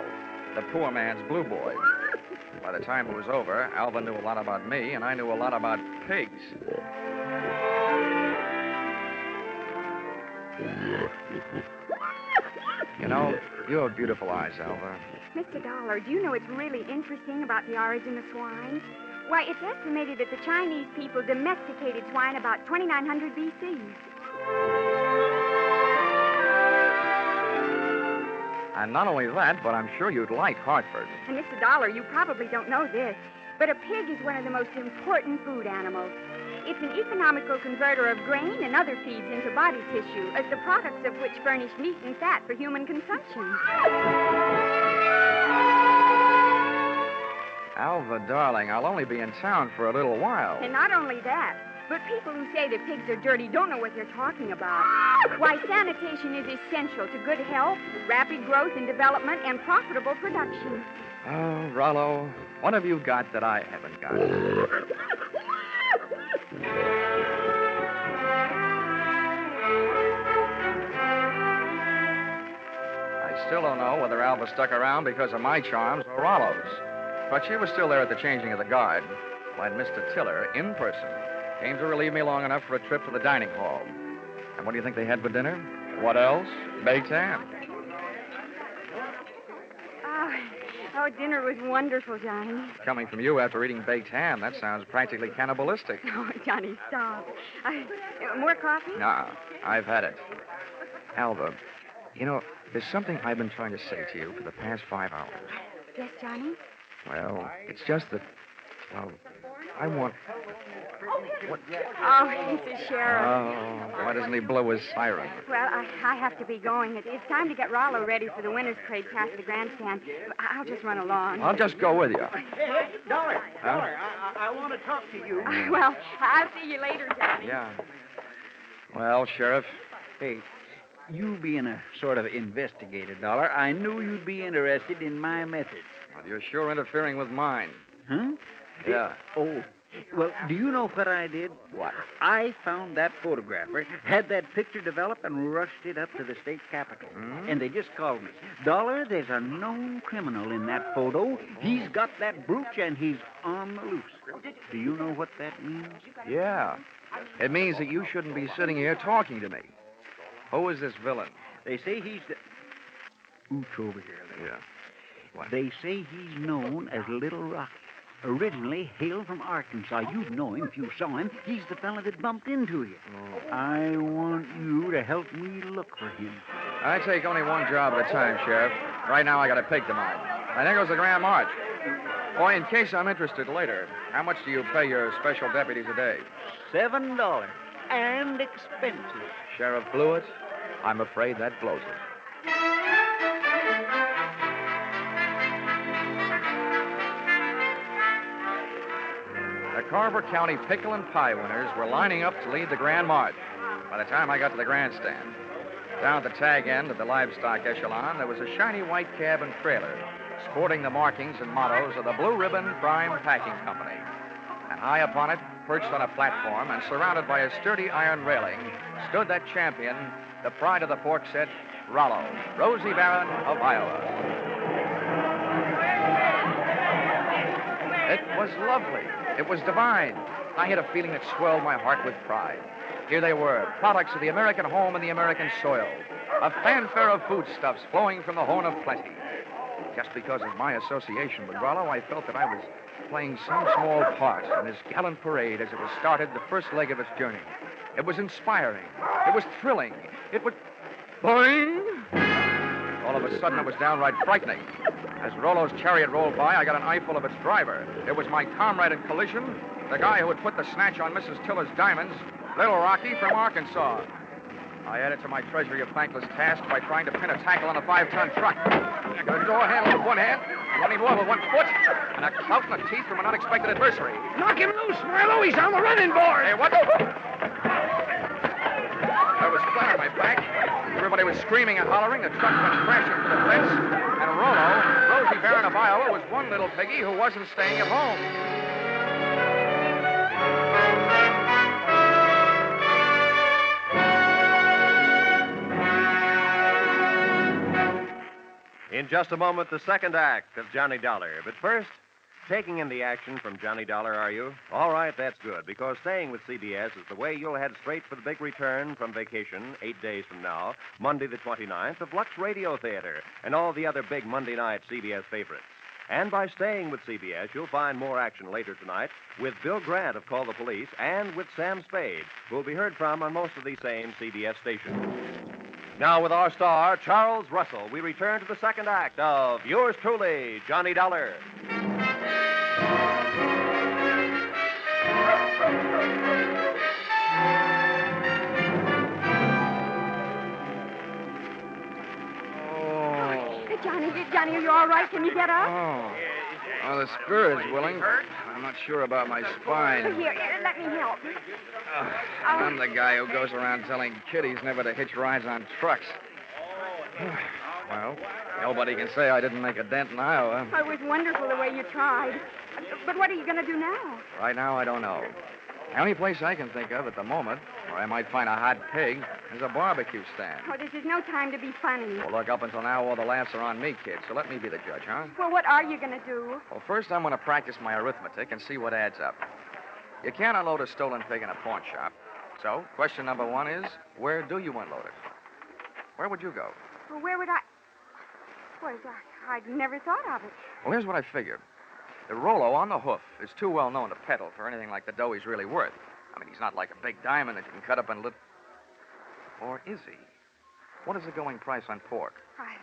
the poor man's blue boy. By the time it was over, Alva knew a lot about me, and I knew a lot about pigs. You know, you have beautiful eyes, Alva. Mr. Dollar, do you know what's really interesting about the origin of swine? Why, it's estimated that the Chinese people domesticated swine about 2900 B.C. And not only that, but I'm sure you'd like Hartford. And Mr. Dollar, you probably don't know this, but a pig is one of the most important food animals. It's an economical converter of grain and other feeds into body tissue, as the products of which furnish meat and fat for human consumption. Alva, darling, I'll only be in town for a little while. And not only that, but people who say that pigs are dirty don't know what they're talking about. Why, sanitation is essential to good health, rapid growth and development, and profitable production. Oh, Rollo, what have you got that I haven't got? I still don't know whether Alva stuck around because of my charms or Rollo's. But she was still there at the changing of the guard when Mr. Tiller, in person, came to relieve me long enough for a trip to the dining hall. And what do you think they had for dinner? What else? Baked ham. Oh, dinner was wonderful, Johnny. Coming from you after eating baked ham, that sounds practically cannibalistic. Oh, Johnny, stop. More coffee? No, I've had it. Alva, you know, there's something I've been trying to say to you for the past 5 hours. Yes, Johnny? Well, it's just that, well, I want... What? Oh, he's the sheriff. Oh, why doesn't he blow his siren? Well, I have to be going. It's time to get Rollo ready for the winner's parade past the grandstand. I'll just run along. I'll just go with you. Hey, Dollar, I want to talk to you. Well, I'll see you later, Johnny. Yeah. Well, Sheriff. Hey, you being a sort of investigator, Dollar, I knew you'd be interested in my methods. Well, you're sure interfering with mine. Huh? Yeah. Oh. Well, do you know what I did? What? I found that photographer, had that picture developed, and rushed it up to the state capitol. Mm-hmm. And they just called me. Dollar, there's a known criminal in that photo. He's got that brooch, and he's on the loose. Do you know what that means? Yeah. It means that you shouldn't be sitting here talking to me. Who is this villain? They say he's the... Ooch over here. Yeah. What? They say he's known as Little Rocky. Originally hailed from Arkansas. You'd know him if you saw him. He's the fella that bumped into you. Oh. I want you to help me look for him. I take only one job at a time, Sheriff. Right now, I got a pig to mind. I think it was the Grand March. Boy, in case I'm interested later, how much do you pay your special deputies a day? $7 and expenses. Sheriff Blewett, I'm afraid that blows it. The Carver County Pickle and Pie winners were lining up to lead the Grand March. By the time I got to the grandstand, down at the tag end of the livestock echelon, there was a shiny white cab and trailer sporting the markings and mottos of the Blue Ribbon Prime Packing Company. And high upon it, perched on a platform and surrounded by a sturdy iron railing, stood that champion, the pride of the pork set, Rollo, Rosie Barron of Iowa. It was lovely. It was divine. I had a feeling that swelled my heart with pride. Here they were, products of the American home and the American soil. A fanfare of foodstuffs flowing from the horn of plenty. Just because of my association with Rollo, I felt that I was playing some small part in this gallant parade as it was started the first leg of its journey. It was inspiring. It was thrilling. It was... Boing! All of a sudden, it was downright frightening. As Rollo's chariot rolled by, I got an eyeful of its driver. It was my comrade in collision, the guy who had put the snatch on Mrs. Tiller's diamonds, Little Rocky from Arkansas. I added to my treasury of thankless tasks by trying to pin a tackle on a 5-ton truck. I got a door handle with one hand, running water with one foot, and a clout in the teeth from an unexpected adversary. Knock him loose, Marlowe. He's on the running board. Hey, what the... I was flat on my back. Everybody was screaming and hollering. The truck went crashing to the fence. And Rollo, Rosie Baron of Iowa, was one little piggy who wasn't staying at home. In just a moment, the second act of Johnny Dollar. But first, taking in the action from Johnny Dollar, are you? All right, that's good, because staying with CBS is the way you'll head straight for the big return from vacation 8 days from now, Monday the 29th, of Lux Radio Theater and all the other big Monday night CBS favorites. And by staying with CBS, you'll find more action later tonight with Bill Grant of Call the Police and with Sam Spade, who will be heard from on most of these same CBS stations. Now, with our star, Charles Russell, we return to the second act of yours truly, Johnny Dollar. Johnny, are you all right? Can you get up? Well, the spirit's willing. I'm not sure about my spine. Here, let me help. I'm the guy who goes around telling kiddies never to hitch rides on trucks. Well, nobody can say I didn't make a dent in Iowa. It was wonderful the way you tried. But what are you going to do now? Right now, I don't know. The only place I can think of at the moment where I might find a hot pig is a barbecue stand. Oh, this is no time to be funny. Well, look, up until now, all the laughs are on me, kid, so let me be the judge, huh? Well, what are you going to do? Well, first I'm going to practice my arithmetic and see what adds up. You can't unload a stolen pig in a pawn shop. So, question number one is, where do you unload it? Where would you go? Well, where would I... Well, I'd never thought of it. Well, here's what I figured. The Rollo on the hoof is too well known to peddle for anything like the dough he's really worth. I mean, he's not like a big diamond that you can cut up and Or is he? What is the going price on pork?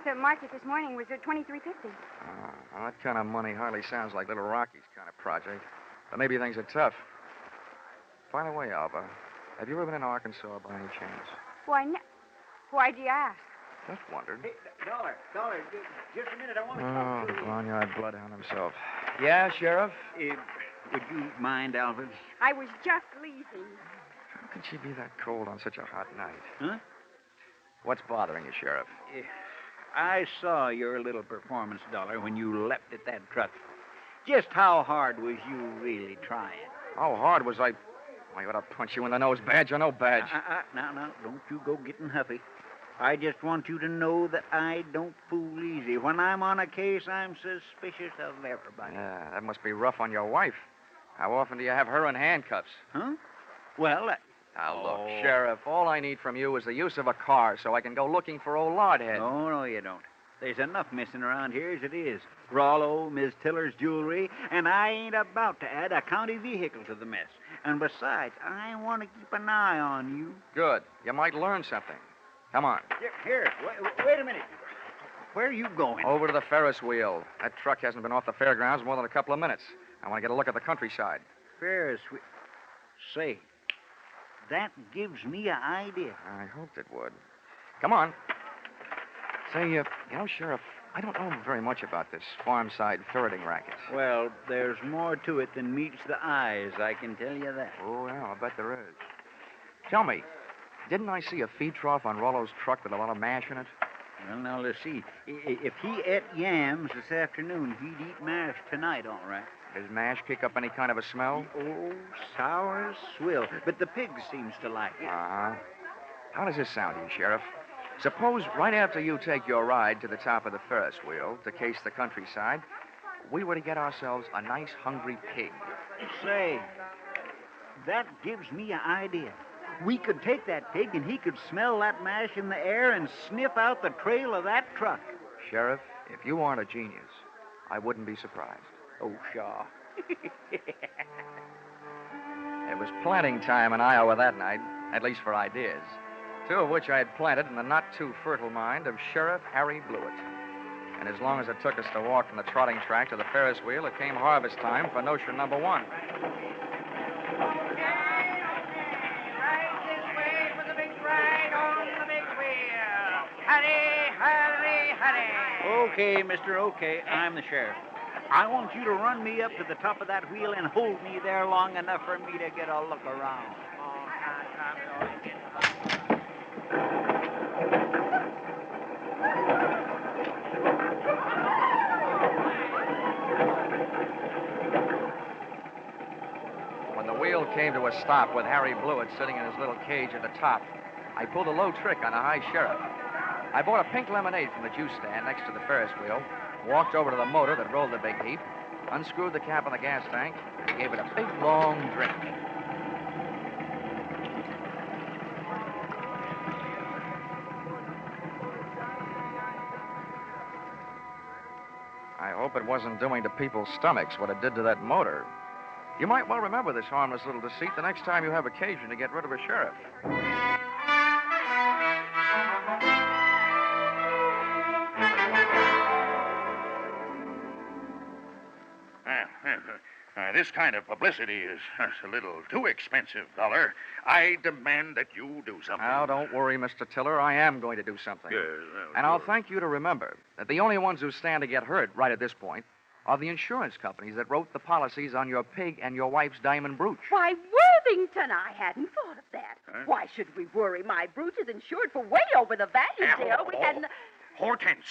The market this morning was at $23.50. Well, that kind of money hardly sounds like Little Rocky's kind of project. But maybe things are tough. By the way, Alva, have you ever been in Arkansas by any chance? Why do you ask? Just wondered. Hey, Dollar, just a minute. I want to talk to you. Barnyard bloodhound himself. Yeah, Sheriff? Would you mind, Alfred? I was just leaving. How could she be that cold on such a hot night? Huh? What's bothering you, Sheriff? I saw your little performance, Dollar, when you leapt at that truck. Just how hard was you really trying? How hard was I ought to punch you in the nose, badge or no badge. Now, don't you go getting huffy. I just want you to know that I don't fool easy. When I'm on a case, I'm suspicious of everybody. Yeah, that must be rough on your wife. How often do you have her in handcuffs? Huh? Well, Now, look, Sheriff, all I need from you is the use of a car so I can go looking for old Lardhead. No, you don't. There's enough missing around here as it is. Rollo, Miss Tiller's jewelry, and I ain't about to add a county vehicle to the mess. And besides, I want to keep an eye on you. Good. You might learn something. Come on. Here, wait a minute. Where are you going? Over to the Ferris wheel. That truck hasn't been off the fairgrounds more than a couple of minutes. I want to get a look at the countryside. Ferris wheel. Say, that gives me an idea. I hoped it would. Come on. Say, Sheriff, I don't know very much about this farm-side ferreting racket. Well, there's more to it than meets the eyes, I can tell you that. Oh, yeah, I bet there is. Tell me, didn't I see a feed trough on Rollo's truck with a lot of mash in it? Well, now, let's see. If he ate yams this afternoon, he'd eat mash tonight, all right. Does mash kick up any kind of a smell? Oh, sour as swill. But the pig seems to like it. Uh-huh. How does this sound to you, Sheriff? Suppose right after you take your ride to the top of the Ferris wheel to case the countryside, we were to get ourselves a nice hungry pig. Say, that gives me an idea. We could take that pig and he could smell that mash in the air and sniff out the trail of that truck. Sheriff, if you aren't a genius, I wouldn't be surprised. Oh, Shaw. It was planting time in Iowa that night, at least for ideas. Two of which I had planted in the not-too-fertile mind of Sheriff Harry Blewett. And as long as it took us to walk from the trotting track to the Ferris wheel, it came harvest time for notion number one. Right this way for the big ride on Okay, mister, okay. I'm the sheriff. I want you to run me up to the top of that wheel and hold me there long enough for me to get a look around. When the wheel came to a stop with Harry Blewett sitting in his little cage at the top, I pulled a low trick on a high sheriff. I bought a pink lemonade from the juice stand next to the Ferris wheel, walked over to the motor that rolled the big heap, unscrewed the cap on the gas tank, and gave it a big, long drink. I hope it wasn't doing to people's stomachs what it did to that motor. You might well remember this harmless little deceit the next time you have occasion to get rid of a sheriff. This kind of publicity is a little too expensive, Dollar. I demand that you do something. Now, don't worry, Mr. Tiller. I am going to do something. Yes, and I'll thank you to remember that the only ones who stand to get hurt right at this point are the insurance companies that wrote the policies on your pig and your wife's diamond brooch. Why, Worthington, I hadn't thought of that. Huh? Why should we worry? My brooch is insured for way over the value, dear. We hadn't... Hortense,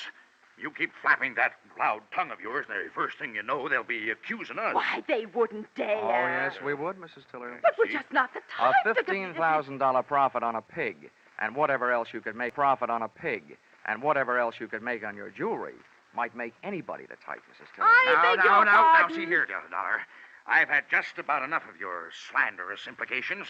you keep flapping that loud tongue of yours, the first thing you know, they'll be accusing us. Why, they wouldn't dare. Oh, yes, we would, Mrs. Tiller. But we're just not the type A $15,000 profit on a pig, and whatever else you could make profit on a pig, and whatever else you could make on your jewelry, might make anybody the type, Mrs. Tiller. Now, see here, Dollar. I've had just about enough of your slanderous implications.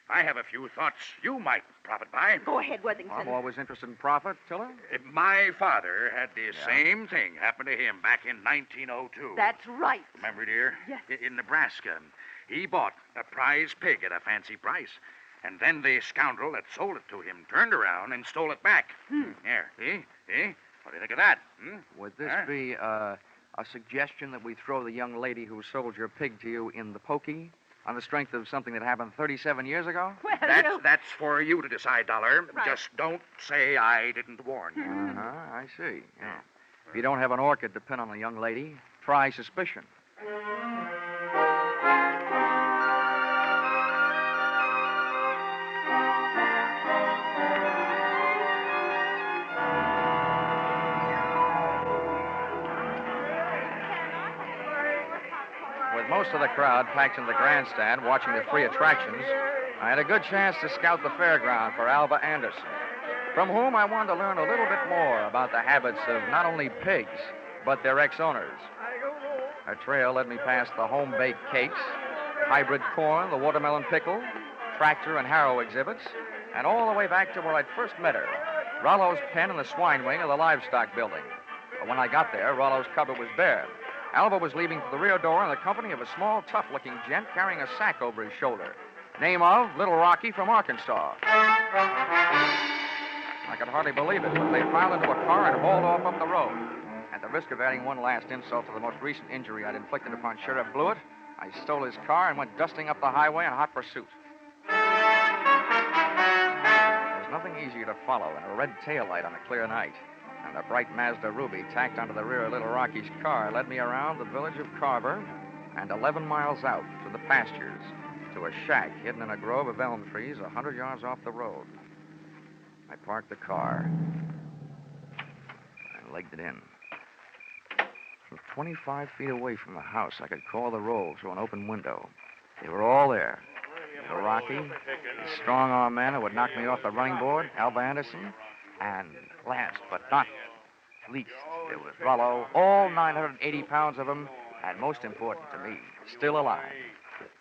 I have a few thoughts you might profit by. Go ahead, Worthington. I'm always interested in profit, Tiller. My father had the same thing happen to him back in 1902. That's right. Remember, dear? Yes. In Nebraska. He bought a prize pig at a fancy price. And then the scoundrel that sold it to him turned around and stole it back. Here, see? What do you think of that? Would this be a suggestion that we throw the young lady who sold your pig to you in the pokey on the strength of something that happened 37 years ago? Well, That's for you to decide, Dollar. Right. Just don't say I didn't warn you. I see. Yeah. If you don't have an orchid to pin on a young lady, try suspicion. Most of the crowd packed in the grandstand watching the free attractions, I had a good chance to scout the fairground for Alva Anderson, from whom I wanted to learn a little bit more about the habits of not only pigs, but their ex-owners. Her trail led me past the home-baked cakes, hybrid corn, the watermelon pickle, tractor and harrow exhibits, and all the way back to where I'd first met her, Rollo's pen in the swine wing of the livestock building. But when I got there, Rollo's cupboard was bare. Alva was leaving for the rear door in the company of a small, tough-looking gent carrying a sack over his shoulder. Name of Little Rocky from Arkansas. I could hardly believe it, but they piled into a car and hauled off up the road. At the risk of adding one last insult to the most recent injury I'd inflicted upon Sheriff Blewett, I stole his car and went dusting up the highway in hot pursuit. There's nothing easier to follow than a red taillight on a clear night. And the bright Mazda Ruby tacked onto the rear of Little Rocky's car led me around the village of Carver and 11 miles out to the pastures to a shack hidden in a grove of elm trees 100 yards off the road. I parked the car and legged it in. From 25 feet away from the house, I could call the roll through an open window. They were all there. Little Rocky, the strong-arm man who would knock me off the running board, Alva Anderson, and last but not least, there was Rollo, all 980 pounds of him, and most important to me, still alive.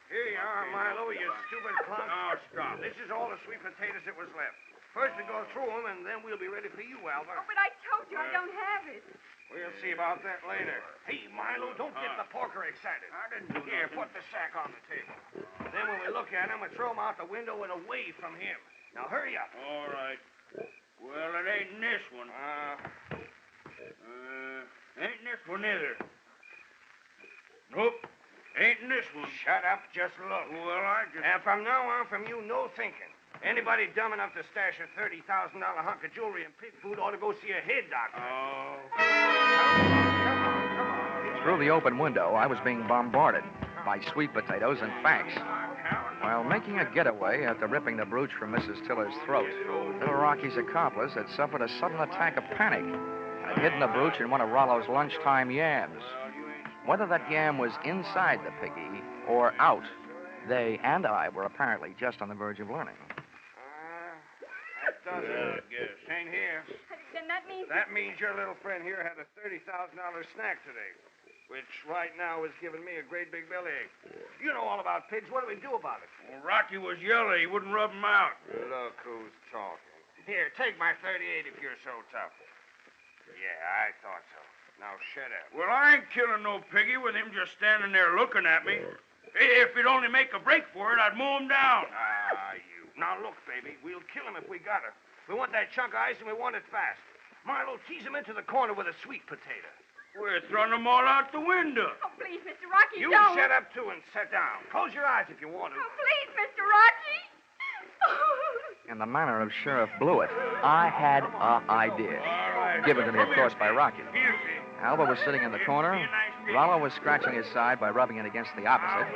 Here you are, Marlowe, you stupid clown. Oh, stop. This is all the sweet potatoes that was left. First we go through them, and then we'll be ready for you, Alva. Oh, but I told you I don't have it. We'll see about that later. Hey, Marlowe, don't get the porker excited. I didn't do Here, put the sack on the table. Then when we look at him, we throw him out the window and away from him. Now, hurry up. All right. Well, it ain't this one. Ain't this one either. Nope. Ain't this one. Shut up, just look. Well, I just... And from now on, from you, no thinking. Anybody dumb enough to stash a $30,000 hunk of jewelry and pig food ought to go see a head doctor. Oh. Through the open window, I was being bombarded by sweet potatoes and facts. While making a getaway after ripping the brooch from Mrs. Tiller's throat, little Rocky's accomplice had suffered a sudden attack of panic and had hidden the brooch in one of Rollo's lunchtime yams. Whether that yam was inside the piggy or out, they and I were apparently just on the verge of learning. That does it, I guess. Ain't here. Then that means... That means your little friend here had a $30,000 snack today, which right now is giving me a great big bellyache. You know all about pigs. What do we do about it? Well, Rocky was yellow. He wouldn't rub him out. Look who's talking. Here, take my 38 if you're so tough. Yeah, I thought so. Now shut up. Well, I ain't killing no piggy with him just standing there looking at me. If he'd only make a break for it, I'd mow him down. You. Now look, baby, we'll kill him if we got her. We want that chunk of ice and we want it fast. Marlowe, tease him into the corner with a sweet potato. We're throwing them all out the window. Oh, please, Mr. Rocky, You don't. shut up, too, and sit down. Close your eyes if you want to. Oh, please, Mr. Rocky. In the manner of Sheriff Blewett, I had an idea. Given to me, of course, by Rocky. Alva was sitting in the corner. Rollo was scratching his side by rubbing it against the opposite.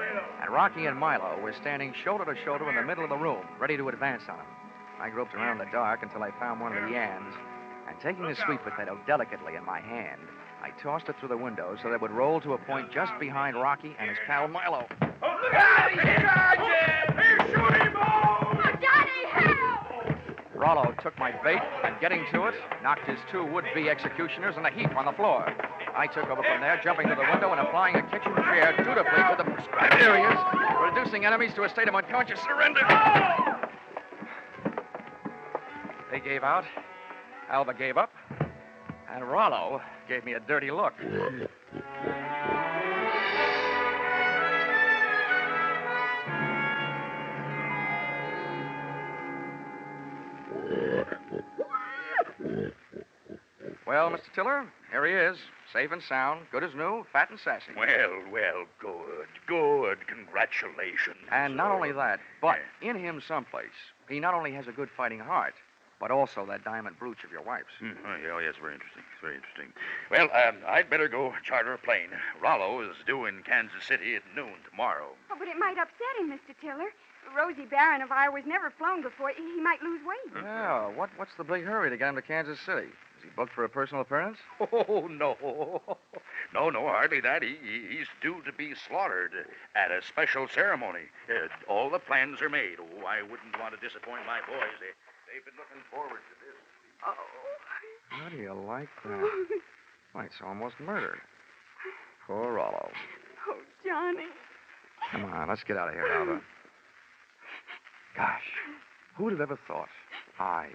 And Rocky and Milo were standing shoulder to shoulder in the middle of the room, ready to advance on him. I groped around in the dark until I found one of the yams. And taking the sweet potato delicately in my hand, I tossed it through the window so that it would roll to a point just behind Rocky and his pal Milo. Oh, look out! He's charging! He's shooting, boys! Oh, Johnny, help! Rollo took my bait and, getting to it, knocked his two would-be executioners in a heap on the floor. I took over from there, jumping to the window and applying a kitchen chair dutifully to the prescribed areas, reducing enemies to a state of unconscious surrender. They gave out. Alva gave up. And Rollo gave me a dirty look. Well, Mr. Tiller, here he is, safe and sound, good as new, fat and sassy. Well, good. Congratulations. And not only that, but in him someplace, he not only has a good fighting heart, but also that diamond brooch of your wife's. Oh, yes, very interesting. Very interesting. Well, I'd better go charter a plane. Rollo is due in Kansas City at noon tomorrow. Oh, but it might upset him, Mr. Tiller. Rosie Barron of Iowa's never flown before. He might lose weight. Yeah, what's the big hurry to get him to Kansas City? Is he booked for a personal appearance? Oh, no. No, hardly that. He's due to be slaughtered at a special ceremony. All the plans are made. Oh, I wouldn't want to disappoint my boys. They've been looking forward to this. Oh. How do you like that? Why, it's almost murder. Poor Rollo. Oh, Johnny. Come on, let's get out of here, Alva. Gosh, who would have ever thought I,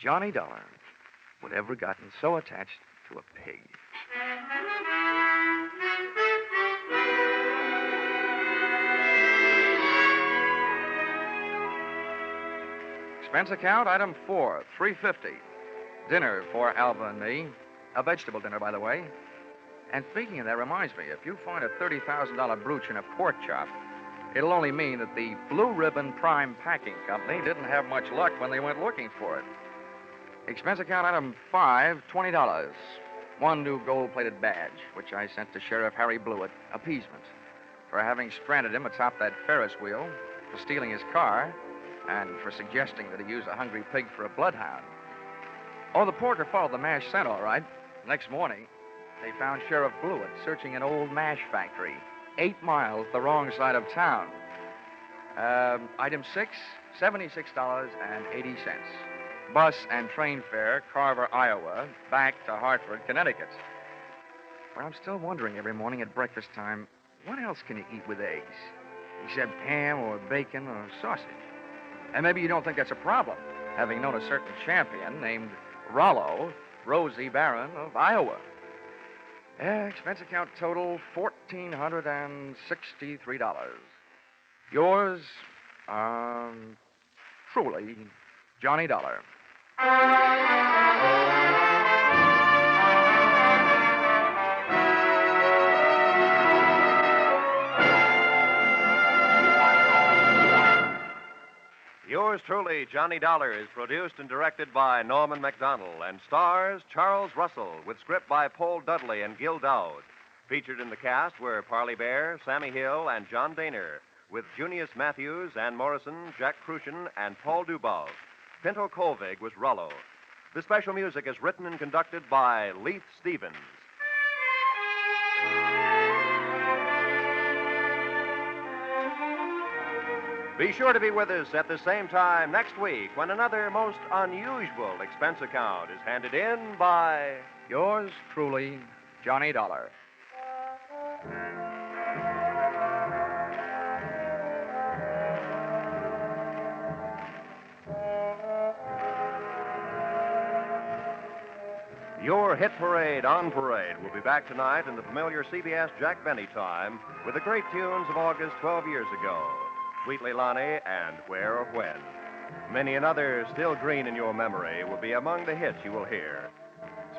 Johnny Dollar, would ever gotten so attached to a pig? Expense account, item 4, $350. Dinner for Alva and me. A vegetable dinner, by the way. And speaking of that, reminds me, if you find a $30,000 brooch in a pork chop, it'll only mean that the Blue Ribbon Prime Packing Company didn't have much luck when they went looking for it. Expense account item 5, $20. One new gold-plated badge, which I sent to Sheriff Harry Blewett, appeasement, for having stranded him atop that Ferris wheel, for stealing his car, and for suggesting that he use a hungry pig for a bloodhound. Oh, the porker followed the mash scent, all right. Next morning, they found Sheriff Blewett searching an old mash factory, 8 miles the wrong side of town. Item 6, $76.80. Bus and train fare, Carver, Iowa, back to Hartford, Connecticut. But I'm still wondering every morning at breakfast time, what else can you eat with eggs? Except ham or bacon or sausage. And maybe you don't think that's a problem, having known a certain champion named Rollo, Rosie Barron of Iowa. Expense account total, $1,463. Yours, truly, Johnny Dollar. Yours truly, Johnny Dollar, is produced and directed by Norman MacDonald and stars Charles Russell with script by Paul Dudley and Gil Dowd. Featured in the cast were Parley Bear, Sammy Hill, and John Daner, with Junius Matthews, Ann Morrison, Jack Crucian, and Paul Dubov. Pinto Colvig was Rollo. The special music is written and conducted by Leith Stevens. Be sure to be with us at the same time next week when another most unusual expense account is handed in by Yours truly, Johnny Dollar. Your Hit Parade on Parade will be back tonight in the familiar CBS Jack Benny time with the great tunes of August 12 years ago. Sweet Leilani and Where or When. Many another still green in your memory will be among the hits you will hear.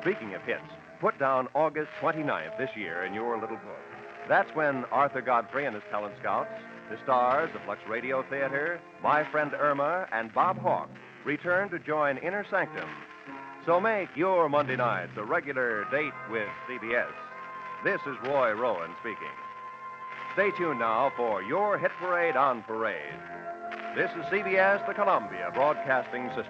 Speaking of hits, put down August 29th this year in your little book. That's when Arthur Godfrey and his talent scouts, the stars of Lux Radio Theater, My Friend Irma, and Bob Hawke return to join Inner Sanctum. So make your Monday nights a regular date with CBS. This is Roy Rowan speaking. Stay tuned now for your Hit Parade on Parade. This is CBS, the Columbia Broadcasting System.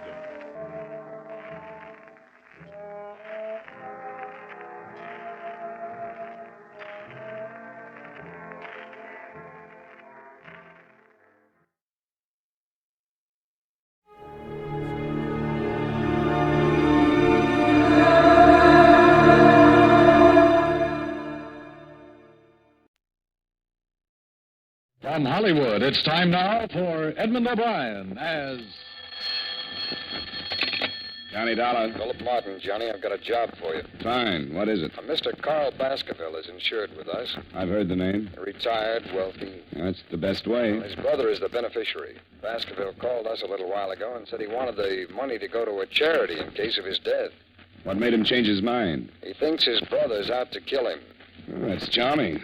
From Hollywood, it's time now for Edmund O'Brien as... Johnny Dollar. Philip Martin, Johnny. I've got a job for you. Fine. What is it? Mr. Carl Baskerville is insured with us. I've heard the name. Retired, wealthy. That's the best way. Well, his brother is the beneficiary. Baskerville called us a little while ago and said he wanted the money to go to a charity in case of his death. What made him change his mind? He thinks his brother's out to kill him. Oh, that's charming.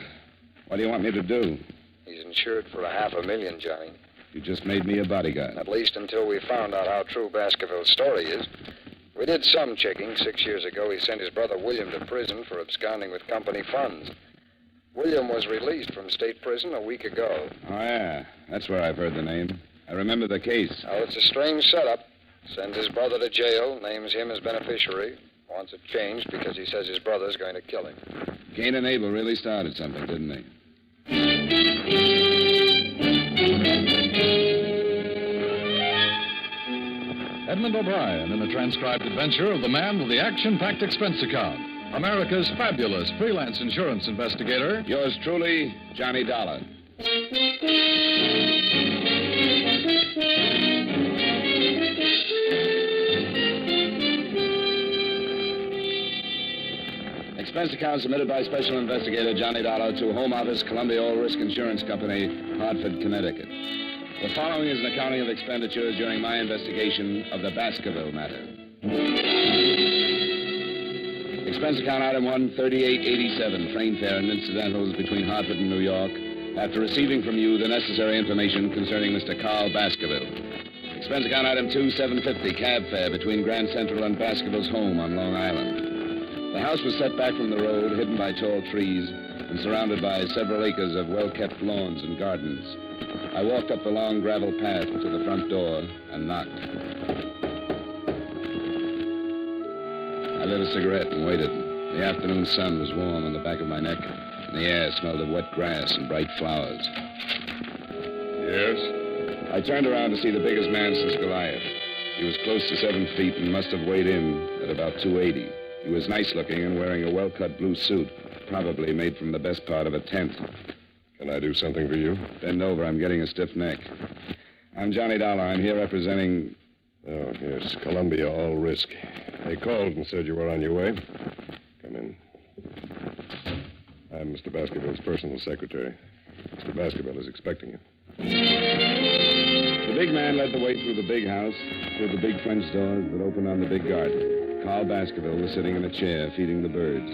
What do you want me to do? He's insured for $500,000, Johnny. You just made me a bodyguard. At least until we found out how true Baskerville's story is. We did some checking. 6 years ago, he sent his brother William to prison for absconding with company funds. William was released from state prison a week ago. Oh, yeah. That's where I've heard the name. I remember the case. Now, it's a strange setup. Sends his brother to jail, names him as beneficiary, wants it changed because he says his brother's going to kill him. Cain and Abel really started something, didn't they? Edmund O'Brien in a transcribed adventure of the man with the action-packed expense account. America's fabulous freelance insurance investigator. Yours truly, Johnny Dollar. Expense account submitted by Special Investigator Johnny Dollar to Home Office, Columbia All Risk Insurance Company, Hartford, Connecticut. The following is an accounting of expenditures during my investigation of the Baskerville matter. Expense account item 1, 3887, train fare and incidentals between Hartford and New York, after receiving from you the necessary information concerning Mr. Carl Baskerville. Expense account item 2, 750, cab fare between Grand Central and Baskerville's home on Long Island. The house was set back from the road, hidden by tall trees, and surrounded by several acres of well-kept lawns and gardens. I walked up the long gravel path to the front door and knocked. I lit a cigarette and waited. The afternoon sun was warm on the back of my neck, and the air smelled of wet grass and bright flowers. Yes? I turned around to see the biggest man since Goliath. He was close to 7 feet and must have weighed in at about 280. He was nice-looking and wearing a well-cut blue suit, probably made from the best part of a tent. Can I do something for you? Bend over. I'm getting a stiff neck. I'm Johnny Dollar. I'm here representing... Oh, yes, Columbia All Risk. They called and said you were on your way. Come in. I'm Mr. Baskerville's personal secretary. Mr. Baskerville is expecting you. The big man led the way through the big house, through the big French doors that opened on the big garden. Carl Baskerville was sitting in a chair, feeding the birds.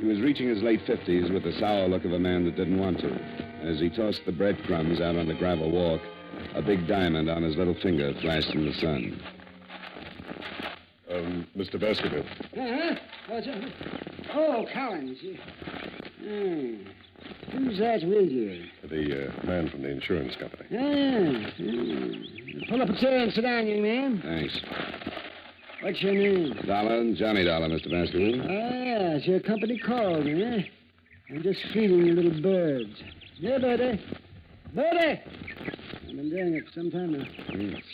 He was reaching his late 50s with the sour look of a man that didn't want to. As he tossed the breadcrumbs out on the gravel walk, A big diamond on his little finger flashed in the sun. Mr. Baskerville. Oh, Collins. Who's that with you? The man from the insurance company. Pull up a chair and sit down, young man. Thanks. What's your name? Dollar, Johnny Dollar, Mr. Baskerville. It's your company called me, eh? I'm just feeding the little birds. Here, Birdie. Birdie! I've been doing it for some time now.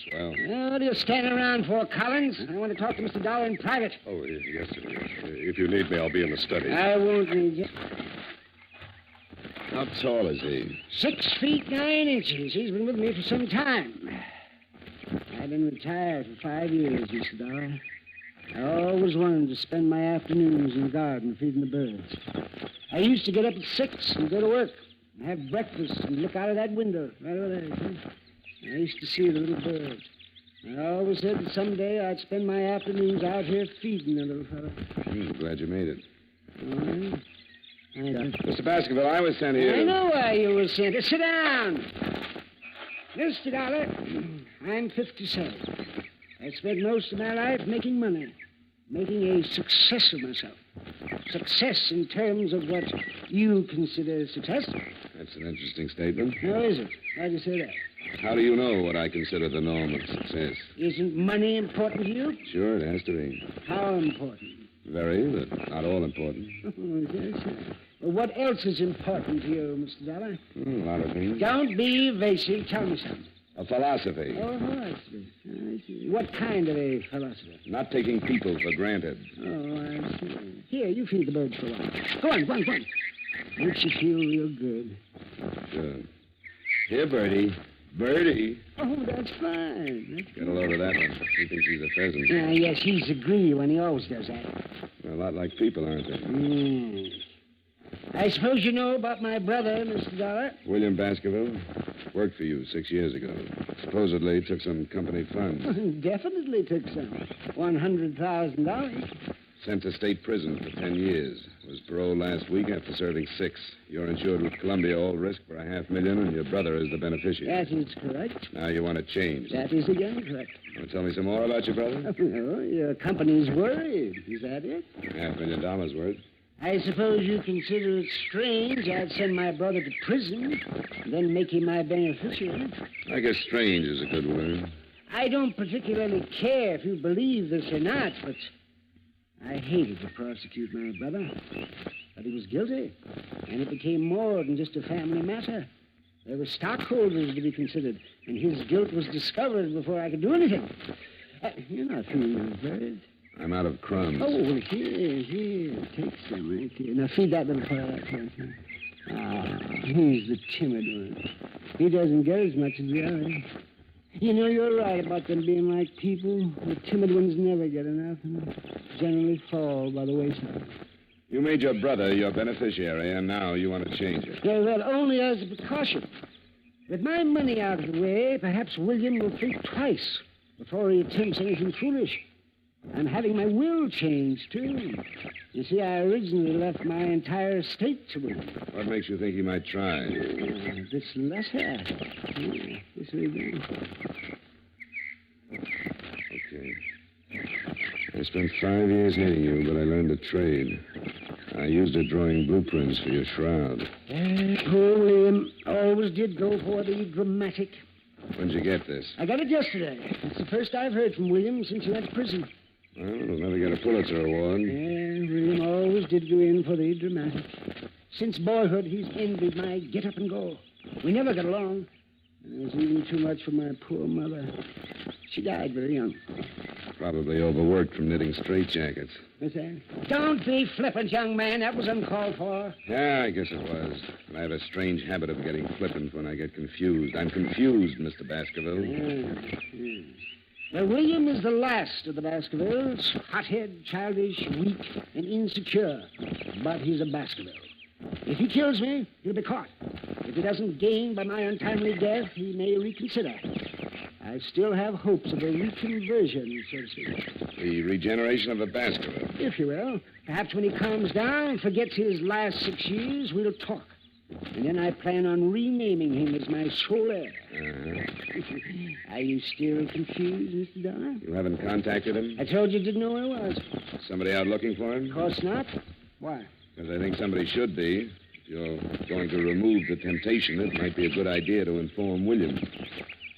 Swell. What are you standing around for, Collins? I want to talk to Mr. Dollar in private. Oh, yes, sir. If you need me, I'll be in the study. I won't need you. How tall is he? 6 feet 9 inches. He's been with me for some time. I've been retired for 5 years, Mr. Dollar. I always wanted to spend my afternoons in the garden feeding the birds. I used to get up at 6 and go to work and have breakfast and look out of that window right over there. I used to see the little birds. I always said that someday I'd spend my afternoons out here feeding the little fellow. Glad you made it. All right. Mr. Baskerville, I was sent here. I know why you were sent. Sit down. Mr. Dollar, I'm 57. I spent most of my life making money, making a success of myself. Success in terms of what you consider success. That's an interesting statement. How is it? Why do you say that? How do you know what I consider the norm of success? Isn't money important to you? Sure, it has to be. How important? Very, but not all important. Oh, yes. Well, what else is important to you, Mr. Dollar? A lot of things. Don't be evasive. Tell me something. A philosophy. Oh, philosophy. I see. What kind of a philosophy? Not taking people for granted. Oh, I see. Here, you feed the birds for a while. Go on. Makes you feel real good. Sure. Here, Birdy. Birdie. Oh, that's fine. Get a load of that one. He thinks he's a pheasant. Yes, he's a greedy one. He always does that. They're a lot like people, aren't they? I suppose you know about my brother, Mr. Dollar? William Baskerville. Worked for you 6 years ago. Supposedly took some company funds. Definitely took some. $100,000. Sent to state prison for 10 years. Was paroled last week after serving 6. You're insured with Columbia all risk for $500,000, and your brother is the beneficiary. That is correct. Now you want to change. That is again correct. Want to tell me some more about your brother? No, your company's worried. Is that it? $500,000 worth. I suppose you consider it strange I'd send my brother to prison, then make him my beneficiary. I guess strange is a good word. I don't particularly care if you believe this or not, but I hated to prosecute my brother. But he was guilty, and it became more than just a family matter. There were stockholders to be considered, and his guilt was discovered before I could do anything. You're not feeding those birds. I'm out of crumbs. Oh, well, here. Take some right here. Now, feed that little fellow out here. He's the timid one. He doesn't get as much as the others. You know, you're right about them being like people. The timid ones never get enough and generally fall by the wayside. You made your brother your beneficiary, and now you want to change it. Yeah, well, only as a precaution. With my money out of the way, perhaps William will think twice before he attempts anything foolish. I'm having my will changed, too. You see, I originally left my entire estate to him. What makes you think he might try? This letter. This way down. Okay. I spent 5 years hating you, but I learned a trade. I used it drawing blueprints for your shroud. Poor William always did go for the dramatic. When'd you get this? I got it yesterday. It's the first I've heard from William since he went to prison. Well, he'll never get a Pulitzer Award. Yeah, William always did go in for the dramatic. Since boyhood, he's envied my get up and go. We never got along. And it was even too much for my poor mother. She died very young. Probably overworked from knitting straitjackets. What's that? Don't be flippant, young man. That was uncalled for. Yeah, I guess it was. And I have a strange habit of getting flippant when I get confused. I'm confused, Mr. Baskerville. Yeah. Well, William is the last of the Baskervilles. Hothead, childish, weak, and insecure. But he's a Baskerville. If he kills me, he'll be caught. If he doesn't gain by my untimely death, he may reconsider. I still have hopes of a reconversion, so to speak. The regeneration of a Baskerville. If you will. Perhaps when he calms down and forgets his last 6 years, we'll talk. And then I plan on renaming him as my sole heir. Are you still confused, Mr. Dollar? You haven't contacted him? I told you didn't know where I was. Somebody out looking for him? Of course not. Why? Because I think somebody should be. If you're going to remove the temptation, it might be a good idea to inform William.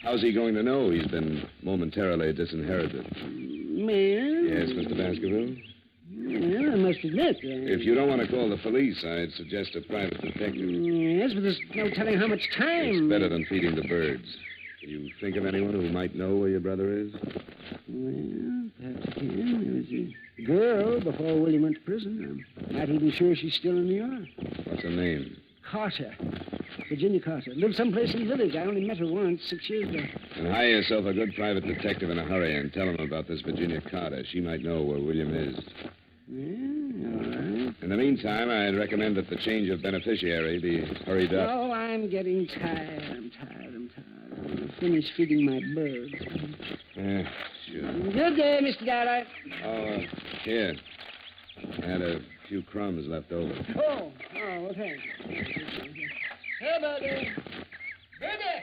How's he going to know he's been momentarily disinherited? Man? Yes, Mr. Baskerville? Well, I must admit. If you don't want to call the police, I'd suggest a private detective. Yes, but there's no telling how much time. It's better than feeding the birds. Can you think of anyone who might know where your brother is? Well, perhaps I can. There was a girl before William went to prison. I'm not even sure she's still in New York. What's her name? Carter. Virginia Carter. Lived someplace in the village. I only met her once, 6 years ago. And hire yourself a good private detective in a hurry and tell him about this Virginia Carter. She might know where William is. Yeah, all right. In the meantime, I'd recommend that the change of beneficiary be hurried up. Oh, I'm getting tired. I'm gonna finish feeding my birds. Yeah, sure. Good day, Mr. Dollar. Oh, here. I had a few crumbs left over. Oh, well, thanks. Hey, Birdy. Birdy!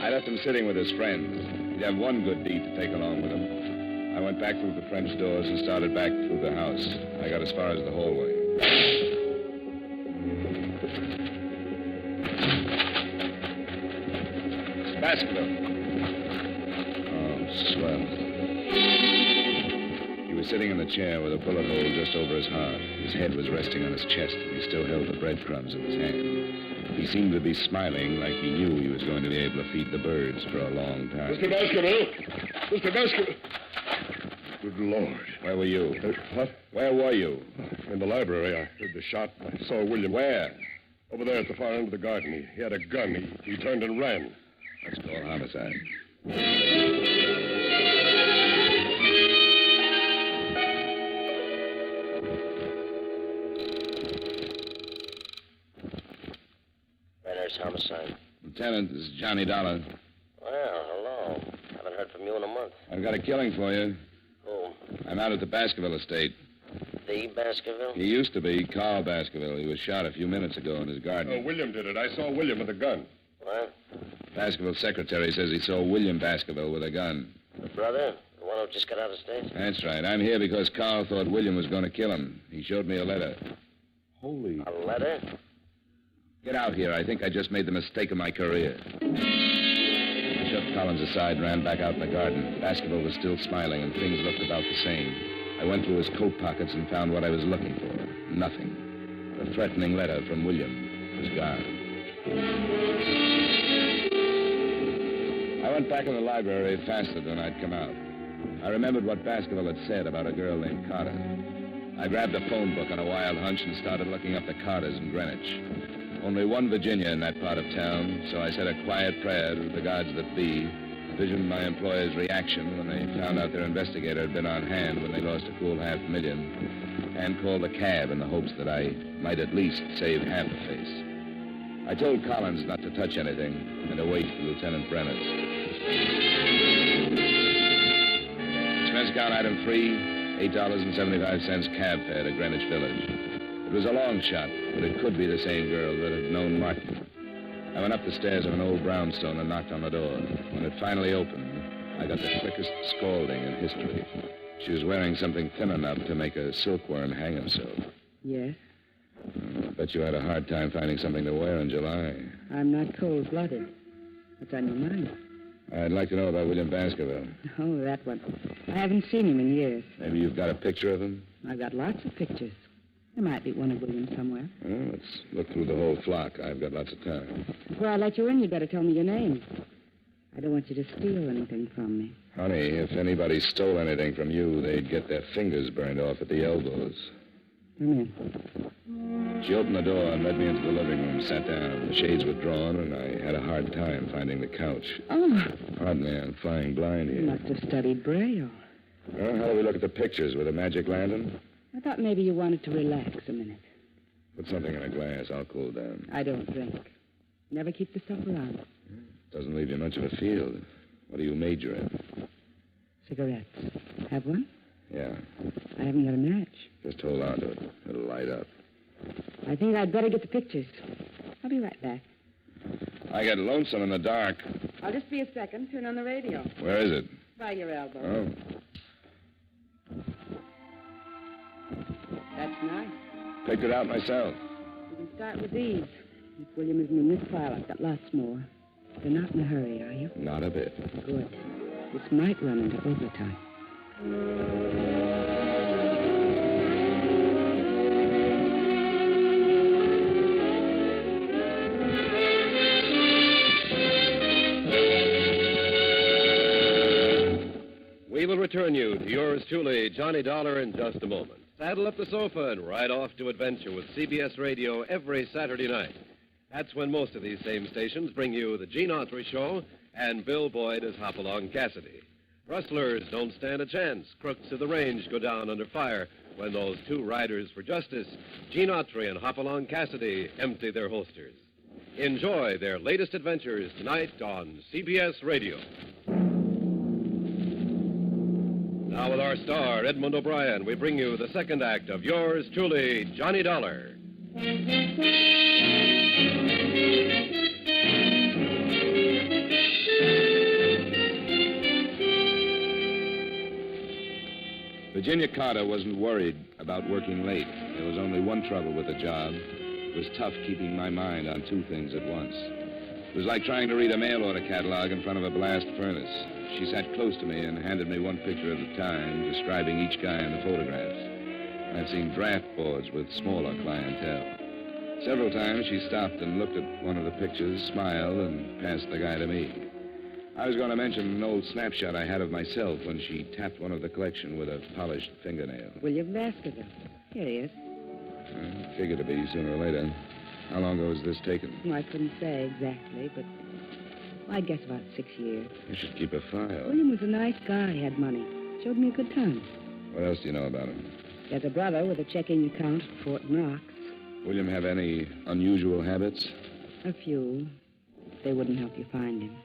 I left him sitting with his friends. He'd have one good deed to take along with him. I went back through the French doors and started back through the house. I got as far as the hallway. Baskerville. Oh, swell. He was sitting in the chair with a bullet hole just over his heart. His head was resting on his chest, and he still held the breadcrumbs in his hand. He seemed to be smiling like he knew he was going to be able to feed the birds for a long time. Mr. Baskerville! Mr. Baskerville! Good Lord. Where were you? What? Where were you? In the library. I heard the shot. I saw William. Where? Over there at the far end of the garden. He had a gun. He turned and ran. Let's call homicide. Menaced homicide. Lieutenant, this is Johnny Dollar. Well, hello. Haven't heard from you in a month. I've got a killing for you. Who? I'm out at the Baskerville estate. The Baskerville? He used to be Carl Baskerville. He was shot a few minutes ago in his garden. Oh, William did it. I saw William with a gun. What? Baskerville's secretary says he saw William Baskerville with a gun. The brother? The one who just got out of state? That's right. I'm here because Carl thought William was going to kill him. He showed me a letter. Holy... A letter? Get out here. I think I just made the mistake of my career. I shoved Collins aside and ran back out in the garden. Baskerville was still smiling, and things looked about the same. I went through his coat pockets and found what I was looking for. Nothing. The threatening letter from William was gone. I went back in the library faster than I'd come out. I remembered what Baskerville had said about a girl named Carter. I grabbed a phone book on a wild hunch and started looking up the Carters in Greenwich. Only one Virginia in that part of town, so I said a quiet prayer to the gods that be, visioned my employer's reaction when they found out their investigator had been on hand when they lost a cool $500,000, and called a cab in the hopes that I might at least save half a face. I told Collins not to touch anything and to wait for Lieutenant Brenner's. Expense account item 3, $8.75 cab fare to Greenwich Village. It was a long shot, but it could be the same girl that had known Martin. I went up the stairs of an old brownstone and knocked on the door. When it finally opened, I got the quickest scalding in history. She was wearing something thin enough to make a silkworm hang himself. Yes? I bet you had a hard time finding something to wear in July. I'm not cold-blooded. What's on your mind? I'd like to know about William Baskerville. Oh, that one. I haven't seen him in years. Maybe you've got a picture of him? I've got lots of pictures. There might be one of William somewhere. Well, let's look through the whole flock. I've got lots of time. Before I let you in, you'd better tell me your name. I don't want you to steal anything from me. Honey, if anybody stole anything from you, they'd get their fingers burned off at the elbows. Come in. She opened the door and led me into the living room, sat down. The shades were drawn, and I had a hard time finding the couch. Oh. Pardon me, I'm flying blind here. You must have studied Braille. Well, how do we look at the pictures with a magic lantern? I thought maybe you wanted to relax a minute. Put something in a glass. I'll cool down. I don't drink. Never keep the stuff around. Doesn't leave you much of a field. What do you major in? Cigarettes. Have one? Yeah. I haven't got a match. Just hold on to it. It'll light up. I think I'd better get the pictures. I'll be right back. I get lonesome in the dark. I'll just be a second. Turn on the radio. Where is it? By your elbow. Oh. That's nice. Picked it out myself. We can start with these. If William isn't in this pile, I've got lots more. You're not in a hurry, are you? Not a bit. Good. This might run into overtime. We will return you to yours truly, Johnny Dollar, in just a moment. Saddle up the sofa and ride off to adventure with CBS Radio every Saturday night. That's when most of these same stations bring you the Gene Autry Show and Bill Boyd as Hopalong Cassidy. Rustlers don't stand a chance. Crooks of the range go down under fire when those two riders for justice, Gene Autry and Hopalong Cassidy, empty their holsters. Enjoy their latest adventures tonight on CBS Radio. Now with our star, Edmund O'Brien, we bring you the second act of yours truly, Johnny Dollar. Virginia Carter wasn't worried about working late. There was only one trouble with the job. It was tough keeping my mind on two things at once. It was like trying to read a mail order catalog in front of a blast furnace. She sat close to me and handed me one picture at a time, describing each guy in the photographs. I've seen draft boards with smaller clientele. Several times she stopped and looked at one of the pictures, smiled, and passed the guy to me. I was going to mention an old snapshot I had of myself when she tapped one of the collection with a polished fingernail. William Baskerville. Here he is. Figured to be sooner or later. How long ago was this taken? Well, I couldn't say exactly, but I'd guess about 6 years. You should keep a file. William was a nice guy. He had money. Showed me a good time. What else do you know about him? He has a brother with a checking account at Fort Knox. William have any unusual habits? A few. They wouldn't help you find him.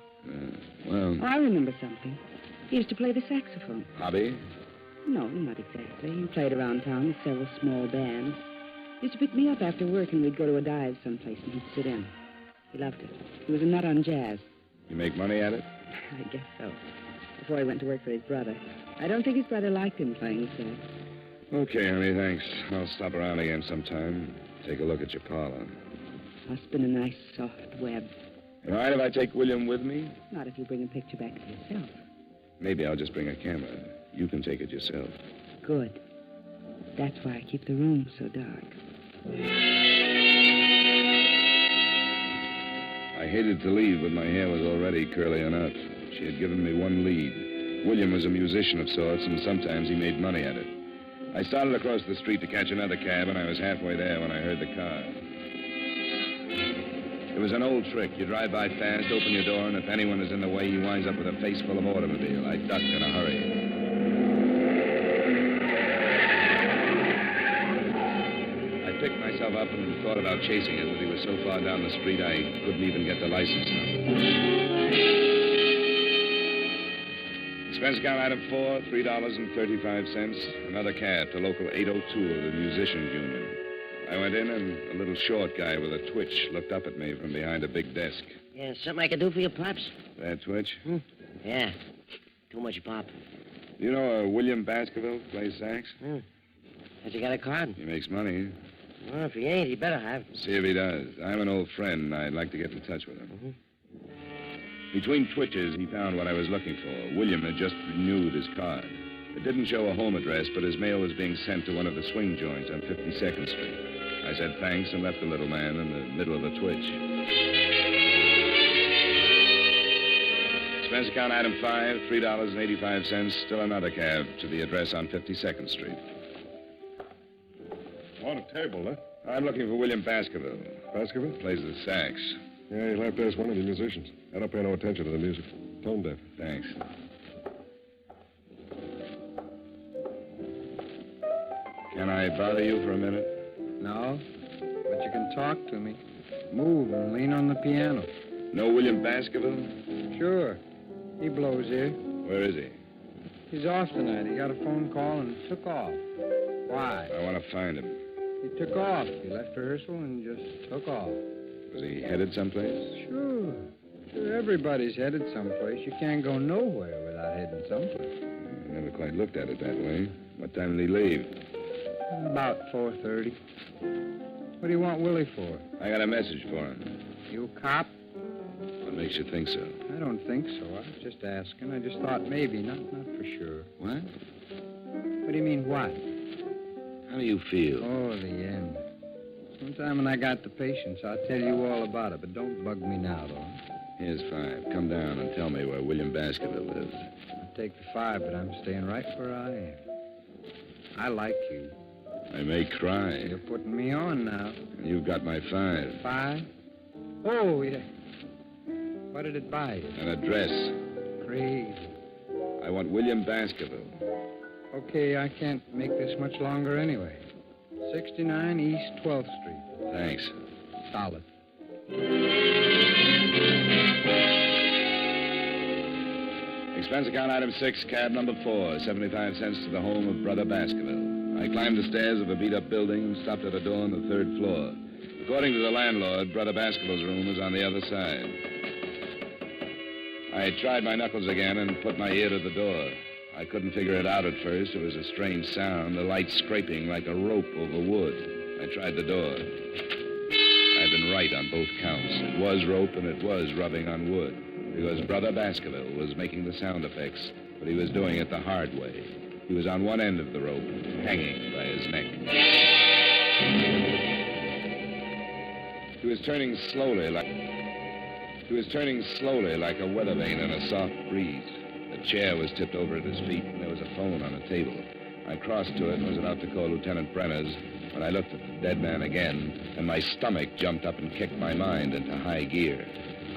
Well... Oh, I remember something. He used to play the saxophone. Hobby? No, not exactly. He played around town with several small bands. He used to pick me up after work, and we'd go to a dive someplace, and he'd sit in. He loved it. He was a nut on jazz. You make money at it? I guess so. Before he went to work for his brother. I don't think his brother liked him playing sax. Okay, honey, thanks. I'll stop around again sometime. Take a look at your parlor. I'll spin a nice, soft web. All right if I take William with me? Not if you bring a picture back to yourself. Maybe I'll just bring a camera. You can take it yourself. Good. That's why I keep the room so dark. I hated to leave, but my hair was already curly enough. She had given me one lead. William was a musician of sorts, and sometimes he made money at it. I started across the street to catch another cab, and I was halfway there when I heard the car. It was an old trick. You drive by fast, open your door, and if anyone is in the way, he winds up with a face full of automobile. I ducked in a hurry. I picked myself up and thought about chasing him, but he was so far down the street I couldn't even get the license number. Expense account item 4, $3.35. Another cab to local 802 of the Musicians Union. I went in, and a little short guy with a twitch looked up at me from behind a big desk. Yeah, something I can do for you, Pops? That twitch? Yeah. Too much, Pop. You know William Baskerville plays sax? Has he got a card? He makes money. Well, if he ain't, he better have. See if he does. I'm an old friend, and I'd like to get in touch with him. Between twitches, he found what I was looking for. William had just renewed his card. It didn't show a home address, but his mail was being sent to one of the swing joints on 52nd Street. I said thanks and left the little man in the middle of a twitch. Expense account item 5, $3.85. Still another cab to the address on 52nd Street. On a table, huh? I'm looking for William Baskerville. Baskerville? Plays the sax. Yeah, you'll have to ask one of the musicians. I don't pay no attention to the music. Tone deaf. Thanks. Can I bother you for a minute? No, but you can talk to me. Move and lean on the piano. Know William Baskerville? Sure. He blows here. Where is he? He's off tonight. He got a phone call and took off. Why? I want to find him. He took off. He left rehearsal and just took off. Was he headed someplace? Sure. Everybody's headed someplace. You can't go nowhere without heading someplace. I never quite looked at it that way. What time did he leave? About 4:30. What do you want Willie for? I got a message for him. You a cop? What makes you think so? I don't think so. I was just asking. I just thought maybe, not for sure. What? What do you mean, what? How do you feel? Oh, the end. Sometime when I got the patience, I'll tell you all about it, but don't bug me now, though. Here's 5. Come down and tell me where William Baskerville lives. I'll take the 5, but I'm staying right where I am. I like you. I may cry. You're putting me on now. You've got my 5. 5? Oh, yeah. What did it buy you? An address. Crazy. I want William Baskerville. Okay, I can't make this much longer anyway. 69 East 12th Street. Thanks. Solid. Expense account item 6, cab number 4, 75 cents to the home of Brother Baskerville. I climbed the stairs of a beat-up building and stopped at a door on the 3rd floor. According to the landlord, Brother Baskerville's room was on the other side. I tried my knuckles again and put my ear to the door. I couldn't figure it out at first. It was a strange sound, the light scraping like a rope over wood. I tried the door. I'd been right on both counts. It was rope and it was rubbing on wood. Because Brother Baskerville was making the sound effects, but he was doing it the hard way. He was on one end of the rope, hanging by his neck. He was turning slowly like a weather vane in a soft breeze. The chair was tipped over at his feet, and there was a phone on a table. I crossed to it and was about to call Lieutenant Brenner's when I looked at the dead man again, and my stomach jumped up and kicked my mind into high gear.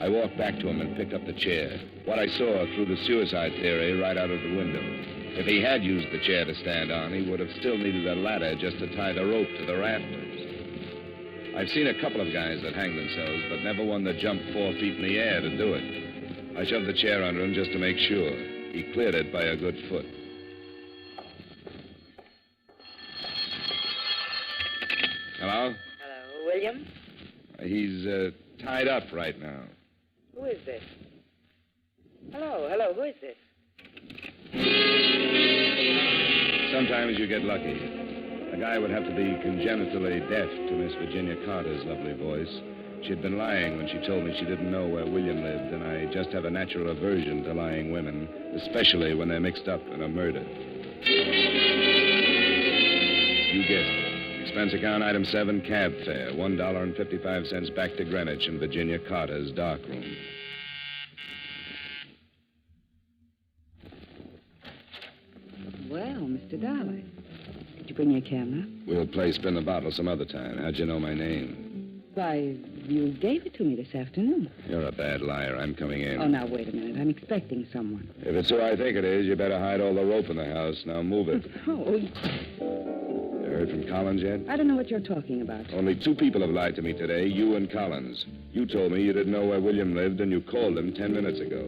I walked back to him and picked up the chair. What I saw threw the suicide theory right out of the window. If he had used the chair to stand on, he would have still needed a ladder just to tie the rope to the rafters. I've seen a couple of guys that hang themselves, but never one that jumped 4 feet in the air to do it. I shoved the chair under him just to make sure. He cleared it by a good foot. Hello? Hello, William? He's tied up right now. Who is this? Hello, who is this? Sometimes you get lucky. A guy would have to be congenitally deaf to Miss Virginia Carter's lovely voice. She'd been lying when she told me she didn't know where William lived, and I just have a natural aversion to lying women, especially when they're mixed up in a murder. You guessed it. Expense account item 7, cab fare, $1.55 back to Greenwich in Virginia Carter's darkroom. Well, Mr. Dollar, did you bring your camera? We'll play spin the bottle some other time. How'd you know my name? Why, you gave it to me this afternoon. You're a bad liar. I'm coming in. Oh, now, wait a minute. I'm expecting someone. If it's who I think it is, you better hide all the rope in the house. Now move it. Oh, You heard from Collins yet? I don't know what you're talking about. Only 2 people have lied to me today, you and Collins. You told me you didn't know where William lived, and you called him 10 minutes ago.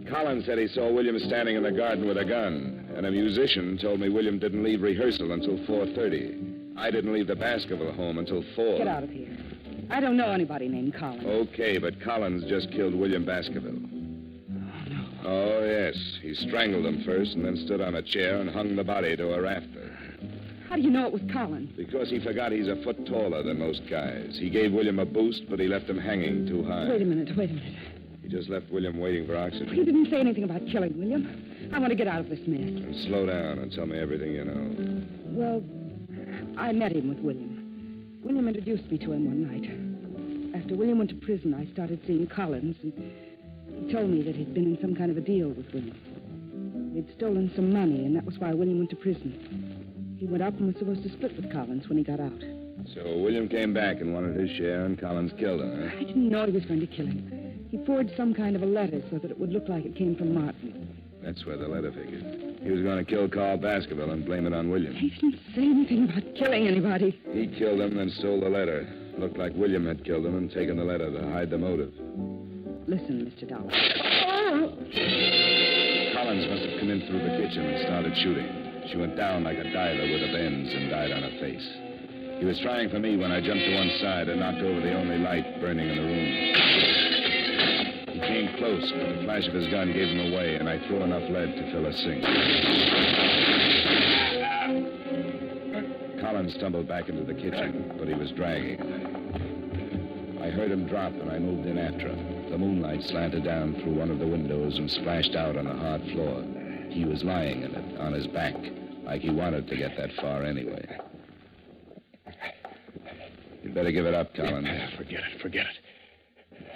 Collins said he saw William standing in the garden with a gun, and a musician told me William didn't leave rehearsal until 4:30. I didn't leave the Baskerville home until 4. Get out of here. I don't know anybody named Collins. Okay, but Collins just killed William Baskerville. Oh, no. Oh, yes. He strangled him first and then stood on a chair and hung the body to a rafter. How do you know it was Collins? Because he forgot he's a foot taller than most guys. He gave William a boost, but he left him hanging too high. Wait a minute. He just left William waiting for oxygen. You didn't say anything about killing William. I want to get out of this mess. And slow down and tell me everything you know. Well, I met him with William. William introduced me to him one night. After William went to prison, I started seeing Collins, and he told me that he'd been in some kind of a deal with William. They'd stolen some money, and that was why William went to prison. He went up and was supposed to split with Collins when he got out. So William came back and wanted his share, and Collins killed him, huh? I didn't know he was going to kill him. He forged some kind of a letter so that it would look like it came from Martin. That's where the letter figured. He was going to kill Carl Baskerville and blame it on William. He didn't say anything about killing anybody. He killed him, then stole the letter. Looked like William had killed him and taken the letter to hide the motive. Listen, Mr. Dollar. Collins must have come in through the kitchen and started shooting. She went down like a diver with a bends and died on her face. He was trying for me when I jumped to one side and knocked over the only light burning in the room. He came close, but the flash of his gun gave him away, and I threw enough lead to fill a sink. Collins stumbled back into the kitchen, but he was dragging. I heard him drop, and I moved in after him. The moonlight slanted down through one of the windows and splashed out on the hard floor. He was lying in it, on his back, like he wanted to get that far anyway. You'd better give it up, Collins. Forget it.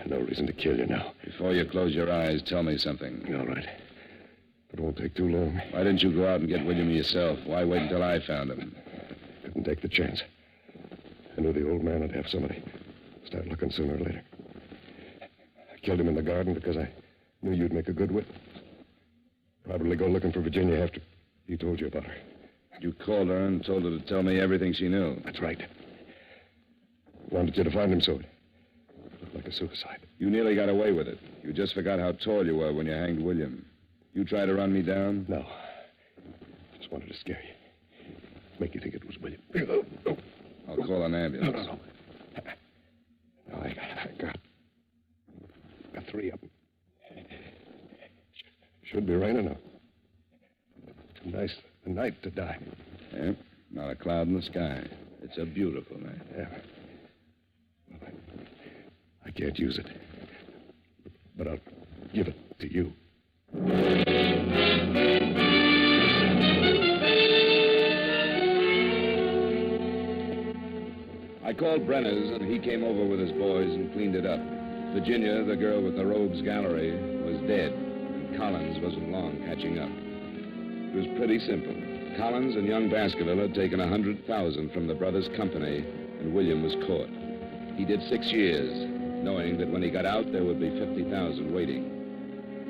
No reason to kill you now. Before you close your eyes, tell me something. All right. It won't take too long. Why didn't you go out and get William yourself? Why wait until I found him? Couldn't take the chance. I knew the old man would have somebody start looking sooner or later. I killed him in the garden because I knew you'd make a good witness. Probably go looking for Virginia after he told you about her. You called her and told her to tell me everything she knew. That's right. Wanted you to find him, so it looked like a suicide. You nearly got away with it. You just forgot how tall you were when you hanged William. You tried to run me down? No. Just wanted to scare you. Make you think it was William. I'll call an ambulance. No. No, I got three of them. Should be raining now. Too nice a night to die. Yeah, not a cloud in the sky. It's a beautiful night. Yeah. Well, I can't use it. But I'll give it to you. I called Brenner's, and he came over with his boys and cleaned it up. Virginia, the girl with the rogues gallery, was dead, and Collins wasn't long catching up. It was pretty simple. Collins and young Baskerville had taken $100,000 from the brothers' company, and William was caught. He did 6 years, knowing that when he got out, there would be $50,000 waiting.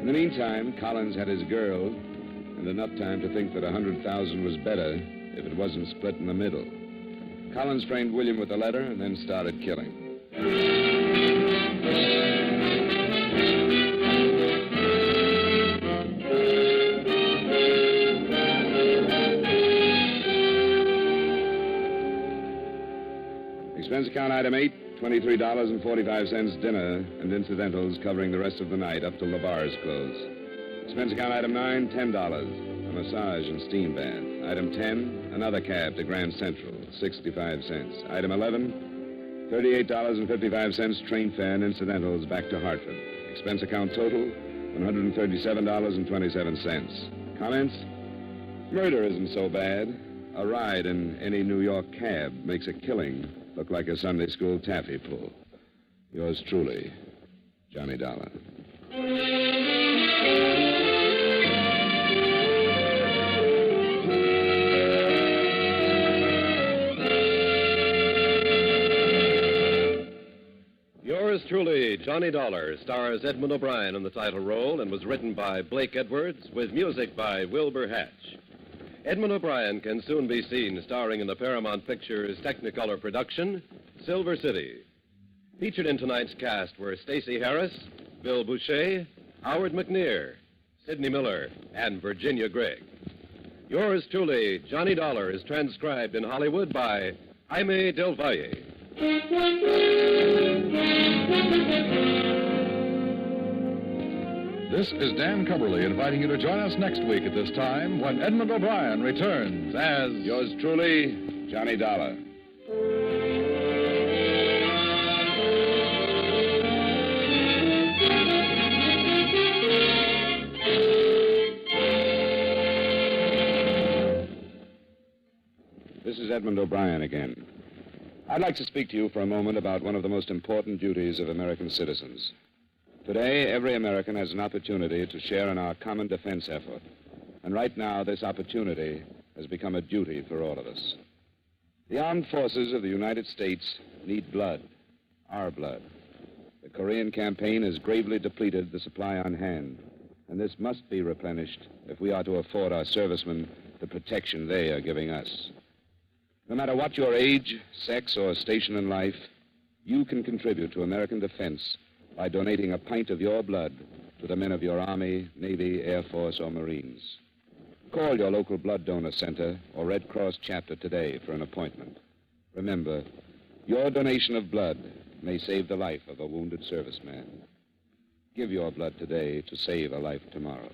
In the meantime, Collins had his girl, and enough time to think that $100,000 was better if it wasn't split in the middle. Collins framed William with a letter and then started killing. Expense account item 8, $23.45 dinner and incidentals covering the rest of the night up till the bars close. Expense account item 9, $10, a massage and steam bath. Item 10, another cab to Grand Central, 65 cents. Item 11, $38.55 train fare and incidentals back to Hartford. Expense account total, $137.27. Comments? Murder isn't so bad. A ride in any New York cab makes a killing look like a Sunday school taffy pull. Yours truly, Johnny Dollar. Yours truly, Johnny Dollar, stars Edmund O'Brien in the title role and was written by Blake Edwards with music by Wilbur Hatch. Edmund O'Brien can soon be seen starring in the Paramount Pictures Technicolor production, Silver City. Featured in tonight's cast were Stacey Harris, Bill Boucher, Howard McNear, Sidney Miller, and Virginia Gregg. Yours truly, Johnny Dollar, is transcribed in Hollywood by Jaime Del Valle. This is Dan Cumberly inviting you to join us next week at this time when Edmund O'Brien returns as... Yours truly, Johnny Dollar. This is Edmund O'Brien again. I'd like to speak to you for a moment about one of the most important duties of American citizens. Today, every American has an opportunity to share in our common defense effort. And right now, this opportunity has become a duty for all of us. The armed forces of the United States need blood, our blood. The Korean campaign has gravely depleted the supply on hand, and this must be replenished if we are to afford our servicemen the protection they are giving us. No matter what your age, sex, or station in life, you can contribute to American defense by donating a pint of your blood to the men of your Army, Navy, Air Force, or Marines. Call your local blood donor center or Red Cross chapter today for an appointment. Remember, your donation of blood may save the life of a wounded serviceman. Give your blood today to save a life tomorrow.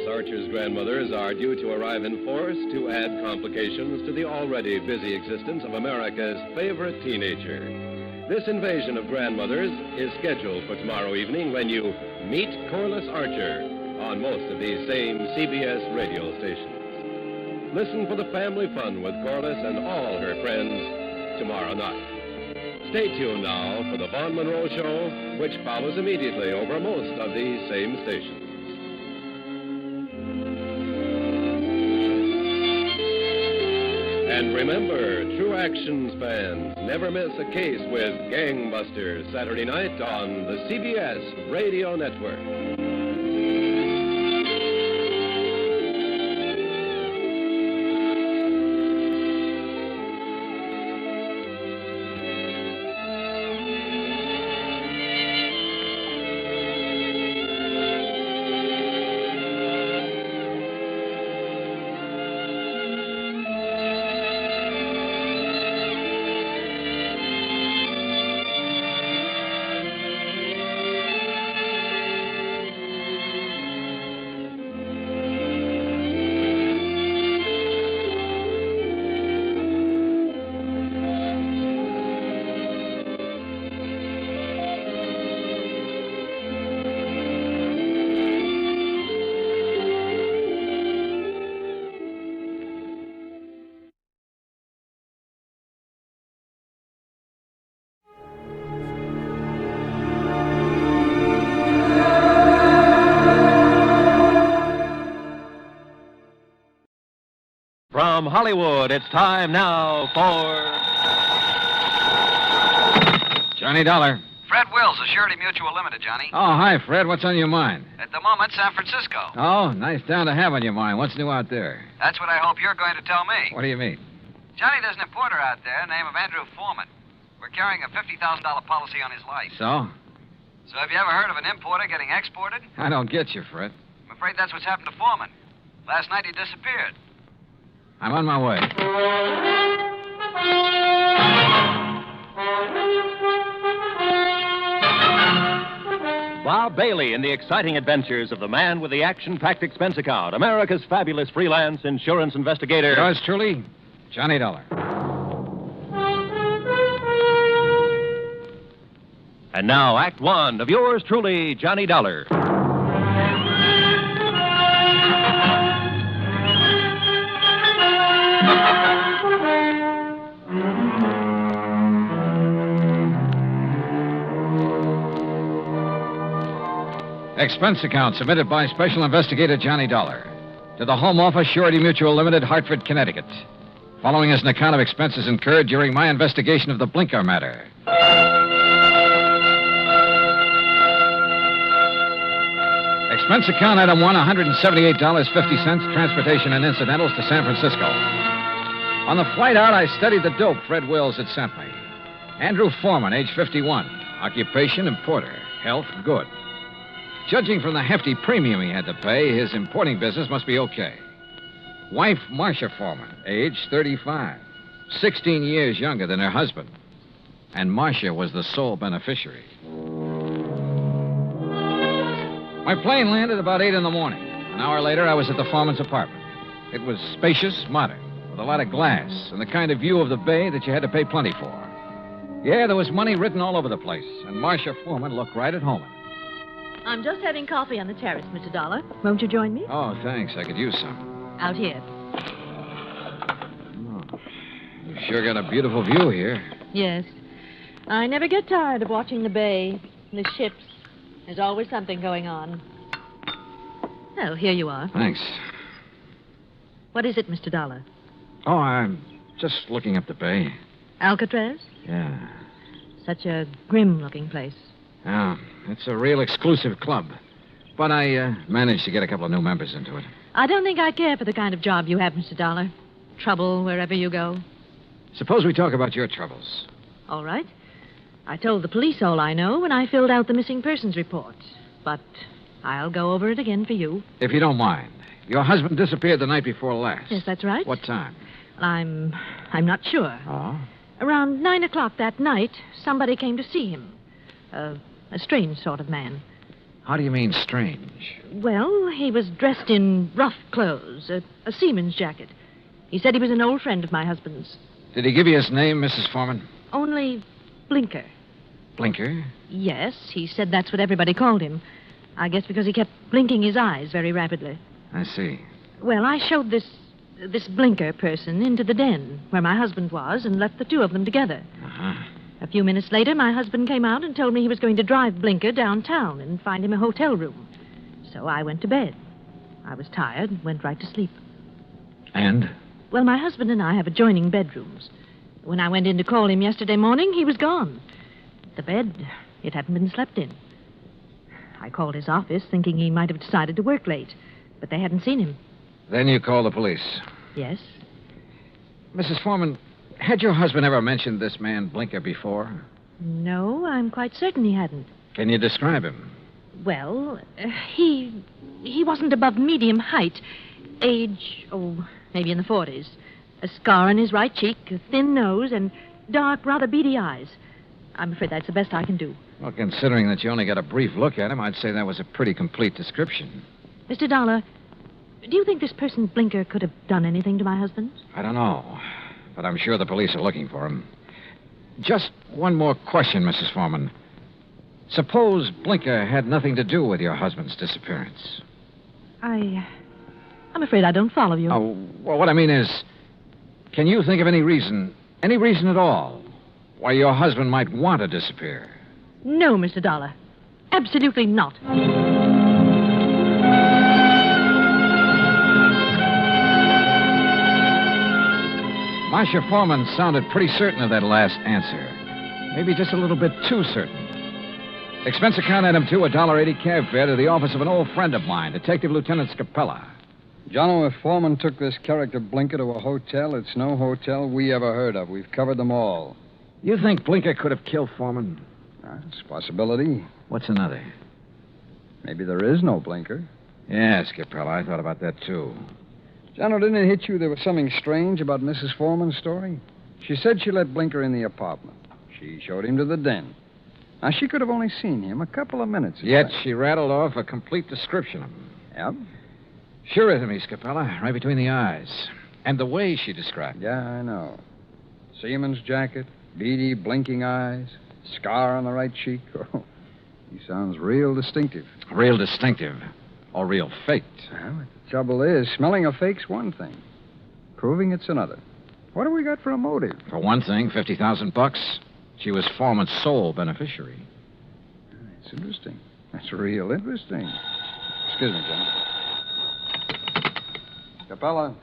Archer's grandmothers are due to arrive in force to add complications to the already busy existence of America's favorite teenager. This invasion of grandmothers is scheduled for tomorrow evening when you meet Corliss Archer on most of these same CBS radio stations. Listen for the family fun with Corliss and all her friends tomorrow night. Stay tuned now for the Vaughn Monroe Show, which follows immediately over most of these same stations. And remember, True Actions fans, never miss a case with Gangbusters Saturday night on the CBS Radio Network. From Hollywood, it's time now for... Johnny Dollar. Fred Wills of Surety Mutual Limited, Johnny. Oh, hi, Fred. What's on your mind? At the moment, San Francisco. Oh, nice town to have on your mind. What's new out there? That's what I hope you're going to tell me. What do you mean? Johnny, there's an importer out there named Andrew Foreman. We're carrying a $50,000 policy on his life. So? So have you ever heard of an importer getting exported? I don't get you, Fred. I'm afraid that's what's happened to Foreman. Last night he disappeared. I'm on my way. Bob Bailey in the exciting adventures of the man with the action-packed expense account, America's fabulous freelance insurance investigator. Yours truly, Johnny Dollar. And now, Act One of yours truly, Johnny Dollar. Expense account submitted by Special Investigator Johnny Dollar to the Home Office, Surety Mutual Limited, Hartford, Connecticut. Following is an account of expenses incurred during my investigation of the Blinker matter. Expense account item 1, $178.50, transportation and incidentals to San Francisco. On the flight out, I studied the dope Fred Wills had sent me. Andrew Foreman, age 51. Occupation, importer. Health, good. Judging from the hefty premium he had to pay, his importing business must be okay. Wife, Marcia Foreman, age 35. 16 years younger than her husband. And Marcia was the sole beneficiary. My plane landed about 8 in the morning. An hour later, I was at the Foreman's apartment. It was spacious, modern, with a lot of glass and the kind of view of the bay that you had to pay plenty for. Yeah, there was money written all over the place, and Marcia Foreman looked right at home. I'm just having coffee on the terrace, Mr. Dollar. Won't you join me? Oh, thanks. I could use some. Out here. Oh, you sure got a beautiful view here. Yes. I never get tired of watching the bay, the ships. There's always something going on. Oh, here you are. Thanks. What is it, Mr. Dollar? Oh, I'm just looking up the bay. Alcatraz? Yeah. Such a grim-looking place. Yeah, it's a real exclusive club. But I managed to get a couple of new members into it. I don't think I care for the kind of job you have, Mr. Dollar. Trouble wherever you go. Suppose we talk about your troubles. All right. I told the police all I know when I filled out the missing persons report. But I'll go over it again for you. If you don't mind. Your husband disappeared the night before last. Yes, that's right. What time? I'm not sure. Oh? Around 9 o'clock that night, somebody came to see him. A strange sort of man. How do you mean strange? Well, he was dressed in rough clothes, a seaman's jacket. He said he was an old friend of my husband's. Did he give you his name, Mrs. Foreman? Only Blinker. Blinker? Yes, he said that's what everybody called him. I guess because he kept blinking his eyes very rapidly. I see. Well, I showed this Blinker person into the den where my husband was and left the two of them together. Uh-huh. A few minutes later, my husband came out and told me he was going to drive Blinker downtown and find him a hotel room. So I went to bed. I was tired and went right to sleep. And? Well, my husband and I have adjoining bedrooms. When I went in to call him yesterday morning, he was gone. The bed, it hadn't been slept in. I called his office thinking he might have decided to work late, but they hadn't seen him. Then you called the police. Yes. Mrs. Foreman, had your husband ever mentioned this man Blinker before? No, I'm quite certain he hadn't. Can you describe him? Well, he wasn't above medium height. Age, maybe in the 40s. A scar on his right cheek, a thin nose, and dark, rather beady eyes. I'm afraid that's the best I can do. Well, considering that you only got a brief look at him, I'd say that was a pretty complete description. Mr. Dollar, do you think this person Blinker could have done anything to my husband? I don't know, but I'm sure the police are looking for him. Just one more question, Mrs. Foreman. Suppose Blinker had nothing to do with your husband's disappearance. I'm afraid I don't follow you. Oh, well, what I mean is, can you think of any reason at all, why your husband might want to disappear? No, Mr. Dollar. Absolutely not. Marcia Foreman sounded pretty certain of that last answer. Maybe just a little bit too certain. Expense account item 2, $1.80 cab fare to the office of an old friend of mine, Detective Lieutenant Scapella. Jono, if Foreman took this character Blinker to a hotel, it's no hotel we ever heard of. We've covered them all. You think Blinker could have killed Foreman? It's a possibility. What's another? Maybe there is no Blinker. Yeah, Scapella, I thought about that, too. Jono, didn't it hit you there was something strange about Mrs. Foreman's story? She said she let Blinker in the apartment. She showed him to the den. Now, she could have only seen him a couple of minutes. Yet she rattled off a complete description of him. Yep. Sure is to me, Scapella, right between the eyes. And the way she described it. Yeah, I know. Seaman's jacket, beady, blinking eyes, scar on the right cheek. Oh, he sounds real distinctive. Real distinctive. Or real faked. Well, the trouble is, smelling a fake's one thing. Proving it's another. What have we got for a motive? For one thing, $50,000. She was Foreman's sole beneficiary. That's interesting. That's real interesting. Excuse me, John. Capella.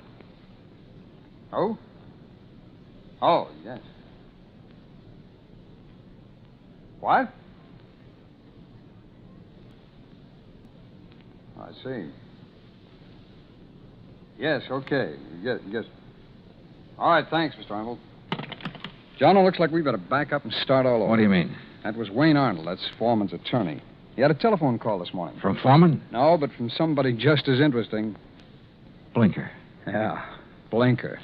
Oh? Oh, yes. What? I see. Yes, okay. Yes. All right, thanks, Mr. Arnold. John, it looks like we better back up and start all over. What do you mean? That was Wayne Arnold. That's Foreman's attorney. He had a telephone call this morning. From Foreman? No, but from somebody just as interesting. Blinker. Yeah, Blinker.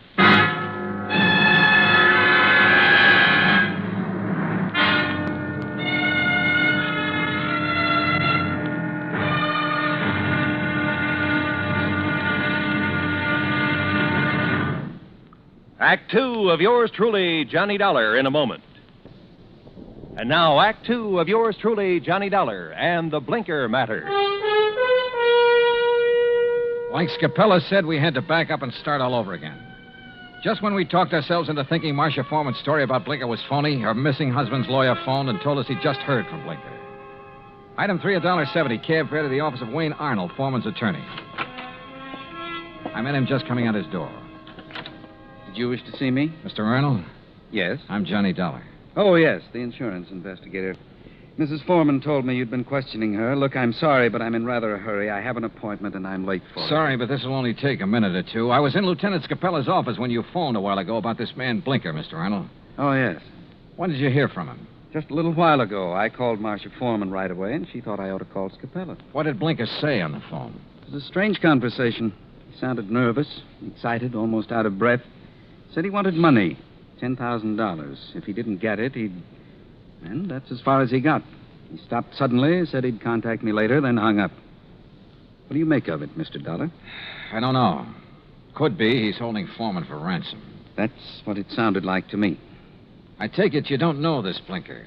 Act 2 of yours truly, Johnny Dollar, in a moment. And now, Act 2 of yours truly, Johnny Dollar, and the Blinker matter. Like Scapella said, we had to back up and start all over again. Just when we talked ourselves into thinking Marcia Foreman's story about Blinker was phony, her missing husband's lawyer phoned and told us he'd just heard from Blinker. Item 3, $1.70, cab fare to the office of Wayne Arnold, Foreman's attorney. I met him just coming out his door. Did you wish to see me? Mr. Arnold? Yes. I'm Johnny Dollar. Oh, yes, the insurance investigator. Mrs. Foreman told me you'd been questioning her. Look, I'm sorry, but I'm in rather a hurry. I have an appointment, and I'm late for it. Sorry, but this will only take a minute or two. I was in Lieutenant Scapella's office when you phoned a while ago about this man Blinker, Mr. Arnold. Oh, yes. When did you hear from him? Just a little while ago. I called Marcia Foreman right away, and she thought I ought to call Scapella. What did Blinker say on the phone? It was a strange conversation. He sounded nervous, excited, almost out of breath. Said he wanted money, $10,000. If he didn't get it, he'd... And that's as far as he got. He stopped suddenly, said he'd contact me later, then hung up. What do you make of it, Mr. Dollar? I don't know. Could be he's holding Foreman for ransom. That's what it sounded like to me. I take it you don't know this Blinker.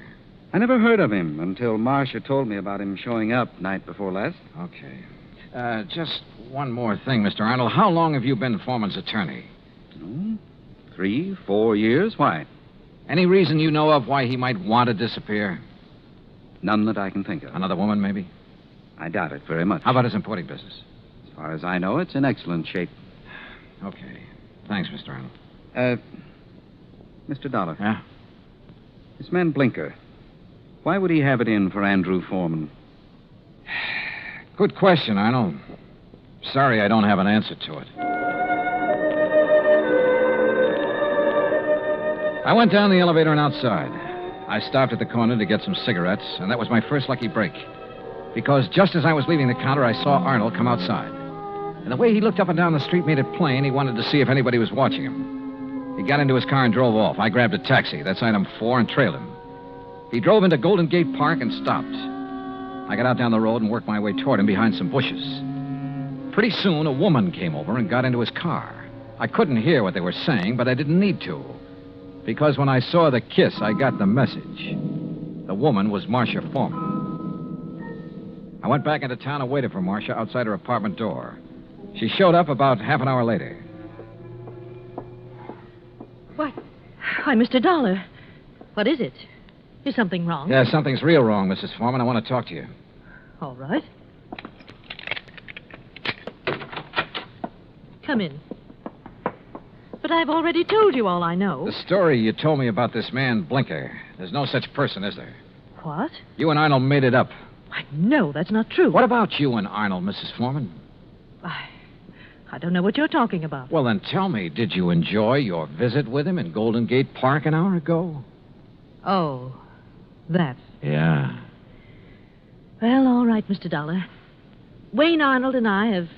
I never heard of him until Marcia told me about him showing up night before last. Okay. Just one more thing, Mr. Arnold. How long have you been Foreman's attorney? 3, 4 years. Why? Any reason you know of why he might want to disappear? None that I can think of. Another woman, maybe? I doubt it very much. How about his importing business? As far as I know, it's in excellent shape. Okay. Thanks, Mr. Arnold. Mr. Dollar. Yeah? This man Blinker, why would he have it in for Andrew Foreman? Good question, Arnold. Sorry I don't have an answer to it. I went down the elevator and outside. I stopped at the corner to get some cigarettes, and that was my first lucky break. Because just as I was leaving the counter, I saw Arnold come outside. And the way he looked up and down the street made it plain he wanted to see if anybody was watching him. He got into his car and drove off. I grabbed a taxi, that's item 4, and trailed him. He drove into Golden Gate Park and stopped. I got out down the road and worked my way toward him behind some bushes. Pretty soon, a woman came over and got into his car. I couldn't hear what they were saying, but I didn't need to. Because when I saw the kiss, I got the message. The woman was Marcia Foreman. I went back into town and waited for Marcia outside her apartment door. She showed up about half an hour later. What? Why, Mr. Dollar. What is it? Is something wrong? Yeah, something's real wrong, Mrs. Foreman. I want to talk to you. All right. Come in. But I've already told you all I know. The story you told me about this man, Blinker, there's no such person, is there? What? You and Arnold made it up. No, that's not true. What about you and Arnold, Mrs. Foreman? I don't know what you're talking about. Well, then tell me, did you enjoy your visit with him in Golden Gate Park an hour ago? Oh, that. Yeah. Well, all right, Mr. Dollar. Wayne Arnold and I have...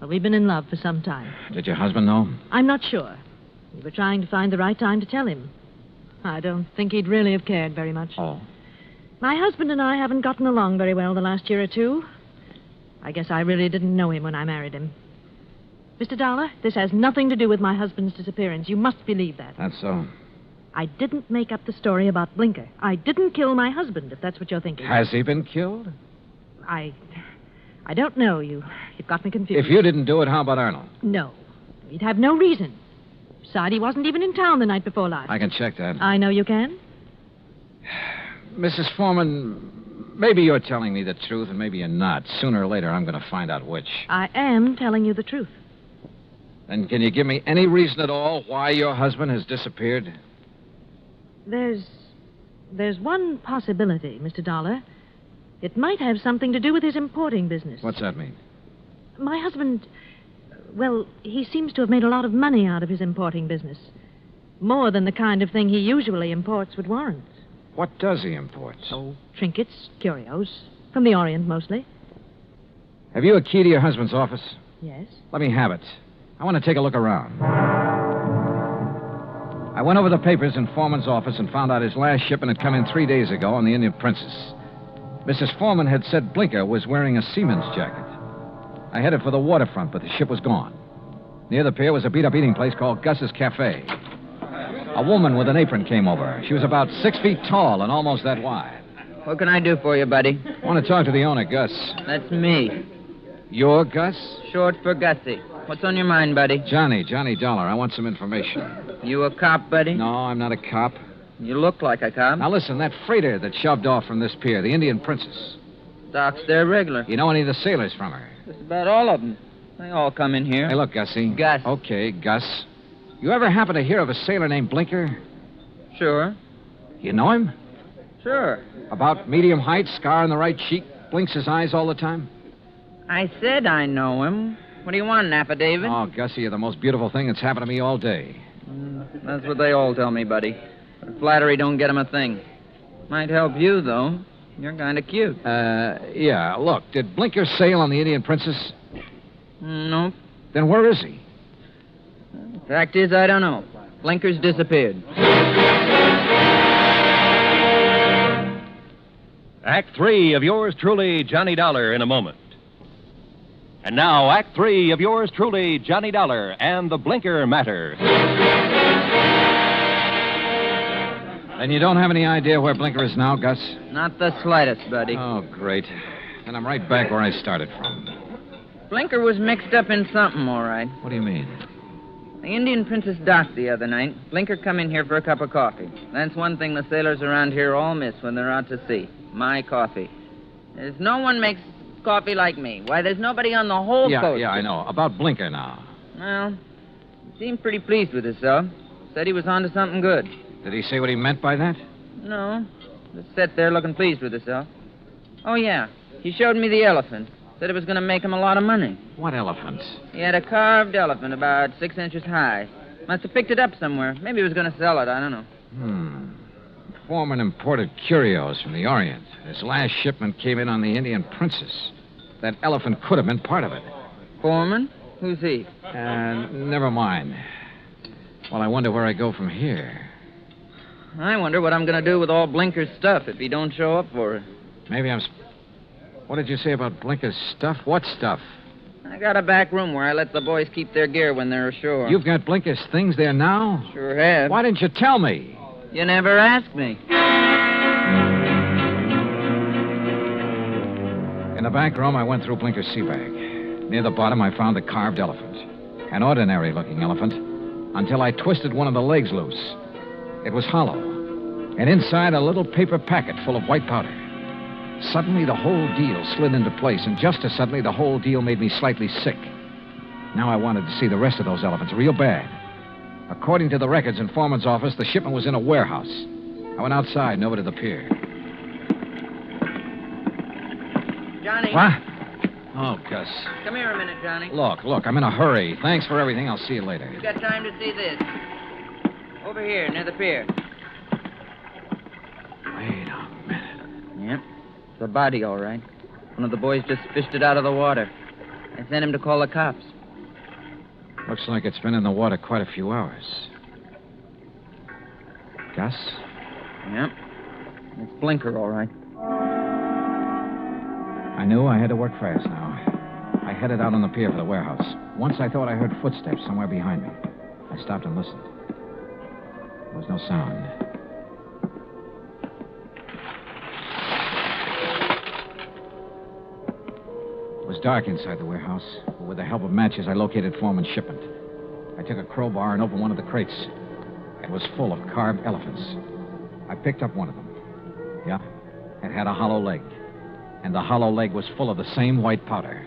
Well, we've been in love for some time. Did your husband know? I'm not sure. We were trying to find the right time to tell him. I don't think he'd really have cared very much. Oh. My husband and I haven't gotten along very well the last year or two. I guess I really didn't know him when I married him. Mr. Dollar, this has nothing to do with my husband's disappearance. You must believe that. That's so. I didn't make up the story about Blinker. I didn't kill my husband, if that's what you're thinking. Has he been killed? I don't know. You've got me confused. If you didn't do it, how about Arnold? No. He'd have no reason. Besides, he wasn't even in town the night before last. I can check that. I know you can. Mrs. Foreman, maybe you're telling me the truth and maybe you're not. Sooner or later, I'm going to find out which. I am telling you the truth. Then can you give me any reason at all why your husband has disappeared? There's one possibility, Mr. Dollar. It might have something to do with his importing business. What's that mean? My husband, well, he seems to have made a lot of money out of his importing business. More than the kind of thing he usually imports would warrant. What does he import? Oh, trinkets, curios. From the Orient, mostly. Have you a key to your husband's office? Yes. Let me have it. I want to take a look around. I went over the papers in Foreman's office and found out his last shipment had come in 3 days ago on the Indian Princess. Mrs. Foreman had said Blinker was wearing a seaman's jacket. I headed for the waterfront, but the ship was gone. Near the pier was a beat-up eating place called Gus's Cafe. A woman with an apron came over. She was about 6 feet tall and almost that wide. What can I do for you, buddy? I want to talk to the owner, Gus. That's me. You're Gus? Short for Gussie. What's on your mind, buddy? Johnny Dollar. I want some information. You a cop, buddy? No, I'm not a cop. You look like a cop. Now listen, that freighter that shoved off from this pier, the Indian Princess. Docks there regular. You know any of the sailors from her? Just about all of them. They all come in here. Hey, look, Gussie. Gus. Okay, Gus. You ever happen to hear of a sailor named Blinker? Sure. You know him? Sure. About medium height, scar on the right cheek, blinks his eyes all the time? I said I know him. What do you want, an affidavit? Oh, Gussie, you're the most beautiful thing that's happened to me all day. That's what they all tell me, buddy. But flattery don't get him a thing. Might help you, though. You're kind of cute. Yeah. Look, did Blinker sail on the Indian Princess? Nope. Then where is he? Fact is, I don't know. Blinker's disappeared. Act 3 of yours truly, Johnny Dollar, in a moment. And now, Act 3 of yours truly, Johnny Dollar, and the Blinker matter. Then you don't have any idea where Blinker is now, Gus? Not the slightest, buddy. Oh, great. Then I'm right back where I started from. Blinker was mixed up in something, all right. What do you mean? The Indian Princess docked the other night. Blinker come in here for a cup of coffee. That's one thing the sailors around here all miss when they're out to sea. My coffee. There's no one makes coffee like me. Why, there's nobody on the whole coast. Yeah, I know. About Blinker now. Well, he seemed pretty pleased with himself. Said he was onto something good. Did he say what he meant by that? No. Just sat there looking pleased with himself. Oh, yeah. He showed me the elephant. Said it was going to make him a lot of money. What elephant? He had a carved elephant about 6 inches high. Must have picked it up somewhere. Maybe he was going to sell it. I don't know. Foreman imported curios from the Orient. His last shipment came in on the Indian Princess. That elephant could have been part of it. Foreman? Who's he? Never mind. Well, I wonder where I go from here. I wonder what I'm going to do with all Blinker's stuff if he don't show up for it. Maybe I'm... What did you say about Blinker's stuff? What stuff? I got a back room where I let the boys keep their gear when they're ashore. You've got Blinker's things there now? Sure have. Why didn't you tell me? You never asked me. In the back room, I went through Blinker's sea bag. Near the bottom, I found a carved elephant. An ordinary-looking elephant, until I twisted one of the legs loose. It was hollow, and inside a little paper packet full of white powder. Suddenly, the whole deal slid into place, and just as suddenly, the whole deal made me slightly sick. Now I wanted to see the rest of those elephants real bad. According to the records in Foreman's office, the shipment was in a warehouse. I went outside and over to the pier. Johnny. What? Oh, Gus. Come here a minute, Johnny. Look, I'm in a hurry. Thanks for everything. I'll see you later. You got time to see this? Over here, near the pier. Wait a minute. Yep. It's a body, all right. One of the boys just fished it out of the water. I sent him to call the cops. Looks like it's been in the water quite a few hours. Gus? Yep. It's Blinker, all right. I knew I had to work fast now. I headed out on the pier for the warehouse. Once I thought I heard footsteps somewhere behind me. I stopped and listened. There was no sound. It was dark inside the warehouse, but with the help of matches, I located Foreman's shipment. I took a crowbar and opened one of the crates. It was full of carved elephants. I picked up one of them. Yeah, it had a hollow leg. And the hollow leg was full of the same white powder.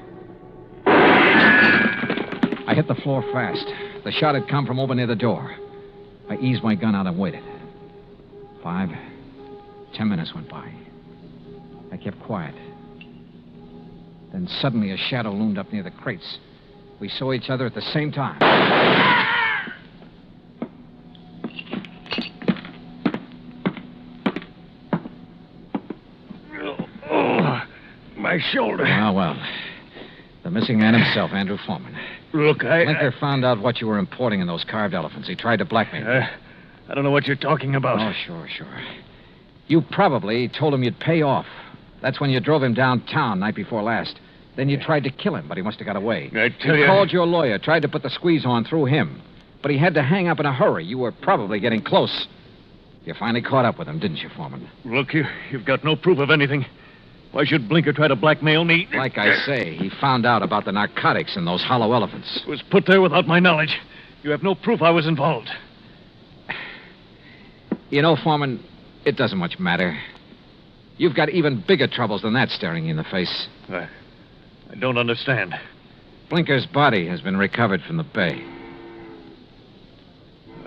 I hit the floor fast. The shot had come from over near the door. I eased my gun out and waited. 5, 10 minutes went by. I kept quiet. Then suddenly a shadow loomed up near the crates. We saw each other at the same time. My shoulder. Well. The missing man himself, Andrew Foreman. Look, Blinker found out what you were importing in those carved elephants. He tried to blackmail you. I don't know what you're talking about. Oh, sure. You probably told him you'd pay off. That's when you drove him downtown night before last. Then you tried to kill him, but he must have got away. I tell you... You called your lawyer, tried to put the squeeze on through him. But he had to hang up in a hurry. You were probably getting close. You finally caught up with him, didn't you, Foreman? Look, you've got no proof of anything. Why should Blinker try to blackmail me? Like I say, he found out about the narcotics in those hollow elephants. It was put there without my knowledge. You have no proof I was involved. You know, Foreman, it doesn't much matter. You've got even bigger troubles than that staring you in the face. I don't understand. Blinker's body has been recovered from the bay.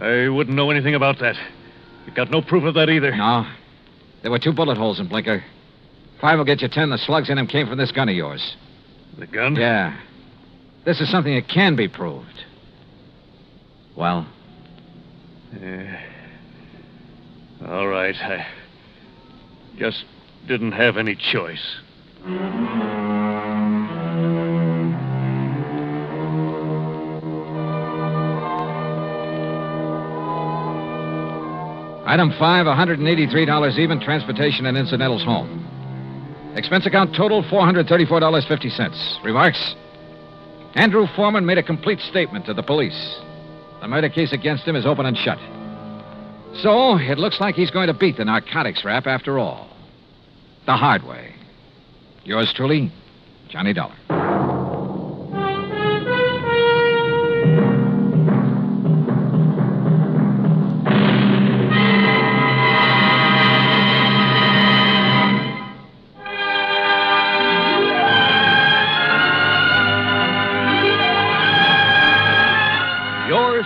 I wouldn't know anything about that. You've got no proof of that either. No. There were 2 bullet holes in Blinker. 5 will get you 10. The slugs in him came from this gun of yours. The gun? Yeah. This is something that can be proved. Well? All right. I just didn't have any choice. Item 5, $183 even, transportation and incidentals home. Expense account total, $434.50. Remarks? Andrew Foreman made a complete statement to the police. The murder case against him is open and shut. So, it looks like he's going to beat the narcotics rap after all. The hard way. Yours truly, Johnny Dollar.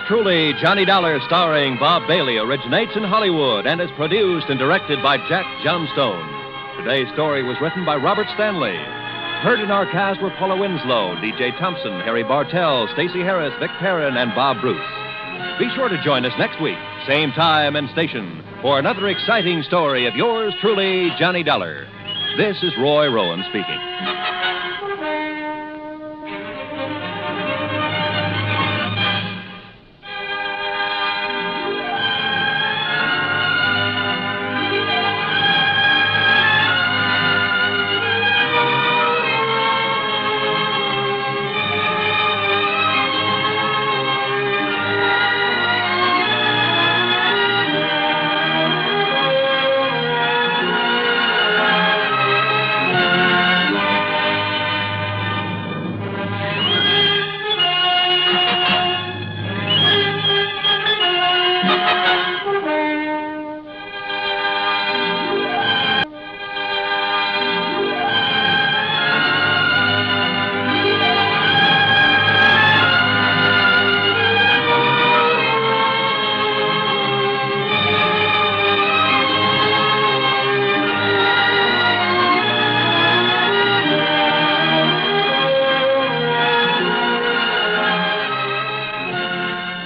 Truly, Johnny Dollar, starring Bob Bailey, originates in Hollywood and is produced and directed by Jack Johnstone. Today's story was written by Robert Stanley. Heard in our cast were Paula Winslow, D.J. Thompson, Harry Bartell, Stacey Harris, Vic Perrin, and Bob Bruce. Be sure to join us next week, same time and station, for another exciting story of yours truly, Johnny Dollar. This is Roy Rowan speaking.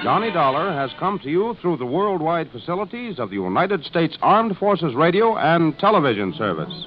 Johnny Dollar has come to you through the worldwide facilities of the United States Armed Forces Radio and Television Service.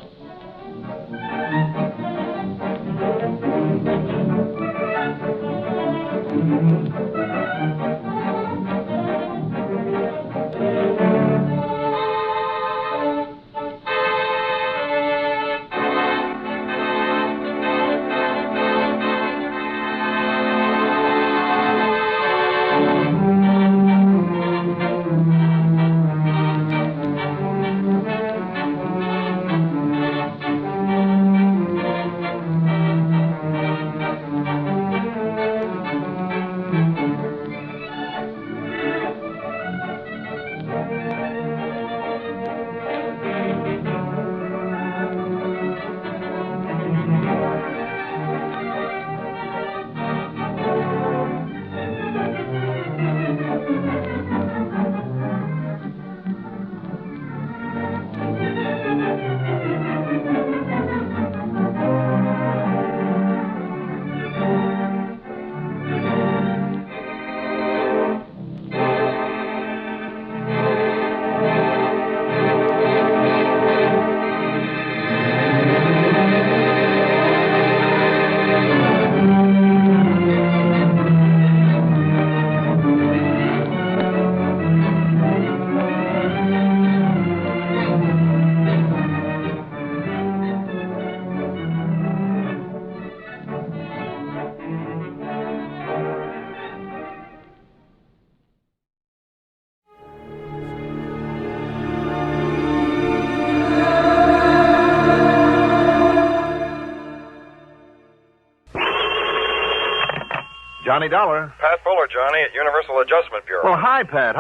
Johnny Dollar. Pat Fuller, Johnny, at Universal Adjustment Bureau. Well, hi, Pat.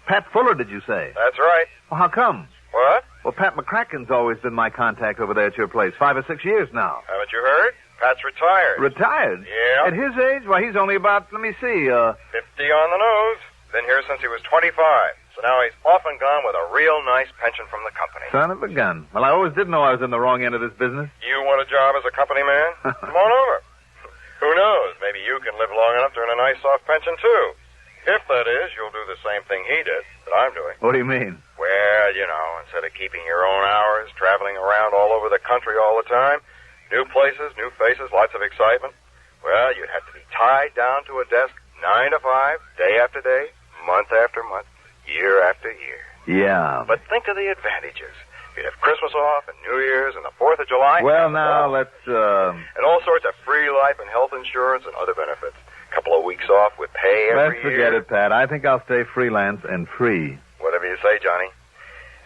Pat Fuller, did you say? That's right. Well, how come? What? Well, Pat McCracken's always been my contact over there at your place, 5 or 6 years now. Haven't you heard? Pat's retired. Retired? Yeah. At his age? Well, he's only about, let me see, 50 on the nose. Been here since he was 25. So now he's off and gone with a real nice pension from the company. Son of a gun. Well, I always did know I was in the wrong end of this business. You want a job as a company man? Come on over. Who knows? Maybe you can live long enough to earn a nice soft pension, too. If that is, you'll do the same thing he did that I'm doing. What do you mean? Well, instead of keeping your own hours, traveling around all over the country all the time, new places, new faces, lots of excitement, well, you'd have to be tied down to a desk 9 to 5, day after day, month after month, year after year. Yeah. But think of the advantages. You'd have Christmas off and New Year's and the 4th of July. Well, now, let's, And all sorts of free life and health insurance and other benefits. A couple of weeks off with pay every let's forget year. it, Pat. I think I'll stay freelance and free. Whatever you say, Johnny.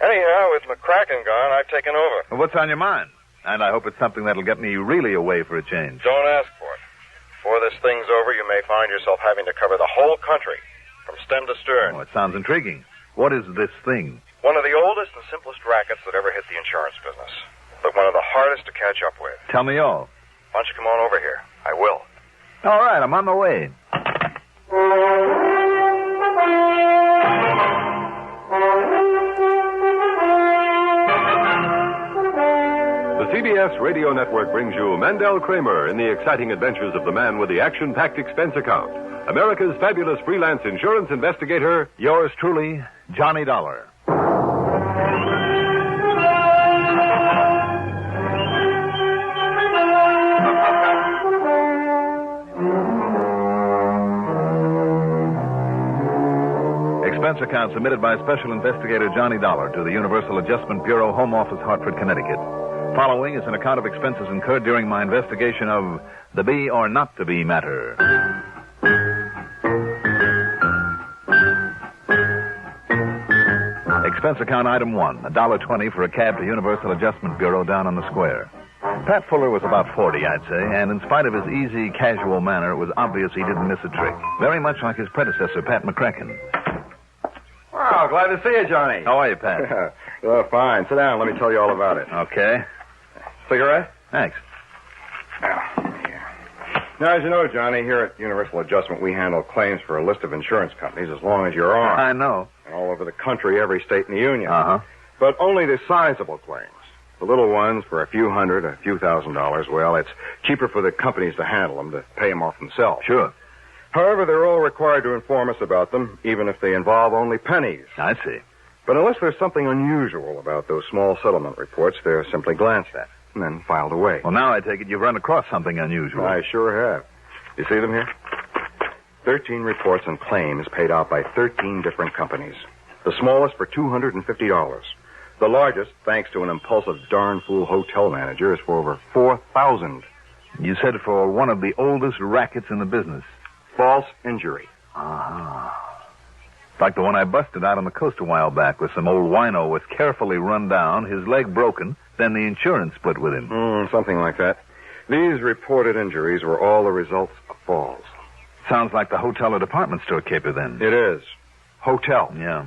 Anyhow, with McCracken gone, I've taken over. Well, what's on your mind? And I hope it's something that'll get me really away for a change. Don't ask for it. Before this thing's over, you may find yourself having to cover the whole country, from stem to stern. Oh, it sounds intriguing. What is this thing? One of the oldest and simplest rackets that ever hit the insurance business, but one of the hardest to catch up with. Tell me all. Why don't you come on over here? I will. All right, I'm on my way. The CBS Radio Network brings you Mandel Kramer in the exciting adventures of the man with the action-packed expense account. America's fabulous freelance insurance investigator, yours truly, Johnny Dollar. Expense account submitted by Special Investigator Johnny Dollar to the Universal Adjustment Bureau, Home Office, Hartford, Connecticut. Following is an account of expenses incurred during my investigation of the be or not to be matter. Expense account item 1, $1.20 for a cab to Universal Adjustment Bureau down on the square. Pat Fuller was about 40, I'd say, and in spite of his easy, casual manner, it was obvious he didn't miss a trick. Very much like his predecessor, Pat McCracken. Wow, glad to see you, Johnny. How are you, Pat? Fine. Sit down. Let me tell you all about it. Okay. Cigarette? Thanks. Now, as you know, Johnny, here at Universal Adjustment, we handle claims for a list of insurance companies as long as you're on. I know. And all over the country, every state in the union. Uh-huh. But only the sizable claims. The little ones for a few hundred, a few $1,000s, well, it's cheaper for the companies to handle them, to pay them off themselves. Sure. However, they're all required to inform us about them, even if they involve only pennies. I see. But unless there's something unusual about those small settlement reports, they're simply glanced at and then filed away. Well, now I take it you've run across something unusual. I sure have. You see them here? 13 reports and claims paid out by 13 different companies. The smallest for $250. The largest, thanks to an impulsive darn fool hotel manager, is for over $4,000. You said for one of the oldest rackets in the business. False injury. Ah. Like the one I busted out on the coast a while back, where some old wino was carefully run down, his leg broken, then the insurance split with him. Something like that. These reported injuries were all the results of falls. Sounds like the hotel or department store caper, then. It is. Hotel. Yeah.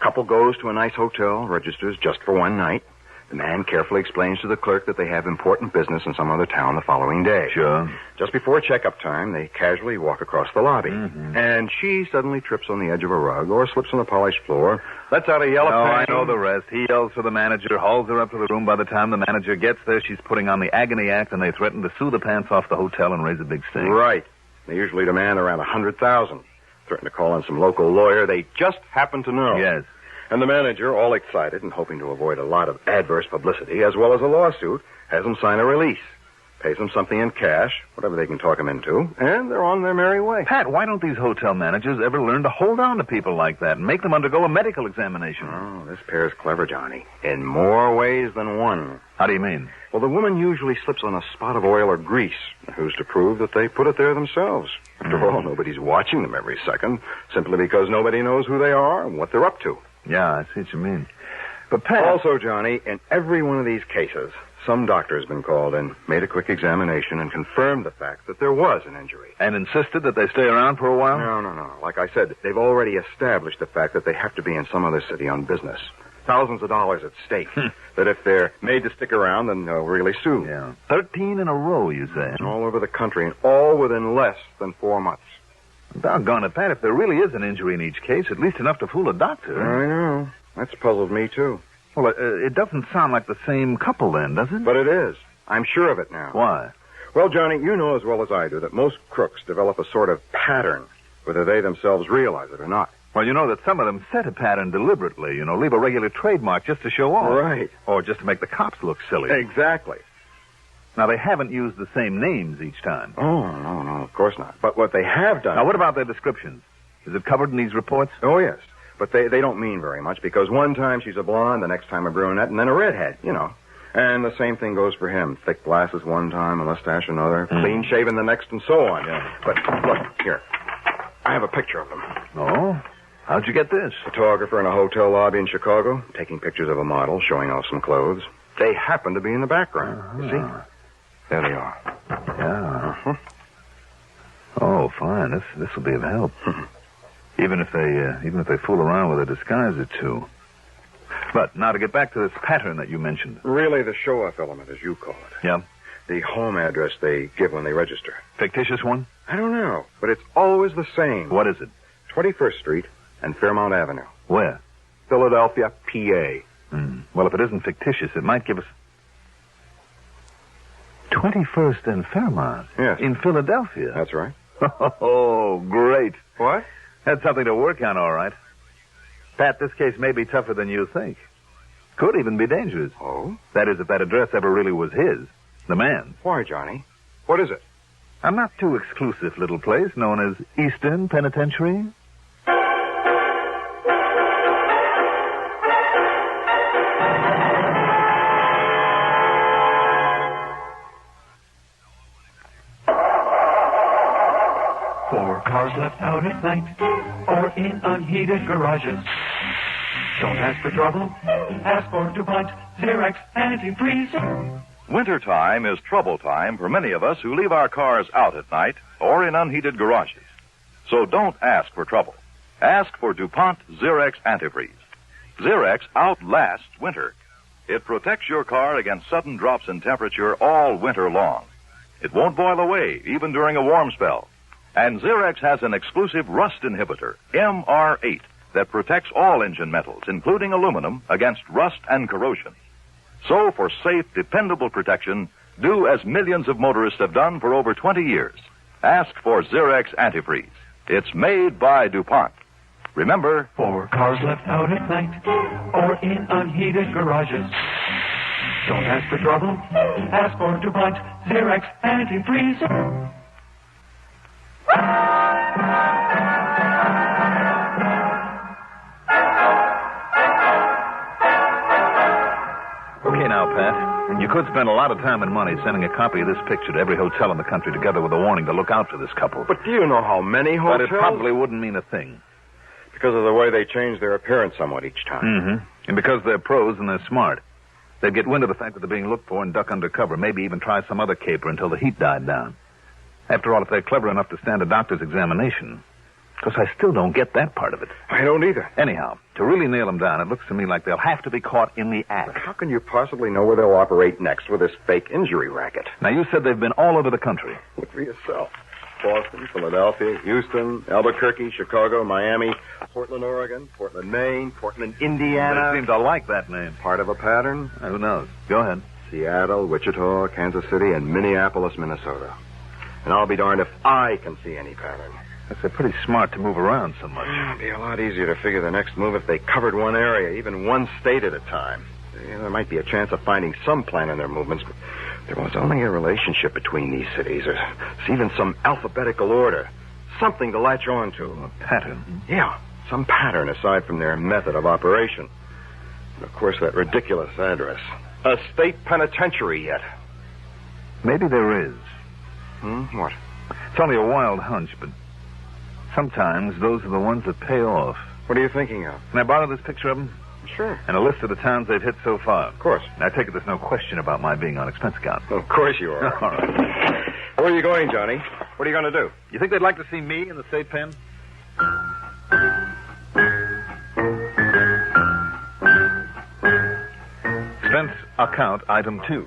Couple goes to a nice hotel, registers just for one night. The man carefully explains to the clerk that they have important business in some other town the following day. Sure. Just before checkup time, they casually walk across the lobby. Mm-hmm. And she suddenly trips on the edge of a rug or slips on the polished floor, lets out a yell of I pain. know the rest. He yells for the manager, hauls her up to the room. By the time the manager gets there, she's putting on the agony act, and they threaten to sue the pants off the hotel and raise a big stink. Right. They usually demand around $100,000. Threaten to call in some local lawyer they just happen to know. Yes. And the manager, all excited and hoping to avoid a lot of adverse publicity, as well as a lawsuit, has them sign a release. Pays them something in cash, whatever they can talk them into, and they're on their merry way. Pat, why don't these hotel managers ever learn to hold on to people like that and make them undergo a medical examination? Oh, this pair's clever, Johnny. In more ways than one. How do you mean? Well, the woman usually slips on a spot of oil or grease. Who's to prove that they put it there themselves? After all, nobody's watching them every second, simply because nobody knows who they are and what they're up to. Yeah, I see what you mean. But Pat... Also, Johnny, in every one of these cases, some doctor has been called in, made a quick examination, and confirmed the fact that there was an injury. And insisted that they stay around for a while? No. Like I said, they've already established the fact that they have to be in some other city on business. Thousands of dollars at stake. That if they're made to stick around, then they'll really sue. Yeah. 13 in a row, you say? All over the country, and all within less than 4 months. Doggone it, Pat. If there really is an injury in each case, at least enough to fool a doctor. I know. That's puzzled me, too. Well, it doesn't sound like the same couple then, does it? But it is. I'm sure of it now. Why? Well, Johnny, you know as well as I do that most crooks develop a sort of pattern, whether they themselves realize it or not. Well, you know that some of them set a pattern deliberately, leave a regular trademark just to show off. Right. Or just to make the cops look silly. Exactly. Now, they haven't used the same names each time. Oh, no, of course not. But what they have done... Now, what about their descriptions? Is it covered in these reports? Oh, yes. But they don't mean very much, because one time she's a blonde, the next time a brunette, and then a redhead, And the same thing goes for him. Thick glasses one time, a mustache another, clean shaven the next, and so on. Yeah. But, look, here. I have a picture of them. Oh? How'd you get this? Photographer in a hotel lobby in Chicago, taking pictures of a model, showing off some clothes. They happen to be in the background. You see? There they are. Yeah. Oh, fine. This will be of help. Even if they fool around with a disguise or two. But now to get back to this pattern that you mentioned. Really the show-off element, as you call it. Yeah. The home address they give when they register. Fictitious one? I don't know, but it's always the same. What is it? 21st Street and Fairmount Avenue. Where? Philadelphia, PA. Well, if it isn't fictitious, it might give us... 21st and Fairmount? Yes. In Philadelphia? That's right. Oh, great. What? That's something to work on, all right. Pat, this case may be tougher than you think. Could even be dangerous. Oh? That is, if that address ever really was his. The man's. Why, Johnny? What is it? A not too exclusive little place known as Eastern Penitentiary. For cars left out at night or in unheated garages. Don't ask for trouble. Ask for DuPont Xerox Antifreeze. Wintertime is trouble time for many of us who leave our cars out at night or in unheated garages. So don't ask for trouble. Ask for DuPont Xerox Antifreeze. Xerox outlasts winter. It protects your car against sudden drops in temperature all winter long. It won't boil away even during a warm spell. And Xerox has an exclusive rust inhibitor, MR8, that protects all engine metals, including aluminum, against rust and corrosion. So, for safe, dependable protection, do as millions of motorists have done for over 20 years. Ask for Xerox Antifreeze. It's made by DuPont. Remember, For cars left out at night or in unheated garages. Don't ask for trouble. Ask for DuPont Xerox Antifreeze. Okay, now, Pat. You could spend a lot of time and money sending a copy of this picture to every hotel in the country together with a warning to look out for this couple. But do you know how many hotels? But it probably wouldn't mean a thing. Because of the way they change their appearance somewhat each time. Mm-hmm. And because they're pros and they're smart. They'd get wind of the fact that they're being looked for and duck under cover, maybe even try some other caper until the heat died down. After all, if they're clever enough to stand a doctor's examination. Because I still don't get that part of it. I don't either. Anyhow, to really nail them down, it looks to me like they'll have to be caught in the act. But how can you possibly know where they'll operate next with this fake injury racket? Now, you said they've been all over the country. Look for yourself. Boston, Philadelphia, Houston, Albuquerque, Chicago, Miami, Portland, Oregon, Portland, Maine, Portland, Indiana. They seem to like that name. Part of a pattern? Who knows? Go ahead. Seattle, Wichita, Kansas City, and Minneapolis, Minnesota. And I'll be darned if I can see any pattern. They're pretty smart to move around so much. It'd be a lot easier to figure the next move if they covered one area, even one state at a time. There might be a chance of finding some plan in their movements, but there was only a relationship between these cities, or even some alphabetical order. Something to latch on to. A pattern? Yeah, some pattern aside from their method of operation. And, of course, that ridiculous address. A state penitentiary yet. Maybe there is. What? It's only a wild hunch, but sometimes those are the ones that pay off. What are you thinking of? Can I borrow this picture of them? Sure. And a list of the towns they've hit so far. Of course. I take it there's no question about my being on expense account. Of course you are. All right. Where are you going, Johnny? What are you going to do? You think they'd like to see me in the state pen? Expense account item 2.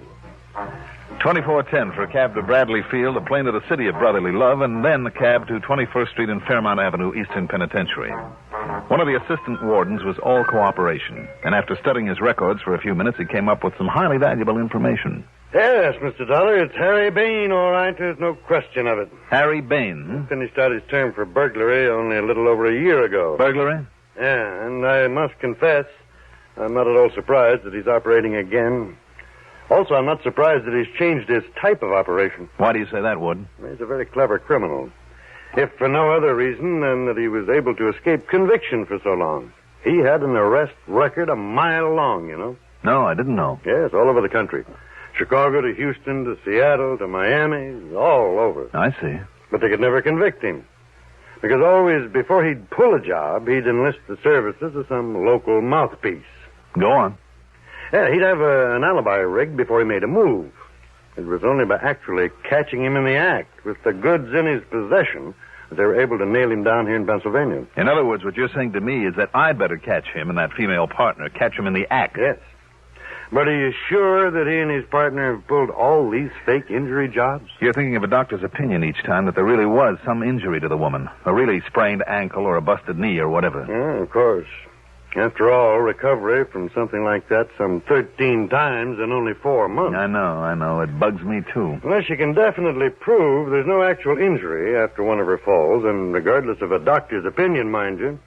2410 for a cab to Bradley Field, a plane to the City of Brotherly Love, and then the cab to 21st Street and Fairmount Avenue, Eastern Penitentiary. One of the assistant wardens was all cooperation, and after studying his records for a few minutes, he came up with some highly valuable information. Yes, Mr. Dollar, it's Harry Bain, all right. There's no question of it. Harry Bain? Finished out his term for burglary only a little over a year ago. Burglary? Yeah, and I must confess, I'm not at all surprised that he's operating again. Also, I'm not surprised that he's changed his type of operation. Why do you say that, Wood? He's a very clever criminal. If for no other reason than that he was able to escape conviction for so long. He had an arrest record a mile long, you know. No, I didn't know. Yes, all over the country. Chicago to Houston to Seattle to Miami, all over. I see. But they could never convict him. Because always, before he'd pull a job, he'd enlist the services of some local mouthpiece. Go on. Yeah, he'd have an alibi rigged before he made a move. It was only by actually catching him in the act, with the goods in his possession, that they were able to nail him down here in Pennsylvania. In other words, what you're saying to me is that I'd better catch him and that female partner, catch him in the act. Yes. But are you sure that he and his partner have pulled all these fake injury jobs? You're thinking of a doctor's opinion each time that there really was some injury to the woman. A really sprained ankle or a busted knee or whatever. Yeah, of course. After all, recovery from something like that some 13 times in only 4 months. I know. It bugs me, too. Unless you can definitely prove there's no actual injury after one of her falls, and regardless of a doctor's opinion, mind you.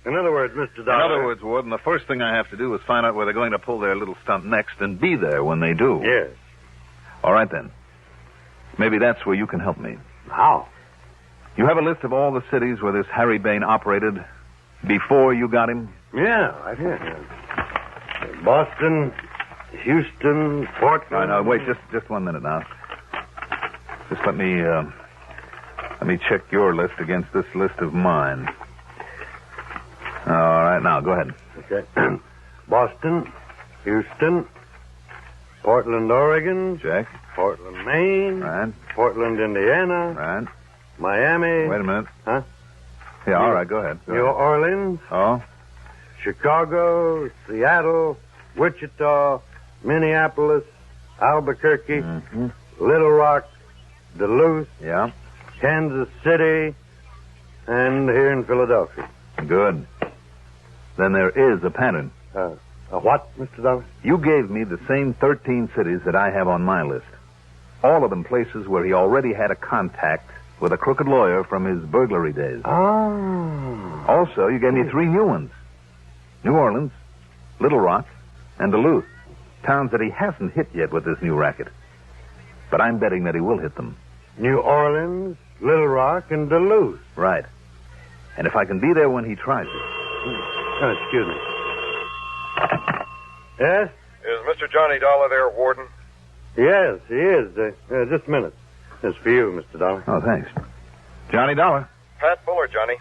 In other words, Mr. Dollar... In other words, Warden, the first thing I have to do is find out where they're going to pull their little stunt next and be there when they do. Yes. All right, then. Maybe that's where you can help me. How? You have a list of all the cities where this Harry Bain operated before you got him? Yeah, right here. Boston, Houston, Portland... No, wait, just 1 minute now. Just let me check your list against this list of mine. All right, now, go ahead. Okay. Boston, Houston, Portland, Oregon. Check. Portland, Maine. Right. Portland, Indiana. Right. Miami. Wait a minute. Huh? Yeah, all right, go ahead. New Orleans. Oh? Chicago, Seattle, Wichita, Minneapolis, Albuquerque, Little Rock, Duluth. Yeah. Kansas City, and here in Philadelphia. Good. Then there is a pattern. A what, Mr. Dollar? You gave me the same 13 cities that I have on my list. All of them places where he already had a contact with a crooked lawyer from his burglary days. Oh. Also, you gave me 3 new ones. New Orleans, Little Rock, and Duluth. Towns that he hasn't hit yet with this new racket. But I'm betting that he will hit them. New Orleans, Little Rock, and Duluth. Right. And if I can be there when he tries it... Oh, excuse me. Yes? Is Mr. Johnny Dollar there, Warden? Yes, he is. Just a minute. It's for you, Mr. Dollar. Oh, thanks. Johnny Dollar. Pat Fuller, Johnny.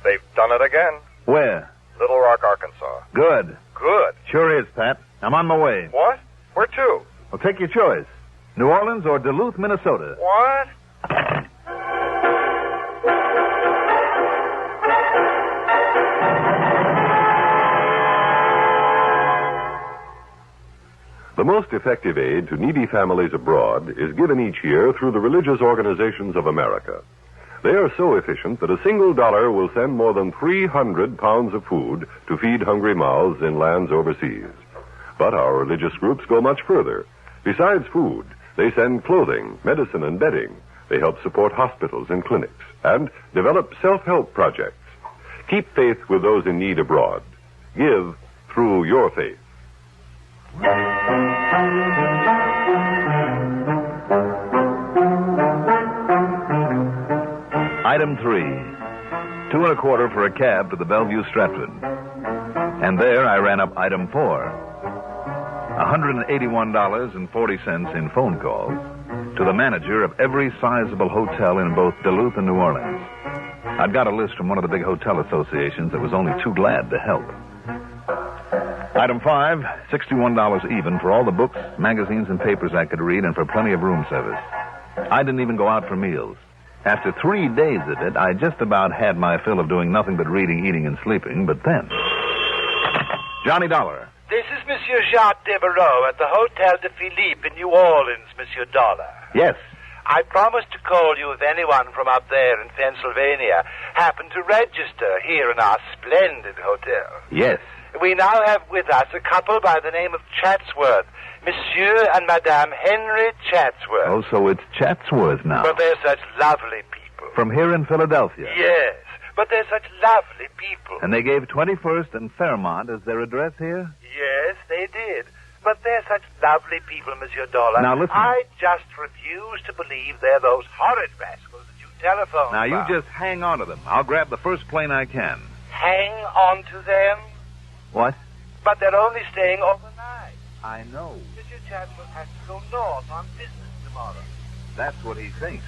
They've done it again. Where? Little Rock, Arkansas. Good. Good. Sure is, Pat. I'm on my way. What? Where to? Well, take your choice. New Orleans or Duluth, Minnesota. What? The most effective aid to needy families abroad is given each year through the religious organizations of America. They are so efficient that a single dollar will send more than 300 pounds of food to feed hungry mouths in lands overseas. But our religious groups go much further. Besides food, they send clothing, medicine, and bedding. They help support hospitals and clinics and develop self-help projects. Keep faith with those in need abroad. Give through your faith. Item 3. 2 1/4 for a cab to the Bellevue Stratford. And there I ran up item 4. $181.40 in phone calls to the manager of every sizable hotel in both Duluth and New Orleans. I'd got a list from one of the big hotel associations that was only too glad to help. Item 5, $61 even for all the books, magazines, and papers I could read and for plenty of room service. I didn't even go out for meals. After 3 days of it, I just about had my fill of doing nothing but reading, eating, and sleeping, but then... Johnny Dollar. This is Monsieur Jacques Devereaux at the Hotel de Philippe in New Orleans, Monsieur Dollar. Yes. I promised to call you if anyone from up there in Pennsylvania happened to register here in our splendid hotel. Yes. We now have with us a couple by the name of Chatsworth, Monsieur and Madame Henry Chatsworth. Oh, so it's Chatsworth now. But they're such lovely people. From here in Philadelphia. Yes, but they're such lovely people. And they gave 21st and Fairmont as their address here? Yes, they did. But they're such lovely people, Monsieur Dollar. Now, listen. I just refuse to believe they're those horrid rascals that you telephoned Now, you about. just hang on to them. I'll grab the first plane I can. Hang on to them? What? But they're only staying overnight. I know. Monsieur Chatsworth has to go north on business tomorrow. That's what he thinks.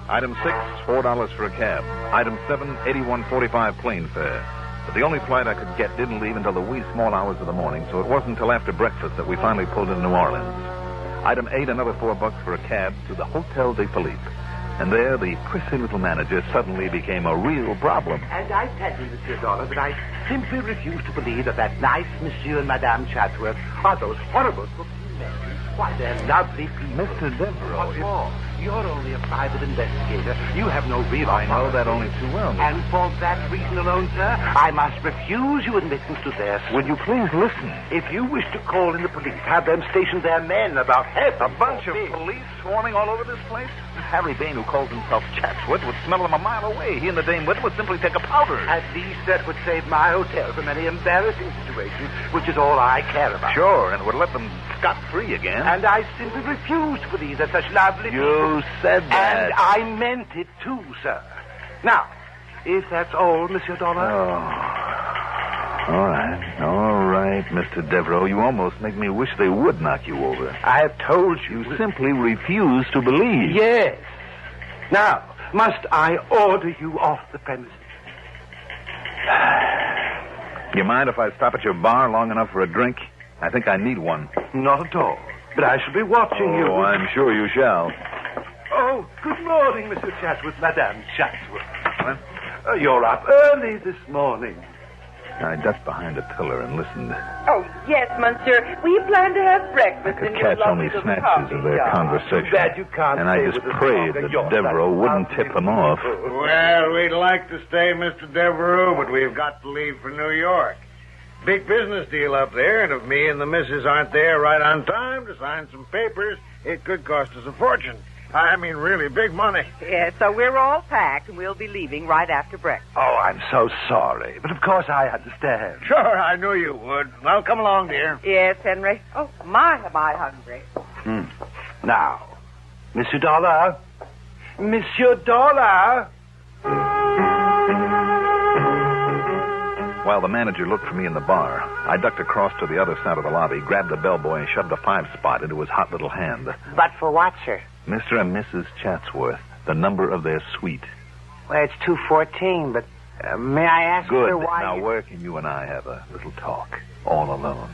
Item 6, $4 for a cab. Item 7, $81.45 plane fare. But the only flight I could get didn't leave until the wee small hours of the morning, so it wasn't until after breakfast that we finally pulled into New Orleans. Item 8, another $4 for a cab to the Hotel de Philippe. And there, the prissy little manager suddenly became a real problem. And I tell you, Monsieur Dollar, that I simply refuse to believe that nice Monsieur and Madame Chatsworth are those horrible cooking men. Why, they're lovely people. Mr. Devereaux. What's more, you're only a private investigator. You have no real I know that only too well, Mr. And for that reason alone, sir, I must refuse you admittance to their... Will you please listen? If you wish to call in the police, have them station their men about heaven. A bunch of police swarming all over this place? Harry Bain, who calls himself Chatsworth, would smell them a mile away. He and the dame with him would simply take a powder. At least that would save my hotel from any embarrassing situation, which is all I care about. Sure, and it would let them scot-free again. And I simply refuse to believe that such lovely people... You said that. And I meant it too, sir. Now, if that's all, Monsieur Dollar... Oh. All right, Mr. Devereaux. You almost make me wish they would knock you over. I have told you. You simply refuse to believe. Yes. Now, must I order you off the premises? You mind if I stop at your bar long enough for a drink? I think I need one. Not at all. But I shall be watching you. Oh, I'm sure you shall. Oh, good morning, Mr. Chatsworth, Madame Chatsworth. Huh? You're up early this morning. I ducked behind a pillar and listened. Oh, yes, monsieur. We plan to have breakfast I could in catch your only lovely snatches coffee of their shop. conversation. Too bad you can't and I stay just with us prayed longer. that You're Devereaux such wouldn't tip them off. Well, we'd like to stay, Mr. Devereaux, but we've got to leave for New York. Big business deal up there, and if me and the missus aren't there right on time to sign some papers, it could cost us a fortune. I mean, really big money. Yes, so we're all packed, and we'll be leaving right after breakfast. Oh, I'm so sorry. But of course I understand. Sure, I knew you would. Well, come along, dear. Yes, Henry. Oh, my, am I hungry. Now, Monsieur Dollar. Monsieur Dollar. While the manager looked for me in the bar, I ducked across to the other side of the lobby, grabbed the bellboy, and shoved a 5-spot into his hot little hand. But for what, sir? Mr. and Mrs. Chatsworth, the number of their suite. Well, it's 2:14, but may I ask, Good. sir, why... Now, where can you and I have a little talk, all alone?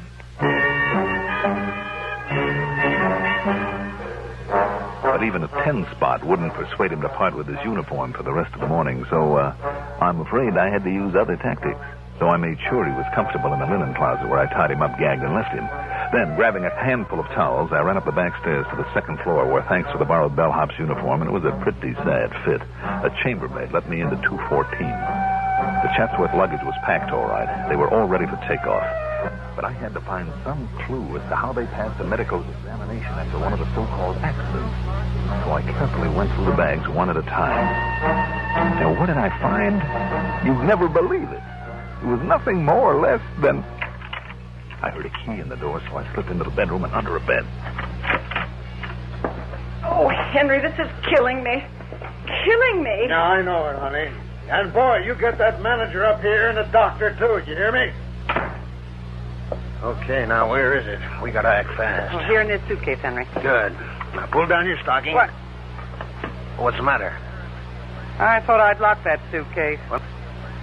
But even a 10-spot wouldn't persuade him to part with his uniform for the rest of the morning, so I'm afraid I had to use other tactics. So I made sure he was comfortable in the linen closet where I tied him up, gagged, and left him. Then, grabbing a handful of towels, I ran up the back stairs to the second floor where, thanks to the borrowed bellhop's uniform, and it was a pretty sad fit, a chambermaid let me into 214. The Chatsworth luggage was packed all right. They were all ready for takeoff. But I had to find some clue as to how they passed the medical examination after one of the so-called accidents. So I carefully went through the bags one at a time. Now, what did I find? You'd never believe it. It was nothing more or less than... I heard a key in the door, so I slipped into the bedroom and under a bed. Oh, Henry, this is killing me. Killing me. Yeah, I know it, honey. And, boy, you get that manager up here and the doctor, too. You hear me? Okay, now, where is it? We gotta act fast. Oh, here in this suitcase, Henry. Good. Now, pull down your stocking. What? What's the matter? I thought I'd lock that suitcase. What?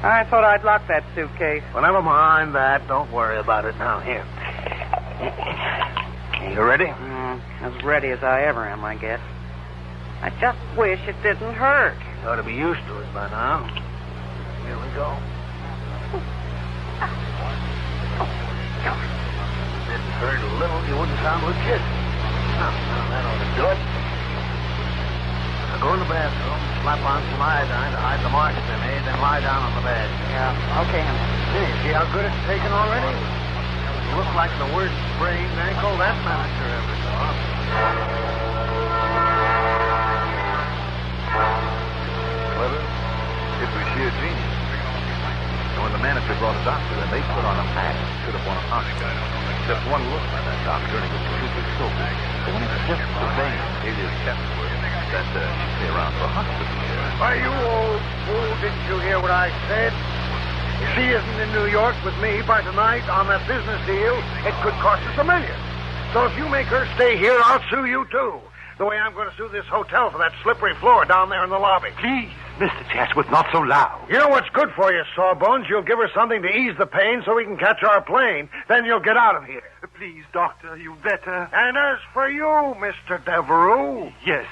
I thought I'd lock that suitcase. Well, never mind that. Don't worry about it now. Here. You ready? As ready as I ever am, I guess. I just wish it didn't hurt. You ought to be used to it by now. Here we go. Didn't hurt a little, you wouldn't sound like a kid. Now, that ought to do it. Now go in the bathroom, slap on some iodine to hide the marks they made, then lie down on the bed. Yeah, okay, honey. Hey, see how good it's taken already? It looked like the worst sprained ankle that manager ever saw. Clever. It was sheer genius. And when the manager brought a doctor and they put on a pack, should have won an Oscar. Just one look by that doctor and it was completely sober. But when it was just the vein, alias Jefferson, that she'd stay around for a hospital here. Why, you old fool, didn't you hear what I said? If she isn't in New York with me by tonight on that business deal, it could cost us $1 million. So if you make her stay here, I'll sue you, too. The way I'm going to sue this hotel for that slippery floor down there in the lobby. Please, Mr. Chatsworth, not so loud. You know what's good for you, Sawbones? You'll give her something to ease the pain so we can catch our plane. Then you'll get out of here. Please, Doctor, you better. And as for you, Mr. Devereux... Yes,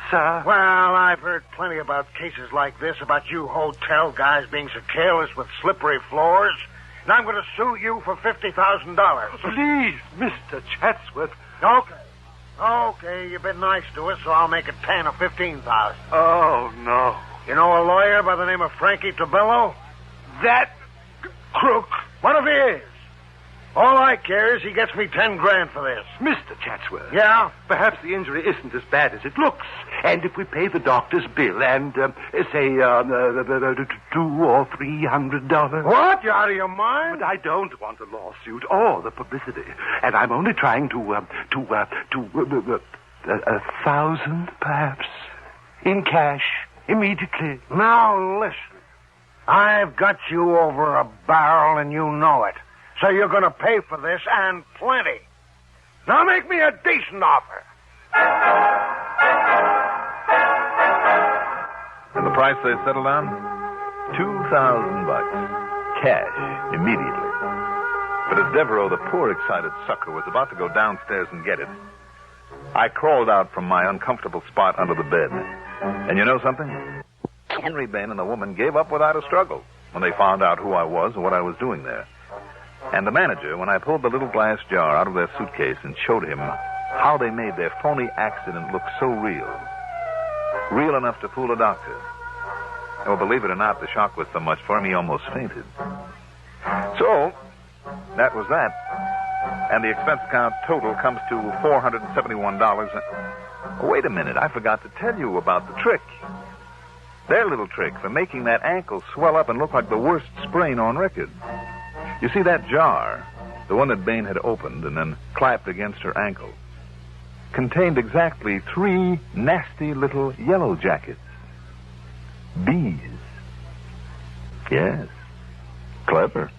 sir. Well, I've heard plenty about cases like this, about you hotel guys being so careless with slippery floors. And I'm going to sue you for $50,000. Please, Mr. Chatsworth. Okay, you've been nice to us, so I'll make it 10 or 15,000. Oh, no. You know a lawyer by the name of Frankie Tabello? That crook. What if he is? All I care is he gets me 10 grand for this. Mr. Chatsworth. Yeah? Perhaps the injury isn't as bad as it looks. And if we pay the doctor's bill and, say, $200 or $300... What? You out of your mind? But I don't want a lawsuit or the publicity. And I'm only trying to 1,000, perhaps, in cash, immediately. Now, listen. I've got you over a barrel and you know it. So you're going to pay for this, and plenty. Now make me a decent offer. And the price they settled on? $2,000. Cash, immediately. But as Devereaux, the poor excited sucker, was about to go downstairs and get it, I crawled out from my uncomfortable spot under the bed. And you know something? Henry Ben and the woman gave up without a struggle when they found out who I was and what I was doing there. And the manager, when I pulled the little glass jar out of their suitcase and showed him how they made their phony accident look so real. Real enough to fool a doctor. Well, believe it or not, the shock was so much for him he almost fainted. So, that was that. And the expense account total comes to $471. Oh, wait a minute, I forgot to tell you about the trick. Their little trick for making that ankle swell up and look like the worst sprain on record. You see, that jar, the one that Bain had opened and then clapped against her ankle, contained exactly 3 nasty little yellow jackets. Bees. Yes. Clever.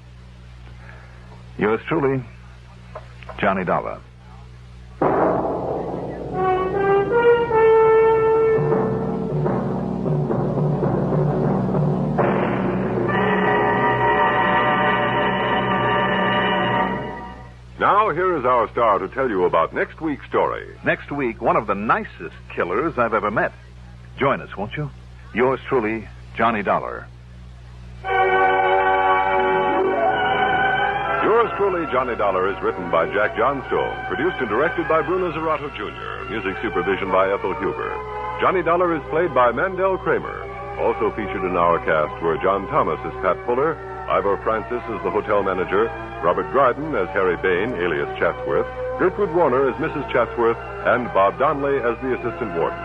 Yours truly, Johnny Dollar. Now, here is our star to tell you about next week's story. Next week, one of the nicest killers I've ever met. Join us, won't you? Yours truly, Johnny Dollar. Yours truly, Johnny Dollar, is written by Jack Johnstone, produced and directed by Bruno Zerato Jr., music supervision by Ethel Huber. Johnny Dollar is played by Mandel Kramer. Also featured in our cast were John Thomas as Pat Fuller, Ivor Francis as the hotel manager, Robert Dryden as Harry Bain, alias Chatsworth, Gertrude Warner as Mrs. Chatsworth, and Bob Donnelly as the assistant warden.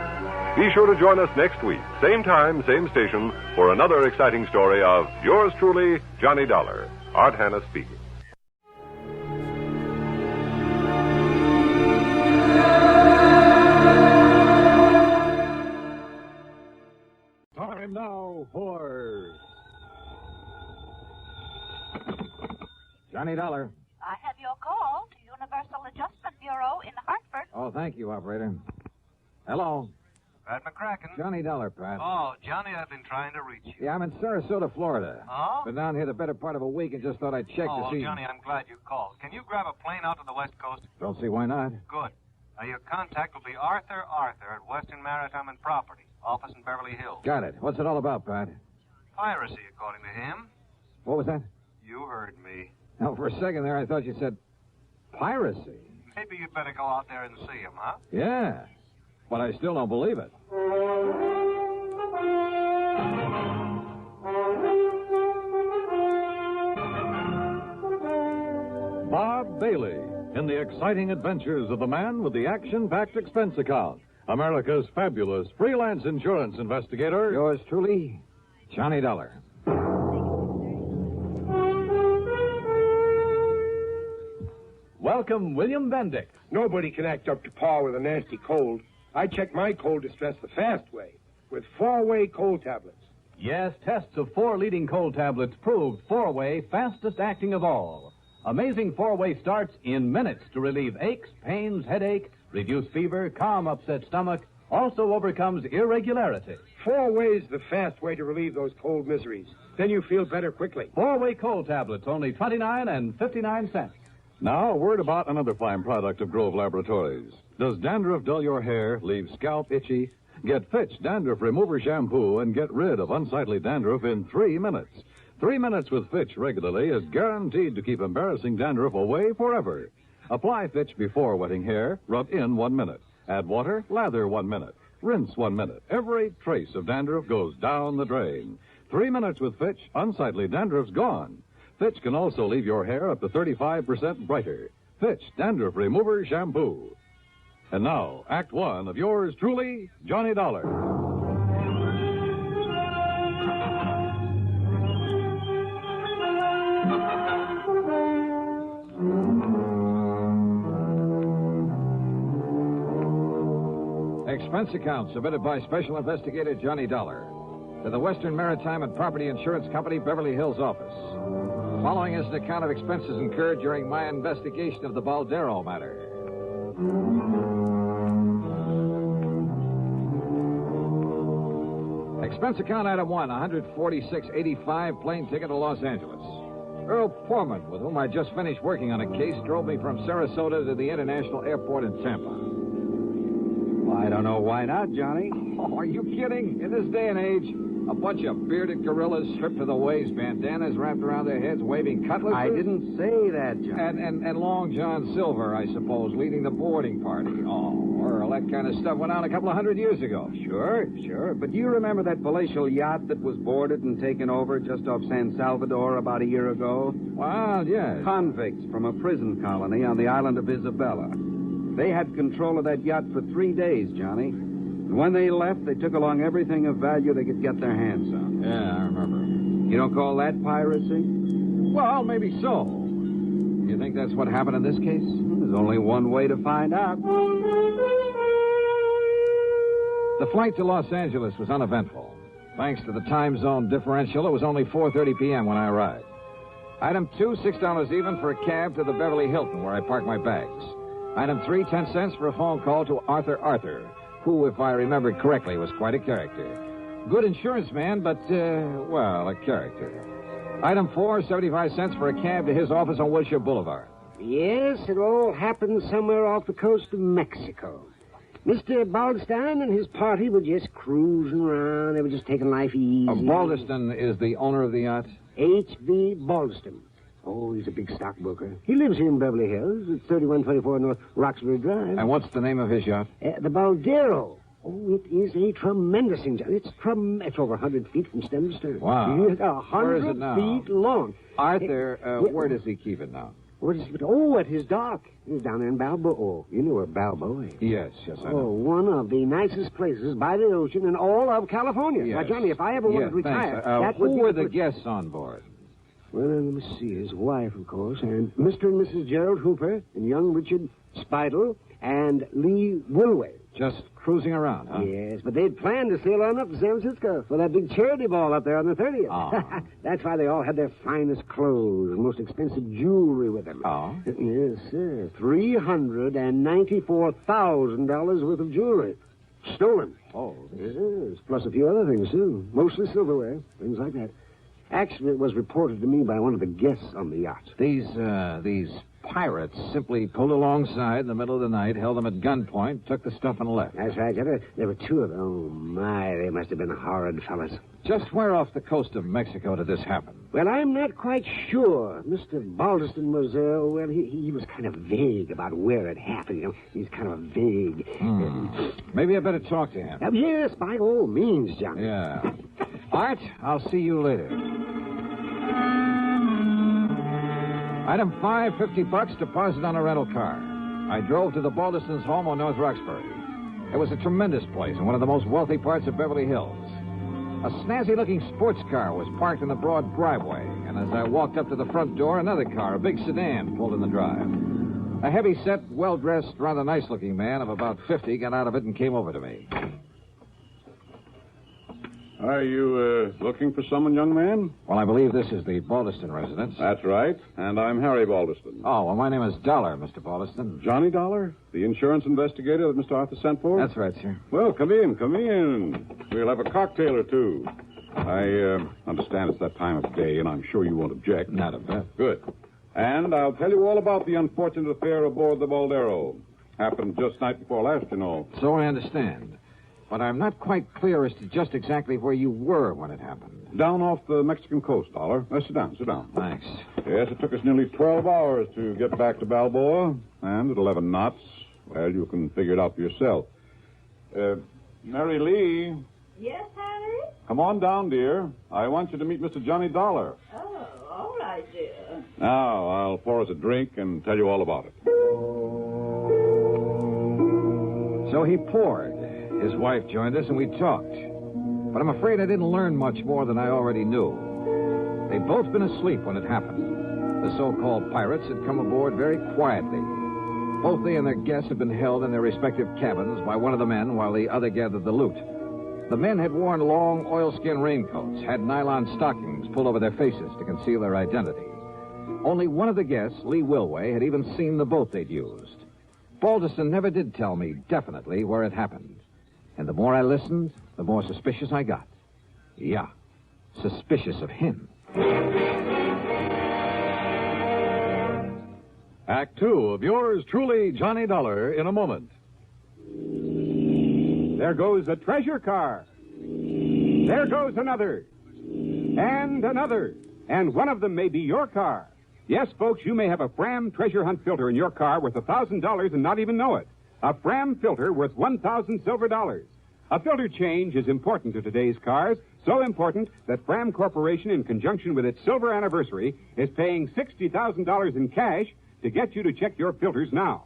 Be sure to join us next week, same time, same station, for another exciting story of yours truly, Johnny Dollar. Art Hanna speaking. Time now for Johnny Dollar. I have your call to Universal Adjustment Bureau in Hartford. Oh, thank you, operator. Hello. Pat McCracken. Johnny Dollar, Pat. Oh, Johnny, I've been trying to reach you. Yeah, I'm in Sarasota, Florida. Oh? Been down here the better part of a week and just thought I'd check to see... Johnny, I'm glad you called. Can you grab a plane out to the West Coast? Don't see why not. Good. Now, your contact will be Arthur at Western Maritime and Property, office in Beverly Hills. Got it. What's it all about, Pat? Piracy, according to him. What was that? You heard me. Now, for a second there, I thought you said piracy. Maybe you'd better go out there and see him, huh? Yeah, but I still don't believe it. Bob Bailey in the exciting adventures of the man with the action-packed expense account. America's fabulous freelance insurance investigator. Yours truly, Johnny Dollar. Welcome, William Bendix. Nobody can act up to par with a nasty cold. I check my cold distress the fast way with 4-way cold tablets. Yes, tests of 4 leading cold tablets proved 4-way fastest acting of all. Amazing 4-way starts in minutes to relieve aches, pains, headache, reduce fever, calm upset stomach, also overcomes irregularity. 4-way's the fast way to relieve those cold miseries. Then you feel better quickly. 4-way cold tablets, only 29 and 59 cents. Now, a word about another fine product of Grove Laboratories. Does dandruff dull your hair, leave scalp itchy? Get Fitch Dandruff Remover Shampoo and get rid of unsightly dandruff in 3 minutes. 3 minutes with Fitch regularly is guaranteed to keep embarrassing dandruff away forever. Apply Fitch before wetting hair, rub in 1 minute. Add water, lather 1 minute. Rinse 1 minute. Every trace of dandruff goes down the drain. 3 minutes with Fitch, unsightly dandruff's gone. Fitch can also leave your hair up to 35% brighter. Fitch Dandruff Remover Shampoo. And now, Act 1 of yours truly, Johnny Dollar. Expense account submitted by Special Investigator Johnny Dollar to the Western Maritime and Property Insurance Company, Beverly Hills office. Following is an account of expenses incurred during my investigation of the Baldero matter. Expense account item 1, $146.85 plane ticket to Los Angeles. Earl Poorman, with whom I just finished working on a case, drove me from Sarasota to the International Airport in Tampa. Well, I don't know why not, Johnny. Oh, are you kidding? In this day and age, a bunch of bearded gorillas stripped to the waist, bandanas wrapped around their heads, waving cutlasses. I didn't say that, Johnny. And Long John Silver, I suppose, leading the boarding party. Oh, Earl, that kind of stuff went on a couple of 100 years ago. Sure. But do you remember that palatial yacht that was boarded and taken over just off San Salvador about a year ago? Well, yes. Convicts from a prison colony on the island of Isabella. They had control of that yacht for 3 days, Johnny. And when they left, they took along everything of value they could get their hands on. Yeah, I remember. You don't call that piracy? Well, maybe so. You think that's what happened in this case? There's only one way to find out. The flight to Los Angeles was uneventful. Thanks to the time zone differential, it was only 4:30 p.m. when I arrived. Item 2, $6 even for a cab to the Beverly Hilton, where I parked my bags. Item 3, 10 cents for a phone call to Arthur, who, if I remembered correctly, was quite a character. Good insurance man, but, a character. Item 4, 75 cents for a cab to his office on Wilshire Boulevard. Yes, it all happened somewhere off the coast of Mexico. Mr. Baldstein and his party were just cruising around. They were just taking life easy. Baldeston is the owner of the yacht? H.V. Baldeston. Oh, he's a big stockbroker. He lives here in Beverly Hills at 3124 North Roxbury Drive. And what's the name of his yacht? The Baldero. Oh, it is a tremendous thing. It's over 100 feet from stem to stern. Wow. It's 100 Where is it now? feet long. Arthur, where does he keep it now? At his dock. He's down there in Balboa. Oh, you know where Balboa is. Yes, I know. Oh, one of the nicest places by the ocean in all of California. Yes. Now, Johnny, if I ever wanted to retire, that who would be were the guests on board? Well, let me see. His wife, of course, and Mr. and Mrs. Gerald Hooper, and young Richard Spade, and Lee Wilway. Just cruising around, huh? Yes, but they'd planned to sail on up to San Francisco for that big charity ball up there on the 30th. Oh. That's why they all had their finest clothes and most expensive jewelry with them. Oh? Yes, sir. $394,000 worth of jewelry. Stolen. Oh. Yes, plus a few other things, too. Mostly silverware, things like that. Actually, it was reported to me by one of the guests on the yacht. These pirates simply pulled alongside in the middle of the night, held them at gunpoint, took the stuff, and left. That's right. There were two of them. Oh, my, they must have been horrid fellas. Just where off the coast of Mexico did this happen? Well, I'm not quite sure. Mr. Baldeston was, he was kind of vague about where it happened. You know, he's kind of vague. Maybe I better talk to him. Yes, by all means, John. Yeah. Art, I'll see you later. Item 5, $50 deposit on a rental car. I drove to the Baldeston's home on North Roxbury. It was a tremendous place in one of the most wealthy parts of Beverly Hills. A snazzy-looking sports car was parked in the broad driveway, and as I walked up to the front door, another car, a big sedan, pulled in the drive. A heavy-set, well-dressed, rather nice-looking man of about 50 got out of it and came over to me. Are you looking for someone, young man? Well, I believe this is the Baldeston residence. That's right, and I'm Harry Baldeston. Oh, well, my name is Dollar, Mr. Baldeston. Johnny Dollar? The insurance investigator that Mr. Arthur sent for? That's right, sir. Well, come in. We'll have a cocktail or two. I understand it's that time of day, and I'm sure you won't object. Not a bit. Good. And I'll tell you all about the unfortunate affair aboard the Baldero. Happened just night before last, you know. So I understand. But I'm not quite clear as to just exactly where you were when it happened. Down off the Mexican coast, Dollar. Sit down. Thanks. Yes, it took us nearly 12 hours to get back to Balboa. And at 11 knots, well, you can figure it out for yourself. Mary Lee. Yes, Harry? Come on down, dear. I want you to meet Mr. Johnny Dollar. Oh, all right, dear. Now, I'll pour us a drink and tell you all about it. So he poured. His wife joined us, and we talked. But I'm afraid I didn't learn much more than I already knew. They'd both been asleep when it happened. The so-called pirates had come aboard very quietly. Both they and their guests had been held in their respective cabins by one of the men while the other gathered the loot. The men had worn long oilskin raincoats, had nylon stockings pulled over their faces to conceal their identity. Only one of the guests, Lee Wilway, had even seen the boat they'd used. Baldeston never did tell me definitely where it happened. And the more I listened, the more suspicious I got. Yeah, suspicious of him. Act 2 of yours truly, Johnny Dollar, in a moment. There goes a treasure car. There goes another. And another. And one of them may be your car. Yes, folks, you may have a Fram treasure hunt filter in your car worth $1,000 and not even know it. A Fram filter worth 1,000 silver dollars. A filter change is important to today's cars, so important that Fram Corporation, in conjunction with its silver anniversary, is paying $60,000 in cash to get you to check your filters now.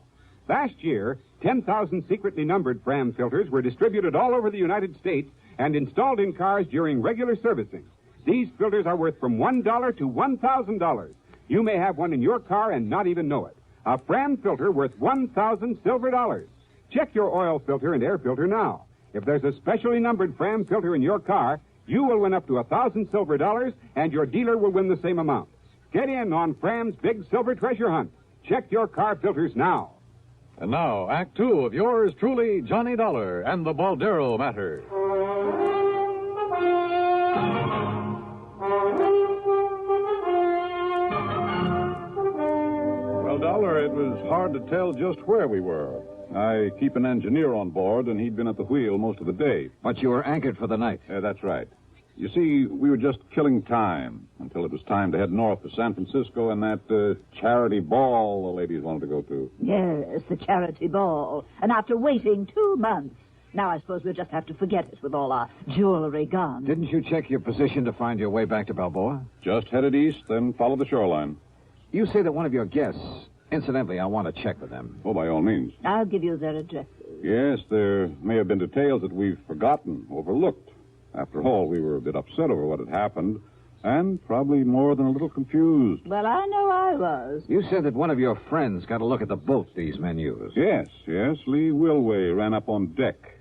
Last year, 10,000 secretly numbered Fram filters were distributed all over the United States and installed in cars during regular servicing. These filters are worth from $1 to $1,000. You may have one in your car and not even know it. A Fram filter worth 1,000 silver dollars. Check your oil filter and air filter now. If there's a specially numbered Fram filter in your car, you will win up to 1,000 silver dollars, and your dealer will win the same amount. Get in on Fram's big silver treasure hunt. Check your car filters now. And now, Act 2 of yours truly, Johnny Dollar and the Baldero matter. Well, Dollar, it was hard to tell just where we were. I keep an engineer on board, and he'd been at the wheel most of the day. But you were anchored for the night. That's right. You see, we were just killing time until it was time to head north to San Francisco and that charity ball the ladies wanted to go to. Yes, the charity ball. And after waiting 2 months. Now I suppose we'll just have to forget it with all our jewelry gone. Didn't you check your position to find your way back to Balboa? Just headed east, then followed the shoreline. You say that one of your guests... Incidentally, I want to check with them. Oh, by all means. I'll give you their addresses. Yes, there may have been details that we've forgotten, overlooked. After all, we were a bit upset over what had happened, and probably more than a little confused. Well, I know I was. You said that one of your friends got a look at the boat these men used. Yes. Lee Wilway ran up on deck.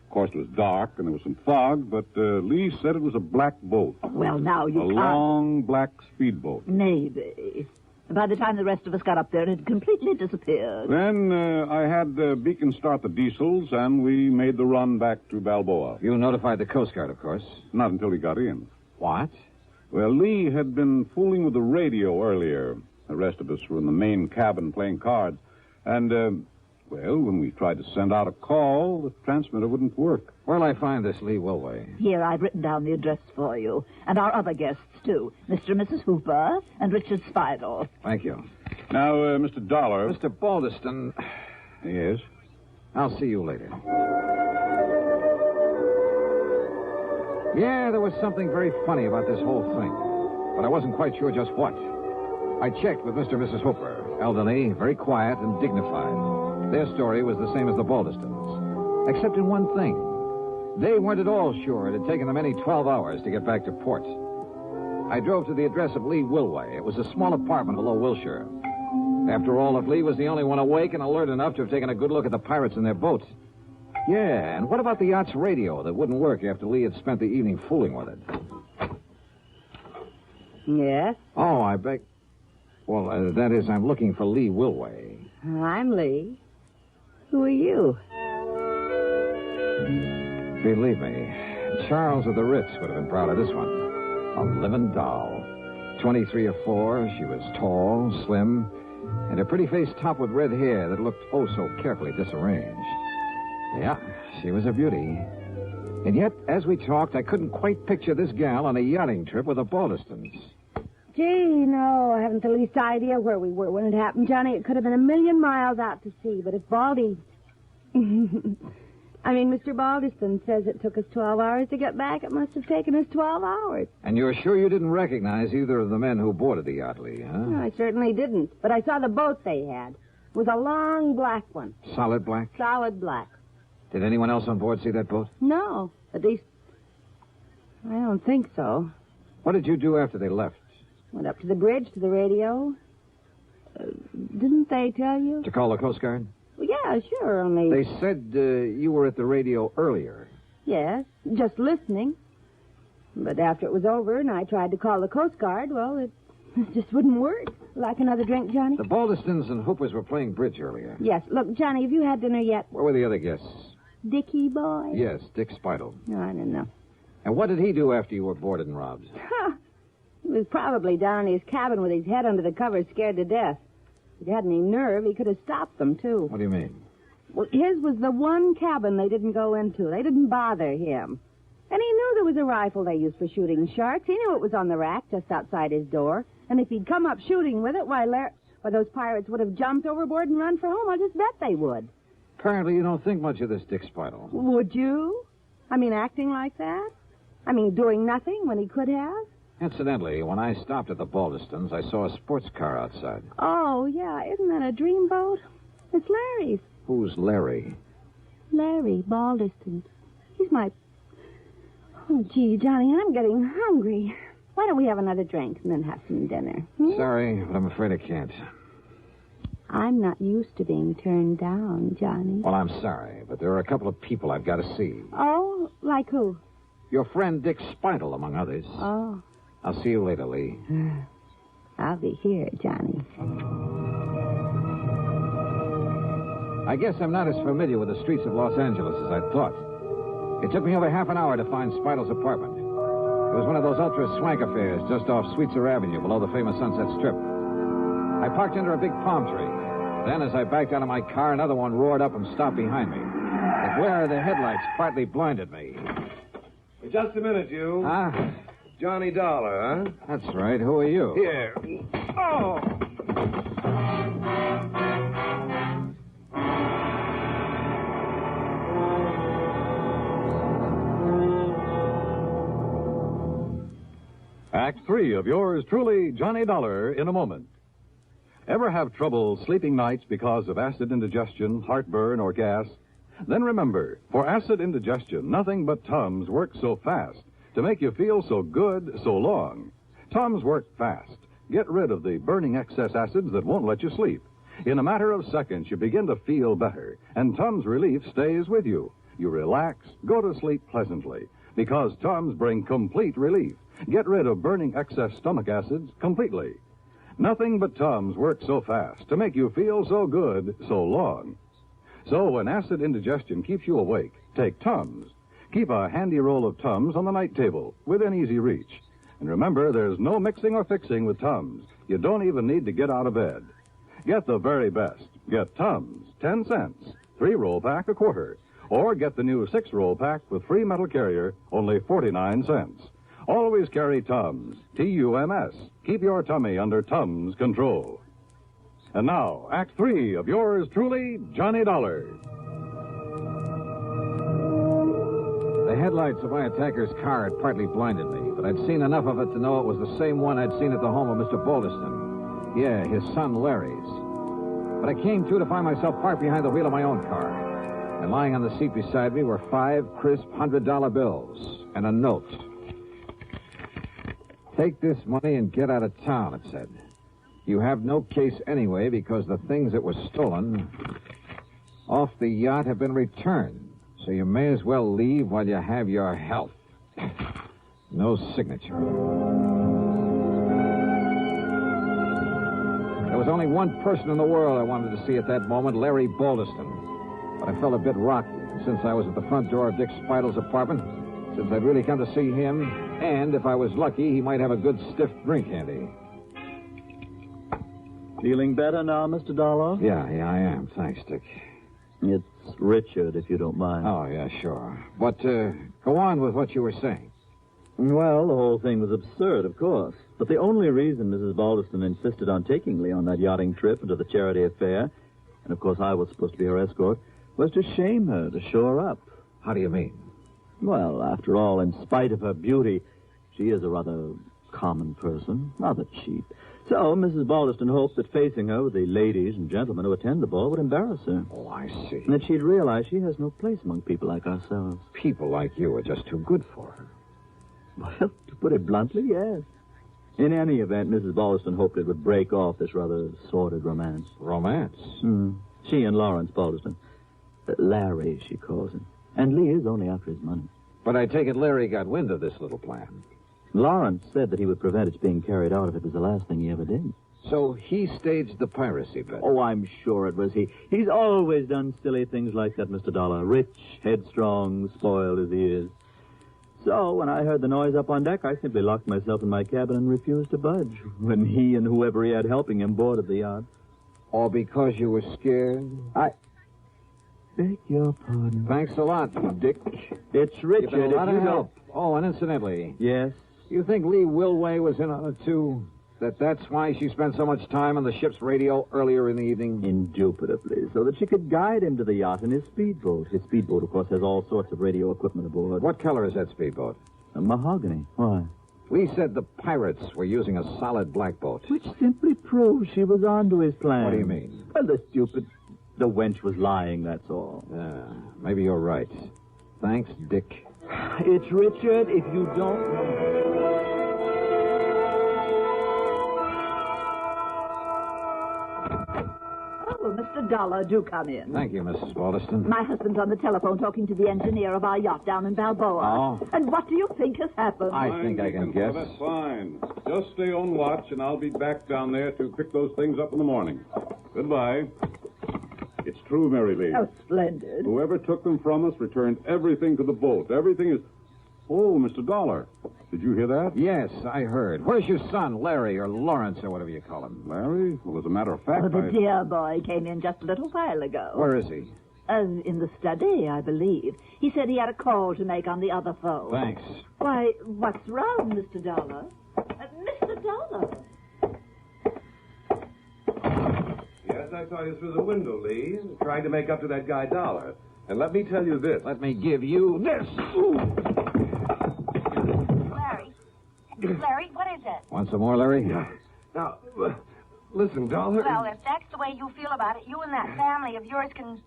Of course, it was dark and there was some fog, but Lee said it was a black boat. Well, now you can't. A long black speedboat. Maybe. By the time the rest of us got up there, it had completely disappeared. Then I had Beacon start the diesels, and we made the run back to Balboa. You notified the Coast Guard, of course. Not until he got in. What? Well, Lee had been fooling with the radio earlier. The rest of us were in the main cabin playing cards. And, well, when we tried to send out a call, the transmitter wouldn't work. Where'll I find this Lee Wilway? Here, I've written down the address for you. And our other guests, too. Mr. and Mrs. Hooper and Richard Spidel. Thank you. Now, Mr. Dollar... Mr. Balderston... Yes? I'll see you later. Yeah, there was something very funny about this whole thing. But I wasn't quite sure just what. I checked with Mr. and Mrs. Hooper. Elderly, very quiet and dignified. Their story was the same as the Balderstons. Except in one thing. They weren't at all sure it had taken them any 12 hours to get back to port. I drove to the address of Lee Wilway. It was a small apartment below Wilshire. After all, if Lee was the only one awake and alert enough to have taken a good look at the pirates in their boat. Yeah, and what about the yacht's radio that wouldn't work after Lee had spent the evening fooling with it? Yes? Oh, I beg... Well, that is, I'm looking for Lee Wilway. I'm Lee. Who are you? Believe me, Charles of the Ritz would have been proud of this one. A living doll. 23 or 4, she was tall, slim, and her pretty face topped with red hair that looked oh so carefully disarranged. Yeah, she was a beauty. And yet, as we talked, I couldn't quite picture this gal on a yachting trip with the Balderstons. Gee, no, I haven't the least idea where we were when it happened, Johnny. It could have been a million miles out to sea, but if Baldy... Mr. Balderston says it took us 12 hours to get back. It must have taken us 12 hours. And you're sure you didn't recognize either of the men who boarded the yacht, Lee, huh? No, I certainly didn't. But I saw the boat they had. It was a long black one. Solid black? Solid black. Did anyone else on board see that boat? No, at least... I don't think so. What did you do after they left? Went up to the bridge, to the radio. Didn't they tell you? To call the Coast Guard? Well, yeah, sure, only... They said you were at the radio earlier. Yes, just listening. But after it was over and I tried to call the Coast Guard, well, it just wouldn't work. Like another drink, Johnny? The Balderstons and Hoopers were playing bridge earlier. Yes. Look, Johnny, have you had dinner yet? Where were the other guests? Dickie boy? Yes, Dick Spidel. No, I don't know. And what did he do after you were boarded and robbed? He was probably down in his cabin with his head under the covers, scared to death. If he had any nerve, he could have stopped them, too. What do you mean? Well, his was the one cabin they didn't go into. They didn't bother him. And he knew there was a rifle they used for shooting sharks. He knew it was on the rack just outside his door. And if he'd come up shooting with it, why, those pirates would have jumped overboard and run for home. I just bet they would. Apparently you don't think much of this Dick Spidel. Would you? Acting like that? Doing nothing when he could have? Incidentally, when I stopped at the Balderstons, I saw a sports car outside. Oh, yeah. Isn't that a dreamboat? It's Larry's. Who's Larry? Larry Balderston. He's my... Oh, gee, Johnny, I'm getting hungry. Why don't we have another drink and then have some dinner? Sorry, but I'm afraid I can't. I'm not used to being turned down, Johnny. Well, I'm sorry, but there are a couple of people I've got to see. Oh, like who? Your friend Dick Spidel, among others. Oh. I'll see you later, Lee. I'll be here, Johnny. I guess I'm not as familiar with the streets of Los Angeles as I thought. It took me over half an hour to find Spidel's apartment. It was one of those ultra-swank affairs just off Sweetser Avenue below the famous Sunset Strip. I parked under a big palm tree. Then, as I backed out of my car, another one roared up and stopped behind me. The glare of the headlights partly blinded me. Just a minute, you. Huh? Johnny Dollar, huh? That's right. Who are you? Here. Oh! Act 3 of yours truly, Johnny Dollar, in a moment. Ever have trouble sleeping nights because of acid indigestion, heartburn, or gas? Then remember, for acid indigestion, nothing but Tums works so fast to make you feel so good so long. Tums work fast. Get rid of the burning excess acids that won't let you sleep. In a matter of seconds, you begin to feel better, and Tums relief stays with you. You relax, go to sleep pleasantly, because Tums bring complete relief. Get rid of burning excess stomach acids completely. Nothing but Tums work so fast to make you feel so good so long. So when acid indigestion keeps you awake, take Tums. Keep a handy roll of Tums on the night table within easy reach. And remember, there's no mixing or fixing with Tums. You don't even need to get out of bed. Get the very best. Get Tums, 10 cents, 3-roll pack, a quarter. Or get the new 6-roll pack with free metal carrier, only 49 cents. Always carry Tums, T-U-M-S. Keep your tummy under Tums control. And now, Act 3 of yours truly, Johnny Dollar. The headlights of my attacker's car had partly blinded me, but I'd seen enough of it to know it was the same one I'd seen at the home of Mr. Balderson. Yeah, his son Larry's. But I came to find myself parked behind the wheel of my own car. And lying on the seat beside me were 5 crisp $100 bills and a note. Take this money and get out of town, it said. You have no case anyway because the things that were stolen off the yacht have been returned. So you may as well leave while you have your health. No signature. There was only one person in the world I wanted to see at that moment, Larry Balderson. But I felt a bit rocky. Since I was at the front door of Dick Spidle's apartment, since I'd really come to see him, and if I was lucky, he might have a good stiff drink handy. Feeling better now, Mr. Dollar? Yeah, I am. Thanks, Dick. It's Richard, if you don't mind. Oh, yeah, sure. But go on with what you were saying. Well, the whole thing was absurd, of course. But the only reason Mrs. Balderson insisted on taking Lee on that yachting trip and to the charity affair, and of course I was supposed to be her escort, was to shame her, to show her up. How do you mean? Well, after all, in spite of her beauty, she is a rather common person, rather cheap. So Mrs. Balderson hoped that facing her with the ladies and gentlemen who attend the ball would embarrass her. Oh, I see. And that she'd realize she has no place among people like ourselves. People like you are just too good for her. Well, to put it bluntly, yes. In any event, Mrs. Balderson hoped it would break off this rather sordid romance. Romance? She and Lawrence Balderson. Larry, she calls him. And Lee is only after his money. But I take it Larry got wind of this little plan. Lawrence said that he would prevent its being carried out if it was the last thing he ever did. So he staged the piracy bet? Oh, I'm sure it was he. He's always done silly things like that, Mr. Dollar. Rich, headstrong, spoiled as he is. So when I heard the noise up on deck, I simply locked myself in my cabin and refused to budge when he and whoever he had helping him boarded the yacht. All because you were scared? I beg your pardon. Thanks a lot, Dick. It's Richard. You've been a lot of help. Oh, and incidentally... Yes? You think Lee Wilway was in on it, too? That's why she spent so much time on the ship's radio earlier in the evening? Indubitably, so that she could guide him to the yacht in his speedboat. His speedboat, of course, has all sorts of radio equipment aboard. What color is that speedboat? A mahogany. Why? Lee said the pirates were using a solid black boat. Which simply proves she was onto his plan. What do you mean? Well, the wench was lying, that's all. Maybe you're right. Thanks, Dick. It's Richard, if you don't know. Oh, Mr. Dollar, do come in. Thank you, Mrs. Balderson. My husband's on the telephone talking to the engineer of our yacht down in Balboa. Oh. And what do you think has happened? I think I can guess. That's fine. Just stay on watch, and I'll be back down there to pick those things up in the morning. Goodbye. It's true, Mary Lee. Oh, splendid. Whoever took them from us returned everything to the boat. Everything is... Oh, Mr. Dollar. Did you hear that? Yes, I heard. Where's your son, Larry, or Lawrence, or whatever you call him? Larry? Well, as a matter of fact, Oh, the dear boy came in just a little while ago. Where is he? In the study, I believe. He said he had a call to make on the other phone. Thanks. Why, what's wrong, Mr. Dollar? Mr. Dollar? Yes, I saw you through the window, Lee, trying to make up to that guy Dollar. And let me tell you this. Let me give you this. Larry, what is it? Want some more, Larry? Now, listen, Dollar. Well, if that's the way you feel about it, you and that family of yours can...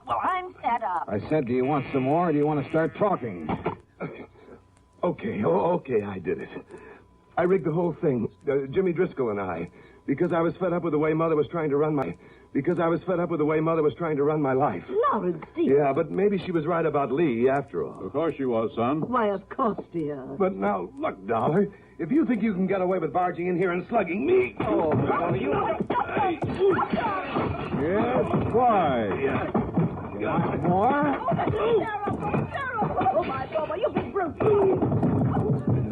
Well, I'm fed up. I said, do you want some more, or do you want to start talking? Okay, I did it. I rigged the whole thing, Jimmy Driscoll and I, because I was fed up with the way Mother was trying to run my... Because I was fed up with the way Mother was trying to run my life. Lawrence, dear. Yeah, but maybe she was right about Lee, after all. Of course she was, son. Why, of course, dear. But now, look, Dollar, if you think you can get away with barging in here and slugging me... Oh, you... Yes, why? You want more? Oh, that's terrible, terrible. Oh, my God, you big brute.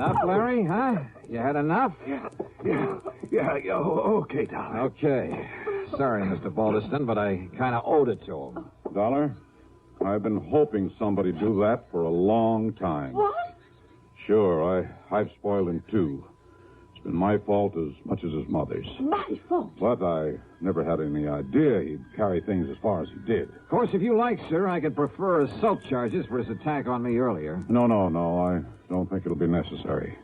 Enough, Larry, huh? You had enough? Yeah, okay, Dollar. Okay. Sorry, Mr. Balderston, but I kind of owed it to him. Dollar, I've been hoping somebody'd do that for a long time. What? Sure, I've spoiled him, too. It's been my fault as much as his mother's. My fault? But I never had any idea he'd carry things as far as he did. Of course, if you like, sir, I could prefer assault charges for his attack on me earlier. No, I don't think it'll be necessary.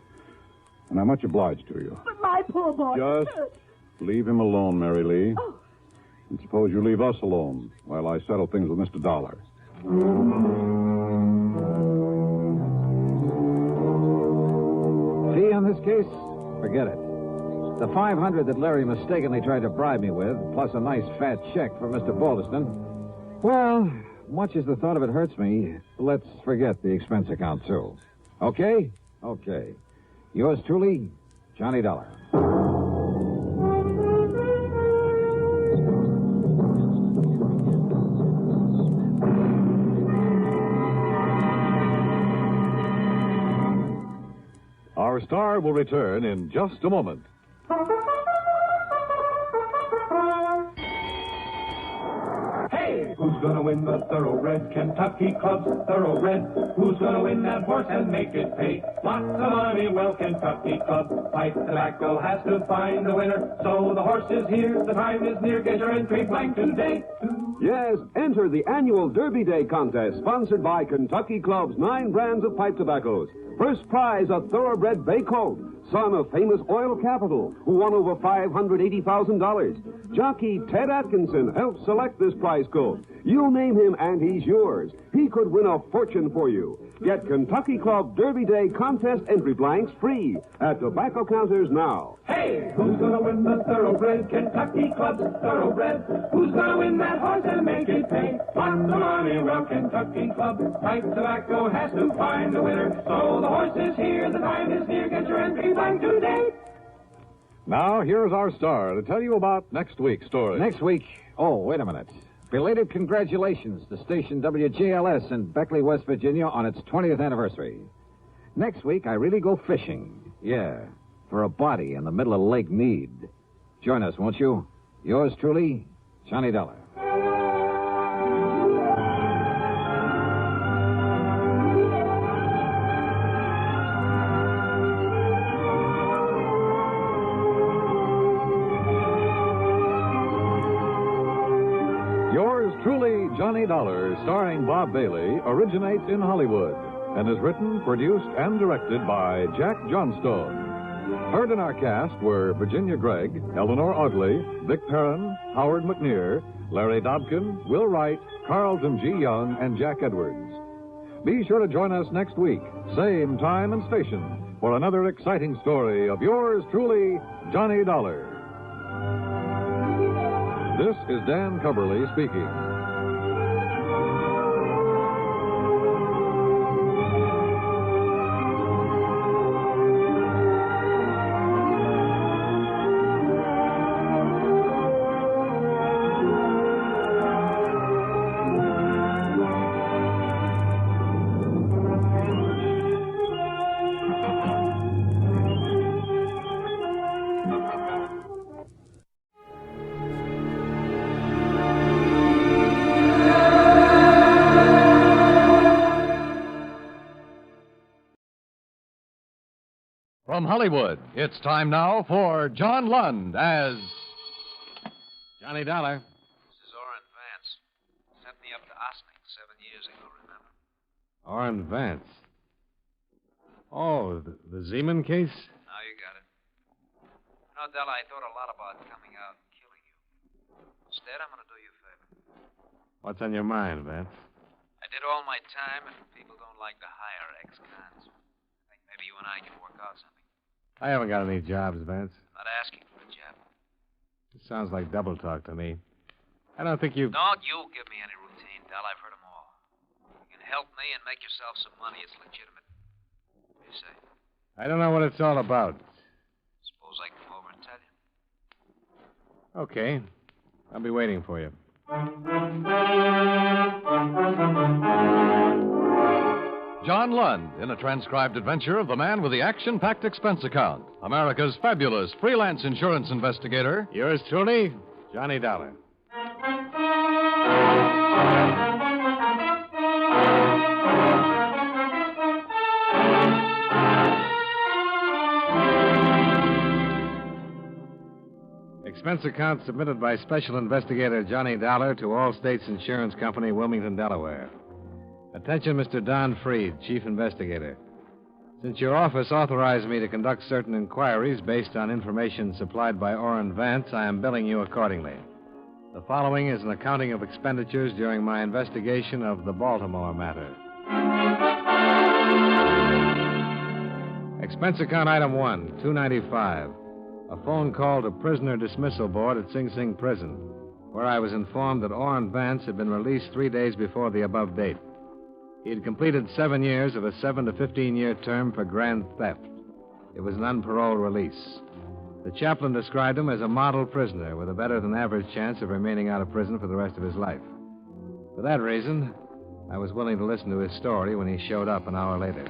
And I'm much obliged to you. But my poor boy... Just leave him alone, Mary Lee. Oh. And suppose you leave us alone while I settle things with Mr. Dollar. Fee on this case? Forget it. The $500 that Larry mistakenly tried to bribe me with, plus a nice fat check for Mr. Balderston. Well, much as the thought of it hurts me, let's forget the expense account, too. Okay? Okay. Yours truly, Johnny Dollar. Our star will return in just a moment. Hey, who's gonna win the Thoroughbred Kentucky Club's Thoroughbred? Who's gonna win that horse and make it pay? Lots of money, well, Kentucky Club. Pipe Tobacco has to find the winner. So the horse is here, the time is near. Get your entry blank today. Yes, enter the annual Derby Day contest sponsored by Kentucky Club's 9 brands of pipe tobaccos. First prize, a thoroughbred bay colt, son of famous oil capital, who won over $580,000. Jockey Ted Atkinson helped select this prize colt. You'll name him and he's yours. He could win a fortune for you. Get Kentucky Club Derby Day contest entry blanks free at tobacco counters now. Hey, who's gonna win the Thoroughbred Kentucky Club's Thoroughbred? Who's gonna win that horse and make it pay? Lots of money, well, Kentucky Club. Pipe Tobacco has to find the winner. So the horse is here, the time is near. Get your entry blank today. Now, here's our star to tell you about next week's story. Next week? Oh, wait a minute. Belated congratulations to station WJLS in Beckley, West Virginia on its 20th anniversary. Next week, I really go fishing. Yeah, for a body in the middle of Lake Mead. Join us, won't you? Yours truly, Johnny Dollar. Yours truly, Johnny Dollar, starring Bob Bailey, originates in Hollywood and is written, produced, and directed by Jack Johnstone. Heard in our cast were Virginia Gregg, Eleanor Audley, Vic Perrin, Howard McNear, Larry Dobkin, Will Wright, Carlton G. Young, and Jack Edwards. Be sure to join us next week, same time and station, for another exciting story of yours truly, Johnny Dollar. This is Dan Cubberly speaking. From Hollywood, it's time now for John Lund as Johnny Dollar. This is Orrin Vance. Sent me up to Ossining 7 years ago, remember? Orrin Vance. Oh, the Zeman case? Now you got it. You know, Della, I thought a lot about coming out and killing you. Instead, I'm going to do you a favor. What's on your mind, Vance? I did all my time, and people don't like to hire ex-cons. I think maybe you and I can work out something. I haven't got any jobs, Vance. I'm not asking for a job. It sounds like double talk to me. I don't think you... Don't you give me any routine, Del. I've heard them all. You can help me and make yourself some money. It's legitimate. What do you say? I don't know what it's all about. Suppose I come over and tell you. Okay. I'll be waiting for you. John Lund in a transcribed adventure of the man with the action-packed expense account, America's fabulous freelance insurance investigator. Yours truly, Johnny Dollar. Expense account submitted by Special Investigator Johnny Dollar to All States Insurance Company, Wilmington, Delaware. Attention, Mr. Don Freed, Chief Investigator. Since your office authorized me to conduct certain inquiries based on information supplied by Orrin Vance, I am billing you accordingly. The following is an accounting of expenditures during my investigation of the Baltimore matter. Expense account item 1, $295. A phone call to prisoner dismissal board at Sing Sing Prison, where I was informed that Orrin Vance had been released 3 days before the above date. He had completed 7 years of a 7 to 15-year term for grand theft. It was an unparoled release. The chaplain described him as a model prisoner with a better-than-average chance of remaining out of prison for the rest of his life. For that reason, I was willing to listen to his story when he showed up an hour later.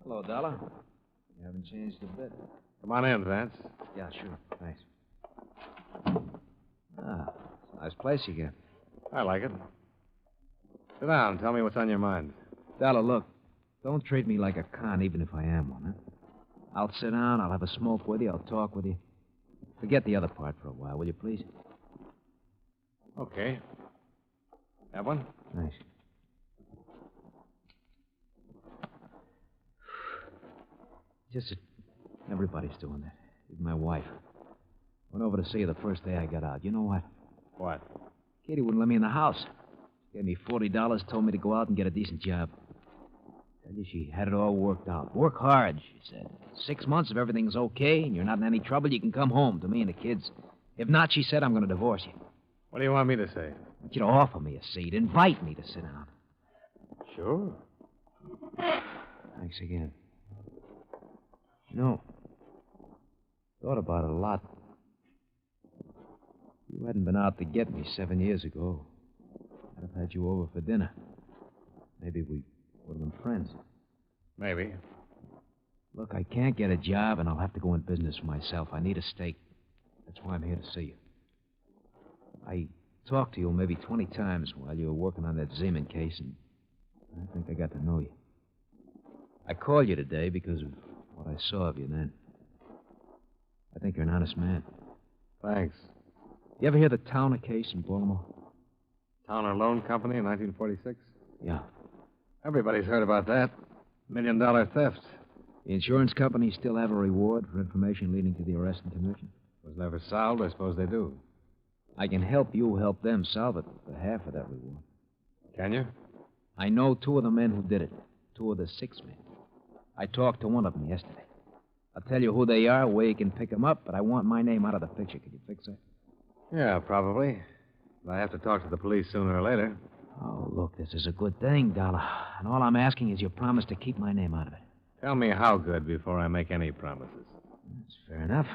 Hello, Dollar. You haven't changed a bit. Come on in, Vance. Yeah, sure. Thanks. Ah, nice place you get. I like it. Sit down. Tell me what's on your mind. Dollar, look. Don't treat me like a con, even if I am one, huh? I'll sit down, I'll have a smoke with you, I'll talk with you. Forget the other part for a while, will you, please? Okay. Have one? Thanks. Just that everybody's doing that. Even my wife. Went over to see her the first day I got out. You know what? What? Katie wouldn't let me in the house. Gave me $40, told me to go out and get a decent job. Tell you, she had it all worked out. Work hard, she said. 6 months, if everything's okay and you're not in any trouble, you can come home to me and the kids. If not, she said, I'm going to divorce you. What do you want me to say? I want you to offer me a seat. Invite me to sit down. Sure. Thanks again. You know, thought about it a lot. If you hadn't been out to get me 7 years ago, I'd have had you over for dinner. Maybe we would have been friends. Maybe. Look, I can't get a job, and I'll have to go in business for myself. I need a stake. That's why I'm here to see you. I talked to you maybe 20 times while you were working on that Zeman case, and I think I got to know you. I called you today because of what I saw of you then. I think you're an honest man. Thanks. You ever hear the Towner case in Baltimore? Towner Loan Company in 1946? Yeah. Everybody's heard about that. $1 million theft. The insurance companies still have a reward for information leading to the arrest and conviction? Was never solved. I suppose they do. I can help you help them solve it for half of that reward. Can you? I know 2 of the men who did it. 2 of the 6 men. I talked to one of them yesterday. I'll tell you who they are, where you can pick them up, but I want my name out of the picture. Can you fix that? Yeah, probably. But I have to talk to the police sooner or later. Oh, look, this is a good thing, Dollar. And all I'm asking is your promise to keep my name out of it. Tell me how good before I make any promises. That's fair enough.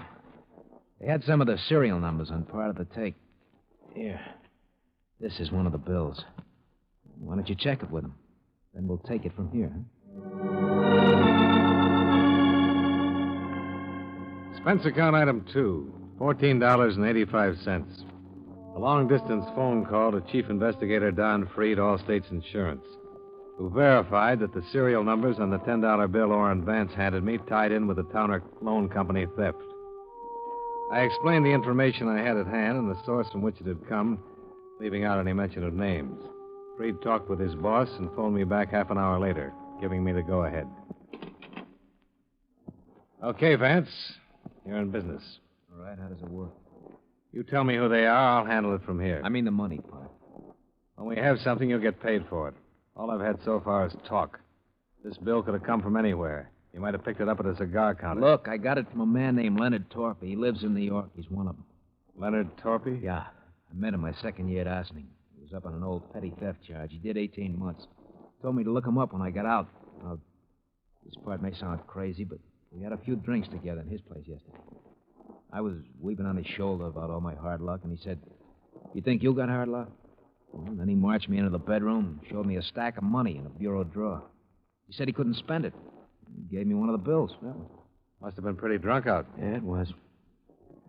They had some of the serial numbers on part of the take. Here. This is one of the bills. Why don't you check it with them? Then we'll take it from here, Expense account item 2, $14.85. A long-distance phone call to Chief Investigator Don Freed, All States Insurance, who verified that the serial numbers on the $10 bill Orrin Vance handed me tied in with the Towner Loan Company theft. I explained the information I had at hand and the source from which it had come, leaving out any mention of names. Freed talked with his boss and phoned me back half an hour later, giving me the go-ahead. Okay, Vance. You're in business. All right, how does it work? You tell me who they are, I'll handle it from here. I mean the money part. When we have something, you'll get paid for it. All I've had so far is talk. This bill could have come from anywhere. You might have picked it up at a cigar counter. Look, I got it from a man named Leonard Torpy. He lives in New York. He's one of them. Leonard Torpy? Yeah. I met him my second year at Ossining. He was up on an old petty theft charge. He did 18 months. Told me to look him up when I got out. Now, this part may sound crazy, but we had a few drinks together in his place yesterday. I was weeping on his shoulder about all my hard luck, and he said, "You think you got hard luck?" Well, and then he marched me into the bedroom, showed me a stack of money in a bureau drawer. He said he couldn't spend it. He gave me one of the bills. Well, must have been pretty drunk out. Yeah, it was.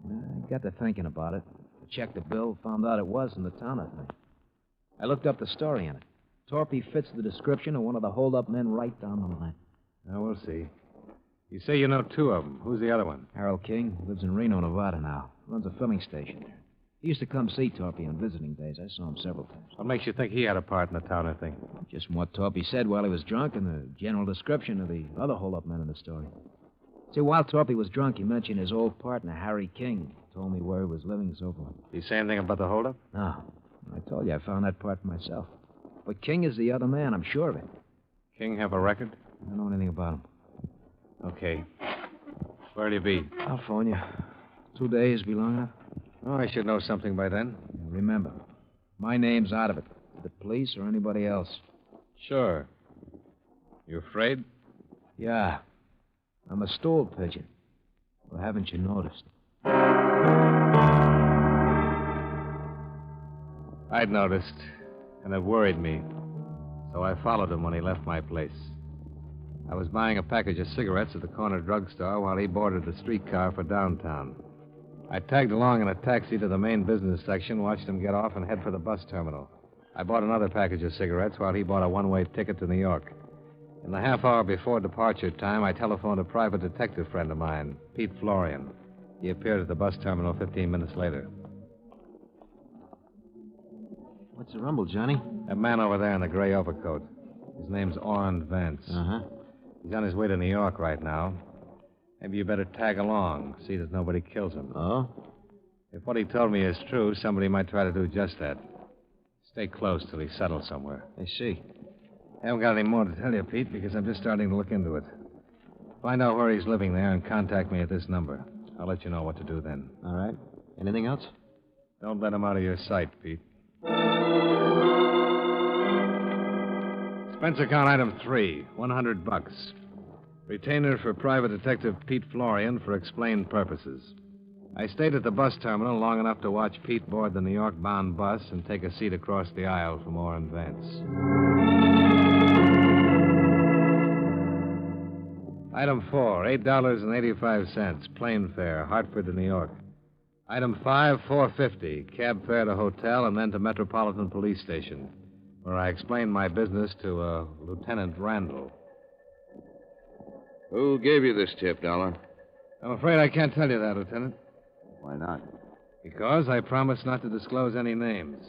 I got to thinking about it. I checked the bill, found out it was in the town, I think. I looked up the story on it. Torpy fits the description of one of the hold-up men right down the line. Now, we'll see. You say you know two of them. Who's the other one? Harold King. Lives in Reno, Nevada now. Runs a filling station there. He used to come see Torpy on visiting days. I saw him several times. What makes you think he had a part in the town, thing? Just from what Torpy said while he was drunk and the general description of the other hold-up men in the story. See, while Torpy was drunk, he mentioned his old partner, Harry King. Told me where he was living and so forth. Did he say anything about the hold-up? No. I told you I found that part for myself. But King is the other man, I'm sure of it. King have a record? I don't know anything about him. Okay. Where'll you be? California. 2 days be long enough? Oh, I should know something by then. Remember, my name's out of it. The police or anybody else. Sure. You afraid? Yeah. I'm a stool pigeon. Well, haven't you noticed? I'd noticed, and it worried me. So I followed him when he left my place. I was buying a package of cigarettes at the corner drugstore while he boarded the streetcar for downtown. I tagged along in a taxi to the main business section, watched him get off, and head for the bus terminal. I bought another package of cigarettes while he bought a one-way ticket to New York. In the half hour before departure time, I telephoned a private detective friend of mine, Pete Florian. He appeared at the bus terminal 15 minutes later. What's the rumble, Johnny? That man over there in the gray overcoat. His name's Orrin Vance. Uh-huh. He's on his way to New York right now. Maybe you better tag along, see that nobody kills him. Oh? If what he told me is true, somebody might try to do just that. Stay close till he's settled somewhere. I see. I haven't got any more to tell you, Pete, because I'm just starting to look into it. Find out where he's living there and contact me at this number. I'll let you know what to do then. All right. Anything else? Don't let him out of your sight, Pete. Expense account item 3, $100. Retainer for Private Detective Pete Florian for explained purposes. I stayed at the bus terminal long enough to watch Pete board the New York-bound bus and take a seat across the aisle from Orrin Vance. Item 4, $8.85, plane fare, Hartford to New York. Item 5, $4.50, cab fare to hotel and then to Metropolitan Police Station, where I explained my business to Lieutenant Randall. Who gave you this tip, Dollar? I'm afraid I can't tell you that, Lieutenant. Why not? Because I promised not to disclose any names.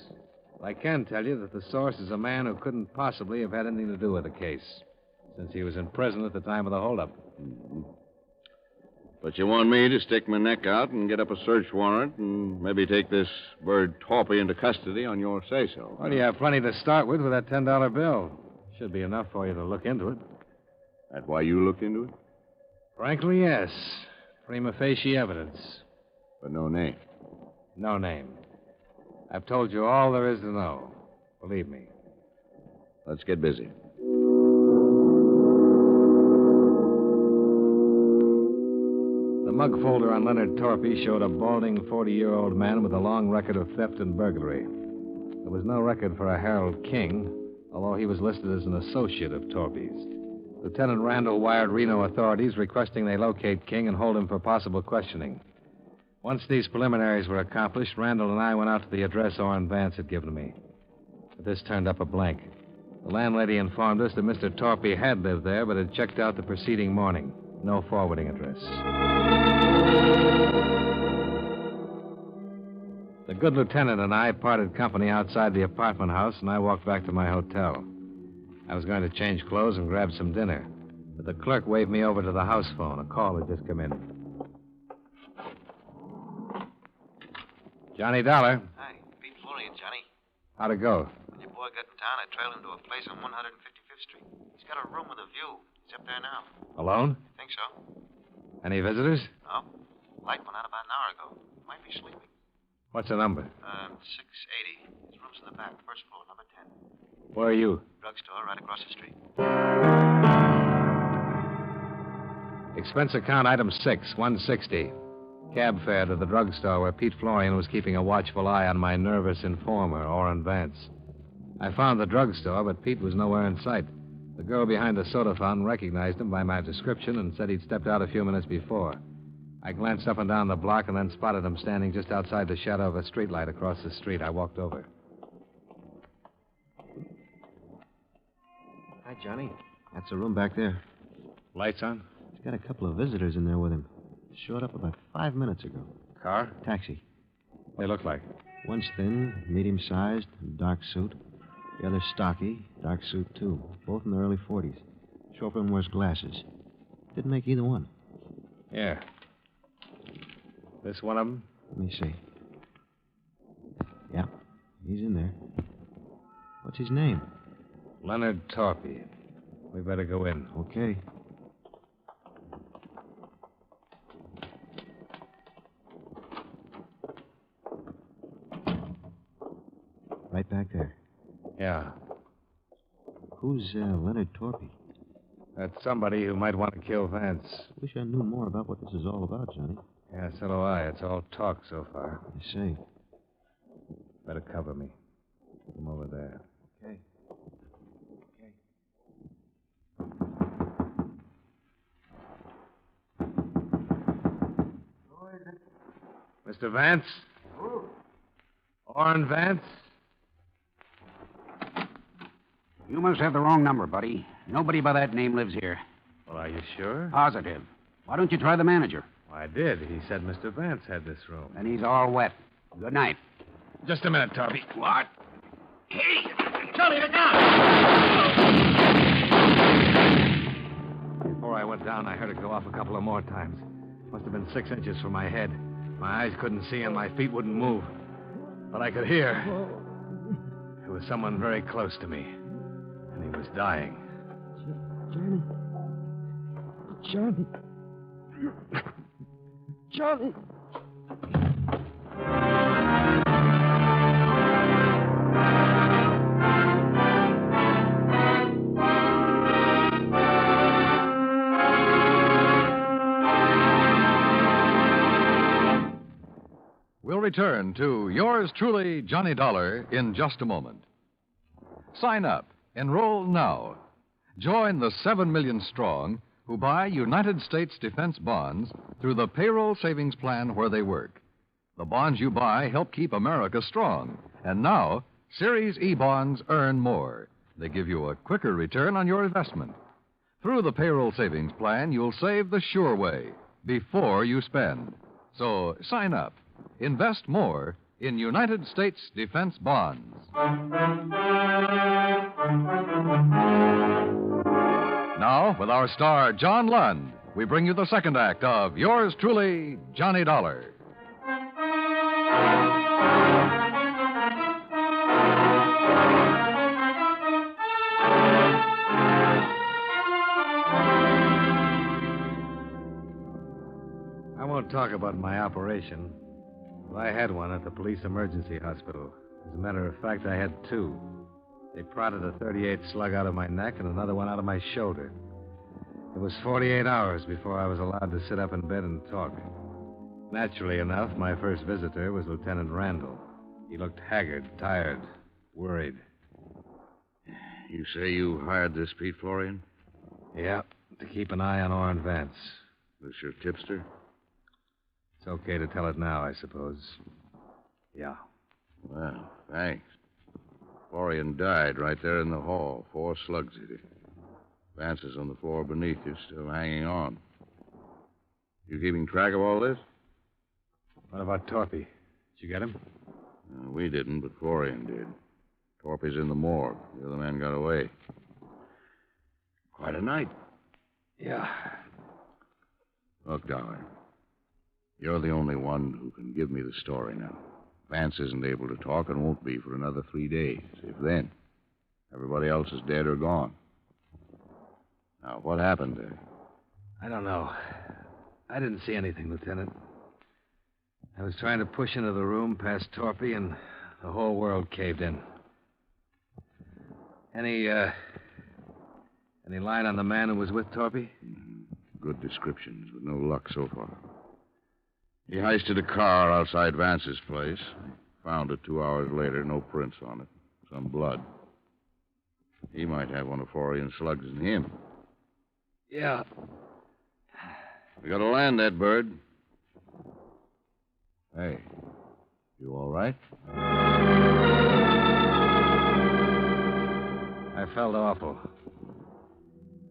But I can tell you that the source is a man who couldn't possibly have had anything to do with the case, since he was in prison at the time of the holdup. Mm-hmm. But you want me to stick my neck out and get up a search warrant and maybe take this bird Torpy into custody on your say-so. Well, you have plenty to start with that $10 bill. Should be enough for you to look into it. That why you looked into it? Frankly, yes. Prima facie evidence. But no name. No name. I've told you all there is to know. Believe me. Let's get busy. The mug folder on Leonard Torpy showed a balding 40-year-old man with a long record of theft and burglary. There was no record for a Harold King, although he was listed as an associate of Torpy's. Lieutenant Randall wired Reno authorities requesting they locate King and hold him for possible questioning. Once these preliminaries were accomplished, Randall and I went out to the address Orrin Vance had given me. But this turned up a blank. The landlady informed us that Mr. Torpy had lived there, but had checked out the preceding morning. No forwarding address. The good lieutenant and I parted company outside the apartment house, and I walked back to my hotel. I was going to change clothes and grab some dinner, but the clerk waved me over to the house phone. A call had just come in. Johnny Dollar. Hi, Pete Florian, Johnny. How'd it go? When your boy got in town, I trailed him to a place on 155th Street. He's got a room with a view. He's up there now. Alone? Think so? Any visitors? No. Light went out about an hour ago. Might be sleeping. What's the number? 680. His room's in the back, first floor, number 10. Where are you? Drugstore right across the street. Expense account item 6, $160. Cab fare to the drugstore where Pete Florian was keeping a watchful eye on my nervous informer, Orrin Vance. I found the drugstore, but Pete was nowhere in sight. The girl behind the soda fountain recognized him by my description and said he'd stepped out a few minutes before. I glanced up and down the block and then spotted him standing just outside the shadow of a streetlight across the street. I walked over. Hi, Johnny. That's the room back there. Lights on? He's got a couple of visitors in there with him. Showed up about 5 minutes ago. Car? Taxi. What they look like? One's thin, medium-sized, dark suit. The other's stocky, dark suit, too. Both in their early 40s. Chauffeur wears glasses. Didn't make either one. Yeah. This one of them? Let me see. Yeah, he's in there. What's his name? Leonard Torpy. We better go in. Okay. Right back there. Yeah. Who's Leonard Torpy? That's somebody who might want to kill Vance. Wish I knew more about what this is all about, Johnny. Yeah, so do I. It's all talk so far. I see. Better cover me. Come over there. Okay. Mr. Vance? Orrin Vance? You must have the wrong number, buddy. Nobody by that name lives here. Well, are you sure? Positive. Why don't you try the manager? I did. He said Mr. Vance had this room. And he's all wet. Good night. Just a minute, Torpy. What? Hey! Charlie, look out! Before I went down, I heard it go off a couple of more times. Must have been 6 inches from my head. My eyes couldn't see and my feet wouldn't move. But I could hear. It was someone very close to me. And he was dying. Johnny. Johnny. We'll return to yours truly, Johnny Dollar, in just a moment. Sign up. Enroll now. Join the 7 million strong who buy United States defense bonds through the payroll savings plan where they work. The bonds you buy help keep America strong. And now, Series E bonds earn more. They give you a quicker return on your investment. Through the payroll savings plan, you'll save the sure way, before you spend. So sign up. Invest more in United States defense bonds. Now, with our star, John Lund, we bring you the second act of yours truly, Johnny Dollar. I won't talk about my operation. Well, I had one at the police emergency hospital. As a matter of fact, I had 2. They prodded a .38 slug out of my neck and another one out of my shoulder. It was 48 hours before I was allowed to sit up in bed and talk. Naturally enough, my first visitor was Lieutenant Randall. He looked haggard, tired, worried. You say you hired this Pete Florian? Yeah, to keep an eye on Orrin Vance. This your tipster? It's okay to tell it now, I suppose. Yeah. Well, thanks. Florian died right there in the hall. 4 slugs hit him. Vance is on the floor beneath you, still hanging on. You keeping track of all this? What about Torpy? Did you get him? We didn't, but Florian did. Torpy's in the morgue. The other man got away. Quite a night. Yeah. Look, Dollar. You're the only one who can give me the story now. Vance isn't able to talk and won't be for another 3 days, if then. Everybody else is dead or gone. Now, what happened there? I don't know. I didn't see anything, Lieutenant. I was trying to push into the room past Torpy, and the whole world caved in. Any line on the man who was with Torpy? Good descriptions, but no luck so far. He heisted a car outside Vance's place. Found it 2 hours later, no prints on it. Some blood. He might have one of Florian's slugs in him. Yeah. We gotta land that bird. Hey, you all right? I felt awful.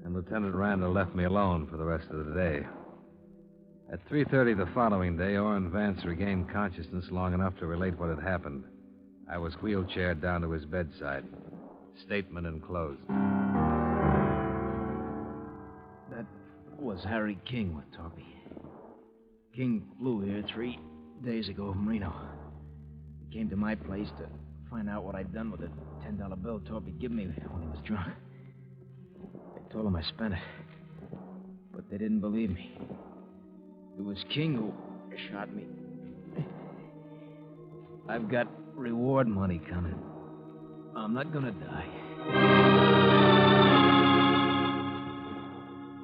And Lieutenant Randall left me alone for the rest of the day. At 3:30 the following day, Orrin Vance regained consciousness long enough to relate what had happened. I was wheelchaired down to his bedside. Statement enclosed. That was Harry King with Torpy. King flew here 3 days ago from Reno. He came to my place to find out what I'd done with the $10 bill Torpy gave me when he was drunk. I told him I spent it, but they didn't believe me. It was King who shot me. I've got reward money coming. I'm not gonna die.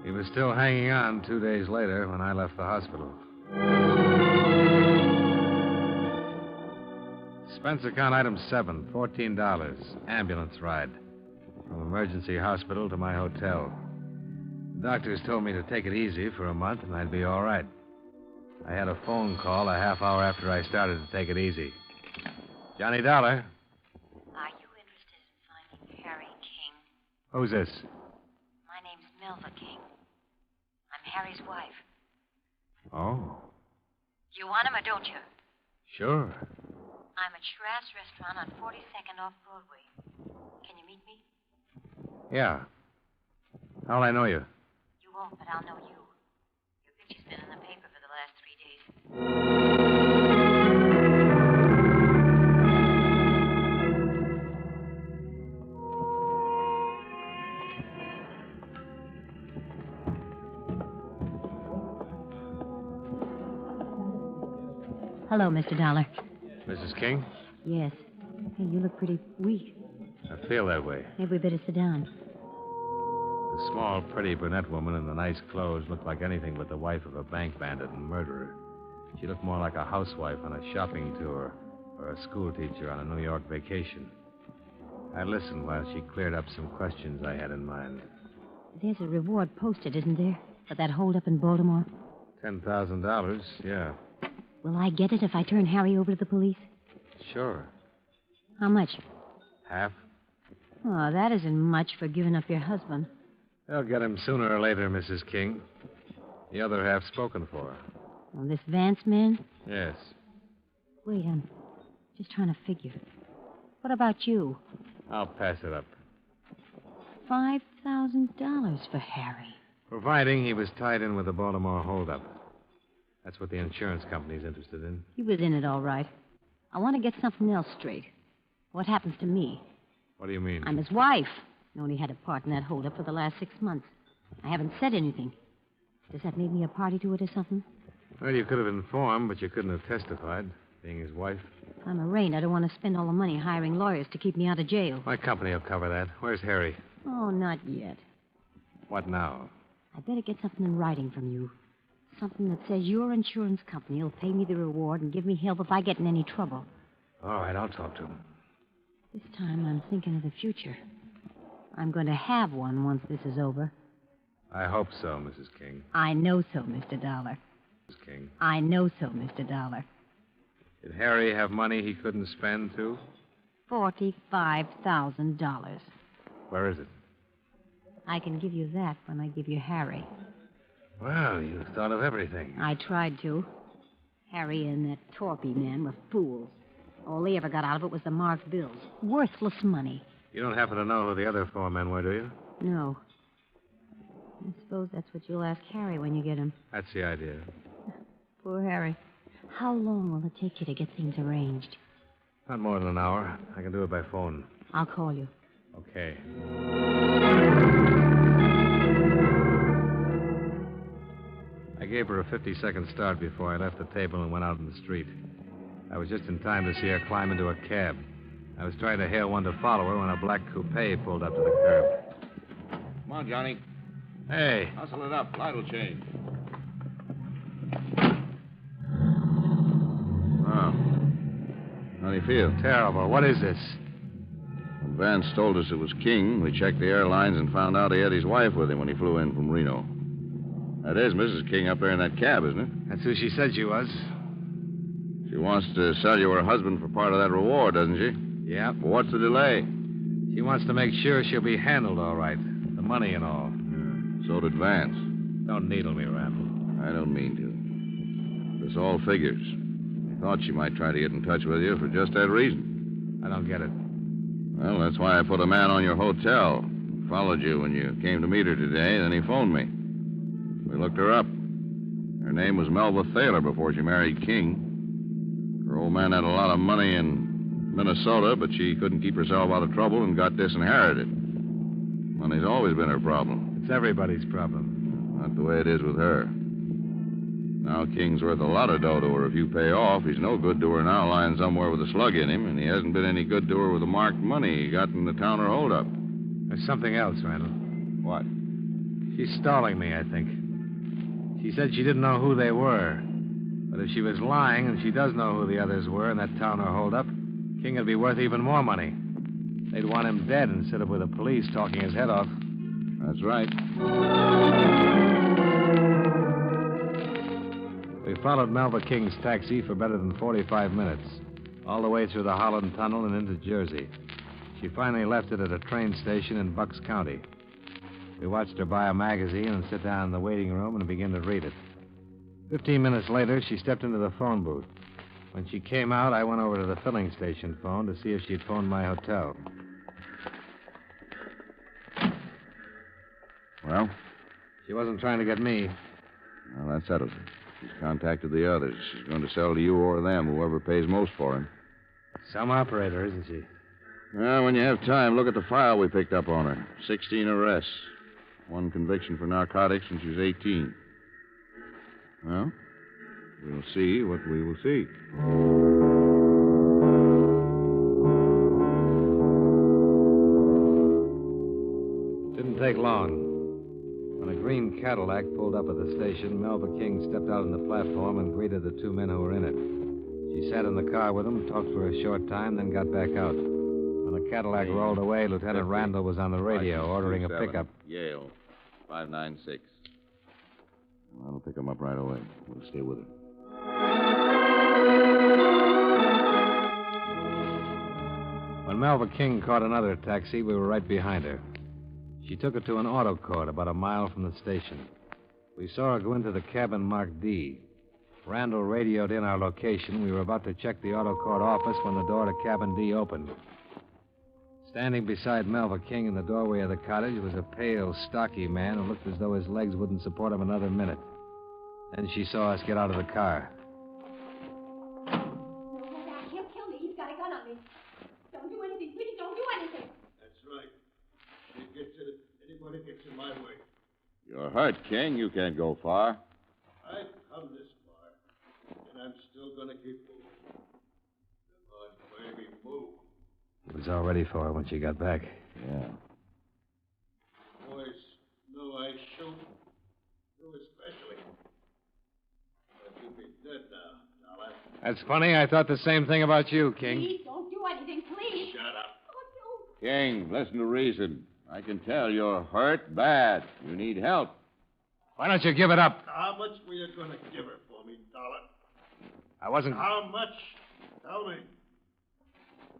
He was still hanging on 2 days later when I left the hospital. Expense account item 7, $14. Ambulance ride. From emergency hospital to my hotel. The doctors told me to take it easy for a month and I'd be all right. I had a phone call a half hour after I started to take it easy. Johnny Dollar. Are you interested in finding Harry King? Who's this? My name's Milva King. I'm Harry's wife. Oh, You want him or don't you? sure. I'm at Schraff's restaurant on 42nd off Broadway. Can you meet me? Yeah. How'll I know you? You won't, but I'll know you. Your picture's been in the paper for the last 3 days. Hello, Mr. Dollar. Mrs. King? Yes. Hey, you look pretty weak. I feel that way. Maybe we better sit down. The small, pretty brunette woman in the nice clothes looked like anything but the wife of a bank bandit and murderer. She looked more like a housewife on a shopping tour or a schoolteacher on a New York vacation. I listened while she cleared up some questions I had in mind. There's a reward posted, isn't there, for that holdup in Baltimore? $10,000, yeah. Will I get it if I turn Harry over to the police? Sure. How much? Half? Oh, that isn't much for giving up your husband. They'll get him sooner or later, Mrs. King. The other half spoken for. Oh, this Vance man? Yes. Wait, I'm just trying to figure. What about you? I'll pass it up. $5,000 for Harry. Providing he was tied in with the Baltimore holdup. That's what the insurance company's interested in. He was in it all right. I want to get something else straight. What happens to me? What do you mean? I'm his wife. I only had a part in that holdup for the last 6 months. I haven't said anything. Does that make me a party to it or something? Well, you could have informed, but you couldn't have testified, being his wife. If I'm arraigned, I don't want to spend all the money hiring lawyers to keep me out of jail. My company will cover that. Where's Harry? Oh, not yet. What now? I better get something in writing from you. Something that says your insurance company will pay me the reward and give me help if I get in any trouble. All right, I'll talk to him. This time I'm thinking of the future. I'm going to have one once this is over. I hope so, Mrs. King. I know so, Mr. Dollar. Mrs. King. I know so, Mr. Dollar. Did Harry have money he couldn't spend, too? $45,000. Where is it? I can give you that when I give you Harry. Well, you thought of everything. I tried to. Harry and that Torpy man were fools. All they ever got out of it was the marked bills. Worthless money. You don't happen to know who the other 4 men were, do you? No. I suppose that's what you'll ask Harry when you get him. That's the idea. Poor Harry. How long will it take you to get things arranged? Not more than an hour. I can do it by phone. I'll call you. Okay. I gave her a 50-second start before I left the table and went out in the street. I was just in time to see her climb into a cab. I was trying to hail one to follow her when a black coupe pulled up to the curb. Come on, Johnny. Hey. Hustle it up. Light will change. Oh. How do you feel? Terrible. What is this? Vance told us it was King, we checked the airlines and found out he had his wife with him when he flew in from Reno. That is Mrs. King up there in that cab, isn't it? That's who she said she was. She wants to sell you her husband for part of that reward, doesn't she? Yeah. Well, what's the delay? She wants to make sure she'll be handled all right. The money and all. So did Vance. Don't needle me, Randall. I don't mean to. This all figures. I thought she might try to get in touch with you for just that reason. I don't get it. Well, that's why I put a man on your hotel. Followed you when you came to meet her today, then he phoned me. We looked her up. Her name was Melba Thaler before she married King. Her old man had a lot of money in Minnesota, but she couldn't keep herself out of trouble and got disinherited. Money's always been her problem. It's everybody's problem. Not the way it is with her. Now King's worth a lot of dough to her if you pay off. He's no good to her now lying somewhere with a slug in him, and he hasn't been any good to her with the marked money he got in the Towner holdup. There's something else, Randall. What? She's stalling me, I think. She said she didn't know who they were. But if she was lying and she does know who the others were in that Towner holdup, King would be worth even more money. They'd want him dead instead of with the police talking his head off. That's right. We followed Melba King's taxi for better than 45 minutes, all the way through the Holland Tunnel and into Jersey. She finally left it at a train station in Bucks County. We watched her buy a magazine and sit down in the waiting room and begin to read it. 15 minutes later, she stepped into the phone booth. When she came out, I went over to the filling station phone to see if she'd phoned my hotel. Well? She wasn't trying to get me. Well, that settles it. She's contacted the others. She's going to sell to you or them, whoever pays most for him. Some operator, isn't she? Well, when you have time, look at the file we picked up on her. 16 arrests. 1 conviction for narcotics when she was 18. Well, we'll see what we will see. Didn't take long. When a green Cadillac pulled up at the station, Melba King stepped out on the platform and greeted the 2 men who were in it. She sat in the car with them, talked for a short time, then got back out. When the Cadillac rolled away, Lieutenant Randall was on the radio ordering a pickup. Yale, 596. I'll pick him up right away. We'll stay with her. When Melba King caught another taxi, we were right behind her. She took it to an auto court about a mile from the station. We saw her go into the cabin marked D. Randall radioed in our location. We were about to check the auto court office when the door to cabin D opened. Standing beside Melba King in the doorway of the cottage was a pale, stocky man who looked as though his legs wouldn't support him another minute. Then she saw us get out of the car. He'll kill me. He's got a gun on me. Don't do anything. Please don't do anything. That's right. Anybody gets in my way. You're hurt, King. You can't go far. I've come this far, and I'm still going to keep moving. Come on, baby, move. He was all ready for her when she got back. Yeah. Boys know I shoot. You especially. But you'll be dead now, Alec. That's funny. I thought the same thing about you, King. Please don't do anything, please. Shut up. Oh, King, listen to reason. I can tell you're hurt bad. You need help. Why don't you give it up? How much were you going to give her for me, dollar? I wasn't... How much? Tell me.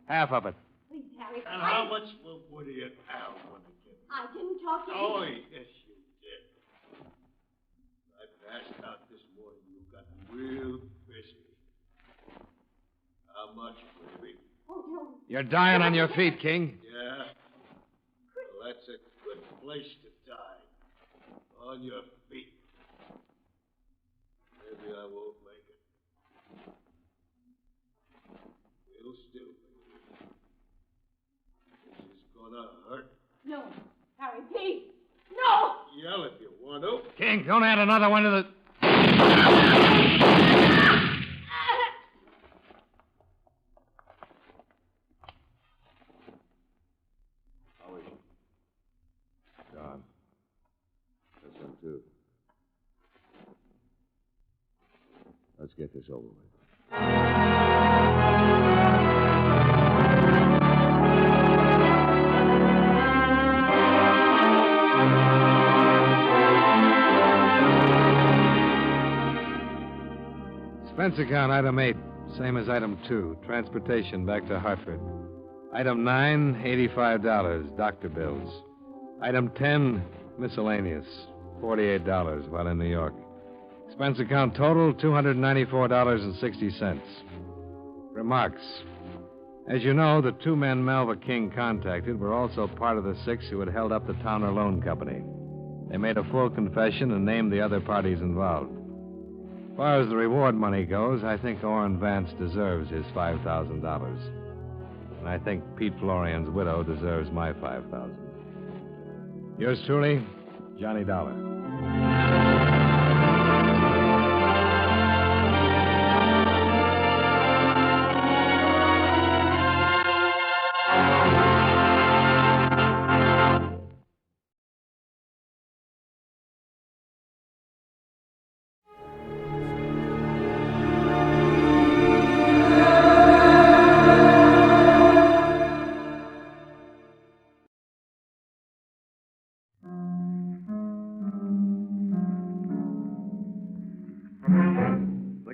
Half of it. Please, Harry. And how much will Woody and Al want to give me? I didn't talk to Oh, you. yes, you did. I passed out this morning. You got real busy. How much, baby? Oh, no. You're dying on your feet, King. Yeah? Well, that's a good place to die. On your feet. Maybe I won't make it. We'll still make it. This is gonna hurt. No. Harry, please. No! Yell if you want to. King, don't add another one to the... How is she? Gone. That's him, too. Let's get this over with. Expense account, item 8, same as item 2, transportation back to Hartford. Item 9, $85, doctor bills. Item 10, miscellaneous, $48 while in New York. Expense account total, $294.60. Remarks. As you know, the 2 men Malva King contacted were also part of the 6 who had held up the Towner Loan Company. They made a full confession and named the other parties involved. As far as the reward money goes, I think Orrin Vance deserves his $5,000. And I think Pete Florian's widow deserves my $5,000. Yours truly, Johnny Dollar.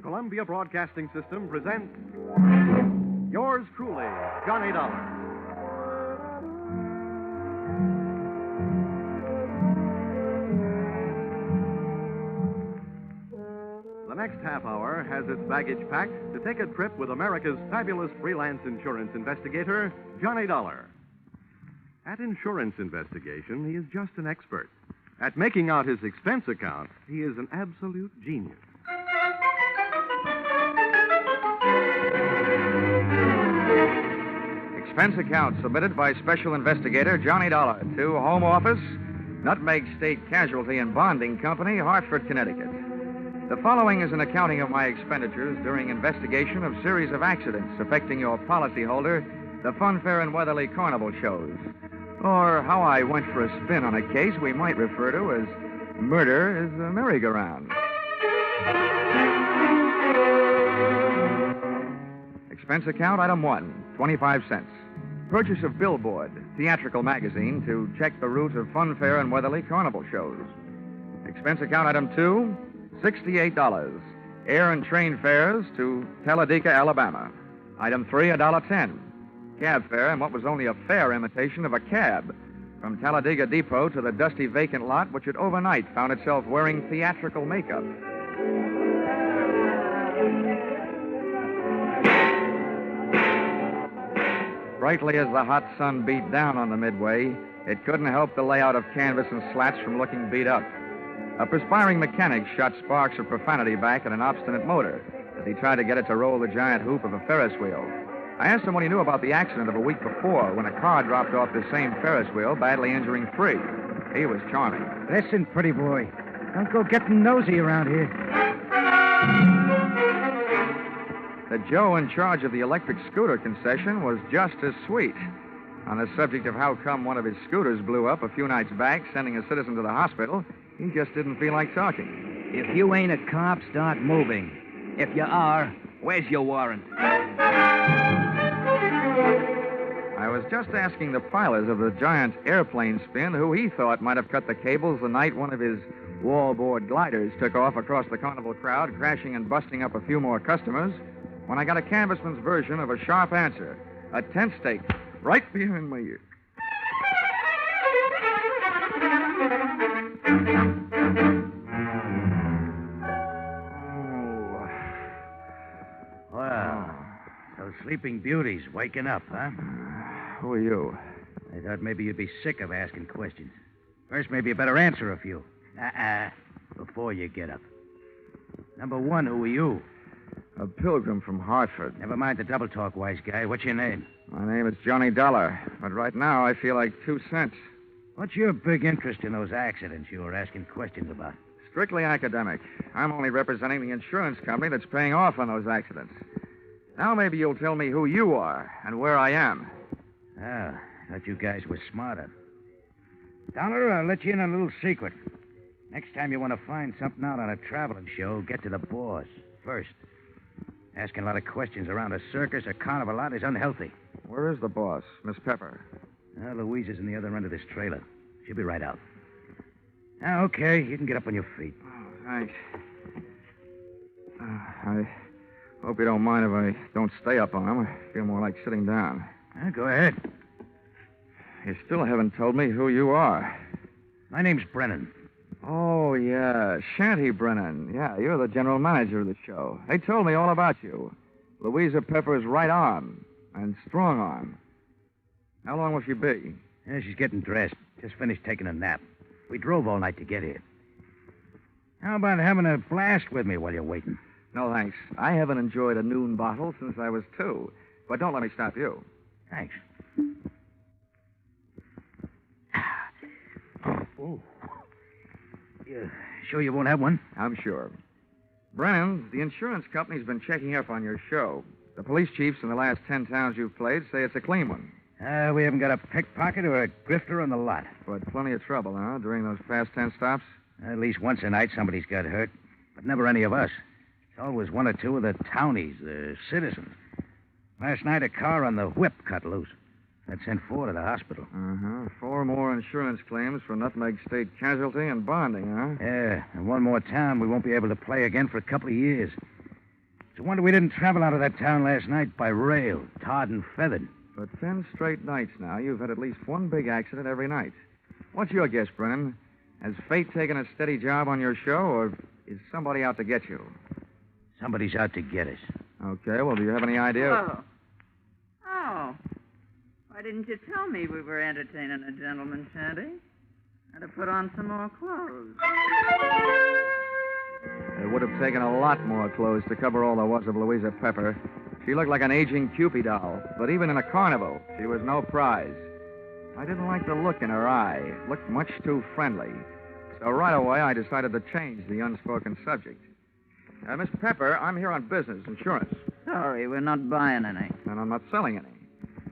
Columbia Broadcasting System presents yours truly, Johnny Dollar. The next half hour has its baggage packed to take a trip with America's fabulous freelance insurance investigator, Johnny Dollar. At insurance investigation, he is just an expert. At making out his expense account, he is an absolute genius. Expense account submitted by Special Investigator Johnny Dollar to Home Office, Nutmeg State Casualty and Bonding Company, Hartford, Connecticut. The following is an accounting of my expenditures during investigation of series of accidents affecting your policyholder, the Funfair and Weatherly Carnival shows, or how I went for a spin on a case we might refer to as murder is a merry-go-round. Expense account, item 1, 25 cents. Purchase of Billboard, theatrical magazine, to check the route of Funfair and Weatherly Carnival shows. Expense account, item 2, $68. Air and train fares to Talladega, Alabama. Item 3, $1.10. Cab fare and what was only a fair imitation of a cab from Talladega Depot to the dusty vacant lot which had overnight found itself wearing theatrical makeup. Brightly as the hot sun beat down on the midway, it couldn't help the layout of canvas and slats from looking beat up. A perspiring mechanic shot sparks of profanity back at an obstinate motor as he tried to get it to roll the giant hoop of a Ferris wheel. I asked him what he knew about the accident of a week before when a car dropped off the same Ferris wheel, badly injuring 3. He was charming. Listen, pretty boy. Don't go getting nosy around here. The Joe in charge of the electric scooter concession was just as sweet. On the subject of how come one of his scooters blew up a few nights back, sending a citizen to the hospital, he just didn't feel like talking. If you ain't a cop, start moving. If you are, where's your warrant? I was just asking the pilot of the giant airplane spin who he thought might have cut the cables the night one of his wallboard gliders took off across the carnival crowd, crashing and busting up a few more customers, when I got a canvassman's version of a sharp answer, a tent stake right behind my ear. Well, those sleeping beauties waking up, huh? Who are you? I thought maybe you'd be sick of asking questions. First, maybe you better answer a few. Before you get up. Number 1, who are you? A pilgrim from Hartford. Never mind the double talk, wise guy. What's your name? My name is Johnny Dollar, but right now I feel like 2 cents. What's your big interest in those accidents you were asking questions about? Strictly academic. I'm only representing the insurance company that's paying off on those accidents. Now maybe you'll tell me who you are and where I am. Ah, thought you guys were smarter. Dollar, I'll let you in on a little secret. Next time you want to find something out on a traveling show, get to the boss first. Asking a lot of questions around a circus or carnival lot is unhealthy. Where is the boss, Miss Pepper? Louise is in the other end of this trailer. She'll be right out. Now, okay, you can get up on your feet. Oh, thanks. Hope you don't mind if I don't stay up on him. I feel more like sitting down. Go ahead. You still haven't told me who you are. My name's Brennan. Oh, yeah. Shanty Brennan. Yeah, you're the general manager of the show. They told me all about you. Louisa Pepper's right arm and strong arm. How long will she be? Yeah, she's getting dressed. Just finished taking a nap. We drove all night to get here. How about having a blast with me while you're waiting? No, thanks. I haven't enjoyed a noon bottle since I was 2. But don't let me stop you. Thanks. Oh. You sure you won't have one? I'm sure. Brennan, the insurance company's been checking up on your show. The police chiefs in the last 10 towns you've played say it's a clean one. We haven't got a pickpocket or a grifter on the lot. But plenty of trouble, huh, during those past 10 stops? At least once a night somebody's got hurt, but never any of us. It's always one or two of the townies, the citizens. Last night, a car on the whip cut loose. That sent 4 to the hospital. 4 more insurance claims for nutmeg state casualty and bonding, huh? Yeah, and one more town we won't be able to play again for a couple of years. It's a wonder we didn't travel out of that town last night by rail, tarred and feathered. For 10 straight nights now, you've had at least one big accident every night. What's your guess, Brennan? Has fate taken a steady job on your show, or is somebody out to get you? Somebody's out to get us. Okay, well, do you have any idea? Oh. Why didn't you tell me we were entertaining a gentleman, Shanty? I'd have put on some more clothes. It would have taken a lot more clothes to cover all there was of Louisa Pepper. She looked like an aging Cupid doll, but even in a carnival, she was no prize. I didn't like the look in her eye. It looked much too friendly. So right away, I decided to change the unspoken subject. Miss Pepper, I'm here on business, insurance. Sorry, we're not buying any. And I'm not selling any.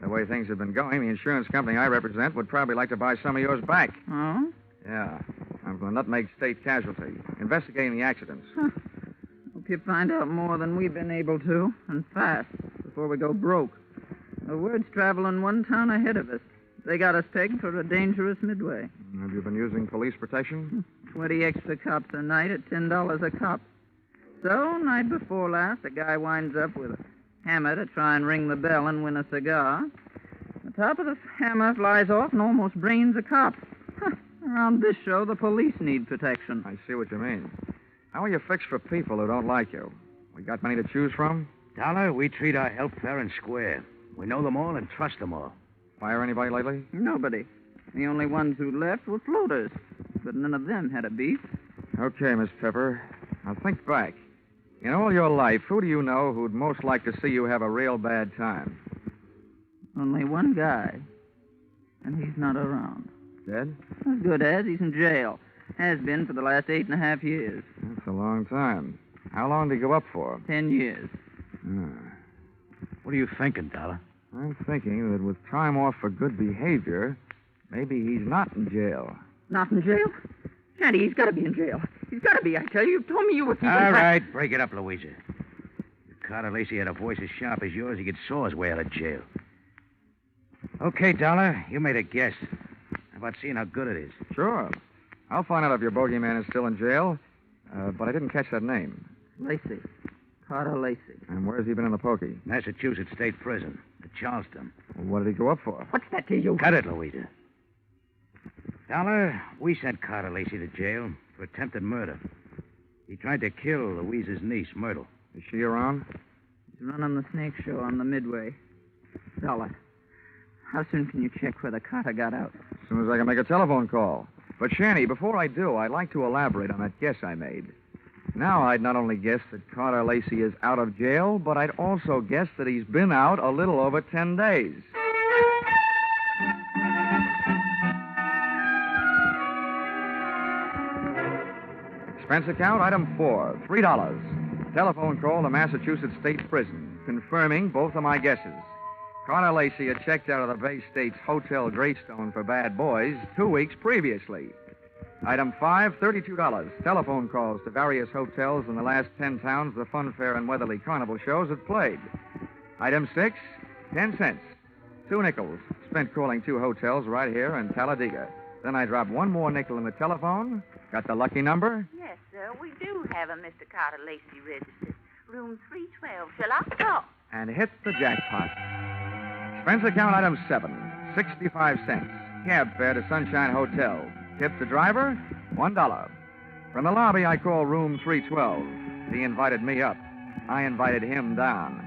The way things have been going, the insurance company I represent would probably like to buy some of yours back. Oh? Yeah. I'm from the Nutmeg State Casualty, investigating the accidents. Hope you find out more than we've been able to, and fast, before we go broke. The word's traveling one town ahead of us. They got us pegged for a dangerous midway. Have you been using police protection? 20 extra cops a night at $10 a cop. So, night before last, a guy winds up with a hammer to try and ring the bell and win a cigar. The top of the hammer flies off and almost brains a cop. Around this show, the police need protection. I see what you mean. How are you fixed for people who don't like you? We got many to choose from? Dollar, we treat our help fair and square. We know them all and trust them all. Fire anybody lately? Nobody. The only ones who left were floaters. But none of them had a beef. Okay, Miss Pepper. Now think back. In all your life, who do you know who'd most like to see you have a real bad time? Only one guy. And he's not around. Dead? As good as. He's in jail. Has been for the last 8.5 years. That's a long time. How long did he go up for? 10 years. What are you thinking, Dollar? I'm thinking that with time off for good behavior, maybe he's not in jail. Not in jail? Shanty, he's got to be in jail. He's got to be, I tell you. You told me you were keeping... All right, break it up, Louisa. If Carter Lacey had a voice as sharp as yours, he could saw his way out of jail. Okay, Dollar, you made a guess. How about seeing how good it is? Sure. I'll find out if your bogeyman is still in jail, but I didn't catch that name. Lacey. Carter Lacey. And where's he been in the pokey? Massachusetts State Prison, at Charleston. Well, what did he go up for? What's that to you? Cut it, Louisa. Dollar, we sent Carter Lacey to jail for attempted murder. He tried to kill Louisa's niece, Myrtle. Is she around? He's running the snake show on the Midway. Dollar, how soon can you check whether Carter got out? As soon as I can make a telephone call. But, Shanty, before I do, I'd like to elaborate on that guess I made. Now, I'd not only guess that Carter Lacey is out of jail, but I'd also guess that he's been out a little over 10 days. Expense account, item 4, $3. Telephone call to Massachusetts State Prison, confirming both of my guesses. Carter Lacey had checked out of the Bay State's Hotel Greystone for bad boys 2 weeks previously. Item 5, $32. Telephone calls to various hotels in the last 10 towns the Fun Fair and Weatherly Carnival shows had played. Item 6, 10 cents. 2 nickels spent calling 2 hotels right here in Talladega. Then I dropped 1 more nickel in the telephone, got the lucky number. Yes, sir. We do have a Mr. Carter Lacey registered. Room 312. Shall I stop? And hit the jackpot. Expense account item 7, 65 cents. Cab fare to Sunshine Hotel. Tip the driver, $1. From the lobby, I called room 312. He invited me up. I invited him down.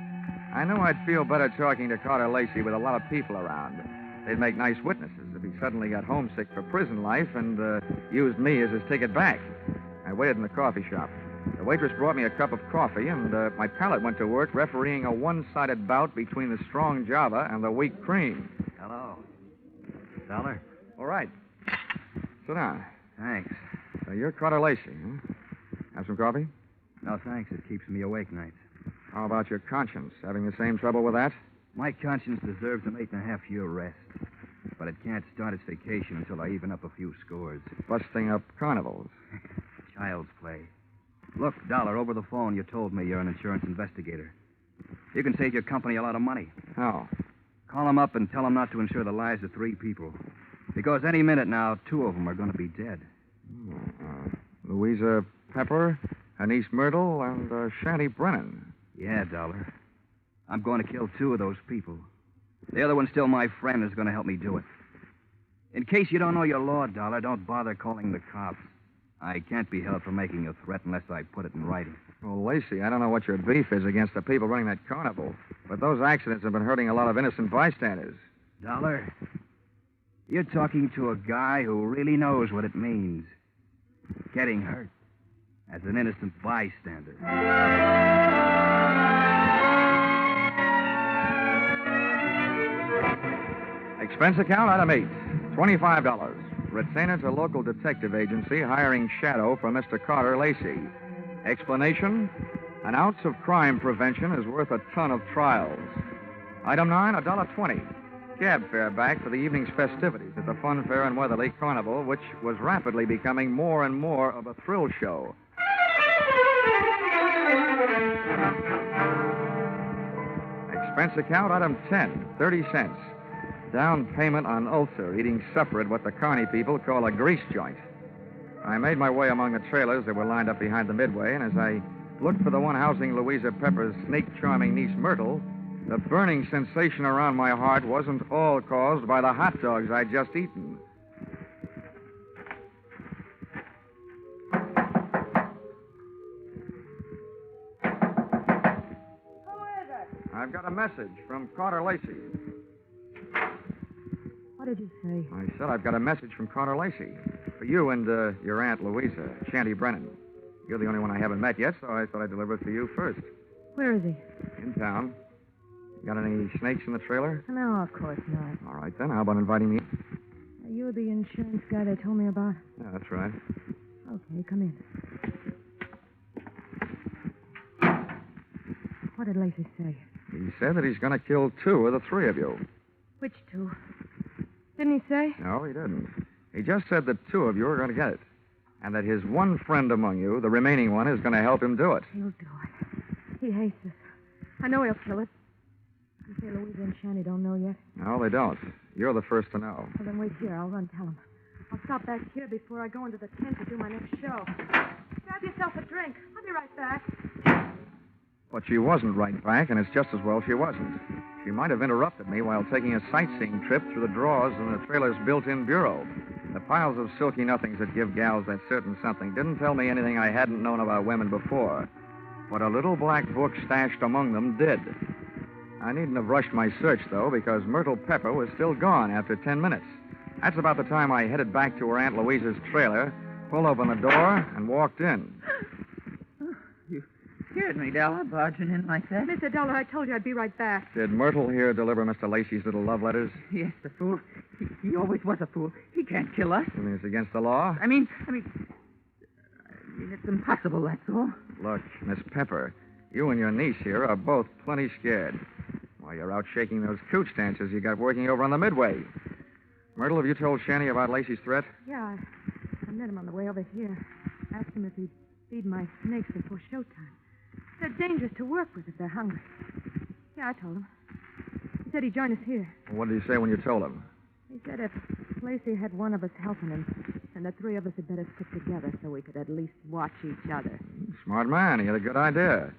I knew I'd feel better talking to Carter Lacey with a lot of people around. They'd make nice witnesses if he suddenly got homesick for prison life and used me as his ticket back. I waited in the coffee shop. The waitress brought me a cup of coffee, and my palate went to work refereeing a one-sided bout between the strong Java and the weak cream. Hello. $1? All right. Sit down. Thanks. So you're Carter Lacey, huh? Have some coffee? No, thanks. It keeps me awake nights. How about your conscience? Having the same trouble with that? My conscience deserves an 8.5-year rest. But it can't start its vacation until I even up a few scores. Busting up carnivals. Child's play. Look, Dollar, over the phone you told me you're an insurance investigator. You can save your company a lot of money. How? Call them up and tell them not to insure the lives of 3 people. Because any minute now, 2 of them are going to be dead. Louisa Pepper, Anise Myrtle, and Shanty Brennan. Yeah, Dollar. I'm going to kill 2 of those people. The other one's still my friend who's going to help me do it. In case you don't know your law, Dollar, don't bother calling the cops. I can't be held for making a threat unless I put it in writing. Well, Lacey, I don't know what your beef is against the people running that carnival, but those accidents have been hurting a lot of innocent bystanders. Dollar, you're talking to a guy who really knows what it means. Getting hurt as an innocent bystander. Expense account item 8, $25. Retainer to local detective agency hiring shadow for Mr. Carter Lacey. Explanation: an ounce of crime prevention is worth a ton of trials. Item 9, $1.20. Cab fare back for the evening's festivities at the Fun Fair and Weatherly Carnival, which was rapidly becoming more and more of a thrill show. Expense account item 10, 30 cents. Down payment on ulcer, eating supper at what the Carney people call a grease joint. I made my way among the trailers that were lined up behind the midway, and as I looked for the one housing Louisa Pepper's snake-charming niece Myrtle, the burning sensation around my heart wasn't all caused by the hot dogs I'd just eaten. Who is it? I've got a message from Carter Lacey. What did you say? I said I've got a message from Carter Lacey. For you and your Aunt Louisa, Shanty Brennan. You're the only one I haven't met yet, so I thought I'd deliver it to you first. Where is he? In town. You got any snakes in the trailer? No, of course not. All right, then. How about inviting me? Are you the insurance guy they told me about? Yeah, that's right. Okay, come in. What did Lacey say? He said that he's going to kill 2 of the 3 of you. Which 2? Didn't he say? No, he didn't. He just said that 2 of you are going to get it. And that his one friend among you, the remaining one, is going to help him do it. He'll do it. He hates us. I know he'll kill us. You say Louisa and Shanty don't know yet? No, they don't. You're the first to know. Well, then wait here. I'll run tell him. I'll stop back here before I go into the tent to do my next show. Grab yourself a drink. I'll be right back. But she wasn't right back, and it's just as well she wasn't. She might have interrupted me while taking a sightseeing trip through the drawers in the trailer's built-in bureau. The piles of silky nothings that give gals that certain something didn't tell me anything I hadn't known about women before. But a little black book stashed among them did. I needn't have rushed my search, though, because Myrtle Pepper was still gone after 10 minutes. That's about the time I headed back to her Aunt Louisa's trailer, pulled open the door, and walked in. You scared me, Dollar, barging in like that. Mr. Dollar, I told you I'd be right back. Did Myrtle here deliver Mr. Lacey's little love letters? Yes, the fool. He always was a fool. He can't kill us. You mean it's against the law? I mean, it's impossible, that's all. Look, Miss Pepper, you and your niece here are both plenty scared. While you're out shaking those cooch dancers you got working over on the midway. Myrtle, have you told Shanty about Lacey's threat? Yeah, I met him on the way over here. Asked him if he'd feed my snakes before showtime. They're dangerous to work with if they're hungry. Yeah, I told him. He said he'd join us here. What did he say when you told him? He said if Lacey had one of us helping him, then the 3 of us had better stick together so we could at least watch each other. Smart man. He had a good idea.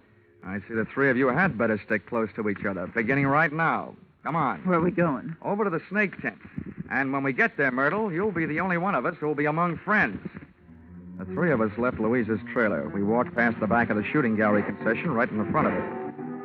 I see the three of you had better stick close to each other, beginning right now. Come on. Where are we going? Over to the snake tent. And when we get there, Myrtle, you'll be the only one of us who'll be among friends. The three of us left Louisa's trailer. We walked past the back of the shooting gallery concession right in the front of it.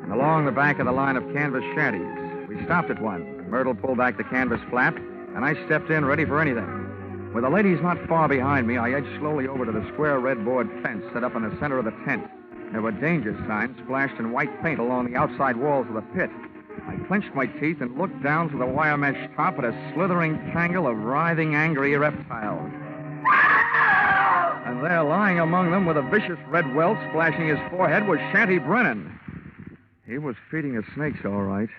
And along the back of the line of canvas shanties. We stopped at one. Myrtle pulled back the canvas flap, and I stepped in ready for anything. With the ladies not far behind me, I edged slowly over to the square red board fence set up in the center of the tent. There were danger signs splashed in white paint along the outside walls of the pit. I clenched my teeth and looked down to the wire mesh top at a slithering tangle of writhing, angry reptiles. And there, lying among them with a vicious red welt splashing his forehead, was Shanty Brennan. He was feeding his snakes, all right.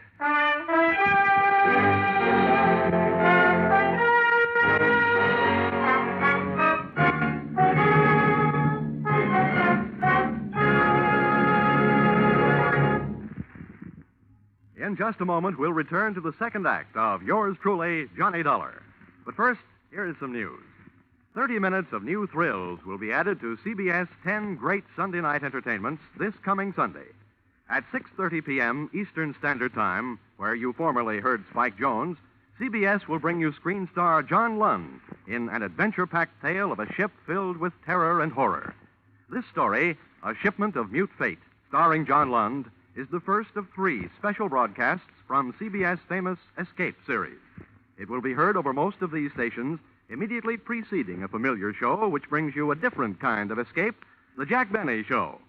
In just a moment, we'll return to the second act of Yours Truly, Johnny Dollar. But first, here is some news. 30 minutes of new thrills will be added to CBS 10 great Sunday night entertainments this coming Sunday. At 6:30 p.m. Eastern Standard Time, where you formerly heard Spike Jones, CBS will bring you screen star John Lund in an adventure-packed tale of a ship filled with terror and horror. This story, A Shipment of Mute Fate, starring John Lund, is the first of 3 special broadcasts from CBS' famous Escape series. It will be heard over most of these stations immediately preceding a familiar show which brings you a different kind of escape, The Jack Benny Show.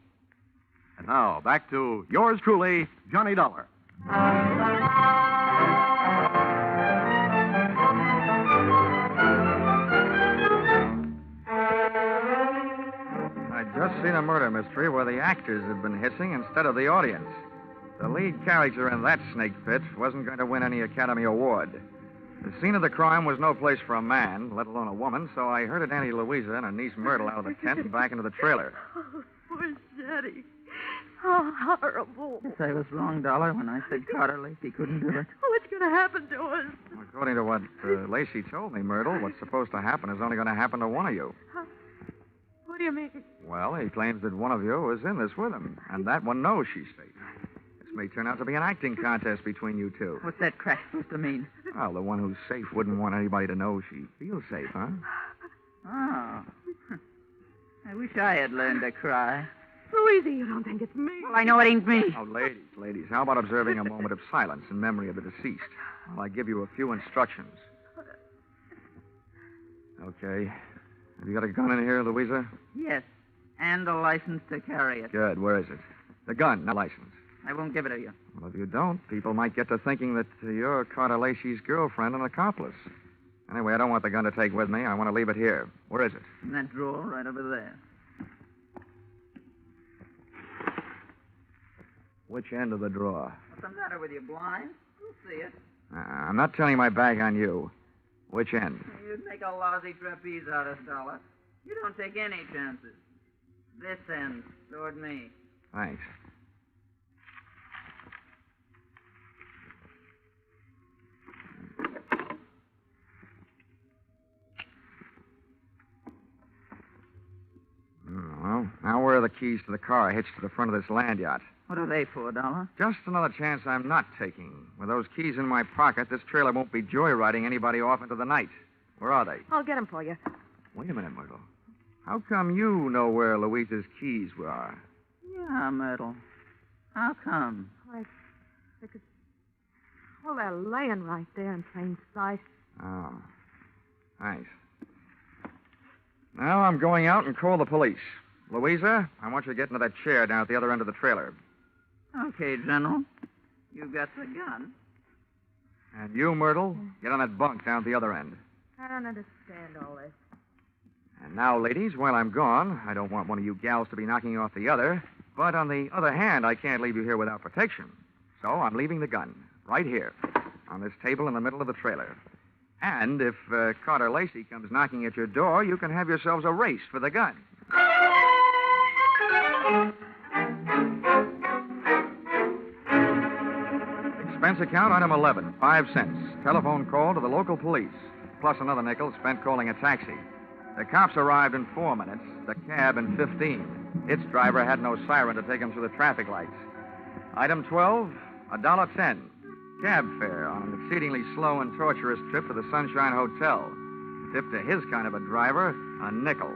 And now, back to Yours Truly, Johnny Dollar. I'd just seen a murder mystery where the actors had been hissing instead of the audience. The lead character in that snake pit wasn't going to win any Academy Award. The scene of the crime was no place for a man, let alone a woman, so I herded Auntie Louisa and her niece Myrtle out of the tent and back into the trailer. Oh, poor Shetty. Oh, horrible. Yes, I was wrong, Dollar, when I said Carter Lacey couldn't do it. What's going to happen to us? According to what Lacey told me, Myrtle, what's supposed to happen is only going to happen to one of you. What do you mean? Well, he claims that one of you is in this with him, and that one knows she's safe. This may turn out to be an acting contest between you two. What's that crack supposed to mean? Well, the one who's safe wouldn't want anybody to know she feels safe, huh? Oh. I wish I had learned to cry. Louisa, you don't think it's me? Well, I know it ain't me. Oh, ladies, how about observing a moment of silence in memory of the deceased while I give you a few instructions? Okay. Have you got a gun in here, Louisa? Yes, and a license to carry it. Good. Where is it? The gun, not license. I won't give it to you. Well, if you don't, people might get to thinking that you're Carter Lacey's girlfriend and accomplice. Anyway, I don't want the gun to take with me. I want to leave it here. Where is it? In that drawer right over there. Which end of the drawer? What's the matter with you, blind? You'll see it. I'm not turning my back on you. Which end? You'd make a lousy trapeze out of Dollar. You don't take any chances. This end, toward me. Thanks. Well, now where are the keys to the car hitched to the front of this land yacht? What are they for, Dollar? Just another chance I'm not taking. With those keys in my pocket, this trailer won't be joyriding anybody off into the night. Where are they? I'll get them for you. Wait a minute, Myrtle. How come you know where Louisa's keys were? Yeah, Myrtle. How come? Because, well, they're laying right there in plain sight. Oh. Thanks. Now I'm going out and call the police. Louisa, I want you to get into that chair down at the other end of the trailer. Okay, General. You got the gun. And you, Myrtle, get on that bunk down at the other end. I don't understand all this. And now, ladies, while I'm gone, I don't want one of you gals to be knocking off the other. But on the other hand, I can't leave you here without protection. So I'm leaving the gun right here on this table in the middle of the trailer. And if Carter Lacey comes knocking at your door, you can have yourselves a race for the gun. Expense account item 11, 5 cents. Telephone call to the local police, plus another nickel spent calling a taxi. The cops arrived in 4 minutes, the cab in 15. Its driver had no siren to take him through the traffic lights. Item 12, $1.10. Cab fare on an exceedingly slow and torturous trip to the Sunshine Hotel. Tip to his kind of a driver, a nickel.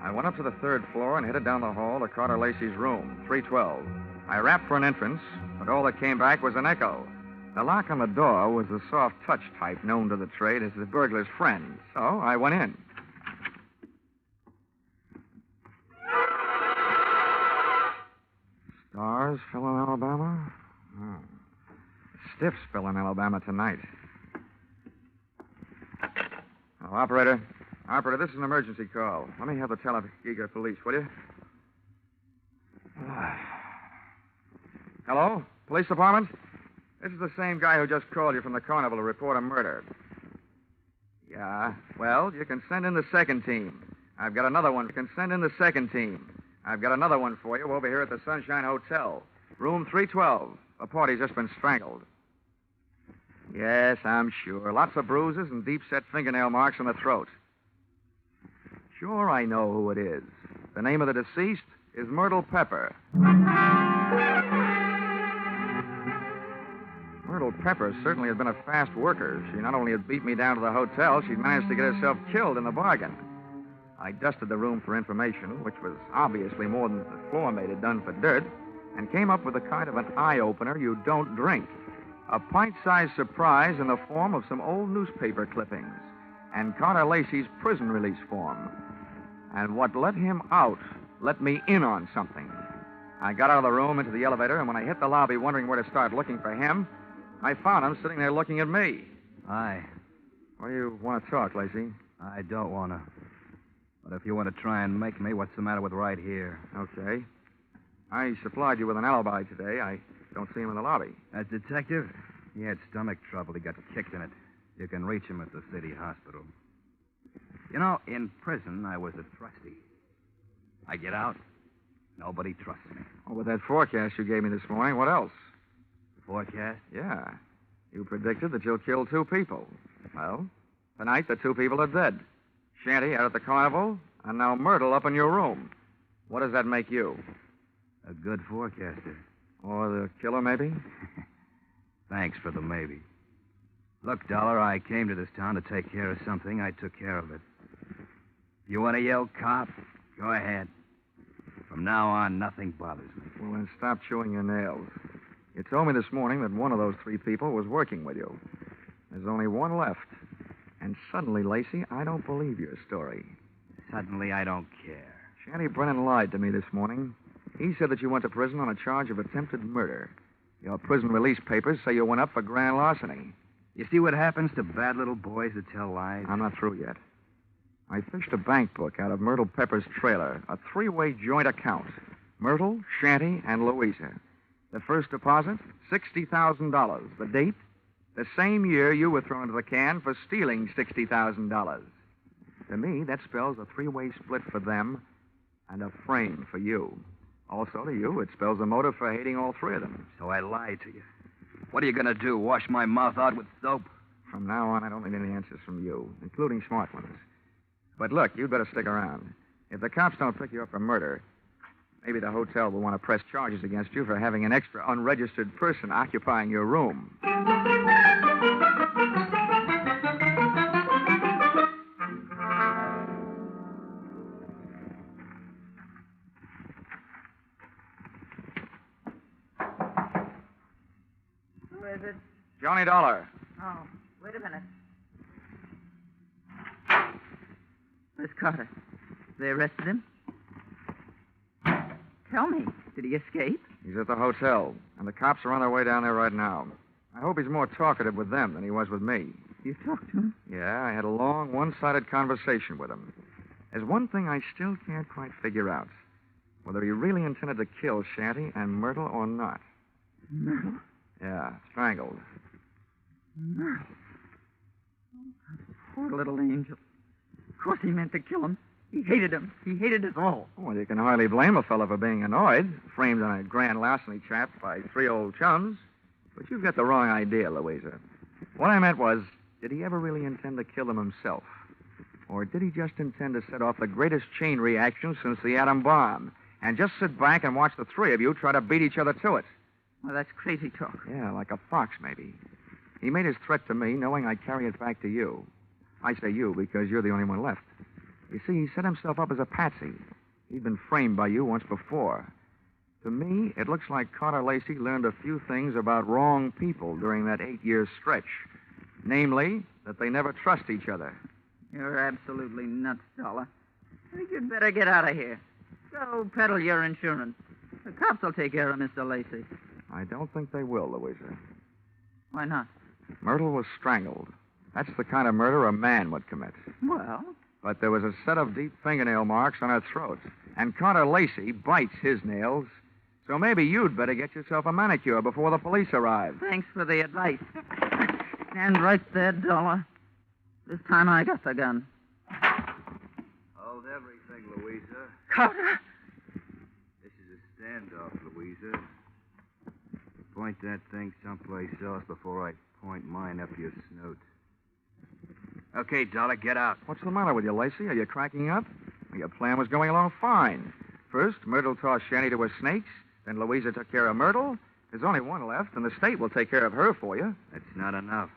I went up to the third floor and headed down the hall to Carter Lacey's room, 312. I rapped for an entrance, but all that came back was an echo. The lock on the door was the soft touch type known to the trade as the burglar's friend, so I went in. Stars fell in Alabama? Oh. Stiffs fell in Alabama tonight. Oh, Operator, this is an emergency call. Let me have the Tuskegee police, will you? Hello? Police department? This is the same guy who just called you from the carnival to report a murder. Yeah, well, you can send in the second team. I've got another one. You can send in the second team. I've got another one for you over here at the Sunshine Hotel. Room 312. A party's just been strangled. Yes, I'm sure. Lots of bruises and deep-set fingernail marks on the throat. Sure, I know who it is. The name of the deceased is Myrtle Pepper. Myrtle Pepper certainly had been a fast worker. She not only had beat me down to the hotel, she'd managed to get herself killed in the bargain. I dusted the room for information, which was obviously more than the floor mate had done for dirt, and came up with a kind of an eye-opener you don't drink. A pint-sized surprise in the form of some old newspaper clippings and Carter Lacey's prison release form. And what let him out let me in on something. I got out of the room into the elevator, and when I hit the lobby wondering where to start looking for him, I found him sitting there looking at me. Hi. What do you want to talk, Lacey? I don't want to. But if you want to try and make me, what's the matter with right here? Okay. I supplied you with an alibi today. I don't see him in the lobby. That detective? He had stomach trouble. He got kicked in it. You can reach him at the city hospital. You know, in prison, I was a trustee. I get out, nobody trusts me. Oh, with that forecast you gave me this morning, what else? Forecast? Yeah. You predicted that you'll kill 2 people. Well, tonight the 2 people are dead. Shanty out at the carnival, and now Myrtle up in your room. What does that make you? A good forecaster. Or the killer, maybe? Thanks for the maybe. Look, Dollar, I came to this town to take care of something. I took care of it. You want to yell cop? Go ahead. From now on, nothing bothers me. Well, then stop chewing your nails. You told me this morning that one of those 3 people was working with you. There's only one left. And suddenly, Lacey, I don't believe your story. Suddenly, I don't care. Shanty Brennan lied to me this morning. He said that you went to prison on a charge of attempted murder. Your prison release papers say you went up for grand larceny. You see what happens to bad little boys that tell lies? I'm not through yet. I fished a bank book out of Myrtle Pepper's trailer, a 3-way joint account. Myrtle, Shanty, and Louisa. The first deposit, $60,000. The date, the same year you were thrown into the can for stealing $60,000. To me, that spells a 3-way split for them and a frame for you. Also, to you, it spells a motive for hating all 3 of them. So I lied to you. What are you going to do, wash my mouth out with soap? From now on, I don't need any answers from you, including smart ones. But look, you'd better stick around. If the cops don't pick you up for murder, maybe the hotel will want to press charges against you for having an extra unregistered person occupying your room. Who is it? Johnny Dollar. Oh, wait a minute. Where's Carter? They arrested him? Tell me, did he escape? He's at the hotel, and the cops are on their way down there right now. I hope he's more talkative with them than he was with me. You talked to him? Yeah, I had a long, one-sided conversation with him. There's one thing I still can't quite figure out. Whether he really intended to kill Shanty and Myrtle or not. Myrtle? Yeah, strangled. Myrtle? Oh, poor little angel. Of course he meant to kill him. He hated him. He hated us all. Well, you can hardly blame a fellow for being annoyed, framed on a grand larceny trap by 3 old chums. But you've got the wrong idea, Louisa. What I meant was, did he ever really intend to kill them himself? Or did he just intend to set off the greatest chain reaction since the atom bomb and just sit back and watch the three of you try to beat each other to it? Well, that's crazy talk. Yeah, like a fox, maybe. He made his threat to me knowing I'd carry it back to you. I say you because you're the only one left. You see, he set himself up as a patsy. He'd been framed by you once before. To me, it looks like Carter Lacey learned a few things about wrong people during that 8-year stretch. Namely, that they never trust each other. You're absolutely nuts, Dollar. I think you'd better get out of here. Go peddle your insurance. The cops will take care of Mr. Lacey. I don't think they will, Louisa. Why not? Myrtle was strangled. That's the kind of murder a man would commit. Well? But there was a set of deep fingernail marks on her throat. And Carter Lacey bites his nails. So maybe you'd better get yourself a manicure before the police arrive. Thanks for the advice. Stand right there, Dollar. This time I got the gun. Hold everything, Louisa. Carter! This is a standoff, Louisa. Point that thing someplace else before I point mine up your snoot. Okay, Dollar, get out. What's the matter with you, Lacey? Are you cracking up? Your plan was going along fine. First, Myrtle tossed Shanny to her snakes. Then Louisa took care of Myrtle. There's only one left, and the state will take care of her for you. That's not enough.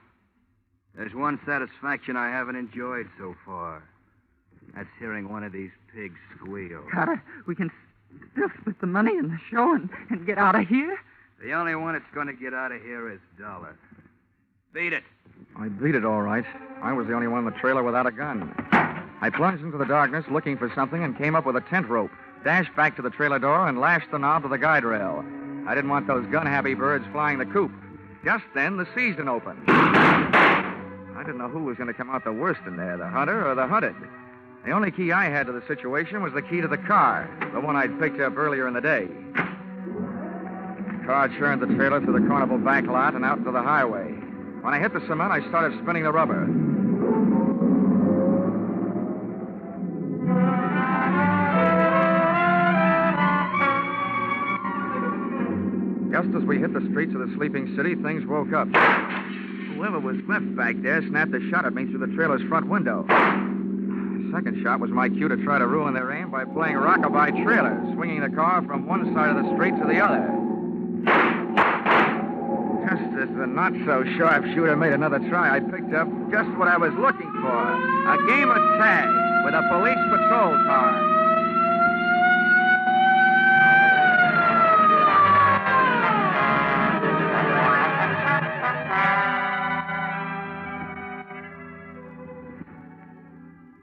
There's one satisfaction I haven't enjoyed so far. That's hearing one of these pigs squeal. Carter, we can still split the money in the show and get out of here? The only one that's going to get out of here is Dollar. Beat it. I beat it, all right. I was the only one in the trailer without a gun. I plunged into the darkness looking for something and came up with a tent rope, dashed back to the trailer door, and lashed the knob to the guide rail. I didn't want those gun-happy birds flying the coop. Just then, the season opened. I didn't know who was going to come out the worst in there, the hunter or the hunted. The only key I had to the situation was the key to the car, the one I'd picked up earlier in the day. The car churned the trailer through the Carnival back lot and out into the highway. When I hit the cement, I started spinning the rubber. Just as we hit the streets of the sleeping city, things woke up. Whoever was left back there snapped a shot at me through the trailer's front window. The second shot was my cue to try to ruin their aim by playing rockabye trailer, swinging the car from one side of the street to the other. Just as the not-so-sharpshooter made another try, I picked up just what I was looking for, a game of tag with a police patrol car.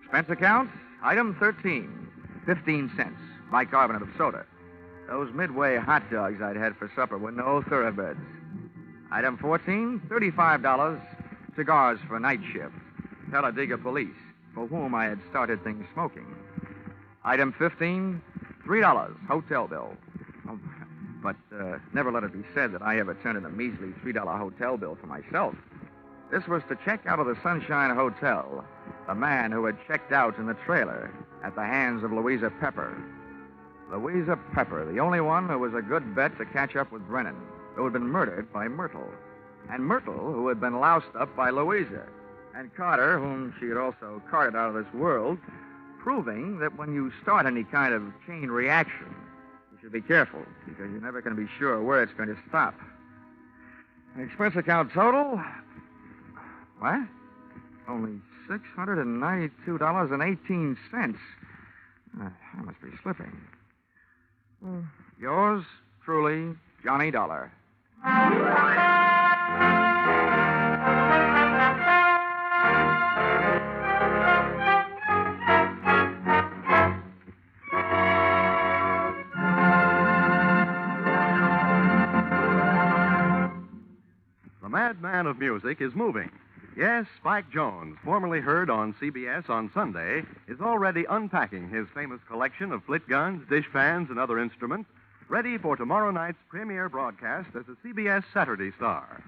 Expense account, item 13, 15 cents, bicarbonate of soda. Those Midway hot dogs I'd had for supper were no thoroughbreds. Item 14, $35, cigars for night shift. Talladega police, for whom I had started things smoking. Item 15, $3, hotel bill. Oh, but never let it be said that I ever turned in a measly $3 hotel bill for myself. This was to check out of the Sunshine Hotel, the man who had checked out in the trailer at the hands of Louisa Pepper. Louisa Pepper, the only one who was a good bet to catch up with Brennan, who had been murdered by Myrtle. And Myrtle, who had been loused up by Louisa. And Carter, whom she had also carted out of this world, proving that when you start any kind of chain reaction, you should be careful, because you're never going to be sure where it's going to stop. The expense account total... What? Only $692.18. I must be slipping. Yours truly, Johnny Dollar. The madman of music is moving. Yes, Spike Jones, formerly heard on CBS on Sunday, is already unpacking his famous collection of flit guns, dishpans, and other instruments, ready for tomorrow night's premiere broadcast as a CBS Saturday star.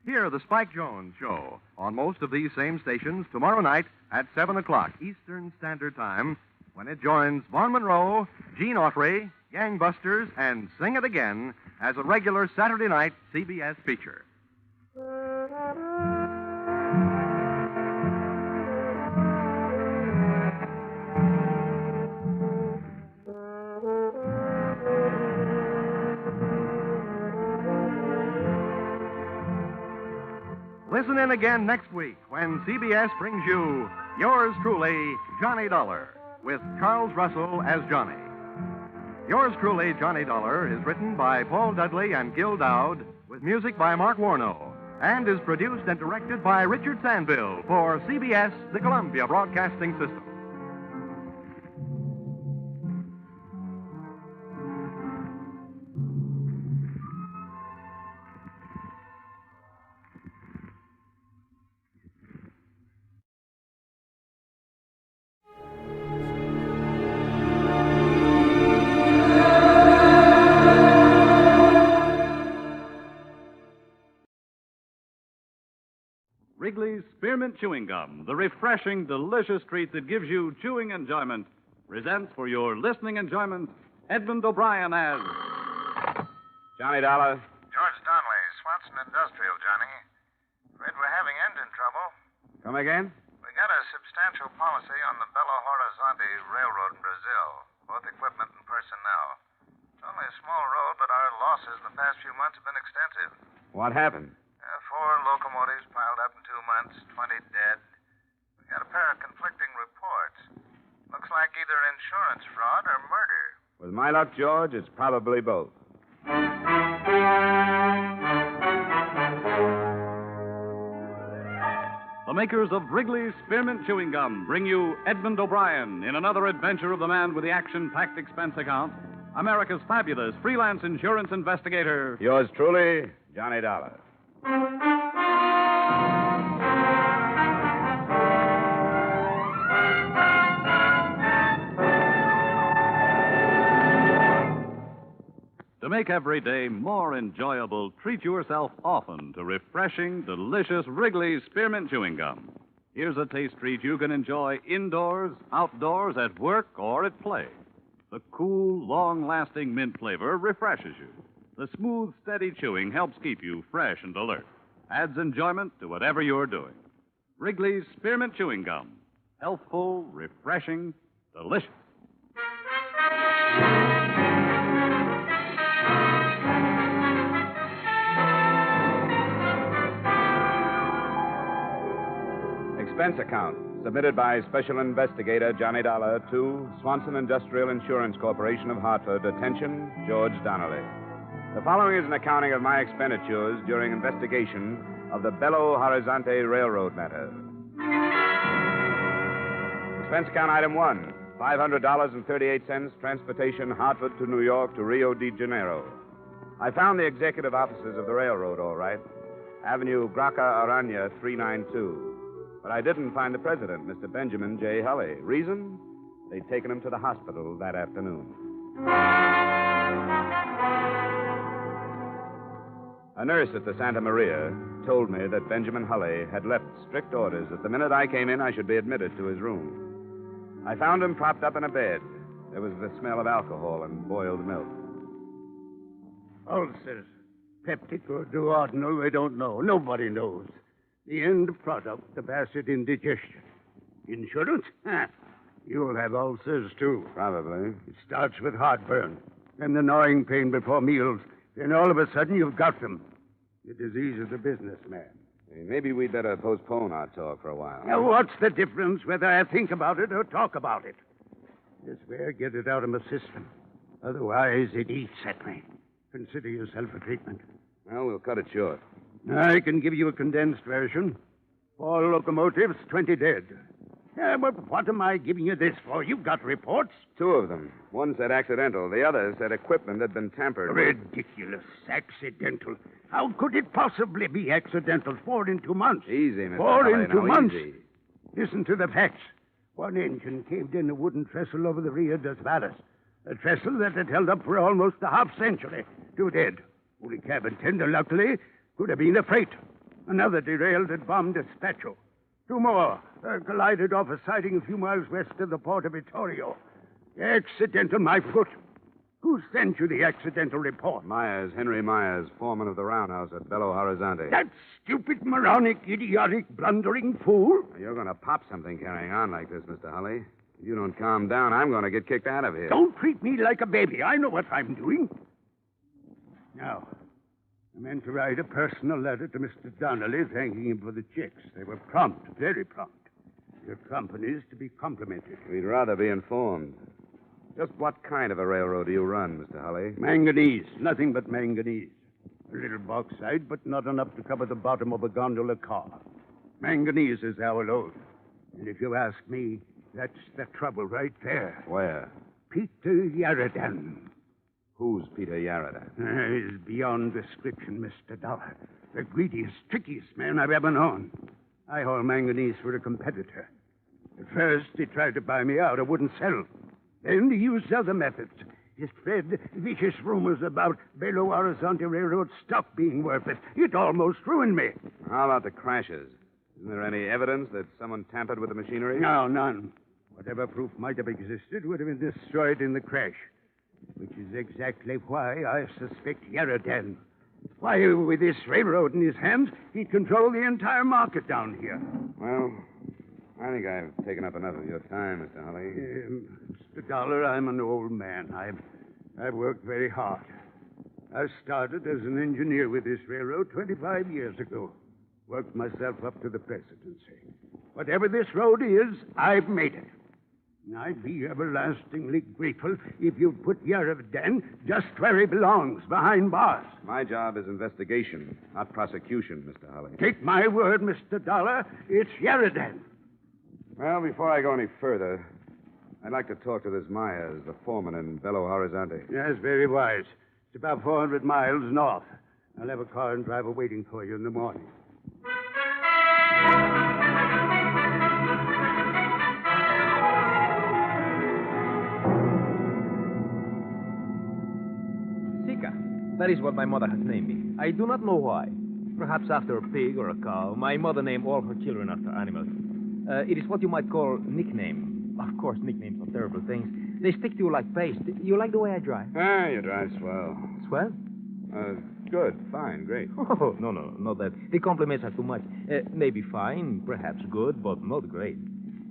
Hear the Spike Jones Show on most of these same stations tomorrow night at 7 o'clock Eastern Standard Time, when it joins Vaughn Monroe, Gene Autry, Gangbusters, and Sing It Again as a regular Saturday night CBS feature. Listen in again next week when CBS brings you Yours Truly, Johnny Dollar, with Charles Russell as Johnny. Yours Truly, Johnny Dollar is written by Paul Dudley and Gil Dowd, with music by Mark Warnow, and is produced and directed by Richard Sandville for CBS, the Columbia Broadcasting System. Wrigley's Spearmint Chewing Gum, the refreshing, delicious treat that gives you chewing enjoyment, presents for your listening enjoyment Edmund O'Brien as Johnny Dollar. George Donnelly, Swanson Industrial, Johnny. Afraid we're having engine trouble. Come again? We got a substantial policy on the Belo-Horizonte Railroad in Brazil, both equipment and personnel. It's only a small road, but our losses in the past few months have been extensive. What happened? 4 locomotives piled up in 2 months, 20 dead. We got a pair of conflicting reports. Looks like either insurance fraud or murder. With my luck, George, it's probably both. the makers of Wrigley's Spearmint Chewing Gum bring you Edmund O'Brien in another adventure of the man with the action-packed expense account, America's fabulous freelance insurance investigator. Yours truly, Johnny Dollar. To make every day more enjoyable, treat yourself often to refreshing, delicious Wrigley's Spearmint Chewing Gum. Here's a taste treat you can enjoy indoors, outdoors, at work, or at play. The cool, long-lasting mint flavor refreshes you. The smooth, steady chewing helps keep you fresh and alert. Adds enjoyment to whatever you're doing. Wrigley's Spearmint Chewing Gum. Healthful, refreshing, delicious. Expense account submitted by Special Investigator Johnny Dollar to Swanson Industrial Insurance Corporation of Hartford. Attention, George Donnelly. The following is an accounting of my expenditures during investigation of the Belo-Horizonte Railroad matter. Expense account item 1, $500.38, transportation Hartford to New York to Rio de Janeiro. I found the executive offices of the railroad, all right. Avenue Graca Arana, 392. But I didn't find the president, Mr. Benjamin J. Hulley. Reason? They'd taken him to the hospital that afternoon. A nurse at the Santa Maria told me that Benjamin Hulley had left strict orders that the minute I came in, I should be admitted to his room. I found him propped up in a bed. There was the smell of alcohol and boiled milk. Ulcers. Peptic or duodenal, we don't know. Nobody knows. The end product, the acid indigestion. Insurance? You'll have ulcers, too. Probably. It starts with heartburn, then the gnawing pain before meals. Then all of a sudden, you've got them. The disease of the businessman. Hey, maybe we'd better postpone our talk for a while. Now, what's the difference whether I think about it or talk about it? This way, get it out of my system. Otherwise, it eats at me. Consider yourself a treatment. Well, we'll cut it short. I can give you a condensed version. 4 locomotives, 20 dead. But what am I giving you this for? You've got reports. 2 of them. One said accidental. The other said equipment had been tampered with. Ridiculous. Accidental. How could it possibly be accidental? 4 in 2 months. Easy, Mr. 4 Hulley, in 2 now, months. Easy. Listen to the facts. One engine caved in a wooden trestle over the Rio dos Valles. A trestle that had held up for almost a half-century. 2 dead. Only cabin tender, luckily. Could have been a freight. Another derailed at Bomb Despacho. 2 more collided off a siding a few miles west of the port of Vittorio. Accidental, my foot. Who sent you the accidental report? Myers, Henry Myers, foreman of the roundhouse at Belo-Horizonte. That stupid, moronic, idiotic, blundering fool? You're going to pop something carrying on like this, Mr. Hulley. If you don't calm down, I'm going to get kicked out of here. Don't treat me like a baby. I know what I'm doing. Now, I meant to write a personal letter to Mr. Donnelly thanking him for the checks. They were prompt, very prompt. Your company's to be complimented. We'd rather be informed. Just what kind of a railroad do you run, Mr. Holly? Manganese. Nothing but manganese. A little bauxite, but not enough to cover the bottom of a gondola car. Manganese is our load. And if you ask me, that's the trouble right there. Where? Peter Yaradan. Who's Peter Yaradan? He's beyond description, Mr. Dollar. The greediest, trickiest man I've ever known. I haul manganese for a competitor. At first, he tried to buy me out. I wouldn't sell. Then he used other methods. He spread vicious rumors about Belo-Horizonte Railroad stock being worthless. It almost ruined me. How about the crashes? Isn't there any evidence that someone tampered with the machinery? No, none. Whatever proof might have existed would have been destroyed in the crash. Which is exactly why I suspect Yaradan. Why, with this railroad in his hands, he'd control the entire market down here. Well, I think I've taken up enough of your time, Mr. Holly. Mr. Dollar, I'm an old man. I've worked very hard. I started as an engineer with this railroad 25 years ago. Worked myself up to the presidency. Whatever this road is, I've made it. I'd be everlastingly grateful if you'd put Yaradan just where he belongs, behind bars. My job is investigation, not prosecution, Mr. Holly. Take my word, Mr. Dollar, it's Yaradan. Well, before I go any further, I'd like to talk to this Myers, the foreman in Belo-Horizonte. Yes, very wise. It's about 400 miles north. I'll have a car and driver waiting for you in the morning. That is what my mother has named me. I do not know why. Perhaps after a pig or a cow. My mother named all her children after animals. It is what you might call nickname. Of course, nicknames are terrible things. They stick to you like paste. You like the way I drive? Ah, you drive swell. Swell? Good, fine, great. Oh, no, not that. The compliments are too much. Maybe fine, perhaps good, but not great.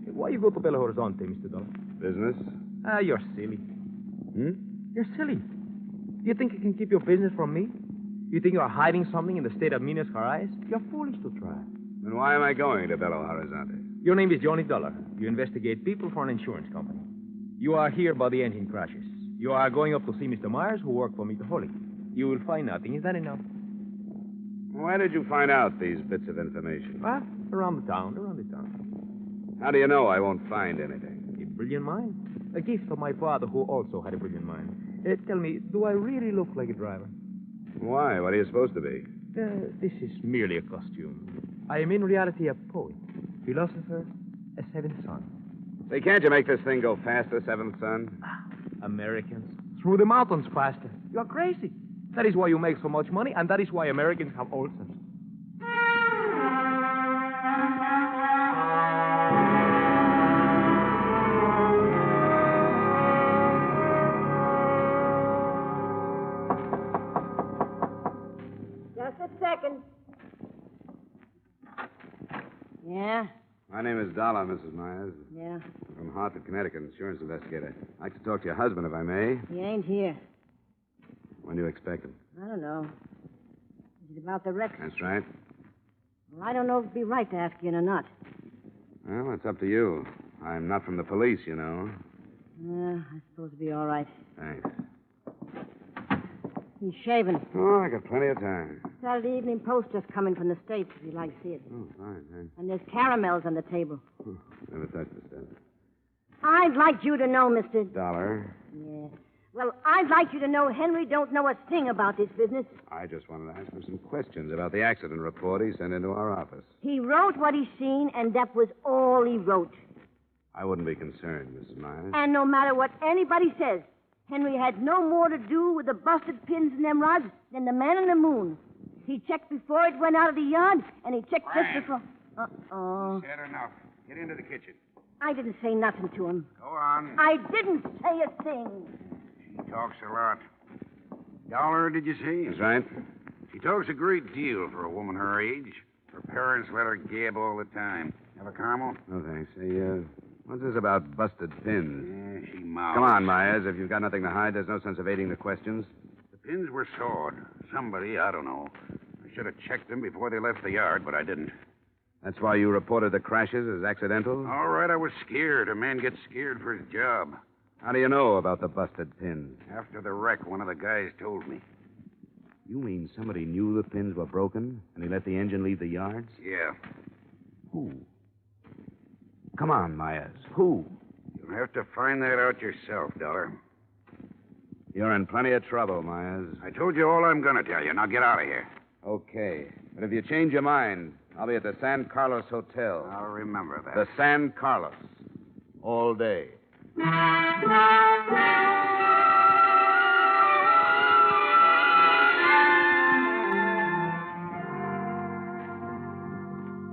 Why you go to Belo-Horizonte, Mr. Dollar? Business? You're silly. You're silly. You think you can keep your business from me? You think you are hiding something in the state of Minas Gerais? You're foolish to try. Then why am I going to Belo-Horizonte? Your name is Johnny Dollar. You investigate people for an insurance company. You are here by the engine crashes. You are going up to see Mr. Myers, who worked for me to Holly. You will find nothing. Is that enough? Why did you find out these bits of information? What? Around the town. How do you know I won't find anything? A brilliant mind. A gift from my father, who also had a brilliant mind. Tell me, do I really look like a driver? Why? What are you supposed to be? This is merely a costume. I am in reality a poet, philosopher, a seventh son. Say, can't you make this thing go faster, seventh son? Americans. Through the mountains faster. You're crazy. That is why you make so much money, and that is why Americans have ulcers. Second. Yeah? My name is Dollar, Mrs. Myers. Yeah. From Hartford, Connecticut, insurance investigator. I'd like to talk to your husband, if I may. He ain't here. When do you expect him? I don't know. Is it about the wreck? That's right. Well, I don't know if it'd be right to ask you or not. Well, it's up to you. I'm not from the police, you know. Yeah, I suppose it'd be all right. Thanks. He's shaving. Oh, I got plenty of time. Saturday Evening Post just coming from the States, if you'd like to see it. Oh, fine, thanks. And there's caramels on the table. Never touched the stuff. I'd like you to know, Mr. Dollar. Yeah. Well, I'd like you to know Henry don't know a thing about this business. I just wanted to ask him some questions about the accident report he sent into our office. He wrote what he seen, and that was all he wrote. I wouldn't be concerned, Mrs. Myers. And no matter what anybody says, Henry had no more to do with the busted pins in them rods than the man on the moon. He checked before it went out of the yard, and he checked just before... Uh-oh. Said enough. Get into the kitchen. I didn't say nothing to him. Go on. I didn't say a thing. She talks a lot. Dollar, did you see? That's right. She talks a great deal for a woman her age. Her parents let her gab all the time. Have a caramel? No, thanks. Hey, what's this about busted pins? Yeah, she mouths. Come on, Myers. If you've got nothing to hide, there's no sense of evading the questions. The Pins were sawed. Somebody, I don't know. I should have checked them before they left the yard, but I didn't. That's why you reported the crashes as accidental? All right, I was scared. A man gets scared for his job. How do you know about the busted pins? After the wreck, one of the guys told me. You mean somebody knew the pins were broken, and he let the engine leave the yards? Yeah. Who? Come on, Myers. Who? You'll have to find that out yourself, Dollar. You're in plenty of trouble, Myers. I told you all I'm going to tell you. Now get out of here. Okay. But if you change your mind, I'll be at the San Carlos Hotel. I'll remember that. The San Carlos. All day.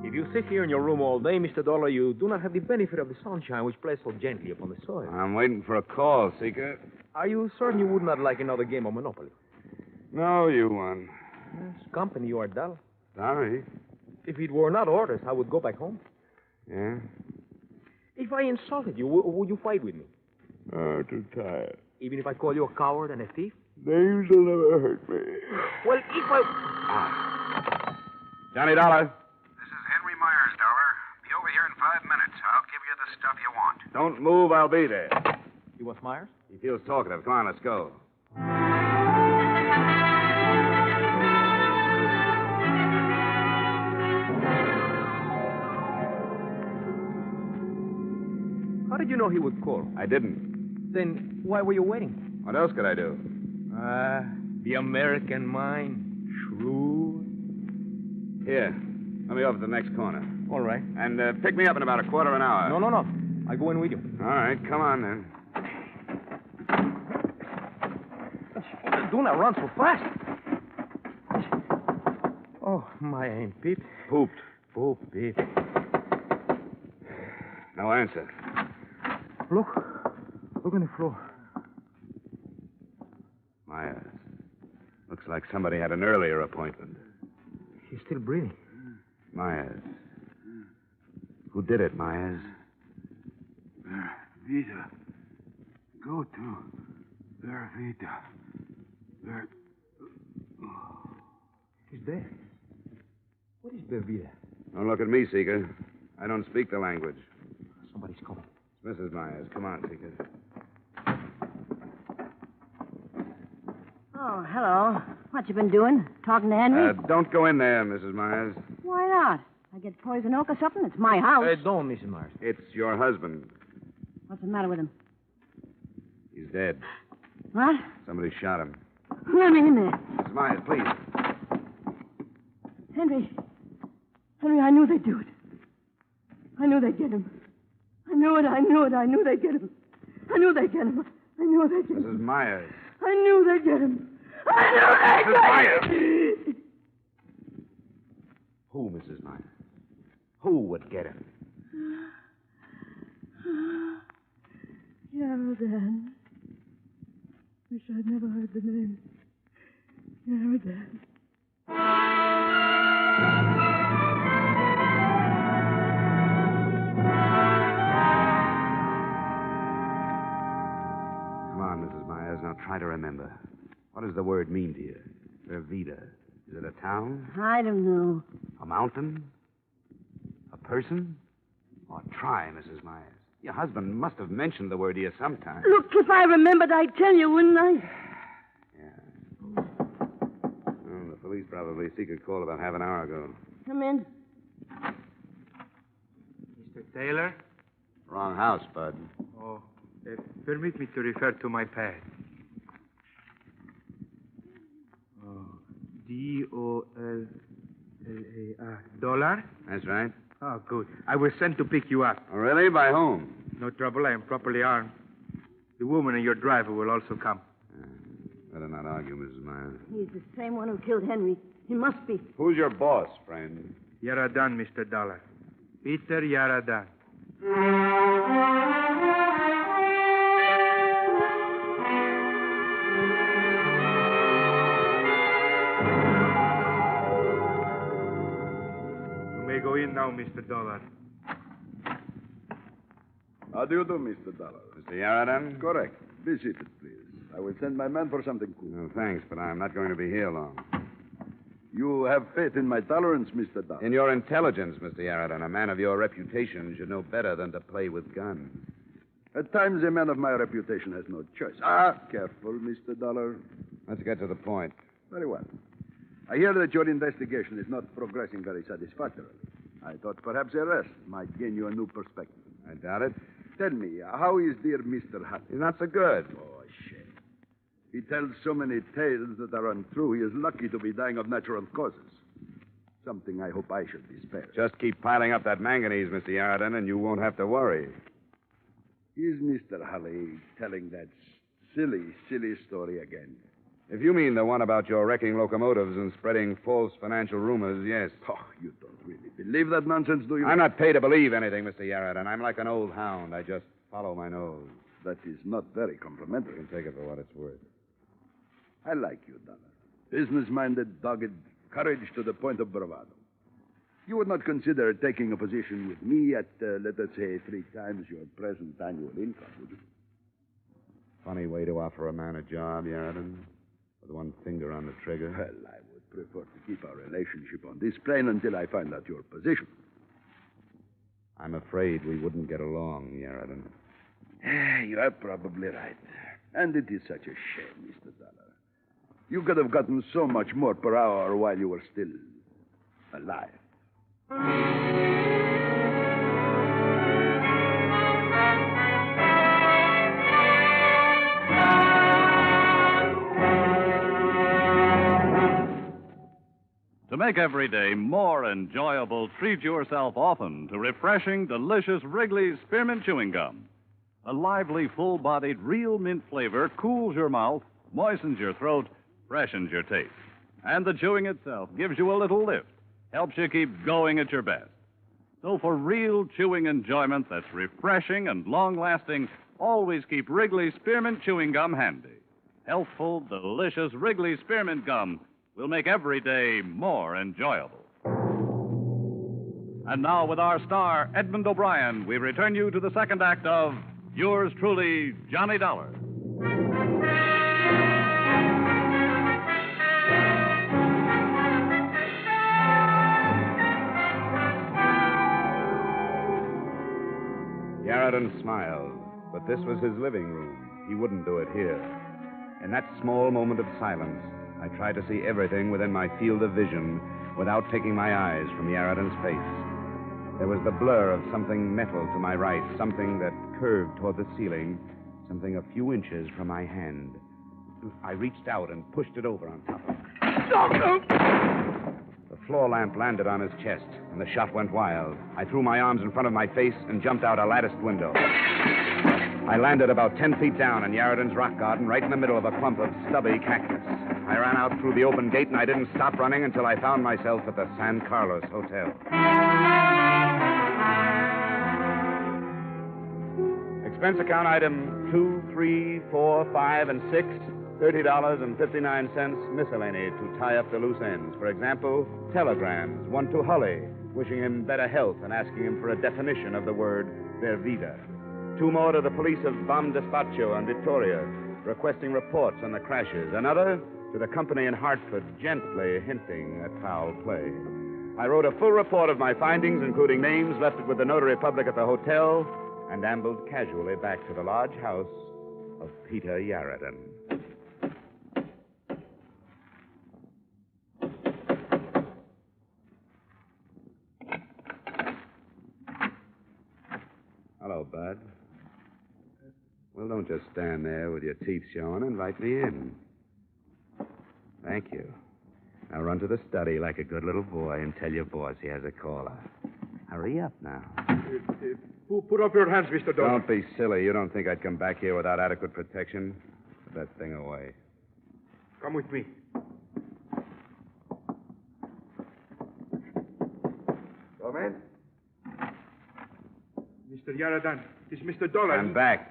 If you sit here in your room all day, Mr. Dollar, you do not have the benefit of the sunshine which plays so gently upon the soil. I'm waiting for a call, Seeker. Are you certain you would not like another game of Monopoly? No, you won. Yes, company you are dull. Sorry. If it were not orders, I would go back home. Yeah? If I insulted you, would you fight with me? Oh, too tired. Even if I call you a coward and a thief? Names will never hurt me. Well, if I... Johnny Dollar. This is Henry Myers, Dollar. Be over here in 5 minutes. I'll give you the stuff you want. Don't move, I'll be there. You want Myers? He feels talkative. Come on, let's go. How did you know he would call? I didn't. Then why were you waiting? What else could I do? The American mind. Shrewd. Here. Let me over to the next corner. All right. And pick me up in about a quarter of an hour. No. I'll go in with you. All right, come on then. Do not run so fast. Oh, my ain't Pete. Pooped. Poop, Pete. No answer. Look on the floor. Myers. Looks like somebody had an earlier appointment. He's still breathing. Myers. Who did it, Myers? Vida. Go to their Vida. Their... He's dead. What is Bervida? Don't look at me, Seeker. I don't speak the language. Somebody's coming. It's Mrs. Myers. Come on, Seeker. Oh, hello. What you been doing? Talking to Henry? Don't go in there, Mrs. Myers. Why not? I get poison oak or something? It's my house. Don't, Mrs. Myers. It's your husband. What's the matter with him? He's dead. What? Somebody shot him. Let me in there. Mrs. Myers, please. Henry, I knew they'd do it. I knew they'd get him. I knew it. I knew they'd get him. I knew they'd get him. Mrs. Myers. I knew they'd get him. I knew they'd get him. Who, Mrs. Myers? Who would get him? Yaradan. Wish I'd never heard the name. Yaradan. Come on, Mrs. Myers. Now try to remember. What does the word mean to you? Vervida. Is it a town? I don't know. A mountain? A person? Oh, try, Mrs. Myers. Your husband must have mentioned the word to you sometime. Look, if I remembered, I'd tell you, wouldn't I? Yeah. Well, the police probably secret called about half an hour ago. Come in. Mr. Taylor? Wrong house, Bud. Oh, permit me to refer to my pad. Oh, D-O-L-L-A-R. Dollar? That's right. Oh, good. I was sent to pick you up. Oh, really? By whom? No trouble. I am properly armed. The woman and your driver will also come. Better not argue, Mrs. Myers. He's the same one who killed Henry. He must be. Who's your boss, friend? Yaradan, Mr. Dollar. Peter Yaradan. You may go in now, Mr. Dollar. How do you do, Mr. Dollar? Mr. Yaradan? Correct. Be seated, please. I will send my man for something cool. No, thanks, but I'm not going to be here long. You have faith in my tolerance, Mr. Dollar. In your intelligence, Mr. Yarradon. A man of your reputation should know better than to play with guns. At times, a man of my reputation has no choice. Careful, Mr. Dollar. Let's get to the point. Very well. I hear that your investigation is not progressing very satisfactorily. I thought perhaps arrest might gain you a new perspective. I doubt it. Tell me, how is dear Mr. Hutt? He's not so good. Oh, shame. He tells so many tales that are untrue. He is lucky to be dying of natural causes. Something I hope I should be spared. Just keep piling up that manganese, Mr. Yarradon, and you won't have to worry. Is Mr. Holly telling that silly story again? If you mean the one about your wrecking locomotives and spreading false financial rumors, yes. Oh, you don't really believe that nonsense, do you? I'm not paid to believe anything, Mr. Yarradon. I'm like an old hound. I just follow my nose. That is not very complimentary. You can take it for what it's worth. I like you, Dollar. Business-minded, dogged, courage to the point of bravado. You would not consider taking a position with me at, let us say, 3 times your present annual income, would you? Funny way to offer a man a job, Yarradon. With one finger on the trigger. Well, I would prefer to keep our relationship on this plane until I find out your position. I'm afraid we wouldn't get along, Yarradon. You are probably right. And it is such a shame, Mr. Dollar. You could have gotten so much more per hour while you were still alive. To make every day more enjoyable, treat yourself often to refreshing, delicious Wrigley's Spearmint Chewing Gum. A lively, full-bodied, real mint flavor cools your mouth, moistens your throat, freshens your taste. And the chewing itself gives you a little lift, helps you keep going at your best. So for real chewing enjoyment that's refreshing and long-lasting, always keep Wrigley's Spearmint Chewing Gum handy. Healthful, delicious Wrigley's Spearmint Gum will make every day more enjoyable. And now, with our star, Edmund O'Brien, we return you to the second act of Yours Truly, Johnny Dollar. Yarradon smiled, but this was his living room. He wouldn't do it here. In that small moment of silence, I tried to see everything within my field of vision without taking my eyes from Yarradon's face. There was the blur of something metal to my right, something that curved toward the ceiling, something a few inches from my hand. I reached out and pushed it over on top of him. The floor lamp landed on his chest, and the shot went wild. I threw my arms in front of my face and jumped out a latticed window. I landed about 10 feet down in Yarradon's rock garden, right in the middle of a clump of stubby cactus. I ran out through the open gate, and I didn't stop running until I found myself at the San Carlos Hotel. Expense account item 2, 3, 4, 5, and 6, $30.59 miscellany to tie up the loose ends. For example, telegrams, one to Holly, wishing him better health and asking him for a definition of the word Vervida. 2 more to the police of Bam Despacho and Victoria, requesting reports on the crashes. Another to the company in Hartford, gently hinting at foul play. I wrote a full report of my findings, including names, left it with the notary public at the hotel, and ambled casually back to the large house of Peter Yarradon. Hello, Bud. Well, don't just stand there with your teeth showing. Invite me in. Thank you. Now run to the study like a good little boy and tell your boss he has a caller. Hurry up now. Put up your hands, Mr. Dollar. Don't be silly. You don't think I'd come back here without adequate protection? Put that thing away. Come with me. Come in. Mr. Yarradon, it is Mr. Dollar. I'm back.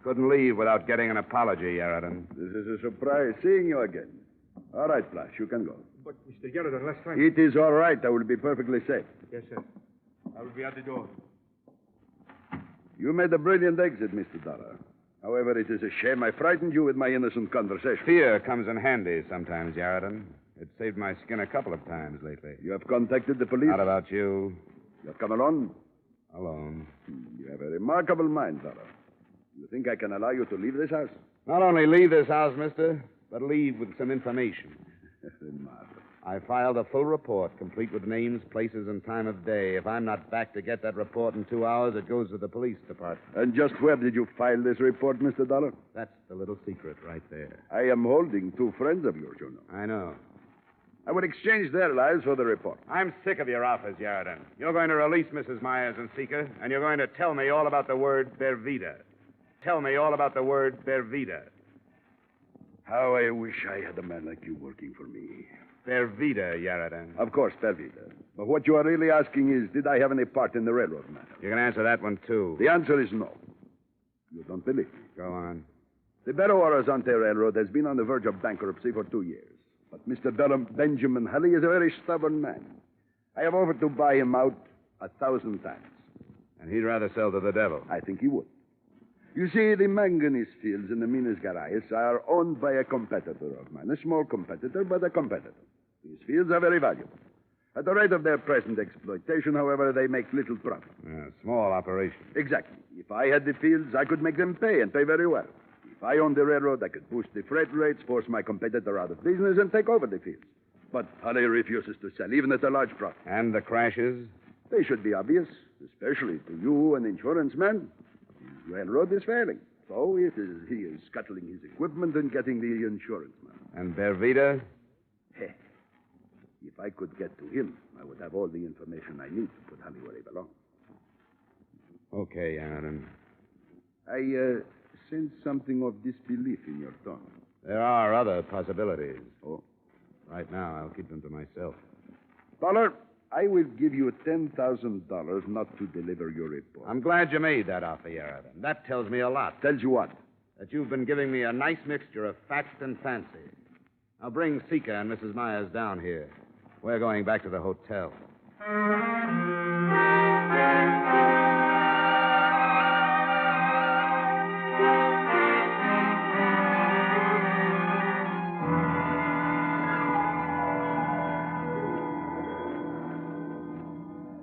Couldn't leave without getting an apology, Yarradon. This is a surprise seeing you again. All right, Flash, you can go. But, Mr. Yarradon, last time... It is all right. I will be perfectly safe. Yes, sir. I will be at the door. You made a brilliant exit, Mr. Dollar. However, it is a shame I frightened you with my innocent conversation. Fear comes in handy sometimes, Yarraton. It saved my skin a couple of times lately. You have contacted the police? Not about you. You have come alone? Alone. You have a remarkable mind, Dollar. You think I can allow you to leave this house? Not only leave this house, mister, but leave with some information. Remarkable. I filed a full report, complete with names, places, and time of day. If I'm not back to get that report in 2 hours, it goes to the police department. And just where did you file this report, Mr. Dollar? That's the little secret right there. I am holding 2 friends of yours, you know. I know. I would exchange their lives for the report. I'm sick of your offers, Yarraton. You're going to release Mrs. Myers and Seeker, and you're going to tell me all about the word Bervida. Tell me all about the word Bervida. How I wish I had a man like you working for me. Bervida, Yarraton. Of course, Bervida. But what you are really asking is, did I have any part in the railroad matter? You can answer that one, too. The answer is no. You don't believe me. Go on. The Belo-Horizonte Railroad has been on the verge of bankruptcy for 2 years. But Mr. Benjamin Hulley is a very stubborn man. I have offered to buy him out 1,000 times. And he'd rather sell to the devil. I think he would. You see, the manganese fields in the Minas Gerais are owned by a competitor of mine. A small competitor, but a competitor. These fields are very valuable. At the rate of their present exploitation, however, they make little profit. Small operation. Exactly. If I had the fields, I could make them pay, and pay very well. If I owned the railroad, I could boost the freight rates, force my competitor out of business, and take over the fields. But Hulley refuses to sell, even at a large profit. And the crashes? They should be obvious, especially to you, an insurance man. The railroad is failing. So he is scuttling his equipment and getting the insurance money. And Bervida? If I could get to him, I would have all the information I need to put Hulley where he belongs. Okay, Aaron. I sense something of disbelief in your tone. There are other possibilities. Oh? Right now, I'll keep them to myself. Dollar, I will give you $10,000 not to deliver your report. I'm glad you made that offer, Yarraton. That tells me a lot. Tells you what? That you've been giving me a nice mixture of fact and fancy. Now bring Seeker and Mrs. Myers down here. We're going back to the hotel.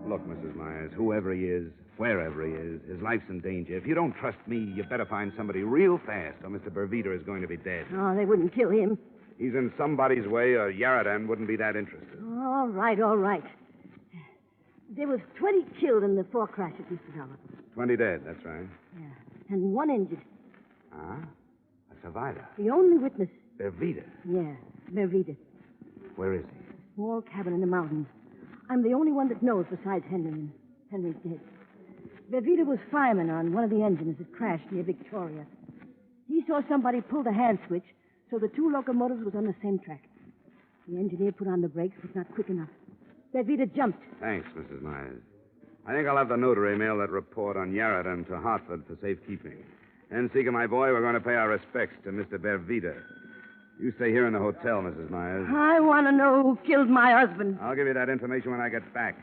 Look, Mrs. Myers, whoever he is, wherever he is, his life's in danger. If you don't trust me, you better find somebody real fast, or Mr. Bervida is going to be dead. Oh, they wouldn't kill him. He's in somebody's way, or Yarraton wouldn't be that interested. All right, all right. There was 20 killed in the 4 crashes, Mr. Dollar. 20 dead, that's right. Yeah, and 1 injured. Ah, a survivor. The only witness. Bervida. Yeah, Bervida. Where is he? Small cabin in the mountains. I'm the only one that knows besides Henry, and Henry's dead. Bervida was fireman on one of the engines that crashed near Victoria. He saw somebody pull the hand switch, so the 2 locomotives was on the same track. The engineer put on the brakes, but not quick enough. Bervida jumped. Thanks, Mrs. Myers. I think I'll have the notary mail that report on Yarraton to Hartford for safekeeping. Then, Seeker, my boy, we're going to pay our respects to Mr. Bervida. You stay here in the hotel, Mrs. Myers. I want to know who killed my husband. I'll give you that information when I get back.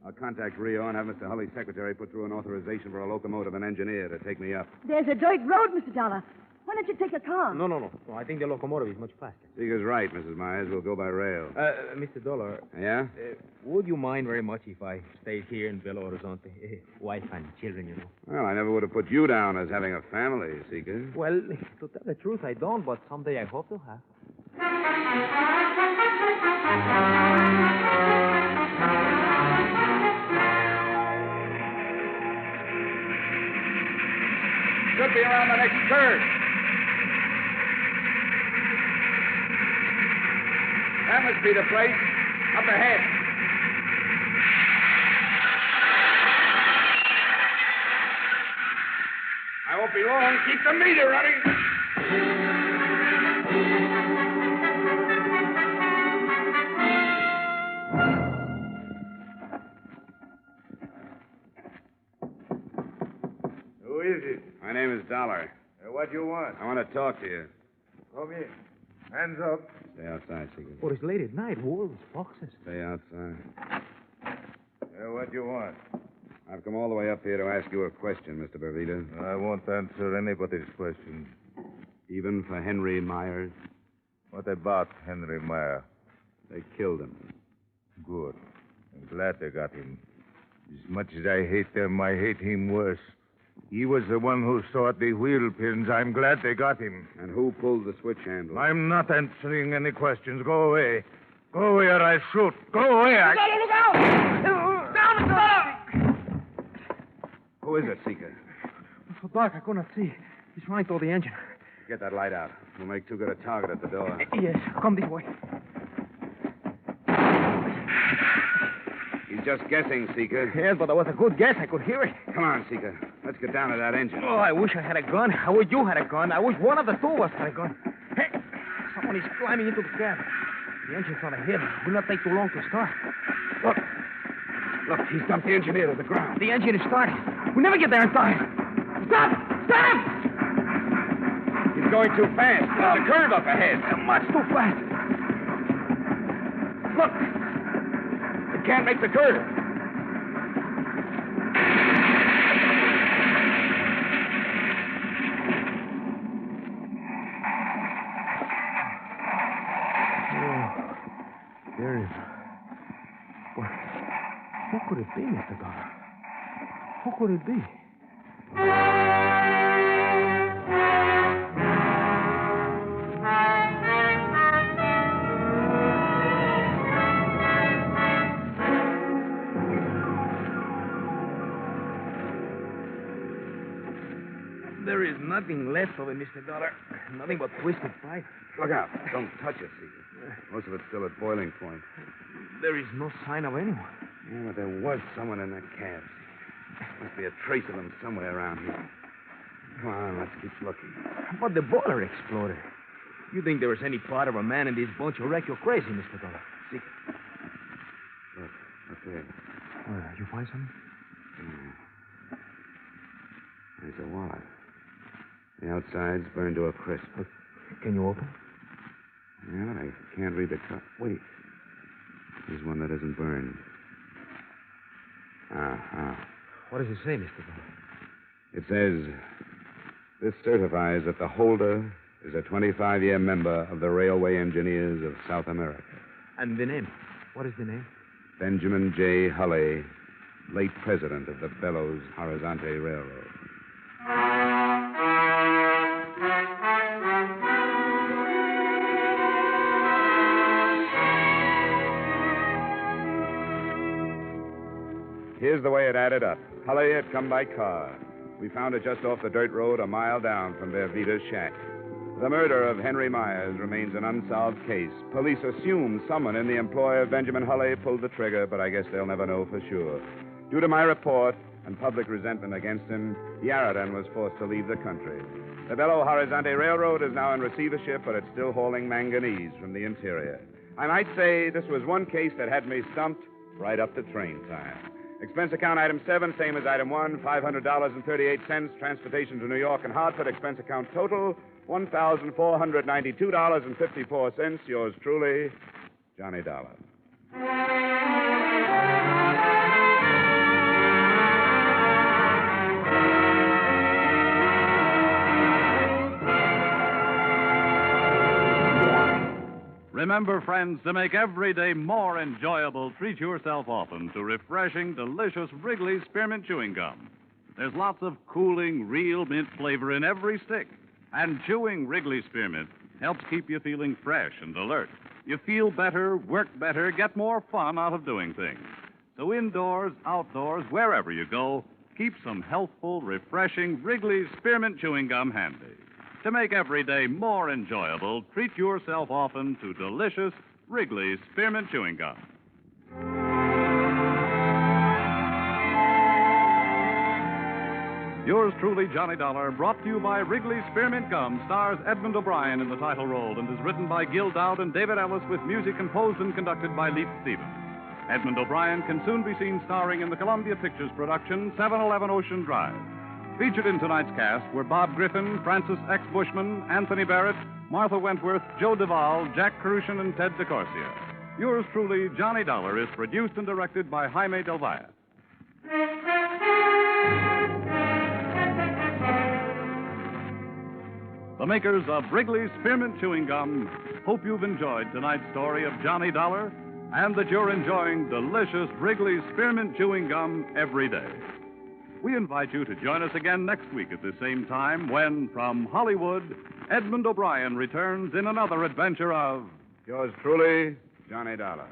I'll contact Rio and have Mr. Hulley's secretary put through an authorization for a locomotive and engineer to take me up. There's a dirt road, Mr. Dollar. Why don't you take a car? No. I think the locomotive is much faster. Seeker's right, Mrs. Myers. We'll go by rail. Mr. Dollar. Yeah? Would you mind very much if I stayed here in Belo-Horizonte? Wife and children, you know. Well, I never would have put you down as having a family, Seeker. Well, to tell the truth, I don't, but someday I hope to have. Should be around the next curve. That must be the place. Up ahead. I won't be long. Keep the meter running. Who is it? My name is Dollar. What do you want? I want to talk to you. Come in. Hands up. Stay outside, Seeker. Oh, it's late at night. Wolves, foxes. Stay outside. What do you want? I've come all the way up here to ask you a question, Mr. Bervita. I won't answer anybody's questions. Even for Henry Myers? What about Henry Meyer? They killed him. Good. I'm glad they got him. As much as I hate them, I hate him worse. He was the one who sought the wheel pins. I'm glad they got him. And who pulled the switch handle? I'm not answering any questions. Go away. Go away or I shoot. Go away. Look out! Down, Who is it, Seeker? It's so dark I could not see. He's running toward the engine. Get that light out. We'll make too good a target at the door. Yes, come this way. He's just guessing, Seeker. Yes, but that was a good guess. I could hear it. Come on, Seeker. Let's get down to that engine. Oh, I wish I had a gun. I wish you had a gun. I wish one of the two of us had a gun. Hey, someone is climbing into the cab. The engine's on a hill. It will not take too long to start. Look, he's dumped the engineer to the ground. The engine is starting. We'll never get there in time. Stop! Stop! He's going too fast. There's a curve up ahead. Much too fast. Look! It can't make the curve. There is. What could it be, Mr. Dollar? Who could it be? There is nothing left of it, Mr. Dollar. Nothing but twisted pipe. Look out. Don't touch it, Seeker. Most of it's still at boiling point. There is no sign of anyone. Yeah, but there was someone in that cab. Must be a trace of them somewhere around here. Come on, let's keep looking. But the boiler exploded. You think there is any part of a man in this bunch of wreck, you're crazy, Mr. Dollar. Seeker. Look, up there. You find something? Yeah. There's a wallet. The outside's burned to a crisp. Can you open? Yeah, but I can't read the cut. Wait. There's one that isn't burned. What does it say, Mr. Dollar? It says, this certifies that the holder is a 25-year member of the Railway Engineers of South America. And the name? What is the name? Benjamin J. Hulley, late president of the Belo-Horizonte Railroad. Here's the way it added up. Hulley had come by car. We found it just off the dirt road a mile down from Bervita's shack. The murder of Henry Myers remains an unsolved case. Police assume someone in the employ of Benjamin Hulley pulled the trigger, but I guess they'll never know for sure. Due to my report and public resentment against him, Yarradan was forced to leave the country. The Belo-Horizonte Railroad is now in receivership, but it's still hauling manganese from the interior. I might say this was one case that had me stumped right up to train time. Expense account item 7, same as item 1, $500.38. Transportation to New York and Hartford. Expense account total, $1,492.54. Yours truly, Johnny Dollar. Remember, friends, to make every day more enjoyable, treat yourself often to refreshing, delicious Wrigley's Spearmint Chewing Gum. There's lots of cooling, real mint flavor in every stick. And chewing Wrigley's Spearmint helps keep you feeling fresh and alert. You feel better, work better, get more fun out of doing things. So indoors, outdoors, wherever you go, keep some healthful, refreshing Wrigley's Spearmint Chewing Gum handy. To make every day more enjoyable, treat yourself often to delicious Wrigley's Spearmint Chewing Gum. Yours truly, Johnny Dollar, brought to you by Wrigley's Spearmint Gum, stars Edmund O'Brien in the title role and is written by Gil Dowd and David Ellis with music composed and conducted by Leith Stevens. Edmund O'Brien can soon be seen starring in the Columbia Pictures production 711 Ocean Drive. Featured in tonight's cast were Bob Griffin, Francis X. Bushman, Anthony Barrett, Martha Wentworth, Joe Duvall, Jack Carushin, and Ted DeCorsia. Yours truly, Johnny Dollar, is produced and directed by Jaime Del Valle. The makers of Wrigley's Spearmint Chewing Gum hope you've enjoyed tonight's story of Johnny Dollar and that you're enjoying delicious Wrigley's Spearmint Chewing Gum every day. We invite you to join us again next week at the same time when, from Hollywood, Edmund O'Brien returns in another adventure of... Yours truly, Johnny Dollar.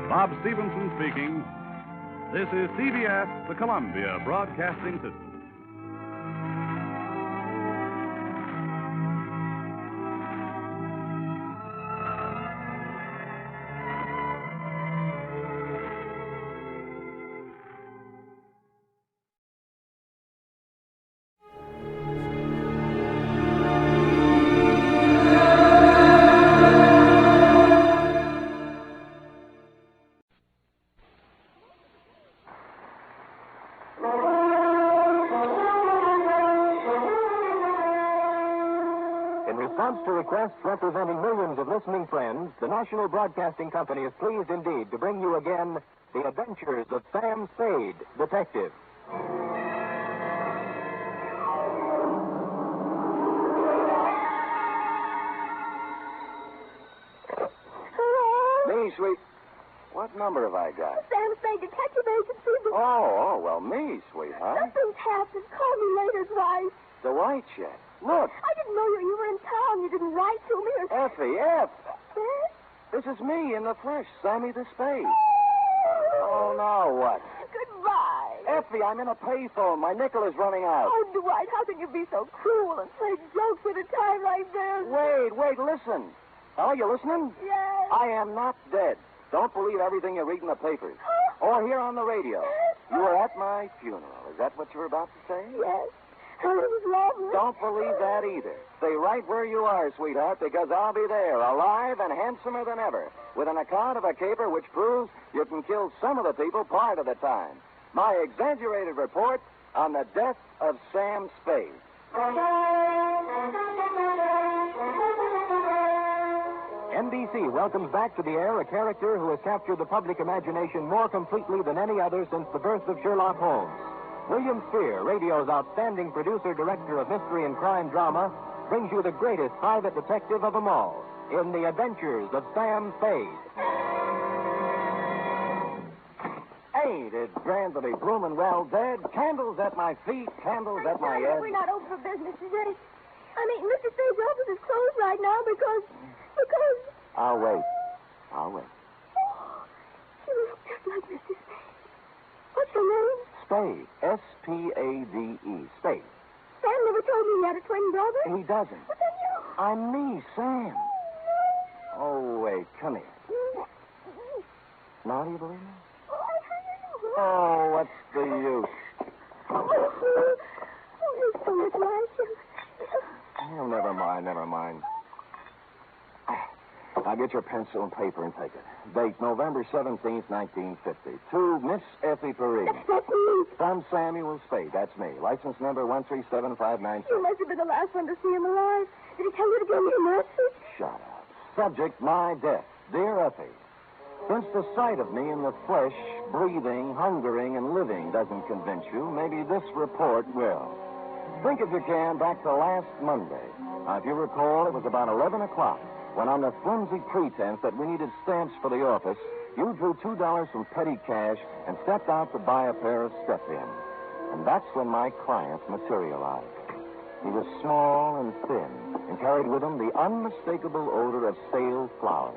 Bob Stevenson speaking. This is CBS, the Columbia Broadcasting System. To requests representing millions of listening friends, the National Broadcasting Company is pleased indeed to bring you again The Adventures of Sam Spade, Detective. Me, sweet. What number have I got? Sam Spade, Detective Agency. Oh, well, me, sweetheart. Nothing's happened. Call me later, Bryce. The white check. Look. I didn't know you were in town. You didn't write to me or... Effie, This is me in the flesh, Sammy the Spade. Oh, now what? Goodbye. Effie, I'm in a payphone. My nickel is running out. Oh, Dwight, how can you be so cruel and play jokes at a time like this? Wait, listen. Oh, you listening? Yes. I am not dead. Don't believe everything you read in the papers or hear on the radio. You were at my funeral. Is that what you were about to say? Yes. It was lovely. Don't believe that either. Stay right where you are, sweetheart, because I'll be there, alive and handsomer than ever, with an account of a caper which proves you can kill some of the people part of the time. My exaggerated report on the death of Sam Spade. NBC welcomes back to the air a character who has captured the public imagination more completely than any other since the birth of Sherlock Holmes. William Spear, radio's outstanding producer-director of mystery and crime drama, brings you the greatest private detective of them all in The Adventures of Sam Spade. Ain't it grand to be bloomin' well dead? Candles at my feet, candles at my head. We're not open for business today. I mean, Mr. Spade's office is closed right now because... I'll wait. Oh, you look just like Mr. Spade. What's your name? Spade. S-P-A-D-E. Spade. Sam never told me he had a twin brother. He doesn't. But then you... I'm me, Sam. Oh, wait. Come here. Now do you believe me? Oh, what's the use? Oh, you're so much like him. Oh, never mind. Now get your pencil and paper and take it. Date November 17th, 1950. To Miss Effie Perry. That's me. From Samuel Spade. That's me. License number 13759. You must have been the last one to see him alive. Did he tell you to give me a message? Shut up. Subject, my death. Dear Effie, since the sight of me in the flesh, breathing, hungering, and living doesn't convince you, maybe this report will. Think, if you can, back to last Monday. Now, if you recall, it was about 11 o'clock when, on the flimsy pretense that we needed stamps for the office, you drew $2 from petty cash and stepped out to buy a pair of step-ins. And that's when my client materialized. He was small and thin and carried with him the unmistakable odor of stale flour.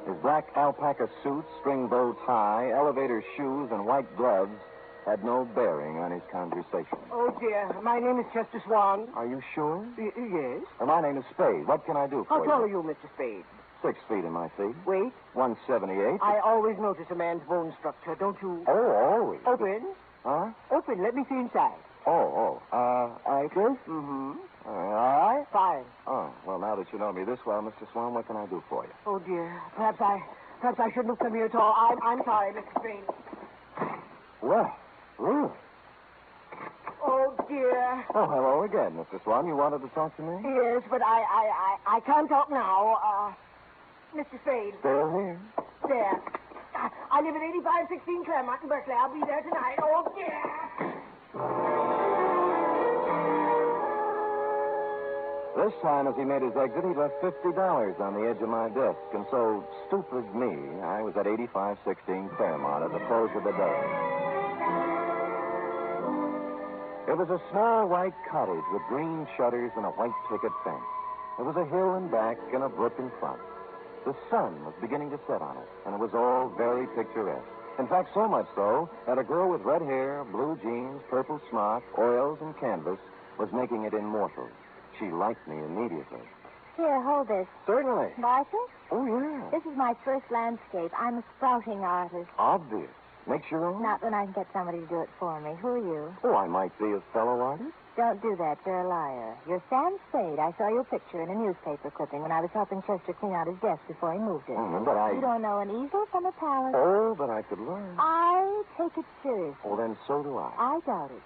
His black alpaca suit, string-bow tie, elevator shoes, and white gloves had no bearing on his conversation. Oh, dear. My name is Chester Swan. Are you sure? Yes. Well, my name is Spade. What can I do for How you? tall are you, Mr. Spade? 6 feet in my feet. Weight? 178. I always notice a man's bone structure, don't you? Oh, always. Open. Huh? Open. Let me see inside. All right, this? Mm-hmm. All right. Fine. Oh, well, now that you know me this well, Mr. Swan, what can I do for you? Oh, dear. Perhaps I shouldn't have come here at all. I'm sorry, Mr. Spade. Well, really? Oh, dear. Oh, hello again, Mr. Swan. You wanted to talk to me? Yes, but I can't talk now. Mr. Spade. Still here. There. I live at 8516 Claremont in Berkeley. I'll be there tonight. Oh, dear. This time, as he made his exit, he left $50 on the edge of my desk. And so, stupid me, I was at 8516 Claremont at the close of the day. It was a small white cottage with green shutters and a white picket fence. There was a hill in back and a brook in front. The sun was beginning to set on it, and it was all very picturesque. In fact, so much so that a girl with red hair, blue jeans, purple smock, oils, and canvas was making it immortal. She liked me immediately. Here, hold this. Certainly. Bryson? Oh, yeah. This is my first landscape. I'm a sprouting artist. Obvious. Makes your own? Not when I can get somebody to do it for me. Who are you? Oh, I might be a fellow artist. Don't do that. You're a liar. You're Sam Spade. I saw your picture in a newspaper clipping when I was helping Chester clean out his desk before he moved it. But I... You don't know an easel from a palette. Oh, but I could learn. I take it seriously. Well, then so do I. I doubt it.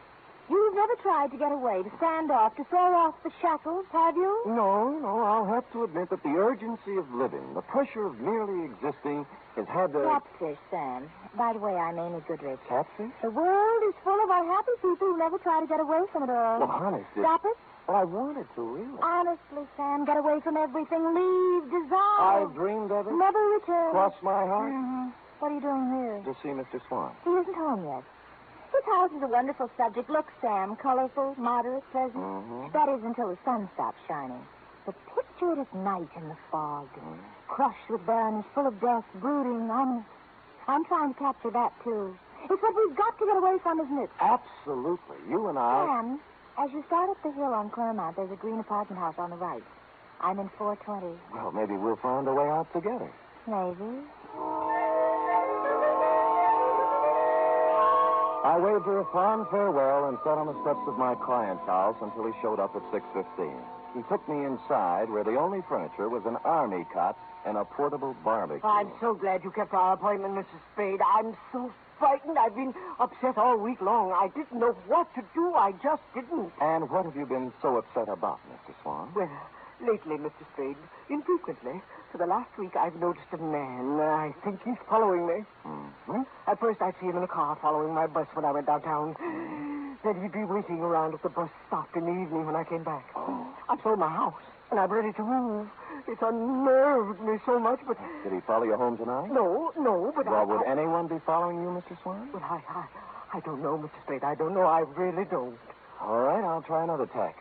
You've never tried to get away, to stand off, to throw off the shackles, have you? No. I'll have to admit that the urgency of living, the pressure of merely existing, has had to... Catfish, Sam. By the way, I'm Amy Goodrich. Catfish? The world is full of unhappy people who never try to get away from it all. Well, honest, Stop it? Well, I wanted to, really. Honestly, Sam, get away from everything. Leave, dissolve. I've dreamed of it. Never return. Cross my heart. Mm-hmm. What are you doing here? To see Mr. Swan. He isn't home yet. This house is a wonderful subject. Look, Sam, colorful, moderate, pleasant. Mm-hmm. That is until the sun stops shining. But picture it at night in the fog, crushed with barrenness, full of dust, brooding, ominous. I'm trying to capture that, too. It's what we've got to get away from, isn't it? Absolutely. You and I... Sam, as you start up the hill on Claremont, there's a green apartment house on the right. I'm in 420. Well, maybe we'll find a way out together. Maybe. I waved her a fond farewell and sat on the steps of my client's house until he showed up at 6:15. He took me inside where the only furniture was an army cot and a portable barbecue. I'm so glad you kept our appointment, Mrs. Spade. I'm so frightened. I've been upset all week long. I didn't know what to do. I just didn't. And what have you been so upset about, Mr. Swan? Well, lately, Mr. Spade, infrequently, for the last week, I've noticed a man. I think he's following me. Mm-hmm. At first, I'd see him in a car following my bus when I went downtown. Then he'd be waiting around at the bus stop in the evening when I came back. Oh. I've sold my house, and I'm ready to move. It's unnerved me so much, but... Did he follow you home tonight? No, but well, would anyone be following you, Mr. Swan? Well, I don't know, Mr. Spade. I don't know. I really don't. All right, I'll try another tack.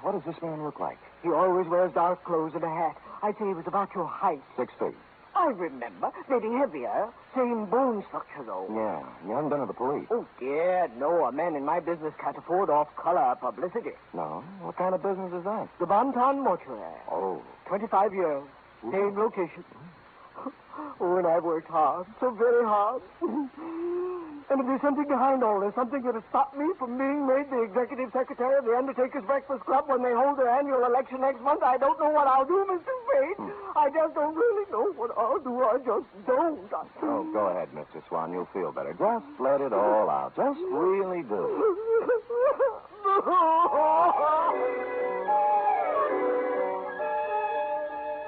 What does this man look like? He always wears dark clothes and a hat. I'd say he was about your height. 6 feet. I remember. Maybe heavier. Same bone structure, though. Yeah. You haven't been to the police? Oh, dear, no. A man in my business can't afford off-color publicity. No? What kind of business is that? The Bonton Mortuary. Oh. 25 years. Same location. Oh, and I've worked hard. So very hard. And if there's something behind all this, something that has stopped me from being made the executive secretary of the Undertakers Breakfast Club when they hold their annual election next month, I don't know what I'll do, Mr. Spade. I just don't really know what I'll do. I just don't. Oh, go ahead, Mr. Swan. You'll feel better. Just let it all out. Just really do.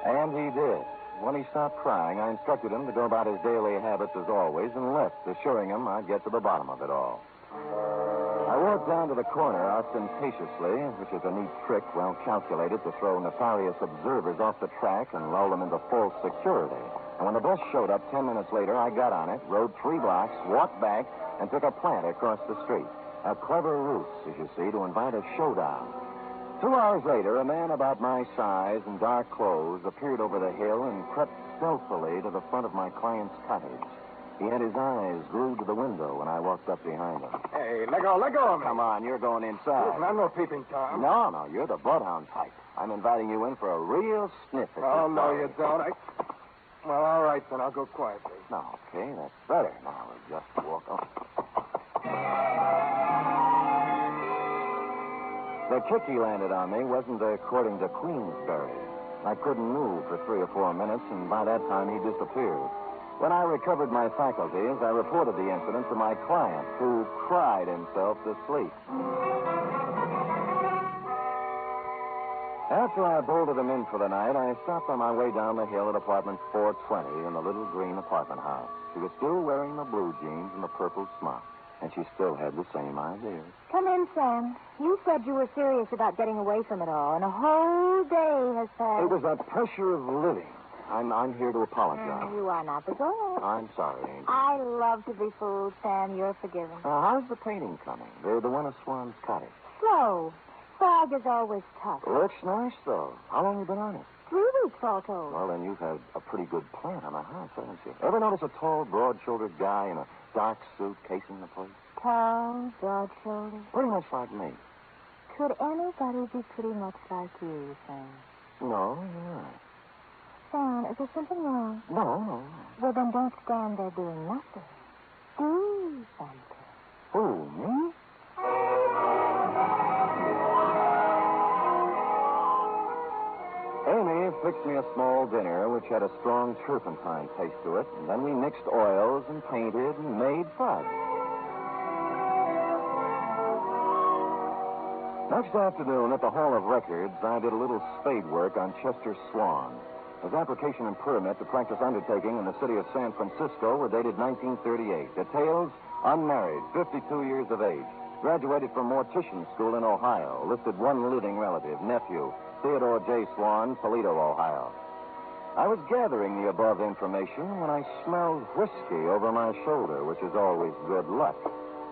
And he did. When he stopped crying, I instructed him to go about his daily habits as always and left, assuring him I'd get to the bottom of it all. I walked down to the corner ostentatiously, which is a neat trick well calculated to throw nefarious observers off the track and lull them into false security. And when the bus showed up 10 minutes later, I got on it, rode 3 blocks, walked back, and took a plant across the street. A clever ruse, as you see, to invite a showdown. 2 hours later, a man about my size in dark clothes appeared over the hill and crept stealthily to the front of my client's cottage. He had his eyes glued to the window when I walked up behind him. Hey, let go of me. Come on, you're going inside. Listen, I'm no peeping Tom. No, you're the bloodhound type. I'm inviting you in for a real sniff at Oh, this no, guy. you don't. Well, all right, then. I'll go quietly. No, okay, that's better. Now, we'll just walk on. The kick he landed on me wasn't according to Queensberry. I couldn't move for 3 or 4 minutes, and by that time he disappeared. When I recovered my faculties, I reported the incident to my client, who cried cried himself to sleep. After I bolted him in for the night, I stopped on my way down the hill at apartment 420 in the little green apartment house. She was still wearing the blue jeans and the purple smock, and she still had the same ideas. Come in, Sam. You said you were serious about getting away from it all, and a whole day has passed. It was the pressure of living. I'm here to apologize. You are not, but go ahead. I'm sorry, Angel. I love to be fooled, Sam. You're forgiven. How's the painting coming? The one of Swan's cottage. Slow. Fog is always tough. Looks nice, though. How long have you been on it? 3 weeks, all told. Well, then you've had a pretty good plan on the house, haven't you? Ever notice a tall, broad-shouldered guy in a dark suit casing the place? Tall, broad-shouldered. Pretty much like me. Could anybody be pretty much like you, Sam? No, you're right. Sam, is there something wrong? No. Well, then don't stand there doing nothing. Do something. Who, me? Amy fixed me a small dinner which had a strong turpentine taste to it, and then we mixed oils and painted and made fudge. Next afternoon at the Hall of Records, I did a little spade work on Chester Swan. His application and permit to practice undertaking in the city of San Francisco were dated 1938. Details: unmarried, 52 years of age, graduated from mortician school in Ohio, listed one living relative, nephew, Theodore J. Swan, Toledo, Ohio. I was gathering the above information when I smelled whiskey over my shoulder, which is always good luck.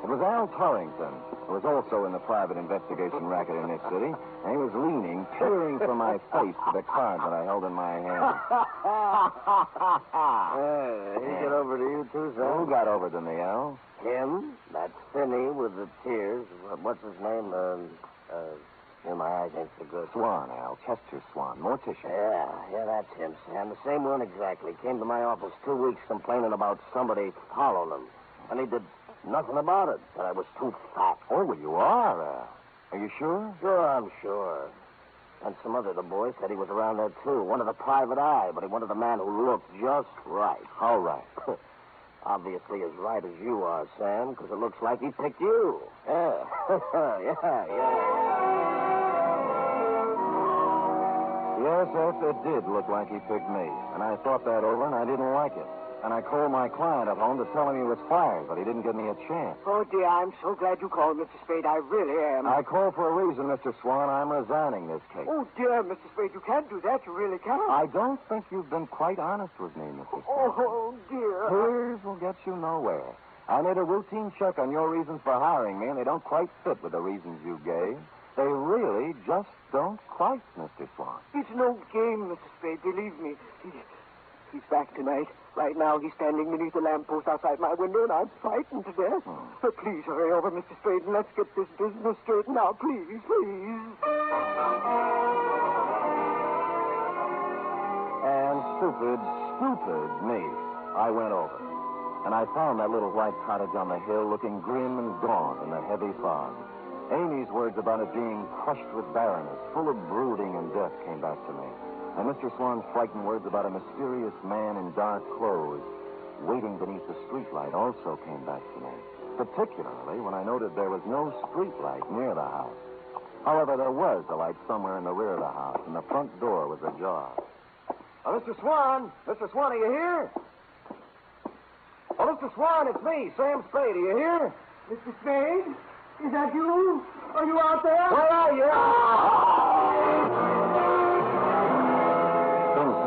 It was Al Torrington, who was also in the private investigation racket in this city, and he was leaning, peering from my face to the card that I held in my hand. He got over to you, too, sir? Who got over to me, Al? Him? That Finney with the tears. What's his name? My eyes ain't so good. Swan, Al. Chester Swan. Mortician. Yeah, that's him, Sam. The same one exactly. Came to my office 2 weeks complaining about somebody following him. And he did nothing about it. Said I was too fat. Oh, well, you are. Are you sure? Sure, I'm sure. And some other of the boys said he was around there, too. Wanted a private eye, but he wanted a man who looked just right. How right? Obviously as right as you are, Sam, because it looks like he picked you. Yeah. Yes, it did look like he picked me. And I thought that over, and I didn't like it. And I called my client at home to tell him he was fired, but he didn't give me a chance. Oh, dear, I'm so glad you called, Mr. Spade. I really am. I called for a reason, Mr. Swan. I'm resigning this case. Oh, dear, Mr. Spade, you can't do that. You really can't. I don't think you've been quite honest with me, Mr. Spade. Oh, dear. Tears will get you nowhere. I made a routine check on your reasons for hiring me, and they don't quite fit with the reasons you gave. They really just don't quite, Mr. Swan. It's no game, Mr. Spade. Believe me. He's back tonight. Right now, he's standing beneath the lamppost outside my window, and I'm frightened to death. So please hurry over, Mr. Spade, and let's get this business straightened out. Please. And stupid me, I went over. And I found that little white cottage on the hill looking grim and gaunt in the heavy fog. Amy's words about it being crushed with barrenness, full of brooding and death, came back to me. And Mr. Swan's frightened words about a mysterious man in dark clothes waiting beneath the streetlight also came back to me, particularly when I noted there was no streetlight near the house. However, there was a light somewhere in the rear of the house, and the front door was ajar. Mr. Swan! Mr. Swan, are you here? Oh, Mr. Swan, it's me, Sam Spade. Are you here? Mr. Spade? Is that you? Are you out there? Where are you?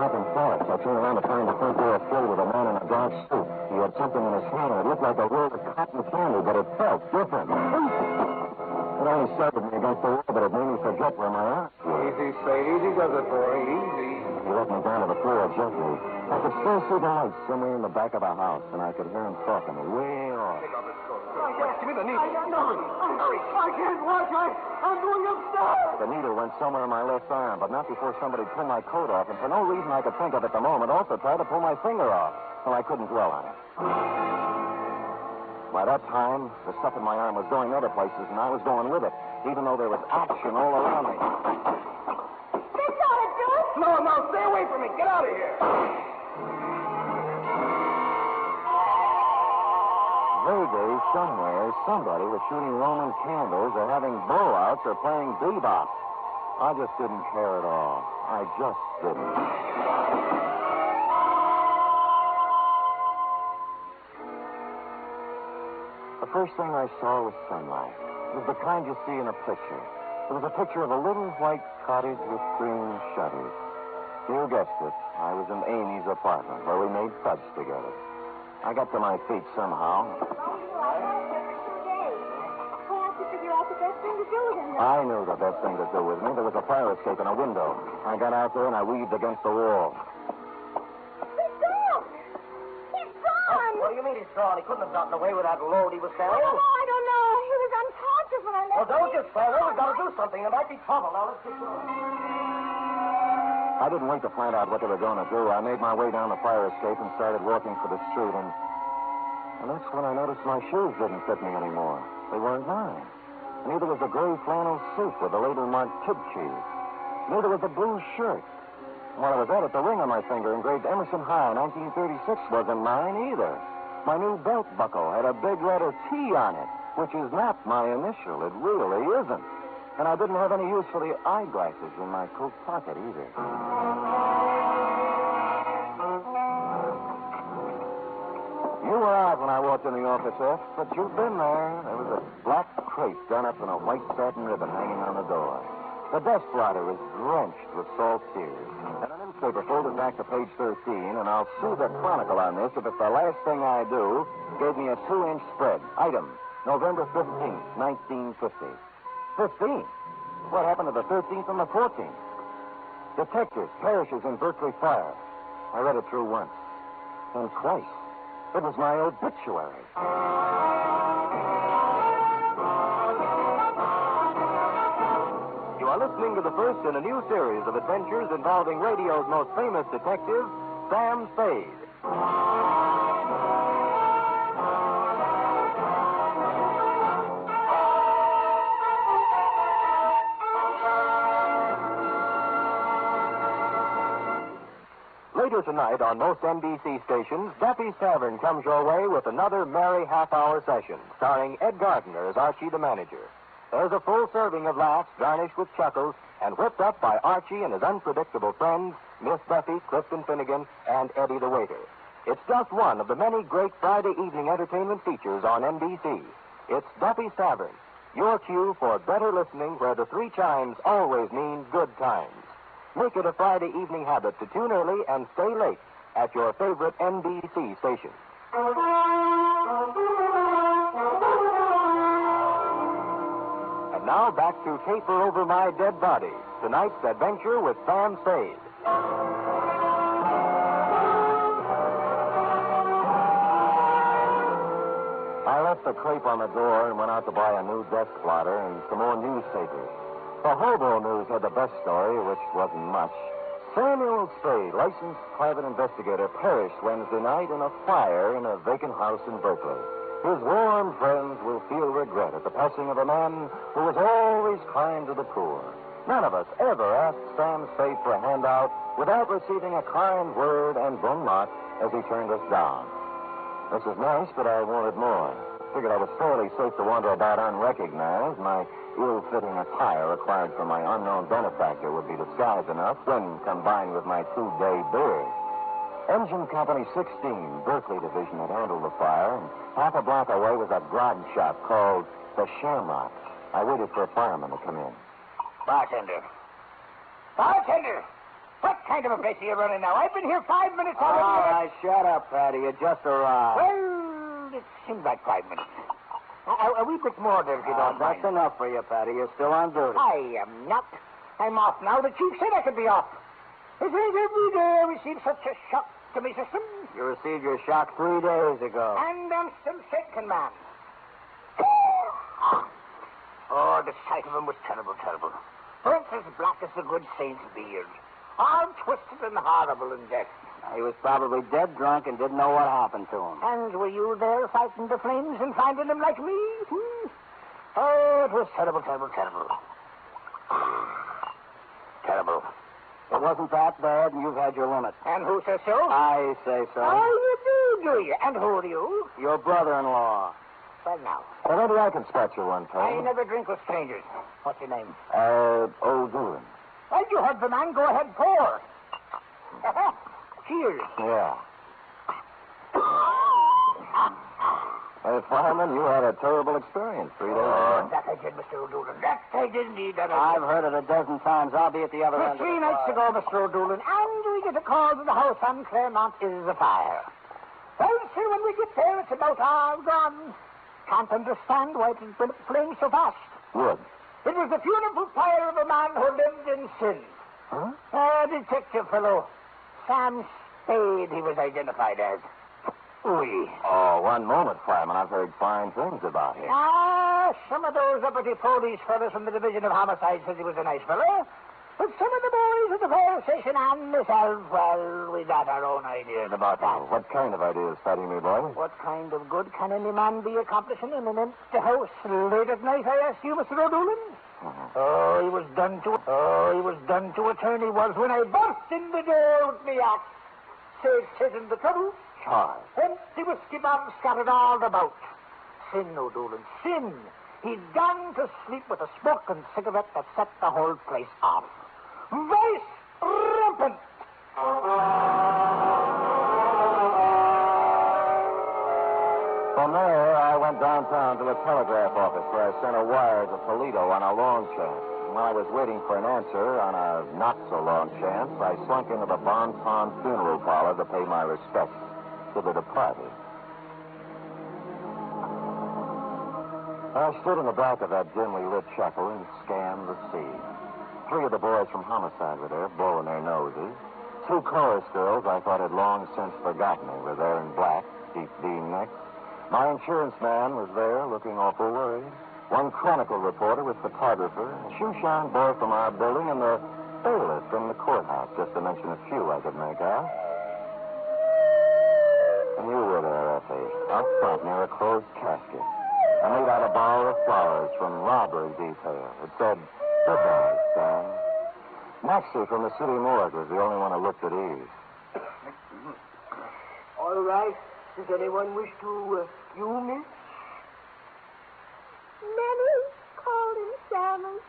Nothing fast. I turned around to find the front door filled with a man in a dark suit. He had something in his hand, and it looked like a roll of cotton candy, but it felt different. It only startled me against the wall, but it made me forget where my aunt was. Easy, Spade. Easy does it for you. Easy. He let me down to the floor gently. I could still see the lights somewhere in the back of the house, and I could hear him talking way off. Take off his coat. Give me the needle. Hurry. I can't watch. I'm going upstairs. The needle went somewhere in my left arm, but not before somebody pulled my coat off, and for no reason I could think of at the moment, also tried to pull my finger off. So I couldn't dwell on it. By that time, the stuff in my arm was going other places, and I was going with it, even though there was action all around me. This ought to do it. No, stay away from me. Get out of here. Maybe somewhere somebody was shooting Roman candles or having blowouts or playing bebop. I just didn't care at all. I just didn't. The first thing I saw was sunlight. It was the kind you see in a picture. It was a picture of a little white cottage with green shutters. You guessed it. I was in Amy's apartment where we made fudge together. I got to my feet somehow. I knew the best thing to do with me. There was a fire escape in a window. I got out there and I weaved against the wall. He's gone! He's gone! What do you mean he's gone? He couldn't have gotten away with that load he was carrying. Oh, I don't know. He was unconscious when I left. Well, don't just stand there. We've got to do something. There might be trouble. Now, let's get going. I didn't wait to find out what they were going to do. I made my way down the fire escape and started walking for the street, and that's when I noticed my shoes didn't fit me anymore. They weren't mine. Neither was the gray flannel suit with the label marked Kid Cheese. Neither was the blue shirt. While I was at it, the ring on my finger engraved Emerson High 1936 wasn't mine either. My new belt buckle had a big letter T on it, which is not my initial. It really isn't. And I didn't have any use for the eyeglasses in my coat pocket either. You were out when I walked in the office, F, but you've been there. There was a black crepe done up in a white satin ribbon hanging on the door. The desk blotter was drenched with salt tears. And a newspaper folded back to page 13, and I'll sue the Chronicle on this if it's the last thing I do, gave me a 2-inch spread. Item, November 15th, 1950. 15? What happened to the 13th and the 14th? Detectives perishes in Berkeley fire. I read it through once. And twice. It was my obituary. You are listening to the first in a new series of adventures involving radio's most famous detective, Sam Spade. Later tonight on most NBC stations, Duffy's Tavern comes your way with another merry half-hour session, starring Ed Gardner as Archie the manager. There's a full serving of laughs garnished with chuckles and whipped up by Archie and his unpredictable friends, Miss Duffy, Clifton Finnegan, and Eddie the waiter. It's just one of the many great Friday evening entertainment features on NBC. It's Duffy's Tavern, your cue for better listening where the 3 chimes always mean good times. Make it a Friday evening habit to tune early and stay late at your favorite NBC station. And now back to Caper Over My Dead Body, tonight's adventure with Sam Spade. I left the crepe on the door and went out to buy a new desk blotter and some more newspapers. The Hobo News had the best story, which wasn't much. Samuel Spade, licensed private investigator, perished Wednesday night in a fire in a vacant house in Berkeley. His warm friends will feel regret at the passing of a man who was always kind to the poor. None of us ever asked Sam Spade for a handout without receiving a kind word and bon mot as he turned us down. This is nice, but I wanted more. Figured I was fairly safe to wander about unrecognized. My ill-fitting attire acquired from my unknown benefactor would be disguise enough when combined with my 2-day beard. Engine Company 16, Berkeley Division, had handled the fire, and half a block away was a grog shop called the Shamrocks. I waited for a fireman to come in. Bartender! What kind of a place are you running now? I've been here 5 minutes already. All right, shut up, Patty. You just arrived. Well, it seems like 5 minutes. A wee bit more there, if you don't mind. That's enough for you, Patty. You're still on duty. I am not. I'm off now. The chief said I could be off. It ain't every day I receive such a shock to my system. You received your shock 3 days ago. And I'm still shaking, man. Oh, the sight of him was terrible, terrible. Burnt as black as the good saint's beard. All twisted and horrible in death. He was probably dead drunk and didn't know what happened to him. And were you there fighting the flames and finding him like me? Oh, it was terrible, terrible, terrible. Terrible. It wasn't that bad, and you've had your limit. And who says so? I say so. Oh, you do you? And who are you? Your brother-in-law. Well, now. Well, maybe I can spot you one I time. never drink with strangers. What's your name? O'Doolin. Well, you heard the man. Go ahead, pour. Cheers. Yeah. Hey, fireman, you had a terrible experience 3 days ago. That I did, Mr. O'Doolin. That I did indeed. That I've heard it a dozen times. I'll be at the other end. 3 nights ago, Mr. O'Doolin, and we get a call to the house on Claremont is afire. Well, sir, when we get there, it's about all gone. Can't understand why it has been flamed so fast. Good. It was the funeral pyre of a man who lived in sin. Huh? A detective fellow. Sam Spade, he was identified as. Oui. Oh, one moment, fireman. I've heard fine things about him. Some of those uppity police fellows from the Division of Homicide said he was a nice fellow. But some of the boys at the fire station and myself, well, we got our own ideas about that. What kind of ideas, Fatty, me boy? What kind of good can any man be accomplishing in an empty house late at night, I ask you, Mr. O'Doolin? Oh, he was done to a turn, he was, when I burst in the door with me axe. Says in the trouble. Charge. Empty whiskey bombs scattered all about. Sin, O'Doolin, sin. He'd gone to sleep with a smoking cigarette that set the whole place off. Vice rampant. From there, I went downtown to a telegraph office where I sent a wire to Toledo on a long chance. And while I was waiting for an answer on a not-so-long chance, I slunk into the Bon Ton funeral parlor to pay my respects to the departed. I stood in the back of that dimly lit chapel and scanned the scene. 3 of the boys from homicide were there, blowing their noses. 2 chorus girls I thought had long since forgotten me were there in black, deep V-necks. My insurance man was there, looking awful worried. 1 Chronicle reporter with photographer, a shoeshine boy from our building, and the bailiff from the courthouse, just to mention a few I could make out. And you were there, Effie, up front near a closed casket. I made out a bowl of flowers from robbery detail. It said, "Goodbye, Stan." Maxie from the city morgue was the only one who looked at ease. All right. Does anyone wish to you, miss? Many called him Salmon,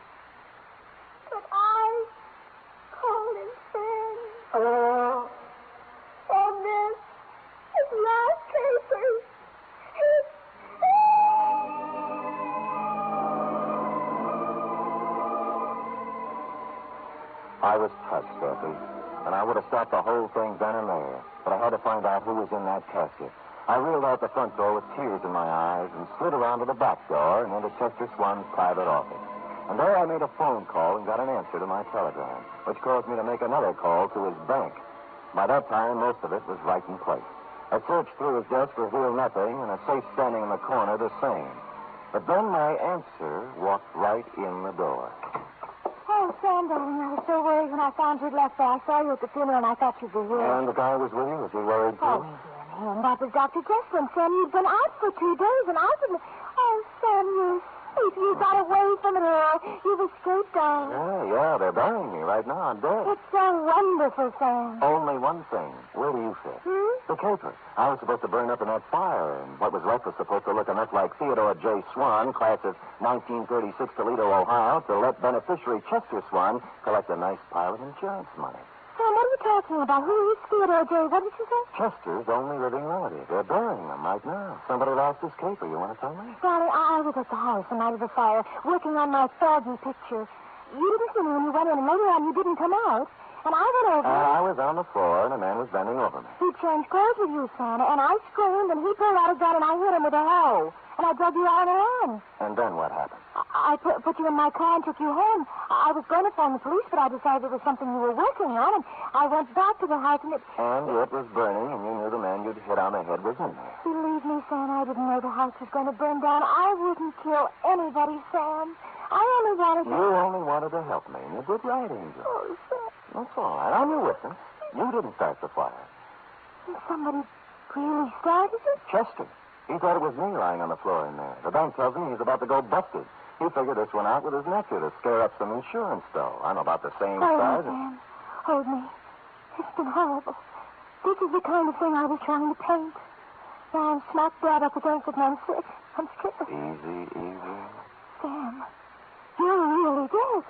but I called him Sam. Oh. And this is last papers. I was touched, Effie, and I would have stopped the whole thing then and there, but I had to find out who was in that casket. I reeled out the front door with tears in my eyes and slid around to the back door and into Chester Swan's private office. And there I made a phone call and got an answer to my telegram, which caused me to make another call to his bank. By that time, most of it was right in place. I searched through his desk revealed nothing, and a safe standing in the corner the same. But then my answer walked right in the door. Oh, Sam, darling, I was so worried when I found you'd left there. I saw you at the funeral, and I thought you'd be here. And the guy was with you? Was he worried, too? Oh, dear man, that was Dr. Jefferson. Sam, you'd been out for 2 days, and I didn't... Oh, Sam, you're sweet. You got away from it all. You've escaped, darling. Yeah, they're burying me right now. I'm dead. It's so wonderful, Sam. Only one thing. Where do you fit? The caper. I was supposed to burn up in that fire, and what was left was supposed to look enough like Theodore J. Swan, class of 1936, Toledo, Ohio, to let beneficiary Chester Swan collect a nice pile of insurance money. Sam, what are you talking about? Who is Theodore J.? What did you say? Chester's only living relative. They're burying him right now. Somebody lost his caper. You want to tell me? Darling, I was at the house the night of the fire, working on my foggy picture. You didn't see me when you went in, and later on you didn't come out. And I went over. I was on the floor, and a man was bending over me. He changed clothes with you, Santa, and I screamed, and he pulled out a gun, and I hit him with a hoe. And I drug you out of the lawn. And then what happened? I put you in my car and took you home. I was going to phone the police, but I decided it was something you were working on, and I went back to the house, and it... And it was burning, and you knew the man you'd hit on the head was in there. Believe me, Sam, I didn't know the house was going to burn down. I wouldn't kill anybody, Sam. I only wanted to... You only wanted to help me, and you did right, Angel. Oh, Sam. That's all right. I'm your witness. You didn't start the fire. Somebody really started it? Chester. He thought it was me lying on the floor in there. The bank tells me he's about to go busted. He figured this one out with his nephew to scare up some insurance, though. I'm about the same size. Sam. Hold me. It's been horrible. This is the kind of thing I was trying to paint. Now I'm smack dab up against it, and I'm sick. I'm scared. Easy. Sam, you're really dead.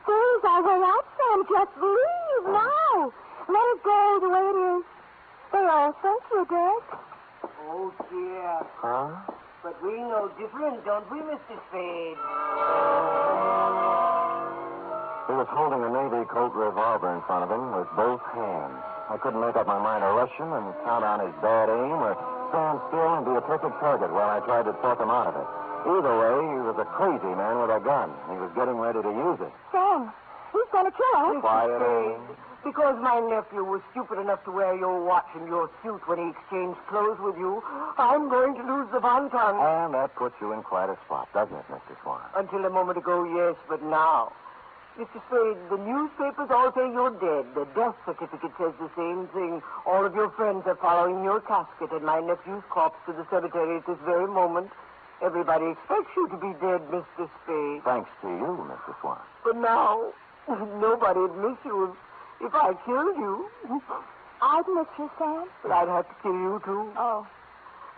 Please, I went out, Sam. Just leave now. Let it go the way it is. They all think you're dead. Oh, dear. Huh? But we know different, don't we, Mr. Spade? He was holding a Navy Colt revolver in front of him with both hands. I couldn't make up my mind to rush him and count on his bad aim or stand still and be a perfect target while I tried to talk him out of it. Either way, he was a crazy man with a gun. He was getting ready to use it. Sam, he's going to kill us. Quiet, Aim. Because my nephew was stupid enough to wear your watch and your suit when he exchanged clothes with you, I'm going to lose the bon ton. And that puts you in quite a spot, doesn't it, Mr. Swan? Until a moment ago, yes, but now. Mr. Spade, the newspapers all say you're dead. The death certificate says the same thing. All of your friends are following your casket and my nephew's corpse to the cemetery at this very moment. Everybody expects you to be dead, Mr. Spade. Thanks to you, Mr. Swan. But now, nobody'd miss you if I killed you. I'd miss you, Sam. But I'd have to kill you, too. Oh.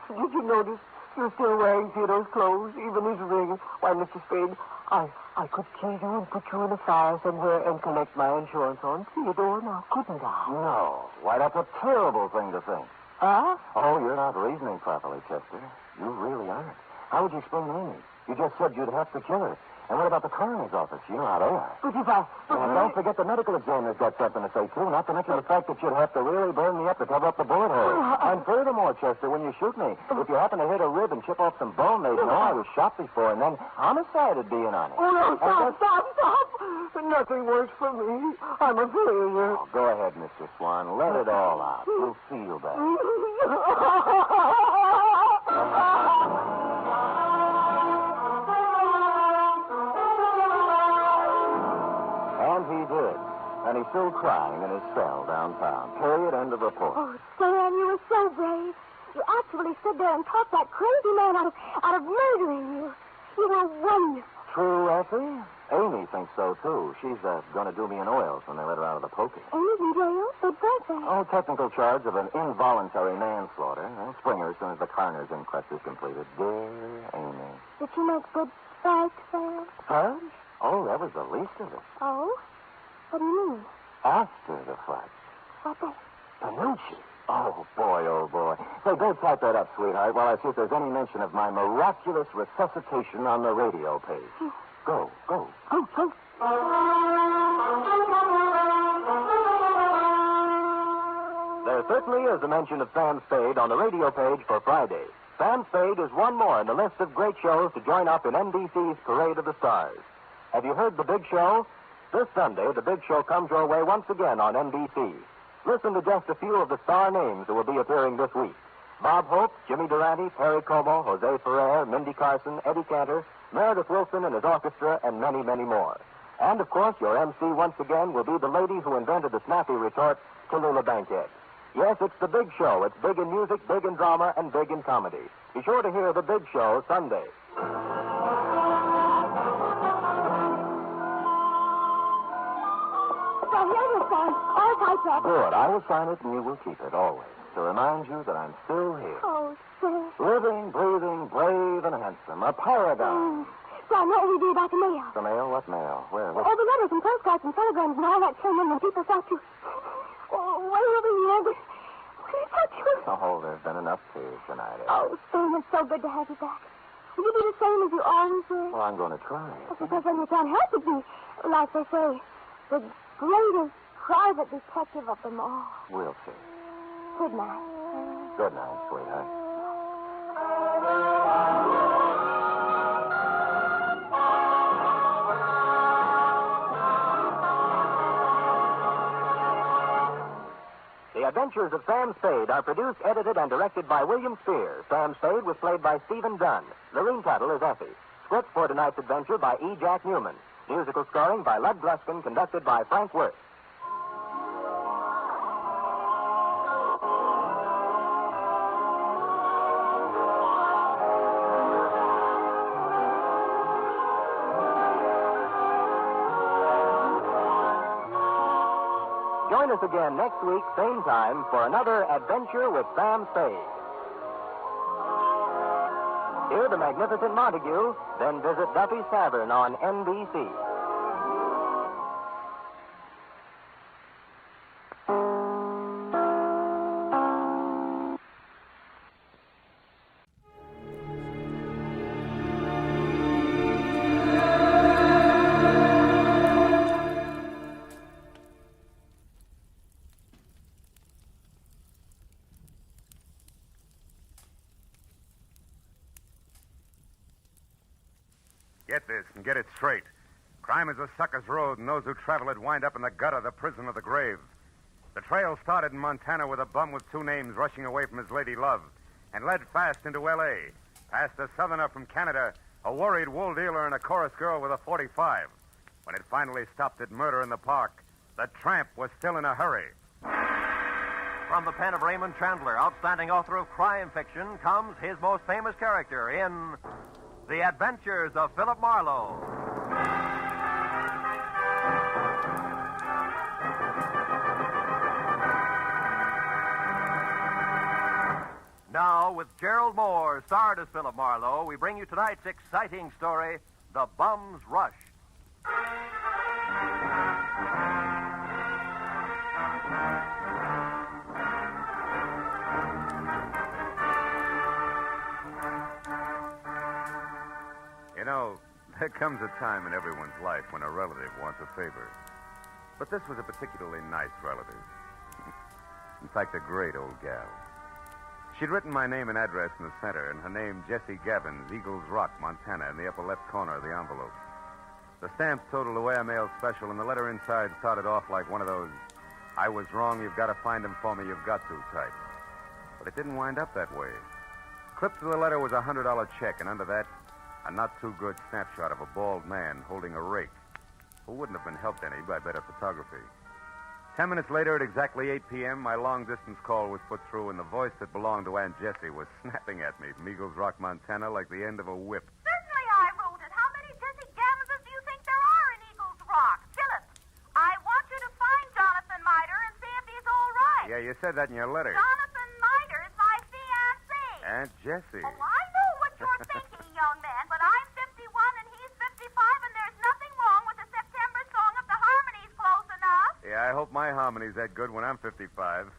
Did you notice you're still wearing Theodore's clothes, even his ring? Why, Mr. Spade, I could kill you and put you in a fire somewhere and collect my insurance on Theodore now, couldn't I? No. Why, that's a terrible thing to think. Huh? Oh, you're not reasoning properly, Chester. You really aren't. How would you explain Amy? You just said you'd have to kill her. And what about the coroner's office? You know how they are. But if And don't forget the medical examiner's got something to say, too. Not to mention the fact that you'd have to really burn me up to cover up the bullet hole. And furthermore, Chester, when you shoot me, if you happen to hit a rib and chip off some bone, they'd know I was shot before, and then homicide would be in on it. Oh, no, stop. Nothing works for me. I'm a failure. Oh, go ahead, Mr. Swan. Let it all out. You'll feel better. And he did. And he's still crying in his cell downtown. Period. End of report. Oh, Sam, you were so brave. You actually stood there and talked that crazy man out of murdering you. You were wonderful. True, Effie? Amy thinks so, too. She's going to do me in oils when they let her out of the poking. Amy's in jail? But birthday. Oh, technical charge of an involuntary manslaughter. Springer as soon as the coroner's inquest is completed. Dear Amy. Did she make good fight, Sam? Fudge? Oh, that was the least of it. Oh? What do you mean? After the fudge. What the? Panucci. Oh, boy. Say, go type that up, sweetheart, while I see if there's any mention of my miraculous resuscitation on the radio page. Go. Oh. There certainly is a mention of Sam Spade on the radio page for Friday. Sam Spade is one more in the list of great shows to join up in NBC's Parade of the Stars. Have you heard The Big Show? This Sunday, The Big Show comes your way once again on NBC. Listen to just a few of the star names who will be appearing this week. Bob Hope, Jimmy Durante, Perry Como, Jose Ferrer, Mindy Carson, Eddie Cantor, Meredith Wilson and his orchestra, and many, many more. And, of course, your MC once again will be the lady who invented the snappy retort, Tallulah Bankhead. Yes, it's The Big Show. It's big in music, big in drama, and big in comedy. Be sure to hear The Big Show Sunday. So here's your phone. All typed up. Good. I will sign it, and you will keep it, always, to remind you that I'm still here. Oh, Sam. Living, breathing, brave, and handsome. A paragon. Sam, what will you do about the mail? The mail? What mail? Where? Oh, the letters and postcards and telegrams and all that came in when people thought you... Oh, what will be the thought you... Oh, there's been enough tears tonight. Oh, Sam, it's so good to have you back. Will you be the same as you always were? Well, I'm going to try. Because when you can't help it, be, like they say, the greatest private detective of them all. We'll see. Good night. Good night, sweetheart. The Adventures of Sam Spade are produced, edited, and directed by William Spear. Sam Spade was played by Stephen Dunn. Lorene Tuttle is Effie. Script for tonight's adventure by E. Jack Newman. Musical scoring by Lud Gluskin, conducted by Frank Wirth. Join us again next week, same time, for another adventure with Sam Spade. Hear the magnificent Montague, then visit Duffy's Tavern on NBC. Get this and get it straight. Crime is a sucker's road, and those who travel it wind up in the gutter, the prison, or the grave. The trail started in Montana with a bum with two names rushing away from his lady love, and led fast into L.A., past a southerner from Canada, a worried wool dealer, and a chorus girl with a .45. When it finally stopped at murder in the park, the tramp was still in a hurry. From the pen of Raymond Chandler, outstanding author of crime fiction, comes his most famous character in The Adventures of Philip Marlowe. Now, with Gerald Moore, starred as Philip Marlowe, we bring you tonight's exciting story, The Bum's Rush. You know, there comes a time in everyone's life when a relative wants a favor. But this was a particularly nice relative. In fact, a great old gal. She'd written my name and address in the center, and her name, Jessie Gavins, Eagles Rock, Montana, in the upper left corner of the envelope. The stamp totaled away a mail special, and the letter inside started off like one of those, "I was wrong, you've got to find him for me, you've got to" type. But it didn't wind up that way. Clipped to the letter was a $100 check, and under that, a not-too-good snapshot of a bald man holding a rake, who wouldn't have been helped any by better photography. 10 minutes later, at exactly 8 p.m., my long-distance call was put through, and the voice that belonged to Aunt Jessie was snapping at me from Eagles Rock, Montana, like the end of a whip. Certainly I wrote it. How many Jessie Gavinses do you think there are in Eagles Rock? Philip, I want you to find Jonathan Miter and see if he's all right. Yeah, you said that in your letter. Jonathan Miter is my fiancé. Aunt Jessie. Oh, I know what you're thinking, young man, but I'm 51 and he's 55, and there's nothing wrong with the September song if the harmony's close enough. Yeah, I hope my harmony's that good when I'm 55.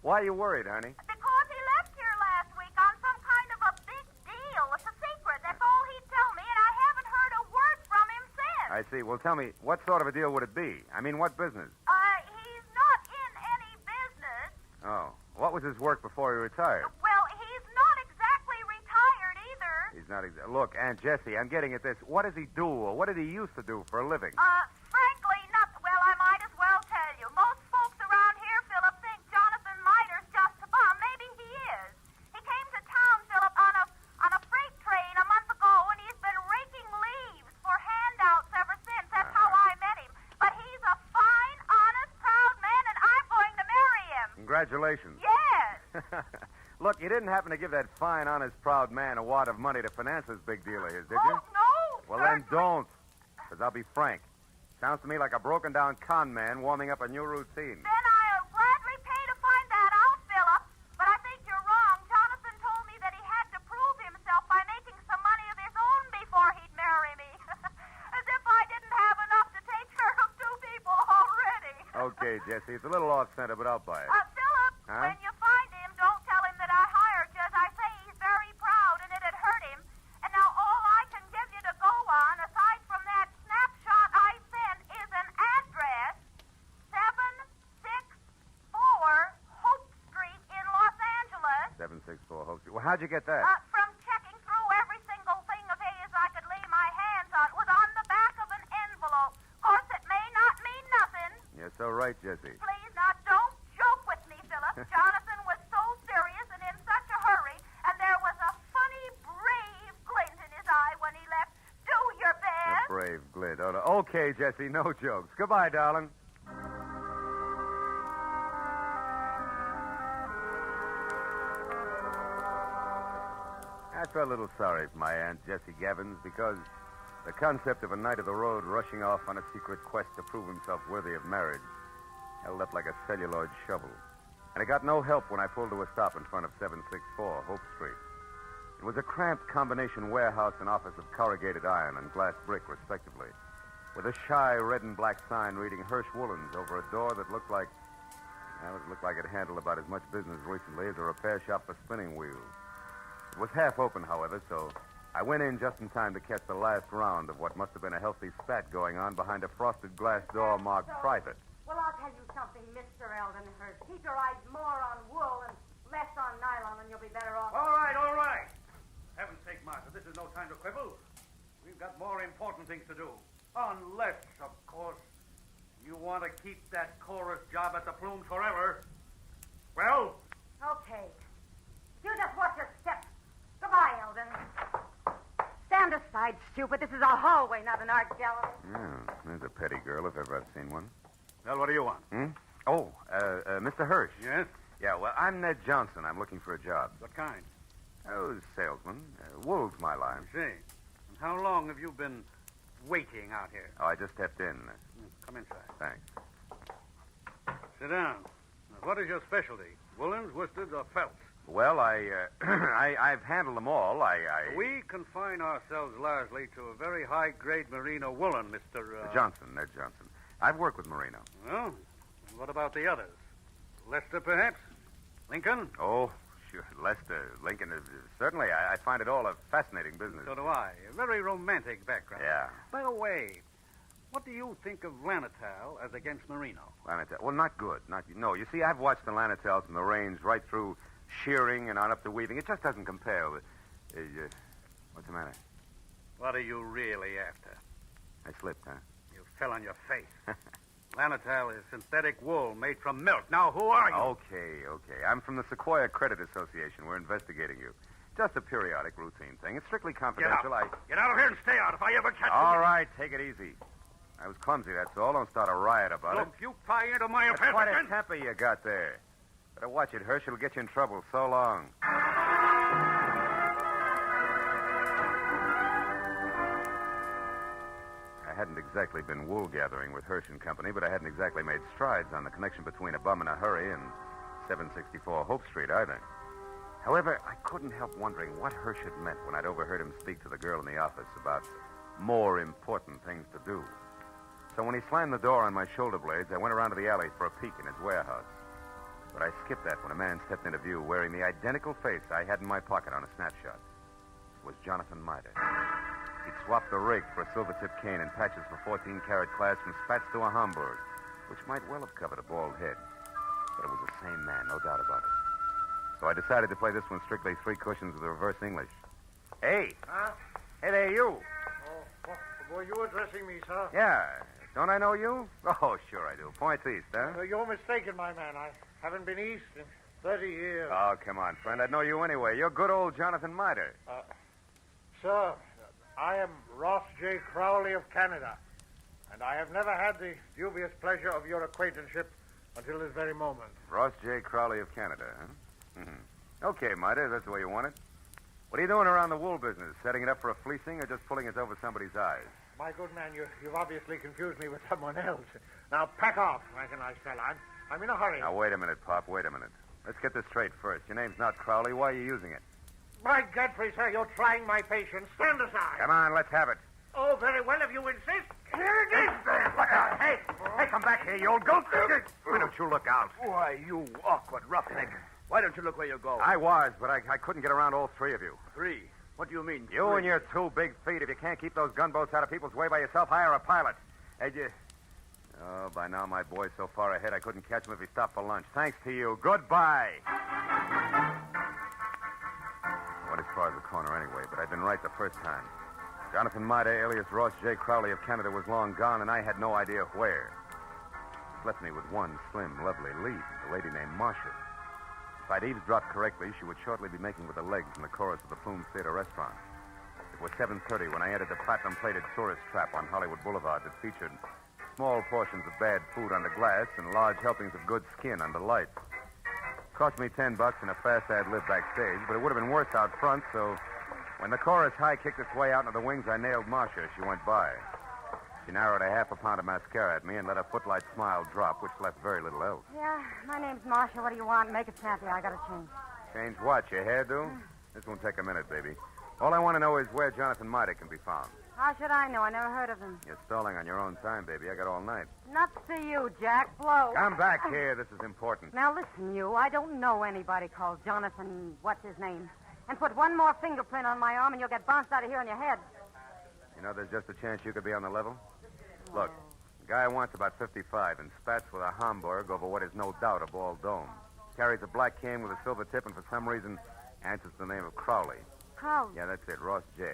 Why are you worried, honey? Because he left here last week on some kind of a big deal. It's a secret. That's all he'd tell me, and I haven't heard a word from him since. I see. Well, tell me, what sort of a deal would it be? I mean, what business? He's not in any business. Oh. What was his work before he retired? Well, he's not exactly retired either. He's not Look, Aunt Jessie, I'm getting at this. What does he do, or what did he used to do for a living? Frankly, not... Well, I might as well tell you. Most folks around here, Philip, think Jonathan Miter's just a bum. Maybe he is. He came to town, Philip, on a freight train a month ago, and he's been raking leaves for handouts ever since. That's how I met him. But he's a fine, honest, proud man, and I'm going to marry him. Congratulations. Yes. Look, you didn't happen to give that fine, honest, proud man a wad of money to finance this big deal of his, did you? No. Well, then don't. Because I'll be frank. Sounds to me like a broken-down con man warming up a new routine. Then I'll gladly pay to find that out, Philip. But I think you're wrong. Jonathan told me that he had to prove himself by making some money of his own before he'd marry me. As if I didn't have enough to take care of two people already. Okay, Jessie, it's a little off-center, but I'll buy it. Philip, Huh? when you find him, don't tell him that I hired you. As I say, he's very proud, and it'd hurt him. And now all I can give you to go on, aside from that snapshot I sent, is an address, 764 Hope Street in Los Angeles. 764 Hope Street. Well, how'd you get that? From checking through every single thing of his I could lay my hands on. It was on the back of an envelope. Of course, it may not mean nothing. You're so right, Jessie. Please, now, don't joke with me, Philip. Jonathan was so serious and in such a hurry, and there was a funny, brave glint in his eye when he left. Do your A best. brave glint. Oh, no. Okay, Jessie, no jokes. Goodbye, darling. I felt a little sorry for my Aunt Jessie Gavins because the concept of a knight of the road rushing off on a secret quest to prove himself worthy of marriage held up like a celluloid shovel. And it got no help when I pulled to a stop in front of 764 Hope Street. It was a cramped combination warehouse and office of corrugated iron and glass brick, respectively, with a shy red and black sign reading Hirsch Woolens over a door that looked like... Well, it looked like it handled about as much business recently as a repair shop for spinning wheels. It was half open, however, so I went in just in time to catch the last round of what must have been a healthy spat going on behind a frosted glass door marked private. Well, I'll tell you something, Mr. Eldenhurst. Keep your eyes more on wool and less on nylon, and you'll be better off. All right, all right. Heaven's sake, Martha, this is no time to quibble. We've got more important things to do. Unless, of course, you want to keep that chorus job at the Plume forever. Well? Okay. You just watch your step. Goodbye, Eldon. Stand aside, stupid. This is a hallway, not an art gallery. Yeah, there's a petty girl if ever I've seen one. Well, what do you want? Oh, Mr. Hirsch. Yes? Yeah, well, I'm Ned Johnson. I'm looking for a job. What kind? Oh, salesman. Wool's my line. I see. And how long have you been waiting out here? Oh, I just stepped in. Come inside. Thanks. Sit down. Now, what is your specialty? Woolens, worsteds, or felts? Well, I've handled them all. We confine ourselves largely to a very high-grade merino woolen, Mr. Johnson, Ned Johnson. I've worked with merino. Well, what about the others? Lester, perhaps? Lincoln? Oh, sure. Lester, Lincoln. Certainly, I find it all a fascinating business. So do I. A very romantic background. Yeah. By the way, what do you think of Lanatal as against merino? Lanatal? Well, not good. No, you see, I've watched the Lanatals from the range right through shearing and on up to weaving. It just doesn't compare with... what's the matter? What are you really after? I slipped, huh? You fell on your face. Lanatal is synthetic wool made from milk. Now, who are you? Okay. I'm from the Sequoia Credit Association. We're investigating you. Just a periodic routine thing. It's strictly confidential. Get out of here and stay out if I ever catch you. All right, take it easy. I was clumsy, that's all. Don't start a riot about it. Look, you pry into my affairs quite again. a temper you got there. Better watch it, Hirsch. It'll get you in trouble. So long. I hadn't exactly been wool gathering with Hirsch and Company, but I hadn't exactly made strides on the connection between a bum in a hurry and 764 Hope Street either. However, I couldn't help wondering what Hirsch had meant when I'd overheard him speak to the girl in the office about more important things to do. So when he slammed the door on my shoulder blades, I went around to the alley for a peek in his warehouse. But I skipped that when a man stepped into view wearing the identical face I had in my pocket on a snapshot. It was Jonathan Miter. He'd swapped the rig for a silver-tipped cane and patches for 14-karat class from spats to a Hamburg, which might well have covered a bald head. But it was the same man, no doubt about it. So I decided to play this one strictly three cushions with reverse English. Hey. Huh? Hey there, you. Oh, were you addressing me, sir? Yeah. Don't I know you? Oh, sure I do. Points east, huh? You're mistaken, my man. I haven't been east in 30 years. Oh, come on, friend. I'd know you anyway. You're good old Jonathan Miter. Sir, I am Ross J. Crowley of Canada, and I have never had the dubious pleasure of your acquaintanceship until this very moment. Ross J. Crowley of Canada, huh? Mm-hmm. Okay, Miter, that's the way you want it. What are you doing around the wool business? Setting it up for a fleecing or just pulling it over somebody's eyes? My good man, you've obviously confused me with someone else. Now, pack off, like a nice fella. I'm in a hurry. Now, wait a minute, Pop. Wait a minute. Let's get this straight first. Your name's not Crowley. Why are you using it? By Godfrey, sir, you're trying my patience. Stand aside. Come on, let's have it. Oh, very well, if you insist. Here it is. Look out. Hey, come back here, you old goat. Why don't you look out? Why, you awkward roughneck. Why don't you look where you go? I was, but I couldn't get around all three of you. Three? What do you mean? You and your 2 big feet. If you can't keep those gunboats out of people's way by yourself, hire a pilot. Oh, by now my boy's so far ahead I couldn't catch him if he stopped for lunch. Thanks to you. Goodbye. Went as far as the corner anyway, but I'd been right the first time. Jonathan Miter, alias Ross J. Crowley of Canada, was long gone, and I had no idea where. It left me with one slim, lovely lead, a lady named Marcia. If I'd eavesdropped correctly, she would shortly be making with the legs in the chorus of the Plume Theater restaurant. It was 7:30 when I entered the platinum-plated tourist trap on Hollywood Boulevard that featured small portions of bad food under glass and large helpings of good skin under lights. Cost me $10 and a fast ad lib backstage, but it would have been worse out front, so when the chorus high kicked its way out into the wings, I nailed Marcia as she went by. She narrowed a half a pound of mascara at me and let a footlight smile drop, which left very little else. Yeah, my name's Marcia. What do you want? Make it snappy. I gotta change. Change what? Your hairdo? This won't take a minute, baby. All I want to know is where Jonathan Mitre can be found. How should I know? I never heard of him. You're stalling on your own time, baby. I got all night. Nuts to you, Jack. Blow. Come back here. This is important. Now, listen, you. I don't know anybody called Jonathan, what's his name? And put one more fingerprint on my arm and you'll get bounced out of here on your head. You know, there's just a chance you could be on the level. Look, the guy wants about 55 and spats with a Hamburg over what is no doubt a bald dome. Carries a black cane with a silver tip and for some reason answers the name of Crowley. Crowley? Yeah, that's it. Ross J.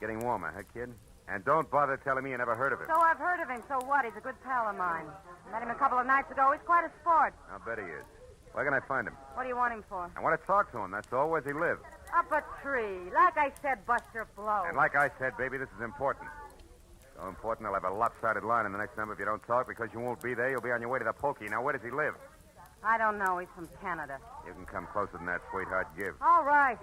Getting warmer, huh, kid? And don't bother telling me you never heard of him. So I've heard of him. So what? He's a good pal of mine. Met him a couple of nights ago. He's quite a sport. I'll bet he is. Where can I find him? What do you want him for? I want to talk to him, that's all. Where's he live? Up a tree. Like I said, Buster Blow. And like I said, baby, this is important. So important, I'll have a lopsided line in the next number if you don't talk, because you won't be there. You'll be on your way to the pokey. Now, where does he live? I don't know. He's from Canada. You can come closer than that, sweetheart. Give. All right.